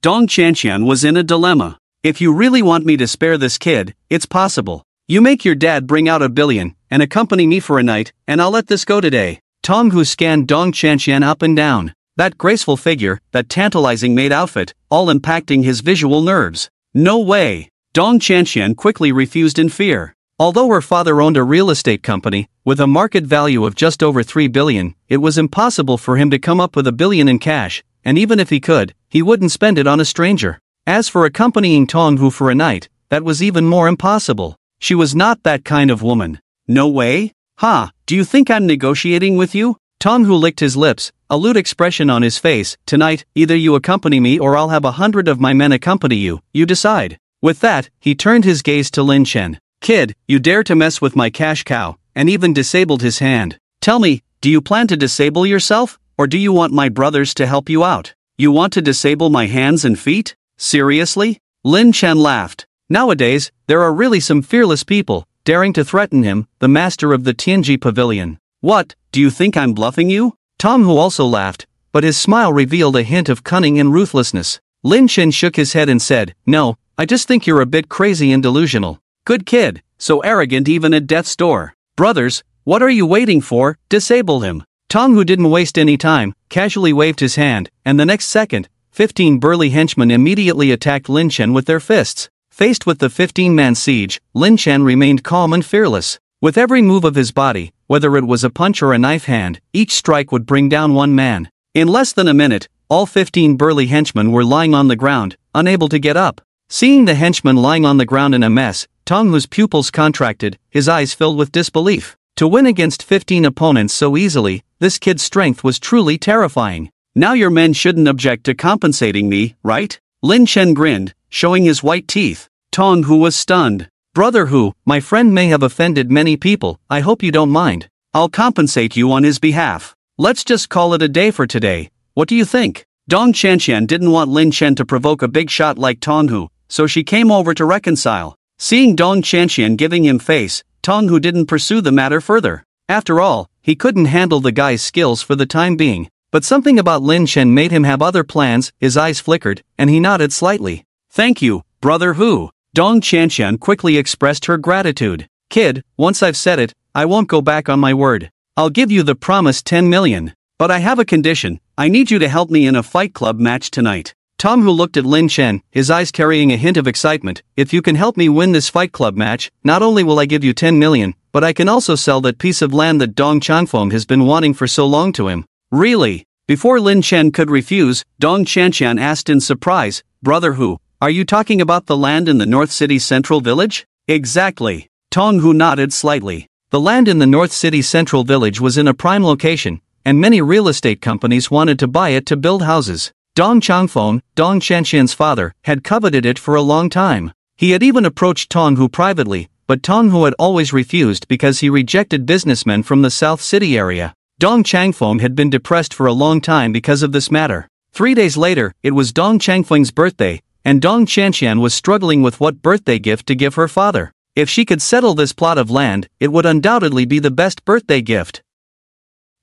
Dong Chanxian was in a dilemma. "If you really want me to spare this kid, it's possible. You make your dad bring out $1 billion, and accompany me for a night, and I'll let this go today." Tonghu scanned Dong Chanxian up and down. That graceful figure, that tantalizing maid outfit, all impacting his visual nerves. No way! Dong Chanxian quickly refused in fear. Although her father owned a real estate company, with a market value of just over $3 billion, it was impossible for him to come up with $1 billion in cash, and even if he could, he wouldn't spend it on a stranger. As for accompanying Tonghu for a night, that was even more impossible. She was not that kind of woman. "No way? Ha, do you think I'm negotiating with you?" Tonghu licked his lips, a lewd expression on his face. "Tonight, either you accompany me or I'll have 100 of my men accompany you, you decide." With that, he turned his gaze to Lin Chen. "Kid, you dare to mess with my cash cow," and even disabled his hand. "Tell me, do you plan to disable yourself, or do you want my brothers to help you out? You want to disable my hands and feet? Seriously?" Lin Chen laughed. Nowadays, there are really some fearless people, daring to threaten him, the master of the Tianji Pavilion. "What, do you think I'm bluffing you?" Tonghu also laughed, but his smile revealed a hint of cunning and ruthlessness. Lin Chen shook his head and said, "No, I just think you're a bit crazy and delusional. Good kid, so arrogant even at death's door. Brothers, what are you waiting for? Disable him." Tonghu didn't waste any time, casually waved his hand, and the next second, 15 burly henchmen immediately attacked Lin Chen with their fists. Faced with the 15-man siege, Lin Chen remained calm and fearless. With every move of his body, whether it was a punch or a knife hand, each strike would bring down one man. In less than a minute, all 15 burly henchmen were lying on the ground, unable to get up. Seeing the henchmen lying on the ground in a mess, Tonghu's pupils contracted, his eyes filled with disbelief. To win against 15 opponents so easily, this kid's strength was truly terrifying. "Now your men shouldn't object to compensating me, right?" Lin Chen grinned, showing his white teeth. Tonghu was stunned. "Brother Hu, my friend may have offended many people, I hope you don't mind. I'll compensate you on his behalf. Let's just call it a day for today. What do you think?" Dong Chanxian didn't want Lin Chen to provoke a big shot like Tonghu, so she came over to reconcile. Seeing Dong Chanxian giving him face, Tonghu didn't pursue the matter further. After all, he couldn't handle the guy's skills for the time being. But something about Lin Chen made him have other plans. His eyes flickered, and he nodded slightly. "Thank you, Brother Hu." Dong Chanxian quickly expressed her gratitude. "Kid, once I've said it, I won't go back on my word. I'll give you the promised 10 million. But I have a condition. I need you to help me in a fight club match tonight." Tonghu looked at Lin Chen, his eyes carrying a hint of excitement. "If you can help me win this fight club match, not only will I give you 10 million, but I can also sell that piece of land that Dong Changfeng has been wanting for so long to him." "Really?" Before Lin Chen could refuse, Dong Chanxian asked in surprise, "Brother Hu, are you talking about the land in the North City Central Village?" "Exactly." Tonghu nodded slightly. The land in the North City Central Village was in a prime location, and many real estate companies wanted to buy it to build houses. Dong Changfeng, Dong Chanxian's father, had coveted it for a long time. He had even approached Tonghu privately, but Tonghu had always refused because he rejected businessmen from the South City area. Dong Changfeng had been depressed for a long time because of this matter. 3 days later, it was Dong Changfeng's birthday, and Dong Chanxian was struggling with what birthday gift to give her father. If she could settle this plot of land, it would undoubtedly be the best birthday gift.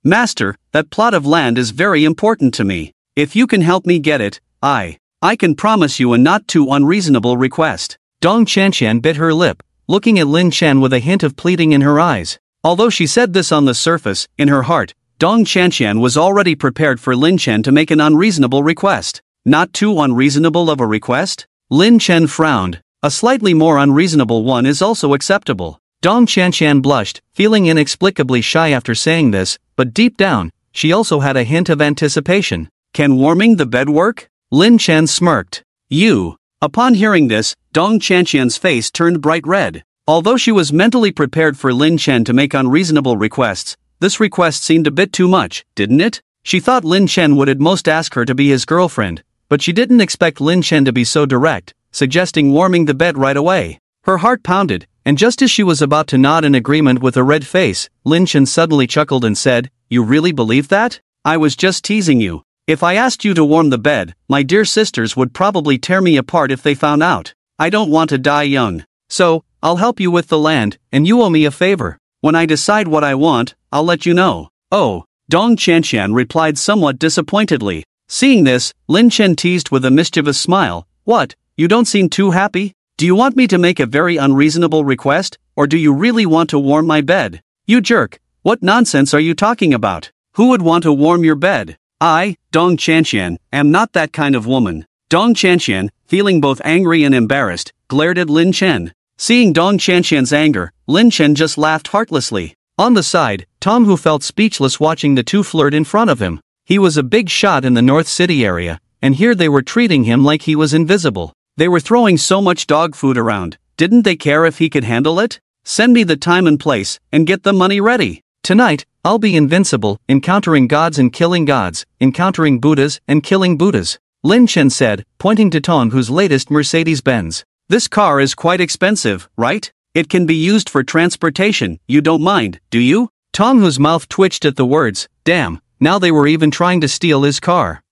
"Master, that plot of land is very important to me. If you can help me get it, I can promise you a not too unreasonable request." Dong Chanxian bit her lip, looking at Lin Chen with a hint of pleading in her eyes. Although she said this on the surface, in her heart, Dong Chanxian was already prepared for Lin Chen to make an unreasonable request. Not too unreasonable of a request? Lin Chen frowned. A slightly more unreasonable one is also acceptable. Dong Chanxian blushed, feeling inexplicably shy after saying this, but deep down, she also had a hint of anticipation. "Can warming the bed work?" Lin Chen smirked. "You." Upon hearing this, Dong Chanxian's face turned bright red. Although she was mentally prepared for Lin Chen to make unreasonable requests, this request seemed a bit too much, didn't it? She thought Lin Chen would at most ask her to be his girlfriend, but she didn't expect Lin Chen to be so direct, suggesting warming the bed right away. Her heart pounded, And just as she was about to nod in agreement with a red face, Lin Chen suddenly chuckled and said, "You really believe that? I was just teasing you. If I asked you to warm the bed, my dear sisters would probably tear me apart if they found out. I don't want to die young. So, I'll help you with the land, and you owe me a favor. When I decide what I want, I'll let you know." "Oh," Dong Qianqian replied somewhat disappointedly. Seeing this, Lin Chen teased with a mischievous smile, "What, you don't seem too happy? Do you want me to make a very unreasonable request, or do you really want to warm my bed? You jerk, what nonsense are you talking about? Who would want to warm your bed? I, Dong Qianqian, am not that kind of woman." Dong Qianqian, feeling both angry and embarrassed, glared at Lin Chen. Seeing Dong Qianqian's anger, Lin Chen just laughed heartlessly. On the side, Tom, who felt speechless watching the two flirt in front of him. He was a big shot in the North City area, and here they were treating him like he was invisible. They were throwing so much dog food around, didn't they care if he could handle it? "Send me the time and place, and get the money ready. Tonight, I'll be invincible, encountering gods and killing gods, encountering Buddhas and killing Buddhas," Lin Chen said, pointing to Tong, whose latest Mercedes-Benz. "This car is quite expensive, right? It can be used for transportation, you don't mind, do you?" Tong, whose mouth twitched at the words, "Damn, now they were even trying to steal his car."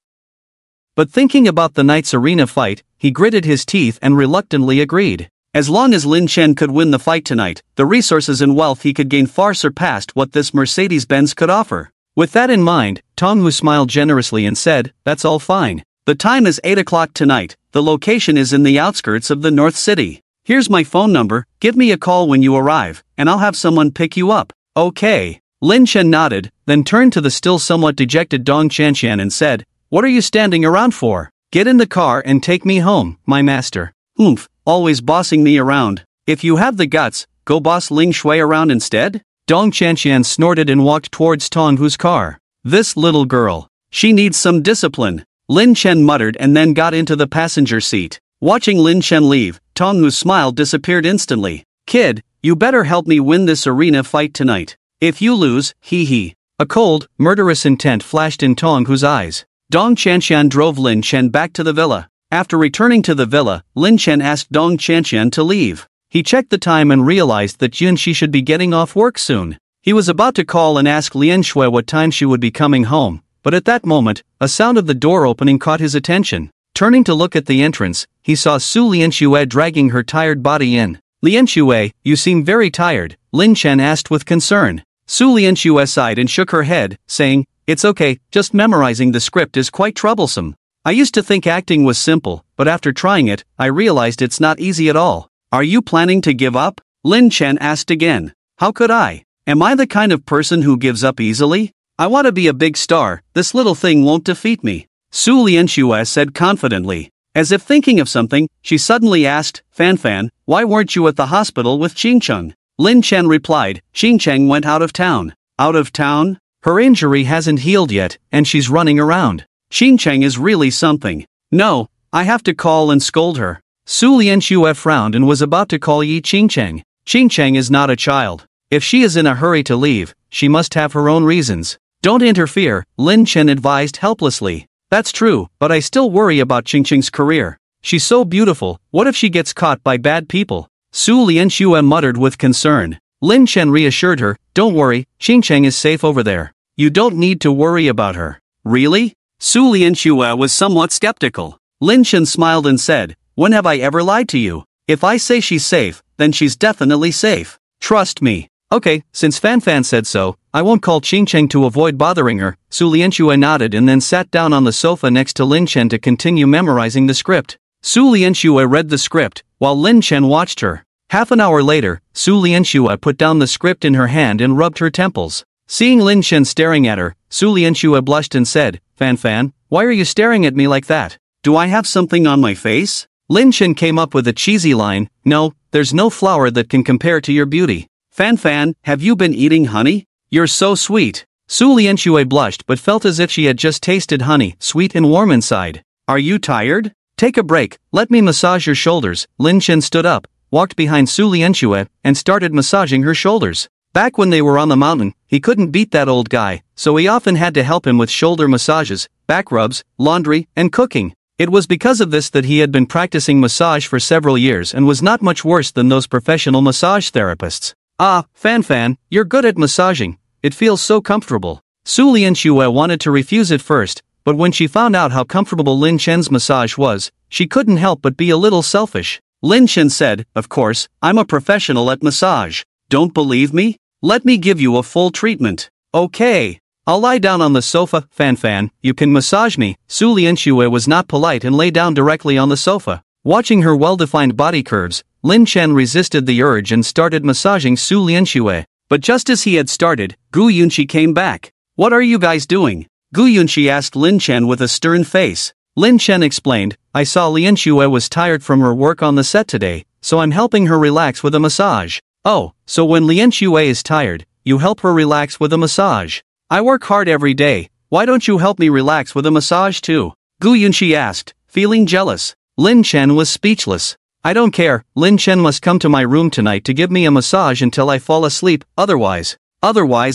But thinking about the night's arena fight, he gritted his teeth and reluctantly agreed. As long as Lin Chen could win the fight tonight, the resources and wealth he could gain far surpassed what this Mercedes-Benz could offer. With that in mind, Tong Hu smiled generously and said, "That's all fine. The time is 8 o'clock tonight, the location is in the outskirts of the North City. Here's my phone number, give me a call when you arrive, and I'll have someone pick you up." "Okay." Lin Chen nodded, then turned to the still somewhat dejected Dong Qianqian and said, "What are you standing around for? Get in the car and take me home, my master." "Oomph, always bossing me around. If you have the guts, go boss Ling Shui around instead?" Dong Qianqian snorted and walked towards Tong Hu's car. "This little girl. She needs some discipline," Lin Chen muttered and then got into the passenger seat. Watching Lin Chen leave, Tong Hu's smile disappeared instantly. "Kid, you better help me win this arena fight tonight. If you lose, hee." A cold, murderous intent flashed in Tong Hu's eyes. Dong Qianqian drove Lin Chen back to the villa. After returning to the villa, Lin Chen asked Dong Qianqian to leave. He checked the time and realized that Junxi should be getting off work soon. He was about to call and ask Lian Shui what time she would be coming home, but at that moment, a sound of the door opening caught his attention. Turning to look at the entrance, he saw Su Lianshui dragging her tired body in. "Lianshui, you seem very tired," Lin Chen asked with concern. Su Lianshui sighed and shook her head, saying, "It's okay, just memorizing the script is quite troublesome. I used to think acting was simple, but after trying it, I realized it's not easy at all." "Are you planning to give up?" Lin Chen asked again. "How could I? Am I the kind of person who gives up easily? I want to be a big star, this little thing won't defeat me," Su Lianshui said confidently. As if thinking of something, she suddenly asked, Fan, why weren't you at the hospital with Qingcheng?" Lin Chen replied, "Qingcheng went out of town." "Out of town? Her injury hasn't healed yet, and she's running around. Qingcheng is really something. No, I have to call and scold her." Su Lianshui frowned and was about to call Yi Qingcheng. "Qingcheng is not a child. If she is in a hurry to leave, she must have her own reasons." "Don't interfere," Lin Chen advised helplessly. "That's true, but I still worry about Qingcheng's career. She's so beautiful, what if she gets caught by bad people?" Su Lianshui muttered with concern. Lin Chen reassured her, "Don't worry, Qingcheng is safe over there. You don't need to worry about her." "Really?" Su Lianshui was somewhat skeptical. Lin Chen smiled and said, "When have I ever lied to you? If I say she's safe, then she's definitely safe. Trust me." "Okay, since Fan said so, I won't call Qingcheng to avoid bothering her." Su Lianshui nodded and then sat down on the sofa next to Lin Chen to continue memorizing the script. Su Lianshui read the script, while Lin Chen watched her. Half an hour later, Su Lianshui put down the script in her hand and rubbed her temples. Seeing Lin Chen staring at her, Su Lianshui blushed and said, Fan, why are you staring at me like that? Do I have something on my face?" Lin Chen came up with a cheesy line, "No, there's no flower that can compare to your beauty." Fan, have you been eating honey? You're so sweet." Su Lianshui blushed but felt as if she had just tasted honey, sweet and warm inside. "Are you tired? Take a break, let me massage your shoulders." Lin Chen stood up, walked behind Su Lianshui, and started massaging her shoulders. Back when they were on the mountain, he couldn't beat that old guy, so he often had to help him with shoulder massages, back rubs, laundry, and cooking. It was because of this that he had been practicing massage for several years and was not much worse than those professional massage therapists. Ah, Fan, you're good at massaging. It feels so comfortable. Su Lianxue wanted to refuse at first, but when she found out how comfortable Lin Chen's massage was, she couldn't help but be a little selfish. Lin Chen said, "Of course, I'm a professional at massage. Don't believe me? Let me give you a full treatment." "Okay. I'll lie down on the sofa, Fan, you can massage me." Su Lianxue was not polite and lay down directly on the sofa. Watching her well-defined body curves, Lin Chen resisted the urge and started massaging Su Lianxue. But just as he had started, Gu Yunqi came back. "What are you guys doing?" Gu Yunqi asked Lin Chen with a stern face. Lin Chen explained, "I saw Lianxue was tired from her work on the set today, so I'm helping her relax with a massage." "Oh, so when Lianxue is tired, you help her relax with a massage?" "I work hard every day, why don't you help me relax with a massage too?" Gu Yunqi asked, feeling jealous. Lin Chen was speechless. "I don't care, Lin Chen must come to my room tonight to give me a massage until I fall asleep, otherwise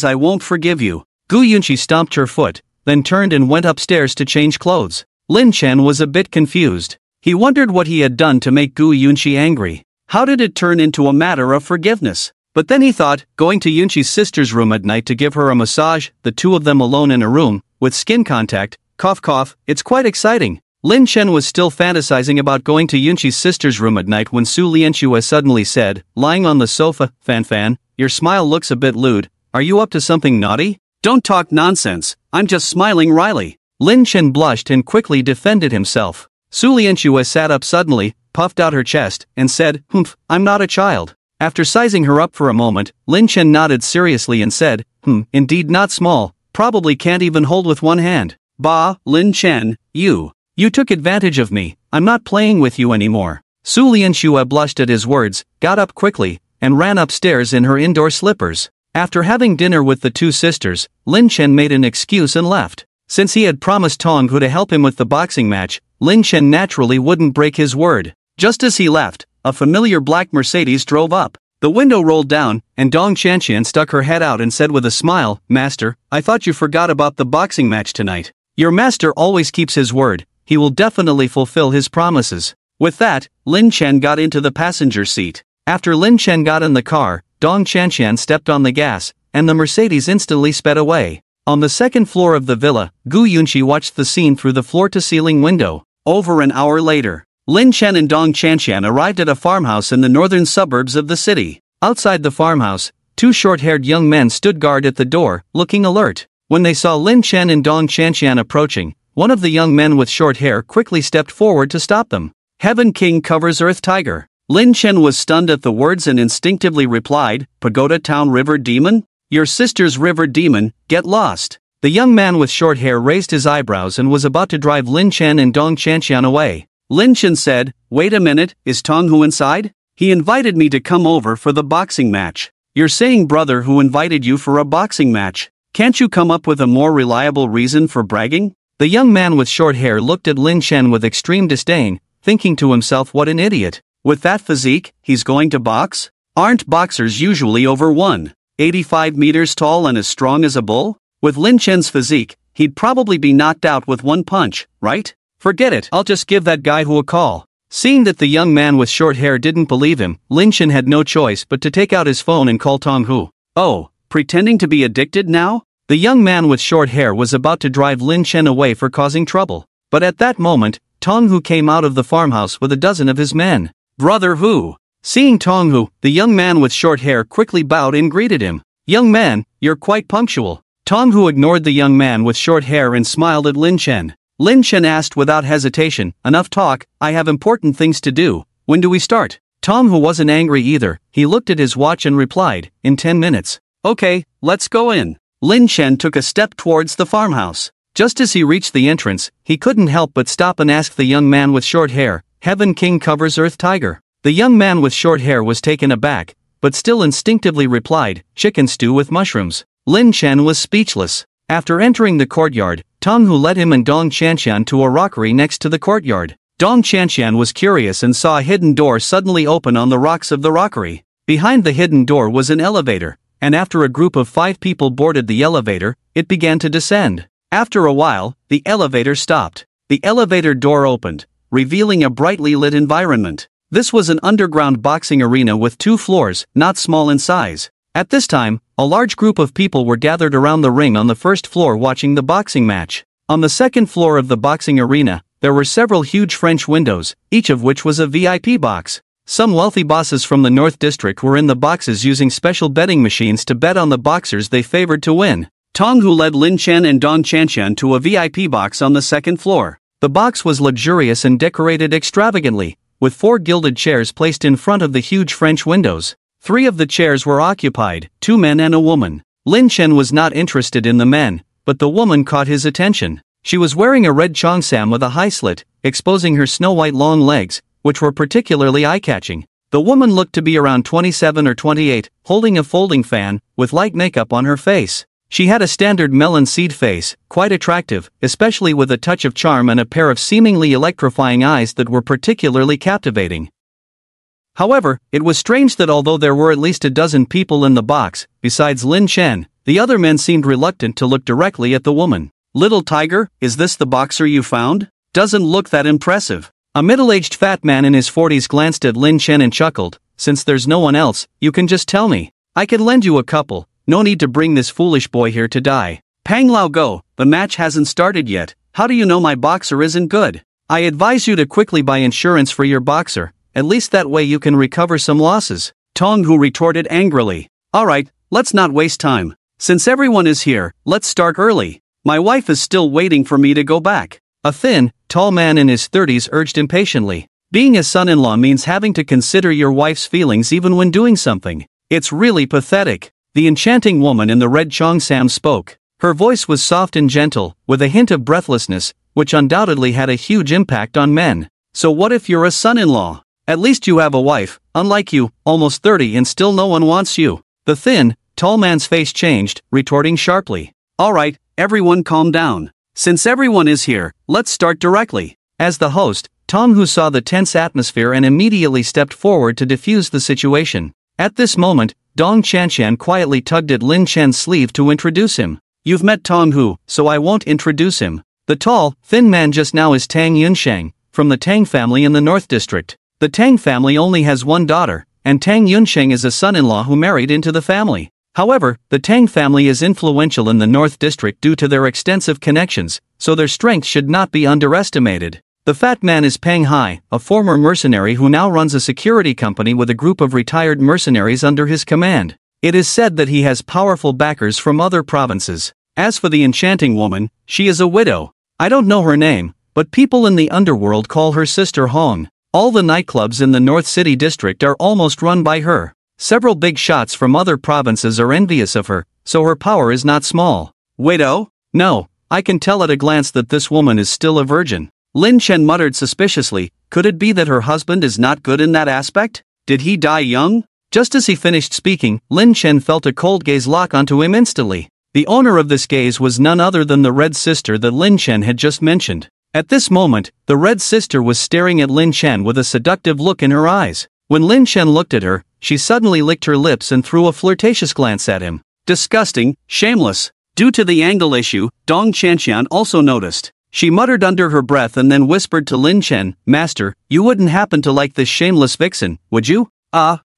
I won't forgive you." Gu Yunqi stomped her foot, then turned and went upstairs to change clothes. Lin Chen was a bit confused. He wondered what he had done to make Gu Yunqi angry. How did it turn into a matter of forgiveness? But then he thought, going to Yunqi's sister's room at night to give her a massage, the two of them alone in a room, with skin contact, cough, it's quite exciting. Lin Chen was still fantasizing about going to Yunqi's sister's room at night when Su Lianxue suddenly said, lying on the sofa, Fan, your smile looks a bit lewd, are you up to something naughty?" "Don't talk nonsense, I'm just smiling wryly." Lin Chen blushed and quickly defended himself. Su Lianxue sat up suddenly, puffed out her chest, and said, "Humph, I'm not a child." After sizing her up for a moment, Lin Chen nodded seriously and said, Indeed not small, probably can't even hold with one hand." "Bah, Lin Chen, you took advantage of me, I'm not playing with you anymore." Su Lianxue blushed at his words, got up quickly, and ran upstairs in her indoor slippers. After having dinner with the two sisters, Lin Chen made an excuse and left. Since he had promised Tong Hu to help him with the boxing match, Lin Chen naturally wouldn't break his word. Just as he left, a familiar black Mercedes drove up. The window rolled down, and Dong Qianqian stuck her head out and said with a smile, "Master, I thought you forgot about the boxing match tonight." "Your master always keeps his word, he will definitely fulfill his promises." With that, Lin Chen got into the passenger seat. After Lin Chen got in the car, Dong Qianqian stepped on the gas, and the Mercedes instantly sped away. On the second floor of the villa, Gu Yunqi watched the scene through the floor-to-ceiling window. Over an hour later, Lin Chen and Dong Qianqian arrived at a farmhouse in the northern suburbs of the city. Outside the farmhouse, two short-haired young men stood guard at the door, looking alert. When they saw Lin Chen and Dong Qianqian approaching, one of the young men with short hair quickly stepped forward to stop them. "Heaven King covers Earth Tiger." Lin Chen was stunned at the words and instinctively replied, "Pagoda Town River Demon? Your sister's river demon, get lost." The young man with short hair raised his eyebrows and was about to drive Lin Chen and Dong Qianqian away. Lin Chen said, "Wait a minute, is Tong Hu inside? He invited me to come over for the boxing match." "You're saying brother who invited you for a boxing match? Can't you come up with a more reliable reason for bragging?" The young man with short hair looked at Lin Chen with extreme disdain, thinking to himself, what an idiot. With that physique, he's going to box? Aren't boxers usually over 185 meters tall and as strong as a bull? With Lin Chen's physique, he'd probably be knocked out with one punch, right? "Forget it, I'll just give that guy who a call." Seeing that the young man with short hair didn't believe him, Lin Chen had no choice but to take out his phone and call Tong Hu. "Oh, pretending to be addicted now?" The young man with short hair was about to drive Lin Chen away for causing trouble. But at that moment, Tong Hu came out of the farmhouse with a dozen of his men. "Brother Hu." Seeing Tong Hu, the young man with short hair quickly bowed and greeted him. "Young man, you're quite punctual." Tong Hu ignored the young man with short hair and smiled at Lin Chen. Lin Chen asked without hesitation, "Enough talk, I have important things to do. When do we start?" Tong Hu wasn't angry either, he looked at his watch and replied, "In 10 minutes. "Okay, let's go in." Lin Chen took a step towards the farmhouse. Just as he reached the entrance, he couldn't help but stop and ask the young man with short hair, "Heaven King covers Earth Tiger?" The young man with short hair was taken aback, but still instinctively replied, "Chicken stew with mushrooms." Lin Chen was speechless. After entering the courtyard, Tong Hu led him and Dong Qianqian to a rockery next to the courtyard. Dong Qianqian was curious and saw a hidden door suddenly open on the rocks of the rockery. Behind the hidden door was an elevator, and after a group of 5 people boarded the elevator, it began to descend. After a while, the elevator stopped. the elevator door opened, revealing a brightly lit environment. This was an underground boxing arena with 2 floors, not small in size. At this time, a large group of people were gathered around the ring on the first floor watching the boxing match. On the second floor of the boxing arena, there were several huge French windows, each of which was a VIP box. Some wealthy bosses from the North District were in the boxes using special betting machines to bet on the boxers they favored to win. Tonghu led Lin Chen and Dong Chanshan to a VIP box on the second floor. The box was luxurious and decorated extravagantly, with 4 gilded chairs placed in front of the huge French windows. 3 of the chairs were occupied, 2 men and a woman. Lin Chen was not interested in the men, but the woman caught his attention. She was wearing a red cheongsam with a high slit, exposing her snow-white long legs, which were particularly eye-catching. The woman looked to be around 27 or 28, holding a folding fan, with light makeup on her face. She had a standard melon seed face, quite attractive, especially with a touch of charm and a pair of seemingly electrifying eyes that were particularly captivating. However, it was strange that although there were at least a dozen people in the box, besides Lin Chen, the other men seemed reluctant to look directly at the woman. "Little tiger, is this the boxer you found? Doesn't look that impressive." A middle-aged fat man in his 40s glanced at Lin Chen and chuckled, "Since there's no one else, you can just tell me. I could lend you a couple, no need to bring this foolish boy here to die." "Pang Lao Go, the match hasn't started yet, how do you know my boxer isn't good? I advise you to quickly buy insurance for your boxer, at least that way you can recover some losses," Tonghu retorted angrily. "Alright, let's not waste time. Since everyone is here, let's start early. My wife is still waiting for me to go back." A thin, tall man in his 30s urged impatiently. "Being a son-in-law means having to consider your wife's feelings even when doing something. It's really pathetic." The enchanting woman in the red cheongsam spoke. Her voice was soft and gentle, with a hint of breathlessness, which undoubtedly had a huge impact on men. "So what if you're a son-in-law? At least you have a wife, unlike you, almost 30 and still no one wants you." The thin, tall man's face changed, retorting sharply. "Alright, everyone calm down. Since everyone is here, let's start directly." As the host, Tonghu saw the tense atmosphere and immediately stepped forward to defuse the situation. At this moment, Dong Chanshan quietly tugged at Lin Chen's sleeve to introduce him. "You've met Tonghu, so I won't introduce him. The tall, thin man just now is Tang Yunsheng, from the Tang family in the North District. The Tang family only has one daughter, and Tang Yunsheng is a son-in-law who married into the family. However, the Tang family is influential in the North District due to their extensive connections, so their strength should not be underestimated. The fat man is Peng Hai, a former mercenary who now runs a security company with a group of retired mercenaries under his command. It is said that he has powerful backers from other provinces. As for the enchanting woman, she is a widow. I don't know her name, but people in the underworld call her Sister Hong. All the nightclubs in the North City District are almost run by her. Several big shots from other provinces are envious of her, so her power is not small." "Widow? No, I can tell at a glance that this woman is still a virgin." Lin Chen muttered suspiciously. Could it be that her husband is not good in that aspect? Did he die young? Just as he finished speaking, Lin Chen felt a cold gaze lock onto him instantly. The owner of this gaze was none other than the Red Sister that Lin Chen had just mentioned. At this moment, the Red Sister was staring at Lin Chen with a seductive look in her eyes. When Lin Chen looked at her, she suddenly licked her lips and threw a flirtatious glance at him. "Disgusting, shameless." Due to the angle issue, Dong Chanshan also noticed. She muttered under her breath and then whispered to Lin Chen, "Master, you wouldn't happen to like this shameless vixen, would you?"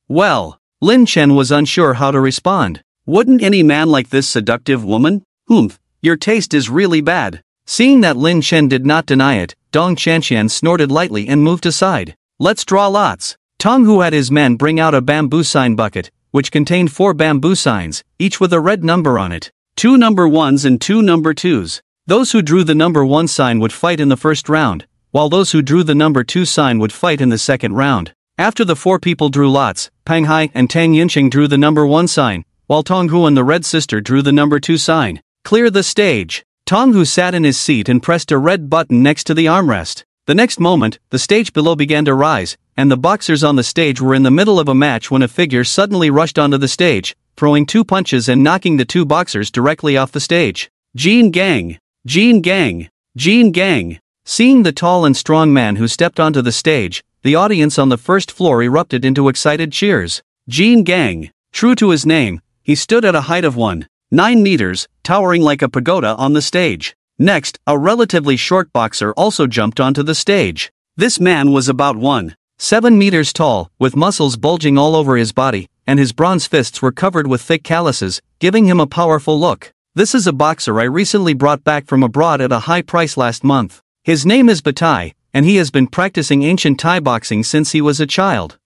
Well. Lin Chen was unsure how to respond. "Wouldn't any man like this seductive woman? Humph, your taste is really bad." Seeing that Lin Chen did not deny it, Dong Chanshan snorted lightly and moved aside. "Let's draw lots." Tonghu had his men bring out a bamboo sign bucket, which contained 4 bamboo signs, each with a red number on it. 2 number 1s and 2 number 2s. Those who drew the number 1 sign would fight in the first round, while those who drew the number 2 sign would fight in the second round. After the 4 people drew lots, Peng Hai and Tang Yunsheng drew the number 1 sign, while Tonghu and the Red Sister drew the number 2 sign. "Clear the stage." Tonghu sat in his seat and pressed a red button next to the armrest. The next moment, the stage below began to rise, and the boxers on the stage were in the middle of a match when a figure suddenly rushed onto the stage, throwing 2 punches and knocking the 2 boxers directly off the stage. "Jin Gang! Jin Gang! Jin Gang!" Seeing the tall and strong man who stepped onto the stage, the audience on the first floor erupted into excited cheers. Jin Gang! True to his name, he stood at a height of 1.9 meters, towering like a pagoda on the stage. Next, a relatively short boxer also jumped onto the stage. This man was about 1.7 meters tall, with muscles bulging all over his body, and his bronze fists were covered with thick calluses, giving him a powerful look. This is a boxer I recently brought back from abroad at a high price last month. His name is Batai, and he has been practicing ancient Thai boxing since he was a child.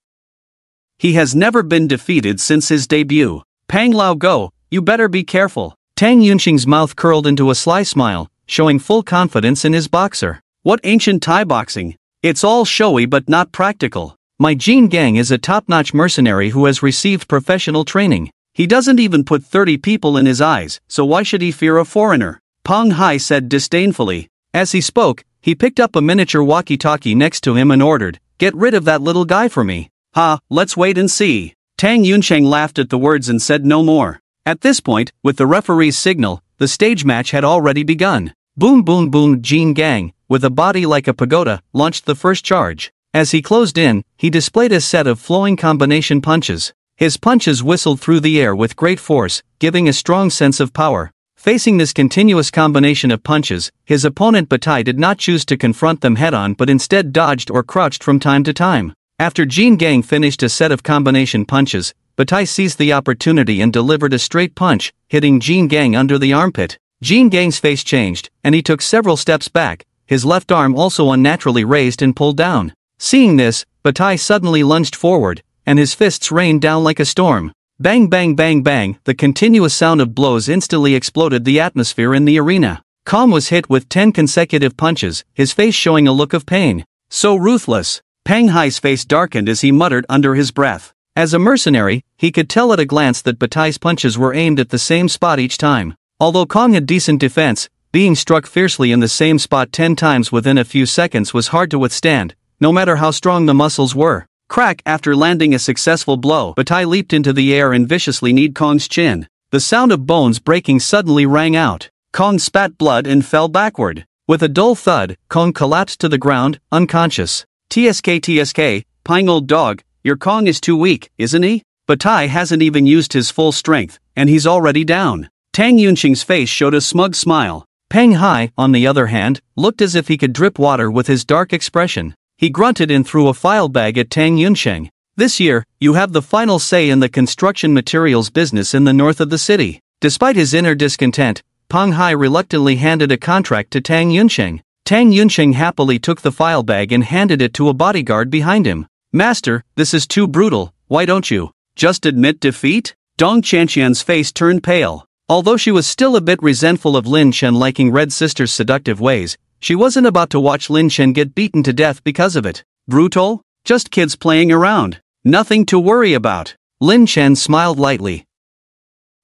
He has never been defeated since his debut. Pang Lao Go, you better be careful. Tang Yunxing's mouth curled into a sly smile, showing full confidence in his boxer. What ancient Thai boxing? It's all showy but not practical. My Jin Gang is a top-notch mercenary who has received professional training. He doesn't even put 30 people in his eyes, so why should he fear a foreigner? Peng Hai said disdainfully. As he spoke, he picked up a miniature walkie-talkie next to him and ordered, "Get rid of that little guy for me." "Ha, let's wait and see." Tang Yuncheng laughed at the words and said no more. At this point, with the referee's signal, the stage match had already begun. Boom boom boom. Jin Gang, with a body like a pagoda, launched the first charge. As he closed in, he displayed a set of flowing combination punches. His punches whistled through the air with great force, giving a strong sense of power. Facing this continuous combination of punches, his opponent Batai did not choose to confront them head-on but instead dodged or crouched from time to time. After Jin Gang finished a set of combination punches, Batai seized the opportunity and delivered a straight punch, hitting Jin Gang under the armpit. Jin Gang's face changed, and he took several steps back, his left arm also unnaturally raised and pulled down. Seeing this, Batai suddenly lunged forward, and his fists rained down like a storm. Bang bang bang bang, the continuous sound of blows instantly exploded the atmosphere in the arena. Kong was hit with 10 consecutive punches, his face showing a look of pain. So ruthless. Peng Hai's face darkened as he muttered under his breath. As a mercenary, he could tell at a glance that Batai's punches were aimed at the same spot each time. Although Kong had decent defense, being struck fiercely in the same spot 10 times within a few seconds was hard to withstand, no matter how strong the muscles were. Crack! After landing a successful blow, Batai leaped into the air and viciously kneed Kong's chin. The sound of bones breaking suddenly rang out. Kong spat blood and fell backward. With a dull thud, Kong collapsed to the ground, unconscious. TSK, Pine old dog, your Kong is too weak, isn't he? Batai hasn't even used his full strength, and he's already down. Tang Yunxing's face showed a smug smile. Peng Hai, on the other hand, looked as if he could drip water with his dark expression. He grunted and threw a file bag at Tang Yuncheng. This year, you have the final say in the construction materials business in the north of the city. Despite his inner discontent, Peng Hai reluctantly handed a contract to Tang Yuncheng. Tang Yuncheng happily took the file bag and handed it to a bodyguard behind him. "Master, this is too brutal, why don't you just admit defeat?" Dong Chanqian's face turned pale. Although she was still a bit resentful of Lin Chen liking Red Sister's seductive ways, she wasn't about to watch Lin Chen get beaten to death because of it. Brutal? Just kids playing around. Nothing to worry about. Lin Chen smiled lightly.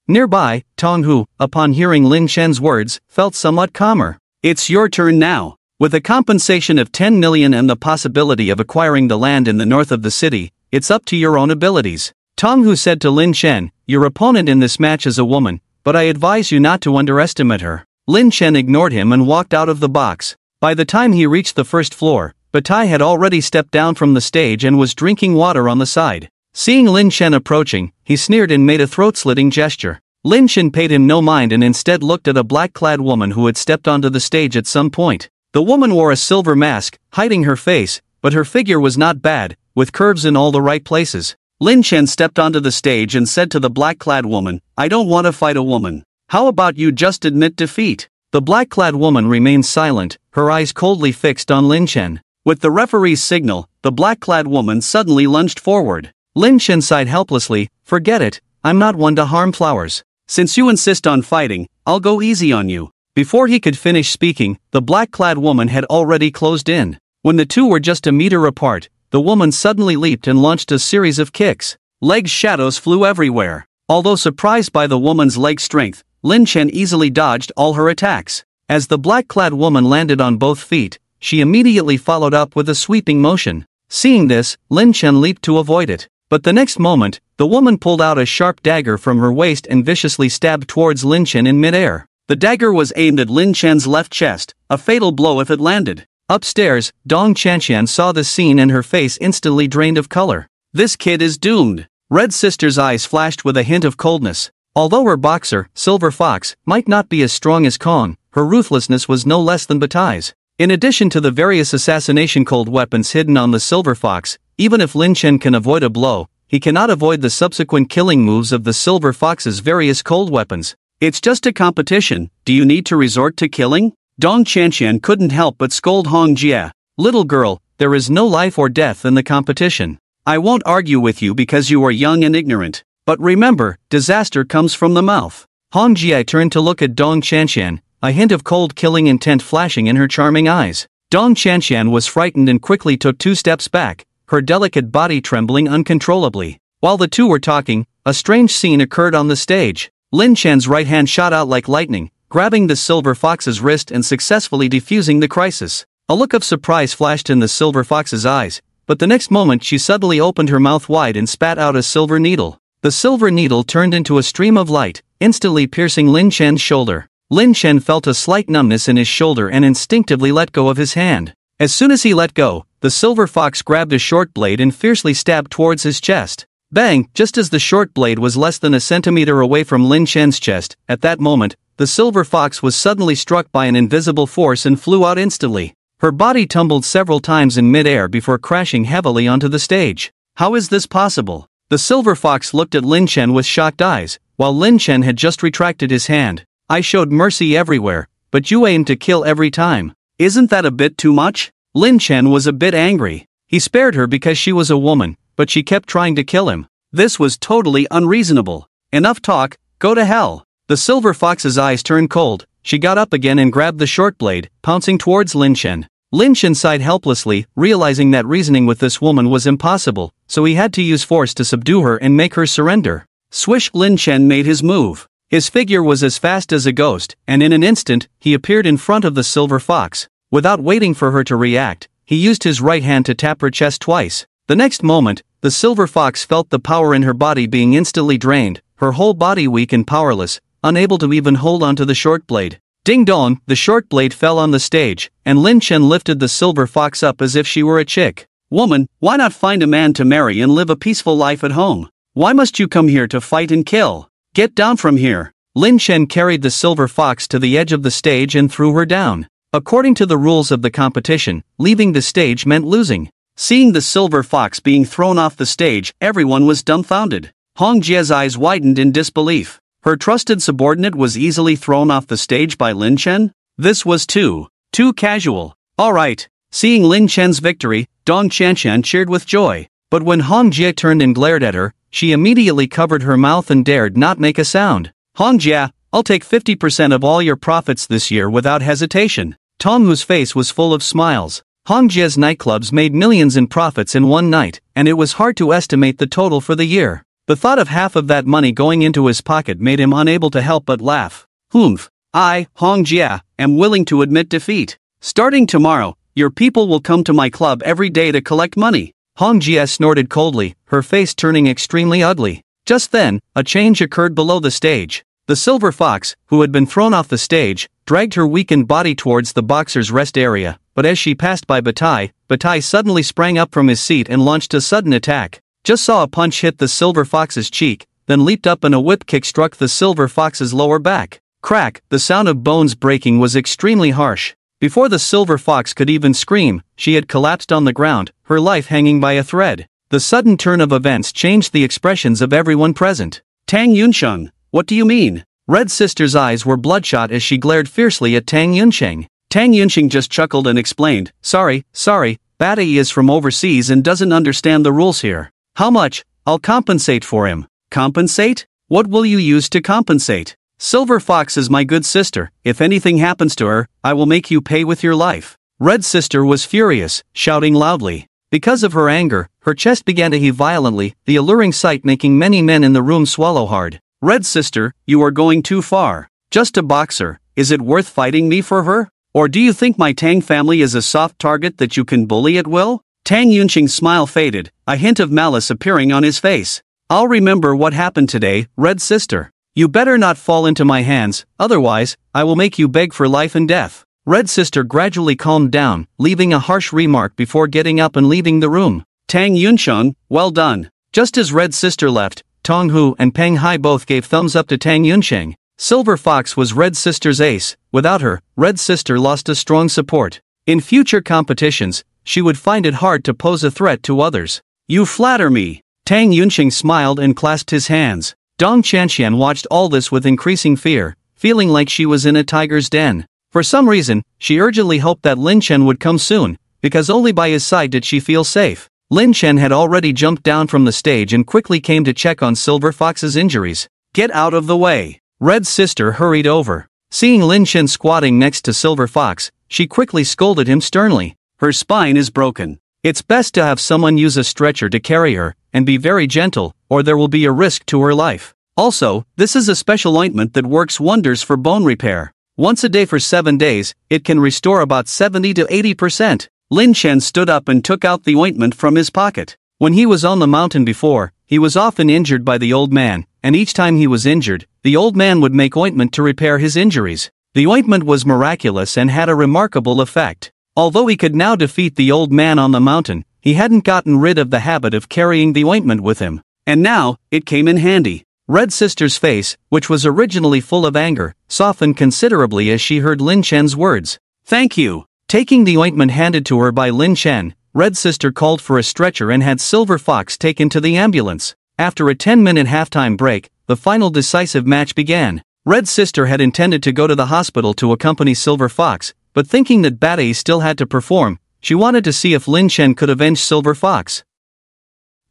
Nearby, Tong Hu, upon hearing Lin Chen's words, felt somewhat calmer. "It's your turn now. With a compensation of 10 million and the possibility of acquiring the land in the north of the city, it's up to your own abilities." Tong Hu said to Lin Chen, "Your opponent in this match is a woman, but I advise you not to underestimate her." Lin Chen ignored him and walked out of the box. By the time he reached the first floor, Batai had already stepped down from the stage and was drinking water on the side. Seeing Lin Chen approaching, he sneered and made a throat-slitting gesture. Lin Chen paid him no mind and instead looked at a black-clad woman who had stepped onto the stage at some point. The woman wore a silver mask, hiding her face, but her figure was not bad, with curves in all the right places. Lin Chen stepped onto the stage and said to the black-clad woman, "I don't want to fight a woman. How about you just admit defeat?" The black-clad woman remained silent, her eyes coldly fixed on Lin Chen. With the referee's signal, the black-clad woman suddenly lunged forward. Lin Chen sighed helplessly, "Forget it, I'm not one to harm flowers. Since you insist on fighting, I'll go easy on you." Before he could finish speaking, the black-clad woman had already closed in. When the two were just a meter apart, the woman suddenly leaped and launched a series of kicks. Leg shadows flew everywhere. Although surprised by the woman's leg strength, Lin Chen easily dodged all her attacks. As the black-clad woman landed on both feet, she immediately followed up with a sweeping motion. Seeing this, Lin Chen leaped to avoid it. But the next moment, the woman pulled out a sharp dagger from her waist and viciously stabbed towards Lin Chen in midair. The dagger was aimed at Lin Chen's left chest, a fatal blow if it landed. Upstairs, Dong Chanqian saw the scene and her face instantly drained of color. "This kid is doomed." Red Sister's eyes flashed with a hint of coldness. Although her boxer, Silver Fox, might not be as strong as Kong, her ruthlessness was no less than Batai's. In addition to the various assassination cold weapons hidden on the Silver Fox, even if Lin Chen can avoid a blow, he cannot avoid the subsequent killing moves of the Silver Fox's various cold weapons. It's just a competition, do you need to resort to killing? Dong Qianqian couldn't help but scold Hong Jie. Little girl, there is no life or death in the competition. I won't argue with you because you are young and ignorant. But remember, disaster comes from the mouth. Hong Jie turned to look at Dong Qianqian, a hint of cold killing intent flashing in her charming eyes. Dong Qianqian was frightened and quickly took 2 steps back, her delicate body trembling uncontrollably. While the two were talking, a strange scene occurred on the stage. Lin Chen's right hand shot out like lightning, grabbing the Silver Fox's wrist and successfully defusing the crisis. A look of surprise flashed in the Silver Fox's eyes, but the next moment she suddenly opened her mouth wide and spat out a silver needle. The silver needle turned into a stream of light, instantly piercing Lin Chen's shoulder. Lin Chen felt a slight numbness in his shoulder and instinctively let go of his hand. As soon as he let go, the Silver Fox grabbed a short blade and fiercely stabbed towards his chest. Bang! Just as the short blade was less than a centimeter away from Lin Chen's chest, at that moment, the Silver Fox was suddenly struck by an invisible force and flew out instantly. Her body tumbled several times in mid-air before crashing heavily onto the stage. How is this possible? The Silver Fox looked at Lin Chen with shocked eyes, while Lin Chen had just retracted his hand. I showed mercy everywhere, but you aimed to kill every time. Isn't that a bit too much? Lin Chen was a bit angry. He spared her because she was a woman, but she kept trying to kill him. This was totally unreasonable. Enough talk, go to hell. The Silver Fox's eyes turned cold. She got up again and grabbed the short blade, pouncing towards Lin Chen. Lin Chen sighed helplessly, realizing that reasoning with this woman was impossible, so he had to use force to subdue her and make her surrender. Swish! Lin Chen made his move. His figure was as fast as a ghost, and in an instant, he appeared in front of the Silver Fox. Without waiting for her to react, he used his right hand to tap her chest twice. The next moment, the Silver Fox felt the power in her body being instantly drained, her whole body weak and powerless, unable to even hold onto the short blade. Ding dong, the short blade fell on the stage, and Lin Chen lifted the Silver Fox up as if she were a chick. Woman, why not find a man to marry and live a peaceful life at home? Why must you come here to fight and kill? Get down from here. Lin Chen carried the Silver Fox to the edge of the stage and threw her down. According to the rules of the competition, leaving the stage meant losing. Seeing the Silver Fox being thrown off the stage, everyone was dumbfounded. Hong Jie's eyes widened in disbelief. Her trusted subordinate was easily thrown off the stage by Lin Chen? This was too casual. Alright. Seeing Lin Chen's victory, Dong Qianqian cheered with joy. But when Hong Jie turned and glared at her, she immediately covered her mouth and dared not make a sound. Hong Jie, I'll take 50% of all your profits this year without hesitation. Tong Hu's face was full of smiles. Hong Jie's nightclubs made millions in profits in one night, and it was hard to estimate the total for the year. The thought of half of that money going into his pocket made him unable to help but laugh. Humph. I, Hong Jie, am willing to admit defeat. Starting tomorrow, your people will come to my club every day to collect money. Hong Jie snorted coldly, her face turning extremely ugly. Just then, a change occurred below the stage. The Silver Fox, who had been thrown off the stage, dragged her weakened body towards the boxer's rest area, but as she passed by Batai suddenly sprang up from his seat and launched a sudden attack. Just saw a punch hit the Silver Fox's cheek, then leaped up and a whip kick struck the Silver Fox's lower back. Crack! The sound of bones breaking was extremely harsh. Before the Silver Fox could even scream, she had collapsed on the ground, her life hanging by a thread. The sudden turn of events changed the expressions of everyone present. Tang Yunsheng, what do you mean? Red Sister's eyes were bloodshot as she glared fiercely at Tang Yunsheng. Tang Yunsheng just chuckled and explained, Sorry, Batai is from overseas and doesn't understand the rules here. How much? I'll compensate for him. Compensate? What will you use to compensate? Silver Fox is my good sister. If anything happens to her, I will make you pay with your life. Red Sister was furious, shouting loudly. Because of her anger, her chest began to heave violently, the alluring sight making many men in the room swallow hard. Red Sister, you are going too far. Just a boxer, is it worth fighting me for her? Or do you think my Tang family is a soft target that you can bully at will? Tang Yunsheng's smile faded, a hint of malice appearing on his face. I'll remember what happened today, Red Sister. You better not fall into my hands, otherwise, I will make you beg for life and death. Red Sister gradually calmed down, leaving a harsh remark before getting up and leaving the room. Tang Yunsheng, well done. Just as Red Sister left, Tong Hu and Peng Hai both gave thumbs up to Tang Yunsheng. Silver Fox was Red Sister's ace. Without her, Red Sister lost a strong support. In future competitions, she would find it hard to pose a threat to others. You flatter me. Tang Yunxing smiled and clasped his hands. Dong Chanxian watched all this with increasing fear, feeling like she was in a tiger's den. For some reason, she urgently hoped that Lin Chen would come soon, because only by his side did she feel safe. Lin Chen had already jumped down from the stage and quickly came to check on Silver Fox's injuries. Get out of the way. Red Sister hurried over. Seeing Lin Chen squatting next to Silver Fox, she quickly scolded him sternly. Her spine is broken. It's best to have someone use a stretcher to carry her, and be very gentle, or there will be a risk to her life. Also, this is a special ointment that works wonders for bone repair. Once a day for 7 days, it can restore about 70 to 80%. Lin Chen stood up and took out the ointment from his pocket. When he was on the mountain before, he was often injured by the old man, and each time he was injured, the old man would make ointment to repair his injuries. The ointment was miraculous and had a remarkable effect. Although he could now defeat the old man on the mountain, he hadn't gotten rid of the habit of carrying the ointment with him. And now, it came in handy. Red Sister's face, which was originally full of anger, softened considerably as she heard Lin Chen's words. Thank you. Taking the ointment handed to her by Lin Chen, Red Sister called for a stretcher and had Silver Fox taken to the ambulance. After a 10-minute halftime break, the final decisive match began. Red Sister had intended to go to the hospital to accompany Silver Fox, but thinking that Batty still had to perform, she wanted to see if Lin Chen could avenge Silver Fox.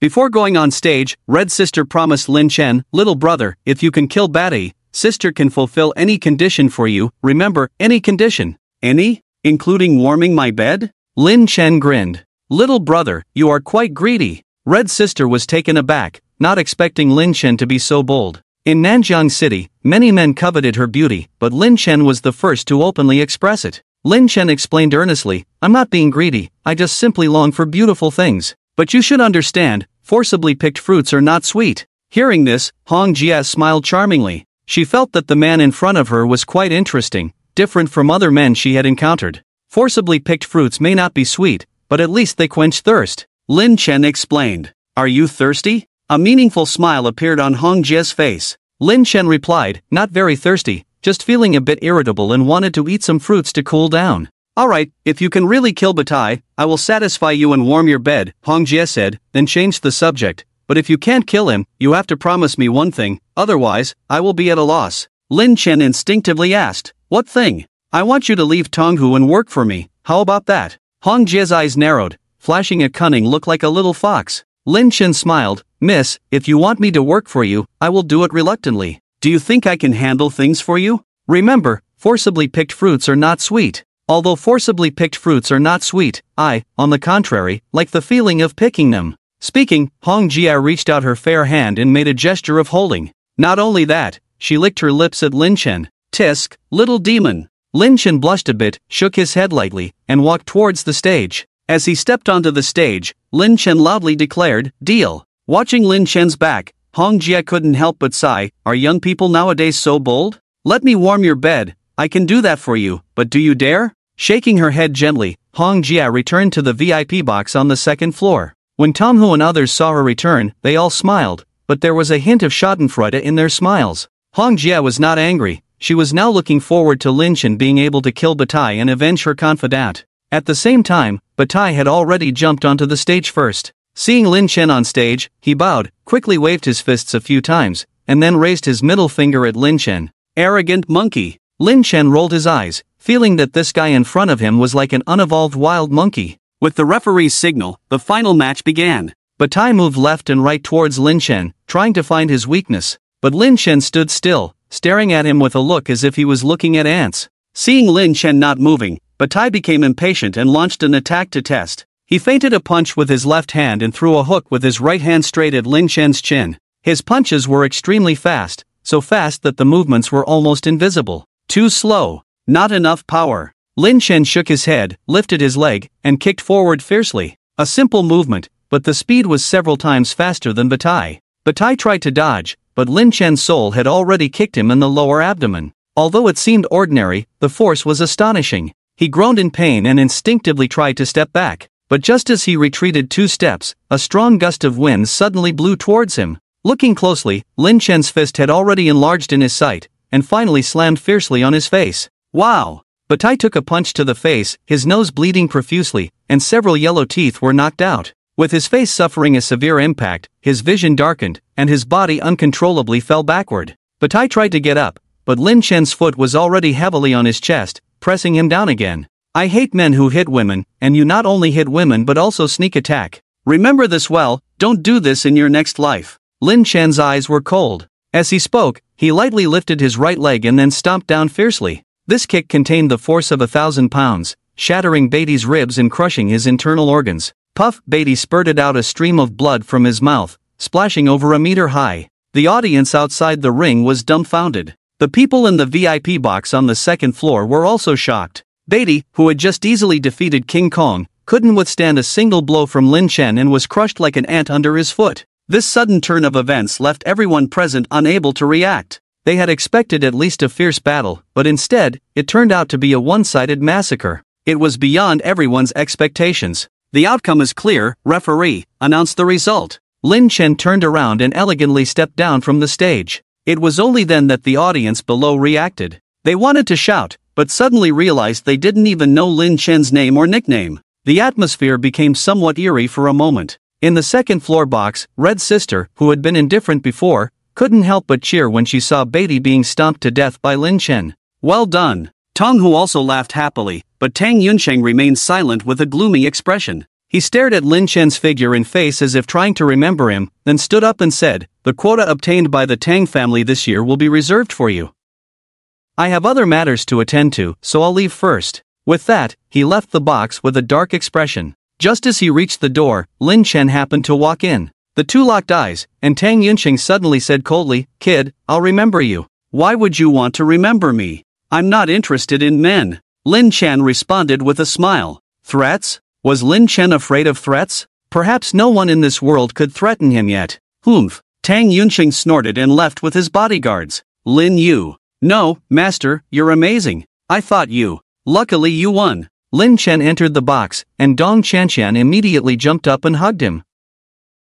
Before going on stage, Red Sister promised Lin Chen, "Little brother, if you can kill Batty, Sister can fulfill any condition for you, remember, any condition." "Any? Including warming my bed?" Lin Chen grinned. "Little brother, you are quite greedy." Red Sister was taken aback, not expecting Lin Chen to be so bold. In Nanjiang City, many men coveted her beauty, but Lin Chen was the first to openly express it. Lin Chen explained earnestly, "I'm not being greedy, I just simply long for beautiful things. But you should understand, forcibly picked fruits are not sweet." Hearing this, Hong Jia smiled charmingly. She felt that the man in front of her was quite interesting, different from other men she had encountered. Forcibly picked fruits may not be sweet, but at least they quench thirst. Lin Chen explained. "Are you thirsty?" A meaningful smile appeared on Hong Jia's face. Lin Chen replied, "Not very thirsty, just feeling a bit irritable and wanted to eat some fruits to cool down." "Alright, if you can really kill Bataille, I will satisfy you and warm your bed," Hong Jie said, then changed the subject. "But if you can't kill him, you have to promise me one thing, otherwise, I will be at a loss." Lin Chen instinctively asked, "What thing?" "I want you to leave Tonghu and work for me, how about that?" Hong Jie's eyes narrowed, flashing a cunning look like a little fox. Lin Chen smiled, "Miss, if you want me to work for you, I will do it reluctantly. Do you think I can handle things for you? Remember, forcibly picked fruits are not sweet. Although forcibly picked fruits are not sweet, I, on the contrary, like the feeling of picking them." Speaking, Hong Jia reached out her fair hand and made a gesture of holding. Not only that, she licked her lips at Lin Chen. "Tisk, little demon." Lin Chen blushed a bit, shook his head lightly, and walked towards the stage. As he stepped onto the stage, Lin Chen loudly declared, "Deal." Watching Lin Chen's back, Hong Jia couldn't help but sigh, "Are young people nowadays so bold? Let me warm your bed, I can do that for you, but do you dare?" Shaking her head gently, Hong Jia returned to the VIP box on the second floor. When Tom Hu and others saw her return, they all smiled, but there was a hint of schadenfreude in their smiles. Hong Jia was not angry, she was now looking forward to Lin Chen being able to kill Bataille and avenge her confidant. At the same time, Bataille had already jumped onto the stage first. Seeing Lin Chen on stage, he bowed, quickly waved his fists a few times, and then raised his middle finger at Lin Chen. "Arrogant monkey." Lin Chen rolled his eyes, feeling that this guy in front of him was like an unevolved wild monkey. With the referee's signal, the final match began. Bataille moved left and right towards Lin Chen, trying to find his weakness, but Lin Chen stood still, staring at him with a look as if he was looking at ants. Seeing Lin Chen not moving, Bataille became impatient and launched an attack to test. He feinted a punch with his left hand and threw a hook with his right hand straight at Lin Chen's chin. His punches were extremely fast, so fast that the movements were almost invisible. Too slow. Not enough power. Lin Chen shook his head, lifted his leg, and kicked forward fiercely. A simple movement, but the speed was several times faster than Bataille. Bataille tried to dodge, but Lin Chen's soul had already kicked him in the lower abdomen. Although it seemed ordinary, the force was astonishing. He groaned in pain and instinctively tried to step back. But just as he retreated 2 steps, a strong gust of wind suddenly blew towards him. Looking closely, Lin Chen's fist had already enlarged in his sight, and finally slammed fiercely on his face. Wow! Bataille took a punch to the face, his nose bleeding profusely, and several yellow teeth were knocked out. With his face suffering a severe impact, his vision darkened, and his body uncontrollably fell backward. Bataille tried to get up, but Lin Chen's foot was already heavily on his chest, pressing him down again. I hate men who hit women, and you not only hit women but also sneak attack. Remember this well, don't do this in your next life. Lin Chen's eyes were cold. As he spoke, he lightly lifted his right leg and then stomped down fiercely. This kick contained the force of 1,000 pounds, shattering Beatty's ribs and crushing his internal organs. Puff! Beatty spurted out a stream of blood from his mouth, splashing over a meter high. The audience outside the ring was dumbfounded. The people in the VIP box on the second floor were also shocked. Beatty, who had just easily defeated King Kong, couldn't withstand a single blow from Lin Chen and was crushed like an ant under his foot. This sudden turn of events left everyone present unable to react. They had expected at least a fierce battle, but instead, it turned out to be a one-sided massacre. It was beyond everyone's expectations. The outcome is clear, referee, announced the result. Lin Chen turned around and elegantly stepped down from the stage. It was only then that the audience below reacted. They wanted to shout, but suddenly realized they didn't even know Lin Chen's name or nickname. The atmosphere became somewhat eerie for a moment. In the second floor box, Red's sister, who had been indifferent before, couldn't help but cheer when she saw Beatty being stomped to death by Lin Chen. Well done. Tong Hu also laughed happily, but Tang Yunsheng remained silent with a gloomy expression. He stared at Lin Chen's figure and face as if trying to remember him, then stood up and said, "The quota obtained by the Tang family this year will be reserved for you. I have other matters to attend to, so I'll leave first." With that, he left the box with a dark expression. Just as he reached the door, Lin Chen happened to walk in. The two locked eyes, and Tang Yunsheng suddenly said coldly, "Kid, I'll remember you." "Why would you want to remember me? I'm not interested in men." Lin Chen responded with a smile. Threats? Was Lin Chen afraid of threats? Perhaps no one in this world could threaten him yet. Humph. Tang Yunsheng snorted and left with his bodyguards. Lin Yu. "No, master, you're amazing. I thought you. Luckily you won." Lin Chen entered the box, and Dong Qianqian immediately jumped up and hugged him.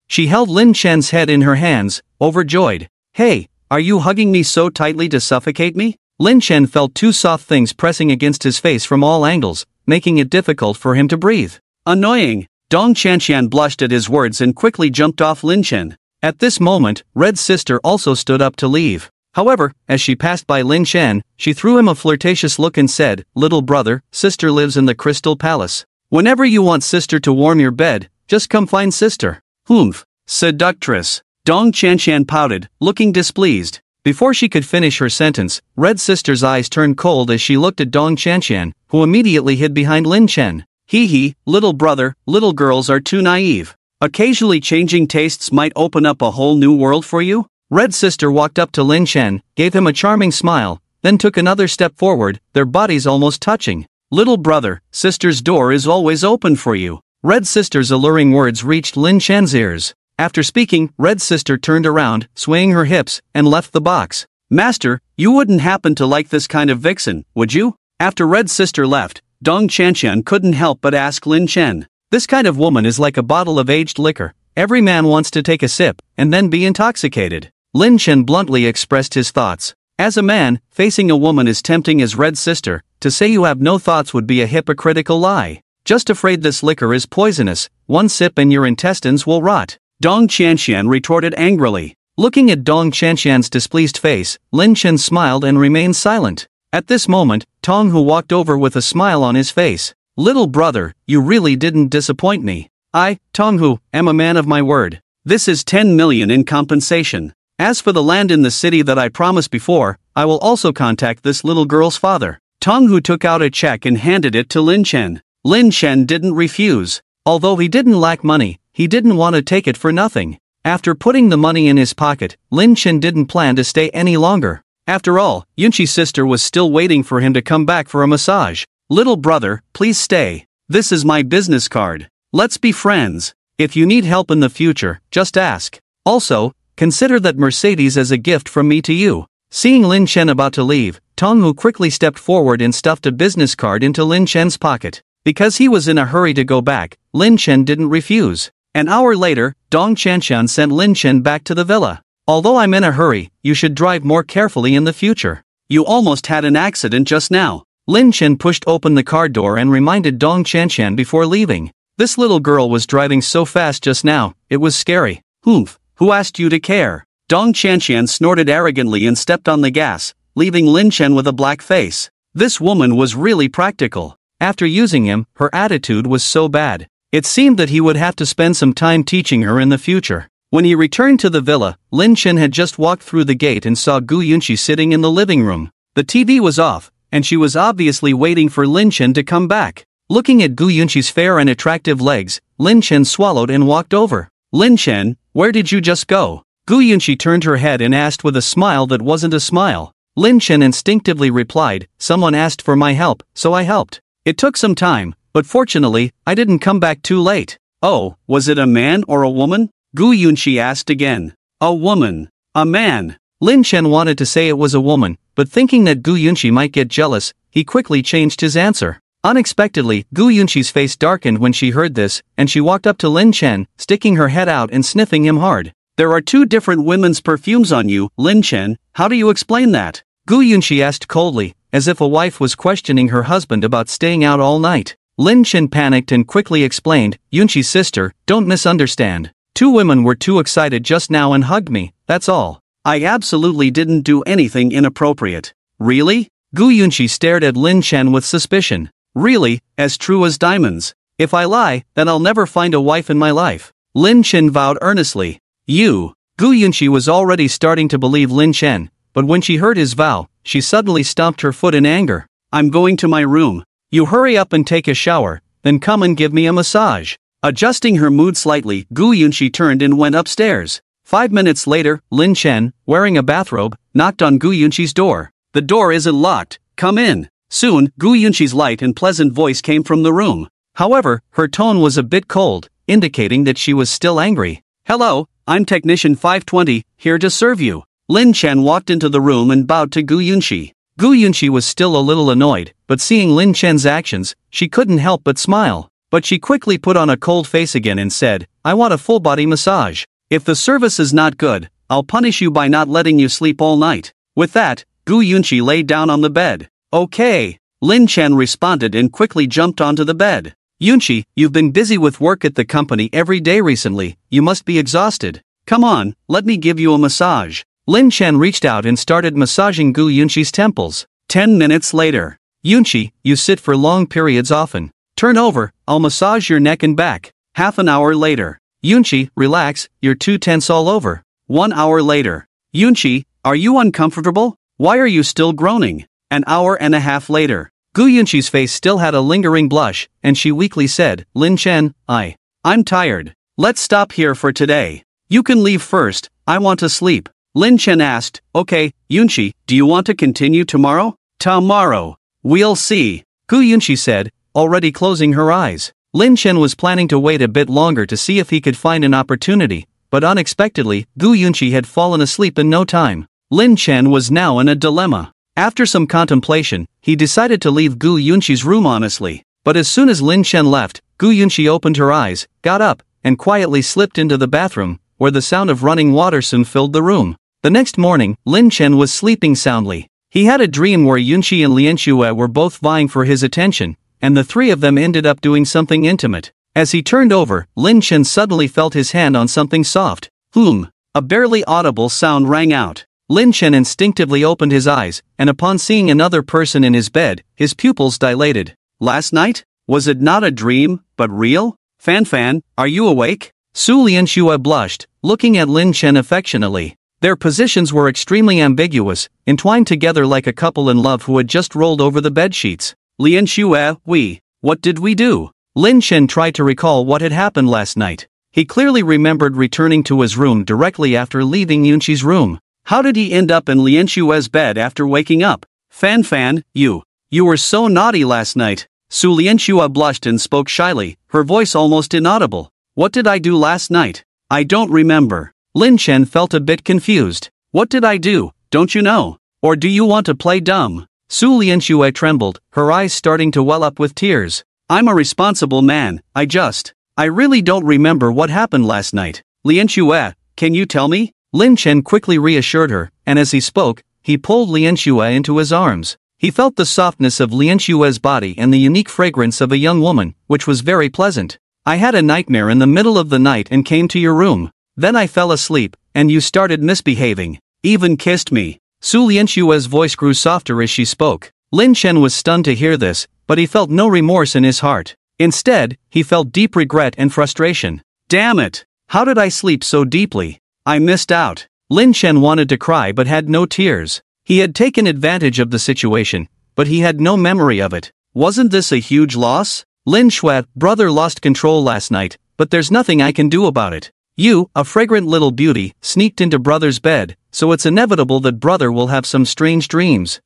She held Lin Chen's head in her hands, overjoyed. "Hey, are you hugging me so tightly to suffocate me?" Lin Chen felt two soft things pressing against his face from all angles, making it difficult for him to breathe. Annoying. Dong Qianqian blushed at his words and quickly jumped off Lin Chen. At this moment, Red's sister also stood up to leave. However, as she passed by Lin Chen, she threw him a flirtatious look and said, "Little brother, sister lives in the Crystal Palace. Whenever you want sister to warm your bed, just come find sister." Humph. Seductress. Dong Qianqian pouted, looking displeased. Before she could finish her sentence, Red's sister's eyes turned cold as she looked at Dong Qianqian, who immediately hid behind Lin Chen. Hee, little brother, little girls are too naive. Occasionally changing tastes might open up a whole new world for you? Red's sister walked up to Lin Chen, gave him a charming smile, then took another step forward, their bodies almost touching. Little brother, sister's door is always open for you. Red's sister's alluring words reached Lin Chen's ears. After speaking, Red's sister turned around, swaying her hips, and left the box. "Master, you wouldn't happen to like this kind of vixen, would you?" After Red's sister left, Dong Qianqian couldn't help but ask Lin Chen. "This kind of woman is like a bottle of aged liquor. Every man wants to take a sip, and then be intoxicated." Lin Chen bluntly expressed his thoughts. As a man, facing a woman as tempting as Red's sister, to say you have no thoughts would be a hypocritical lie. "Just afraid this liquor is poisonous, one sip and your intestines will rot," Dong Qianqian retorted angrily. Looking at Dong Qianqian's displeased face, Lin Chen smiled and remained silent. At this moment, Tong Hu walked over with a smile on his face. "Little brother, you really didn't disappoint me. I, Tong Hu, am a man of my word. This is 10 million in compensation. As for the land in the city that I promised before, I will also contact this little girl's father." Tong Hu took out a check and handed it to Lin Chen. Lin Chen didn't refuse. Although he didn't lack money, he didn't want to take it for nothing. After putting the money in his pocket, Lin Chen didn't plan to stay any longer. After all, Yunqi's sister was still waiting for him to come back for a massage. "Little brother, please stay. This is my business card. Let's be friends. If you need help in the future, just ask. Also, consider that Mercedes as a gift from me to you." Seeing Lin Chen about to leave, Tong Hu quickly stepped forward and stuffed a business card into Lin Chen's pocket. Because he was in a hurry to go back, Lin Chen didn't refuse. An hour later, Dong Qianqian sent Lin Chen back to the villa. "Although I'm in a hurry, you should drive more carefully in the future." You almost had an accident just now. Lin Chen pushed open the car door and reminded Dong Chanchan before leaving. This little girl was driving so fast just now, it was scary. Humph, who asked you to care? Dong Chanchan snorted arrogantly and stepped on the gas, leaving Lin Chen with a black face. This woman was really practical. After using him, her attitude was so bad. It seemed that he would have to spend some time teaching her in the future. When he returned to the villa, Lin Chen had just walked through the gate and saw Gu Yunqi sitting in the living room. The TV was off, and she was obviously waiting for Lin Chen to come back. Looking at Gu Yunqi's fair and attractive legs, Lin Chen swallowed and walked over. Lin Chen, where did you just go? Gu Yunqi turned her head and asked with a smile that wasn't a smile. Lin Chen instinctively replied, someone asked for my help, so I helped. It took some time, but fortunately, I didn't come back too late. Oh, was it a man or a woman? Gu Yunqi asked again. A woman. A man. Lin Chen wanted to say it was a woman, but thinking that Gu Yunqi might get jealous, he quickly changed his answer. Unexpectedly, Gu Yunqi's face darkened when she heard this, and she walked up to Lin Chen, sticking her head out and sniffing him hard. There are 2 different women's perfumes on you, Lin Chen, how do you explain that? Gu Yunqi asked coldly, as if a wife was questioning her husband about staying out all night. Lin Chen panicked and quickly explained, Yunqi's sister, don't misunderstand. 2 women were too excited just now and hugged me, that's all. I absolutely didn't do anything inappropriate. Really? Gu Yunqi stared at Lin Chen with suspicion. Really, as true as diamonds. If I lie, then I'll never find a wife in my life. Lin Chen vowed earnestly. You. Gu Yunqi was already starting to believe Lin Chen, but when she heard his vow, she suddenly stomped her foot in anger. I'm going to my room. You hurry up and take a shower, then come and give me a massage. Adjusting her mood slightly, Gu Yunqi turned and went upstairs. 5 minutes later, Lin Chen, wearing a bathrobe, knocked on Gu Yunqi's door. The door isn't locked, come in. Soon, Gu Yunqi's light and pleasant voice came from the room. However, her tone was a bit cold, indicating that she was still angry. Hello, I'm Technician 520, here to serve you. Lin Chen walked into the room and bowed to Gu Yunqi. Gu Yunqi was still a little annoyed, but seeing Lin Chen's actions, she couldn't help but smile. But she quickly put on a cold face again and said, I want a full-body massage. If the service is not good, I'll punish you by not letting you sleep all night. With that, Gu Yunqi lay down on the bed. Okay. Lin Chen responded and quickly jumped onto the bed. Yunqi, you've been busy with work at the company every day recently, you must be exhausted. Come on, let me give you a massage. Lin Chen reached out and started massaging Gu Yunqi's temples. 10 minutes later. Yunqi, you sit for long periods often. Turn over, I'll massage your neck and back. Half an hour later. Yunqi, relax, you're too tense all over. 1 hour later. Yunqi, are you uncomfortable? Why are you still groaning? An hour and a half later. Gu Yunqi's face still had a lingering blush, and she weakly said, Lin Chen, I'm tired. Let's stop here for today. You can leave first, I want to sleep. Lin Chen asked, okay, Yunqi, do you want to continue tomorrow? Tomorrow. We'll see. Gu Yunqi said, already closing her eyes. Lin Chen was planning to wait a bit longer to see if he could find an opportunity, but unexpectedly, Gu Yunqi had fallen asleep in no time. Lin Chen was now in a dilemma. After some contemplation, he decided to leave Gu Yunqi's room honestly. But as soon as Lin Chen left, Gu Yunqi opened her eyes, got up, and quietly slipped into the bathroom, where the sound of running water soon filled the room. The next morning, Lin Chen was sleeping soundly. He had a dream where Yunqi and Lian Xue were both vying for his attention, and the 3 of them ended up doing something intimate. As he turned over, Lin Chen suddenly felt his hand on something soft. A barely audible sound rang out. Lin Chen instinctively opened his eyes, and upon seeing another person in his bed, his pupils dilated. Last night? Was it not a dream, but real? Fan, are you awake? Su Lianxue blushed, looking at Lin Chen affectionately. Their positions were extremely ambiguous, entwined together like a couple in love who had just rolled over the bedsheets. Lianxue, what did we do? Lin Chen tried to recall what had happened last night. He clearly remembered returning to his room directly after leaving Yunqi's room. How did he end up in Lianxue's bed after waking up? Fan, you were so naughty last night. Su Lianxue blushed and spoke shyly, her voice almost inaudible. What did I do last night? I don't remember. Lin Chen felt a bit confused. What did I do, don't you know? Or do you want to play dumb? Su Lianxue trembled, her eyes starting to well up with tears. I'm a responsible man, I really don't remember what happened last night. Lianxue, can you tell me? Lin Chen quickly reassured her, and as he spoke, he pulled Lin Xue into his arms. He felt the softness of Lin Xue's body and the unique fragrance of a young woman, which was very pleasant. I had a nightmare in the middle of the night and came to your room. Then I fell asleep, and you started misbehaving. Even kissed me. Su Linshue's voice grew softer as she spoke. Lin Chen was stunned to hear this, but he felt no remorse in his heart. Instead, he felt deep regret and frustration. Damn it! How did I sleep so deeply? I missed out. Lin Chen wanted to cry but had no tears. He had taken advantage of the situation, but he had no memory of it. Wasn't this a huge loss? Lin Xue, brother lost control last night, but there's nothing I can do about it. You, a fragrant little beauty, sneaked into brother's bed, so it's inevitable that brother will have some strange dreams.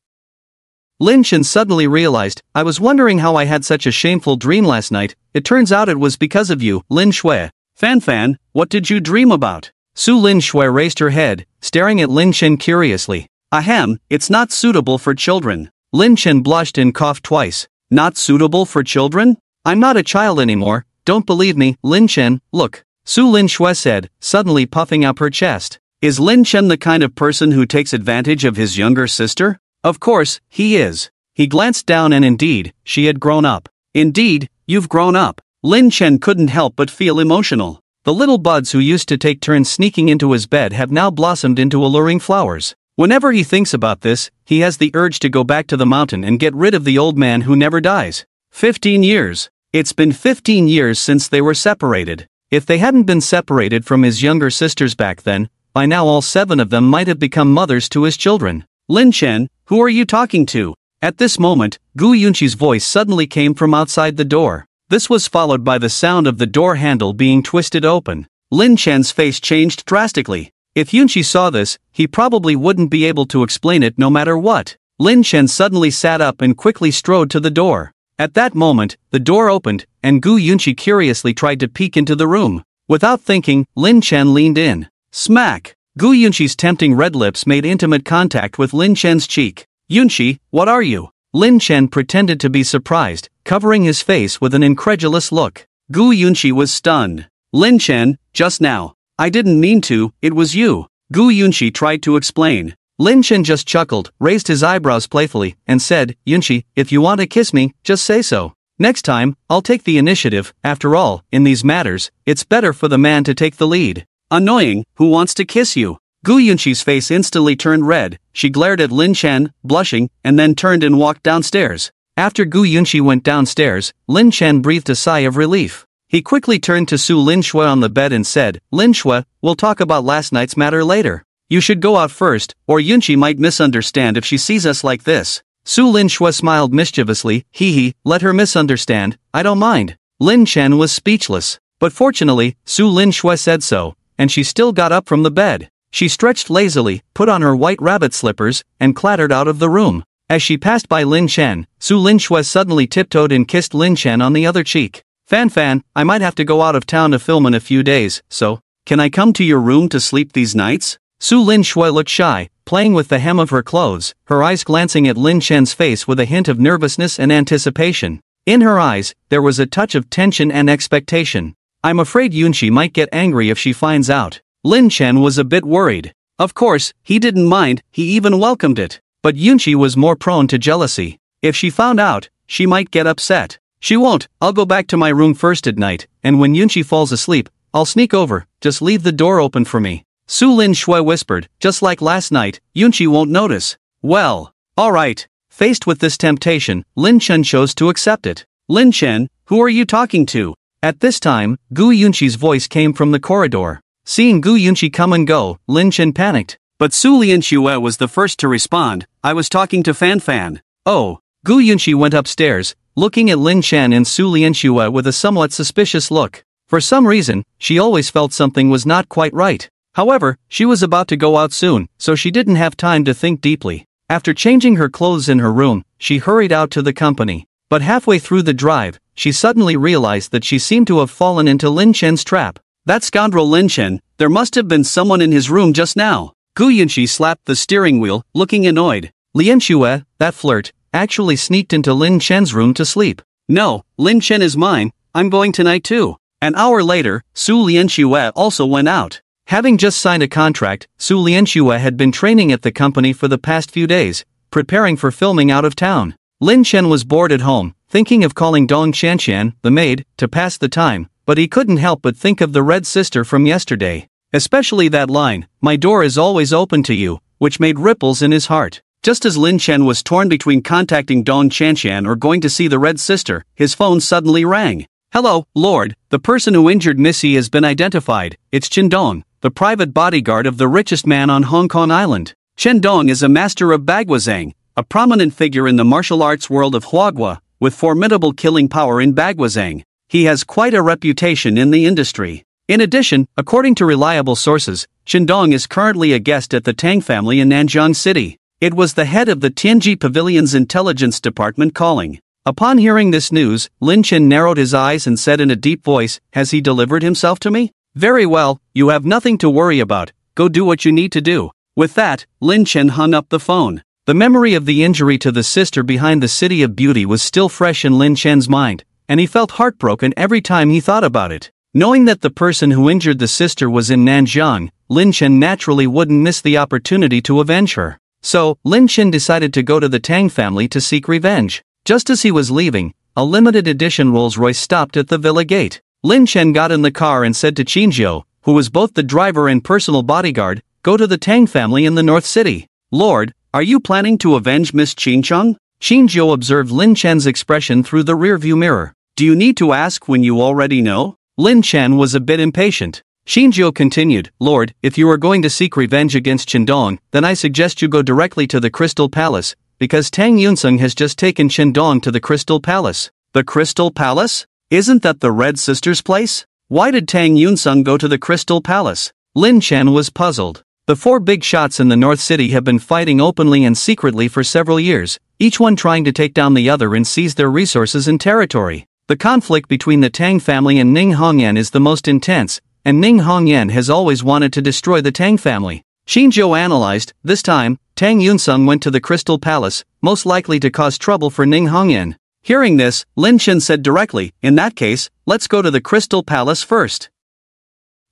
Lin Chen suddenly realized, I was wondering how I had such a shameful dream last night. It turns out it was because of you, Lin Xue. Fan, what did you dream about? Su Lin Xue raised her head, staring at Lin Chen curiously. Ahem, it's not suitable for children. Lin Chen blushed and coughed twice. Not suitable for children? I'm not a child anymore, don't believe me, Lin Chen, look. Su Lin Xue said, suddenly puffing up her chest. Is Lin Chen the kind of person who takes advantage of his younger sister? Of course, he is. He glanced down and indeed, she had grown up. Indeed, you've grown up. Lin Chen couldn't help but feel emotional. The little buds who used to take turns sneaking into his bed have now blossomed into alluring flowers. Whenever he thinks about this, he has the urge to go back to the mountain and get rid of the old man who never dies. 15 years. It's been 15 years since they were separated. If they hadn't been separated from his younger sisters back then, by now all 7 of them might have become mothers to his children. Lin Chen, who are you talking to? At this moment, Gu Yunqi's voice suddenly came from outside the door. This was followed by the sound of the door handle being twisted open. Lin Chen's face changed drastically. If Yunqi saw this, he probably wouldn't be able to explain it no matter what. Lin Chen suddenly sat up and quickly strode to the door. At that moment, the door opened, and Gu Yunqi curiously tried to peek into the room. Without thinking, Lin Chen leaned in. Smack! Gu Yunqi's tempting red lips made intimate contact with Lin Chen's cheek. Yunqi, what are you? Lin Chen pretended to be surprised, covering his face with an incredulous look. Gu Yunqi was stunned. Lin Chen, just now. I didn't mean to, it was you. Gu Yunqi tried to explain. Lin Chen just chuckled, raised his eyebrows playfully, and said, Yunqi, if you want to kiss me, just say so. Next time, I'll take the initiative. After all, in these matters, it's better for the man to take the lead. Annoying, who wants to kiss you? Gu Yunqi's face instantly turned red. She glared at Lin Chen, blushing, and then turned and walked downstairs. After Gu Yunqi went downstairs, Lin Chen breathed a sigh of relief. He quickly turned to Su Lin Xue on the bed and said, Lin Xue, we'll talk about last night's matter later. You should go out first, or Yunqi might misunderstand if she sees us like this. Su Lin Xue smiled mischievously, hee, let her misunderstand, I don't mind. Lin Chen was speechless. But fortunately, Su Lin Xue said so, and she still got up from the bed. She stretched lazily, put on her white rabbit slippers, and clattered out of the room. As she passed by Lin Chen, Su Lin Xue suddenly tiptoed and kissed Lin Chen on the other cheek. Fan, I might have to go out of town to film in a few days, so, can I come to your room to sleep these nights? Su Lin Xue looked shy, playing with the hem of her clothes, her eyes glancing at Lin Chen's face with a hint of nervousness and anticipation. In her eyes, there was a touch of tension and expectation. I'm afraid Yunqi might get angry if she finds out. Lin Chen was a bit worried. Of course, he didn't mind, he even welcomed it. But Yunqi was more prone to jealousy. If she found out, she might get upset. She won't, I'll go back to my room first at night, and when Yunqi falls asleep, I'll sneak over, just leave the door open for me. Su Lin Xue whispered, just like last night, Yunqi won't notice. Well, alright. Faced with this temptation, Lin Chen chose to accept it. Lin Chen, who are you talking to? At this time, Gu Yunqi's voice came from the corridor. Seeing Gu Yunqi come and go, Lin Chen panicked. But Su Lin Xue was the first to respond, I was talking to Fan. Oh. Gu Yunqi went upstairs, looking at Lin Chen and Su Lin Xue with a somewhat suspicious look. For some reason, she always felt something was not quite right. However, she was about to go out soon, so she didn't have time to think deeply. After changing her clothes in her room, she hurried out to the company. But halfway through the drive, she suddenly realized that she seemed to have fallen into Lin Chen's trap. That scoundrel Lin Chen, there must have been someone in his room just now. Gu Yunqi slapped the steering wheel, looking annoyed. Lin Xue, that flirt, actually sneaked into Lin Chen's room to sleep. No, Lin Chen is mine, I'm going tonight too. An hour later, Su Lin Xue also went out. Having just signed a contract, Su Lianxue had been training at the company for the past few days, preparing for filming out of town. Lin Chen was bored at home, thinking of calling Dong Qianqian, the maid, to pass the time, but he couldn't help but think of the Red Sister from yesterday. Especially that line, "My door is always open to you," which made ripples in his heart. Just as Lin Chen was torn between contacting Dong Qianqian or going to see the Red Sister, his phone suddenly rang. "Hello, Lord, the person who injured Missy has been identified. It's Chen Dong, the private bodyguard of the richest man on Hong Kong Island." Chen Dong is a master of Baguazhang, a prominent figure in the martial arts world of Huagua, with formidable killing power in Baguazhang. He has quite a reputation in the industry. In addition, according to reliable sources, Chen Dong is currently a guest at the Tang family in Nanjing City. It was the head of the Tianji Pavilion's intelligence department calling. Upon hearing this news, Lin Chen narrowed his eyes and said in a deep voice, "Has he delivered himself to me? Very well, you have nothing to worry about, go do what you need to do." With that, Lin Chen hung up the phone. The memory of the injury to the sister behind the City of Beauty was still fresh in Lin Chen's mind, and he felt heartbroken every time he thought about it. Knowing that the person who injured the sister was in Nanjing, Lin Chen naturally wouldn't miss the opportunity to avenge her. So, Lin Chen decided to go to the Tang family to seek revenge. Just as he was leaving, a limited edition Rolls-Royce stopped at the villa gate. Lin Chen got in the car and said to Qinjiu, who was both the driver and personal bodyguard, "Go to the Tang family in the North City." "Lord, are you planning to avenge Miss Qincheng?" Qinjiu observed Lin Chen's expression through the rearview mirror. "Do you need to ask when you already know?" Lin Chen was a bit impatient. Qinjiu continued, "Lord, if you are going to seek revenge against Chen Dong, then I suggest you go directly to the Crystal Palace, because Tang Yunseng has just taken Chen Dong to the Crystal Palace." "The Crystal Palace? Isn't that the Red Sister's place? Why did Tang Yunseng go to the Crystal Palace?" Lin Chen was puzzled. The four big shots in the North City have been fighting openly and secretly for several years, each one trying to take down the other and seize their resources and territory. The conflict between the Tang family and Ning Hongyan is the most intense, and Ning Hongyan has always wanted to destroy the Tang family. Qinjiu analyzed, this time, Tang Yunseng went to the Crystal Palace, most likely to cause trouble for Ning Hongyan. Hearing this, Lin Chen said directly, "In that case, let's go to the Crystal Palace first."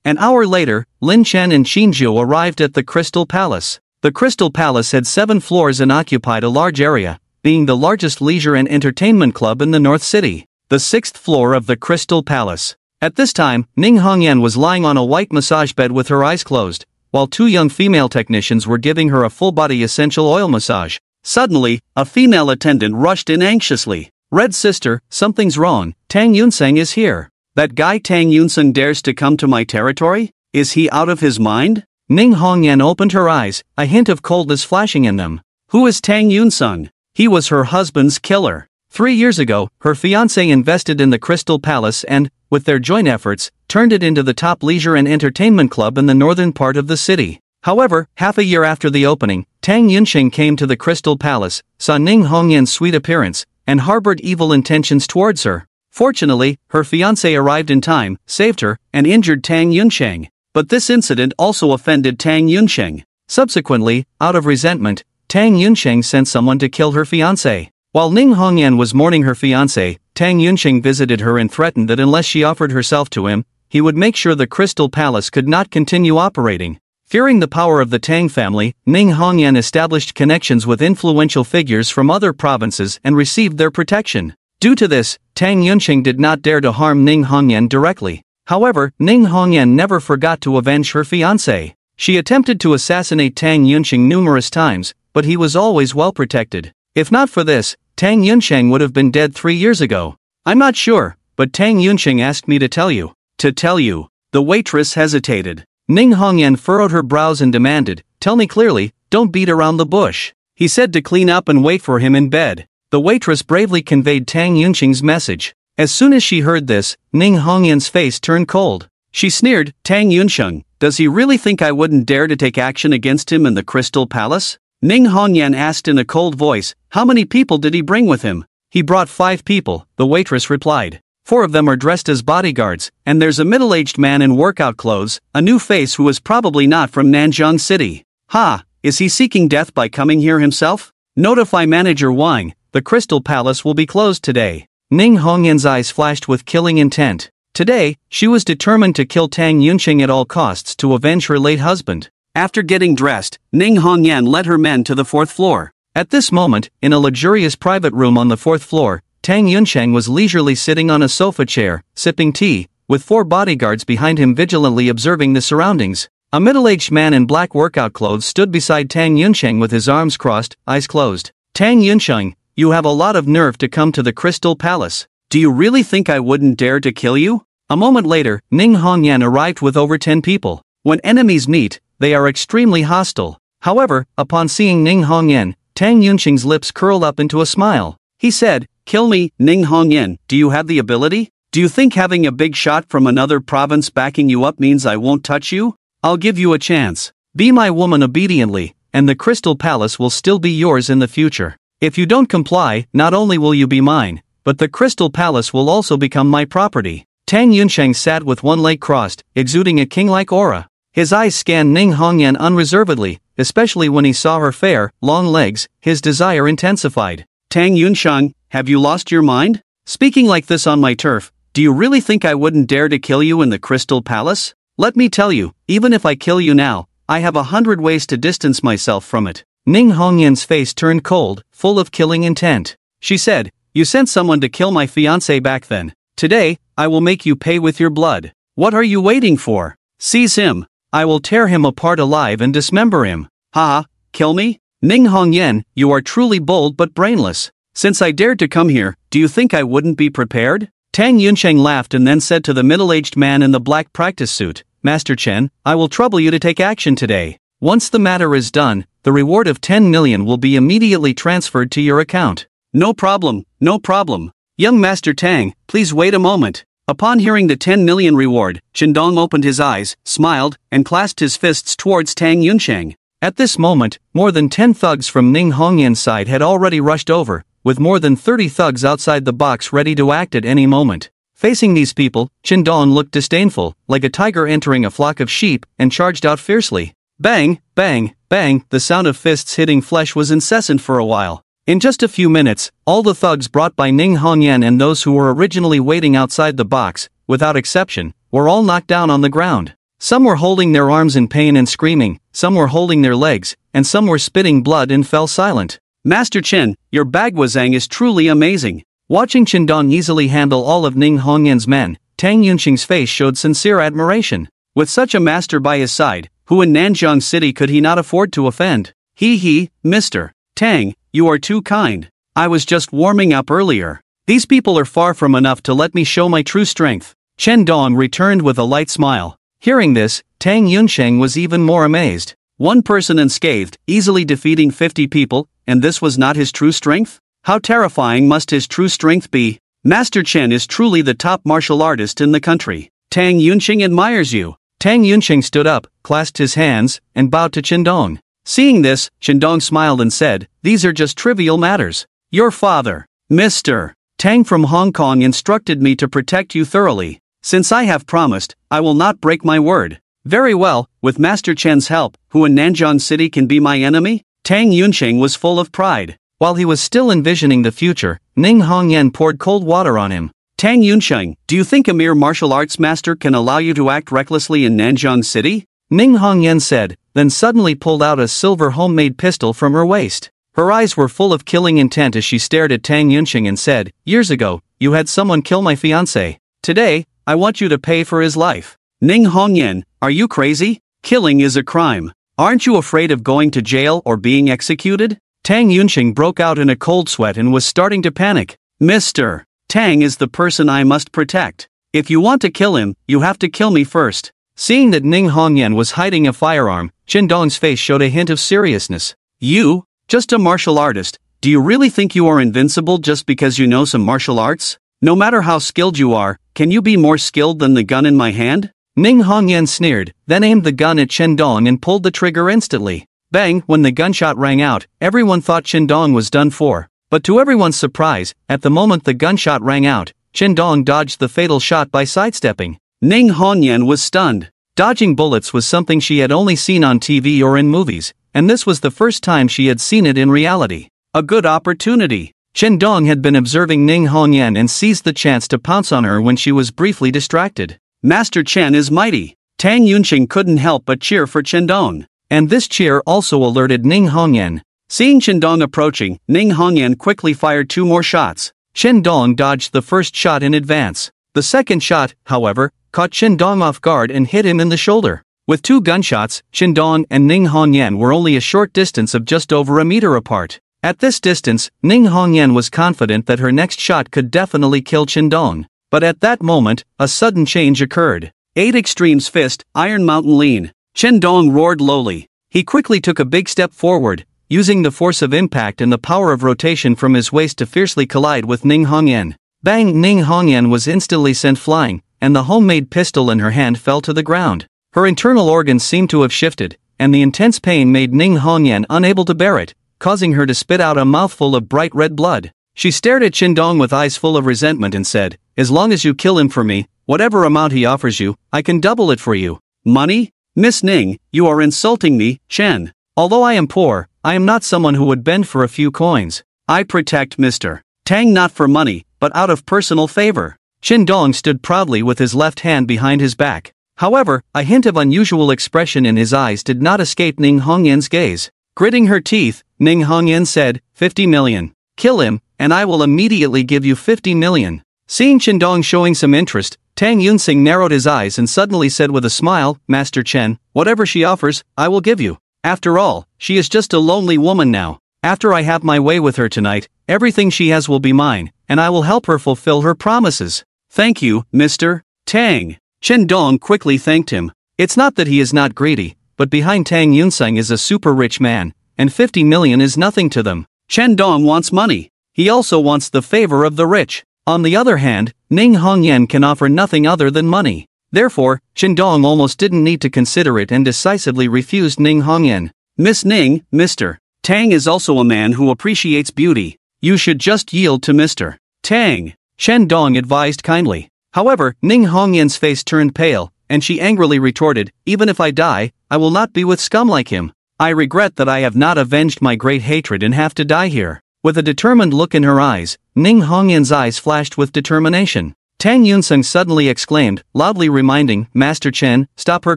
An hour later, Lin Chen and Qinjiu arrived at the Crystal Palace. The Crystal Palace had 7 floors and occupied a large area, being the largest leisure and entertainment club in the North City. The 6th floor of the Crystal Palace. At this time, Ning Hongyan was lying on a white massage bed with her eyes closed, while 2 young female technicians were giving her a full-body essential oil massage. Suddenly, a female attendant rushed in anxiously. "Red Sister, something's wrong, Tang Yunseng is here." "That guy Tang Yunseng dares to come to my territory? Is he out of his mind?" Ning Hongyan opened her eyes, a hint of coldness flashing in them. "Who is Tang Yunseng?" "He was her husband's killer. 3 years ago, her fiancé invested in the Crystal Palace and, with their joint efforts, turned it into the top leisure and entertainment club in the northern part of the city. However, half a year after the opening, Tang Yunseng came to the Crystal Palace, saw Ning Hongyan's sweet appearance, and harbored evil intentions towards her. Fortunately, her fiancé arrived in time, saved her, and injured Tang Yunseng. But this incident also offended Tang Yunseng. Subsequently, out of resentment, Tang Yunseng sent someone to kill her fiancé. While Ning Hongyan was mourning her fiancé, Tang Yunseng visited her and threatened that unless she offered herself to him, he would make sure the Crystal Palace could not continue operating. Fearing the power of the Tang family, Ning Hongyan established connections with influential figures from other provinces and received their protection. Due to this, Tang Yunseng did not dare to harm Ning Hongyan directly. However, Ning Hongyan never forgot to avenge her fiancé. She attempted to assassinate Tang Yunseng numerous times, but he was always well protected. If not for this, Tang Yunseng would have been dead 3 years ago. "I'm not sure, but Tang Yunseng asked me to tell you." "To tell you?" The waitress hesitated. Ning Hongyan furrowed her brows and demanded, "Tell me clearly, don't beat around the bush." He said to clean up and wait for him in bed. The waitress bravely conveyed Tang Yunseng's message. As soon as she heard this, Ning Hongyan's face turned cold. She sneered, "Tang Yunseng, does he really think I wouldn't dare to take action against him in the Crystal Palace?" Ning Hongyan asked in a cold voice, "How many people did he bring with him?" "He brought 5 people, the waitress replied. 4 of them are dressed as bodyguards, and there's a middle-aged man in workout clothes, a new face who is probably not from Nanjing City." "Ha, is he seeking death by coming here himself?" "Notify Manager Wang, the Crystal Palace will be closed today." Ning Hongyan's eyes flashed with killing intent. Today, she was determined to kill Tang Yunqing at all costs to avenge her late husband. After getting dressed, Ning Hongyan led her men to the 4th floor. At this moment, in a luxurious private room on the 4th floor, Tang Yunqing was leisurely sitting on a sofa chair, sipping tea, with 4 bodyguards behind him vigilantly observing the surroundings. A middle-aged man in black workout clothes stood beside Tang Yunqing with his arms crossed, eyes closed. Tang Yunqing, you have a lot of nerve to come to the Crystal Palace. Do you really think I wouldn't dare to kill you? A moment later, Ning Hongyan arrived with over 10 people. When enemies meet, they are extremely hostile. However, upon seeing Ning Hongyan, Tang Yunqing's lips curled up into a smile. He said, "Kill me, Ning Hongyan, do you have the ability? Do you think having a big shot from another province backing you up means I won't touch you? I'll give you a chance. Be my woman obediently, and the Crystal Palace will still be yours in the future. If you don't comply, not only will you be mine, but the Crystal Palace will also become my property." Tang Yunqing sat with one leg crossed, exuding a king-like aura. His eyes scanned Ning Hongyan unreservedly, especially when he saw her fair, long legs. His desire intensified. "Tang Yunqing, have you lost your mind? Speaking like this on my turf, do you really think I wouldn't dare to kill you in the Crystal Palace? Let me tell you, even if I kill you now, I have 100 ways to distance myself from it." Ning Hongyan's face turned cold, full of killing intent. She said, "You sent someone to kill my fiancé back then. Today, I will make you pay with your blood. What are you waiting for? Seize him. I will tear him apart alive and dismember him." "Ha, kill me? Ning Hongyan, you are truly bold but brainless. Since I dared to come here, do you think I wouldn't be prepared?" Tang Yunqing laughed and then said to the middle-aged man in the black practice suit, "Master Chen, I will trouble you to take action today. Once the matter is done, the reward of 10 million will be immediately transferred to your account." "No problem, no problem. Young Master Tang, please wait a moment." Upon hearing the 10 million reward, Qindong opened his eyes, smiled, and clasped his fists towards Tang Yunqing. At this moment, more than 10 thugs from Ning Hongyan's side had already rushed over, with more than 30 thugs outside the box ready to act at any moment. Facing these people, Qindong looked disdainful, like a tiger entering a flock of sheep, and charged out fiercely. Bang, bang, bang, the sound of fists hitting flesh was incessant for a while. In just a few minutes, all the thugs brought by Ning Hongyan and those who were originally waiting outside the box, without exception, were all knocked down on the ground. Some were holding their arms in pain and screaming, some were holding their legs, and some were spitting blood and fell silent. "Master Chen, your bagwazang is truly amazing." Watching Qindong easily handle all of Ning Hongyan's men, Tang Yunqing's face showed sincere admiration. With such a master by his side, who in Nanjiang City could he not afford to offend? He, Mr. Tang, you are too kind. I was just warming up earlier. These people are far from enough to let me show my true strength. Qindong returned with a light smile. Hearing this, Tang Yunqing was even more amazed. One person unscathed, easily defeating 50 people, and this was not his true strength? How terrifying must his true strength be? Master Chen is truly the top martial artist in the country. Tang Yunqing admires you. Tang Yunqing stood up, clasped his hands, and bowed to Qindong. Seeing this, Qindong smiled and said, "These are just trivial matters. Your father, Mr. Tang from Hong Kong, instructed me to protect you thoroughly. Since I have promised, I will not break my word." "Very well, with Master Chen's help, who in Nanjiang City can be my enemy?" Tang Yunqing was full of pride. While he was still envisioning the future, Ning Hongyan poured cold water on him. "Tang Yunqing, do you think a mere martial arts master can allow you to act recklessly in Nanjiang City?" Ning Hongyan said, then suddenly pulled out a silver homemade pistol from her waist. Her eyes were full of killing intent as she stared at Tang Yunqing and said, "Years ago, you had someone kill my fiancé. Today, I want you to pay for his life." "Ning Hongyan, are you crazy? Killing is a crime. Aren't you afraid of going to jail or being executed?" Tang Yunqing broke out in a cold sweat and was starting to panic. "Mr. Tang is the person I must protect. If you want to kill him, you have to kill me first." Seeing that Ning Hongyan was hiding a firearm, Qindong's face showed a hint of seriousness. "You? Just a martial artist, do you really think you are invincible just because you know some martial arts? No matter how skilled you are, can you be more skilled than the gun in my hand?" Ning Hongyan sneered, then aimed the gun at Qindong and pulled the trigger instantly. Bang! When the gunshot rang out, everyone thought Qindong was done for. But to everyone's surprise, at the moment the gunshot rang out, Qindong dodged the fatal shot by sidestepping. Ning Hongyan was stunned. Dodging bullets was something she had only seen on TV or in movies, and this was the first time she had seen it in reality. A good opportunity. Chen Dong had been observing Ning Hongyan and seized the chance to pounce on her when she was briefly distracted. Master Chen is mighty. Tang Yunxing couldn't help but cheer for Chen Dong. And this cheer also alerted Ning Hongyan. Seeing Chen Dong approaching, Ning Hongyan quickly fired 2 more shots. Chen Dong dodged the first shot in advance. The second shot, however, caught Chen Dong off guard and hit him in the shoulder. With 2 gunshots, Chen Dong and Ning Hongyan were only a short distance of just over a meter apart. At this distance, Ning Hongyan was confident that her next shot could definitely kill Chen Dong. But at that moment, a sudden change occurred. 8 Extremes Fist, Iron Mountain Lean. Chen Dong roared lowly. He quickly took a big step forward, using the force of impact and the power of rotation from his waist to fiercely collide with Ning Hongyan. Bang! Ning Hongyan was instantly sent flying, and the homemade pistol in her hand fell to the ground. Her internal organs seemed to have shifted, and the intense pain made Ning Hongyan unable to bear it, causing her to spit out a mouthful of bright red blood. She stared at Chen Dong with eyes full of resentment and said, "As long as you kill him for me, whatever amount he offers you, I can double it for you." "Money? Miss Ning, you are insulting me, Chen. Although I am poor, I am not someone who would bend for a few coins. I protect Mr. Tang not for money, but out of personal favor." Chen Dong stood proudly with his left hand behind his back. However, a hint of unusual expression in his eyes did not escape Ning Hongyan's gaze. Gritting her teeth, Ning Hongyan said, 50 million. Kill him, and I will immediately give you 50 million. Seeing Chen Dong showing some interest, Tang Yunsing narrowed his eyes and suddenly said with a smile, "Master Chen, whatever she offers, I will give you. After all, she is just a lonely woman now. After I have my way with her tonight, everything she has will be mine, and I will help her fulfill her promises." "Thank you, Mr. Tang." Chen Dong quickly thanked him. It's not that he is not greedy, but behind Tang Yunsing is a super rich man, and 50 million is nothing to them. Chen Dong wants money. He also wants the favor of the rich. On the other hand, Ning Hongyan can offer nothing other than money. Therefore, Chen Dong almost didn't need to consider it and decisively refused Ning Hongyan. "Miss Ning, Mr. Tang is also a man who appreciates beauty. You should just yield to Mr. Tang," Chen Dong advised kindly. However, Ning Hongyan's face turned pale, and she angrily retorted, "Even if I die, I will not be with scum like him. I regret that I have not avenged my great hatred and have to die here." With a determined look in her eyes, Ning Hongyan's eyes flashed with determination. Tang Yunsung suddenly exclaimed, loudly reminding, "Master Chen, stop her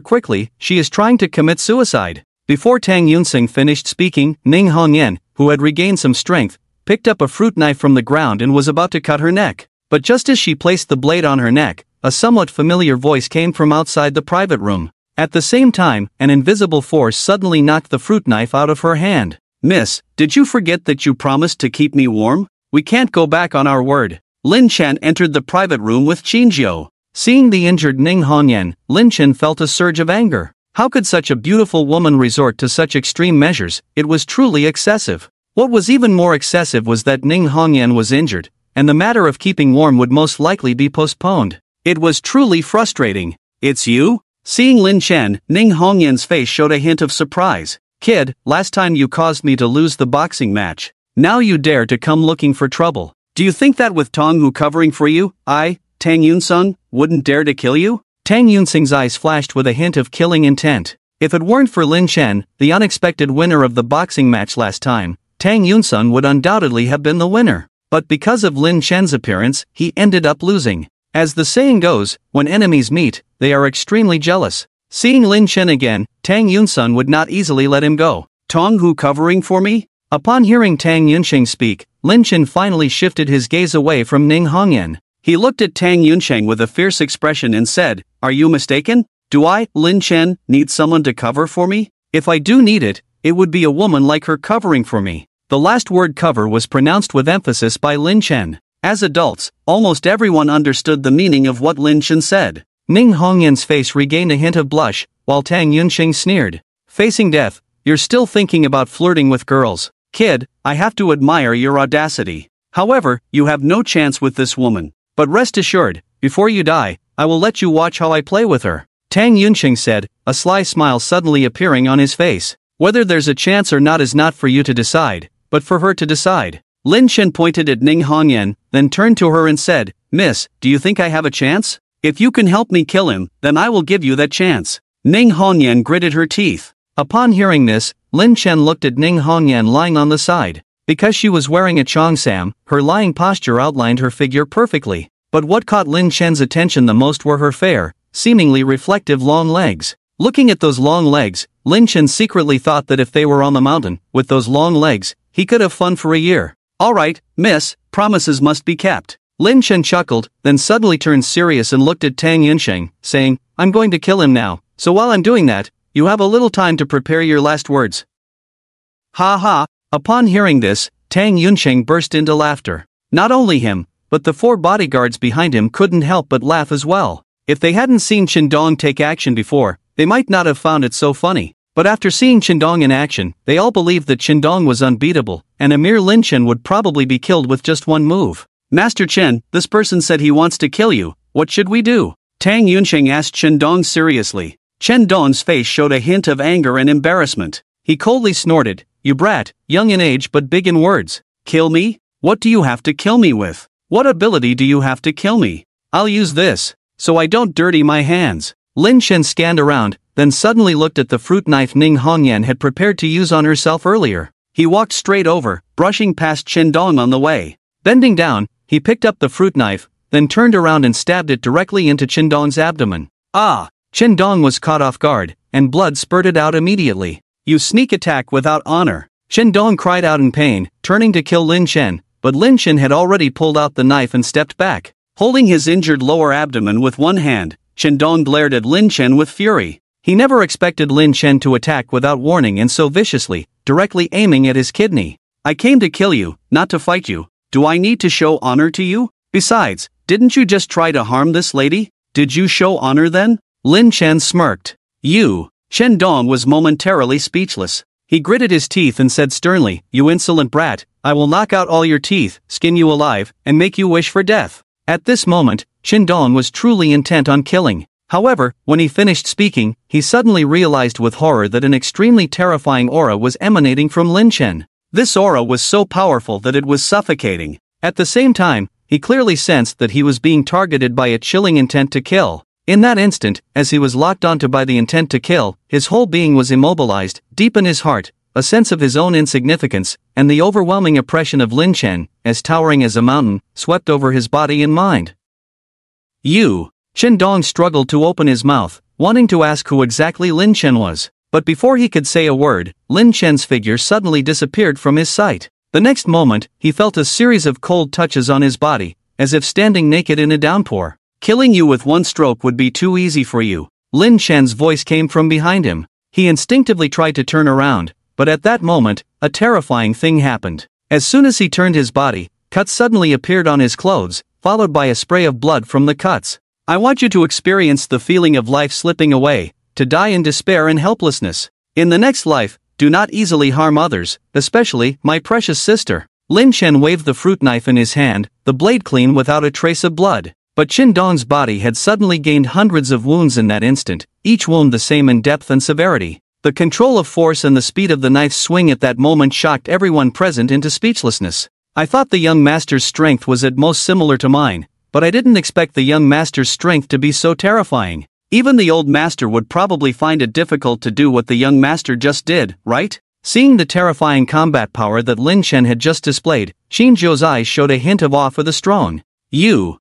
quickly, she is trying to commit suicide." Before Tang Yunsung finished speaking, Ning Hongyan, who had regained some strength, picked up a fruit knife from the ground and was about to cut her neck. But just as she placed the blade on her neck, a somewhat familiar voice came from outside the private room. At the same time, an invisible force suddenly knocked the fruit knife out of her hand. "Miss, did you forget that you promised to keep me warm? We can't go back on our word." Lin Chen entered the private room with Qinjiu. Seeing the injured Ning Hongyan, Lin Chen felt a surge of anger. How could such a beautiful woman resort to such extreme measures? It was truly excessive. What was even more excessive was that Ning Hongyan was injured, and the matter of keeping warm would most likely be postponed. It was truly frustrating. "It's you?" Seeing Lin Chen, Ning Hongyan's face showed a hint of surprise. "Kid, last time you caused me to lose the boxing match. Now you dare to come looking for trouble. Do you think that with Tong Hu covering for you, I, Tang Yunsung, wouldn't dare to kill you?" Tang Yunsung's eyes flashed with a hint of killing intent. If it weren't for Lin Chen, the unexpected winner of the boxing match last time, Tang Yunsung would undoubtedly have been the winner. But because of Lin Chen's appearance, he ended up losing. As the saying goes, when enemies meet, they are extremely jealous. Seeing Lin Chen again, Tang Yunsung would not easily let him go. "Tong Hu covering for me?" Upon hearing Tang Yunsheng speak, Lin Chen finally shifted his gaze away from Ning Hongyan. He looked at Tang Yunsheng with a fierce expression and said, "Are you mistaken? Do I, Lin Chen, need someone to cover for me? If I do need it, it would be a woman like her covering for me." The last word "cover" was pronounced with emphasis by Lin Chen. As adults, almost everyone understood the meaning of what Lin Chen said. Ning Hongyan's face regained a hint of blush, while Tang Yunsheng sneered. "Facing death, you're still thinking about flirting with girls. Kid, I have to admire your audacity. However, you have no chance with this woman. But rest assured, before you die, I will let you watch how I play with her," Tang Yunsheng said, a sly smile suddenly appearing on his face. "Whether there's a chance or not is not for you to decide, but for her to decide." Lin Chen pointed at Ning Hongyan, then turned to her and said, "Miss, do you think I have a chance? If you can help me kill him, then I will give you that chance." Ning Hongyan gritted her teeth. Upon hearing this, Lin Chen looked at Ning Hongyan lying on the side. Because she was wearing a cheongsam, her lying posture outlined her figure perfectly. But what caught Lin Chen's attention the most were her fair, seemingly reflective long legs. Looking at those long legs, Lin Chen secretly thought that if they were on the mountain, with those long legs, he could have fun for a year. Alright, miss, promises must be kept. Lin Chen chuckled, then suddenly turned serious and looked at Tang Yunsheng, saying, I'm going to kill him now, so while I'm doing that, you have a little time to prepare your last words. Ha ha. Upon hearing this, Tang Yunsheng burst into laughter. Not only him, but the 4 bodyguards behind him couldn't help but laugh as well. If they hadn't seen Qindong take action before, they might not have found it so funny. But after seeing Qindong in action, they all believed that Qindong was unbeatable, and a mere Lin Chen would probably be killed with just one move. Master Chen, this person said he wants to kill you, what should we do? Tang Yunsheng asked Qindong seriously. Qindong's face showed a hint of anger and embarrassment. He coldly snorted, you brat, young in age but big in words. Kill me? What do you have to kill me with? What ability do you have to kill me? I'll use this, so I don't dirty my hands. Lin Chen scanned around, then suddenly looked at the fruit knife Ning Hongyan had prepared to use on herself earlier. He walked straight over, brushing past Qindong on the way. Bending down, he picked up the fruit knife, then turned around and stabbed it directly into Qindong's abdomen. Ah! Qindong was caught off guard, and blood spurted out immediately. You sneak attack without honor. Qindong cried out in pain, turning to kill Lin Chen, but Lin Chen had already pulled out the knife and stepped back. Holding his injured lower abdomen with one hand, Qindong glared at Lin Chen with fury. He never expected Lin Chen to attack without warning and so viciously, directly aiming at his kidney. I came to kill you, not to fight you. Do I need to show honor to you? Besides, didn't you just try to harm this lady? Did you show honor then? Lin Chen smirked. You. Qindong was momentarily speechless. He gritted his teeth and said sternly, you insolent brat, I will knock out all your teeth, skin you alive, and make you wish for death. At this moment, Qindong was truly intent on killing. However, when he finished speaking, he suddenly realized with horror that an extremely terrifying aura was emanating from Lin Chen. This aura was so powerful that it was suffocating. At the same time, he clearly sensed that he was being targeted by a chilling intent to kill. In that instant, as he was locked onto by the intent to kill, his whole being was immobilized. Deep in his heart, a sense of his own insignificance, and the overwhelming oppression of Lin Chen, as towering as a mountain, swept over his body and mind. You. Qindong struggled to open his mouth, wanting to ask who exactly Lin Chen was. But before he could say a word, Lin Chen's figure suddenly disappeared from his sight. The next moment, he felt a series of cold touches on his body, as if standing naked in a downpour. Killing you with one stroke would be too easy for you. Lin Chen's voice came from behind him. He instinctively tried to turn around, but at that moment, a terrifying thing happened. As soon as he turned his body, cuts suddenly appeared on his clothes, followed by a spray of blood from the cuts. I want you to experience the feeling of life slipping away, to die in despair and helplessness. In the next life, do not easily harm others, especially my precious sister. Lin Chen waved the fruit knife in his hand, the blade clean without a trace of blood. But Qindong's body had suddenly gained hundreds of wounds in that instant, each wound the same in depth and severity. The control of force and the speed of the knife's swing at that moment shocked everyone present into speechlessness. I thought the young master's strength was at most similar to mine, but I didn't expect the young master's strength to be so terrifying. Even the old master would probably find it difficult to do what the young master just did, right? Seeing the terrifying combat power that Lin Chen had just displayed, Xin Zhou's eyes showed a hint of awe for the strong. You.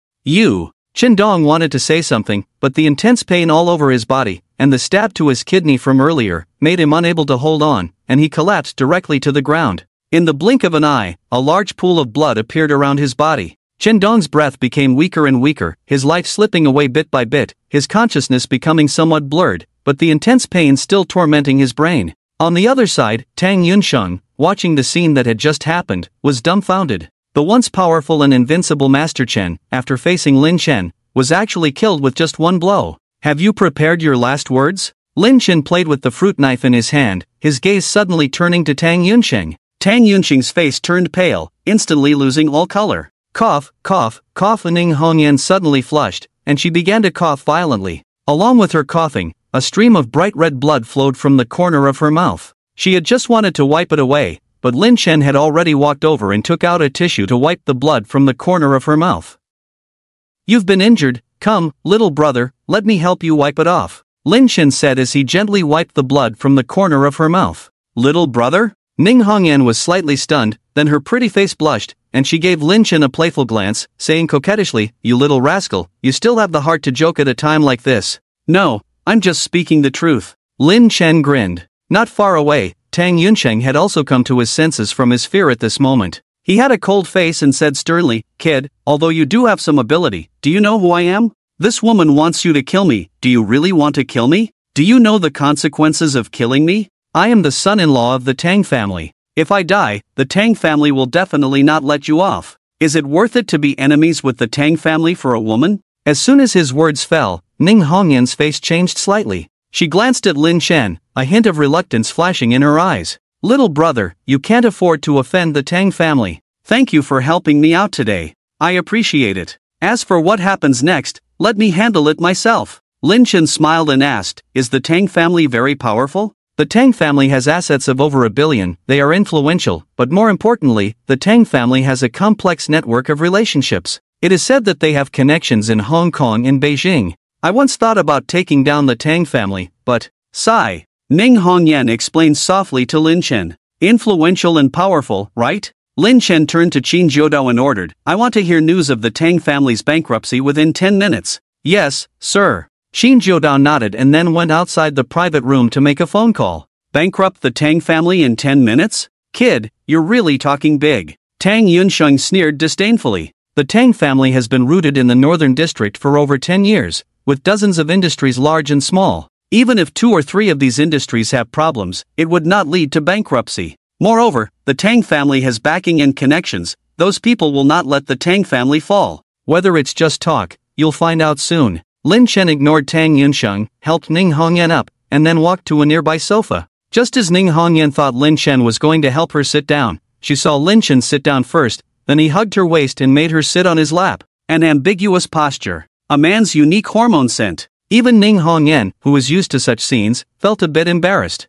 Qindong wanted to say something, but the intense pain all over his body, and the stab to his kidney from earlier, made him unable to hold on, and he collapsed directly to the ground. In the blink of an eye, a large pool of blood appeared around his body. Qindong's breath became weaker and weaker, his life slipping away bit by bit, his consciousness becoming somewhat blurred, but the intense pain still tormenting his brain. On the other side, Tang Yunsheng, watching the scene that had just happened, was dumbfounded. The once powerful and invincible Master Chen, after facing Lin Chen, was actually killed with just one blow. Have you prepared your last words? Lin Chen played with the fruit knife in his hand, his gaze suddenly turning to Tang Yunsheng. Tang Yunsheng's face turned pale, instantly losing all color. Cough, cough, cough. Ning Hongyan suddenly flushed, and she began to cough violently. Along with her coughing, a stream of bright red blood flowed from the corner of her mouth. She had just wanted to wipe it away, but Lin Chen had already walked over and took out a tissue to wipe the blood from the corner of her mouth. You've been injured, come, little brother, let me help you wipe it off, Lin Chen said as he gently wiped the blood from the corner of her mouth. Little brother? Ning Hongyan was slightly stunned, then her pretty face blushed, and she gave Lin Chen a playful glance, saying coquettishly, "You little rascal, you still have the heart to joke at a time like this." "No, I'm just speaking the truth." Lin Chen grinned. Not far away, Tang Yunsheng had also come to his senses from his fear at this moment. He had a cold face and said sternly, "Kid, although you do have some ability, do you know who I am? This woman wants you to kill me. Do you really want to kill me? Do you know the consequences of killing me? I am the son-in-law of the Tang family. If I die, the Tang family will definitely not let you off. Is it worth it to be enemies with the Tang family for a woman?" As soon as his words fell, Ning Hongyan's face changed slightly. She glanced at Lin Chen, a hint of reluctance flashing in her eyes. "Little brother, you can't afford to offend the Tang family. Thank you for helping me out today. I appreciate it. As for what happens next, let me handle it myself." Lin Chen smiled and asked, "Is the Tang family very powerful?" The Tang family has assets of over $1 billion, they are influential, but more importantly, the Tang family has a complex network of relationships. It is said that they have connections in Hong Kong and Beijing. I once thought about taking down the Tang family, but, sigh. Ning Hongyan explained softly to Lin Chen. "Influential and powerful, right?" Lin Chen turned to Qin Jiudao and ordered, "I want to hear news of the Tang family's bankruptcy within 10 minutes. "Yes, sir." Qin Jiudao nodded and then went outside the private room to make a phone call. "Bankrupt the Tang family in 10 minutes? Kid, you're really talking big." Tang Yunsheng sneered disdainfully. The Tang family has been rooted in the northern district for over 10 years, with dozens of industries large and small. Even if 2 or 3 of these industries have problems, it would not lead to bankruptcy. Moreover, the Tang family has backing and connections. Those people will not let the Tang family fall. Whether it's just talk, you'll find out soon. Lin Chen ignored Tang Yunsheng, helped Ning Hongyan up, and then walked to a nearby sofa. Just as Ning Hongyan thought Lin Chen was going to help her sit down, she saw Lin Chen sit down first, then he hugged her waist and made her sit on his lap. An ambiguous posture. A man's unique hormone scent. Even Ning Hongyan, who was used to such scenes, felt a bit embarrassed.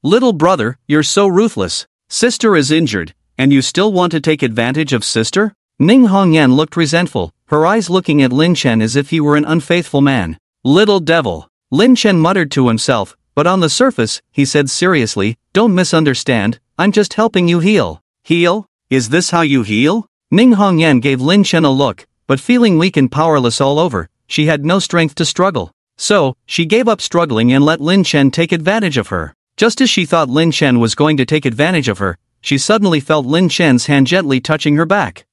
"Little brother, you're so ruthless. Sister is injured, and you still want to take advantage of sister?" Ning Hongyan looked resentful, her eyes looking at Lin Chen as if he were an unfaithful man. "Little devil." Lin Chen muttered to himself, but on the surface, he said seriously, "Don't misunderstand, I'm just helping you heal." "Heal? Is this how you heal?" Ning Hongyan gave Lin Chen a look, but feeling weak and powerless all over, she had no strength to struggle. So, she gave up struggling and let Lin Chen take advantage of her. Just as she thought Lin Chen was going to take advantage of her, she suddenly felt Lin Chen's hand gently touching her back.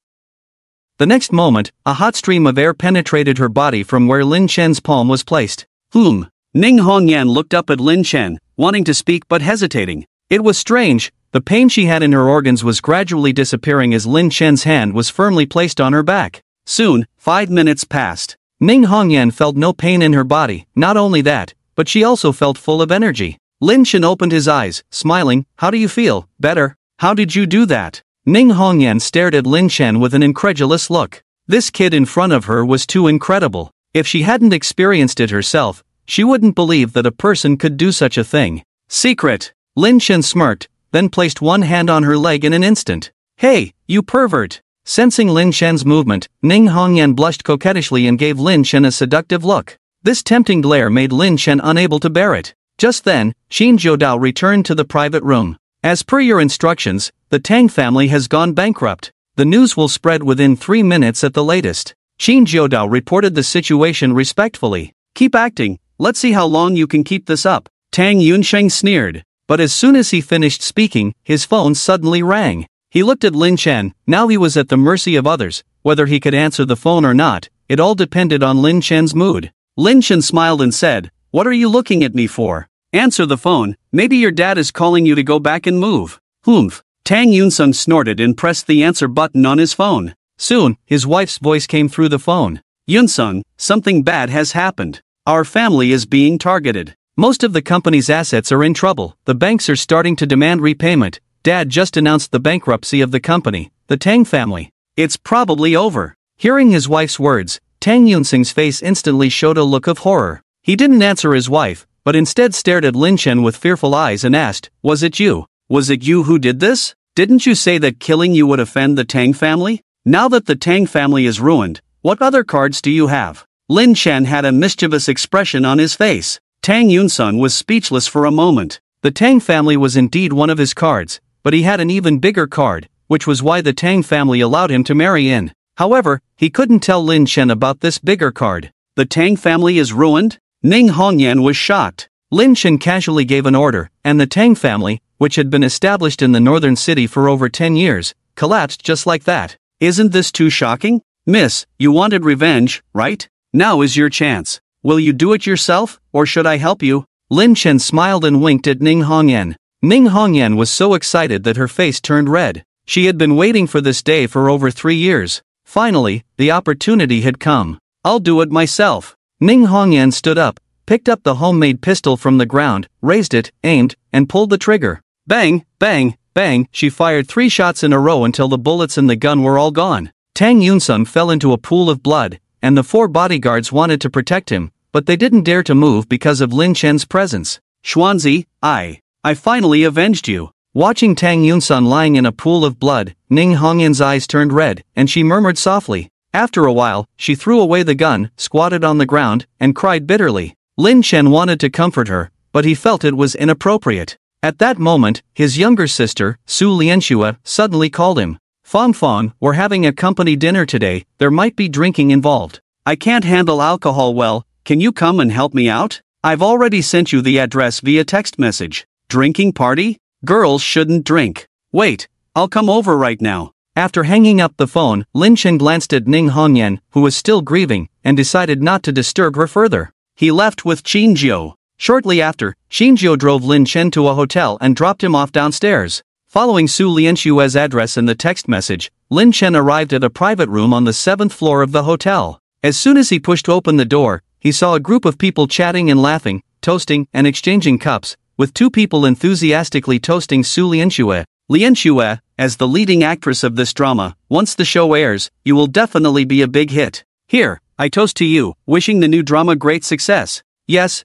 The next moment, a hot stream of air penetrated her body from where Lin Chen's palm was placed. Ning Hongyan looked up at Lin Chen, wanting to speak but hesitating. It was strange, the pain she had in her organs was gradually disappearing as Lin Chen's hand was firmly placed on her back. Soon, 5 minutes passed. Ning Hongyan felt no pain in her body. Not only that, but she also felt full of energy. Lin Chen opened his eyes, smiling. "How do you feel? Better? How did you do that?" Ning Hongyan stared at Lin Chen with an incredulous look. This kid in front of her was too incredible. If she hadn't experienced it herself, she wouldn't believe that a person could do such a thing. "Secret." Lin Chen smirked, then placed one hand on her leg in an instant. "Hey, you pervert." Sensing Lin Chen's movement, Ning Hongyan blushed coquettishly and gave Lin Chen a seductive look. This tempting glare made Lin Chen unable to bear it. Just then, Qin Jiudao returned to the private room. "As per your instructions, the Tang family has gone bankrupt. The news will spread within 3 minutes at the latest." Qin Jiudao reported the situation respectfully. "Keep acting, let's see how long you can keep this up." Tang Yunsheng sneered. But as soon as he finished speaking, his phone suddenly rang. He looked at Lin Chen. Now he was at the mercy of others. Whether he could answer the phone or not, it all depended on Lin Chen's mood. Lin Chen smiled and said, "What are you looking at me for? Answer the phone, maybe your dad is calling you to go back and move." "Humph." Tang Yunsung snorted and pressed the answer button on his phone. Soon, his wife's voice came through the phone. "Yunsung, something bad has happened. Our family is being targeted. Most of the company's assets are in trouble. The banks are starting to demand repayment. Dad just announced the bankruptcy of the company, the Tang family. It's probably over." Hearing his wife's words, Tang Yunsung's face instantly showed a look of horror. He didn't answer his wife, but instead stared at Lin Chen with fearful eyes and asked, "Was it you? Was it you who did this? Didn't you say that killing you would offend the Tang family? Now that the Tang family is ruined, what other cards do you have?" Lin Chen had a mischievous expression on his face. Tang Yunsung was speechless for a moment. The Tang family was indeed one of his cards, but he had an even bigger card, which was why the Tang family allowed him to marry in. However, he couldn't tell Lin Chen about this bigger card. The Tang family is ruined? Ning Hongyan was shocked. Lin Chen casually gave an order, and the Tang family, which had been established in the northern city for over 10 years, collapsed just like that. Isn't this too shocking? Miss, you wanted revenge, right? Now is your chance. Will you do it yourself, or should I help you? Lin Chen smiled and winked at Ning Hongyan. Ning Hongyan was so excited that her face turned red. She had been waiting for this day for over 3 years. Finally, the opportunity had come. I'll do it myself. Ning Hongyan stood up, picked up the homemade pistol from the ground, raised it, aimed, and pulled the trigger. Bang, bang, bang, she fired 3 shots in a row until the bullets in the gun were all gone. Tang Yunsung fell into a pool of blood, and the 4 bodyguards wanted to protect him, but they didn't dare to move because of Lin Chen's presence. Xuanzi, I finally avenged you. Watching Tang Yunsun lying in a pool of blood, Ning Hongyan's eyes turned red, and she murmured softly. After a while, she threw away the gun, squatted on the ground, and cried bitterly. Lin Chen wanted to comfort her, but he felt it was inappropriate. At that moment, his younger sister, Su Lianxue, suddenly called him. Fong, we're having a company dinner today, there might be drinking involved. I can't handle alcohol well, can you come and help me out? I've already sent you the address via text message. Drinking party? Girls shouldn't drink. Wait, I'll come over right now. After hanging up the phone, Lin Chen glanced at Ning Hongyan, who was still grieving, and decided not to disturb her further. He left with Qinjiu. Shortly after, Qinjiu drove Lin Chen to a hotel and dropped him off downstairs. Following Su Lianxue's address in the text message, Lin Chen arrived at a private room on the 7th floor of the hotel. As soon as he pushed open the door, he saw a group of people chatting and laughing, toasting, and exchanging cups, with 2 people enthusiastically toasting Su Lianxue. Lianxue, as the leading actress of this drama, once the show airs, you will definitely be a big hit. Here, I toast to you, wishing the new drama great success. Yes,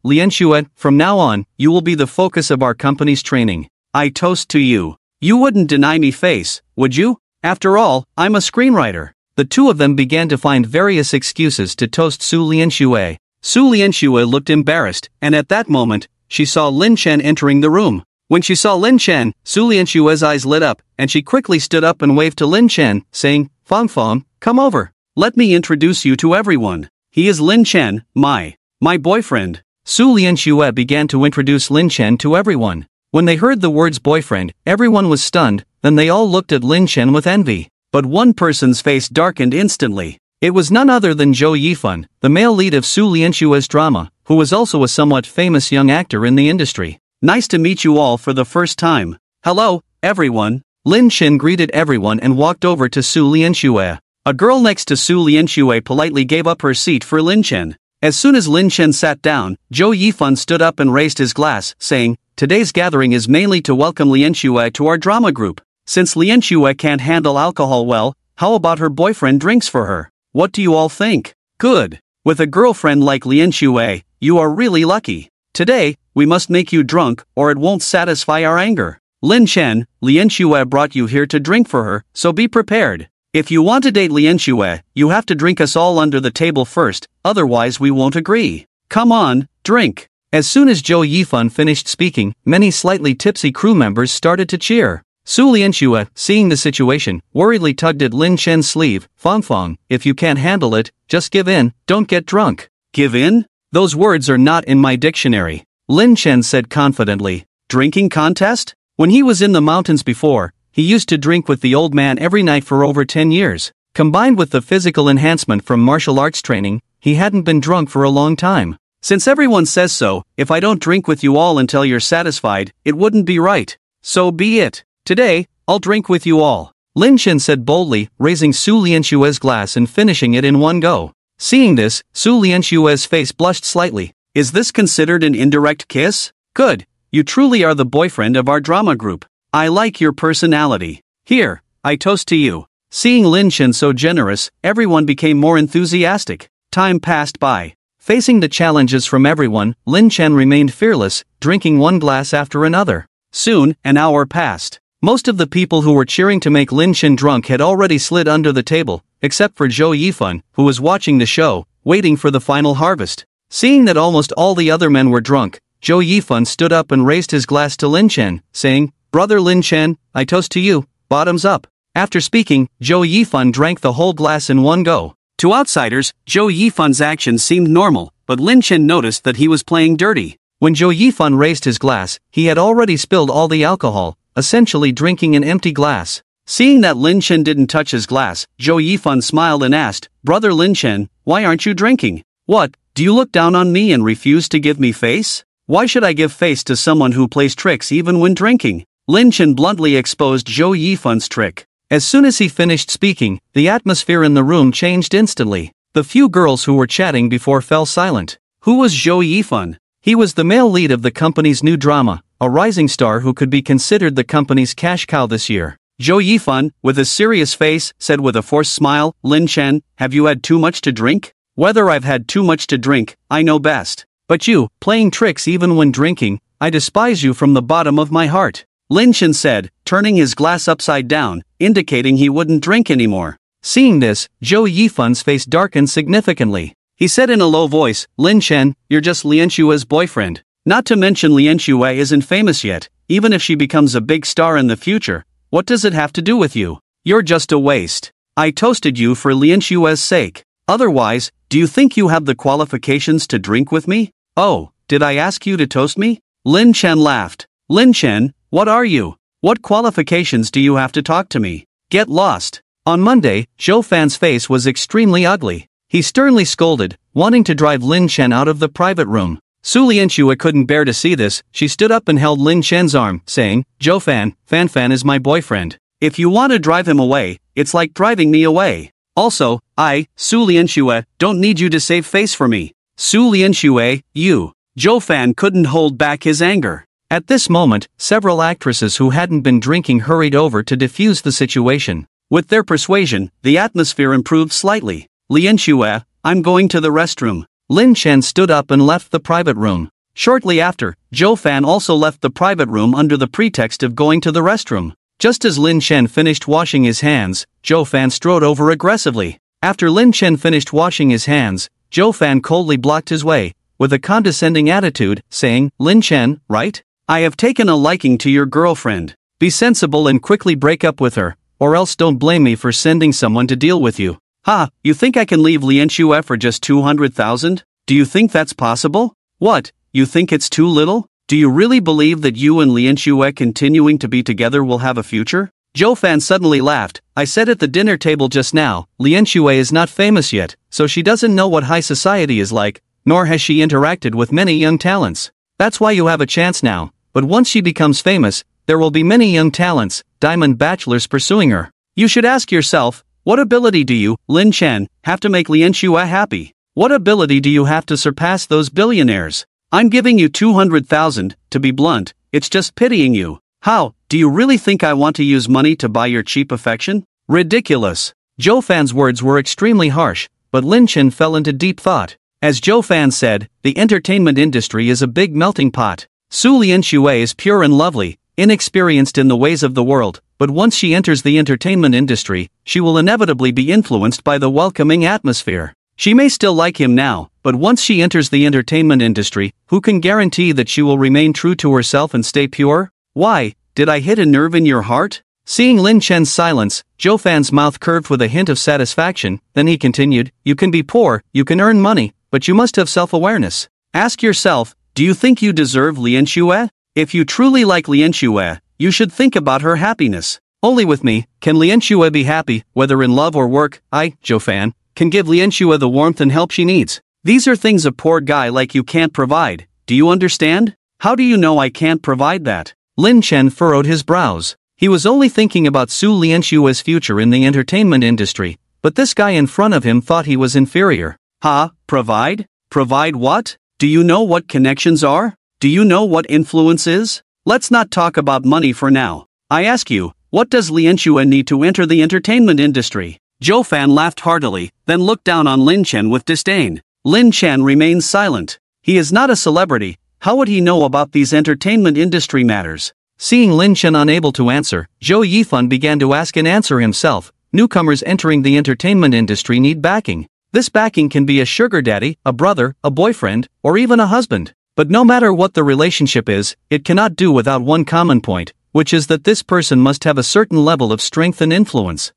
Lianxue, from now on, you will be the focus of our company's training. I toast to you. You wouldn't deny me face, would you? After all, I'm a screenwriter. The 2 of them began to find various excuses to toast Su Lianxue. Su Lianxue looked embarrassed, and at that moment, she saw Lin Chen entering the room. When she saw Lin Chen, Su Lianxue's eyes lit up, and she quickly stood up and waved to Lin Chen, saying, Fong, come over. Let me introduce you to everyone. He is Lin Chen, my boyfriend. Su Lianxue began to introduce Lin Chen to everyone. When they heard the words boyfriend, everyone was stunned, then they all looked at Lin Chen with envy. But one person's face darkened instantly. It was none other than Zhou Yifan, the male lead of Su Lianxue's drama, who was also a somewhat famous young actor in the industry. Nice to meet you all for the first time. Hello, everyone. Lin Chen greeted everyone and walked over to Su Lianxue. A girl next to Su Lianxue politely gave up her seat for Lin Chen. As soon as Lin Chen sat down, Zhou Yifan stood up and raised his glass, saying, Today's gathering is mainly to welcome Lianxue to our drama group. Since Lianxue can't handle alcohol well, how about her boyfriend drinks for her? What do you all think? Good. With a girlfriend like Lianxue, you are really lucky. Today, we must make you drunk, or it won't satisfy our anger. Lin Chen, Lianxue brought you here to drink for her, so be prepared. If you want to date Lianxue, you have to drink us all under the table first, otherwise we won't agree. Come on, drink. As soon as Zhou Yifan finished speaking, many slightly tipsy crew members started to cheer. Su Lianxue, seeing the situation, worriedly tugged at Lin Chen's sleeve. Fong, if you can't handle it, just give in, don't get drunk. Give in? Those words are not in my dictionary. Lin Chen said confidently. Drinking contest? When he was in the mountains before, he used to drink with the old man every night for over 10 years. Combined with the physical enhancement from martial arts training, he hadn't been drunk for a long time. Since everyone says so, if I don't drink with you all until you're satisfied, it wouldn't be right. So be it. Today, I'll drink with you all. Lin Chen said boldly, raising Su Lianxue's glass and finishing it in one go. Seeing this, Su Lianxue's face blushed slightly. Is this considered an indirect kiss? Good. You truly are the boyfriend of our drama group. I like your personality. Here, I toast to you. Seeing Lin Chen so generous, everyone became more enthusiastic. Time passed by. Facing the challenges from everyone, Lin Chen remained fearless, drinking one glass after another. Soon, an hour passed. Most of the people who were cheering to make Lin Chen drunk had already slid under the table, except for Zhou Yifan, who was watching the show, waiting for the final harvest. Seeing that almost all the other men were drunk, Zhou Yifan stood up and raised his glass to Lin Chen, saying, "Brother Lin Chen, I toast to you, bottoms up." After speaking, Zhou Yifan drank the whole glass in one go. To outsiders, Zhou Yifan's actions seemed normal, but Lin Chen noticed that he was playing dirty. When Zhou Yifan raised his glass, he had already spilled all the alcohol, essentially drinking an empty glass. Seeing that Lin Chen didn't touch his glass, Zhou Yifan smiled and asked, "Brother Lin Chen, why aren't you drinking? What, do you look down on me and refuse to give me face? Why should I give face to someone who plays tricks even when drinking?" Lin Chen bluntly exposed Zhou Yifan's trick. As soon as he finished speaking, the atmosphere in the room changed instantly. The few girls who were chatting before fell silent. Who was Zhou Yifan? He was the male lead of the company's new drama, a rising star who could be considered the company's cash cow this year. Zhou Yifan, with a serious face, said with a forced smile, "Lin Chen, have you had too much to drink? Whether I've had too much to drink, I know best. But you, playing tricks even when drinking, I despise you from the bottom of my heart." Lin Chen said, turning his glass upside down, indicating he wouldn't drink anymore. Seeing this, Zhou Yifan's face darkened significantly. He said in a low voice, "Lin Chen, you're just Lian Xue's boyfriend. Not to mention Lian Xue isn't famous yet. Even if she becomes a big star in the future, what does it have to do with you? You're just a waste. I toasted you for Lian Xue's sake. Otherwise, do you think you have the qualifications to drink with me? Oh, did I ask you to toast me?" Lin Chen laughed. "Lin Chen, what are you? What qualifications do you have to talk to me? Get lost." On Monday, Zhou Fan's face was extremely ugly. He sternly scolded, wanting to drive Lin Chen out of the private room. Su Lianxue couldn't bear to see this. She stood up and held Lin Chen's arm, saying, "Zhou Fan is my boyfriend. If you want to drive him away, it's like driving me away. Also, I, Su Lianxue, don't need you to save face for me." Su Lianxue, you. Zhou Fan couldn't hold back his anger. At this moment, several actresses who hadn't been drinking hurried over to defuse the situation. With their persuasion, the atmosphere improved slightly. "Lianxue, I'm going to the restroom." Lin Chen stood up and left the private room. Shortly after, Zhou Fan also left the private room under the pretext of going to the restroom. Just as Lin Chen finished washing his hands, Zhou Fan strode over aggressively. After Lin Chen finished washing his hands, Zhou Fan coldly blocked his way, with a condescending attitude, saying, "Lin Chen, right? I have taken a liking to your girlfriend. Be sensible and quickly break up with her, or else don't blame me for sending someone to deal with you." "Ha, you think I can leave Lianxue for just 200,000? Do you think that's possible? What, you think it's too little? Do you really believe that you and Lianxue continuing to be together will have a future?" Zhou Fan suddenly laughed. "I said at the dinner table just now, Lianxue is not famous yet, so she doesn't know what high society is like, nor has she interacted with many young talents. That's why you have a chance now, but once she becomes famous, there will be many young talents, diamond bachelors pursuing her. You should ask yourself, what ability do you, Lin Chen, have to make Lianxue happy? What ability do you have to surpass those billionaires? I'm giving you 200,000, to be blunt, it's just pitying you. How, do you really think I want to use money to buy your cheap affection? Ridiculous." Zhou Fan's words were extremely harsh, but Lin Chen fell into deep thought. As Zhou Fan said, the entertainment industry is a big melting pot. Su Lianxue is pure and lovely, inexperienced in the ways of the world, but once she enters the entertainment industry, she will inevitably be influenced by the welcoming atmosphere. She may still like him now, but once she enters the entertainment industry, who can guarantee that she will remain true to herself and stay pure? Why, did I hit a nerve in your heart? Seeing Lin Chen's silence, Zhou Fan's mouth curved with a hint of satisfaction, then he continued, "You can be poor, you can earn money, but you must have self-awareness. Ask yourself, do you think you deserve Lianxue? If you truly like Lianxue, you should think about her happiness. Only with me can Lianxue be happy, whether in love or work. I, Zhou Fan, can give Lianxue the warmth and help she needs. These are things a poor guy like you can't provide. Do you understand? How do you know I can't provide that?" Lin Chen furrowed his brows. He was only thinking about Su Lianxue's future in the entertainment industry, but this guy in front of him thought he was inferior. "Ha, provide? Provide what? Do you know what connections are? Do you know what influence is? Let's not talk about money for now. I ask you, what does Lianxue need to enter the entertainment industry?" Zhou Fan laughed heartily, then looked down on Lin Chen with disdain. Lin Chen remained silent. He is not a celebrity, how would he know about these entertainment industry matters? Seeing Lin Chen unable to answer, Zhou Yifan began to ask and answer himself. Newcomers entering the entertainment industry need backing. This backing can be a sugar daddy, a brother, a boyfriend, or even a husband. But no matter what the relationship is, it cannot do without one common point, which is that this person must have a certain level of strength and influence.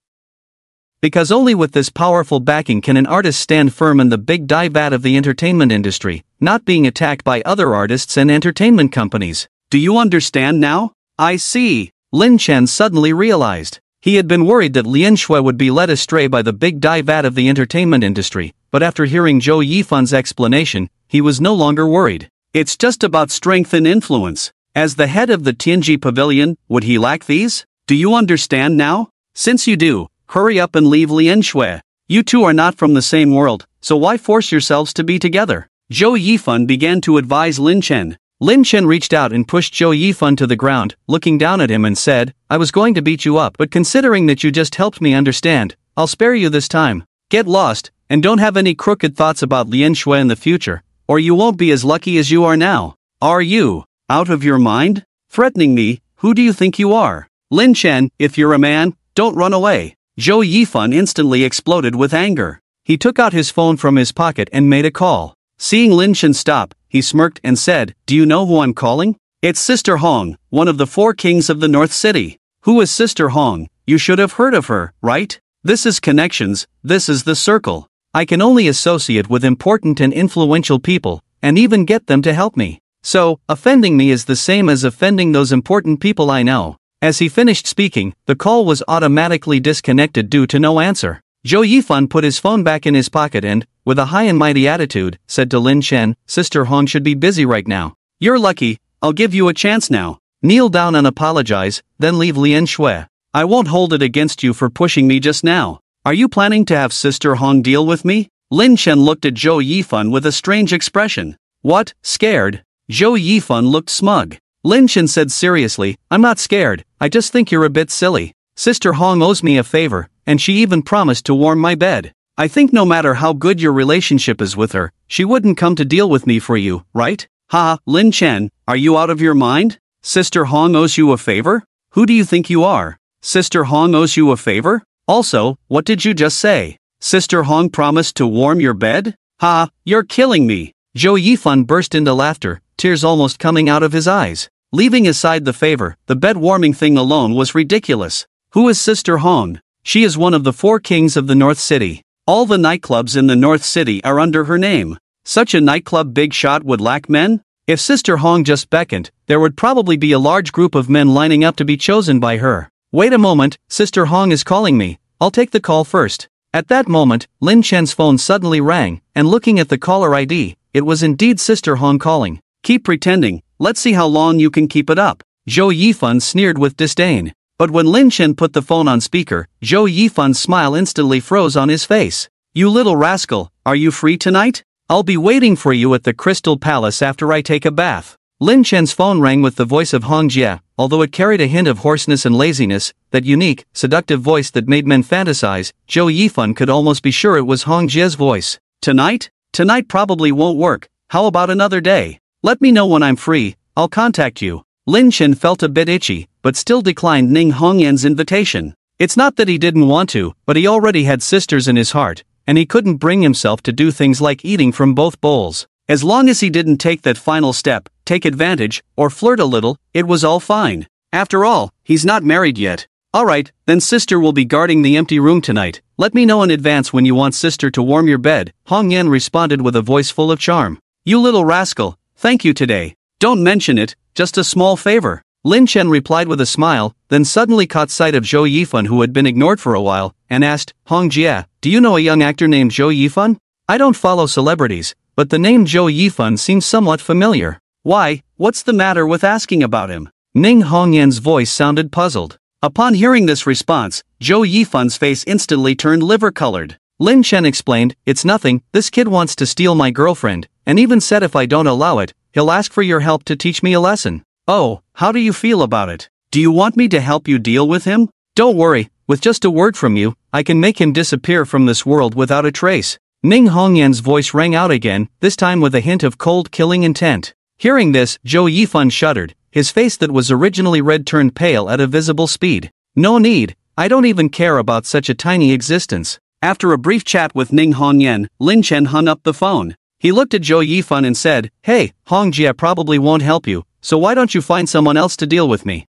Because only with this powerful backing can an artist stand firm in the big vat of the entertainment industry, not being attacked by other artists and entertainment companies. Do you understand now? I see. Lin Chen suddenly realized. He had been worried that Lin Shui would be led astray by the big vat of the entertainment industry, but after hearing Zhou Yifan's explanation, he was no longer worried. It's just about strength and influence. As the head of the Tianji Pavilion, would he lack these? Do you understand now? Since you do, hurry up and leave Lin Shui. You two are not from the same world, so why force yourselves to be together? Zhou Yifan began to advise Lin Chen. Lin Chen reached out and pushed Zhou Yifan to the ground, looking down at him and said, I was going to beat you up, but considering that you just helped me understand, I'll spare you this time. Get lost, and don't have any crooked thoughts about Lin Shui in the future, or you won't be as lucky as you are now. Are you out of your mind? Threatening me? Who do you think you are? Lin Chen, if you're a man, don't run away. Zhou Yifan instantly exploded with anger. He took out his phone from his pocket and made a call. Seeing Lin Chen stop, he smirked and said, Do you know who I'm calling? It's Sister Hong, one of the 4 kings of the North City. Who is Sister Hong? You should have heard of her, right? This is connections, this is the circle. I can only associate with important and influential people, and even get them to help me. So, offending me is the same as offending those important people I know. As he finished speaking, the call was automatically disconnected due to no answer. Zhou Yifan put his phone back in his pocket and, with a high and mighty attitude, said to Lin Chen, Sister Hong should be busy right now. You're lucky, I'll give you a chance now. Kneel down and apologize, then leave Lin Shui. I won't hold it against you for pushing me just now. Are you planning to have Sister Hong deal with me? Lin Chen looked at Zhou Yifan with a strange expression. What, scared? Zhou Yifan looked smug. Lin Chen said seriously, I'm not scared, I just think you're a bit silly. Sister Hong owes me a favor, and she even promised to warm my bed. I think no matter how good your relationship is with her, she wouldn't come to deal with me for you, right? Ha, Lin Chen, are you out of your mind? Sister Hong owes you a favor? Who do you think you are? Sister Hong owes you a favor? Also, what did you just say? Sister Hong promised to warm your bed? Ha, you're killing me. Zhou Yifan burst into laughter, tears almost coming out of his eyes. Leaving aside the favor, the bed-warming thing alone was ridiculous. Who is Sister Hong? She is one of the 4 kings of the North City. All the nightclubs in the North City are under her name. Such a nightclub big shot would lack men? If Sister Hong just beckoned, there would probably be a large group of men lining up to be chosen by her. Wait a moment, Sister Hong is calling me. I'll take the call first. At that moment, Lin Chen's phone suddenly rang, and looking at the caller ID, it was indeed Sister Hong calling. Keep pretending, let's see how long you can keep it up. Zhou Yifan sneered with disdain. But when Lin Chen put the phone on speaker, Zhou Yifan's smile instantly froze on his face. You little rascal, are you free tonight? I'll be waiting for you at the Crystal Palace after I take a bath. Lin Chen's phone rang with the voice of Hong Jie, although it carried a hint of hoarseness and laziness, that unique, seductive voice that made men fantasize. Zhou Yifan could almost be sure it was Hong Jie's voice. Tonight? Tonight probably won't work. How about another day? Let me know when I'm free, I'll contact you. Lin Chen felt a bit itchy, but still declined Ning Hongyan's invitation. It's not that he didn't want to, but he already had sisters in his heart, and he couldn't bring himself to do things like eating from both bowls. As long as he didn't take that final step, take advantage, or flirt a little, it was all fine. After all, he's not married yet. Alright, then sister will be guarding the empty room tonight. Let me know in advance when you want sister to warm your bed. Hongyan responded with a voice full of charm. You little rascal, thank you today. Don't mention it, just a small favor. Lin Chen replied with a smile, then suddenly caught sight of Zhou Yifan who had been ignored for a while, and asked, Hong Jie, do you know a young actor named Zhou Yifan? I don't follow celebrities, but the name Zhou Yifan seems somewhat familiar. Why, what's the matter with asking about him? Ning Hongyan's voice sounded puzzled. Upon hearing this response, Zhou Yifan's face instantly turned liver-colored. Lin Chen explained, it's nothing, this kid wants to steal my girlfriend, and even said if I don't allow it, he'll ask for your help to teach me a lesson. Oh, how do you feel about it? Do you want me to help you deal with him? Don't worry, with just a word from you, I can make him disappear from this world without a trace. Ning Hongyan's voice rang out again, this time with a hint of cold killing intent. Hearing this, Zhou Yifan shuddered, his face that was originally red turned pale at a visible speed. No need, I don't even care about such a tiny existence. After a brief chat with Ning Hongyan, Lin Chen hung up the phone. He looked at Zhou Yifan and said, "Hey, Hong Jia probably won't help you, so why don't you find someone else to deal with me?"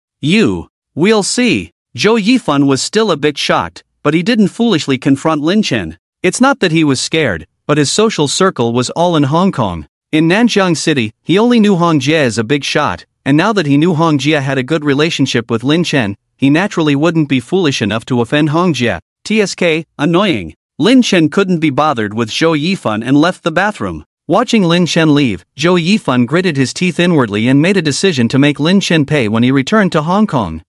We'll see. Zhou Yifan was still a bit shocked, but he didn't foolishly confront Lin Chen. It's not that he was scared, but his social circle was all in Hong Kong. In Nanjiang City, he only knew Hong Jia as a big shot, and now that he knew Hong Jia had a good relationship with Lin Chen, he naturally wouldn't be foolish enough to offend Hong Jia. TSK, annoying. Lin Chen couldn't be bothered with Zhou Yifan and left the bathroom. Watching Lin Chen leave, Zhou Yifan gritted his teeth inwardly and made a decision to make Lin Chen pay when he returned to Hong Kong.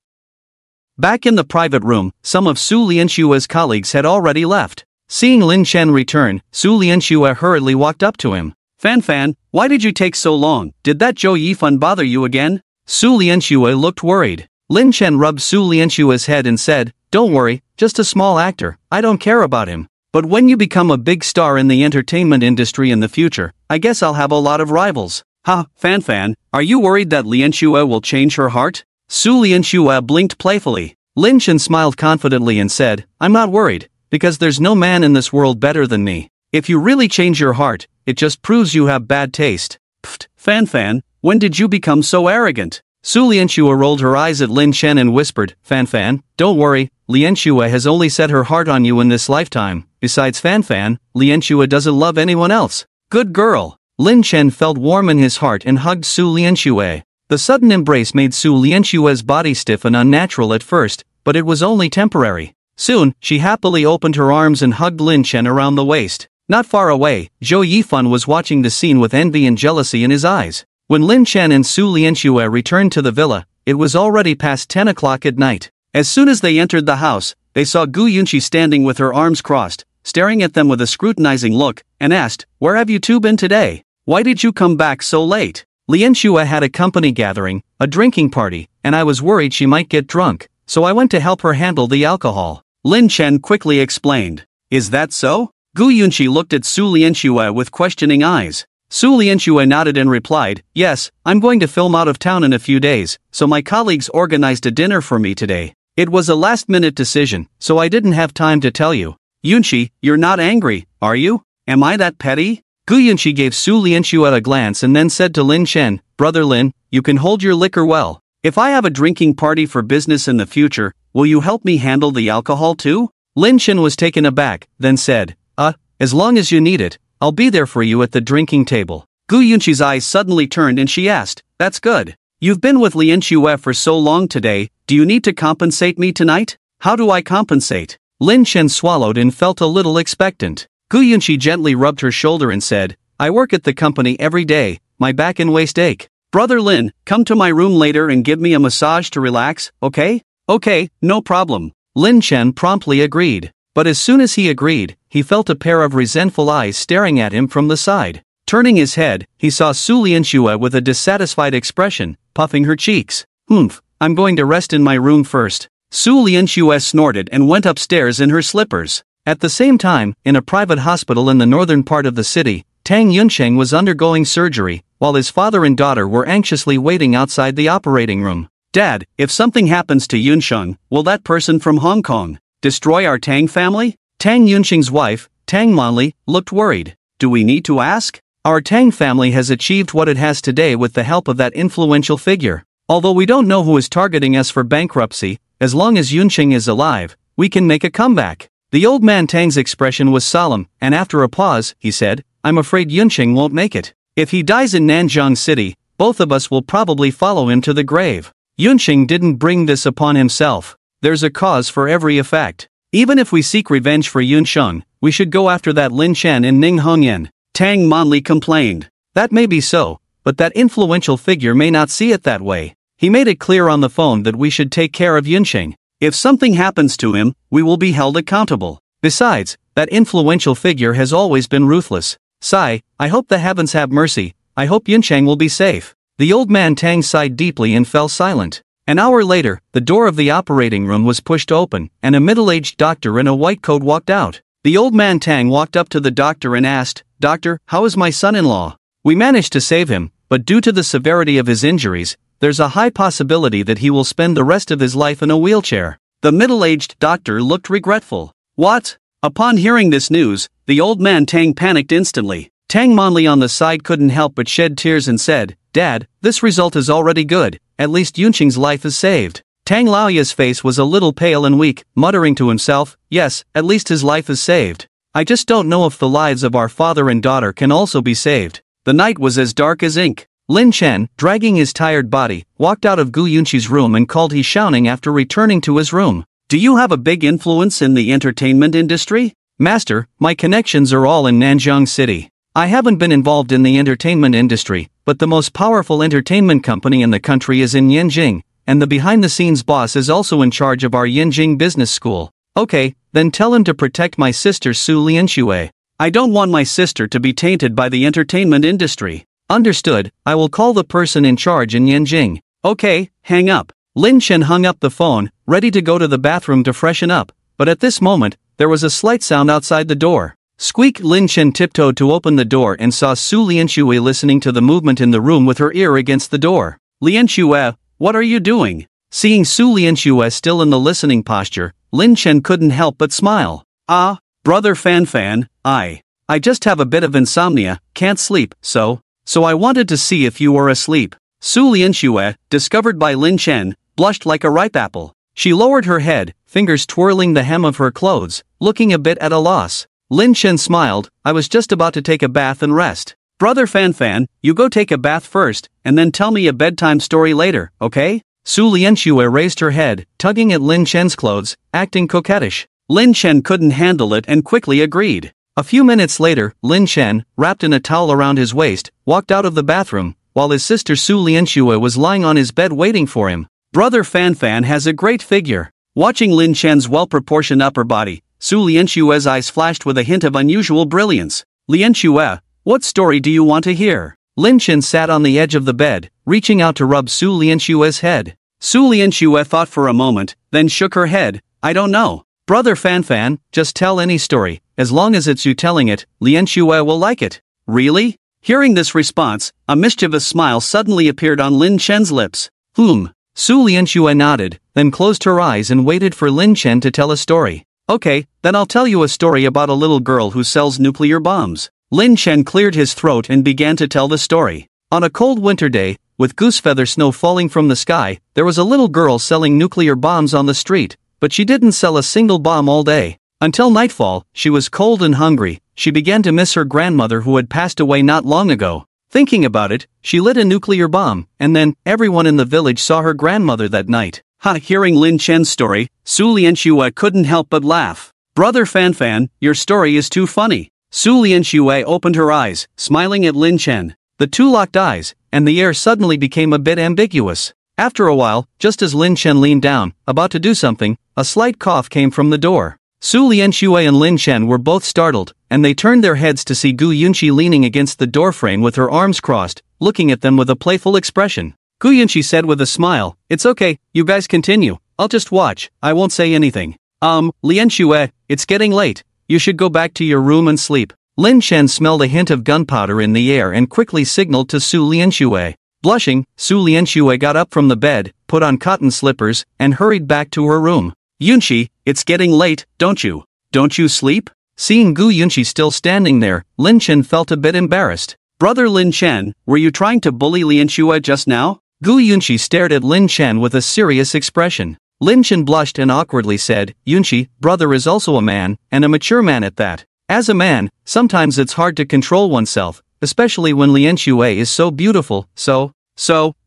Back in the private room, some of Su Lianshua's colleagues had already left. Seeing Lin Chen return, Su Lianshua hurriedly walked up to him. "Fan, why did you take so long? Did that Zhou Yifan bother you again?" Su Lianshua looked worried. Lin Chen rubbed Su Lianshua's head and said, "Don't worry, just a small actor, I don't care about him. But when you become a big star in the entertainment industry in the future, I guess I'll have a lot of rivals." "Ha, Fan, are you worried that Lianshua will change her heart?" Su Lianshua blinked playfully. Lin Chen smiled confidently and said, "I'm not worried, because there's no man in this world better than me. If you really change your heart, it just proves you have bad taste." "Pfft, Fan, when did you become so arrogant?" Su Lianshua rolled her eyes at Lin Chen and whispered, Fan, don't worry, Lianshua has only set her heart on you in this lifetime. Besides Fan, Lianshua doesn't love anyone else." "Good girl." Lin Chen felt warm in his heart and hugged Su Lianshua. The sudden embrace made Su Lianshua's body stiff and unnatural at first, but it was only temporary. Soon, she happily opened her arms and hugged Lin Chen around the waist. Not far away, Zhou Yifan was watching the scene with envy and jealousy in his eyes. When Lin Chen and Su Lianshua returned to the villa, it was already past 10 o'clock at night. As soon as they entered the house, they saw Gu Yunqi standing with her arms crossed, staring at them with a scrutinizing look, and asked, "Where have you two been today? Why did you come back so late?" "Lianshua had a company gathering, a drinking party, and I was worried she might get drunk, so I went to help her handle the alcohol," Lin Chen quickly explained. "Is that so?" Gu Yunqi looked at Su Lianshua with questioning eyes. Su Lianshua nodded and replied, "Yes, I'm going to film out of town in a few days, so my colleagues organized a dinner for me today. It was a last-minute decision, so I didn't have time to tell you." "Yunqi, you're not angry, are you? Am I that petty?" Gu Yunqi gave Su Lianshua a glance and then said to Lin Chen, "Brother Lin, you can hold your liquor well. If I have a drinking party for business in the future, will you help me handle the alcohol too?" Lin Chen was taken aback, then said, As long as you need it, I'll be there for you at the drinking table." Gu Yunqi's eyes suddenly turned and she asked, "That's good. You've been with Lianshua for so long today, do you need to compensate me tonight?" "How do I compensate?" Lin Chen swallowed and felt a little expectant. Gu Yunqi gently rubbed her shoulder and said, "I work at the company every day, my back and waist ache. Brother Lin, come to my room later and give me a massage to relax, okay?" "Okay, no problem." Lin Chen promptly agreed. But as soon as he agreed, he felt a pair of resentful eyes staring at him from the side. Turning his head, he saw Su Lianshua with a dissatisfied expression, puffing her cheeks. I'm going to rest in my room first." Su Lianshua snorted and went upstairs in her slippers. At the same time, in a private hospital in the northern part of the city, Tang Yunsheng was undergoing surgery, while his father and daughter were anxiously waiting outside the operating room. "Dad, if something happens to Yunsheng, will that person from Hong Kong destroy our Tang family?" Tang Yunsheng's wife, Tang Manli, looked worried. "Do we need to ask? Our Tang family has achieved what it has today with the help of that influential figure. Although we don't know who is targeting us for bankruptcy, as long as Yunsheng is alive, we can make a comeback." The old man Tang's expression was solemn, and after a pause, he said, "I'm afraid Yunsheng won't make it. If he dies in Nanjiang City, both of us will probably follow him to the grave. Yunsheng didn't bring this upon himself. There's a cause for every effect. Even if we seek revenge for Yunsheng, we should go after that Lin Chen and Ning Hongyan," Tang Manli complained. "That may be so, but that influential figure may not see it that way. He made it clear on the phone that we should take care of Yunsheng. If something happens to him, we will be held accountable. Besides, that influential figure has always been ruthless. Sigh, I hope the heavens have mercy, I hope Yunsheng will be safe." The old man Tang sighed deeply and fell silent. An hour later, the door of the operating room was pushed open, and a middle-aged doctor in a white coat walked out. The old man Tang walked up to the doctor and asked, "Doctor, how is my son-in-law?" "We managed to save him, but due to the severity of his injuries, there's a high possibility that he will spend the rest of his life in a wheelchair." The middle-aged doctor looked regretful. "What?" Upon hearing this news, the old man Tang panicked instantly. Tang Monli on the side couldn't help but shed tears and said, "Dad, this result is already good, at least Yunqing's life is saved." Tang Laoya's face was a little pale and weak, muttering to himself, "Yes, at least his life is saved. I just don't know if the lives of our father and daughter can also be saved." The night was as dark as ink. Lin Chen, dragging his tired body, walked out of Gu Yunqi's room and called he shouting after returning to his room. "Do you have a big influence in the entertainment industry?" "Master, my connections are all in Nanjiang City. I haven't been involved in the entertainment industry, but the most powerful entertainment company in the country is in Yanjing, and the behind-the-scenes boss is also in charge of our Yanjing business school." "Okay, then tell him to protect my sister Su Lianxue. I don't want my sister to be tainted by the entertainment industry." "Understood, I will call the person in charge in Yanjing." "Okay, hang up." Lin Chen hung up the phone, ready to go to the bathroom to freshen up, but at this moment, there was a slight sound outside the door. Squeak! Lin Chen tiptoed to open the door and saw Su Lianxue listening to the movement in the room with her ear against the door. "Lianxue, what are you doing?" Seeing Su Lianxue still in the listening posture, Lin Chen couldn't help but smile. "Ah, brother Fan Fan, I just have a bit of insomnia, can't sleep, so I wanted to see if you were asleep." Su Lianxue, discovered by Lin Chen, blushed like a ripe apple. She lowered her head, fingers twirling the hem of her clothes, looking a bit at a loss. Lin Chen smiled, "I was just about to take a bath and rest. Brother Fan Fan, you go take a bath first, and then tell me a bedtime story later, okay?" Su Lianxue raised her head, tugging at Lin Chen's clothes, acting coquettish. Lin Chen couldn't handle it and quickly agreed. A few minutes later, Lin Chen, wrapped in a towel around his waist, walked out of the bathroom, while his sister Su Lianxue was lying on his bed waiting for him. "Brother Fan Fan has a great figure." Watching Lin Chen's well-proportioned upper body, Su Lianxue's eyes flashed with a hint of unusual brilliance. "Lianxue, what story do you want to hear?" Lin Chen sat on the edge of the bed, reaching out to rub Su Lianxue's head. Su Lianxue thought for a moment, then shook her head. "I don't know. Brother Fan Fan, just tell any story, as long as it's you telling it, Lianxue will like it." "Really?" Hearing this response, a mischievous smile suddenly appeared on Lin Chen's lips. Su Lianxue nodded, then closed her eyes and waited for Lin Chen to tell a story. "Okay, then I'll tell you a story about a little girl who sells nuclear bombs." Lin Chen cleared his throat and began to tell the story. On a cold winter day, with goosefeather snow falling from the sky, there was a little girl selling nuclear bombs on the street, but she didn't sell a single bomb all day. Until nightfall, she was cold and hungry. She began to miss her grandmother who had passed away not long ago. Thinking about it, she lit a nuclear bomb, and then, everyone in the village saw her grandmother that night. Hearing Lin Chen's story, Su Lianxue couldn't help but laugh. "Brother Fan Fan, your story is too funny." Su Lianxue opened her eyes, smiling at Lin Chen. The two locked eyes, and the air suddenly became a bit ambiguous. After a while, just as Lin Chen leaned down, about to do something, a slight cough came from the door. Su Lianxue and Lin Chen were both startled, and they turned their heads to see Gu Yunqi leaning against the doorframe with her arms crossed, looking at them with a playful expression. Gu Yunqi said with a smile, "It's okay, you guys continue, I'll just watch, I won't say anything." Lianxue, it's getting late, you should go back to your room and sleep." Lin Chen smelled a hint of gunpowder in the air and quickly signaled to Su Lianxue. Blushing, Su Lianxue got up from the bed, put on cotton slippers, and hurried back to her room. "Yunqi, it's getting late, don't you sleep?" Seeing Gu Yunqi still standing there, Lin Chen felt a bit embarrassed. "Brother Lin Chen, were you trying to bully Lianxue just now?" Gu Yunqi stared at Lin Chen with a serious expression. Lin Chen blushed and awkwardly said, "Yunqi, brother is also a man, and a mature man at that. As a man, sometimes it's hard to control oneself, especially when Lianxue is so beautiful, so,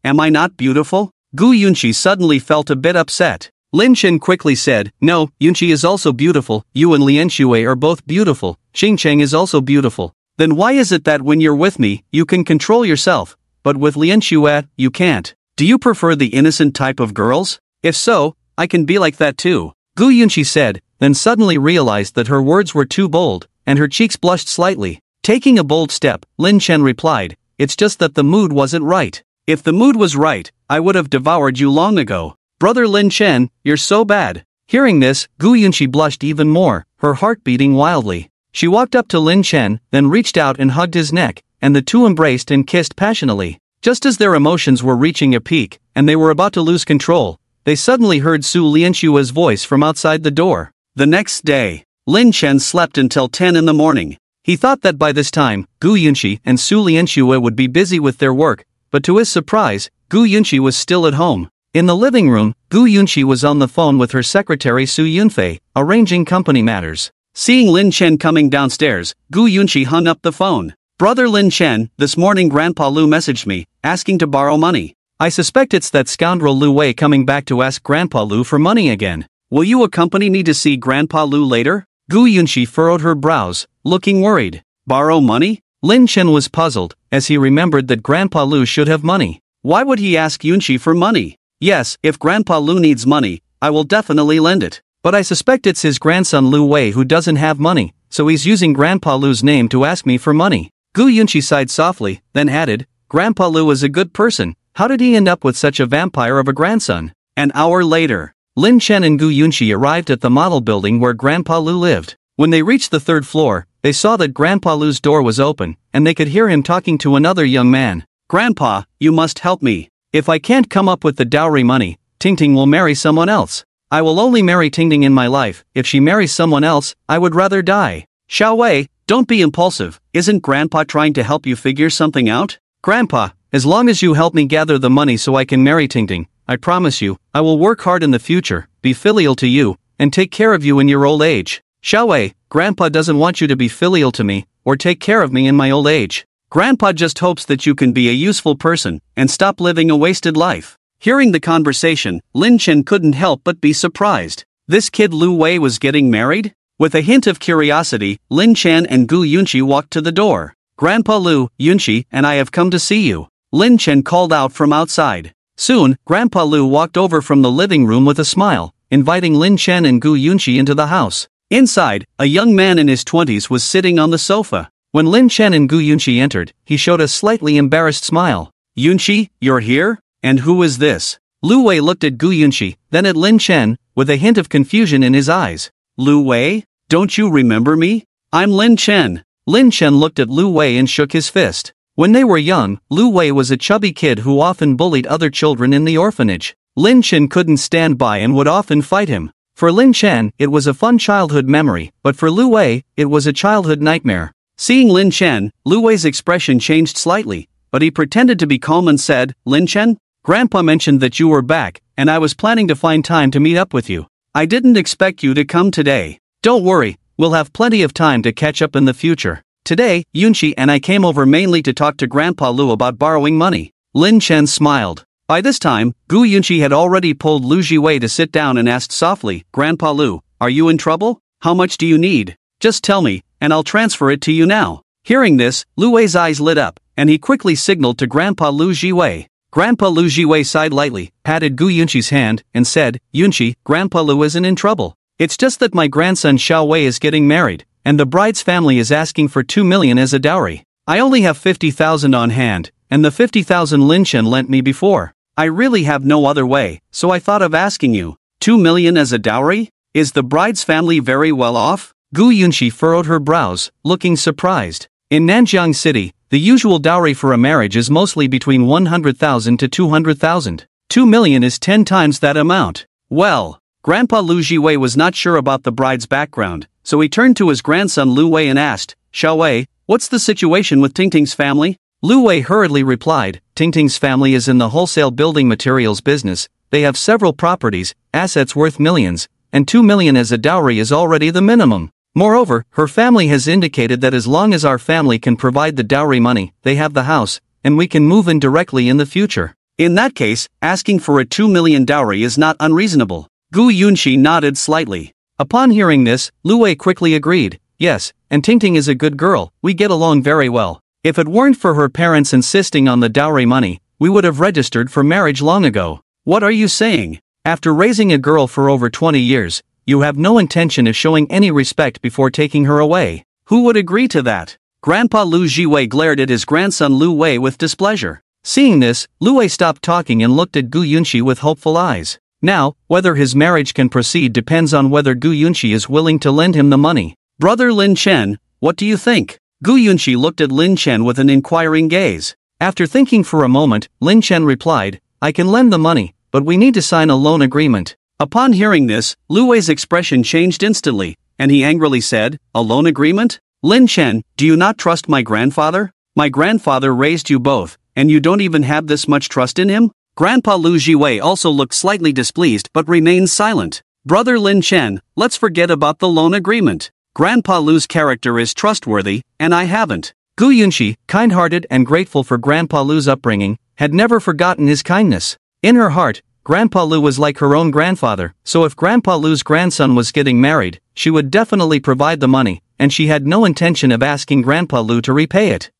am I not beautiful?" Gu Yunqi suddenly felt a bit upset. Lin Chen quickly said, "No, Yunqi is also beautiful, you and Lianxue are both beautiful, Xingcheng is also beautiful. Then why is it that when you're with me, you can control yourself, but with Lianxue, you can't? Do you prefer the innocent type of girls? If so, I can be like that too." Gu Yunqi said, then suddenly realized that her words were too bold, and her cheeks blushed slightly. Taking a bold step, Lin Chen replied, "It's just that the mood wasn't right. If the mood was right, I would have devoured you long ago. Brother Lin Chen, you're so bad." Hearing this, Gu Yunqi blushed even more, her heart beating wildly. She walked up to Lin Chen, then reached out and hugged his neck, and the two embraced and kissed passionately. Just as their emotions were reaching a peak, and they were about to lose control, they suddenly heard Su Lianxue's voice from outside the door. The next day, Lin Chen slept until 10 in the morning. He thought that by this time, Gu Yunqi and Su Lianxue would be busy with their work, but to his surprise, Gu Yunqi was still at home. In the living room, Gu Yunqi was on the phone with her secretary Su Yunfei, arranging company matters. Seeing Lin Chen coming downstairs, Gu Yunqi hung up the phone. "Brother Lin Chen, this morning Grandpa Lu messaged me, asking to borrow money. I suspect it's that scoundrel Lu Wei coming back to ask Grandpa Lu for money again. Will you accompany me to see Grandpa Lu later?" Gu Yunqi furrowed her brows, looking worried. Borrow money? Lin Chen was puzzled, as he remembered that Grandpa Lu should have money. Why would he ask Yunqi for money? Yes, if Grandpa Lu needs money, I will definitely lend it. But I suspect it's his grandson Lu Wei who doesn't have money, so he's using Grandpa Lu's name to ask me for money. Gu Yunqi sighed softly, then added, Grandpa Lu is a good person, how did he end up with such a vampire of a grandson? An hour later, Lin Chen and Gu Yunqi arrived at the model building where Grandpa Lu lived. When they reached the third floor, they saw that Grandpa Lu's door was open, and they could hear him talking to another young man. Grandpa, you must help me. If I can't come up with the dowry money, Tingting will marry someone else. I will only marry Tingting in my life. If she marries someone else, I would rather die. Xiao Wei, don't be impulsive. Isn't Grandpa trying to help you figure something out? Grandpa, as long as you help me gather the money so I can marry Tingting, I promise you, I will work hard in the future, be filial to you, and take care of you in your old age. Xiao Wei, Grandpa doesn't want you to be filial to me, or take care of me in my old age. Grandpa just hopes that you can be a useful person, and stop living a wasted life. Hearing the conversation, Lin Chen couldn't help but be surprised. This kid Lu Wei was getting married? With a hint of curiosity, Lin Chen and Gu Yunqi walked to the door. Grandpa Lu, Yunqi, and I have come to see you. Lin Chen called out from outside. Soon, Grandpa Lu walked over from the living room with a smile, inviting Lin Chen and Gu Yunqi into the house. Inside, a young man in his 20s was sitting on the sofa. When Lin Chen and Gu Yunqi entered, he showed a slightly embarrassed smile. Yunqi, you're here? And who is this? Lu Wei looked at Gu Yunqi, then at Lin Chen, with a hint of confusion in his eyes. Lu Wei? Don't you remember me? I'm Lin Chen. Lin Chen looked at Lu Wei and shook his fist. When they were young, Lu Wei was a chubby kid who often bullied other children in the orphanage. Lin Chen couldn't stand by and would often fight him. For Lin Chen, it was a fun childhood memory, but for Lu Wei, it was a childhood nightmare. Seeing Lin Chen, Lu Wei's expression changed slightly, but he pretended to be calm and said, Lin Chen, Grandpa mentioned that you were back, and I was planning to find time to meet up with you. I didn't expect you to come today. Don't worry, we'll have plenty of time to catch up in the future. Today, Yunqi and I came over mainly to talk to Grandpa Lu about borrowing money. Lin Chen smiled. By this time, Gu Yunqi had already pulled Lu Jiwei to sit down and asked softly, Grandpa Lu, are you in trouble? How much do you need? Just tell me, and I'll transfer it to you now. Hearing this, Lu Wei's eyes lit up, and he quickly signaled to Grandpa Lu Jiwei. Grandpa Lu Jiwei sighed lightly, patted Gu Yunqi's hand, and said, Yunqi, Grandpa Lu isn't in trouble. It's just that my grandson Xiao Wei is getting married, and the bride's family is asking for 2 million as a dowry. I only have 50,000 on hand, and the 50,000 Lin Chen lent me before. I really have no other way, so I thought of asking you. 2 million as a dowry? Is the bride's family very well off? Gu Yunqi furrowed her brows, looking surprised. In Nanjiang City, the usual dowry for a marriage is mostly between 100,000 to 200,000. 2 million is 10 times that amount. Well, Grandpa Lu Jiwei was not sure about the bride's background, so he turned to his grandson Lu Wei and asked, Xiao Wei, what's the situation with Tingting's family? Lu Wei hurriedly replied, Tingting's family is in the wholesale building materials business. They have several properties, assets worth millions, and 2 million as a dowry is already the minimum. Moreover, her family has indicated that as long as our family can provide the dowry money, they have the house, and we can move in directly in the future. In that case, asking for a 2 million dowry is not unreasonable. Gu Yunqi nodded slightly. Upon hearing this, Lu Wei quickly agreed, yes, and Tingting is a good girl, we get along very well. If it weren't for her parents insisting on the dowry money, we would have registered for marriage long ago. What are you saying? After raising a girl for over 20 years, you have no intention of showing any respect before taking her away. Who would agree to that? Grandpa Lu Jiwei glared at his grandson Lu Wei with displeasure. Seeing this, Lu Wei stopped talking and looked at Gu Yunqi with hopeful eyes. Now, whether his marriage can proceed depends on whether Gu Yunqi is willing to lend him the money. Brother Lin Chen, what do you think? Gu Yunqi looked at Lin Chen with an inquiring gaze. After thinking for a moment, Lin Chen replied, I can lend the money, but we need to sign a loan agreement. Upon hearing this, Lu Wei's expression changed instantly, and he angrily said, a loan agreement? Lin Chen, do you not trust my grandfather? My grandfather raised you both, and you don't even have this much trust in him? Grandpa Lu Jiwei also looked slightly displeased but remained silent. Brother Lin Chen, let's forget about the loan agreement. Grandpa Lu's character is trustworthy, and I haven't. Gu Yunxi, kind-hearted and grateful for Grandpa Lu's upbringing, had never forgotten his kindness. In her heart, Grandpa Lu was like her own grandfather, so if Grandpa Lu's grandson was getting married, she would definitely provide the money, and she had no intention of asking Grandpa Lu to repay it.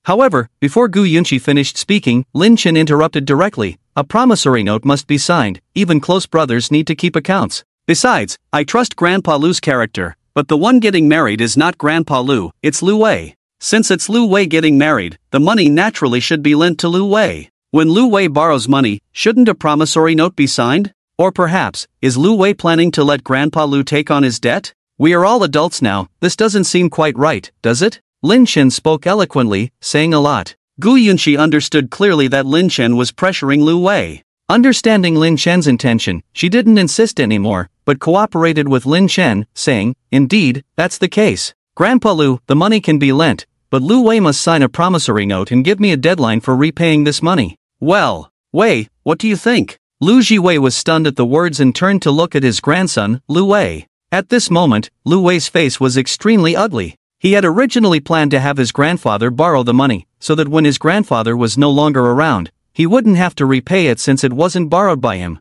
However, before Gu Yunxi finished speaking, Lin Chen interrupted directly. A promissory note must be signed, even close brothers need to keep accounts. Besides, I trust Grandpa Lu's character, but the one getting married is not Grandpa Lu, it's Lu Wei. Since it's Lu Wei getting married, the money naturally should be lent to Lu Wei. When Lu Wei borrows money, shouldn't a promissory note be signed? Or perhaps, is Lu Wei planning to let Grandpa Lu take on his debt? We are all adults now, this doesn't seem quite right, does it? Lin Chen spoke eloquently, saying a lot. Gu Yunxi understood clearly that Lin Chen was pressuring Lu Wei. Understanding Lin Chen's intention, she didn't insist anymore, but cooperated with Lin Chen, saying, indeed, that's the case. Grandpa Lu, the money can be lent, but Lu Wei must sign a promissory note and give me a deadline for repaying this money. Well, Wei, what do you think? Lu Jiwei was stunned at the words and turned to look at his grandson, Lu Wei. At this moment, Lu Wei's face was extremely ugly. He had originally planned to have his grandfather borrow the money, so that when his grandfather was no longer around, he wouldn't have to repay it since it wasn't borrowed by him.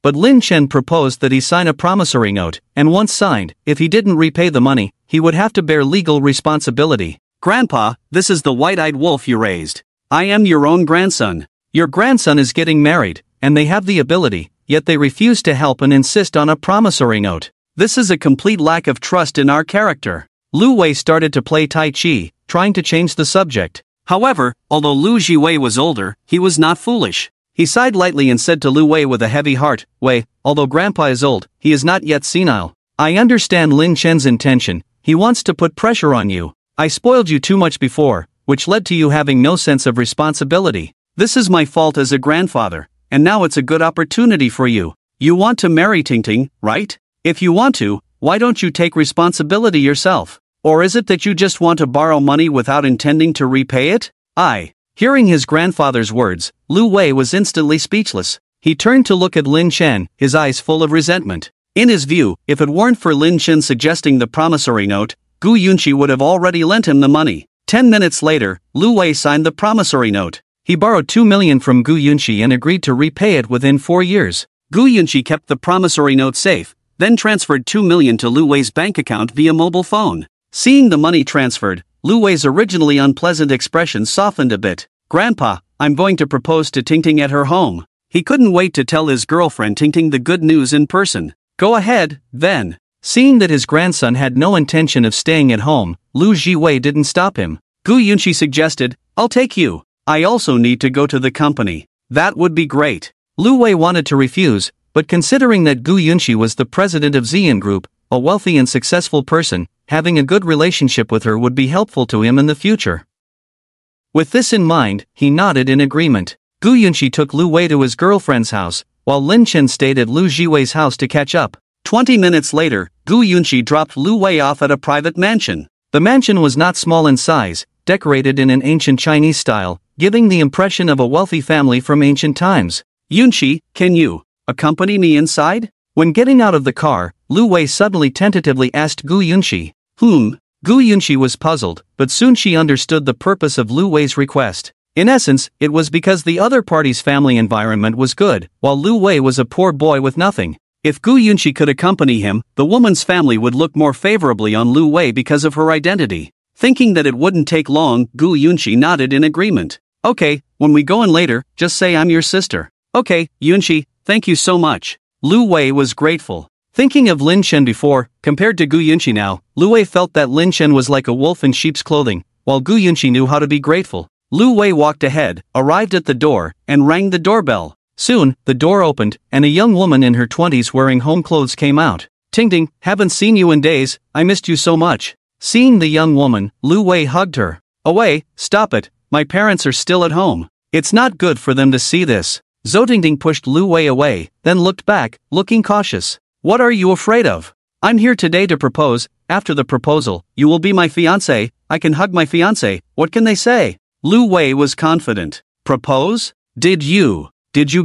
But Lin Chen proposed that he sign a promissory note, and once signed, if he didn't repay the money, he would have to bear legal responsibility. Grandpa, this is the white-eyed wolf you raised. I am your own grandson. Your grandson is getting married, and they have the ability, yet they refuse to help and insist on a promissory note. This is a complete lack of trust in our character. Lu Wei started to play Tai Chi, trying to change the subject. However, although Lu Jiwei was older, he was not foolish. He sighed lightly and said to Lu Wei with a heavy heart, Wei, although Grandpa is old, he is not yet senile. I understand Lin Chen's intention, he wants to put pressure on you. I spoiled you too much before, which led to you having no sense of responsibility. This is my fault as a grandfather, and now it's a good opportunity for you. You want to marry Tingting, right? If you want to, why don't you take responsibility yourself? Or is it that you just want to borrow money without intending to repay it? Hearing his grandfather's words, Lu Wei was instantly speechless. He turned to look at Lin Chen, his eyes full of resentment. In his view, if it weren't for Lin Chen suggesting the promissory note, Gu Yunxi would have already lent him the money. 10 minutes later, Lu Wei signed the promissory note. He borrowed 2 million from Gu Yunxi and agreed to repay it within 4 years. Gu Yunxi kept the promissory note safe, then transferred 2 million to Lu Wei's bank account via mobile phone. Seeing the money transferred, Lu Wei's originally unpleasant expression softened a bit. Grandpa, I'm going to propose to Tingting at her home. He couldn't wait to tell his girlfriend Tingting the good news in person. Go ahead, then. Seeing that his grandson had no intention of staying at home, Lu Jiwei didn't stop him. Gu Yunxi suggested, I'll take you. I also need to go to the company. That would be great. Lu Wei wanted to refuse, but considering that Gu Yunxi was the president of Xian Group, a wealthy and successful person, having a good relationship with her would be helpful to him in the future. With this in mind, he nodded in agreement. Gu Yunxi took Lu Wei to his girlfriend's house, while Lin Chen stayed at Lu Jiwei's house to catch up. 20 minutes later, Gu Yunxi dropped Lu Wei off at a private mansion. The mansion was not small in size, decorated in an ancient Chinese style, giving the impression of a wealthy family from ancient times. Yunxi, can you accompany me inside? When getting out of the car, Lu Wei suddenly tentatively asked Gu Yunxi. Gu Yunxi was puzzled, but soon she understood the purpose of Lu Wei's request. In essence, it was because the other party's family environment was good, while Lu Wei was a poor boy with nothing. If Gu Yunxi could accompany him, the woman's family would look more favorably on Lu Wei because of her identity. Thinking that it wouldn't take long, Gu Yunxi nodded in agreement. Okay, when we go in later, just say I'm your sister. Okay, Yunxi, thank you so much. Lu Wei was grateful. Thinking of Lin Chen before, compared to Gu Yunxi now, Lu Wei felt that Lin Chen was like a wolf in sheep's clothing, while Gu Yunxi knew how to be grateful. Lu Wei walked ahead, arrived at the door, and rang the doorbell. Soon, the door opened, and a young woman in her 20s wearing home clothes came out. Tingting, haven't seen you in days, I missed you so much. Seeing the young woman, Lu Wei hugged her. Away, stop it, my parents are still at home. It's not good for them to see this. Zhou Tingting pushed Lu Wei away, then looked back, looking cautious. What are you afraid of? I'm here today to propose, after the proposal, you will be my fiancé, I can hug my fiancé, what can they say? Lu Wei was confident. Propose? Did you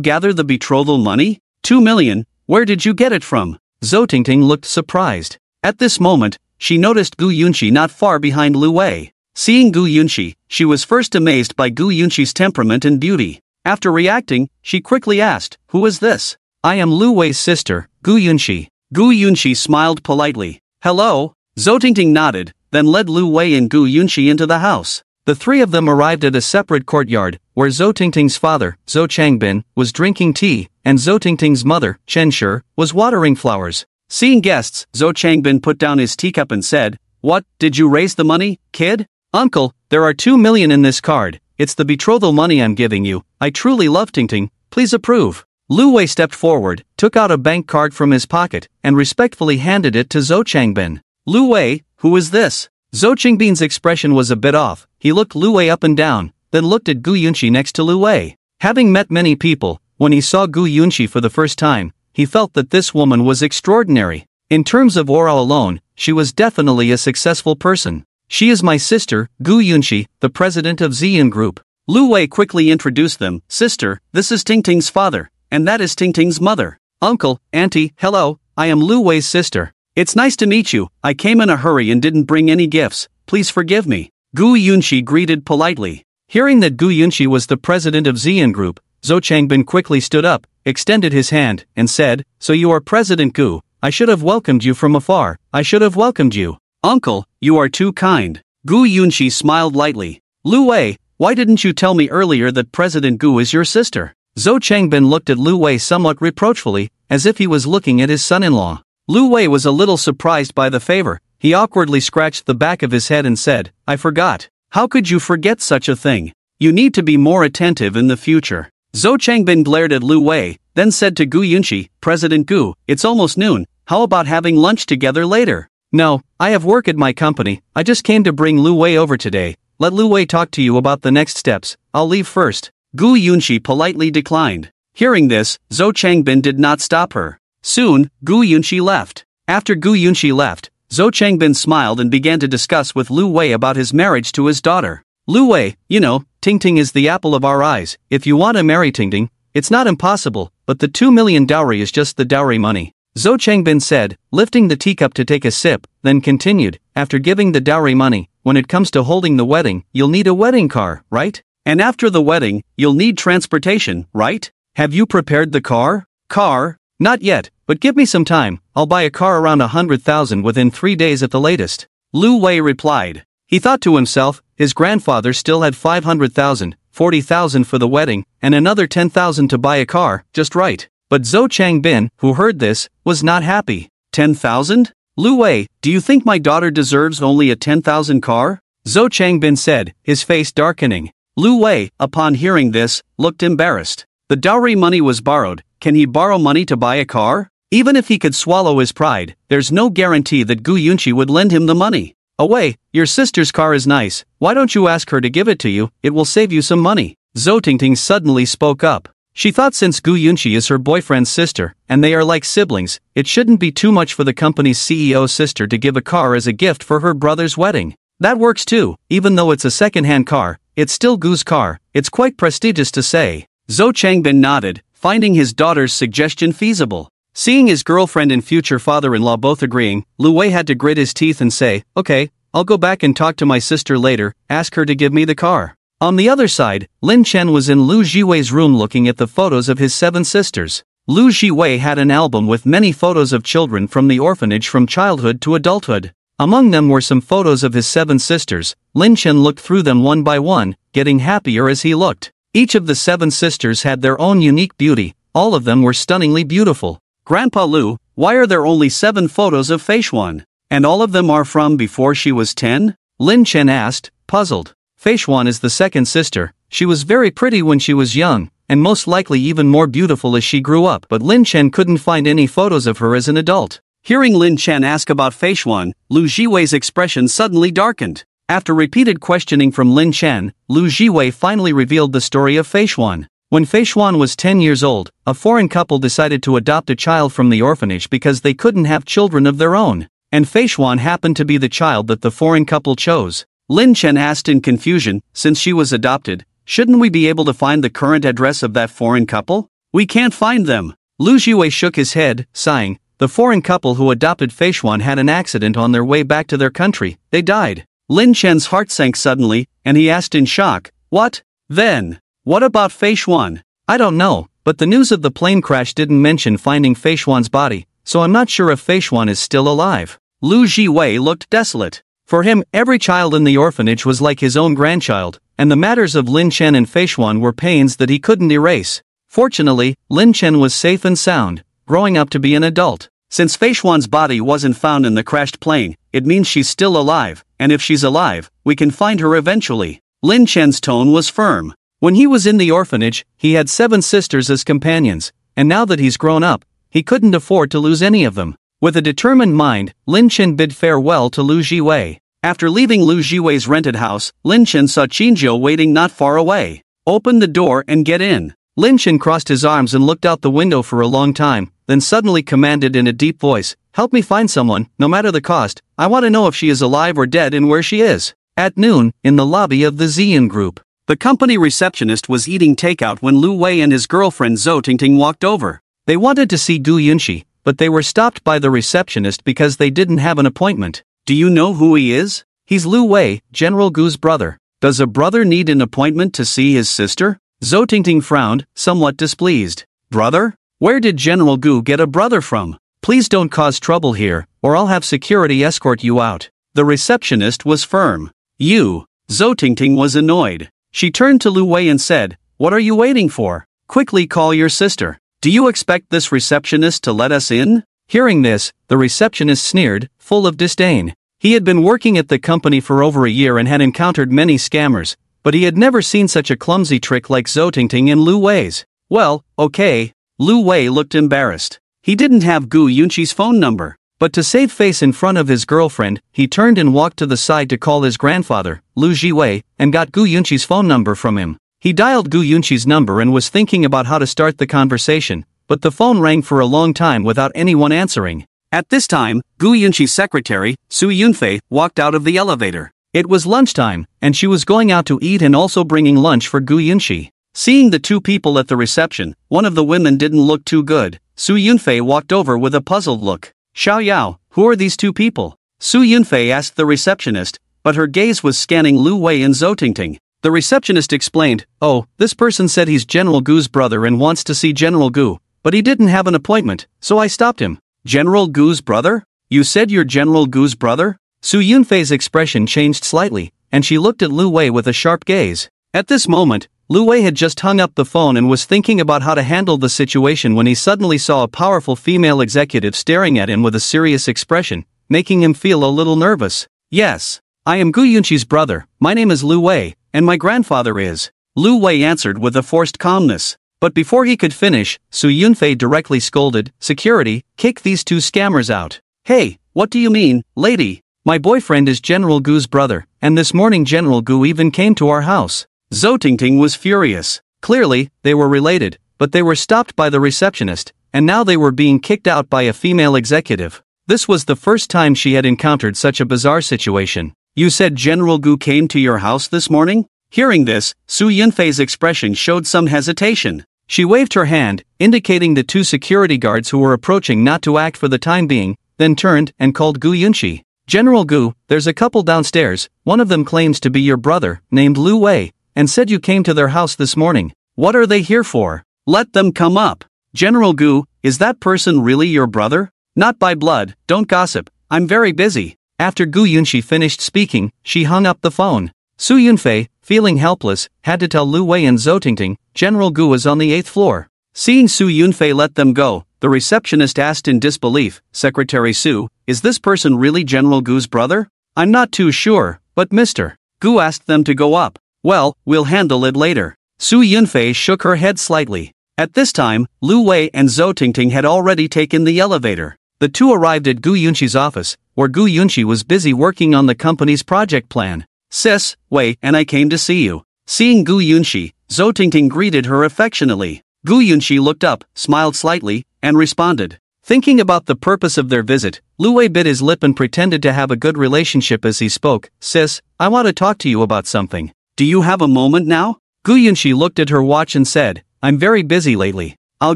gather the betrothal money? 2 million, where did you get it from? Zhou Tingting looked surprised. At this moment, she noticed Gu Yunxi not far behind Lu Wei. Seeing Gu Yunxi, she was first amazed by Gu Yunxi's temperament and beauty. After reacting, she quickly asked, "Who is this?" "I am Lu Wei's sister, Gu Yunxi." Gu Yunxi smiled politely. "Hello?" Zhou Tingting nodded, then led Lu Wei and Gu Yunxi into the house. The three of them arrived at a separate courtyard, where Zhou Tingting's father, Zhou Changbin, was drinking tea, and Zhou Tingting's mother, Chen Shi, was watering flowers. Seeing guests, Zhou Changbin put down his teacup and said, "What, did you raise the money, kid?" "Uncle, there are 2 million in this card, it's the betrothal money I'm giving you, I truly love Tingting, please approve." Lu Wei stepped forward, took out a bank card from his pocket, and respectfully handed it to Zhou Changbin. "Lu Wei, who is this?" Zhou Changbin's expression was a bit off, he looked Lu Wei up and down, then looked at Gu Yunxi next to Lu Wei. Having met many people, when he saw Gu Yunxi for the first time, he felt that this woman was extraordinary. In terms of aura alone, she was definitely a successful person. "She is my sister, Gu Yunxi, the president of Ziyan Group." Lu Wei quickly introduced them. "Sister, this is Tingting's father, and that is Tingting's mother. Uncle, auntie, hello, I am Lu Wei's sister. It's nice to meet you, I came in a hurry and didn't bring any gifts, please forgive me." Gu Yunxi greeted politely. Hearing that Gu Yunxi was the president of Ziyan Group, Zhou Changbin quickly stood up, extended his hand, and said, "So you are President Gu, I should have welcomed you from afar, I should have welcomed you." "Uncle, you are too kind." Gu Yunxi smiled lightly. "Lu Wei, why didn't you tell me earlier that President Gu is your sister?" Zhou Changbin looked at Lu Wei somewhat reproachfully, as if he was looking at his son-in-law. Lu Wei was a little surprised by the favor, he awkwardly scratched the back of his head and said, "I forgot." "How could you forget such a thing? You need to be more attentive in the future." Zhou Changbin glared at Lu Wei, then said to Gu Yunxi, "President Gu, it's almost noon, how about having lunch together later?" "No, I have work at my company, I just came to bring Lu Wei over today, let Lu Wei talk to you about the next steps, I'll leave first." Gu Yunxi politely declined. Hearing this, Zhou Changbin did not stop her. Soon, Gu Yunxi left. After Gu Yunxi left, Zhou Changbin smiled and began to discuss with Lu Wei about his marriage to his daughter. "Lu Wei, you know, Tingting is the apple of our eyes, if you want to marry Tingting, it's not impossible, but the 2 million dowry is just the dowry money." Zhou Changbin said, lifting the teacup to take a sip, then continued, "After giving the dowry money, when it comes to holding the wedding, you'll need a wedding car, right? And after the wedding, you'll need transportation, right? Have you prepared the car?" "Car? Not yet, but give me some time, I'll buy a car around 100,000 within 3 days at the latest." Lu Wei replied. He thought to himself, his grandfather still had 500,000, 40,000 for the wedding, and another 10,000 to buy a car, just right. But Zhou Changbin, who heard this, was not happy. 10,000? "Lu Wei, do you think my daughter deserves only a 10,000 car?" Zhou Changbin said, his face darkening. Lu Wei, upon hearing this, looked embarrassed. The dowry money was borrowed, can he borrow money to buy a car? Even if he could swallow his pride, there's no guarantee that Gu Yunxi would lend him the money. "Away, your sister's car is nice, why don't you ask her to give it to you, it will save you some money." Zhou Tingting suddenly spoke up. She thought since Gu Yunxi is her boyfriend's sister, and they are like siblings, it shouldn't be too much for the company's CEO's sister to give a car as a gift for her brother's wedding. That works too, even though it's a second-hand car, it's still Gu's car, it's quite prestigious to say. Zhou Changbin nodded, finding his daughter's suggestion feasible. Seeing his girlfriend and future father-in-law both agreeing, Lu Wei had to grit his teeth and say, "Okay, I'll go back and talk to my sister later, ask her to give me the car." On the other side, Lin Chen was in Lu Jiwei's room looking at the photos of his 7 sisters. Lu Jiwei had an album with many photos of children from the orphanage from childhood to adulthood. Among them were some photos of his 7 sisters. Lin Chen looked through them one by one, getting happier as he looked. Each of the 7 sisters had their own unique beauty, all of them were stunningly beautiful. "Grandpa Lu, why are there only 7 photos of Feishuan? And all of them are from before she was 10? Lin Chen asked, puzzled. Feishuan is the second sister, she was very pretty when she was young, and most likely even more beautiful as she grew up, but Lin Chen couldn't find any photos of her as an adult. Hearing Lin Chen ask about Feishuan, Lu Jiwei's expression suddenly darkened. After repeated questioning from Lin Chen, Lu Jiwei finally revealed the story of Feishuan. When Feishuan was 10 years old, a foreign couple decided to adopt a child from the orphanage because they couldn't have children of their own. And Fei Xuan happened to be the child that the foreign couple chose. Lin Chen asked in confusion, since she was adopted, shouldn't we be able to find the current address of that foreign couple? We can't find them. Lu Jiwei shook his head, sighing. The foreign couple who adopted Fei Xuan had an accident on their way back to their country. They died. Lin Chen's heart sank suddenly, and he asked in shock, what? Then, what about Fei Xuan? I don't know, but the news of the plane crash didn't mention finding Fei Xuan's body, so I'm not sure if Fei Xuan is still alive. Lu Jiwei looked desolate. For him, every child in the orphanage was like his own grandchild, and the matters of Lin Chen and Fei Xuan were pains that he couldn't erase. Fortunately, Lin Chen was safe and sound, growing up to be an adult. Since Fei Xuan's body wasn't found in the crashed plane, it means she's still alive, and if she's alive, we can find her eventually. Lin Chen's tone was firm. When he was in the orphanage, he had 7 sisters as companions, and now that he's grown up, he couldn't afford to lose any of them. With a determined mind, Lin Chen bid farewell to Lu Jiwei. After leaving Lu Jiwei's rented house, Lin Chen saw Qinjiu waiting not far away. Open the door and get in. Lin Chen crossed his arms and looked out the window for a long time, then suddenly commanded in a deep voice, help me find someone, no matter the cost. I want to know if she is alive or dead and where she is. At noon, in the lobby of the Zian Group, the company receptionist was eating takeout when Lu Wei and his girlfriend Zhou Tingting walked over. They wanted to see Gu Yunxi, but they were stopped by the receptionist because they didn't have an appointment. Do you know who he is? He's Lu Wei, General Gu's brother. Does a brother need an appointment to see his sister? Zhou Tingting frowned, somewhat displeased. Brother? Where did General Gu get a brother from? Please don't cause trouble here, or I'll have security escort you out. The receptionist was firm. You. Zhou Tingting was annoyed. She turned to Lu Wei and said, what are you waiting for? Quickly call your sister. Do you expect this receptionist to let us in? Hearing this, the receptionist sneered, full of disdain. He had been working at the company for over a year and had encountered many scammers, but he had never seen such a clumsy trick like Zhou Tingting and Lu Wei's. Well, okay. Lu Wei looked embarrassed. He didn't have Gu Yunxi's phone number, but to save face in front of his girlfriend, he turned and walked to the side to call his grandfather, Lu Jiwei, and got Gu Yunxi's phone number from him. He dialed Gu Yunxi's number and was thinking about how to start the conversation, but the phone rang for a long time without anyone answering. At this time, Gu Yunxi's secretary, Su Yunfei, walked out of the elevator. It was lunchtime, and she was going out to eat and also bringing lunch for Gu Yunxi. Seeing the two people at the reception, one of the women didn't look too good. Su Yunfei walked over with a puzzled look. Xiao Yao, who are these two people? Su Yunfei asked the receptionist, but her gaze was scanning Lu Wei and Zhou Tingting. The receptionist explained, oh, this person said he's General Gu's brother and wants to see General Gu, but he didn't have an appointment, so I stopped him. General Gu's brother? You said you're General Gu's brother? Su Yunfei's expression changed slightly, and she looked at Lu Wei with a sharp gaze. At this moment, Lu Wei had just hung up the phone and was thinking about how to handle the situation when he suddenly saw a powerful female executive staring at him with a serious expression, making him feel a little nervous. Yes, I am Gu Yunxi's brother, my name is Lu Wei, and my grandfather is. Lu Wei answered with a forced calmness. But before he could finish, Su Yunfei directly scolded, security, kick these two scammers out. Hey, what do you mean, lady? My boyfriend is General Gu's brother, and this morning General Gu even came to our house. Zhou Tingting was furious. Clearly, they were related, but they were stopped by the receptionist, and now they were being kicked out by a female executive. This was the first time she had encountered such a bizarre situation. You said General Gu came to your house this morning? Hearing this, Su Yunfei's expression showed some hesitation. She waved her hand, indicating the two security guards who were approaching not to act for the time being, then turned and called Gu Yunxi. General Gu, there's a couple downstairs, one of them claims to be your brother, named Lu Wei, and said you came to their house this morning. What are they here for? Let them come up. General Gu, is that person really your brother? Not by blood, don't gossip, I'm very busy. After Gu Yunxi finished speaking, she hung up the phone. Su Yunfei, feeling helpless, had to tell Lu Wei and Zhou Tingting, General Gu was on the 8th floor. Seeing Su Yunfei let them go, the receptionist asked in disbelief, Secretary Su, is this person really General Gu's brother? I'm not too sure, but Mr. Gu asked them to go up. Well, we'll handle it later. Su Yunfei shook her head slightly. At this time, Lu Wei and Zhou Tingting had already taken the elevator. The two arrived at Gu Yunxi's office, where Gu Yunxi was busy working on the company's project plan. Sis, Wei and I came to see you. Seeing Gu Yunxi, Zhou Tingting greeted her affectionately. Gu Yunxi looked up, smiled slightly, and responded. Thinking about the purpose of their visit, Lu Wei bit his lip and pretended to have a good relationship as he spoke. Sis, I want to talk to you about something. Do you have a moment now? Gu Yunxi looked at her watch and said, I'm very busy lately. I'll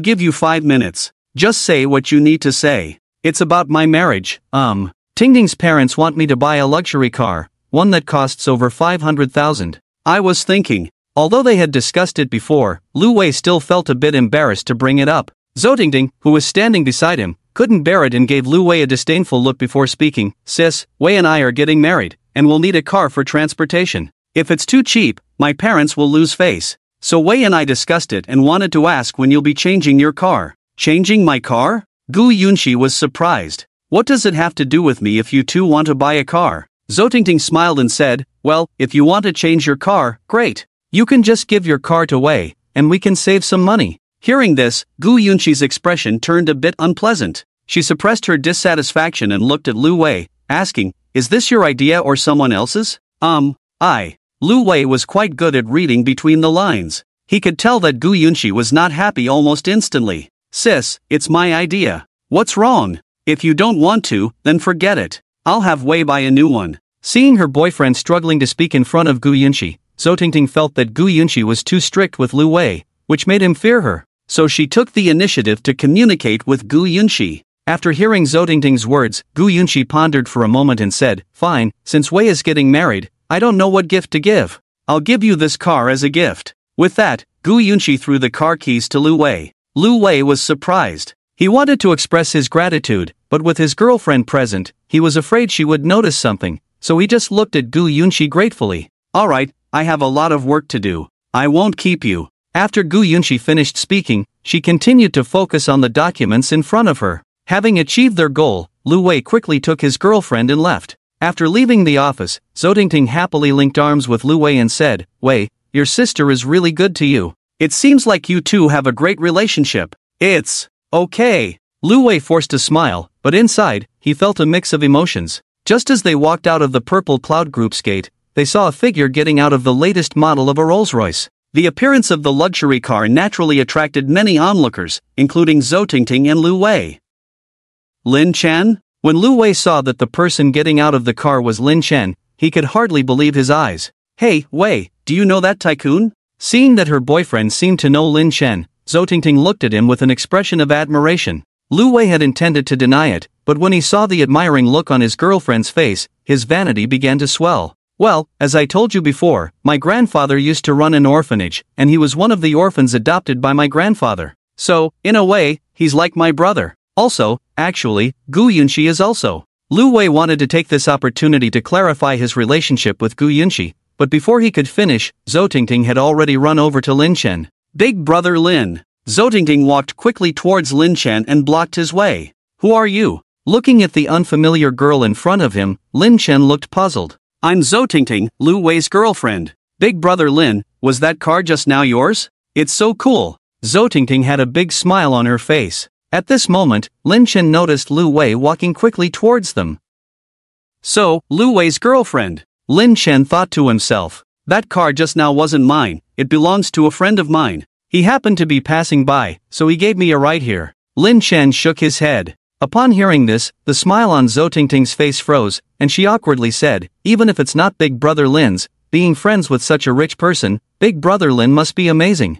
give you 5 minutes. Just say what you need to say. It's about my marriage. Tingting's parents want me to buy a luxury car, one that costs over 500,000. I was thinking. Although they had discussed it before, Lu Wei still felt a bit embarrassed to bring it up. Zhou Tingting, who was standing beside him, couldn't bear it and gave Lu Wei a disdainful look before speaking. Sis, Wei and I are getting married, and we'll need a car for transportation. If it's too cheap, my parents will lose face. So Wei and I discussed it and wanted to ask when you'll be changing your car. Changing my car? Gu Yunxi was surprised. What does it have to do with me if you two want to buy a car? Zhou Tingting smiled and said, well, if you want to change your car, great. You can just give your car to Wei, and we can save some money. Hearing this, Gu Yunxi's expression turned a bit unpleasant. She suppressed her dissatisfaction and looked at Lu Wei, asking, is this your idea or someone else's? Lu Wei was quite good at reading between the lines. He could tell that Gu Yunxi was not happy almost instantly. Sis, it's my idea. What's wrong? If you don't want to, then forget it. I'll have Wei buy a new one. Seeing her boyfriend struggling to speak in front of Gu Yunxi, Zhou Tingting felt that Gu Yunxi was too strict with Lu Wei, which made him fear her. So she took the initiative to communicate with Gu Yunxi. After hearing Zhou Tingting's words, Gu Yunxi pondered for a moment and said, fine, since Wei is getting married, I don't know what gift to give. I'll give you this car as a gift. With that, Gu Yunxi threw the car keys to Lu Wei. Lu Wei was surprised. He wanted to express his gratitude, but with his girlfriend present, he was afraid she would notice something, so he just looked at Gu Yunxi gratefully. Alright, I have a lot of work to do. I won't keep you. After Gu Yunxi finished speaking, she continued to focus on the documents in front of her. Having achieved their goal, Lu Wei quickly took his girlfriend and left. After leaving the office, Zhou Tingting happily linked arms with Lu Wei and said, Wei, your sister is really good to you. It seems like you two have a great relationship. It's okay. Lu Wei forced a smile, but inside, he felt a mix of emotions. Just as they walked out of the Purple Cloud Group's gate, they saw a figure getting out of the latest model of a Rolls-Royce. The appearance of the luxury car naturally attracted many onlookers, including Zhou Tingting and Lu Wei. Lin Chen? When Lu Wei saw that the person getting out of the car was Lin Chen, he could hardly believe his eyes. Hey, Wei, do you know that tycoon? Seeing that her boyfriend seemed to know Lin Chen, Zhou Tingting looked at him with an expression of admiration. Lu Wei had intended to deny it, but when he saw the admiring look on his girlfriend's face, his vanity began to swell. Well, as I told you before, my grandfather used to run an orphanage, and he was one of the orphans adopted by my grandfather. So, in a way, he's like my brother. Also, actually, Gu Yunxi is also. Lu Wei wanted to take this opportunity to clarify his relationship with Gu Yunxi, but before he could finish, Zhou Tingting had already run over to Lin Chen. Big brother Lin. Zhou Tingting walked quickly towards Lin Chen and blocked his way. Who are you? Looking at the unfamiliar girl in front of him, Lin Chen looked puzzled. I'm Zhou Tingting, Lu Wei's girlfriend. Big brother Lin, was that car just now yours? It's so cool. Zhou Tingting had a big smile on her face. At this moment, Lin Chen noticed Lu Wei walking quickly towards them. So, Lu Wei's girlfriend. Lin Chen thought to himself. That car just now wasn't mine, it belongs to a friend of mine. He happened to be passing by, so he gave me a ride here. Lin Chen shook his head. Upon hearing this, the smile on Zhou Tingting's face froze, and she awkwardly said, even if it's not Big Brother Lin's, being friends with such a rich person, Big Brother Lin must be amazing.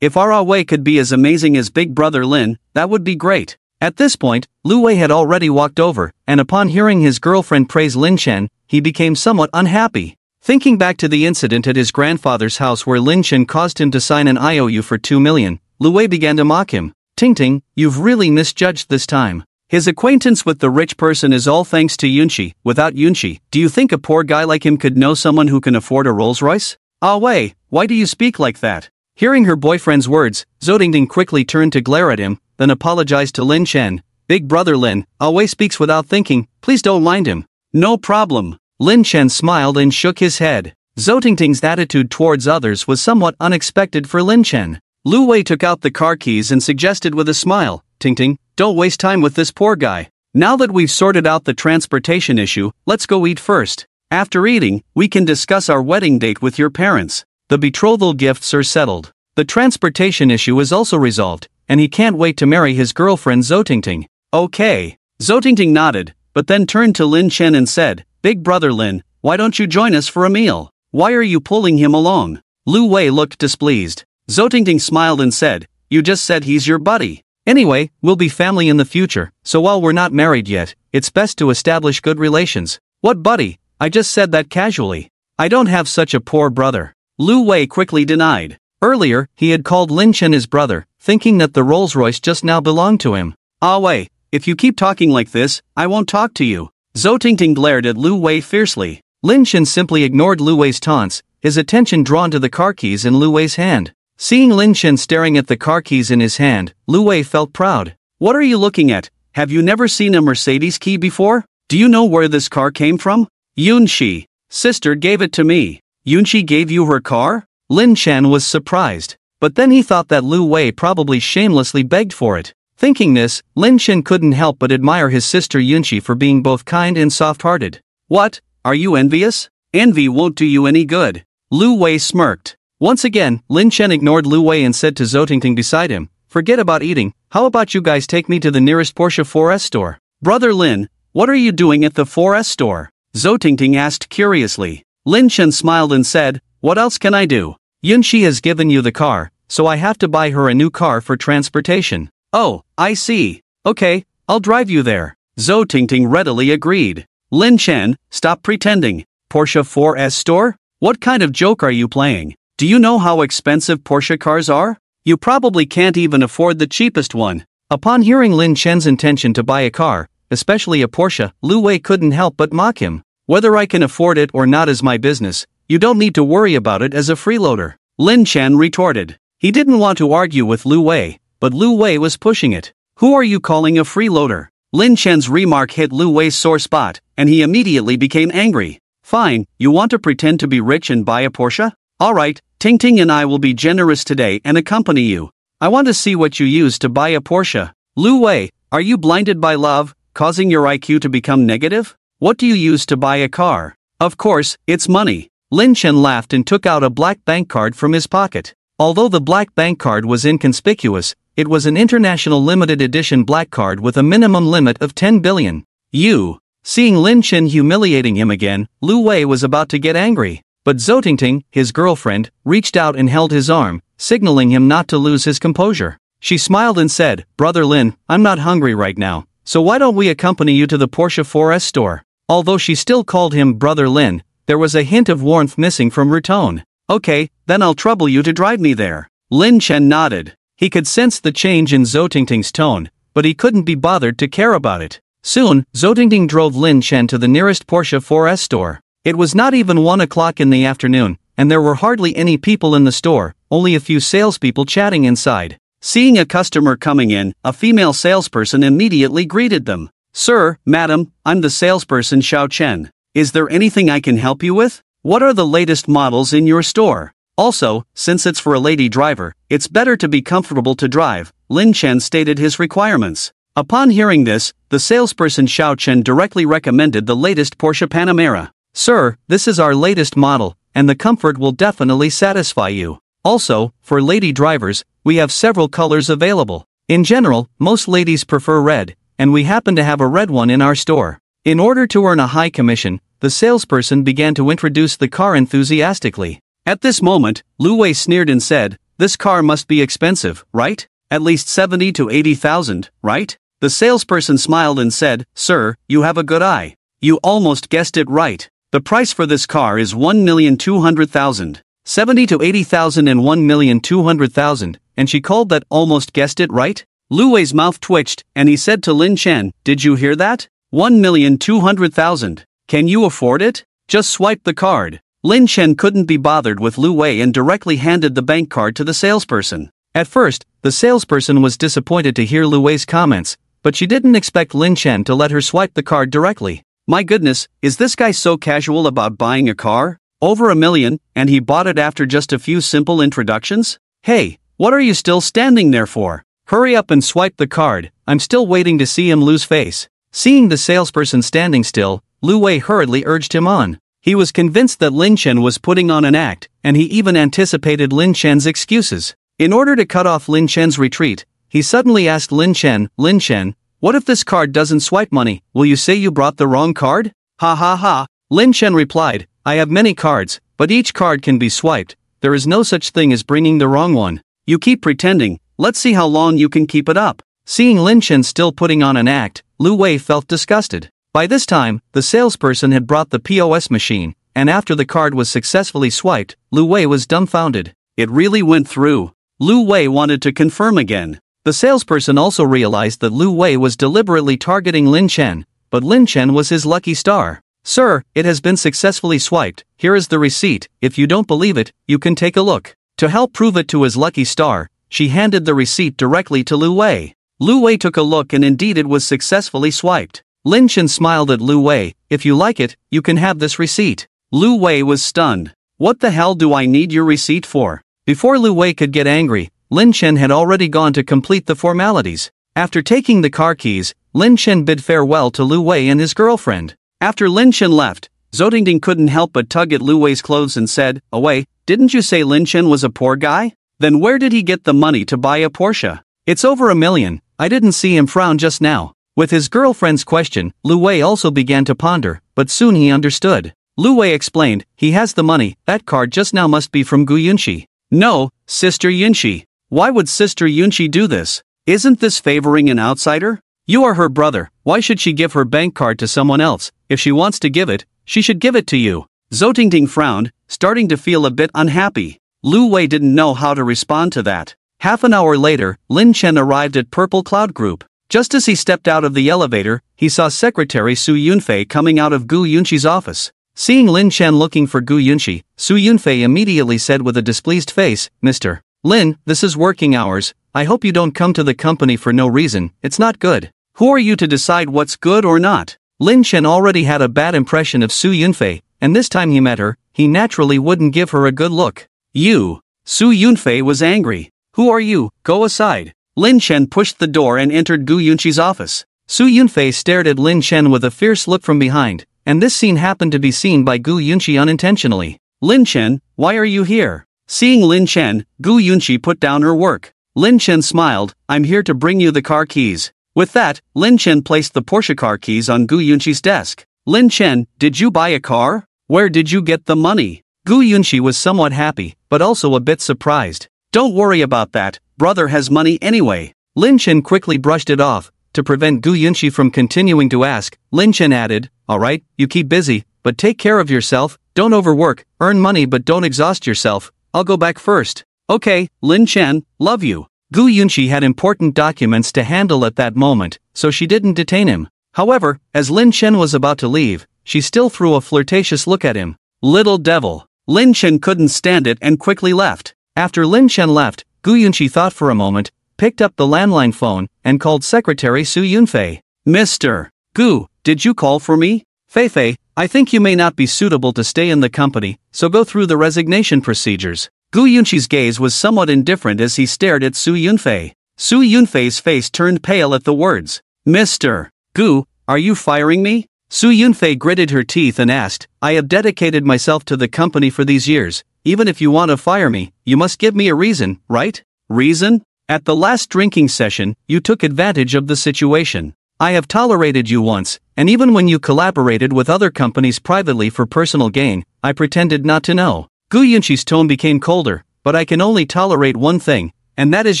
If our Wei could be as amazing as Big Brother Lin, that would be great. At this point, Lu Wei had already walked over, and upon hearing his girlfriend praise Lin Chen, he became somewhat unhappy. Thinking back to the incident at his grandfather's house where Lin Chen caused him to sign an IOU for 2 million, Lu Wei began to mock him. Tingting, you've really misjudged this time. His acquaintance with the rich person is all thanks to Yunxi. Without Yunxi, do you think a poor guy like him could know someone who can afford a Rolls-Royce? Ah Wei, why do you speak like that? Hearing her boyfriend's words, Zhou Tingting quickly turned to glare at him, then apologized to Lin Chen. Big brother Lin, Ah Wei speaks without thinking, please don't mind him. No problem. Lin Chen smiled and shook his head. Zhou Tingting's attitude towards others was somewhat unexpected for Lin Chen. Lu Wei took out the car keys and suggested with a smile, Tingting, don't waste time with this poor guy. Now that we've sorted out the transportation issue, let's go eat first. After eating, we can discuss our wedding date with your parents. The betrothal gifts are settled. The transportation issue is also resolved, and he can't wait to marry his girlfriend Zhou Tingting. Okay. Zhou Tingting nodded, but then turned to Lin Chen and said, "Big brother Lin, why don't you join us for a meal? Why are you pulling him along?" Lu Wei looked displeased. Zhou Tingting smiled and said, "You just said he's your buddy. Anyway, we'll be family in the future, so while we're not married yet, it's best to establish good relations." "What buddy? I just said that casually. I don't have such a poor brother." Lu Wei quickly denied. Earlier, he had called Lin Chen his brother, thinking that the Rolls-Royce just now belonged to him. "Ah Wei, if you keep talking like this, I won't talk to you." Zhou Tingting glared at Lu Wei fiercely. Lin Chen simply ignored Lu Wei's taunts, his attention drawn to the car keys in Lu Wei's hand. Seeing Lin Chen staring at the car keys in his hand, Lu Wei felt proud. "What are you looking at? Have you never seen a Mercedes key before? Do you know where this car came from?" "Yunxi. Sister gave it to me." "Yunxi gave you her car?" Lin Chen was surprised. But then he thought that Lu Wei probably shamelessly begged for it. Thinking this, Lin Chen couldn't help but admire his sister Yunxi for being both kind and soft-hearted. "What? Are you envious? Envy won't do you any good." Lu Wei smirked. Once again, Lin Chen ignored Lu Wei and said to Zhou Tingting beside him, "Forget about eating, how about you guys take me to the nearest Porsche 4S store?" "Brother Lin, what are you doing at the 4S store?" Zhou Tingting asked curiously. Lin Chen smiled and said, "What else can I do? Yunxi has given you the car, so I have to buy her a new car for transportation." "Oh, I see. Okay, I'll drive you there." Zhou Tingting readily agreed. "Lin Chen, stop pretending. Porsche 4S store? What kind of joke are you playing? Do you know how expensive Porsche cars are? You probably can't even afford the cheapest one." Upon hearing Lin Chen's intention to buy a car, especially a Porsche, Lu Wei couldn't help but mock him. "Whether I can afford it or not is my business. You don't need to worry about it as a freeloader," Lin Chen retorted. He didn't want to argue with Lu Wei, but Lu Wei was pushing it. "Who are you calling a freeloader?" Lin Chen's remark hit Lu Wei's sore spot, and he immediately became angry. "Fine, you want to pretend to be rich and buy a Porsche? Alright, Tingting and I will be generous today and accompany you. I want to see what you use to buy a Porsche." "Lu Wei, are you blinded by love, causing your IQ to become negative? What do you use to buy a car?" "Of course, it's money." Lin Chen laughed and took out a black bank card from his pocket. Although the black bank card was inconspicuous, it was an international limited edition black card with a minimum limit of 10 billion. "You." Seeing Lin Chen humiliating him again, Lu Wei was about to get angry. But Zhou Tingting, his girlfriend, reached out and held his arm, signaling him not to lose his composure. She smiled and said, "Brother Lin, I'm not hungry right now, so why don't we accompany you to the Porsche 4S store?" Although she still called him Brother Lin, there was a hint of warmth missing from her tone. "Okay, then I'll trouble you to drive me there." Lin Chen nodded. He could sense the change in Zhou Tingting's tone, but he couldn't be bothered to care about it. Soon, Zhou Tingting drove Lin Chen to the nearest Porsche 4S store. It was not even 1 o'clock in the afternoon, and there were hardly any people in the store, only a few salespeople chatting inside. Seeing a customer coming in, a female salesperson immediately greeted them. "Sir, madam, I'm the salesperson Xiao Chen. Is there anything I can help you with? What are the latest models in your store? Also, since it's for a lady driver, it's better to be comfortable to drive." Lin Chen stated his requirements. Upon hearing this, the salesperson Xiao Chen directly recommended the latest Porsche Panamera. "Sir, this is our latest model, and the comfort will definitely satisfy you. Also, for lady drivers, we have several colors available. In general, most ladies prefer red, and we happen to have a red one in our store." In order to earn a high commission, the salesperson began to introduce the car enthusiastically. At this moment, Lu Wei sneered and said, "This car must be expensive, right? At least 70 to 80,000, right?" The salesperson smiled and said, "Sir, you have a good eye. You almost guessed it right. The price for this car is 1,200,000. 70 to 80,000 and 1,200,000, and she called that almost guessed it right?" Lu Wei's mouth twitched, and he said to Lin Chen, "Did you hear that? 1,200,000. Can you afford it? Just swipe the card." Lin Chen couldn't be bothered with Lu Wei and directly handed the bank card to the salesperson. At first, the salesperson was disappointed to hear Lu Wei's comments, but she didn't expect Lin Chen to let her swipe the card directly. My goodness, is this guy so casual about buying a car? Over $1 million, and he bought it after just a few simple introductions? Hey, what are you still standing there for? Hurry up and swipe the card, I'm still waiting to see him lose face. Seeing the salesperson standing still, Lu Wei hurriedly urged him on. He was convinced that Lin Chen was putting on an act, and he even anticipated Lin Chen's excuses. In order to cut off Lin Chen's retreat, he suddenly asked Lin Chen, what if this card doesn't swipe money, will you say you brought the wrong card? Ha ha ha. Lin Chen replied, I have many cards, but each card can be swiped. There is no such thing as bringing the wrong one. You keep pretending, let's see how long you can keep it up. Seeing Lin Chen still putting on an act, Lu Wei felt disgusted. By this time, the salesperson had brought the POS machine, and after the card was successfully swiped, Lu Wei was dumbfounded. It really went through. Lu Wei wanted to confirm again. The salesperson also realized that Lu Wei was deliberately targeting Lin Chen, but Lin Chen was his lucky star. Sir, it has been successfully swiped, here is the receipt, if you don't believe it, you can take a look. To help prove it to his lucky star, she handed the receipt directly to Lu Wei. Lu Wei took a look and indeed it was successfully swiped. Lin Chen smiled at Lu Wei, if you like it, you can have this receipt. Lu Wei was stunned. What the hell do I need your receipt for? Before Lu Wei could get angry, Lin Chen had already gone to complete the formalities. After taking the car keys, Lin Chen bid farewell to Lu Wei and his girlfriend. After Lin Chen left, Zhou Tingting couldn't help but tug at Lu Wei's clothes and said, Away, didn't you say Lin Chen was a poor guy? Then where did he get the money to buy a Porsche? It's over $1 million, I didn't see him frown just now. With his girlfriend's question, Lu Wei also began to ponder, but soon he understood. Lu Wei explained, he has the money, that card just now must be from Gu Yunxi. No, Sister Yunxi. Why would Sister Yunxi do this? Isn't this favoring an outsider? You are her brother, why should she give her bank card to someone else? If she wants to give it, she should give it to you. Zhou Tingting frowned, starting to feel a bit unhappy. Lu Wei didn't know how to respond to that. Half an hour later, Lin Chen arrived at Purple Cloud Group. Just as he stepped out of the elevator, he saw Secretary Su Yunfei coming out of Gu Yunxi's office. Seeing Lin Chen looking for Gu Yunxi, Su Yunfei immediately said with a displeased face, Mr. Lin, this is working hours, I hope you don't come to the company for no reason, it's not good. Who are you to decide what's good or not? Lin Chen already had a bad impression of Su Yunfei, and this time he met her, he naturally wouldn't give her a good look. You. Su Yunfei was angry. Who are you? Go aside. Lin Chen pushed the door and entered Gu Yunxi's office. Su Yunfei stared at Lin Chen with a fierce look from behind, and this scene happened to be seen by Gu Yunxi unintentionally. Lin Chen, why are you here? Seeing Lin Chen, Gu Yunxi put down her work. Lin Chen smiled, I'm here to bring you the car keys. With that, Lin Chen placed the Porsche car keys on Gu Yunxi's desk. Lin Chen, did you buy a car? Where did you get the money? Gu Yunxi was somewhat happy, but also a bit surprised. Don't worry about that, brother has money anyway. Lin Chen quickly brushed it off. To prevent Gu Yunxi from continuing to ask, Lin Chen added, alright, you keep busy, but take care of yourself, don't overwork, earn money but don't exhaust yourself, I'll go back first. Okay, Lin Chen, love you. Gu Yunxi had important documents to handle at that moment, so she didn't detain him. However, as Lin Chen was about to leave, she still threw a flirtatious look at him. Little devil. Lin Chen couldn't stand it and quickly left. After Lin Chen left, Gu Yunxi thought for a moment, picked up the landline phone, and called Secretary Su Yunfei. Mr. Gu, did you call for me? Fei, I think you may not be suitable to stay in the company, so go through the resignation procedures. Gu Yunxi's gaze was somewhat indifferent as he stared at Su Yunfei. Su Yunfei's face turned pale at the words. Mr. Gu, are you firing me? Su Yunfei gritted her teeth and asked, I have dedicated myself to the company for these years, even if you want to fire me, you must give me a reason, right? Reason? At the last drinking session, you took advantage of the situation. I have tolerated you once, and even when you collaborated with other companies privately for personal gain, I pretended not to know. Gu Yunxi's tone became colder, but I can only tolerate one thing, and that is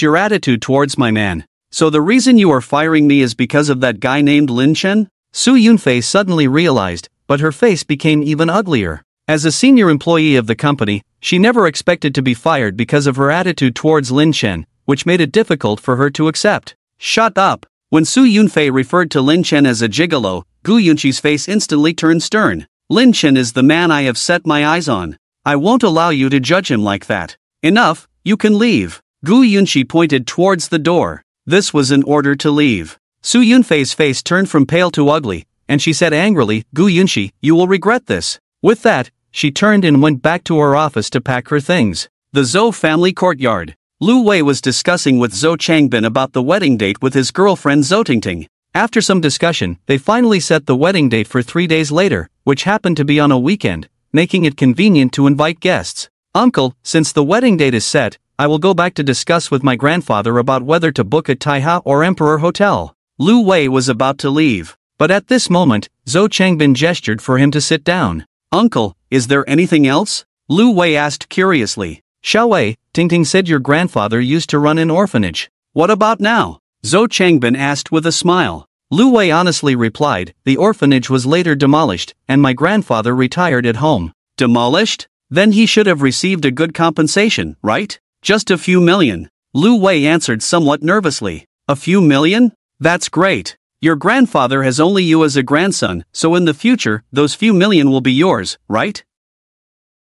your attitude towards my man. So the reason you are firing me is because of that guy named Lin Chen? Su Yunfei suddenly realized, but her face became even uglier. As a senior employee of the company, she never expected to be fired because of her attitude towards Lin Chen, which made it difficult for her to accept. Shut up! When Su Yunfei referred to Lin Chen as a gigolo, Gu Yunxi's face instantly turned stern. Lin Chen is the man I have set my eyes on. I won't allow you to judge him like that. Enough, you can leave. Gu Yunxi pointed towards the door. This was an order to leave. Su Yunfei's face turned from pale to ugly, and she said angrily, Gu Yunxi, you will regret this. With that, she turned and went back to her office to pack her things. The Zhou family courtyard. Lu Wei was discussing with Zhou Changbin about the wedding date with his girlfriend Zhou Tingting. After some discussion, they finally set the wedding date for 3 days later, which happened to be on a weekend, making it convenient to invite guests. Uncle, since the wedding date is set, I will go back to discuss with my grandfather about whether to book a Taiha or Emperor Hotel. Lu Wei was about to leave, but at this moment, Zhou Changbin gestured for him to sit down. Uncle, is there anything else? Lu Wei asked curiously. Xiao Wei, Tingting said your grandfather used to run an orphanage. What about now? Zhou Changbin asked with a smile. Lu Wei honestly replied, the orphanage was later demolished, and my grandfather retired at home. Demolished? Then he should have received a good compensation, right? Just a few million. Lu Wei answered somewhat nervously. A few million? That's great. Your grandfather has only you as a grandson, so in the future, those few million will be yours, right?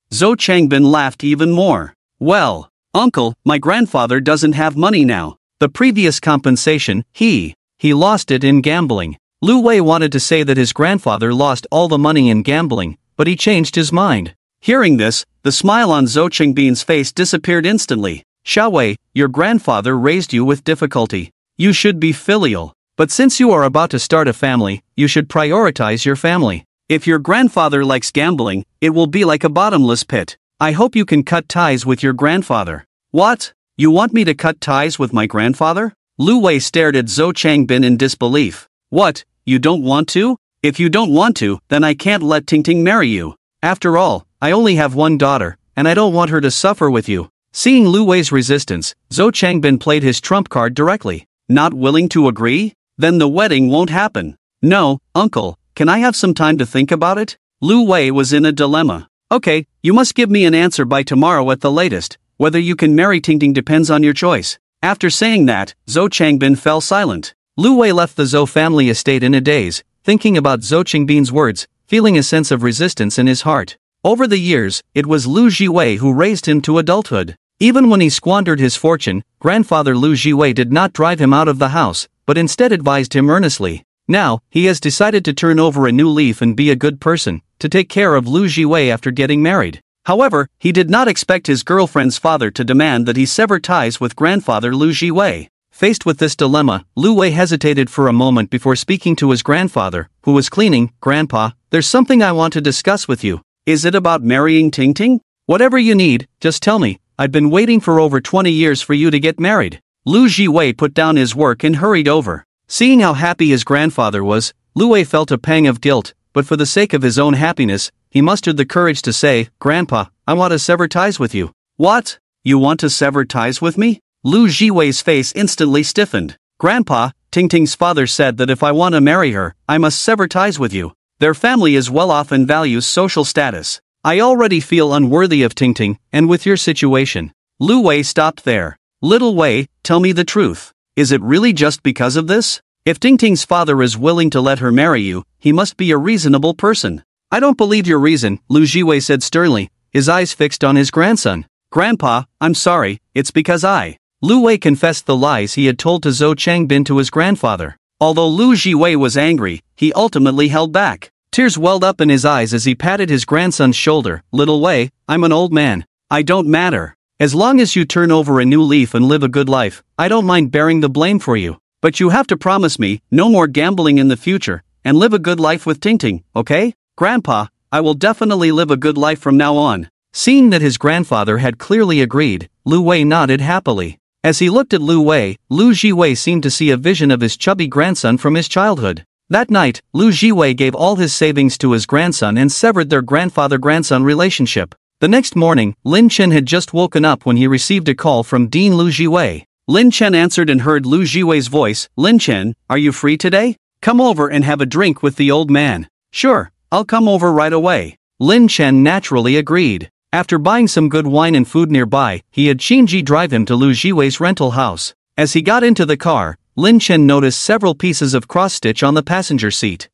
Zhou Changbin laughed even more. Well, uncle, my grandfather doesn't have money now. The previous compensation, he lost it in gambling. Lu Wei wanted to say that his grandfather lost all the money in gambling, but he changed his mind. Hearing this, the smile on Zhou Changbin's face disappeared instantly. Xiao Wei, your grandfather raised you with difficulty. You should be filial. But since you are about to start a family, you should prioritize your family. If your grandfather likes gambling, it will be like a bottomless pit. I hope you can cut ties with your grandfather. What? You want me to cut ties with my grandfather? Lu Wei stared at Zhou Changbin in disbelief. What, you don't want to? If you don't want to, then I can't let Tingting marry you. After all, I only have one daughter, and I don't want her to suffer with you. Seeing Lu Wei's resistance, Zhou Changbin played his trump card directly. Not willing to agree? Then the wedding won't happen. No, uncle, can I have some time to think about it? Lu Wei was in a dilemma. Okay, you must give me an answer by tomorrow at the latest. Whether you can marry Tingting depends on your choice. After saying that, Zhou Changbin fell silent. Lu Wei left the Zhou family estate in a daze, thinking about Zhou Changbin's words, feeling a sense of resistance in his heart. Over the years, it was Lu Jiwei who raised him to adulthood. Even when he squandered his fortune, grandfather Lu Jiwei did not drive him out of the house, but instead advised him earnestly. Now, he has decided to turn over a new leaf and be a good person, to take care of Lu Jiwei after getting married. However, he did not expect his girlfriend's father to demand that he sever ties with grandfather Lu Jiwei. Faced with this dilemma, Lu Wei hesitated for a moment before speaking to his grandfather, who was cleaning. Grandpa, there's something I want to discuss with you. Is it about marrying Tingting? Whatever you need, just tell me. I've been waiting for over 20 years for you to get married. Lu Jiwei put down his work and hurried over. Seeing how happy his grandfather was, Lu Wei felt a pang of guilt, but for the sake of his own happiness, he mustered the courage to say, Grandpa, I want to sever ties with you. What? You want to sever ties with me? Lu Jiwei's face instantly stiffened. Grandpa, Tingting's father said that if I want to marry her, I must sever ties with you. Their family is well off and values social status. I already feel unworthy of Tingting, and with your situation. Lu Wei stopped there. Little Wei, tell me the truth. Is it really just because of this? If Tingting's father is willing to let her marry you, he must be a reasonable person. I don't believe your reason, Lu Jiwei said sternly, his eyes fixed on his grandson. Grandpa, I'm sorry, it's because Lu Wei confessed the lies he had told to Zhou Changbin to his grandfather. Although Lu Jiwei was angry, he ultimately held back. Tears welled up in his eyes as he patted his grandson's shoulder. Little Wei, I'm an old man. I don't matter. As long as you turn over a new leaf and live a good life, I don't mind bearing the blame for you. But you have to promise me, no more gambling in the future, and live a good life with Tingting, okay? Grandpa, I will definitely live a good life from now on. Seeing that his grandfather had clearly agreed, Lu Wei nodded happily. As he looked at Lu Wei, Lu Jiwei seemed to see a vision of his chubby grandson from his childhood. That night, Lu Jiwei gave all his savings to his grandson and severed their grandfather-grandson relationship. The next morning, Lin Chen had just woken up when he received a call from Dean Lu Jiwei. Lin Chen answered and heard Lu Jiwei's voice. Lin Chen, are you free today? Come over and have a drink with the old man. Sure, I'll come over right away. Lin Chen naturally agreed. After buying some good wine and food nearby, he had Qinji drive him to Lu Jiwei's rental house. As he got into the car, Lin Chen noticed several pieces of cross-stitch on the passenger seat.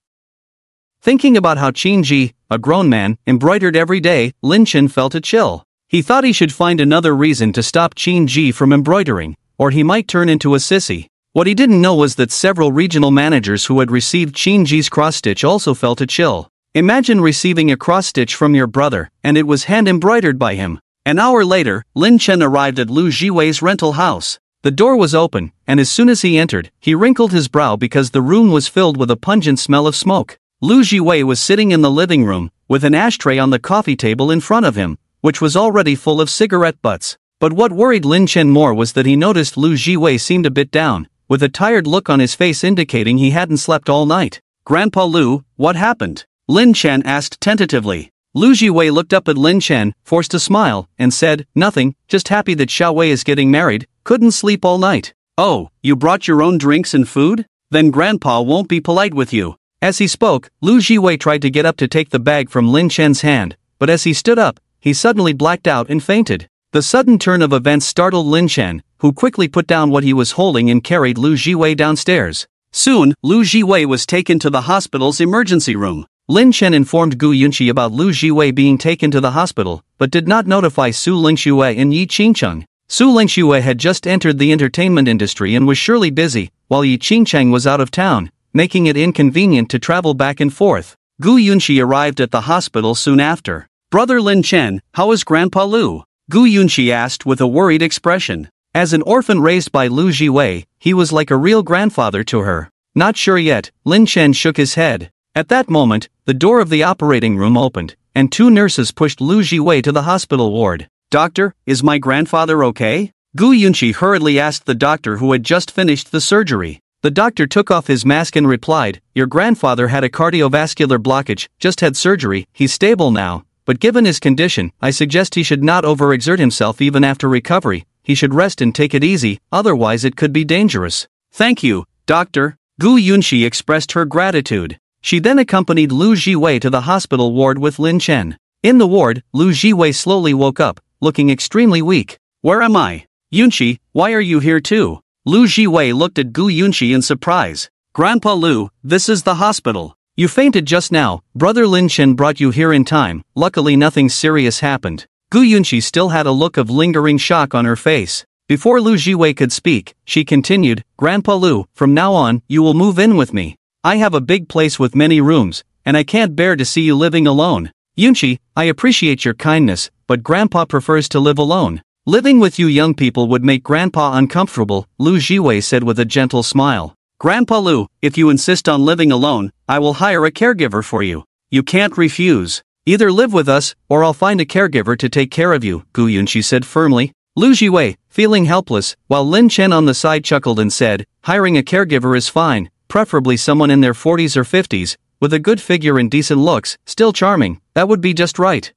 Thinking about how Qinji, a grown man, embroidered every day, Lin Chen felt a chill. He thought he should find another reason to stop Qinji from embroidering, or he might turn into a sissy. What he didn't know was that several regional managers who had received Qinji's cross-stitch also felt a chill. Imagine receiving a cross-stitch from your brother, and it was hand-embroidered by him. An hour later, Lin Chen arrived at Lu Jiwei's rental house. The door was open, and as soon as he entered, he wrinkled his brow because the room was filled with a pungent smell of smoke. Lu Jiwei was sitting in the living room, with an ashtray on the coffee table in front of him, which was already full of cigarette butts. But what worried Lin Chen more was that he noticed Lu Jiwei seemed a bit down, with a tired look on his face indicating he hadn't slept all night. "Grandpa Lu, what happened?" Lin Chen asked tentatively. Lu Jiwei looked up at Lin Chen, forced a smile, and said, "Nothing, just happy that Xiao Wei is getting married, couldn't sleep all night." "Oh, you brought your own drinks and food? Then Grandpa won't be polite with you." As he spoke, Lu Jiwei tried to get up to take the bag from Lin Chen's hand, but as he stood up, he suddenly blacked out and fainted. The sudden turn of events startled Lin Chen, who quickly put down what he was holding and carried Lu Jiwei downstairs. Soon, Lu Jiwei was taken to the hospital's emergency room. Lin Chen informed Gu Yunqi about Lu Jiwei being taken to the hospital, but did not notify Su Lingxue and Yi Qingcheng. Su Lingxue had just entered the entertainment industry and was surely busy, while Yi Qingcheng was out of town, making it inconvenient to travel back and forth. Gu Yunqi arrived at the hospital soon after. "Brother Lin Chen, how is Grandpa Lu?" Gu Yunqi asked with a worried expression. As an orphan raised by Lu Jiwei, he was like a real grandfather to her. "Not sure yet," Lin Chen shook his head. At that moment, the door of the operating room opened, and two nurses pushed Lu Jiwei to the hospital ward. "Doctor, is my grandfather okay?" Gu Yunqi hurriedly asked the doctor who had just finished the surgery. The doctor took off his mask and replied, "Your grandfather had a cardiovascular blockage, just had surgery, he's stable now. But given his condition, I suggest he should not overexert himself even after recovery. He should rest and take it easy, otherwise it could be dangerous." "Thank you, doctor." Gu Yunqi expressed her gratitude. She then accompanied Lu Jiwei to the hospital ward with Lin Chen. In the ward, Lu Jiwei slowly woke up, looking extremely weak. "Where am I? Yunqi, why are you here too?" Lu Jiwei looked at Gu Yunqi in surprise. "Grandpa Lu, this is the hospital. You fainted just now, Brother Lin Chen brought you here in time, luckily nothing serious happened." Gu Yunqi still had a look of lingering shock on her face. Before Lu Jiwei could speak, she continued, "Grandpa Lu, from now on, you will move in with me. I have a big place with many rooms, and I can't bear to see you living alone. Yunqi, I appreciate your kindness, but Grandpa prefers to live alone. Living with you young people would make Grandpa uncomfortable," Lu Jiwei said with a gentle smile. "Grandpa Lu, if you insist on living alone, I will hire a caregiver for you. You can't refuse. Either live with us, or I'll find a caregiver to take care of you," Gu Yunqi said firmly. Lu Jiwei, feeling helpless, while Lin Chen on the side chuckled and said, "Hiring a caregiver is fine, preferably someone in their 40s or 50s, with a good figure and decent looks, still charming, that would be just right."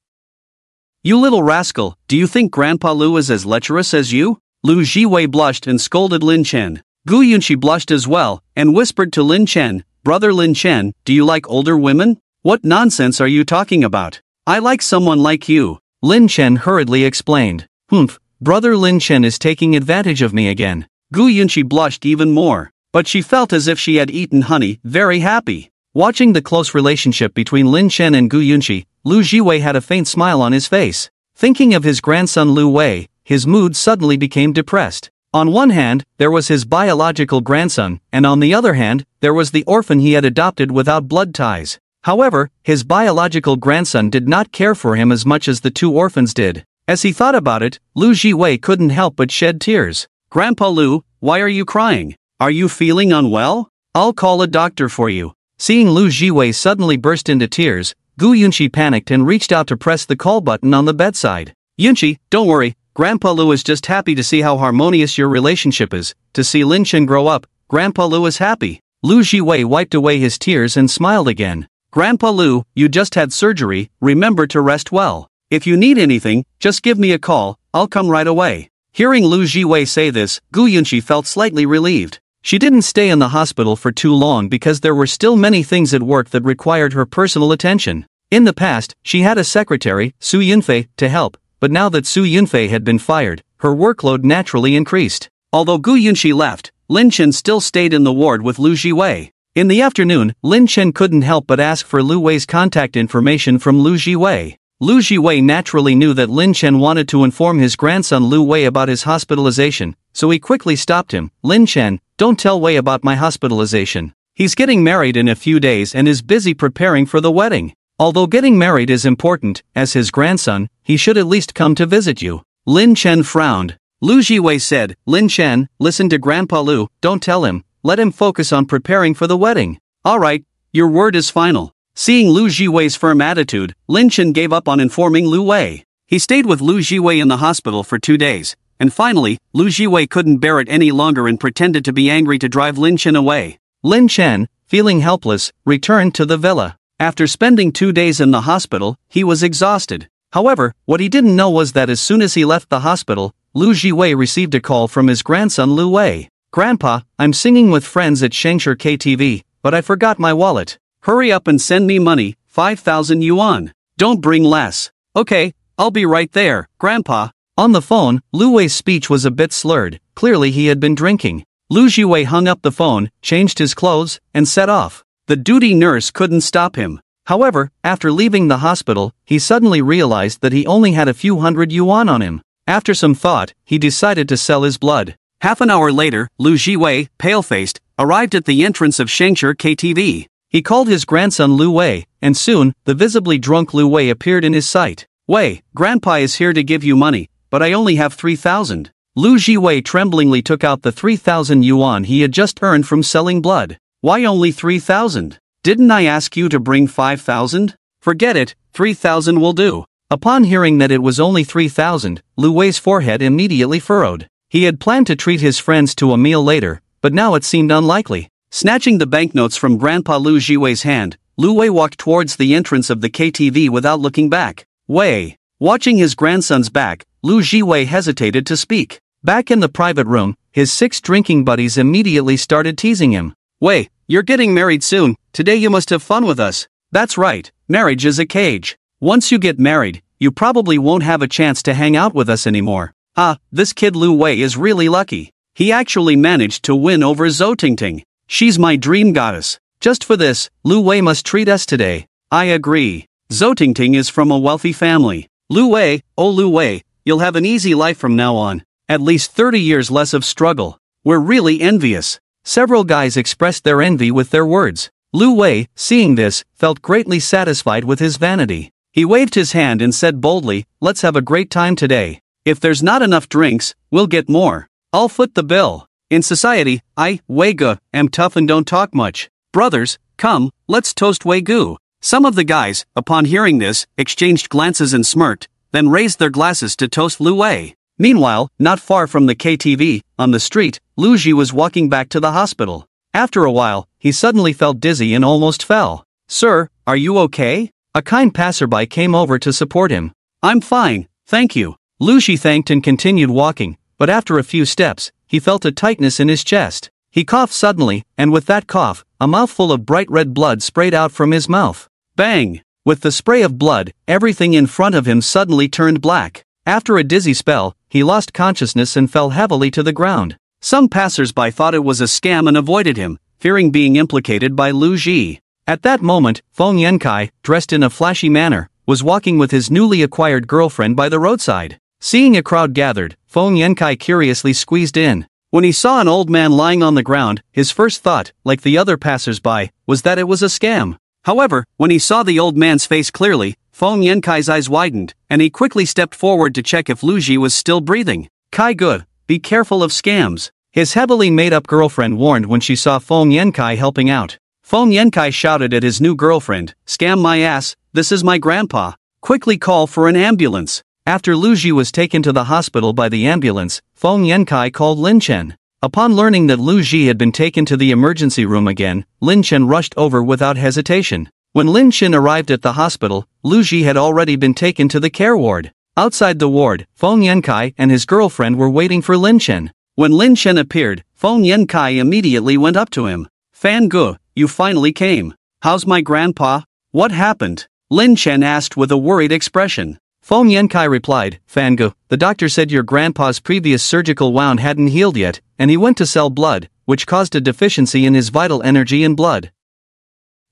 "You little rascal, do you think Grandpa Lu is as lecherous as you?" Lu Jiwei blushed and scolded Lin Chen. Gu Yunqi blushed as well, and whispered to Lin Chen, "Brother Lin Chen, do you like older women? What nonsense are you talking about? I like someone like you." Lin Chen hurriedly explained. "Humph, Brother Lin Chen is taking advantage of me again." Gu Yunqi blushed even more, but she felt as if she had eaten honey, very happy. Watching the close relationship between Lin Chen and Gu Yunqi, Lu Jiwei had a faint smile on his face. Thinking of his grandson Lu Wei, his mood suddenly became depressed. On one hand, there was his biological grandson, and on the other hand, there was the orphan he had adopted without blood ties. However, his biological grandson did not care for him as much as the two orphans did. As he thought about it, Lu Jiwei couldn't help but shed tears. "Grandpa Lu, why are you crying? Are you feeling unwell? I'll call a doctor for you." Seeing Lu Jiwei suddenly burst into tears, Gu Yunqi panicked and reached out to press the call button on the bedside. "Yunqi, don't worry. Grandpa Lu is just happy to see how harmonious your relationship is. To see Lin Chen grow up, Grandpa Lu is happy." Lu Jiwei wiped away his tears and smiled again. "Grandpa Lu, you just had surgery, remember to rest well. If you need anything, just give me a call, I'll come right away." Hearing Lu Jiwei say this, Gu Yunqi felt slightly relieved. She didn't stay in the hospital for too long because there were still many things at work that required her personal attention. In the past, she had a secretary, Su Yunfei, to help, but now that Su Yunfei had been fired, her workload naturally increased. Although Gu Yunqi left, Lin Chen still stayed in the ward with Lu Jiwei. In the afternoon, Lin Chen couldn't help but ask for Lu Wei's contact information from Lu Jiwei. Lu Jiwei naturally knew that Lin Chen wanted to inform his grandson Lu Wei about his hospitalization, so he quickly stopped him. "Lin Chen, don't tell Wei about my hospitalization. He's getting married in a few days and is busy preparing for the wedding. Although getting married is important, as his grandson, he should at least come to visit you." Lin Chen frowned. Lu Jiwei said, "Lin Chen, listen to Grandpa Lu, don't tell him, let him focus on preparing for the wedding." "Alright, your word is final." Seeing Lu Jiwei's firm attitude, Lin Chen gave up on informing Lu Wei. He stayed with Lu Jiwei in the hospital for 2 days, and finally, Lu Jiwei couldn't bear it any longer and pretended to be angry to drive Lin Chen away. Lin Chen, feeling helpless, returned to the villa. After spending 2 days in the hospital, he was exhausted. However, what he didn't know was that as soon as he left the hospital, Lu Jiwei received a call from his grandson Lu Wei. "Grandpa, I'm singing with friends at Shangshur KTV, but I forgot my wallet. Hurry up and send me money, 5,000 yuan. Don't bring less." "Okay, I'll be right there, Grandpa." On the phone, Lu Wei's speech was a bit slurred. Clearly he had been drinking. Lu Jiwei hung up the phone, changed his clothes, and set off. The duty nurse couldn't stop him. However, after leaving the hospital, he suddenly realized that he only had a few hundred yuan on him. After some thought, he decided to sell his blood. Half an hour later, Lu Jiwei, pale-faced, arrived at the entrance of Shangshur KTV. He called his grandson Lu Wei, and soon, the visibly drunk Lu Wei appeared in his sight. "Wei, Grandpa is here to give you money, but I only have 3,000. Lu Jiwei tremblingly took out the 3,000 yuan he had just earned from selling blood. "Why only 3,000? Didn't I ask you to bring 5,000? Forget it, 3,000 will do." Upon hearing that it was only 3,000, Lu Wei's forehead immediately furrowed. He had planned to treat his friends to a meal later, but now it seemed unlikely. Snatching the banknotes from Grandpa Lu Jiwei's hand, Lu Wei walked towards the entrance of the KTV without looking back. "Wei." Watching his grandson's back, Lu Jiwei hesitated to speak. Back in the private room, his 6 drinking buddies immediately started teasing him. "Wei, you're getting married soon, today you must have fun with us." "That's right, marriage is a cage. Once you get married, you probably won't have a chance to hang out with us anymore." "Ah, this kid Lu Wei is really lucky. He actually managed to win over Zhou Tingting. She's my dream goddess. Just for this, Lu Wei must treat us today." "I agree. Zhou Tingting is from a wealthy family. Lu Wei, oh Lu Wei, you'll have an easy life from now on. At least 30 years less of struggle. We're really envious." Several guys expressed their envy with their words. Lu Wei, seeing this, felt greatly satisfied with his vanity. He waved his hand and said boldly, "Let's have a great time today. If there's not enough drinks, we'll get more. I'll foot the bill. In society, I, Wei Gu, am tough and don't talk much. Brothers, come, let's toast Wei Gu." Some of the guys, upon hearing this, exchanged glances and smirked, then raised their glasses to toast Lu Wei. Meanwhile, not far from the KTV, on the street, Lu Ji was walking back to the hospital. After a while, he suddenly felt dizzy and almost fell. "Sir, are you okay?" A kind passerby came over to support him. "I'm fine, thank you." Lu Ji thanked and continued walking, but after a few steps, he felt a tightness in his chest. He coughed suddenly, and with that cough, a mouthful of bright red blood sprayed out from his mouth. Bang! With the spray of blood, everything in front of him suddenly turned black. After a dizzy spell, he lost consciousness and fell heavily to the ground. Some passers-by thought it was a scam and avoided him, fearing being implicated by Lu Ji. At that moment, Feng Yankai, dressed in a flashy manner, was walking with his newly acquired girlfriend by the roadside. Seeing a crowd gathered, Feng Yankai curiously squeezed in. When he saw an old man lying on the ground, his first thought, like the other passers-by, was that it was a scam. However, when he saw the old man's face clearly, Feng Yankai's eyes widened, and he quickly stepped forward to check if Lu Ji was still breathing. "Kai Gu, be careful of scams," his heavily made-up girlfriend warned when she saw Feng Yankai helping out. Feng Yankai shouted at his new girlfriend, "Scam my ass, this is my grandpa. Quickly call for an ambulance." After Lu Ji was taken to the hospital by the ambulance, Feng Yankai called Lin Chen. Upon learning that Lu Ji had been taken to the emergency room again, Lin Chen rushed over without hesitation. When Lin Chen arrived at the hospital, Lu Ji had already been taken to the care ward. Outside the ward, Feng Yankai and his girlfriend were waiting for Lin Chen. When Lin Chen appeared, Feng Yankai immediately went up to him. "Fan Gu, you finally came. How's my grandpa? What happened?" Lin Chen asked with a worried expression. Feng Yankai replied, "Fan Gu, the doctor said your grandpa's previous surgical wound hadn't healed yet, and he went to sell blood, which caused a deficiency in his vital energy and blood.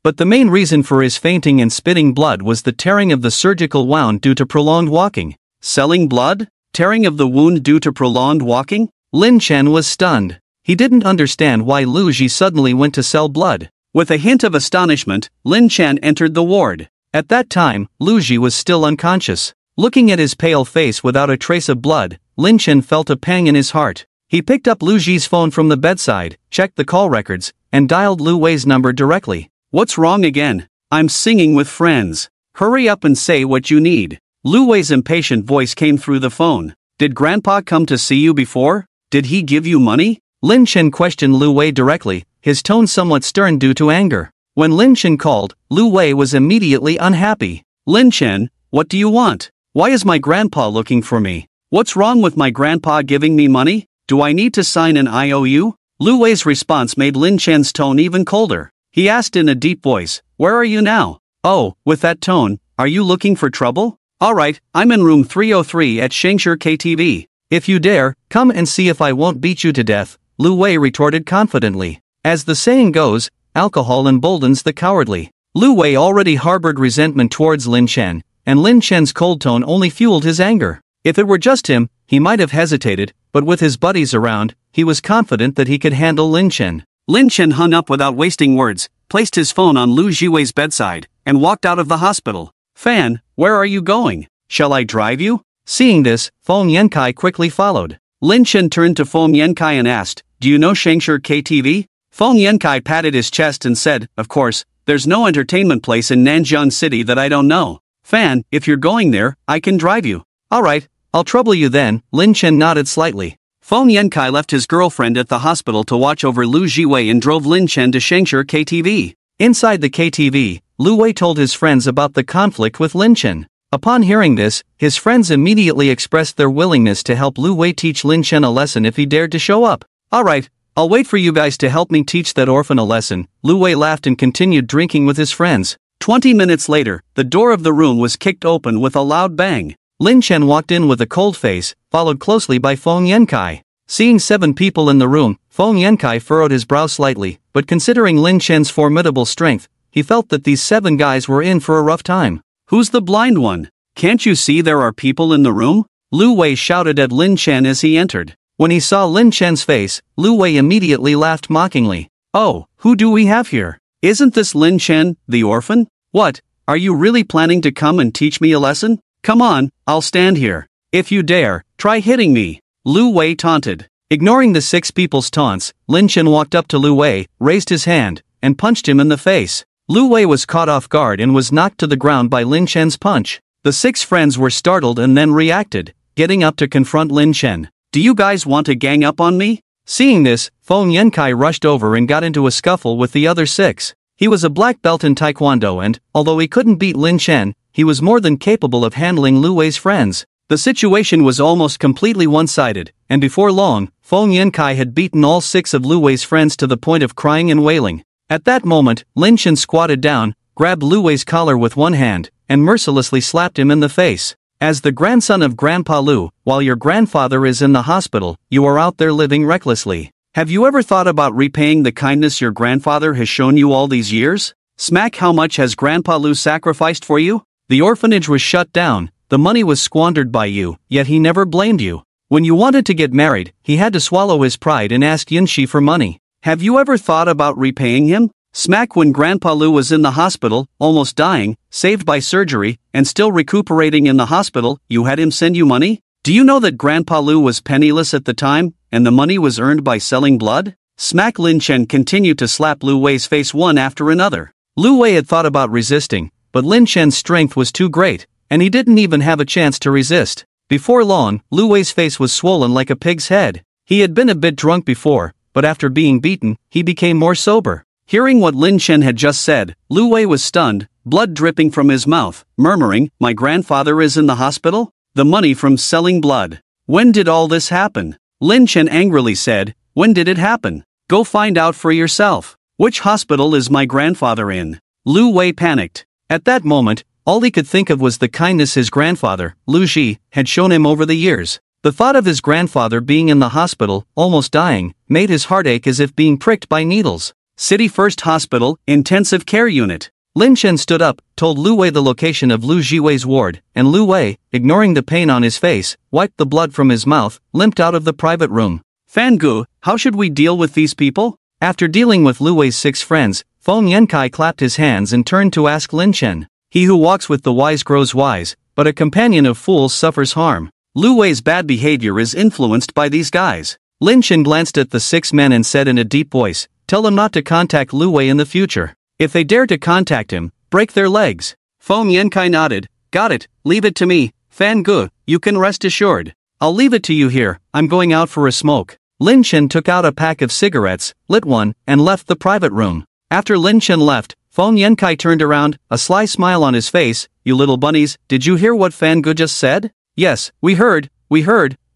But the main reason for his fainting and spitting blood was the tearing of the surgical wound due to prolonged walking." Selling blood? Tearing of the wound due to prolonged walking? Lin Chen was stunned. He didn't understand why Lu Ji suddenly went to sell blood. With a hint of astonishment, Lin Chen entered the ward. At that time, Lu Ji was still unconscious. Looking at his pale face without a trace of blood, Lin Chen felt a pang in his heart. He picked up Lu Ji's phone from the bedside, checked the call records, and dialed Lu Wei's number directly. "What's wrong again? I'm singing with friends. Hurry up and say what you need." Lu Wei's impatient voice came through the phone. Did Grandpa come to see you before? Did he give you money? Lin Chen questioned Lu Wei directly, his tone somewhat stern due to anger. When Lin Chen called, Lu Wei was immediately unhappy. Lin Chen, what do you want? Why is my grandpa looking for me? What's wrong with my grandpa giving me money? Do I need to sign an IOU? Lu Wei's response made Lin Chen's tone even colder. He asked in a deep voice, where are you now? Oh, with that tone, are you looking for trouble? Alright, I'm in room 303 at Shangshi KTV. If you dare, come and see if I won't beat you to death, Lu Wei retorted confidently. As the saying goes, alcohol emboldens the cowardly. Lu Wei already harbored resentment towards Lin Chen, and Lin Chen's cold tone only fueled his anger. If it were just him, he might have hesitated, but with his buddies around, he was confident that he could handle Lin Chen. Lin Chen hung up without wasting words, placed his phone on Lu Jiwei's bedside, and walked out of the hospital. Fan, where are you going? Shall I drive you? Seeing this, Feng Yankai quickly followed. Lin Chen turned to Feng Yankai and asked, do you know Shangshi KTV? Feng Yankai patted his chest and said, of course, there's no entertainment place in Nanjiang City that I don't know. Fan, if you're going there, I can drive you. Alright, I'll trouble you then, Lin Chen nodded slightly. Feng Yankai left his girlfriend at the hospital to watch over Lu Jiwei and drove Lin Chen to Shangshi KTV. Inside the KTV, Lu Wei told his friends about the conflict with Lin Chen. Upon hearing this, his friends immediately expressed their willingness to help Lu Wei teach Lin Chen a lesson if he dared to show up. Alright, I'll wait for you guys to help me teach that orphan a lesson, Lu Wei laughed and continued drinking with his friends. 20 minutes later, the door of the room was kicked open with a loud bang. Lin Chen walked in with a cold face, followed closely by Feng Yankai. Seeing 7 people in the room, Feng Yankai furrowed his brow slightly, but considering Lin Chen's formidable strength, he felt that these 7 guys were in for a rough time. Who's the blind one? Can't you see there are people in the room? Lu Wei shouted at Lin Chen as he entered. When he saw Lin Chen's face, Lu Wei immediately laughed mockingly. Oh, who do we have here? Isn't this Lin Chen, the orphan? What, are you really planning to come and teach me a lesson? Come on, I'll stand here. If you dare, try hitting me. Lu Wei taunted. Ignoring the 6 people's taunts, Lin Chen walked up to Lu Wei, raised his hand, and punched him in the face. Lu Wei was caught off guard and was knocked to the ground by Lin Chen's punch. The 6 friends were startled and then reacted, getting up to confront Lin Chen. Do you guys want to gang up on me? Seeing this, Feng Yankai rushed over and got into a scuffle with the other 6. He was a black belt in Taekwondo and, although he couldn't beat Lin Chen, he was more than capable of handling Lu Wei's friends. The situation was almost completely one-sided, and before long, Feng Yankai had beaten all 6 of Lu Wei's friends to the point of crying and wailing. At that moment, Lin Chen squatted down, grabbed Lu Wei's collar with one hand, and mercilessly slapped him in the face. As the grandson of Grandpa Lu, while your grandfather is in the hospital, you are out there living recklessly. Have you ever thought about repaying the kindness your grandfather has shown you all these years? Smack, how much has Grandpa Lu sacrificed for you? The orphanage was shut down, the money was squandered by you, yet he never blamed you. When you wanted to get married, he had to swallow his pride and ask Yunxi for money. Have you ever thought about repaying him? Smack, when Grandpa Lu was in the hospital, almost dying, saved by surgery, and still recuperating in the hospital, you had him send you money? Do you know that Grandpa Lu was penniless at the time, and the money was earned by selling blood? Smack. Lin Chen continued to slap Lu Wei's face one after another. Lu Wei had thought about resisting, but Lin Chen's strength was too great, and he didn't even have a chance to resist. Before long, Lu Wei's face was swollen like a pig's head. He had been a bit drunk before, but after being beaten, he became more sober. Hearing what Lin Chen had just said, Lu Wei was stunned, blood dripping from his mouth, murmuring, "My grandfather is in the hospital? The money from selling blood. When did all this happen?" Lin Chen angrily said, "When did it happen? Go find out for yourself. Which hospital is my grandfather in?" Lu Wei panicked. At that moment, all he could think of was the kindness his grandfather, Lu Ji, had shown him over the years. The thought of his grandfather being in the hospital, almost dying, made his heart ache as if being pricked by needles. City First Hospital, Intensive Care Unit. Lin Chen stood up, told Lu Wei the location of Lu Jiwei's ward, and Lu Wei, ignoring the pain on his face, wiped the blood from his mouth, limped out of the private room. "Fangu, how should we deal with these people?" After dealing with Lu Wei's 6 friends, Feng Yankai clapped his hands and turned to ask Lin Chen. "He who walks with the wise grows wise, but a companion of fools suffers harm. Lu Wei's bad behavior is influenced by these guys." Lin Chen glanced at the 6 men and said in a deep voice, "Tell them not to contact Lu Wei in the future. If they dare to contact him, break their legs." Feng Yankai nodded, Got it, leave it to me, Fan Gu, you can rest assured. I'll leave it to you here, I'm going out for a smoke. Lin Chen took out a pack of cigarettes, lit one, and left the private room. After Lin Chen left, Feng Yankai turned around, a sly smile on his face. You little bunnies, did you hear what Fan Gu just said? Yes, we heard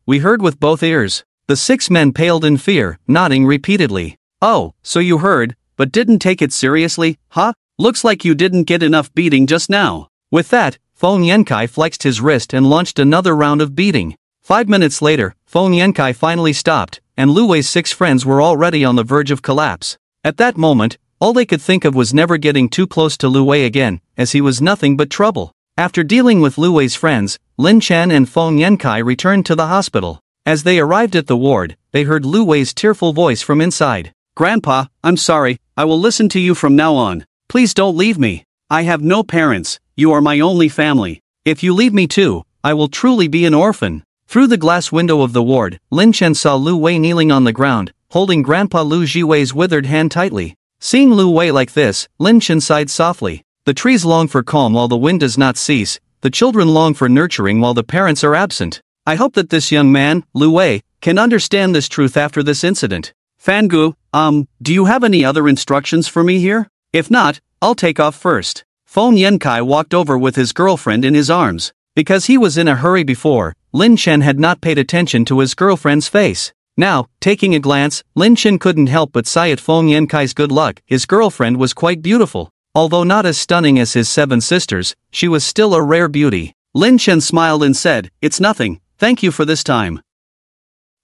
with both ears. The 6 men paled in fear, nodding repeatedly. Oh, so you heard, but didn't take it seriously, huh? Looks like you didn't get enough beating just now. With that, Feng Yankai flexed his wrist and launched another round of beating. 5 minutes later, Feng Yankai finally stopped, and Lu Wei's 6 friends were already on the verge of collapse. At that moment, all they could think of was never getting too close to Lu Wei again, as he was nothing but trouble. After dealing with Lu Wei's friends, Lin Chen and Feng Yankai returned to the hospital. As they arrived at the ward, they heard Lu Wei's tearful voice from inside. Grandpa, I'm sorry, I will listen to you from now on. Please don't leave me. I have no parents, you are my only family. If you leave me too, I will truly be an orphan. Through the glass window of the ward, Lin Chen saw Lu Wei kneeling on the ground, holding Grandpa Lu Jiwei's withered hand tightly. Seeing Lu Wei like this, Lin Chen sighed softly. The trees long for calm while the wind does not cease, the children long for nurturing while the parents are absent. I hope that this young man, Lu Wei, can understand this truth after this incident. Fan Gu, do you have any other instructions for me here? If not, I'll take off first. Feng Yankai walked over with his girlfriend in his arms. Because he was in a hurry before, Lin Chen had not paid attention to his girlfriend's face. Now, taking a glance, Lin Chen couldn't help but sigh at Feng Yankai's good luck. His girlfriend was quite beautiful. Although not as stunning as his 7 sisters, she was still a rare beauty. Lin Chen smiled and said, "It's nothing, thank you for this time."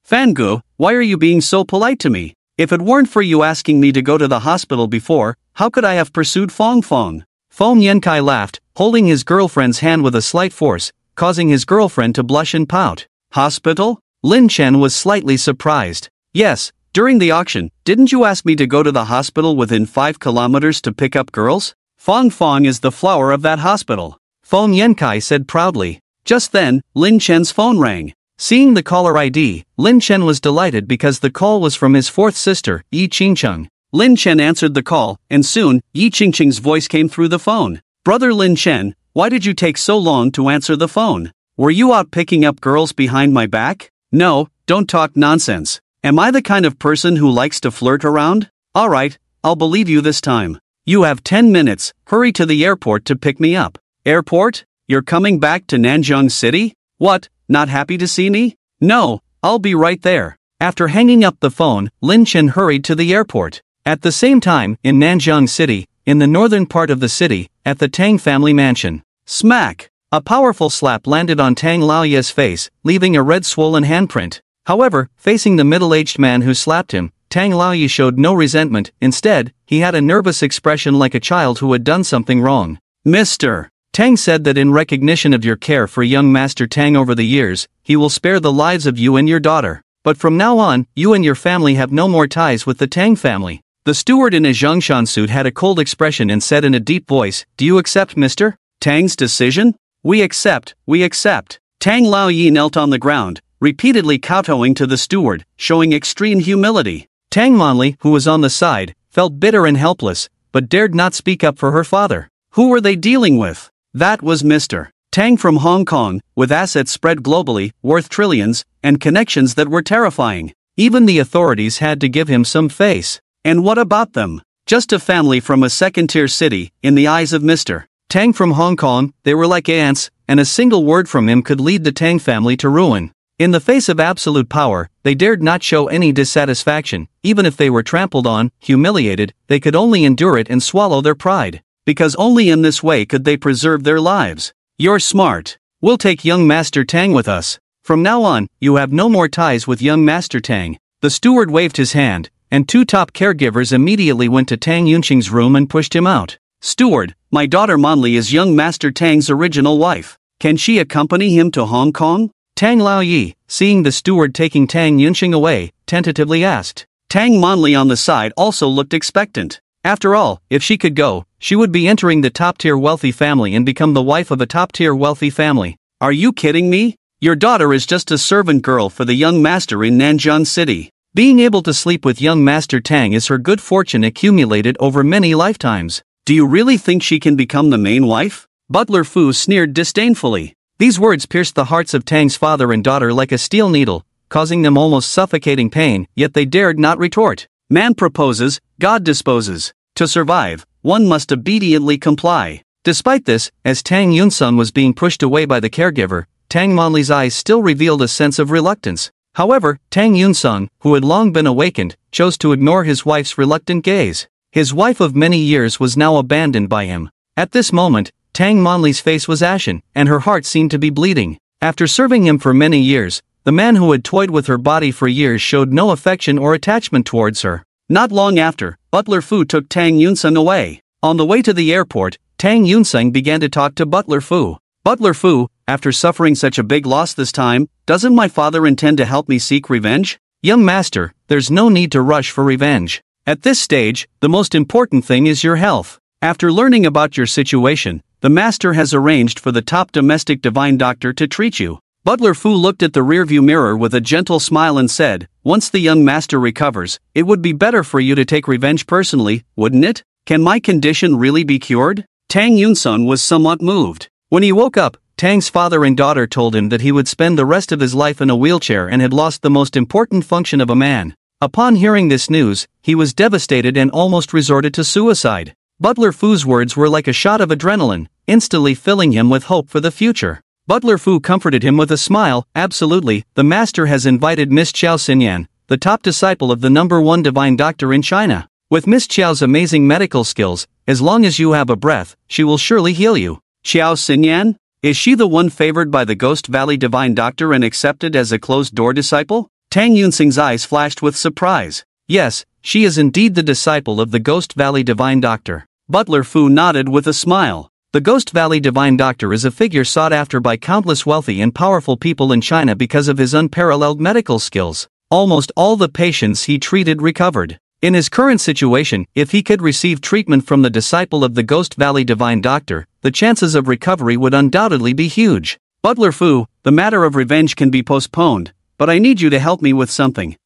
Fan Gu, why are you being so polite to me? If it weren't for you asking me to go to the hospital before, how could I have pursued Feng Feng? Feng Yankai laughed, holding his girlfriend's hand with a slight force, causing his girlfriend to blush and pout. Hospital? Lin Chen was slightly surprised. Yes, during the auction, didn't you ask me to go to the hospital within 5 kilometers to pick up girls? Feng Feng is the flower of that hospital. Feng Yankai said proudly. Just then, Lin Chen's phone rang. Seeing the caller ID, Lin Chen was delighted because the call was from his 4th sister, Yi Qingcheng. Lin Chen answered the call, and soon, Yi Qingcheng's voice came through the phone. Brother Lin Chen, why did you take so long to answer the phone? Were you out picking up girls behind my back? No, don't talk nonsense. Am I the kind of person who likes to flirt around? Alright, I'll believe you this time. You have 10 minutes, hurry to the airport to pick me up. Airport? You're coming back to Nanjing City? What, not happy to see me? No, I'll be right there. After hanging up the phone, Lin Chen hurried to the airport. At the same time, in Nanjing City, in the northern part of the city, at the Tang family mansion. Smack! A powerful slap landed on Tang Laoye's face, leaving a red swollen handprint. However, facing the middle-aged man who slapped him, Tang Laoye showed no resentment. Instead, he had a nervous expression like a child who had done something wrong. Mr. Tang said that in recognition of your care for young Master Tang over the years, he will spare the lives of you and your daughter. But from now on, you and your family have no more ties with the Tang family. The steward in a Zhongshan suit had a cold expression and said in a deep voice, Do you accept Mr. Tang's decision? We accept, we accept. Tang Laoye knelt on the ground, repeatedly kowtowing to the steward, showing extreme humility. Tang Monli, who was on the side, felt bitter and helpless, but dared not speak up for her father. Who were they dealing with? That was Mr. Tang from Hong Kong, with assets spread globally, worth trillions, and connections that were terrifying. Even the authorities had to give him some face. And what about them? Just a family from a second-tier city, in the eyes of Mr. Tang from Hong Kong, they were like ants, and a single word from him could lead the Tang family to ruin. In the face of absolute power, they dared not show any dissatisfaction. Even if they were trampled on, humiliated, they could only endure it and swallow their pride. Because only in this way could they preserve their lives. You're smart. We'll take young Master Tang with us. From now on, you have no more ties with young Master Tang. The steward waved his hand, and 2 top caregivers immediately went to Tang Yunqing's room and pushed him out. Steward, my daughter Monli is young Master Tang's original wife. Can she accompany him to Hong Kong? Tang Laoye, seeing the steward taking Tang Yunqing away, tentatively asked. Tang Monli on the side also looked expectant. After all, if she could go, she would be entering the top-tier wealthy family and become the wife of a top-tier wealthy family. Are you kidding me? Your daughter is just a servant girl for the young master in Nanjing City. Being able to sleep with young Master Tang is her good fortune accumulated over many lifetimes. Do you really think she can become the main wife? Butler Fu sneered disdainfully. These words pierced the hearts of Tang's father and daughter like a steel needle, causing them almost suffocating pain, yet they dared not retort. Man proposes, God disposes. To survive, one must obediently comply. Despite this, as Tang Yunsung was being pushed away by the caregiver, Tang Monli's eyes still revealed a sense of reluctance. However, Tang Yunsung, who had long been awakened, chose to ignore his wife's reluctant gaze. His wife of many years was now abandoned by him. At this moment, Tang Monli's face was ashen, and her heart seemed to be bleeding. After serving him for many years, the man who had toyed with her body for years showed no affection or attachment towards her. Not long after, Butler Fu took Tang Yunsung away. On the way to the airport, Tang Yunsung began to talk to Butler Fu. Butler Fu, after suffering such a big loss this time, doesn't my father intend to help me seek revenge? Young master, there's no need to rush for revenge. At this stage, the most important thing is your health. After learning about your situation, the master has arranged for the top domestic divine doctor to treat you. Butler Fu looked at the rearview mirror with a gentle smile and said, once the young master recovers, it would be better for you to take revenge personally, wouldn't it? Can my condition really be cured? Tang Yunsung was somewhat moved. When he woke up, Tang's father and daughter told him that he would spend the rest of his life in a wheelchair and had lost the most important function of a man. Upon hearing this news, he was devastated and almost resorted to suicide. Butler Fu's words were like a shot of adrenaline, instantly filling him with hope for the future. Butler Fu comforted him with a smile. Absolutely, the master has invited Miss Qiao Xinyan, the top disciple of the #1 divine doctor in China. With Miss Qiao's amazing medical skills, as long as you have a breath, she will surely heal you. Qiao Xinyan? Is she the one favored by the Ghost Valley divine doctor and accepted as a closed-door disciple? Tang Yunsung's eyes flashed with surprise. Yes, she is indeed the disciple of the Ghost Valley divine doctor. Butler Fu nodded with a smile. The Ghost Valley divine doctor is a figure sought after by countless wealthy and powerful people in China because of his unparalleled medical skills. Almost all the patients he treated recovered. In his current situation, if he could receive treatment from the disciple of the Ghost Valley divine doctor, the chances of recovery would undoubtedly be huge. Butler Fu, the matter of revenge can be postponed, but I need you to help me with something.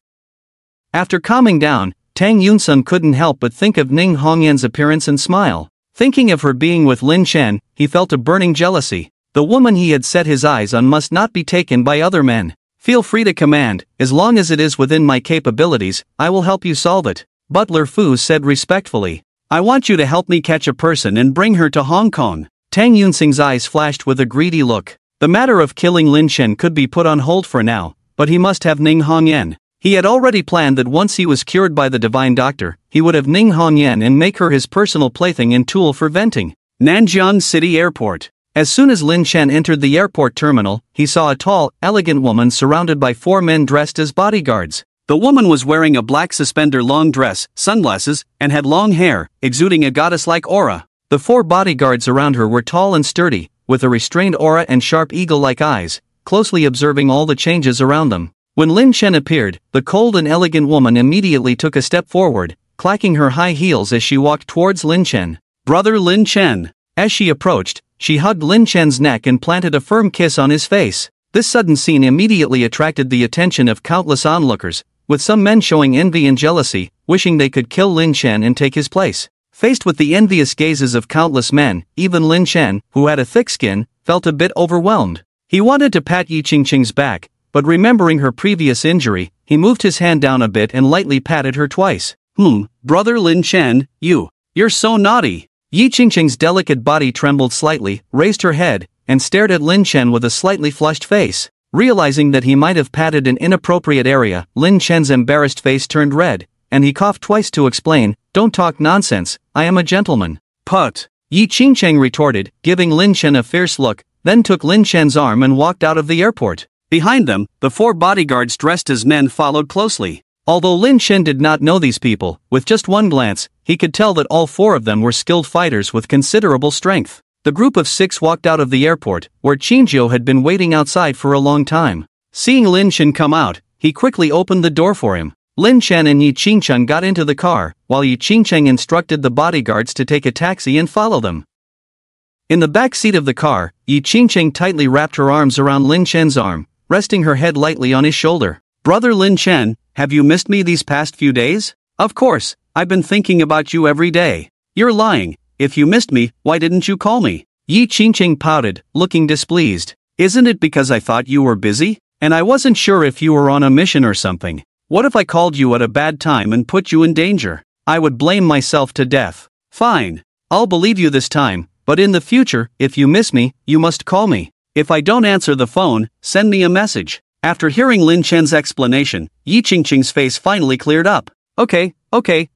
After calming down, Tang Yunsung couldn't help but think of Ning Hongyan's appearance and smile. Thinking of her being with Lin Chen, he felt a burning jealousy. The woman he had set his eyes on must not be taken by other men. Feel free to command, as long as it is within my capabilities, I will help you solve it. Butler Fu said respectfully. I want you to help me catch a person and bring her to Hong Kong. Tang Yunsung's eyes flashed with a greedy look. The matter of killing Lin Chen could be put on hold for now, but he must have Ning Hongyan. He had already planned that once he was cured by the divine doctor, he would have Ning Hongyan and make her his personal plaything and tool for venting. Nanjiang City Airport. As soon as Lin Chen entered the airport terminal, he saw a tall, elegant woman surrounded by 4 men dressed as bodyguards. The woman was wearing a black suspender long dress, sunglasses, and had long hair, exuding a goddess-like aura. The 4 bodyguards around her were tall and sturdy, with a restrained aura and sharp eagle-like eyes, closely observing all the changes around them. When Lin Chen appeared, the cold and elegant woman immediately took a step forward, clacking her high heels as she walked towards Lin Chen. Brother Lin Chen. As she approached, she hugged Lin Chen's neck and planted a firm kiss on his face. This sudden scene immediately attracted the attention of countless onlookers, with some men showing envy and jealousy, wishing they could kill Lin Chen and take his place. Faced with the envious gazes of countless men, even Lin Chen, who had a thick skin, felt a bit overwhelmed. He wanted to pat Yi Qingqing's back, but remembering her previous injury, he moved his hand down a bit and lightly patted her twice. Brother Lin Chen, you're so naughty. Yi Qingqing's delicate body trembled slightly, raised her head, and stared at Lin Chen with a slightly flushed face. Realizing that he might have patted an inappropriate area, Lin Chen's embarrassed face turned red, and he coughed twice to explain, "Don't talk nonsense, I am a gentleman." "Put!" Yi Qingqing retorted, giving Lin Chen a fierce look, then took Lin Chen's arm and walked out of the airport. Behind them, the 4 bodyguards dressed as men followed closely. Although Lin Chen did not know these people, with just one glance, he could tell that all 4 of them were skilled fighters with considerable strength. The group of 6 walked out of the airport, where Qingjiu had been waiting outside for a long time. Seeing Lin Chen come out, he quickly opened the door for him. Lin Chen and Yi Qingqing got into the car, while Yi Qingqing instructed the bodyguards to take a taxi and follow them. In the back seat of the car, Yi Qingqing tightly wrapped her arms around Lin Chen's arm, resting her head lightly on his shoulder. "Brother Lin Chen, have you missed me these past few days?" "Of course, I've been thinking about you every day." "You're lying. If you missed me, why didn't you call me?" Yi Qingqing pouted, looking displeased. Isn't it because I thought you were busy? And I wasn't sure if you were on a mission or something. What if I called you at a bad time and put you in danger? I would blame myself to death. Fine. I'll believe you this time, but in the future, if you miss me, you must call me. If I don't answer the phone, send me a message. After hearing Lin Chen's explanation, Yi Qingqing's face finally cleared up. Okay,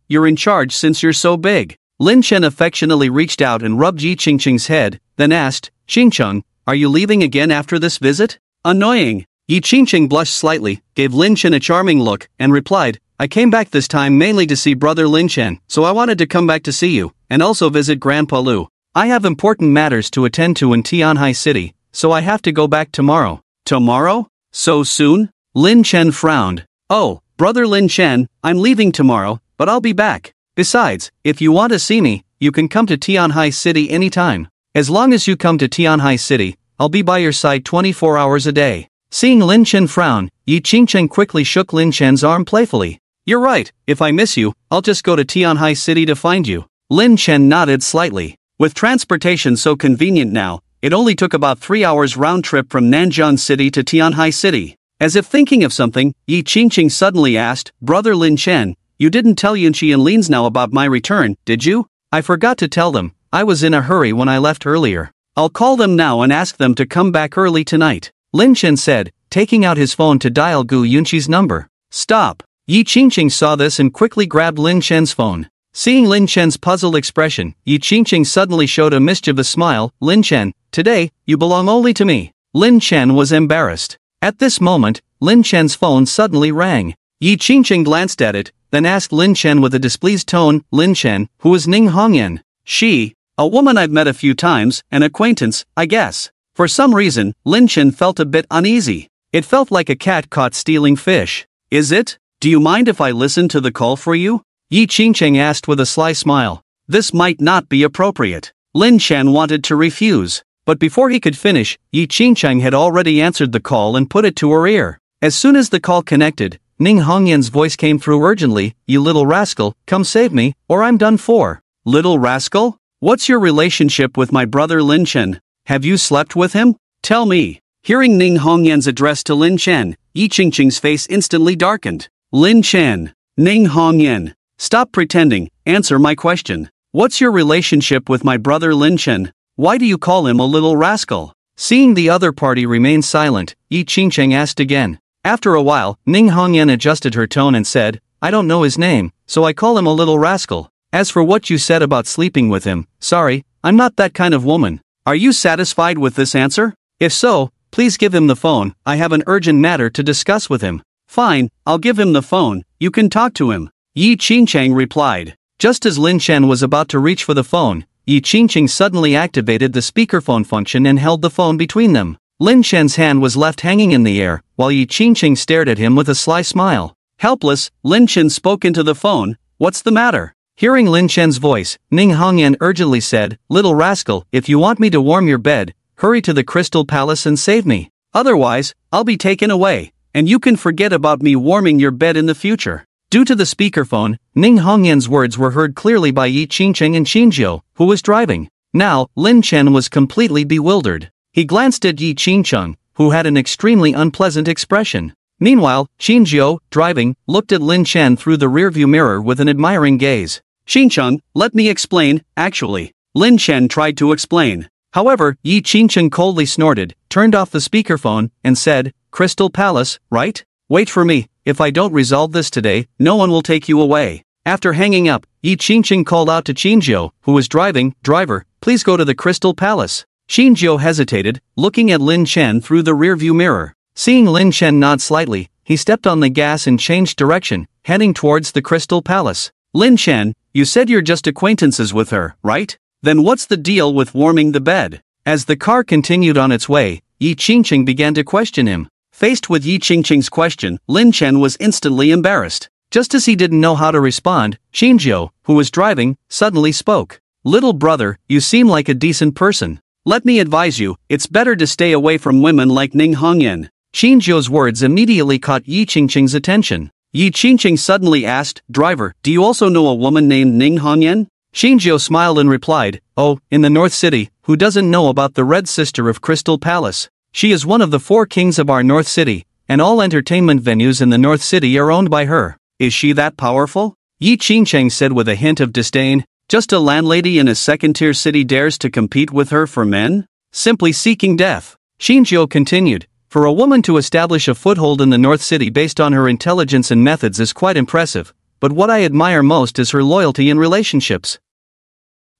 you're in charge since you're so big. Lin Chen affectionately reached out and rubbed Yi Qingqing's head, then asked, Qingqing, are you leaving again after this visit? Annoying. Yi Qingqing blushed slightly, gave Lin Chen a charming look, and replied, I came back this time mainly to see brother Lin Chen, so I wanted to come back to see you, and also visit Grandpa Lu. I have important matters to attend to in Tianhai City, so I have to go back tomorrow. Tomorrow? So soon? Lin Chen frowned. Oh, brother Lin Chen, I'm leaving tomorrow, but I'll be back. Besides, if you want to see me, you can come to Tianhai City anytime. As long as you come to Tianhai City, I'll be by your side 24 hours a day. Seeing Lin Chen frown, Yi Qingqing quickly shook Lin Chen's arm playfully. You're right, if I miss you, I'll just go to Tianhai City to find you. Lin Chen nodded slightly. With transportation so convenient now, it only took about 3 hours round trip from Nanjing City to Tianhai City. As if thinking of something, Yi Qingqing suddenly asked, Brother Lin Chen, you didn't tell Yunqi and Lins now about my return, did you? I forgot to tell them, I was in a hurry when I left earlier. I'll call them now and ask them to come back early tonight. Lin Chen said, taking out his phone to dial Gu Yunqi's number. Stop. Yi Qingqing saw this and quickly grabbed Lin Chen's phone. Seeing Lin Chen's puzzled expression, Yi Qingqing suddenly showed a mischievous smile. Lin Chen, today, you belong only to me. Lin Chen was embarrassed. At this moment, Lin Chen's phone suddenly rang. Yi Qingqing glanced at it, then asked Lin Chen with a displeased tone, Lin Chen, who is Ning Hongyan? She, a woman I've met a few times, an acquaintance, I guess. For some reason, Lin Chen felt a bit uneasy. It felt like a cat caught stealing fish. Is it? Do you mind if I listen to the call for you? Yi Qingqing asked with a sly smile. This might not be appropriate. Lin Chen wanted to refuse, but before he could finish, Yi Qingqing had already answered the call and put it to her ear. As soon as the call connected, Ning Hongyan's voice came through urgently, You little rascal, come save me, or I'm done for. Little rascal? What's your relationship with my brother Lin Chen? Have you slept with him? Tell me. Hearing Ning Hongyan's address to Lin Chen, Yi Qingqing's face instantly darkened. Lin Chen. Ning Hongyan. Stop pretending, answer my question. What's your relationship with my brother Lin Chen? Why do you call him a little rascal? Seeing the other party remain silent, Yi Qingqing asked again. After a while, Ning Hongyan adjusted her tone and said, I don't know his name, so I call him a little rascal. As for what you said about sleeping with him, sorry, I'm not that kind of woman. Are you satisfied with this answer? If so, please give him the phone, I have an urgent matter to discuss with him. Fine, I'll give him the phone, you can talk to him. Yi Qingqing replied. Just as Lin Chen was about to reach for the phone, Yi Qingqing suddenly activated the speakerphone function and held the phone between them. Lin Chen's hand was left hanging in the air, while Yi Qingqing stared at him with a sly smile. Helpless, Lin Chen spoke into the phone, What's the matter? Hearing Lin Chen's voice, Ning Hongyan urgently said, Little rascal, if you want me to warm your bed, hurry to the Crystal Palace and save me. Otherwise, I'll be taken away, and you can forget about me warming your bed in the future. Due to the speakerphone, Ning Hongyan's words were heard clearly by Yi Qingqing and Qinjiu, who was driving. Now, Lin Chen was completely bewildered. He glanced at Yi Qingqing, who had an extremely unpleasant expression. Meanwhile, Qinjiu, driving, looked at Lin Chen through the rearview mirror with an admiring gaze. Qingqing, let me explain, actually. Lin Chen tried to explain. However, Yi Qingqing coldly snorted, turned off the speakerphone, and said, Crystal Palace, right? Wait for me. If I don't resolve this today, no one will take you away. After hanging up, Yi Qingqing called out to Qinjiu, who was driving, Driver, please go to the Crystal Palace. Qinjiu hesitated, looking at Lin Chen through the rearview mirror. Seeing Lin Chen nod slightly, he stepped on the gas and changed direction, heading towards the Crystal Palace. Lin Chen, you said you're just acquaintances with her, right? Then what's the deal with warming the bed? As the car continued on its way, Yi Qingqing began to question him. Faced with Yi Qingqing's question, Lin Chen was instantly embarrassed. Just as he didn't know how to respond, Qinjiu, who was driving, suddenly spoke. Little brother, you seem like a decent person. Let me advise you, it's better to stay away from women like Ning Hongyan. Qinjiu's words immediately caught Yi Qingqing's attention. Yi Qingqing suddenly asked, Driver, do you also know a woman named Ning Hongyan? Qinjiu smiled and replied, Oh, in the North City, who doesn't know about the Red Sister of Crystal Palace? She is one of the 4 kings of our North City, and all entertainment venues in the North City are owned by her. Is she that powerful? Yi Qingcheng said with a hint of disdain. Just a landlady in a second-tier city dares to compete with her for men? Simply seeking death. Xinjiu continued. For a woman to establish a foothold in the North City based on her intelligence and methods is quite impressive, but what I admire most is her loyalty in relationships.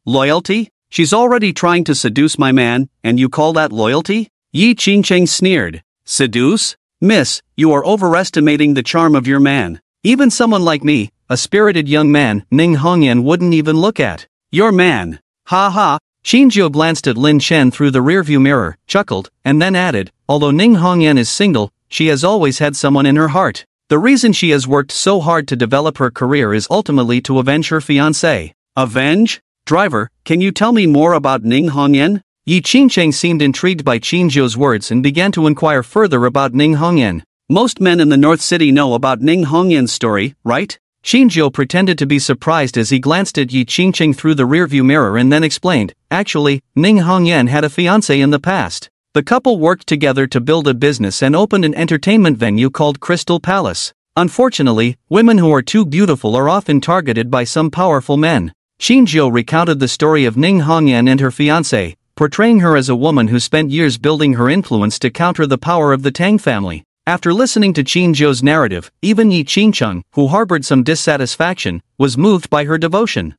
Loyalty? She's already trying to seduce my man, and you call that loyalty? Yi Qingcheng sneered. Seduce? Miss, you are overestimating the charm of your man. Even someone like me, a spirited young man, Ning Hongyan wouldn't even look at. Your man. Ha ha. Xinjiu glanced at Lin Chen through the rearview mirror, chuckled, and then added, although Ning Hongyan is single, she has always had someone in her heart. The reason she has worked so hard to develop her career is ultimately to avenge her fiancé. Avenge? Driver, can you tell me more about Ning Hongyan? Yi Qingcheng seemed intrigued by Xinjiu's words and began to inquire further about Ning Hongyan. Most men in the North City know about Ning Hongyan's story, right? Xinjiu pretended to be surprised as he glanced at Yi Qingcheng through the rearview mirror and then explained, actually, Ning Hongyan had a fiancé in the past. The couple worked together to build a business and opened an entertainment venue called Crystal Palace. Unfortunately, women who are too beautiful are often targeted by some powerful men. Xinjiu recounted the story of Ning Hongyan and her fiancé, portraying her as a woman who spent years building her influence to counter the power of the Tang family. After listening to Xinjiu's narrative, even Yi Qingcheng, who harbored some dissatisfaction, was moved by her devotion.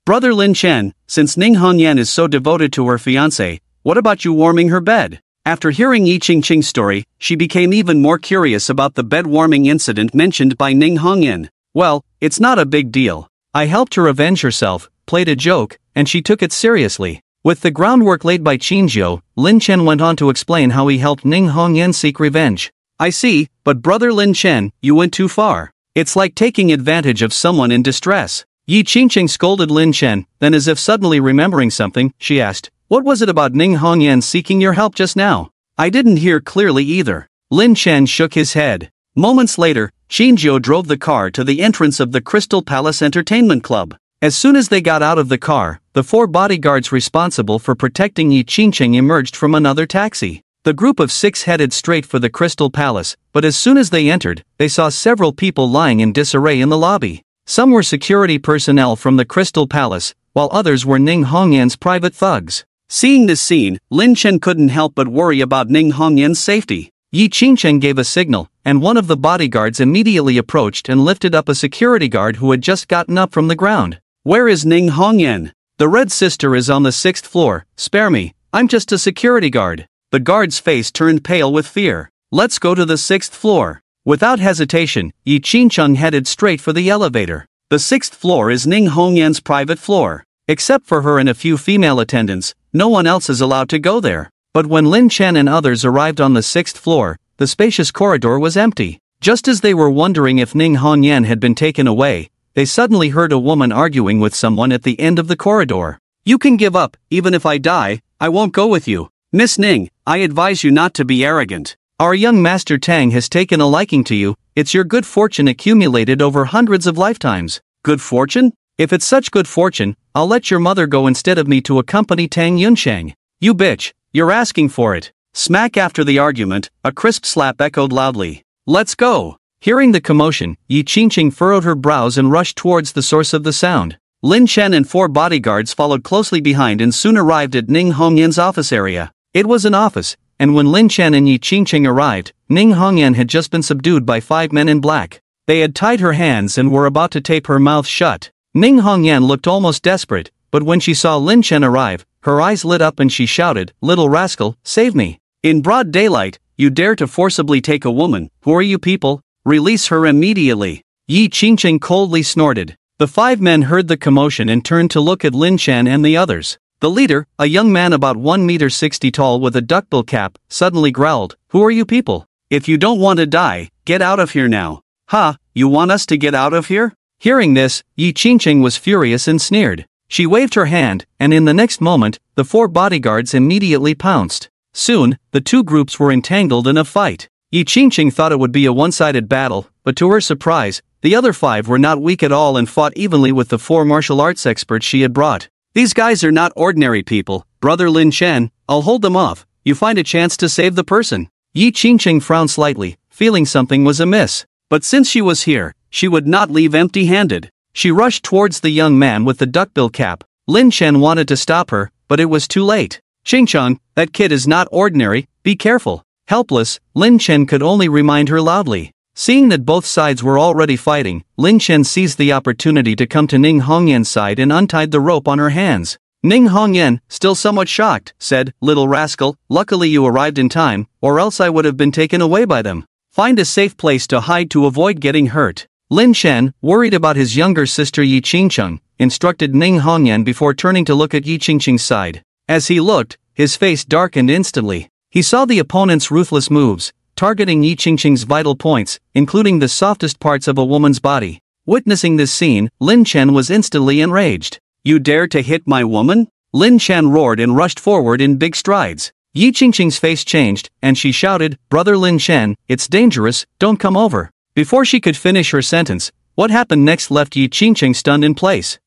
Brother Lin Chen, since Ning Hongyan is so devoted to her fiancé, what about you warming her bed? After hearing Yi Qingcheng's story, she became even more curious about the bed warming incident mentioned by Ning Hongyan. Well, it's not a big deal. I helped her avenge herself, played a joke, and she took it seriously. With the groundwork laid by Xinjiu, Lin Chen went on to explain how he helped Ning Hongyan seek revenge. I see, but brother Lin Chen, you went too far. It's like taking advantage of someone in distress. Yi Qingcheng scolded Lin Chen, then as if suddenly remembering something, she asked, what was it about Ning Hongyan seeking your help just now? I didn't hear clearly either. Lin Chen shook his head. Moments later, Xinjiu drove the car to the entrance of the Crystal Palace Entertainment Club. As soon as they got out of the car, the 4 bodyguards responsible for protecting Yi Qingcheng emerged from another taxi. The group of 6 headed straight for the Crystal Palace, but as soon as they entered, they saw several people lying in disarray in the lobby. Some were security personnel from the Crystal Palace, while others were Ning Hongyan's private thugs. Seeing this scene, Lin Chen couldn't help but worry about Ning Hongyan's safety. Yi Qingcheng gave a signal, and one of the bodyguards immediately approached and lifted up a security guard who had just gotten up from the ground. Where is Ning Hongyan? The Red Sister is on the 6th floor, spare me, I'm just a security guard. The guard's face turned pale with fear. Let's go to the 6th floor. Without hesitation, Yi Qingcheng headed straight for the elevator. The 6th floor is Ning Hongyan's private floor. Except for her and a few female attendants, no one else is allowed to go there. But when Lin Chen and others arrived on the 6th floor, the spacious corridor was empty. Just as they were wondering if Ning Hongyan had been taken away, they suddenly heard a woman arguing with someone at the end of the corridor. You can give up, even if I die, I won't go with you. Miss Ning, I advise you not to be arrogant. Our young Master Tang has taken a liking to you, it's your good fortune accumulated over hundreds of lifetimes. Good fortune? If it's such good fortune, I'll let your mother go instead of me to accompany Tang Yunsheng. You bitch, you're asking for it. Smack after the argument, a crisp slap echoed loudly. Let's go. Hearing the commotion, Yi Qingcheng furrowed her brows and rushed towards the source of the sound. Lin Chen and 4 bodyguards followed closely behind and soon arrived at Ning Hongyan's office area. It was an office, and when Lin Chen and Yi Qingcheng arrived, Ning Hongyan had just been subdued by 5 men in black. They had tied her hands and were about to tape her mouth shut. Ning Hongyan looked almost desperate, but when she saw Lin Chen arrive, her eyes lit up and she shouted, "Little rascal, save me." In broad daylight, you dare to forcibly take a woman, who are you people? Release her immediately. Yi Qingcheng coldly snorted. The 5 men heard the commotion and turned to look at Lin Chen and the others. The leader, a young man about 1 meter 60 tall with a duckbill cap, suddenly growled, "Who are you people? If you don't want to die, get out of here now." "Ha, you want us to get out of here?" Hearing this, Yi Qingcheng was furious and sneered. She waved her hand, and in the next moment, the 4 bodyguards immediately pounced. Soon, the 2 groups were entangled in a fight. Yi Qingcheng thought it would be a one-sided battle, but to her surprise, the other 5 were not weak at all and fought evenly with the 4 martial arts experts she had brought. These guys are not ordinary people, Brother Lin Chen, I'll hold them off. You find a chance to save the person. Yi Qingqing frowned slightly, feeling something was amiss. But since she was here, she would not leave empty-handed. She rushed towards the young man with the duckbill cap. Lin Chen wanted to stop her, but it was too late. Qingcheng, that kid is not ordinary, be careful. Helpless, Lin Chen could only remind her loudly. Seeing that both sides were already fighting, Lin Chen seized the opportunity to come to Ning Hongyan's side and untied the rope on her hands. Ning Hongyan, still somewhat shocked, said, "Little rascal, luckily you arrived in time, or else I would have been taken away by them. Find a safe place to hide to avoid getting hurt." Lin Chen, worried about his younger sister Yi Qingcheng, instructed Ning Hongyan before turning to look at Yi Qingqing's side. As he looked, his face darkened instantly. He saw the opponent's ruthless moves, targeting Yi Qingqing's vital points, including the softest parts of a woman's body. Witnessing this scene, Lin Chen was instantly enraged. "You dare to hit my woman?" Lin Chen roared and rushed forward in big strides. Yi Qingqing's face changed, and she shouted, "Brother Lin Chen, it's dangerous, don't come over." Before she could finish her sentence, what happened next left Yi Qingqing stunned in place.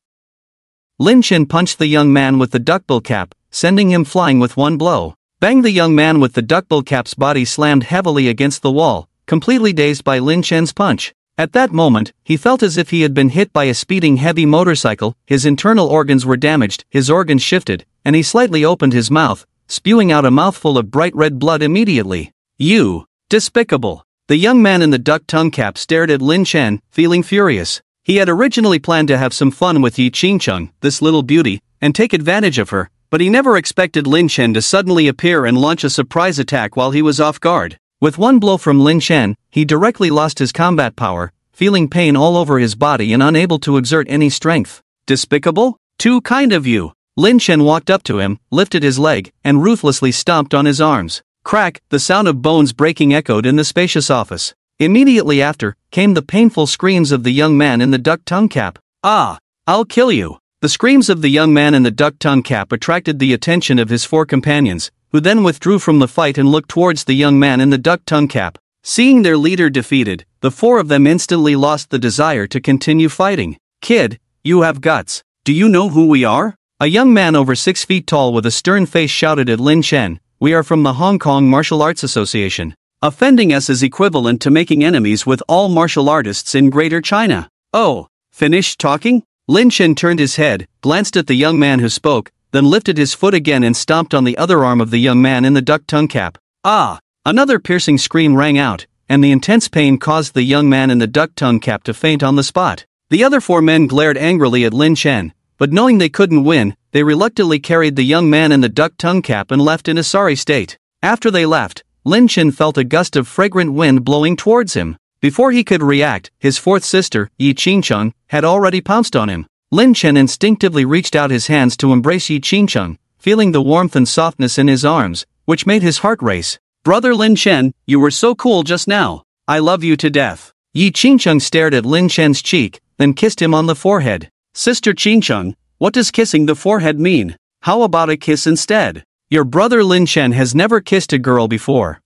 Lin Chen punched the young man with the duckbill cap, sending him flying with one blow. Bang! The young man with the duckbill cap's body slammed heavily against the wall, completely dazed by Lin Chen's punch. At that moment, he felt as if he had been hit by a speeding heavy motorcycle. His internal organs were damaged, his organs shifted, and he slightly opened his mouth, spewing out a mouthful of bright red blood immediately. "You! Despicable!" The young man in the duck tongue cap stared at Lin Chen, feeling furious. He had originally planned to have some fun with Yi Qingcheng, this little beauty, and take advantage of her, but he never expected Lin Chen to suddenly appear and launch a surprise attack while he was off guard. With one blow from Lin Chen, he directly lost his combat power, feeling pain all over his body and unable to exert any strength. "Despicable? Too kind of you." Lin Chen walked up to him, lifted his leg, and ruthlessly stomped on his arms. Crack! The sound of bones breaking echoed in the spacious office. Immediately after, came the painful screams of the young man in the duck tongue cap. "Ah! I'll kill you!" The screams of the young man in the duck tongue cap attracted the attention of his four companions, who then withdrew from the fight and looked towards the young man in the duck tongue cap. Seeing their leader defeated, the four of them instantly lost the desire to continue fighting. "Kid, you have guts. Do you know who we are?" A young man over 6 feet tall with a stern face shouted at Lin Chen. "We are from the Hong Kong Martial Arts Association. Offending us is equivalent to making enemies with all martial artists in Greater China." "Oh, finished talking?" Lin Chen turned his head, glanced at the young man who spoke, then lifted his foot again and stomped on the other arm of the young man in the duck tongue cap. "Ah!" Another piercing scream rang out, and the intense pain caused the young man in the duck tongue cap to faint on the spot. The other four men glared angrily at Lin Chen, but knowing they couldn't win, they reluctantly carried the young man in the duck tongue cap and left in a sorry state. After they left, Lin Chen felt a gust of fragrant wind blowing towards him. Before he could react, his fourth sister, Yi Qingcheng, had already pounced on him. Lin Chen instinctively reached out his hands to embrace Yi Qingcheng, feeling the warmth and softness in his arms, which made his heart race. "Brother Lin Chen, you were so cool just now. I love you to death." Yi Qingcheng stared at Lin Chen's cheek, then kissed him on the forehead. "Sister Qingcheng, what does kissing the forehead mean? How about a kiss instead? Your brother Lin Chen has never kissed a girl before,"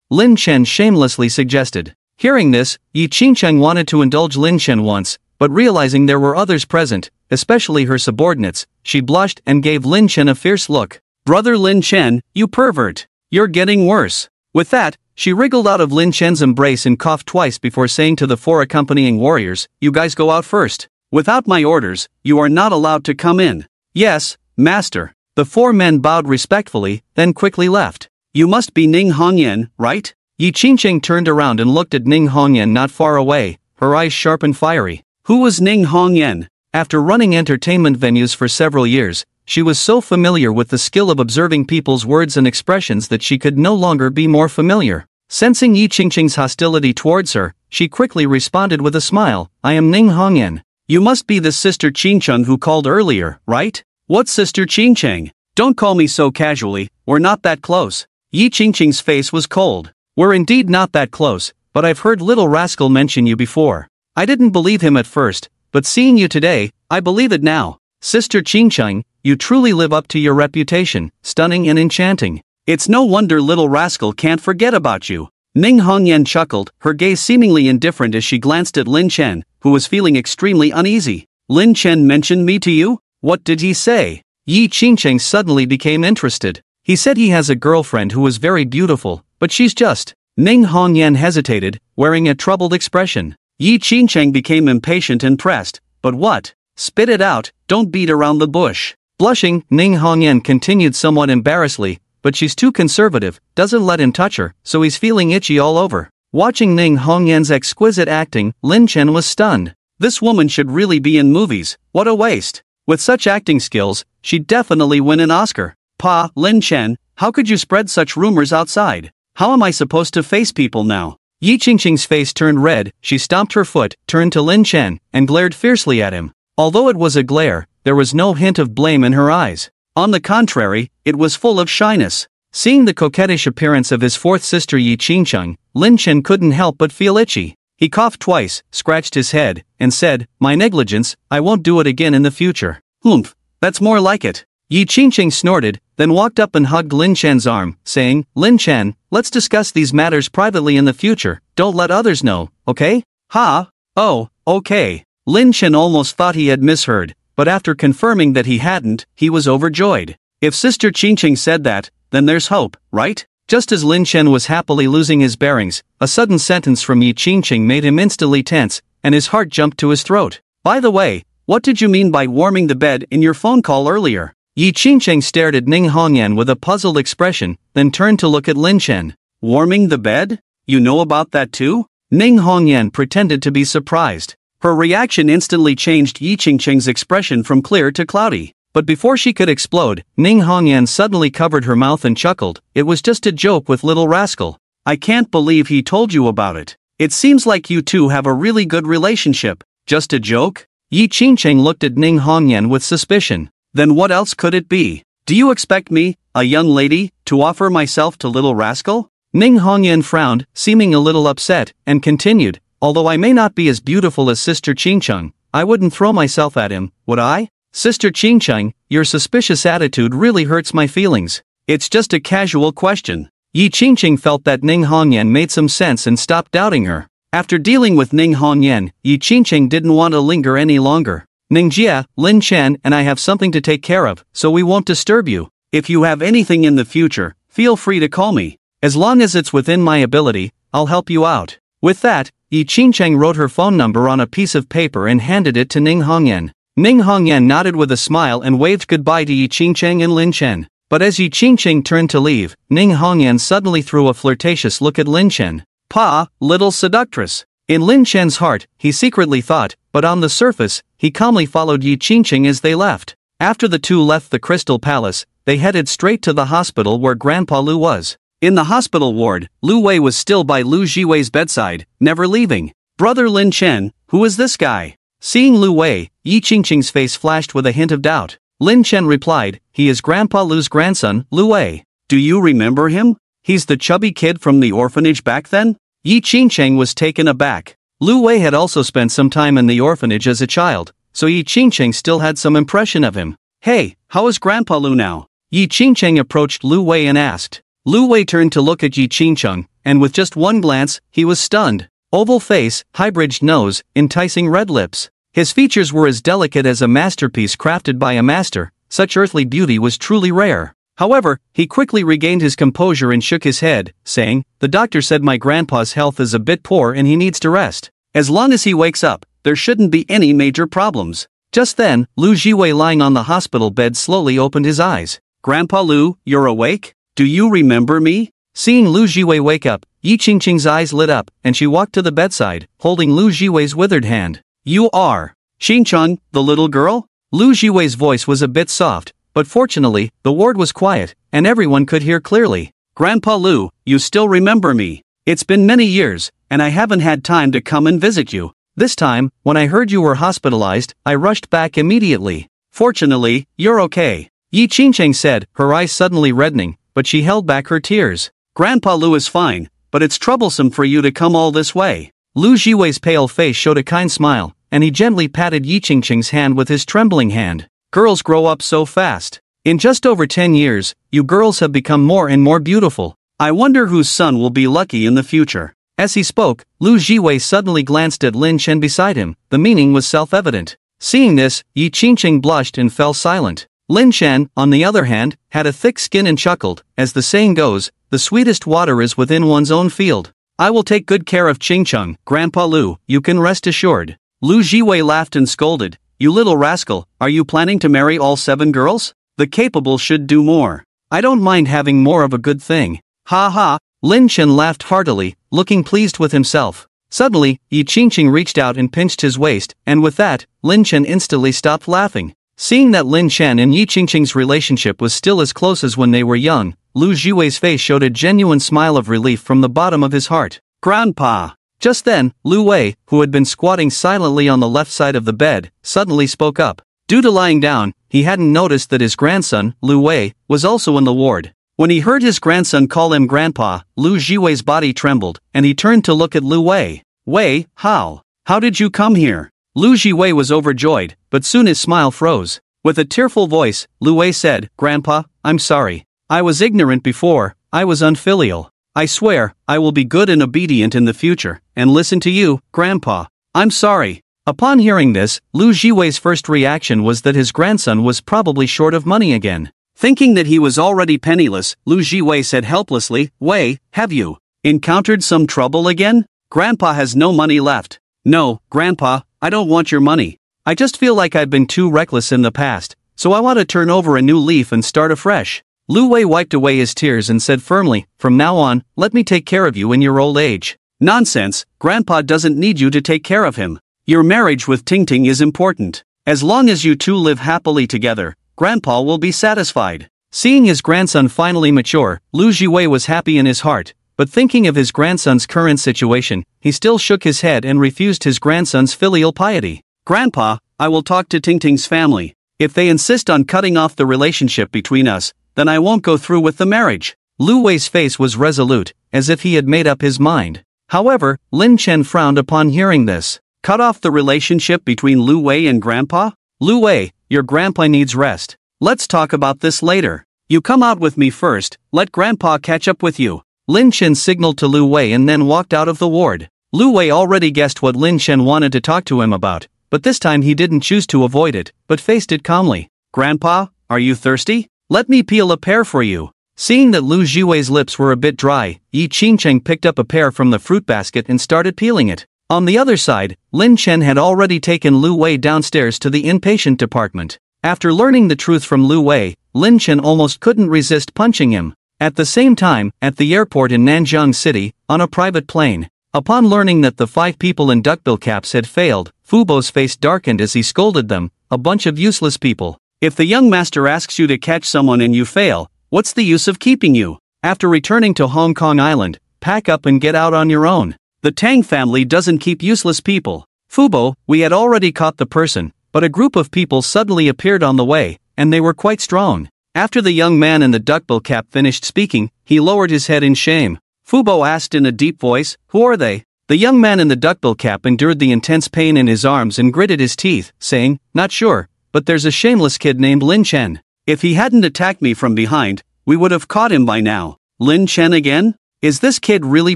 Lin Chen shamelessly suggested. Hearing this, Yi Qingcheng wanted to indulge Lin Chen once, but realizing there were others present, especially her subordinates, she blushed and gave Lin Chen a fierce look. "Brother Lin Chen, you pervert! You're getting worse." With that, she wriggled out of Lin Chen's embrace and coughed twice before saying to the four accompanying warriors, "You guys go out first. Without my orders, you are not allowed to come in." "Yes, master." The four men bowed respectfully, then quickly left. "You must be Ning Hongyan, right?" Yi Qingcheng turned around and looked at Ning Hongyan not far away, her eyes sharp and fiery. Who was Ning Hongyan? After running entertainment venues for several years, she was so familiar with the skill of observing people's words and expressions that she could no longer be more familiar. Sensing Yi Qingcheng's hostility towards her, she quickly responded with a smile, "I am Ning Hongyan. You must be the sister Qingcheng who called earlier, right?" "What sister Qingcheng? Don't call me so casually, we're not that close." Yi Qingcheng's face was cold. "We're indeed not that close, but I've heard little rascal mention you before. I didn't believe him at first, but seeing you today, I believe it now. Sister Qingcheng, you truly live up to your reputation, stunning and enchanting. It's no wonder little rascal can't forget about you." Ning Hongyan chuckled, her gaze seemingly indifferent as she glanced at Lin Chen, who was feeling extremely uneasy. "Lin Chen mentioned me to you? What did he say?" Yi Qingcheng suddenly became interested. He said he has a girlfriend who is very beautiful, but she's just. Ning Hongyan hesitated, wearing a troubled expression. Yi Qingcheng became impatient and pressed. But what? Spit it out, don't beat around the bush. Blushing, Ning Hongyan continued somewhat embarrassedly, but she's too conservative, doesn't let him touch her, so he's feeling itchy all over. Watching Ning Hongyan's exquisite acting, Lin Chen was stunned. This woman should really be in movies, what a waste. With such acting skills, she'd definitely win an Oscar. Pa, Lin Chen, how could you spread such rumors outside? How am I supposed to face people now? Yi Qingqing's face turned red, she stomped her foot, turned to Lin Chen, and glared fiercely at him. Although it was a glare, there was no hint of blame in her eyes. On the contrary, it was full of shyness. Seeing the coquettish appearance of his fourth sister Yi Qingcheng, Lin Chen couldn't help but feel itchy. He coughed twice, scratched his head, and said, "My negligence, I won't do it again in the future." "Humph, that's more like it." Yi Qingcheng snorted, then walked up and hugged Lin Chen's arm, saying, "Lin Chen, let's discuss these matters privately in the future, don't let others know, okay?" "Ha? Oh, okay." Lin Chen almost thought he had misheard, but after confirming that he hadn't, he was overjoyed. If Sister Qingcheng said that, then there's hope, right? Just as Lin Chen was happily losing his bearings, a sudden sentence from Yi Qingcheng made him instantly tense, and his heart jumped to his throat. "By the way, what did you mean by warming the bed in your phone call earlier?" Yi Qingcheng stared at Ning Hongyan with a puzzled expression, then turned to look at Lin Chen. "Warming the bed? You know about that too?" Ning Hongyan pretended to be surprised. Her reaction instantly changed Yi Qingcheng's expression from clear to cloudy. But before she could explode, Ning Hongyan suddenly covered her mouth and chuckled. "It was just a joke with little rascal. I can't believe he told you about it. It seems like you two have a really good relationship." "Just a joke?" Yi Qingcheng looked at Ning Hongyan with suspicion. "Then what else could it be? Do you expect me, a young lady, to offer myself to little rascal?" Ning Hongyan frowned, seeming a little upset, and continued, "Although I may not be as beautiful as Sister Qingcheng, I wouldn't throw myself at him, would I?" "Sister Qingcheng, your suspicious attitude really hurts my feelings. It's just a casual question." Yi Qingcheng felt that Ning Hongyan made some sense and stopped doubting her. After dealing with Ning Hongyan, Yi Qingcheng didn't want to linger any longer. "Ningjia, Lin Chen and I have something to take care of, so we won't disturb you. If you have anything in the future, feel free to call me. As long as it's within my ability, I'll help you out." With that, Yi Qingcheng wrote her phone number on a piece of paper and handed it to Ning Hongyan. Ning Hongyan nodded with a smile and waved goodbye to Yi Qingcheng and Lin Chen. But as Yi Qingcheng turned to leave, Ning Hongyan suddenly threw a flirtatious look at Lin Chen. "Pa, little seductress." In Lin Chen's heart, he secretly thought, but on the surface, he calmly followed Yi Qingcheng as they left. After the two left the Crystal Palace, they headed straight to the hospital where Grandpa Lu was. In the hospital ward, Lu Wei was still by Lu Jiwei's bedside, never leaving. "Brother Lin Chen, who is this guy?" Seeing Lu Wei, Yi Qingcheng's face flashed with a hint of doubt. Lin Chen replied, "He is Grandpa Lu's grandson, Lu Wei." "Do you remember him? He's the chubby kid from the orphanage back then?" Yi Qingcheng was taken aback. Lu Wei had also spent some time in the orphanage as a child, so Yi Qingcheng still had some impression of him. "Hey, how is Grandpa Lu now?" Yi Qingcheng approached Lu Wei and asked. Lu Wei turned to look at Yi Qingcheng, and with just one glance, he was stunned. Oval face, high-bridged nose, enticing red lips. His features were as delicate as a masterpiece crafted by a master. Such earthly beauty was truly rare. However, he quickly regained his composure and shook his head, saying, "The doctor said my grandpa's health is a bit poor and he needs to rest. As long as he wakes up, there shouldn't be any major problems." Just then, Lu Jiwei lying on the hospital bed slowly opened his eyes. "Grandpa Lu, you're awake? Do you remember me?" Seeing Lu Jiwei wake up, Yi Qingcheng's eyes lit up, and she walked to the bedside, holding Lu Jiwei's withered hand. "You are Qingcheng, the little girl?" Lu Jiwei's voice was a bit soft, but fortunately, the ward was quiet, and everyone could hear clearly. "Grandpa Lu, you still remember me. It's been many years, and I haven't had time to come and visit you. This time, when I heard you were hospitalized, I rushed back immediately. Fortunately, you're okay," Yi Qingcheng said, her eyes suddenly reddening, but she held back her tears. "Grandpa Lu is fine, but it's troublesome for you to come all this way." Lu Jiwei's pale face showed a kind smile, and he gently patted Yi Qingcheng's hand with his trembling hand. "Girls grow up so fast. In just over 10 years, you girls have become more and more beautiful. I wonder whose son will be lucky in the future." As he spoke, Lu Jiwei suddenly glanced at Lin Chen beside him. The meaning was self-evident. Seeing this, Yi Qingcheng blushed and fell silent. Lin Chen, on the other hand, had a thick skin and chuckled, as the saying goes, the sweetest water is within one's own field. I will take good care of Ching-chung, Grandpa Lu, you can rest assured. Lu Jiwei laughed and scolded, you little rascal, are you planning to marry all 7 girls? The capable should do more. I don't mind having more of a good thing. Ha ha, Lin Chen laughed heartily, looking pleased with himself. Suddenly, Yi Qingqing reached out and pinched his waist, and with that, Lin Chen instantly stopped laughing. Seeing that Lin Chen and Yi Qingqing's relationship was still as close as when they were young, Lu Jiwei's face showed a genuine smile of relief from the bottom of his heart. Grandpa! Just then, Lu Wei, who had been squatting silently on the left side of the bed, suddenly spoke up. Due to lying down, he hadn't noticed that his grandson, Lu Wei, was also in the ward. When he heard his grandson call him Grandpa, Lu Jiwei's body trembled, and he turned to look at Lu Wei. Wei, how did you come here? Lu Jiwei was overjoyed, but soon his smile froze. With a tearful voice, Lu Wei said, Grandpa, I'm sorry. I was ignorant before, I was unfilial. I swear, I will be good and obedient in the future, and listen to you, Grandpa. I'm sorry. Upon hearing this, Lu Jiwei's first reaction was that his grandson was probably short of money again. Thinking that he was already penniless, Lu Jiwei said helplessly, Wei, have you encountered some trouble again? Grandpa has no money left. No, Grandpa, I don't want your money. I just feel like I've been too reckless in the past, so I want to turn over a new leaf and start afresh. Lu Wei wiped away his tears and said firmly, from now on, let me take care of you in your old age. Nonsense, Grandpa doesn't need you to take care of him. Your marriage with Ting Ting is important. As long as you two live happily together, Grandpa will be satisfied. Seeing his grandson finally mature, Lu Jiwei was happy in his heart, but thinking of his grandson's current situation, he still shook his head and refused his grandson's filial piety. Grandpa, I will talk to Ting Ting's family. If they insist on cutting off the relationship between us, then I won't go through with the marriage. Lu Wei's face was resolute, as if he had made up his mind. However, Lin Chen frowned upon hearing this. Cut off the relationship between Lu Wei and Grandpa? Lu Wei, your grandpa needs rest. Let's talk about this later. You come out with me first, let Grandpa catch up with you. Lin Chen signaled to Lu Wei and then walked out of the ward. Lu Wei already guessed what Lin Chen wanted to talk to him about, but this time he didn't choose to avoid it, but faced it calmly. Grandpa, are you thirsty? Let me peel a pear for you. Seeing that Lu Jiwei's lips were a bit dry, Yi Qingqing picked up a pear from the fruit basket and started peeling it. On the other side, Lin Chen had already taken Lu Wei downstairs to the inpatient department. After learning the truth from Lu Wei, Lin Chen almost couldn't resist punching him. At the same time, at the airport in Nanjiang City, on a private plane. Upon learning that the 5 people in duckbill caps had failed, Fubo's face darkened as he scolded them, a bunch of useless people. If the young master asks you to catch someone and you fail, what's the use of keeping you? After returning to Hong Kong Island, pack up and get out on your own. The Tang family doesn't keep useless people. Fubo, we had already caught the person, but a group of people suddenly appeared on the way, and they were quite strong. After the young man in the duckbill cap finished speaking, he lowered his head in shame. Fubo asked in a deep voice, who are they? The young man in the duckbill cap endured the intense pain in his arms and gritted his teeth, saying, not sure, but there's a shameless kid named Lin Chen. If he hadn't attacked me from behind, we would have caught him by now. Lin Chen again? Is this kid really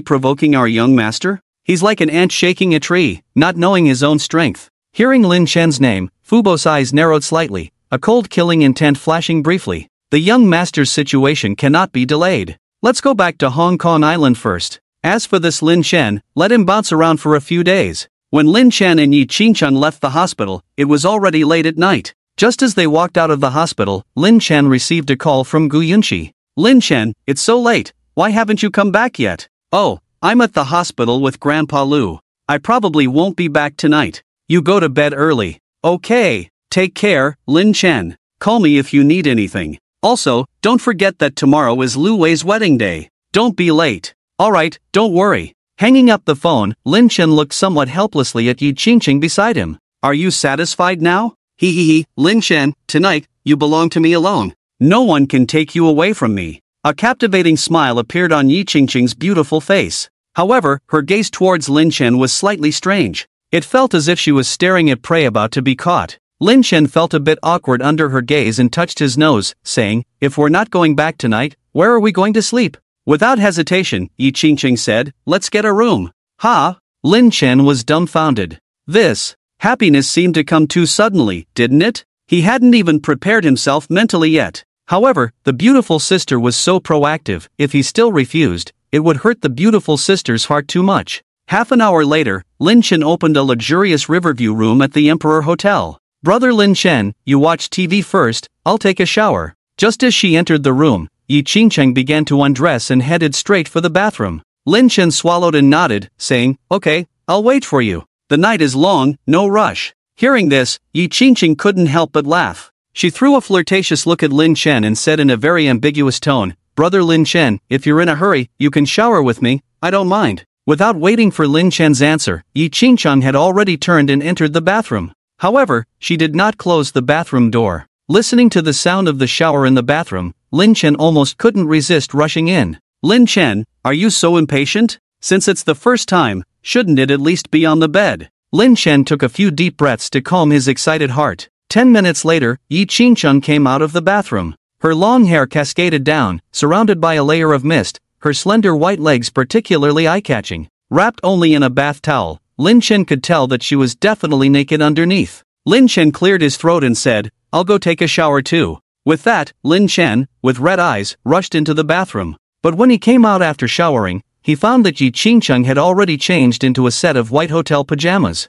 provoking our young master? He's like an ant shaking a tree, not knowing his own strength. Hearing Lin Chen's name, Fubo's eyes narrowed slightly, a cold killing intent flashing briefly. The young master's situation cannot be delayed. Let's go back to Hong Kong Island first. As for this Lin Chen, let him bounce around for a few days. When Lin Chen and Yi Qingqing left the hospital, it was already late at night. Just as they walked out of the hospital, Lin Chen received a call from Gu Yunqi. Lin Chen, it's so late, why haven't you come back yet? Oh, I'm at the hospital with Grandpa Lu. I probably won't be back tonight. You go to bed early. Okay, take care, Lin Chen. Call me if you need anything. Also, don't forget that tomorrow is Lu Wei's wedding day. Don't be late. Alright, don't worry. Hanging up the phone, Lin Chen looked somewhat helplessly at Yi Qingqing beside him. Are you satisfied now? Hee, Lin Chen, tonight, you belong to me alone. No one can take you away from me. A captivating smile appeared on Yi Qingqing's beautiful face. However, her gaze towards Lin Chen was slightly strange. It felt as if she was staring at prey about to be caught. Lin Chen felt a bit awkward under her gaze and touched his nose, saying, if we're not going back tonight, where are we going to sleep? Without hesitation, Yi Qingqing said, let's get a room. Ha! Lin Chen was dumbfounded. This happiness seemed to come too suddenly, didn't it? He hadn't even prepared himself mentally yet. However, the beautiful sister was so proactive, if he still refused, it would hurt the beautiful sister's heart too much. Half an hour later, Lin Chen opened a luxurious Riverview room at the Emperor Hotel. "Brother Lin Chen, you watch TV first, I'll take a shower." Just as she entered the room, Yi Qingcheng began to undress and headed straight for the bathroom. Lin Chen swallowed and nodded, saying, "Okay, I'll wait for you. The night is long, no rush." Hearing this, Yi Qingcheng couldn't help but laugh. She threw a flirtatious look at Lin Chen and said in a very ambiguous tone, "Brother Lin Chen, if you're in a hurry, you can shower with me, I don't mind." Without waiting for Lin Chen's answer, Yi Qingcheng had already turned and entered the bathroom. However, she did not close the bathroom door. Listening to the sound of the shower in the bathroom, Lin Chen almost couldn't resist rushing in. "Lin Chen, are you so impatient? Since it's the first time, shouldn't it at least be on the bed?" Lin Chen took a few deep breaths to calm his excited heart. 10 minutes later, Yi Qingcheng came out of the bathroom. Her long hair cascaded down, surrounded by a layer of mist, her slender white legs particularly eye-catching. Wrapped only in a bath towel, Lin Chen could tell that she was definitely naked underneath. Lin Chen cleared his throat and said, "I'll go take a shower too." With that, Lin Chen, with red eyes, rushed into the bathroom. But when he came out after showering, he found that Yi Qingcheng had already changed into a set of white hotel pajamas.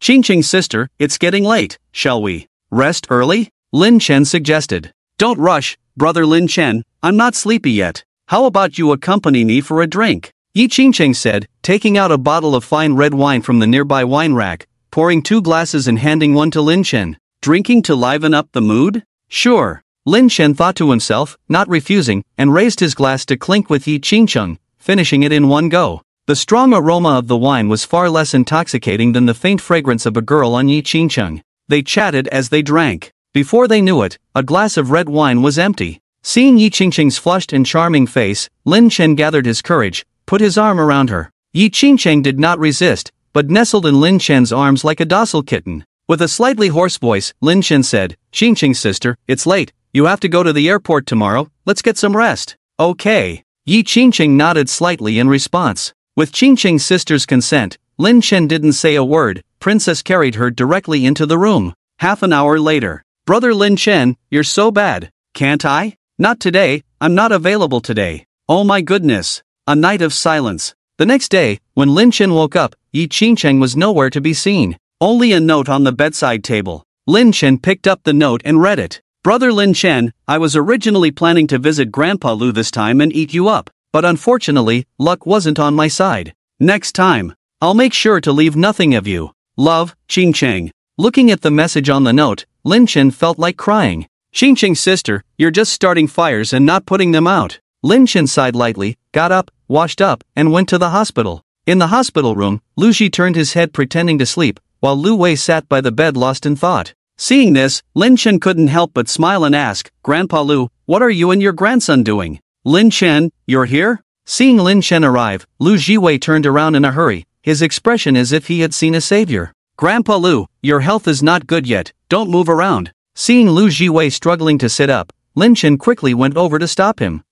"Qingcheng's sister, it's getting late, shall we rest early?" Lin Chen suggested. "Don't rush, brother Lin Chen, I'm not sleepy yet. How about you accompany me for a drink?" Yi Qingcheng said, taking out a bottle of fine red wine from the nearby wine rack, pouring 2 glasses and handing one to Lin Chen. "Drinking to liven up the mood?" "Sure." Lin Chen thought to himself, not refusing, and raised his glass to clink with Yi Qingcheng, finishing it in one go. The strong aroma of the wine was far less intoxicating than the faint fragrance of a girl on Yi Qingcheng. They chatted as they drank. Before they knew it, a glass of red wine was empty. Seeing Yi Qingcheng's flushed and charming face, Lin Chen gathered his courage, put his arm around her. Yi Qingcheng did not resist, but nestled in Lin Chen's arms like a docile kitten. With a slightly hoarse voice, Lin Chen said, "Qingcheng's sister, it's late, you have to go to the airport tomorrow, let's get some rest." "Okay." Yi Qingcheng nodded slightly in response. With Qingcheng's sister's consent, Lin Chen didn't say a word. Princess carried her directly into the room. Half an hour later. "Brother Lin Chen, you're so bad. Can't I?" "Not today, I'm not available today." "Oh my goodness." A night of silence. The next day, when Lin Chen woke up, Yi Qingcheng was nowhere to be seen. Only a note on the bedside table. Lin Chen picked up the note and read it. "Brother Lin Chen, I was originally planning to visit Grandpa Lu this time and eat you up. But unfortunately, luck wasn't on my side. Next time, I'll make sure to leave nothing of you. Love, Qingcheng." Looking at the message on the note, Lin Chen felt like crying. "Qingcheng's sister, you're just starting fires and not putting them out." Lin Chen sighed lightly, got up, washed up, and went to the hospital. In the hospital room, Lu Ji turned his head pretending to sleep, while Lu Wei sat by the bed lost in thought. Seeing this, Lin Chen couldn't help but smile and ask, "Grandpa Lu, what are you and your grandson doing?" "Lin Chen, you're here?" Seeing Lin Chen arrive, Lu Jiwei turned around in a hurry, his expression as if he had seen a savior. "Grandpa Lu, your health is not good yet, don't move around." Seeing Lu Jiwei struggling to sit up, Lin Chen quickly went over to stop him.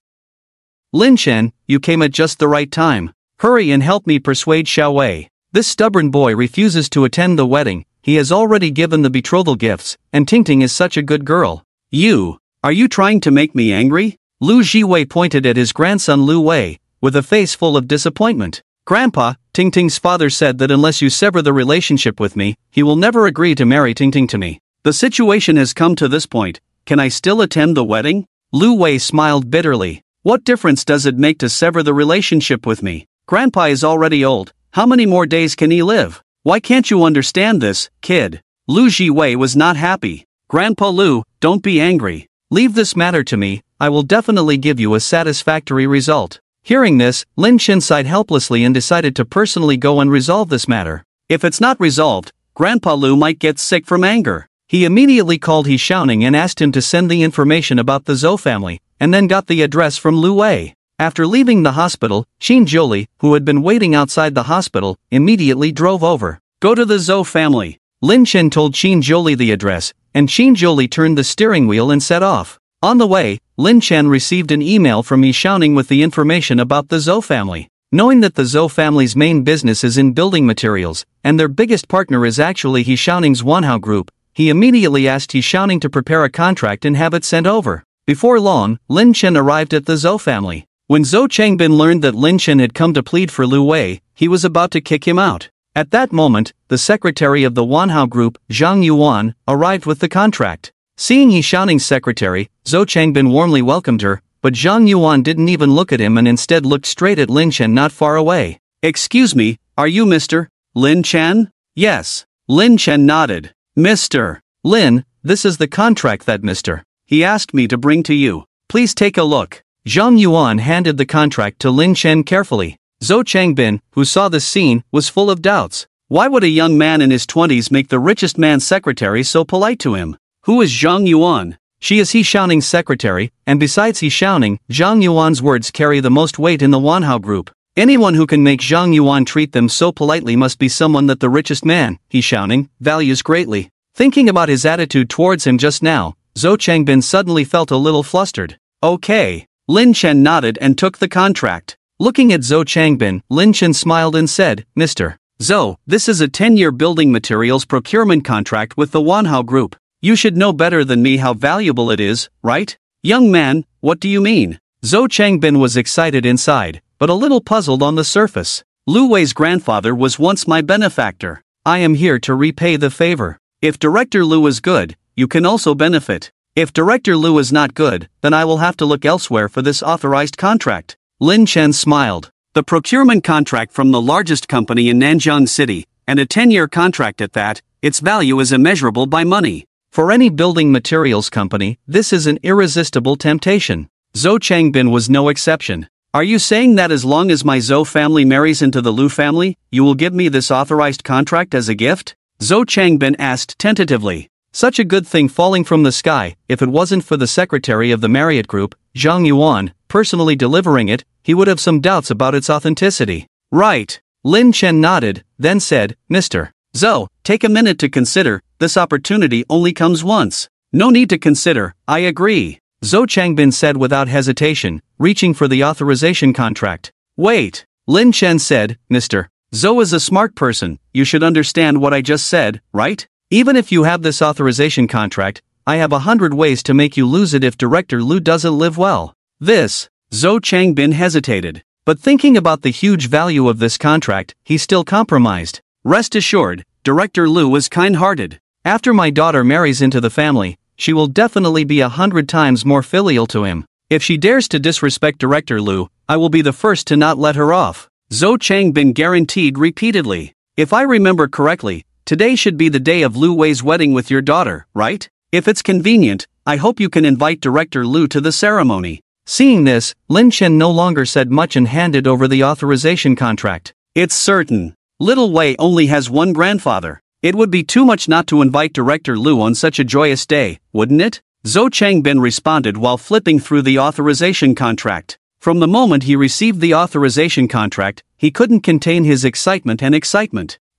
"Lin Chen, you came at just the right time. Hurry and help me persuade Xiao Wei. This stubborn boy refuses to attend the wedding, he has already given the betrothal gifts, and Tingting is such a good girl." Are you trying to make me angry?" Lu Jiwei pointed at his grandson Lu Wei, with a face full of disappointment. "Grandpa, Tingting's father said that unless you sever the relationship with me, he will never agree to marry Tingting to me. The situation has come to this point, can I still attend the wedding?" Lu Wei smiled bitterly. "What difference does it make to sever the relationship with me? Grandpa is already old, how many more days can he live? Why can't you understand this, kid?" Lu Jiwei was not happy. "Grandpa Lu, don't be angry. Leave this matter to me, I will definitely give you a satisfactory result." Hearing this, Lin Chen sighed helplessly and decided to personally go and resolve this matter. If it's not resolved, Grandpa Lu might get sick from anger. He immediately called He Xiaoning and asked him to send the information about the Zhou family, and then got the address from Lu Wei. After leaving the hospital, Xin Jiuli, who had been waiting outside the hospital, immediately drove over. "Go to the Zhou family." Lin Chen told Xin Jiuli the address, and Xin Jiuli turned the steering wheel and set off. On the way, Lin Chen received an email from Yi Xiaoning with the information about the Zhou family. Knowing that the Zhou family's main business is in building materials, and their biggest partner is actually He Xiaoning's Wanhao group, he immediately asked He Xiaoning to prepare a contract and have it sent over. Before long, Lin Chen arrived at the Zhou family. When Zhou Changbin learned that Lin Chen had come to plead for Lu Wei, he was about to kick him out. At that moment, the secretary of the Wanhao group, Zhang Yuan, arrived with the contract. Seeing He Xiaoning's secretary, Zhou Changbin warmly welcomed her, but Zhang Yuan didn't even look at him and instead looked straight at Lin Chen not far away. "Excuse me, are you Mr. Lin Chen?" "Yes." Lin Chen nodded. "Mr. Lin, this is the contract that Mr. He asked me to bring to you. Please take a look." Zhang Yuan handed the contract to Lin Chen carefully. Zhou Changbin, who saw this scene, was full of doubts. Why would a young man in his 20s make the richest man's secretary so polite to him? Who is Zhang Yuan? She is He Xiaoning's secretary, and besides He Xiaoning, Zhang Yuan's words carry the most weight in the Wanhao group. Anyone who can make Zhang Yuan treat them so politely must be someone that the richest man, He Xiaoning, values greatly. Thinking about his attitude towards him just now, Zhou Changbin suddenly felt a little flustered. "Okay." Lin Chen nodded and took the contract. Looking at Zhou Changbin, Lin Chen smiled and said, "Mr. Zhou, this is a 10-year building materials procurement contract with the Wanhao group. You should know better than me how valuable it is, right?" "Young man, what do you mean?" Zhou Changbin was excited inside, but a little puzzled on the surface. "Lu Wei's grandfather was once my benefactor. I am here to repay the favor. If Director Lu is good, you can also benefit. If Director Lu is not good, then I will have to look elsewhere for this authorized contract." Lin Chen smiled. The procurement contract from the largest company in Nanjiang City, and a 10-year contract at that, its value is immeasurable by money. For any building materials company, this is an irresistible temptation. Zhou Changbin was no exception. "Are you saying that as long as my Zhou family marries into the Lu family, you will give me this authorized contract as a gift?" Zhou Changbin asked tentatively. Such a good thing falling from the sky, if it wasn't for the secretary of the Marriott Group, Zhang Yuan, personally delivering it, he would have some doubts about its authenticity. "Right." Lin Chen nodded, then said, "Mr. Zhou, take a minute to consider, this opportunity only comes once." "No need to consider, I agree," Zhou Changbin said without hesitation, reaching for the authorization contract. "Wait," Lin Chen said, "Mr. Zhou is a smart person, you should understand what I just said, right? Even if you have this authorization contract, I have 100 ways to make you lose it if Director Lu doesn't live well." This, Zhou Changbin hesitated. But thinking about the huge value of this contract, he still compromised. "Rest assured, Director Lu is kind-hearted. After my daughter marries into the family, she will definitely be 100 times more filial to him. If she dares to disrespect Director Lu, I will be the first to not let her off," Zhou Changbin guaranteed repeatedly. "If I remember correctly, today should be the day of Lu Wei's wedding with your daughter, right? If it's convenient, I hope you can invite Director Lu to the ceremony." Seeing this, Lin Chen no longer said much and handed over the authorization contract. "It's certain. Little Wei only has one grandfather. It would be too much not to invite Director Lu on such a joyous day, wouldn't it?" Zhou Changbin responded while flipping through the authorization contract. From the moment he received the authorization contract, he couldn't contain his excitement.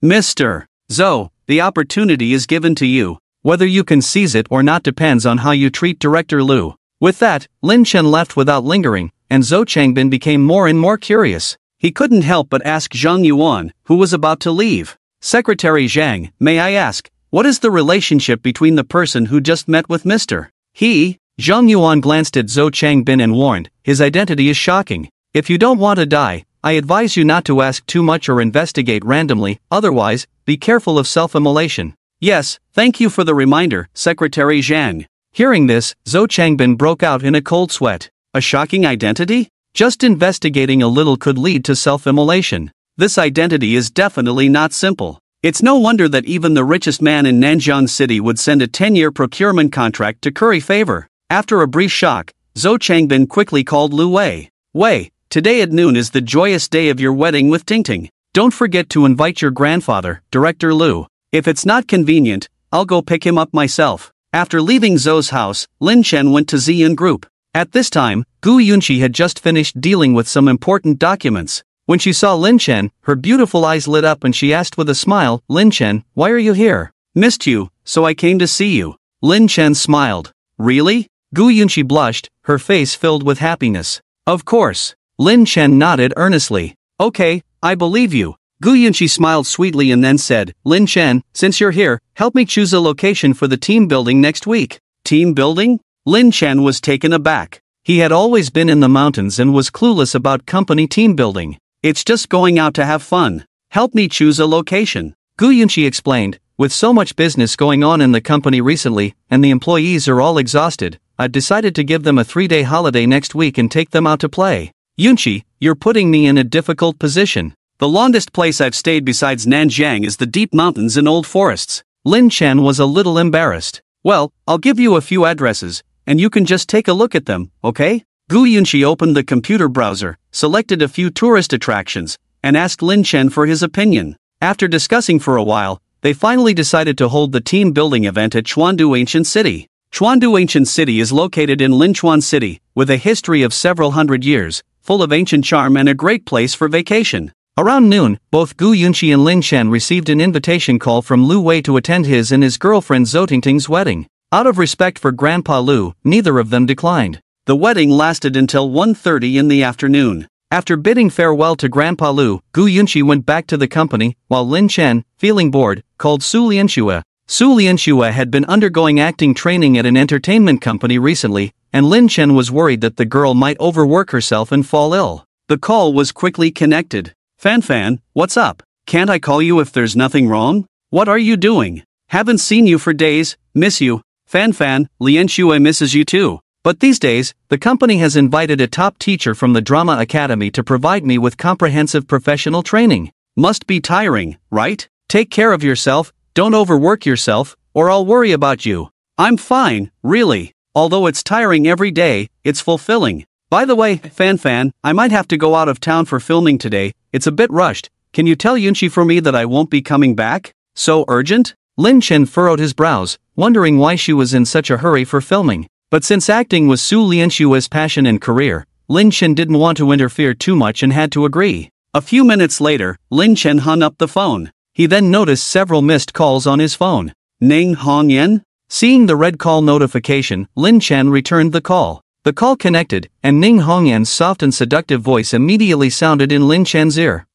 "Mr. Zhou, the opportunity is given to you. Whether you can seize it or not depends on how you treat Director Lu." With that, Lin Chen left without lingering, and Zhou Changbin became more and more curious. He couldn't help but ask Zhang Yuan, who was about to leave. "Secretary Zhang, may I ask, what is the relationship between the person who just met with Mr. He?" Zhang Yuan glanced at Zhou Changbin and warned, "His identity is shocking. If you don't want to die, I advise you not to ask too much or investigate randomly, otherwise, be careful of self-immolation." "Yes, thank you for the reminder, Secretary Zhang." Hearing this, Zhou Changbin broke out in a cold sweat. A shocking identity? Just investigating a little could lead to self-immolation. This identity is definitely not simple. It's no wonder that even the richest man in Nanjiang City would send a 10-year procurement contract to curry favor. After a brief shock, Zhou Changbin quickly called Lu Wei. "Wei, today at noon is the joyous day of your wedding with Tingting. Don't forget to invite your grandfather, Director Lu. If it's not convenient, I'll go pick him up myself." After leaving Zhou's house, Lin Chen went to Ziyun Group. At this time, Gu Yunqi had just finished dealing with some important documents. When she saw Lin Chen, her beautiful eyes lit up and she asked with a smile, "Lin Chen, why are you here?" "Missed you, so I came to see you." Lin Chen smiled. "Really?" Gu Yunqi blushed, her face filled with happiness. "Of course." Lin Chen nodded earnestly. "Okay, I believe you. Gu Yunqi smiled sweetly and then said, Lin Chen, since you're here, help me choose a location for the team building next week. Team building? Lin Chen was taken aback. He had always been in the mountains and was clueless about company team building. It's just going out to have fun. Help me choose a location. Gu Yunqi explained, with so much business going on in the company recently, and the employees are all exhausted, I've decided to give them a 3-day holiday next week and take them out to play. Yunqi, you're putting me in a difficult position. The longest place I've stayed besides Nanjiang is the deep mountains and old forests. Lin Chen was a little embarrassed. Well, I'll give you a few addresses, and you can just take a look at them, okay? Gu Yunqi opened the computer browser, selected a few tourist attractions, and asked Lin Chen for his opinion. After discussing for a while, they finally decided to hold the team building event at Chuandu Ancient City. Chuandu Ancient City is located in Linchuan City, with a history of several hundred years, full of ancient charm and a great place for vacation. Around noon, both Gu Yunqi and Lin Chen received an invitation call from Lu Wei to attend his and his girlfriend Zhou wedding. Out of respect for Grandpa Lu, neither of them declined. The wedding lasted until 1:30 in the afternoon. After bidding farewell to Grandpa Lu, Gu Yunqi went back to the company, while Lin Chen, feeling bored, called Su Lianxue. Su Lianxue had been undergoing acting training at an entertainment company recently, and Lin Chen was worried that the girl might overwork herself and fall ill. The call was quickly connected. Fan, what's up? Can't I call you if there's nothing wrong? What are you doing? Haven't seen you for days, miss you. Fan, Lianxue misses you too. But these days, the company has invited a top teacher from the drama academy to provide me with comprehensive professional training. Must be tiring, right? Take care of yourself, don't overwork yourself, or I'll worry about you. I'm fine, really. Although it's tiring every day, it's fulfilling. By the way, Fan, I might have to go out of town for filming today. It's a bit rushed. Can you tell Yunqi for me that I won't be coming back? So urgent? Lin Chen furrowed his brows, wondering why she was in such a hurry for filming. But since acting was Su Lianxue's passion and career, Lin Chen didn't want to interfere too much and had to agree. A few minutes later, Lin Chen hung up the phone. He then noticed several missed calls on his phone. Ning Hongyan? Seeing the red call notification, Lin Chen returned the call. The call connected, and Ning Hongyan's soft and seductive voice immediately sounded in Lin Chen's ear.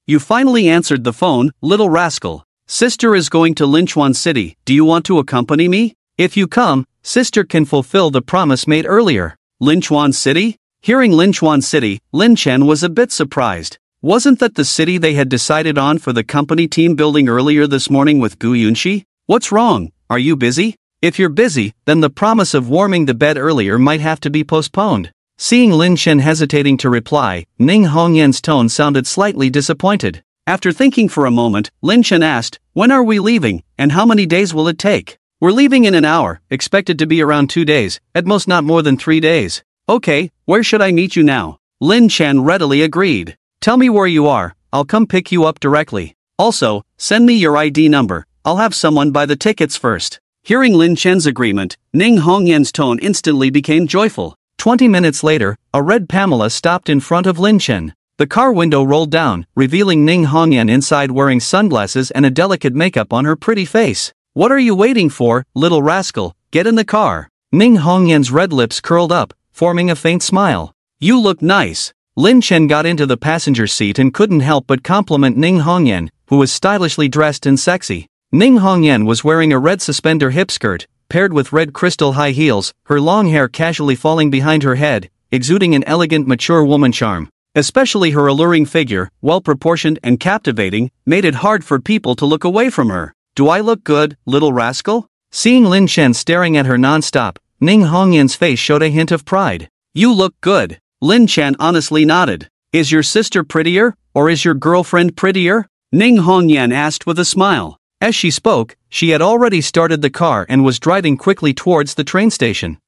You finally answered the phone, little rascal. Sister is going to Linchuan City. Do you want to accompany me? If you come, sister can fulfill the promise made earlier. Linchuan City? Hearing Linchuan City, Lin Chen was a bit surprised. Wasn't that the city they had decided on for the company team building earlier this morning with Gu Yunqi? What's wrong? Are you busy? If you're busy, then the promise of warming the bed earlier might have to be postponed. Seeing Lin Chen hesitating to reply, Ning Hongyan's tone sounded slightly disappointed. After thinking for a moment, Lin Chen asked, when are we leaving, and how many days will it take? We're leaving in an hour, expected to be around 2 days, at most not more than 3 days. Okay, where should I meet you now? Lin Chen readily agreed. Tell me where you are, I'll come pick you up directly. Also, send me your ID number, I'll have someone buy the tickets first. Hearing Lin Chen's agreement, Ning Hongyan's tone instantly became joyful. 20 minutes later, a red Pamela stopped in front of Lin Chen. The car window rolled down, revealing Ning Hongyan inside wearing sunglasses and a delicate makeup on her pretty face. What are you waiting for, little rascal? Get in the car. Ning Hongyan's red lips curled up, forming a faint smile. You look nice. Lin Chen got into the passenger seat and couldn't help but compliment Ning Hongyan, who was stylishly dressed and sexy. Ning Hongyan was wearing a red suspender hip skirt, paired with red crystal high heels, her long hair casually falling behind her head, exuding an elegant mature woman charm. Especially her alluring figure, well-proportioned and captivating, made it hard for people to look away from her. Do I look good, little rascal? Seeing Lin Chen staring at her non-stop, Ning Hongyan's face showed a hint of pride. You look good. Lin Chen honestly nodded. Is your sister prettier, or is your girlfriend prettier? Ning Hongyan asked with a smile. As she spoke, she had already started the car and was driving quickly towards the train station.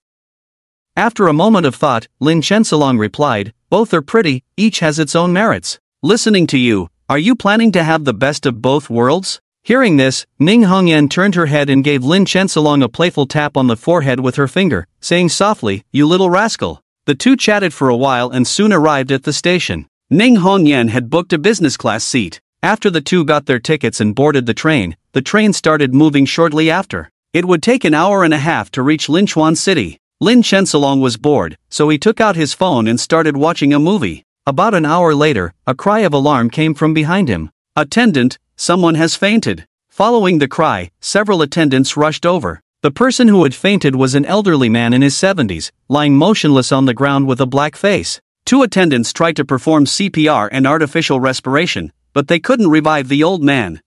After a moment of thought, Lin Chensalong replied, both are pretty, each has its own merits. Listening to you, are you planning to have the best of both worlds? Hearing this, Ning Hongyan turned her head and gave Lin Chensalong a playful tap on the forehead with her finger, saying softly, you little rascal. The two chatted for a while and soon arrived at the station. Ning Hongyan had booked a business class seat. After the two got their tickets and boarded the train started moving shortly after. It would take an hour and a half to reach Linchuan City. Lin Chensalong was bored, so he took out his phone and started watching a movie. About an hour later, a cry of alarm came from behind him. "Attendant, someone has fainted." Following the cry, several attendants rushed over. The person who had fainted was an elderly man in his 70s, lying motionless on the ground with a black face. Two attendants tried to perform CPR and artificial respiration, but they couldn't revive the old man.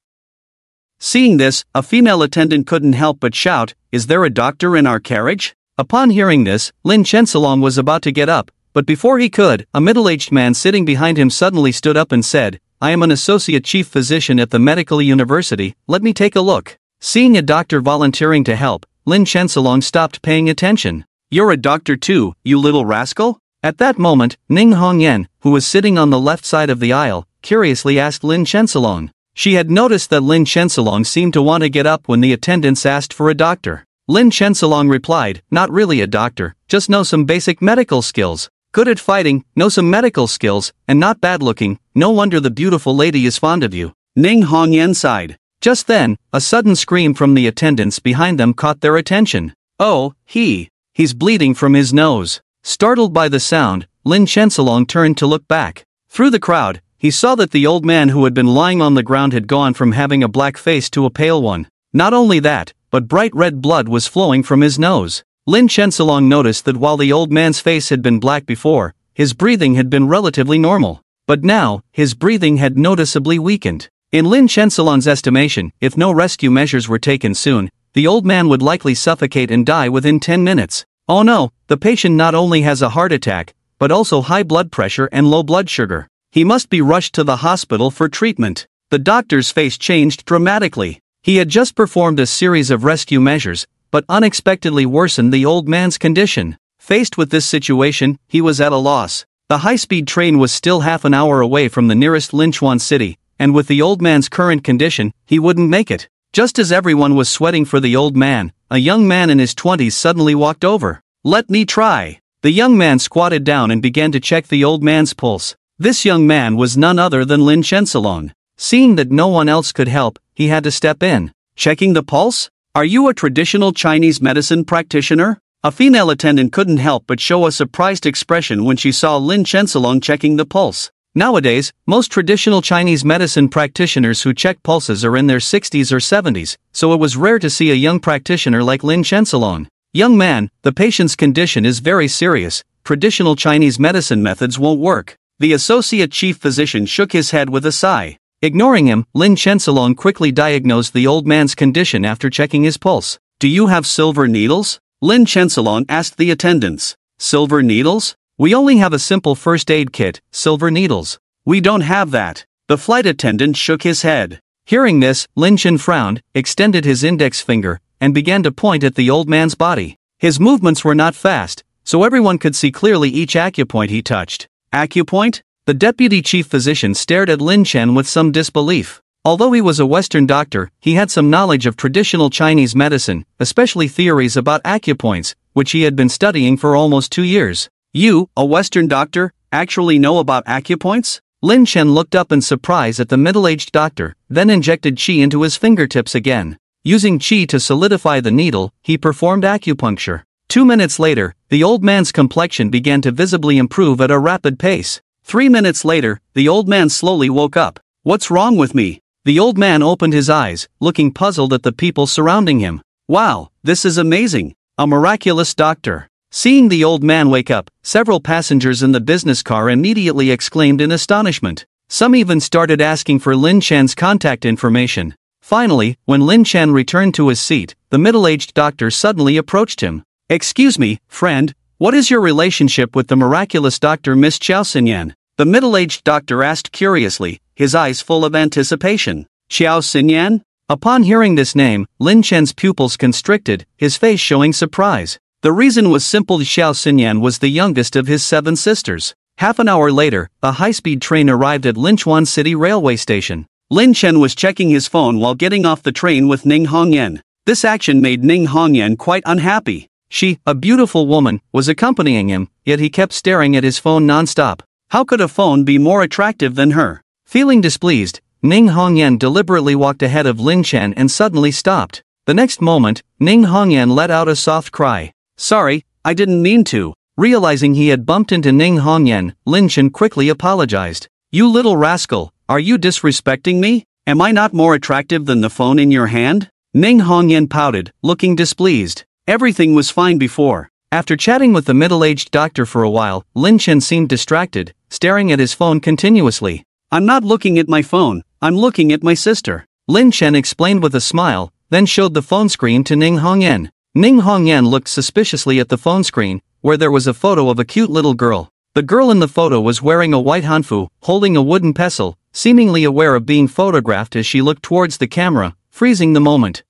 Seeing this, a female attendant couldn't help but shout, "Is there a doctor in our carriage?" Upon hearing this, Lin Chensalong was about to get up, but before he could, a middle-aged man sitting behind him suddenly stood up and said, "I am an associate chief physician at the medical university, let me take a look." Seeing a doctor volunteering to help, Lin Chensalong stopped paying attention. "You're a doctor too, you little rascal?" At that moment, Ning Hongyan, who was sitting on the left side of the aisle, curiously asked Lin Chensalong. She had noticed that Lin Chensalong seemed to want to get up when the attendants asked for a doctor. Lin Chensalong replied, "Not really a doctor, just know some basic medical skills. Good at fighting, know some medical skills, and not bad looking, no wonder the beautiful lady is fond of you." Ning Hongyan sighed. Just then, a sudden scream from the attendants behind them caught their attention. "Oh, he's bleeding from his nose." Startled by the sound, Lin Chensalong turned to look back. Through the crowd, he saw that the old man who had been lying on the ground had gone from having a black face to a pale one. Not only that, but bright red blood was flowing from his nose. Lin Chensalong noticed that while the old man's face had been black before, his breathing had been relatively normal. But now, his breathing had noticeably weakened. In Lin Chensalong's estimation, if no rescue measures were taken soon, the old man would likely suffocate and die within 10 minutes. Oh no, the patient not only has a heart attack, but also high blood pressure and low blood sugar. He must be rushed to the hospital for treatment. The doctor's face changed dramatically. He had just performed a series of rescue measures, but unexpectedly worsened the old man's condition. Faced with this situation, he was at a loss. The high-speed train was still half an hour away from the nearest Linchuan city, and with the old man's current condition, he wouldn't make it. Just as everyone was sweating for the old man, a young man in his 20s suddenly walked over. "Let me try." The young man squatted down and began to check the old man's pulse. This young man was none other than Lin Chensalong. Seeing that no one else could help, he had to step in. "Checking the pulse? Are you a traditional Chinese medicine practitioner?" A female attendant couldn't help but show a surprised expression when she saw Lin Chensalong checking the pulse. Nowadays, most traditional Chinese medicine practitioners who check pulses are in their 60s or 70s, so it was rare to see a young practitioner like Lin Chensalong. "Young man, the patient's condition is very serious. Traditional Chinese medicine methods won't work." The associate chief physician shook his head with a sigh. Ignoring him, Lin Chensalong quickly diagnosed the old man's condition after checking his pulse. "Do you have silver needles?" Lin Chensalong asked the attendants. "Silver needles? We only have a simple first aid kit, silver needles. We don't have that." The flight attendant shook his head. Hearing this, Lin Chen frowned, extended his index finger, and began to point at the old man's body. His movements were not fast, so everyone could see clearly each acupoint he touched. "Acupoint?" The deputy chief physician stared at Lin Chen with some disbelief. Although he was a Western doctor, he had some knowledge of traditional Chinese medicine, especially theories about acupoints, which he had been studying for almost 2 years. "You, a Western doctor, actually know about acupoints?" Lin Chen looked up in surprise at the middle-aged doctor, then injected qi into his fingertips again. Using qi to solidify the needle, he performed acupuncture. 2 minutes later, the old man's complexion began to visibly improve at a rapid pace. 3 minutes later, the old man slowly woke up. "What's wrong with me?" The old man opened his eyes, looking puzzled at the people surrounding him. "Wow, this is amazing. A miraculous doctor." Seeing the old man wake up, several passengers in the business car immediately exclaimed in astonishment. Some even started asking for Lin Chen's contact information. Finally, when Lin Chen returned to his seat, the middle-aged doctor suddenly approached him. "Excuse me, friend, what is your relationship with the miraculous doctor Miss Xiao Xinyan?" The middle-aged doctor asked curiously, his eyes full of anticipation. "Xiao Xinyan?" Upon hearing this name, Lin Chen's pupils constricted, his face showing surprise. The reason was simple: Xiao Xinyan was the youngest of his 7 sisters. Half an hour later, a high-speed train arrived at Linchuan City Railway Station. Lin Chen was checking his phone while getting off the train with Ning Hongyan. This action made Ning Hongyan quite unhappy. She, a beautiful woman, was accompanying him, yet he kept staring at his phone non-stop. How could a phone be more attractive than her? Feeling displeased, Ning Hongyan deliberately walked ahead of Lin Chen and suddenly stopped. The next moment, Ning Hongyan let out a soft cry. "Sorry, I didn't mean to." Realizing he had bumped into Ning Hongyan, Lin Chen quickly apologized. "You little rascal, are you disrespecting me? Am I not more attractive than the phone in your hand?" Ning Hongyan pouted, looking displeased. Everything was fine before. After chatting with the middle-aged doctor for a while, Lin Chen seemed distracted, staring at his phone continuously. "I'm not looking at my phone, I'm looking at my sister," Lin Chen explained with a smile, then showed the phone screen to Ning Hongyan. Ning Hongyan looked suspiciously at the phone screen, where there was a photo of a cute little girl. The girl in the photo was wearing a white hanfu, holding a wooden pestle, seemingly aware of being photographed as she looked towards the camera, freezing the moment.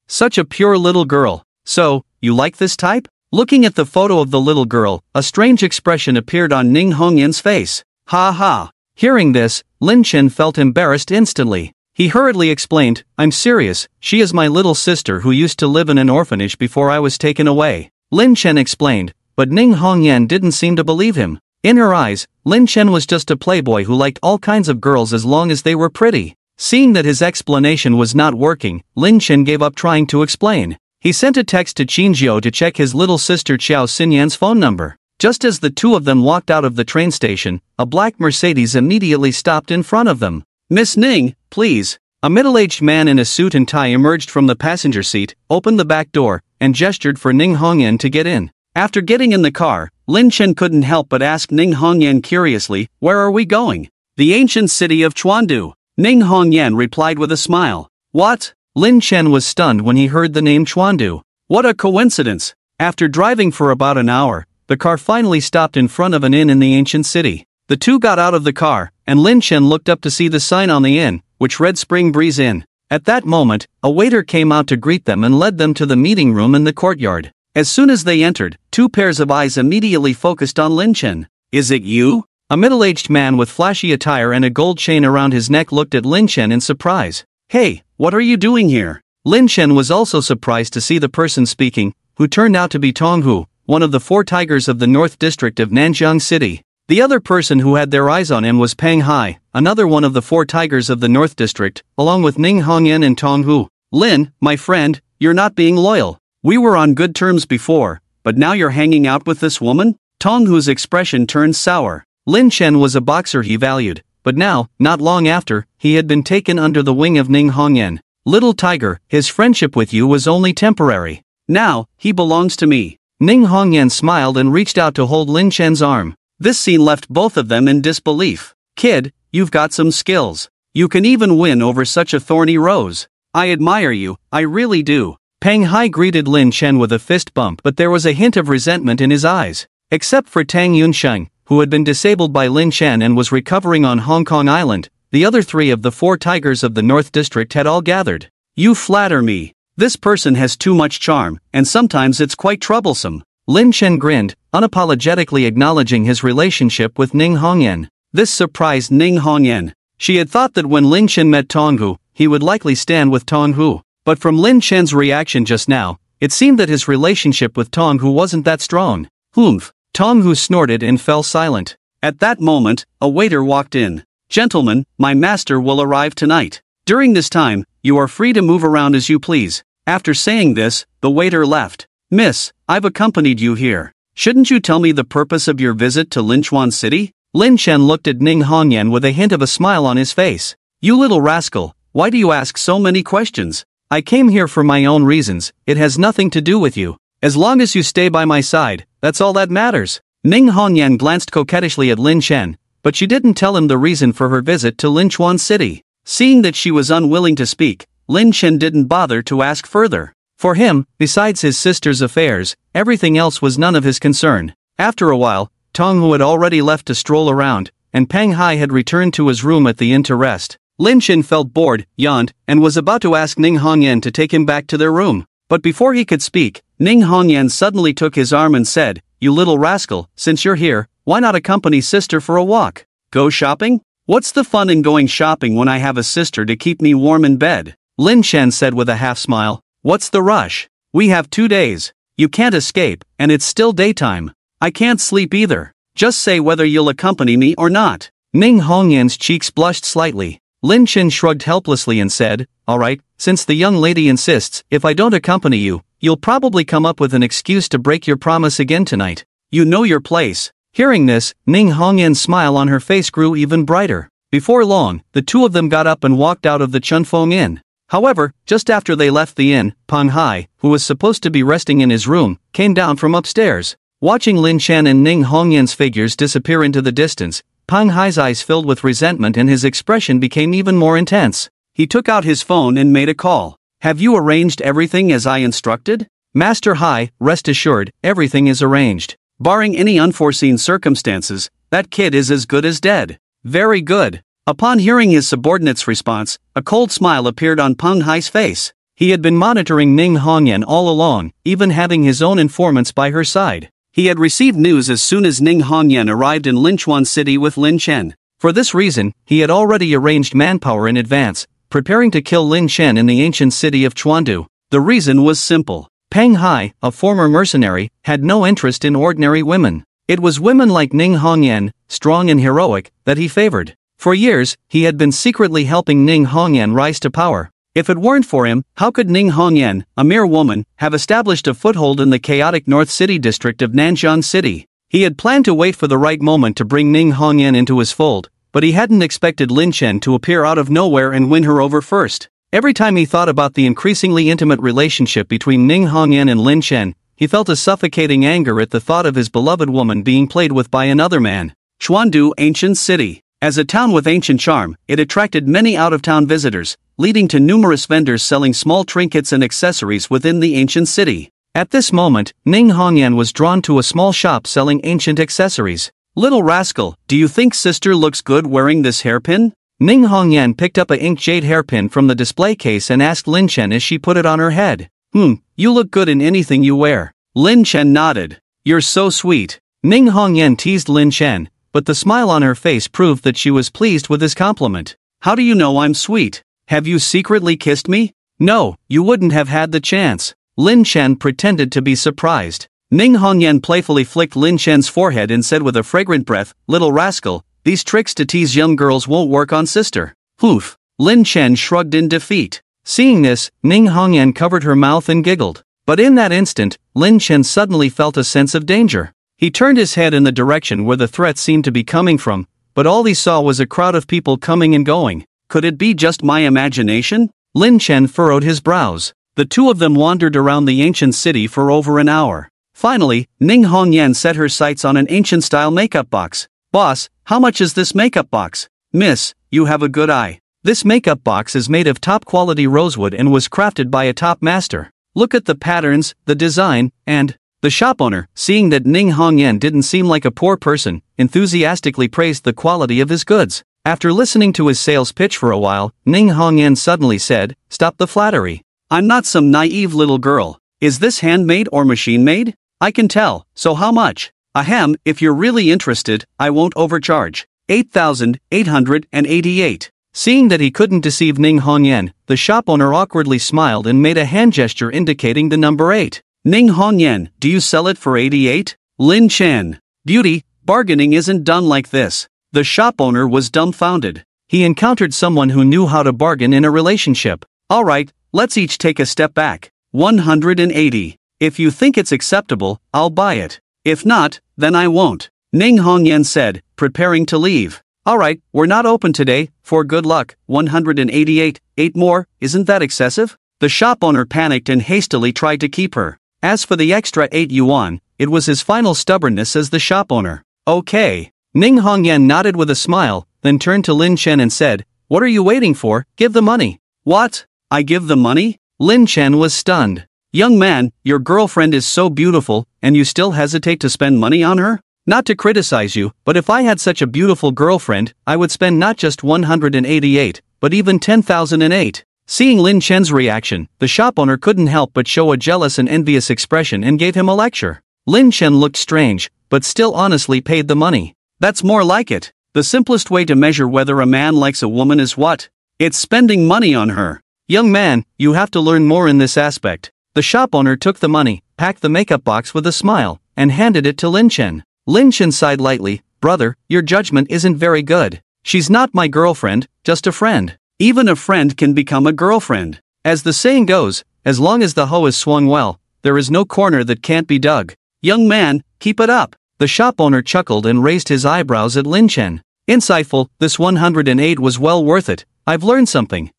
Such a pure little girl. "So, you like this type?" Looking at the photo of the little girl, a strange expression appeared on Ning Hongyan's face. "Ha ha." Hearing this, Lin Chen felt embarrassed instantly. He hurriedly explained, "I'm serious, she is my little sister who used to live in an orphanage before I was taken away." Lin Chen explained, but Ning Hongyan didn't seem to believe him. In her eyes, Lin Chen was just a playboy who liked all kinds of girls as long as they were pretty. Seeing that his explanation was not working, Lin Chen gave up trying to explain. He sent a text to Qinjiao to check his little sister Qiao Xinyan's phone number. Just as the two of them walked out of the train station, a black Mercedes immediately stopped in front of them. "Miss Ning, please." A middle-aged man in a suit and tie emerged from the passenger seat, opened the back door, and gestured for Ning Hongyan to get in. After getting in the car, Lin Chen couldn't help but ask Ning Hongyan curiously, "Where are we going?" "The ancient city of Chuandu," Ning Hongyan replied with a smile. "What?" Lin Chen was stunned when he heard the name Chuandu. What a coincidence! After driving for about an hour, the car finally stopped in front of an inn in the ancient city. The two got out of the car, and Lin Chen looked up to see the sign on the inn, which read Spring Breeze Inn. At that moment, a waiter came out to greet them and led them to the meeting room in the courtyard. As soon as they entered, two pairs of eyes immediately focused on Lin Chen. "Is it you?" A middle-aged man with flashy attire and a gold chain around his neck looked at Lin Chen in surprise. "Hey, what are you doing here?" Lin Chen was also surprised to see the person speaking, who turned out to be Tong Hu, one of the four tigers of the North District of Nanjiang City. The other person who had their eyes on him was Peng Hai, another one of the four tigers of the North District, along with Ning Hongyan and Tong Hu. "Lin, my friend, you're not being loyal. We were on good terms before, but now you're hanging out with this woman?" Tong Hu's expression turned sour. Lin Chen was a boxer he valued, but now, not long after, he had been taken under the wing of Ning Hongyan. "Little tiger, his friendship with you was only temporary. Now, he belongs to me." Ning Hongyan smiled and reached out to hold Lin Chen's arm. This scene left both of them in disbelief. "Kid, you've got some skills. You can even win over such a thorny rose. I admire you, I really do." Peng Hai greeted Lin Chen with a fist bump, but there was a hint of resentment in his eyes. Except for Tang Yunsheng, who had been disabled by Lin Chen and was recovering on Hong Kong Island, the other three of the four tigers of the North District had all gathered. "You flatter me. This person has too much charm, and sometimes it's quite troublesome." Lin Chen grinned, unapologetically acknowledging his relationship with Ning Hongyan. This surprised Ning Hongyan. She had thought that when Lin Chen met Tong Hu, he would likely stand with Tong Hu. But from Lin Chen's reaction just now, it seemed that his relationship with Tong Hu wasn't that strong. "Humph." Tong Hu snorted and fell silent. At that moment, a waiter walked in. "Gentlemen, my master will arrive tonight. During this time, you are free to move around as you please." After saying this, the waiter left. "Miss, I've accompanied you here. Shouldn't you tell me the purpose of your visit to Linchuan City?" Lin Chen looked at Ning Hongyan with a hint of a smile on his face. "You little rascal, why do you ask so many questions? I came here for my own reasons, it has nothing to do with you. As long as you stay by my side, that's all that matters." Ning Hongyan glanced coquettishly at Lin Chen, but she didn't tell him the reason for her visit to Linchuan City. Seeing that she was unwilling to speak, Lin Chen didn't bother to ask further. For him, besides his sister's affairs, everything else was none of his concern. After a while, Tong Hu had already left to stroll around, and Peng Hai had returned to his room at the inn to rest. Lin Chen felt bored, yawned, and was about to ask Ning Hongyan to take him back to their room. But before he could speak, Ning Hongyan suddenly took his arm and said, "You little rascal, since you're here, why not accompany sister for a walk? Go shopping? What's the fun in going shopping when I have a sister to keep me warm in bed?" Lin Chen said with a half smile. "What's the rush? We have 2 days. You can't escape, and it's still daytime. I can't sleep either. Just say whether you'll accompany me or not." Ning Hongyan's cheeks blushed slightly. Lin Chen shrugged helplessly and said, "All right, since the young lady insists, if I don't accompany you, you'll probably come up with an excuse to break your promise again tonight. You know your place. Hearing this, Ning Hongyan's smile on her face grew even brighter. Before long, the two of them got up and walked out of the Chunfeng Inn. However, just after they left the inn, Peng Hai, who was supposed to be resting in his room, came down from upstairs. Watching Lin Chen and Ning Hongyan's figures disappear into the distance, Peng Hai's eyes filled with resentment and his expression became even more intense. He took out his phone and made a call. Have you arranged everything as I instructed? Master Hai, rest assured, everything is arranged. Barring any unforeseen circumstances, that kid is as good as dead. Very good. Upon hearing his subordinate's response, a cold smile appeared on Peng Hai's face. He had been monitoring Ning Hongyan all along, even having his own informants by her side. He had received news as soon as Ning Hongyan arrived in Linchuan City with Lin Chen. For this reason, he had already arranged manpower in advance, preparing to kill Lin Chen in the ancient city of Chuandu. The reason was simple. Peng Hai, a former mercenary, had no interest in ordinary women. It was women like Ning Hongyan, strong and heroic, that he favored. For years, he had been secretly helping Ning Hongyan rise to power. If it weren't for him, how could Ning Hongyan, a mere woman, have established a foothold in the chaotic North City district of Nanjian City? He had planned to wait for the right moment to bring Ning Hongyan into his fold, but he hadn't expected Lin Chen to appear out of nowhere and win her over first. Every time he thought about the increasingly intimate relationship between Ning Hongyan and Lin Chen, he felt a suffocating anger at the thought of his beloved woman being played with by another man. Chuandu Ancient City. As a town with ancient charm, it attracted many out-of-town visitors, leading to numerous vendors selling small trinkets and accessories within the ancient city. At this moment, Ning Hongyan was drawn to a small shop selling ancient accessories. Little rascal, do you think sister looks good wearing this hairpin? Ning Hongyan picked up a ink jade hairpin from the display case and asked Lin Chen as she put it on her head. You look good in anything you wear. Lin Chen nodded. You're so sweet. Ning Hongyan teased Lin Chen, but the smile on her face proved that she was pleased with his compliment. How do you know I'm sweet? Have you secretly kissed me? No, you wouldn't have had the chance. Lin Chen pretended to be surprised. Ning Hongyan playfully flicked Lin Chen's forehead and said with a fragrant breath, little rascal, these tricks to tease young girls won't work on sister. Oof. Lin Chen shrugged in defeat. Seeing this, Ning Hongyan covered her mouth and giggled. But in that instant, Lin Chen suddenly felt a sense of danger. He turned his head in the direction where the threat seemed to be coming from, but all he saw was a crowd of people coming and going. Could it be just my imagination? Lin Chen furrowed his brows. The two of them wandered around the ancient city for over an hour. Finally, Ning Hongyan set her sights on an ancient-style makeup box. Boss, how much is this makeup box? Miss, you have a good eye. This makeup box is made of top-quality rosewood and was crafted by a top master. Look at the patterns, the design, and... The shop owner, seeing that Ning Hongyan didn't seem like a poor person, enthusiastically praised the quality of his goods. After listening to his sales pitch for a while, Ning Hongyan suddenly said, "Stop the flattery. I'm not some naive little girl. Is this handmade or machine-made? I can tell, so how much? Ahem, if you're really interested, I won't overcharge. 8,888. Seeing that he couldn't deceive Ning Hongyan, the shop owner awkwardly smiled and made a hand gesture indicating the number 8. Ning Hongyan, do you sell it for 88? Lin Chen. Beauty, bargaining isn't done like this. The shop owner was dumbfounded. He encountered someone who knew how to bargain in a relationship. Alright, let's each take a step back. 180. If you think it's acceptable, I'll buy it. If not, then I won't. Ning Hongyan said, preparing to leave. Alright, we're not open today, for good luck. 188, 8 more, isn't that excessive? The shop owner panicked and hastily tried to keep her. As for the extra 8 yuan, it was his final stubbornness as the shop owner. Okay. Ning Hongyan nodded with a smile, then turned to Lin Chen and said, what are you waiting for? Give the money. What? I give the money? Lin Chen was stunned. Young man, your girlfriend is so beautiful, and you still hesitate to spend money on her? Not to criticize you, but if I had such a beautiful girlfriend, I would spend not just 188, but even 10,008. Seeing Lin Chen's reaction, the shop owner couldn't help but show a jealous and envious expression and gave him a lecture. Lin Chen looked strange, but still honestly paid the money. That's more like it. The simplest way to measure whether a man likes a woman is what? It's spending money on her. Young man, you have to learn more in this aspect. The shop owner took the money, packed the makeup box with a smile, and handed it to Lin Chen. Lin Chen sighed lightly, brother, your judgment isn't very good. She's not my girlfriend, just a friend. Even a friend can become a girlfriend. As the saying goes, as long as the hoe is swung well, there is no corner that can't be dug. Young man, keep it up. The shop owner chuckled and raised his eyebrows at Lin Chen. Insightful, this 108 was well worth it, I've learned something.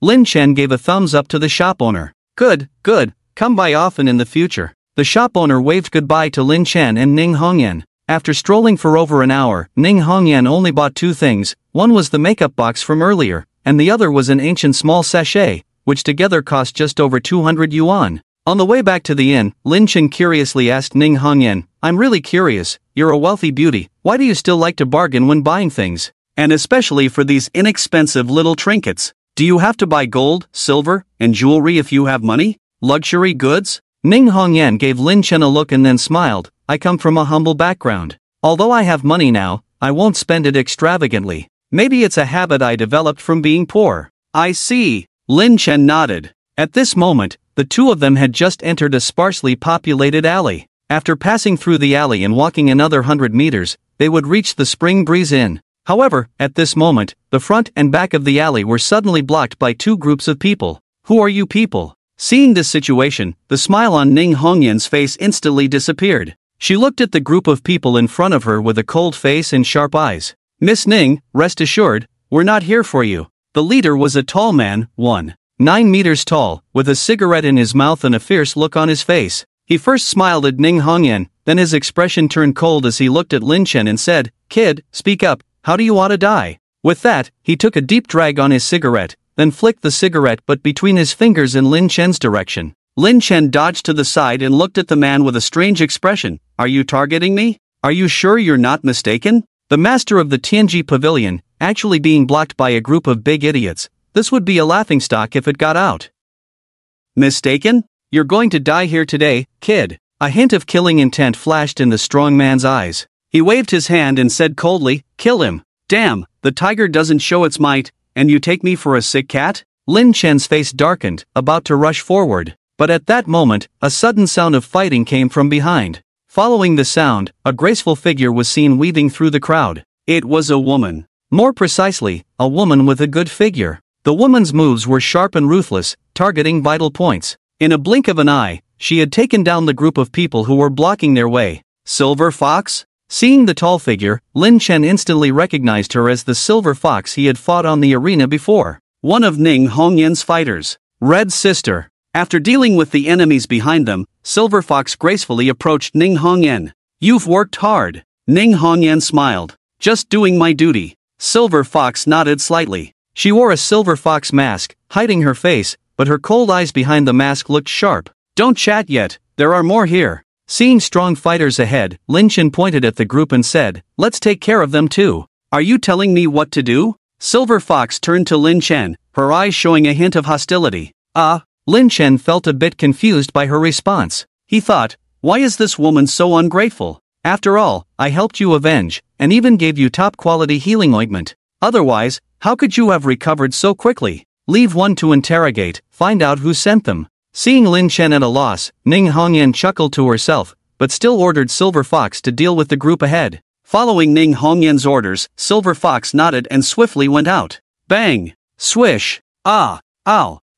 Lin Chen gave a thumbs up to the shop owner. Good, good, come by often in the future. The shop owner waved goodbye to Lin Chen and Ning Hongyan. After strolling for over an hour, Ning Hongyan only bought two things, one was the makeup box from earlier, and the other was an ancient small sachet, which together cost just over 200 yuan. On the way back to the inn, Lin Chen curiously asked Ning Hongyan, I'm really curious, you're a wealthy beauty, why do you still like to bargain when buying things? And especially for these inexpensive little trinkets. Do you have to buy gold, silver, and jewelry if you have money? Luxury goods? Ning Hongyan gave Lin Chen a look and then smiled, I come from a humble background. Although I have money now, I won't spend it extravagantly. Maybe it's a habit I developed from being poor. I see. Lin Chen nodded. At this moment, the two of them had just entered a sparsely populated alley. After passing through the alley and walking another 100 meters, they would reach the Spring Breeze Inn. However, at this moment, the front and back of the alley were suddenly blocked by two groups of people. Who are you people? Seeing this situation, the smile on Ning Hongyan's face instantly disappeared. She looked at the group of people in front of her with a cold face and sharp eyes. Miss Ning, rest assured, we're not here for you. The leader was a tall man, 9 meters tall, with a cigarette in his mouth and a fierce look on his face. He first smiled at Ning Hongyan, then his expression turned cold as he looked at Lin Chen and said, Kid, speak up, how do you want to die? With that, he took a deep drag on his cigarette, then flicked the cigarette but between his fingers in Lin Chen's direction. Lin Chen dodged to the side and looked at the man with a strange expression. Are you targeting me? Are you sure you're not mistaken? The master of the Tianji Pavilion, actually being blocked by a group of big idiots. This would be a laughingstock if it got out. Mistaken? You're going to die here today, kid. A hint of killing intent flashed in the strong man's eyes. He waved his hand and said coldly, kill him. Damn, the tiger doesn't show its might, and you take me for a sick cat? Lin Chen's face darkened, about to rush forward. But at that moment, a sudden sound of fighting came from behind. Following the sound, a graceful figure was seen weaving through the crowd. It was a woman. More precisely, a woman with a good figure. The woman's moves were sharp and ruthless, targeting vital points. In a blink of an eye, she had taken down the group of people who were blocking their way. Silver Fox? Seeing the tall figure, Lin Chen instantly recognized her as the Silver Fox he had fought on the arena before. One of Ning Hongyan's fighters. Red Sister. After dealing with the enemies behind them, Silver Fox gracefully approached Ning Hongyan. You've worked hard. Ning Hongyan smiled. Just doing my duty. Silver Fox nodded slightly. She wore a Silver Fox mask, hiding her face, but her cold eyes behind the mask looked sharp. Don't chat yet, there are more here. Seeing strong fighters ahead, Lin Chen pointed at the group and said, let's take care of them too. Are you telling me what to do? Silver Fox turned to Lin Chen, her eyes showing a hint of hostility. Lin Chen felt a bit confused by her response. He thought, why is this woman so ungrateful? After all, I helped you avenge, and even gave you top-quality healing ointment. Otherwise, how could you have recovered so quickly? Leave one to interrogate, find out who sent them. Seeing Lin Chen at a loss, Ning Hongyan chuckled to herself, but still ordered Silver Fox to deal with the group ahead. Following Ning Hongyan's orders, Silver Fox nodded and swiftly went out. Bang! Swish! Ow!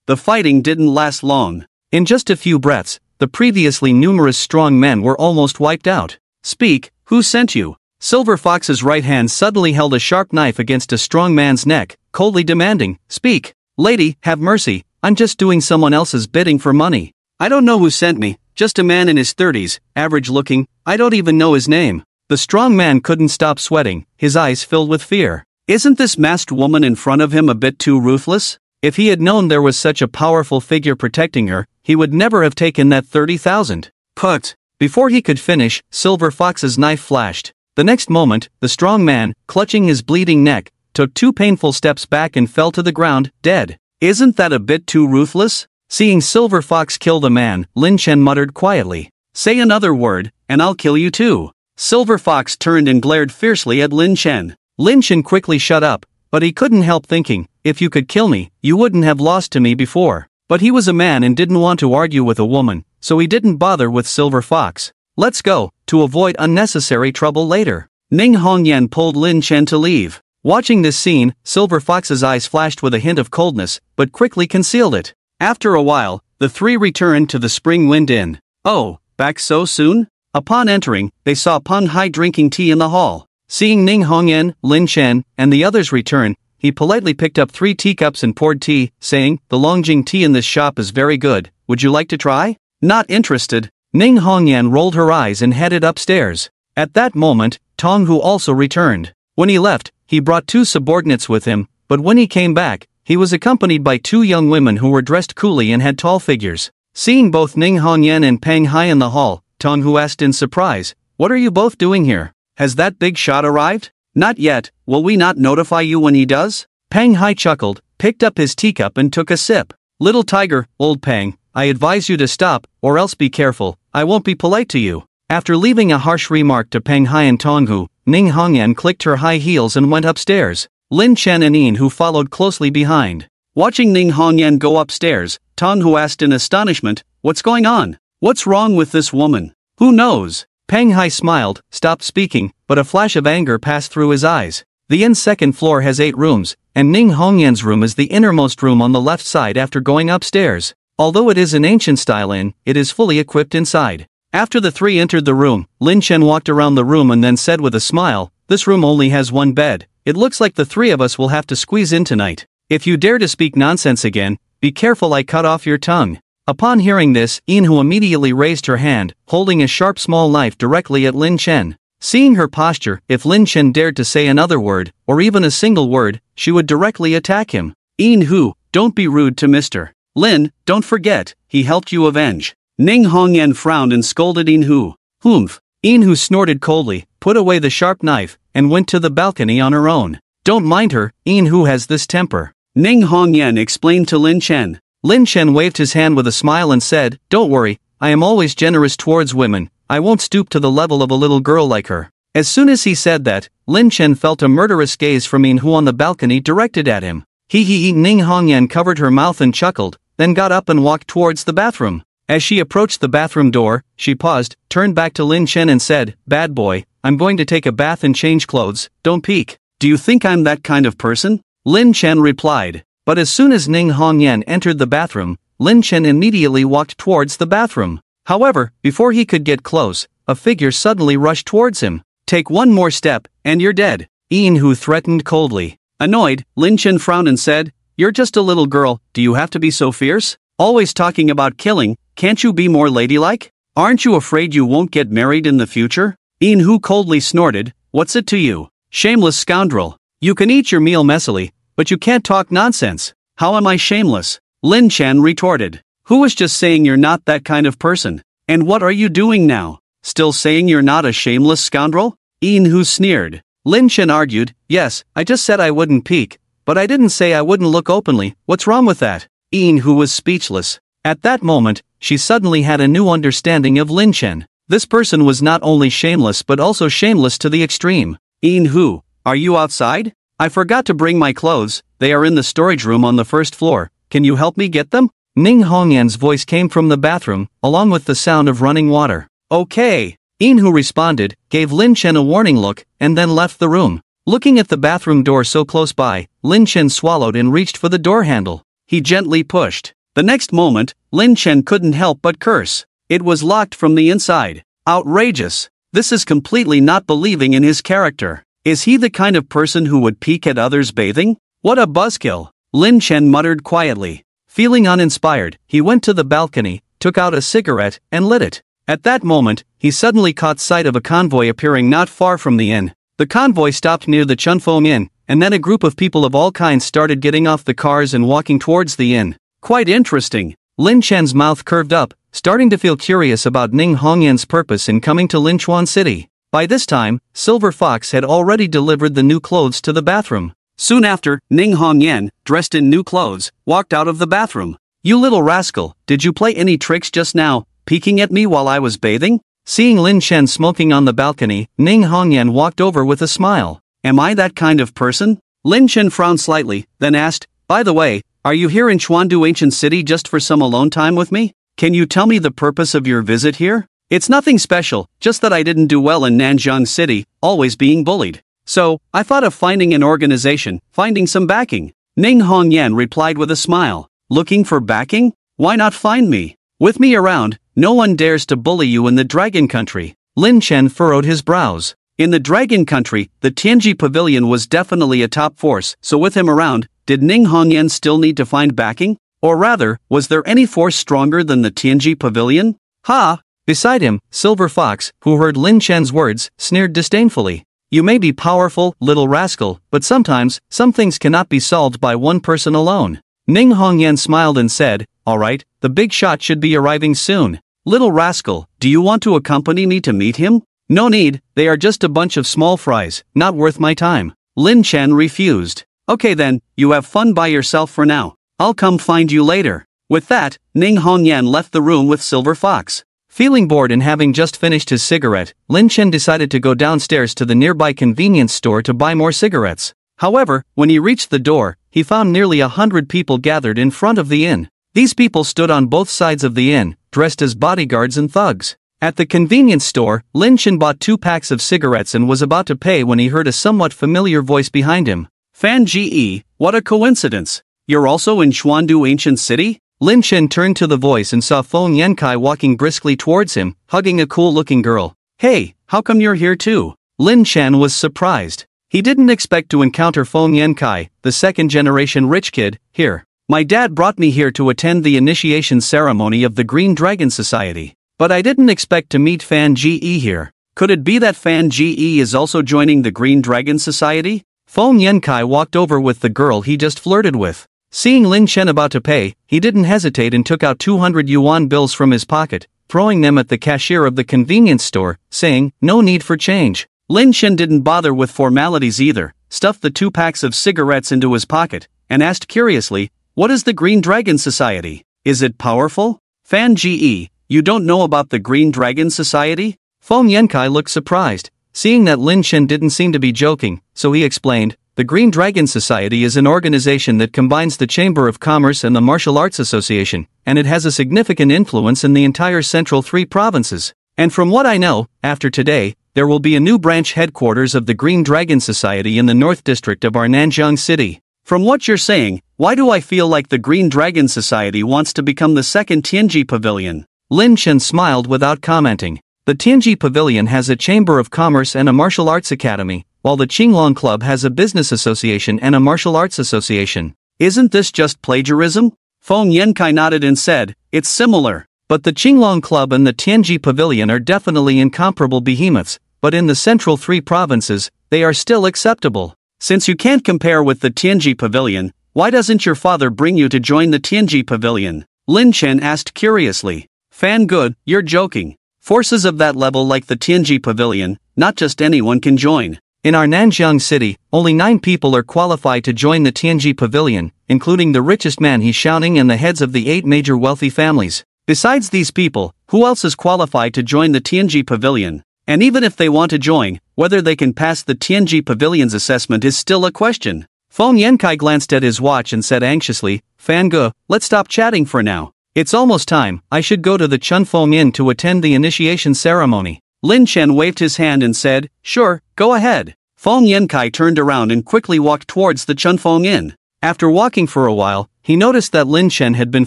The fighting didn't last long. In just a few breaths, the previously numerous strong men were almost wiped out. Speak, who sent you? Silver Fox's right hand suddenly held a sharp knife against a strong man's neck, coldly demanding, speak. Lady, have mercy, I'm just doing someone else's bidding for money. I don't know who sent me, just a man in his 30s, average looking, I don't even know his name. The strong man couldn't stop sweating, his eyes filled with fear. Isn't this masked woman in front of him a bit too ruthless? If he had known there was such a powerful figure protecting her, he would never have taken that 30,000. Put. Before he could finish, Silver Fox's knife flashed. The next moment, the strong man, clutching his bleeding neck, took 2 painful steps back and fell to the ground, dead. Isn't that a bit too ruthless? Seeing Silver Fox kill the man, Lin Chen muttered quietly. Say another word, and I'll kill you too. Silver Fox turned and glared fiercely at Lin Chen. Lin Chen quickly shut up, but he couldn't help thinking, if you could kill me, you wouldn't have lost to me before. But he was a man and didn't want to argue with a woman, so he didn't bother with Silver Fox. Let's go, to avoid unnecessary trouble later. Ning Hongyan pulled Lin Chen to leave. Watching this scene, Silver Fox's eyes flashed with a hint of coldness, but quickly concealed it. After a while, the three returned to the Spring Wind Inn. Oh, back so soon? Upon entering, they saw Peng Hai drinking tea in the hall. Seeing Ning Hongyan, Lin Chen, and the others return, he politely picked up 3 teacups and poured tea, saying, "The Longjing tea in this shop is very good, would you like to try?" Not interested, Ning Hongyan rolled her eyes and headed upstairs. At that moment, Tong Hu also returned. When he left, he brought 2 subordinates with him, but when he came back, he was accompanied by 2 young women who were dressed coolly and had tall figures. Seeing both Ning Hongyan and Peng Hai in the hall, Tong Hu asked in surprise, "What are you both doing here? Has that big shot arrived?" "Not yet, will we not notify you when he does?" Peng Hai chuckled, picked up his teacup and took a sip. "Little tiger, old Peng, I advise you to stop, or else be careful, I won't be polite to you." After leaving a harsh remark to Peng Hai and Tong Hu, Ning Hongyan clicked her high heels and went upstairs. Lin Chen and Yin Hu followed closely behind. Watching Ning Hongyan go upstairs, Tong Hu asked in astonishment, "What's going on? What's wrong with this woman?" "Who knows?" Peng Hai smiled, stopped speaking, but a flash of anger passed through his eyes. The inn's second floor has 8 rooms, and Ning Hongyan's room is the innermost room on the left side after going upstairs. Although it is an ancient-style inn, it is fully equipped inside. After the 3 entered the room, Lin Chen walked around the room and then said with a smile, "This room only has 1 bed. It looks like the 3 of us will have to squeeze in tonight. If you dare to speak nonsense again, be careful I cut off your tongue." Upon hearing this, Yin Hu immediately raised her hand, holding a sharp small knife directly at Lin Chen. Seeing her posture, if Lin Chen dared to say another word, or even a single word, she would directly attack him. "Yin Hu, don't be rude to Mr. Lin, don't forget, he helped you avenge." Ning Hongyan frowned and scolded Yin Hu. "Humph." Yin Hu snorted coldly, put away the sharp knife, and went to the balcony on her own. "Don't mind her, Yin Hu has this temper," Ning Hongyan explained to Lin Chen. Lin Chen waved his hand with a smile and said, "Don't worry, I am always generous towards women, I won't stoop to the level of a little girl like her." As soon as he said that, Lin Chen felt a murderous gaze from Yin Hu on the balcony directed at him. Ning Hongyan covered her mouth and chuckled, then got up and walked towards the bathroom. As she approached the bathroom door, she paused, turned back to Lin Chen and said, "Bad boy, I'm going to take a bath and change clothes, don't peek." "Do you think I'm that kind of person?" Lin Chen replied. But as soon as Ning Hongyan entered the bathroom, Lin Chen immediately walked towards the bathroom. However, before he could get close, a figure suddenly rushed towards him. "Take one more step, and you're dead," Yin Hu threatened coldly. Annoyed, Lin Chen frowned and said, "You're just a little girl, do you have to be so fierce? Always talking about killing, can't you be more ladylike? Aren't you afraid you won't get married in the future?" Yin Hu coldly snorted, "What's it to you? Shameless scoundrel. You can eat your meal messily, but you can't talk nonsense." "How am I shameless?" Lin Chen retorted. "Who was just saying you're not that kind of person? And what are you doing now? Still saying you're not a shameless scoundrel?" Yin Hu sneered. Lin Chen argued, "Yes, I just said I wouldn't peek, but I didn't say I wouldn't look openly, what's wrong with that?" Yin Hu was speechless. At that moment, she suddenly had a new understanding of Lin Chen. This person was not only shameless but also shameless to the extreme. "Yin Hu, are you outside? I forgot to bring my clothes, they are in the storage room on the 1st floor, can you help me get them?" Ning Hongyan's voice came from the bathroom, along with the sound of running water. "Okay." Yin Hu responded, gave Lin Chen a warning look, and then left the room. Looking at the bathroom door so close by, Lin Chen swallowed and reached for the door handle. He gently pushed. The next moment, Lin Chen couldn't help but curse. It was locked from the inside. Outrageous. This is completely not believing in his character. Is he the kind of person who would peek at others bathing? What a buzzkill. Lin Chen muttered quietly. Feeling uninspired, he went to the balcony, took out a cigarette, and lit it. At that moment, he suddenly caught sight of a convoy appearing not far from the inn. The convoy stopped near the Chunfeng Inn, and then a group of people of all kinds started getting off the cars and walking towards the inn. Quite interesting. Lin Chen's mouth curved up, starting to feel curious about Ning Hongyan's purpose in coming to Linchuan City. By this time, Silver Fox had already delivered the new clothes to the bathroom. Soon after, Ning Hongyan, dressed in new clothes, walked out of the bathroom. "You little rascal, did you play any tricks just now, peeking at me while I was bathing?" Seeing Lin Chen smoking on the balcony, Ning Hongyan walked over with a smile. "Am I that kind of person?" Lin Chen frowned slightly, then asked, "By the way, are you here in Chuandu Ancient City just for some alone time with me? Can you tell me the purpose of your visit here?" "It's nothing special, just that I didn't do well in Nanjiang City, always being bullied. So, I thought of finding an organization, finding some backing." Ning Hongyan replied with a smile. "Looking for backing? Why not find me? With me around, no one dares to bully you in the Dragon Country. Lin Chen furrowed his brows. In the Dragon Country, the Tianji Pavilion was definitely a top force, so with him around, did Ning Hongyan still need to find backing? Or rather, was there any force stronger than the Tianji Pavilion? Ha! Beside him, Silver Fox, who heard Lin Chen's words, sneered disdainfully. You may be powerful, little rascal, but sometimes, some things cannot be solved by one person alone. Ning Hongyan smiled and said, alright, the big shot should be arriving soon. Little rascal, do you want to accompany me to meet him? No need, they are just a bunch of small fries, not worth my time. Lin Chen refused. Okay then, you have fun by yourself for now. I'll come find you later. With that, Ning Hongyan left the room with Silver Fox. Feeling bored and having just finished his cigarette, Lin Chen decided to go downstairs to the nearby convenience store to buy more cigarettes. However, when he reached the door, he found nearly 100 people gathered in front of the inn. These people stood on both sides of the inn, dressed as bodyguards and thugs. At the convenience store, Lin Chen bought 2 packs of cigarettes and was about to pay when he heard a somewhat familiar voice behind him. Fan Ge, what a coincidence. You're also in Xuandu Ancient City? Lin Chen turned to the voice and saw Feng Yankai walking briskly towards him, hugging a cool-looking girl. Hey, how come you're here too? Lin Chen was surprised. He didn't expect to encounter Feng Yankai, the second-generation rich kid, here. My dad brought me here to attend the initiation ceremony of the Green Dragon Society. But I didn't expect to meet Fan Ge here. Could it be that Fan Ge is also joining the Green Dragon Society? Feng Yankai walked over with the girl he just flirted with. Seeing Lin Chen about to pay, he didn't hesitate and took out 200 yuan bills from his pocket, throwing them at the cashier of the convenience store, saying, no need for change. Lin Chen didn't bother with formalities either, stuffed the 2 packs of cigarettes into his pocket, and asked curiously, what is the Green Dragon Society? Is it powerful? Fan Ge, you don't know about the Green Dragon Society? Feng Yankai looked surprised, seeing that Lin Chen didn't seem to be joking, so he explained, the Green Dragon Society is an organization that combines the Chamber of Commerce and the Martial Arts Association, and it has a significant influence in the entire Central 3 provinces. And from what I know, after today, there will be a new branch headquarters of the Green Dragon Society in the North District of our Nanjiang City. From what you're saying, why do I feel like the Green Dragon Society wants to become the second Tianji Pavilion? Lin Chen smiled without commenting. The Tianji Pavilion has a Chamber of Commerce and a Martial Arts Academy, while the Qinglong Club has a Business Association and a Martial Arts Association. Isn't this just plagiarism? Feng Yankai nodded and said, it's similar. But the Qinglong Club and the Tianji Pavilion are definitely incomparable behemoths, but in the Central 3 provinces, they are still acceptable. Since you can't compare with the Tianji Pavilion, why doesn't your father bring you to join the Tianji Pavilion? Lin Chen asked curiously. Fan Good, you're joking. Forces of that level like the Tianji Pavilion, not just anyone can join. In our Nanjiang city, only 9 people are qualified to join the Tianji Pavilion, including the richest man He Xiaoning and the heads of the 8 major wealthy families. Besides these people, who else is qualified to join the Tianji Pavilion? And even if they want to join, whether they can pass the Tianji Pavilion's assessment is still a question. Feng Yankai glanced at his watch and said anxiously, Fan Ge, let's stop chatting for now. It's almost time, I should go to the Chunfeng Inn to attend the initiation ceremony. Lin Chen waved his hand and said, sure, go ahead. Feng Yankai turned around and quickly walked towards the Chunfeng Inn. After walking for a while, he noticed that Lin Chen had been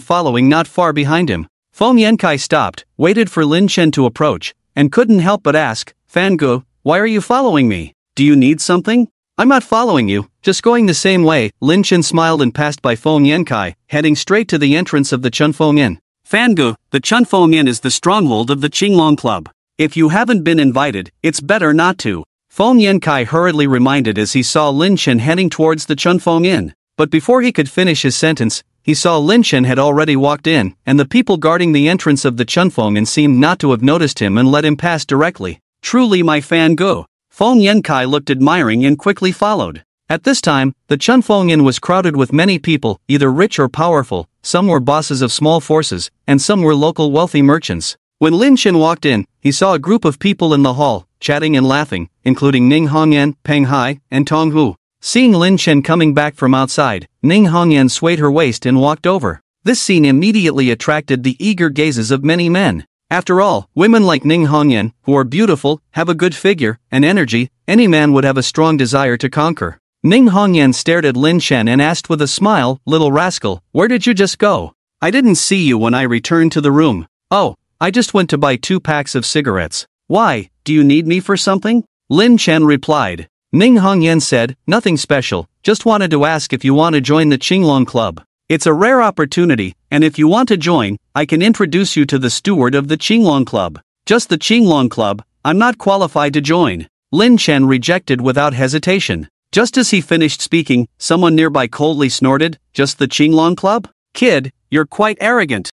following not far behind him. Feng Yankai stopped, waited for Lin Chen to approach, and couldn't help but ask, Fan Ge, why are you following me? Do you need something? I'm not following you, just going the same way. Lin Chen smiled and passed by Feng Yankai, heading straight to the entrance of the Chunfeng Inn. Fan Ge, the Chunfeng Inn is the stronghold of the Qinglong Club. If you haven't been invited, it's better not to. Feng Yankai hurriedly reminded as he saw Lin Chen heading towards the Chunfeng Inn. But before he could finish his sentence, he saw Lin Chen had already walked in, and the people guarding the entrance of the Chunfeng Inn seemed not to have noticed him and let him pass directly. Truly my Fan Ge. Feng Yankai looked admiring and quickly followed. At this time, the Chunfeng Inn was crowded with many people, either rich or powerful, some were bosses of small forces, and some were local wealthy merchants. When Lin Chen walked in, he saw a group of people in the hall, chatting and laughing, including Ning Hongyan, Peng Hai, and Tong Hu. Seeing Lin Chen coming back from outside, Ning Hongyan swayed her waist and walked over. This scene immediately attracted the eager gazes of many men. After all, women like Ning Hongyan, who are beautiful, have a good figure, and energy, any man would have a strong desire to conquer. Ning Hongyan stared at Lin Chen and asked with a smile, little rascal, where did you just go? I didn't see you when I returned to the room. Oh, I just went to buy 2 packs of cigarettes. Why, do you need me for something? Lin Chen replied. Ning Hongyan said, nothing special, just wanted to ask if you want to join the Qinglong Club. It's a rare opportunity, and if you want to join, I can introduce you to the steward of the Qinglong Club. Just the Qinglong Club, I'm not qualified to join. Lin Chen rejected without hesitation. Just as he finished speaking, someone nearby coldly snorted, just the Qinglong Club? Kid, you're quite arrogant.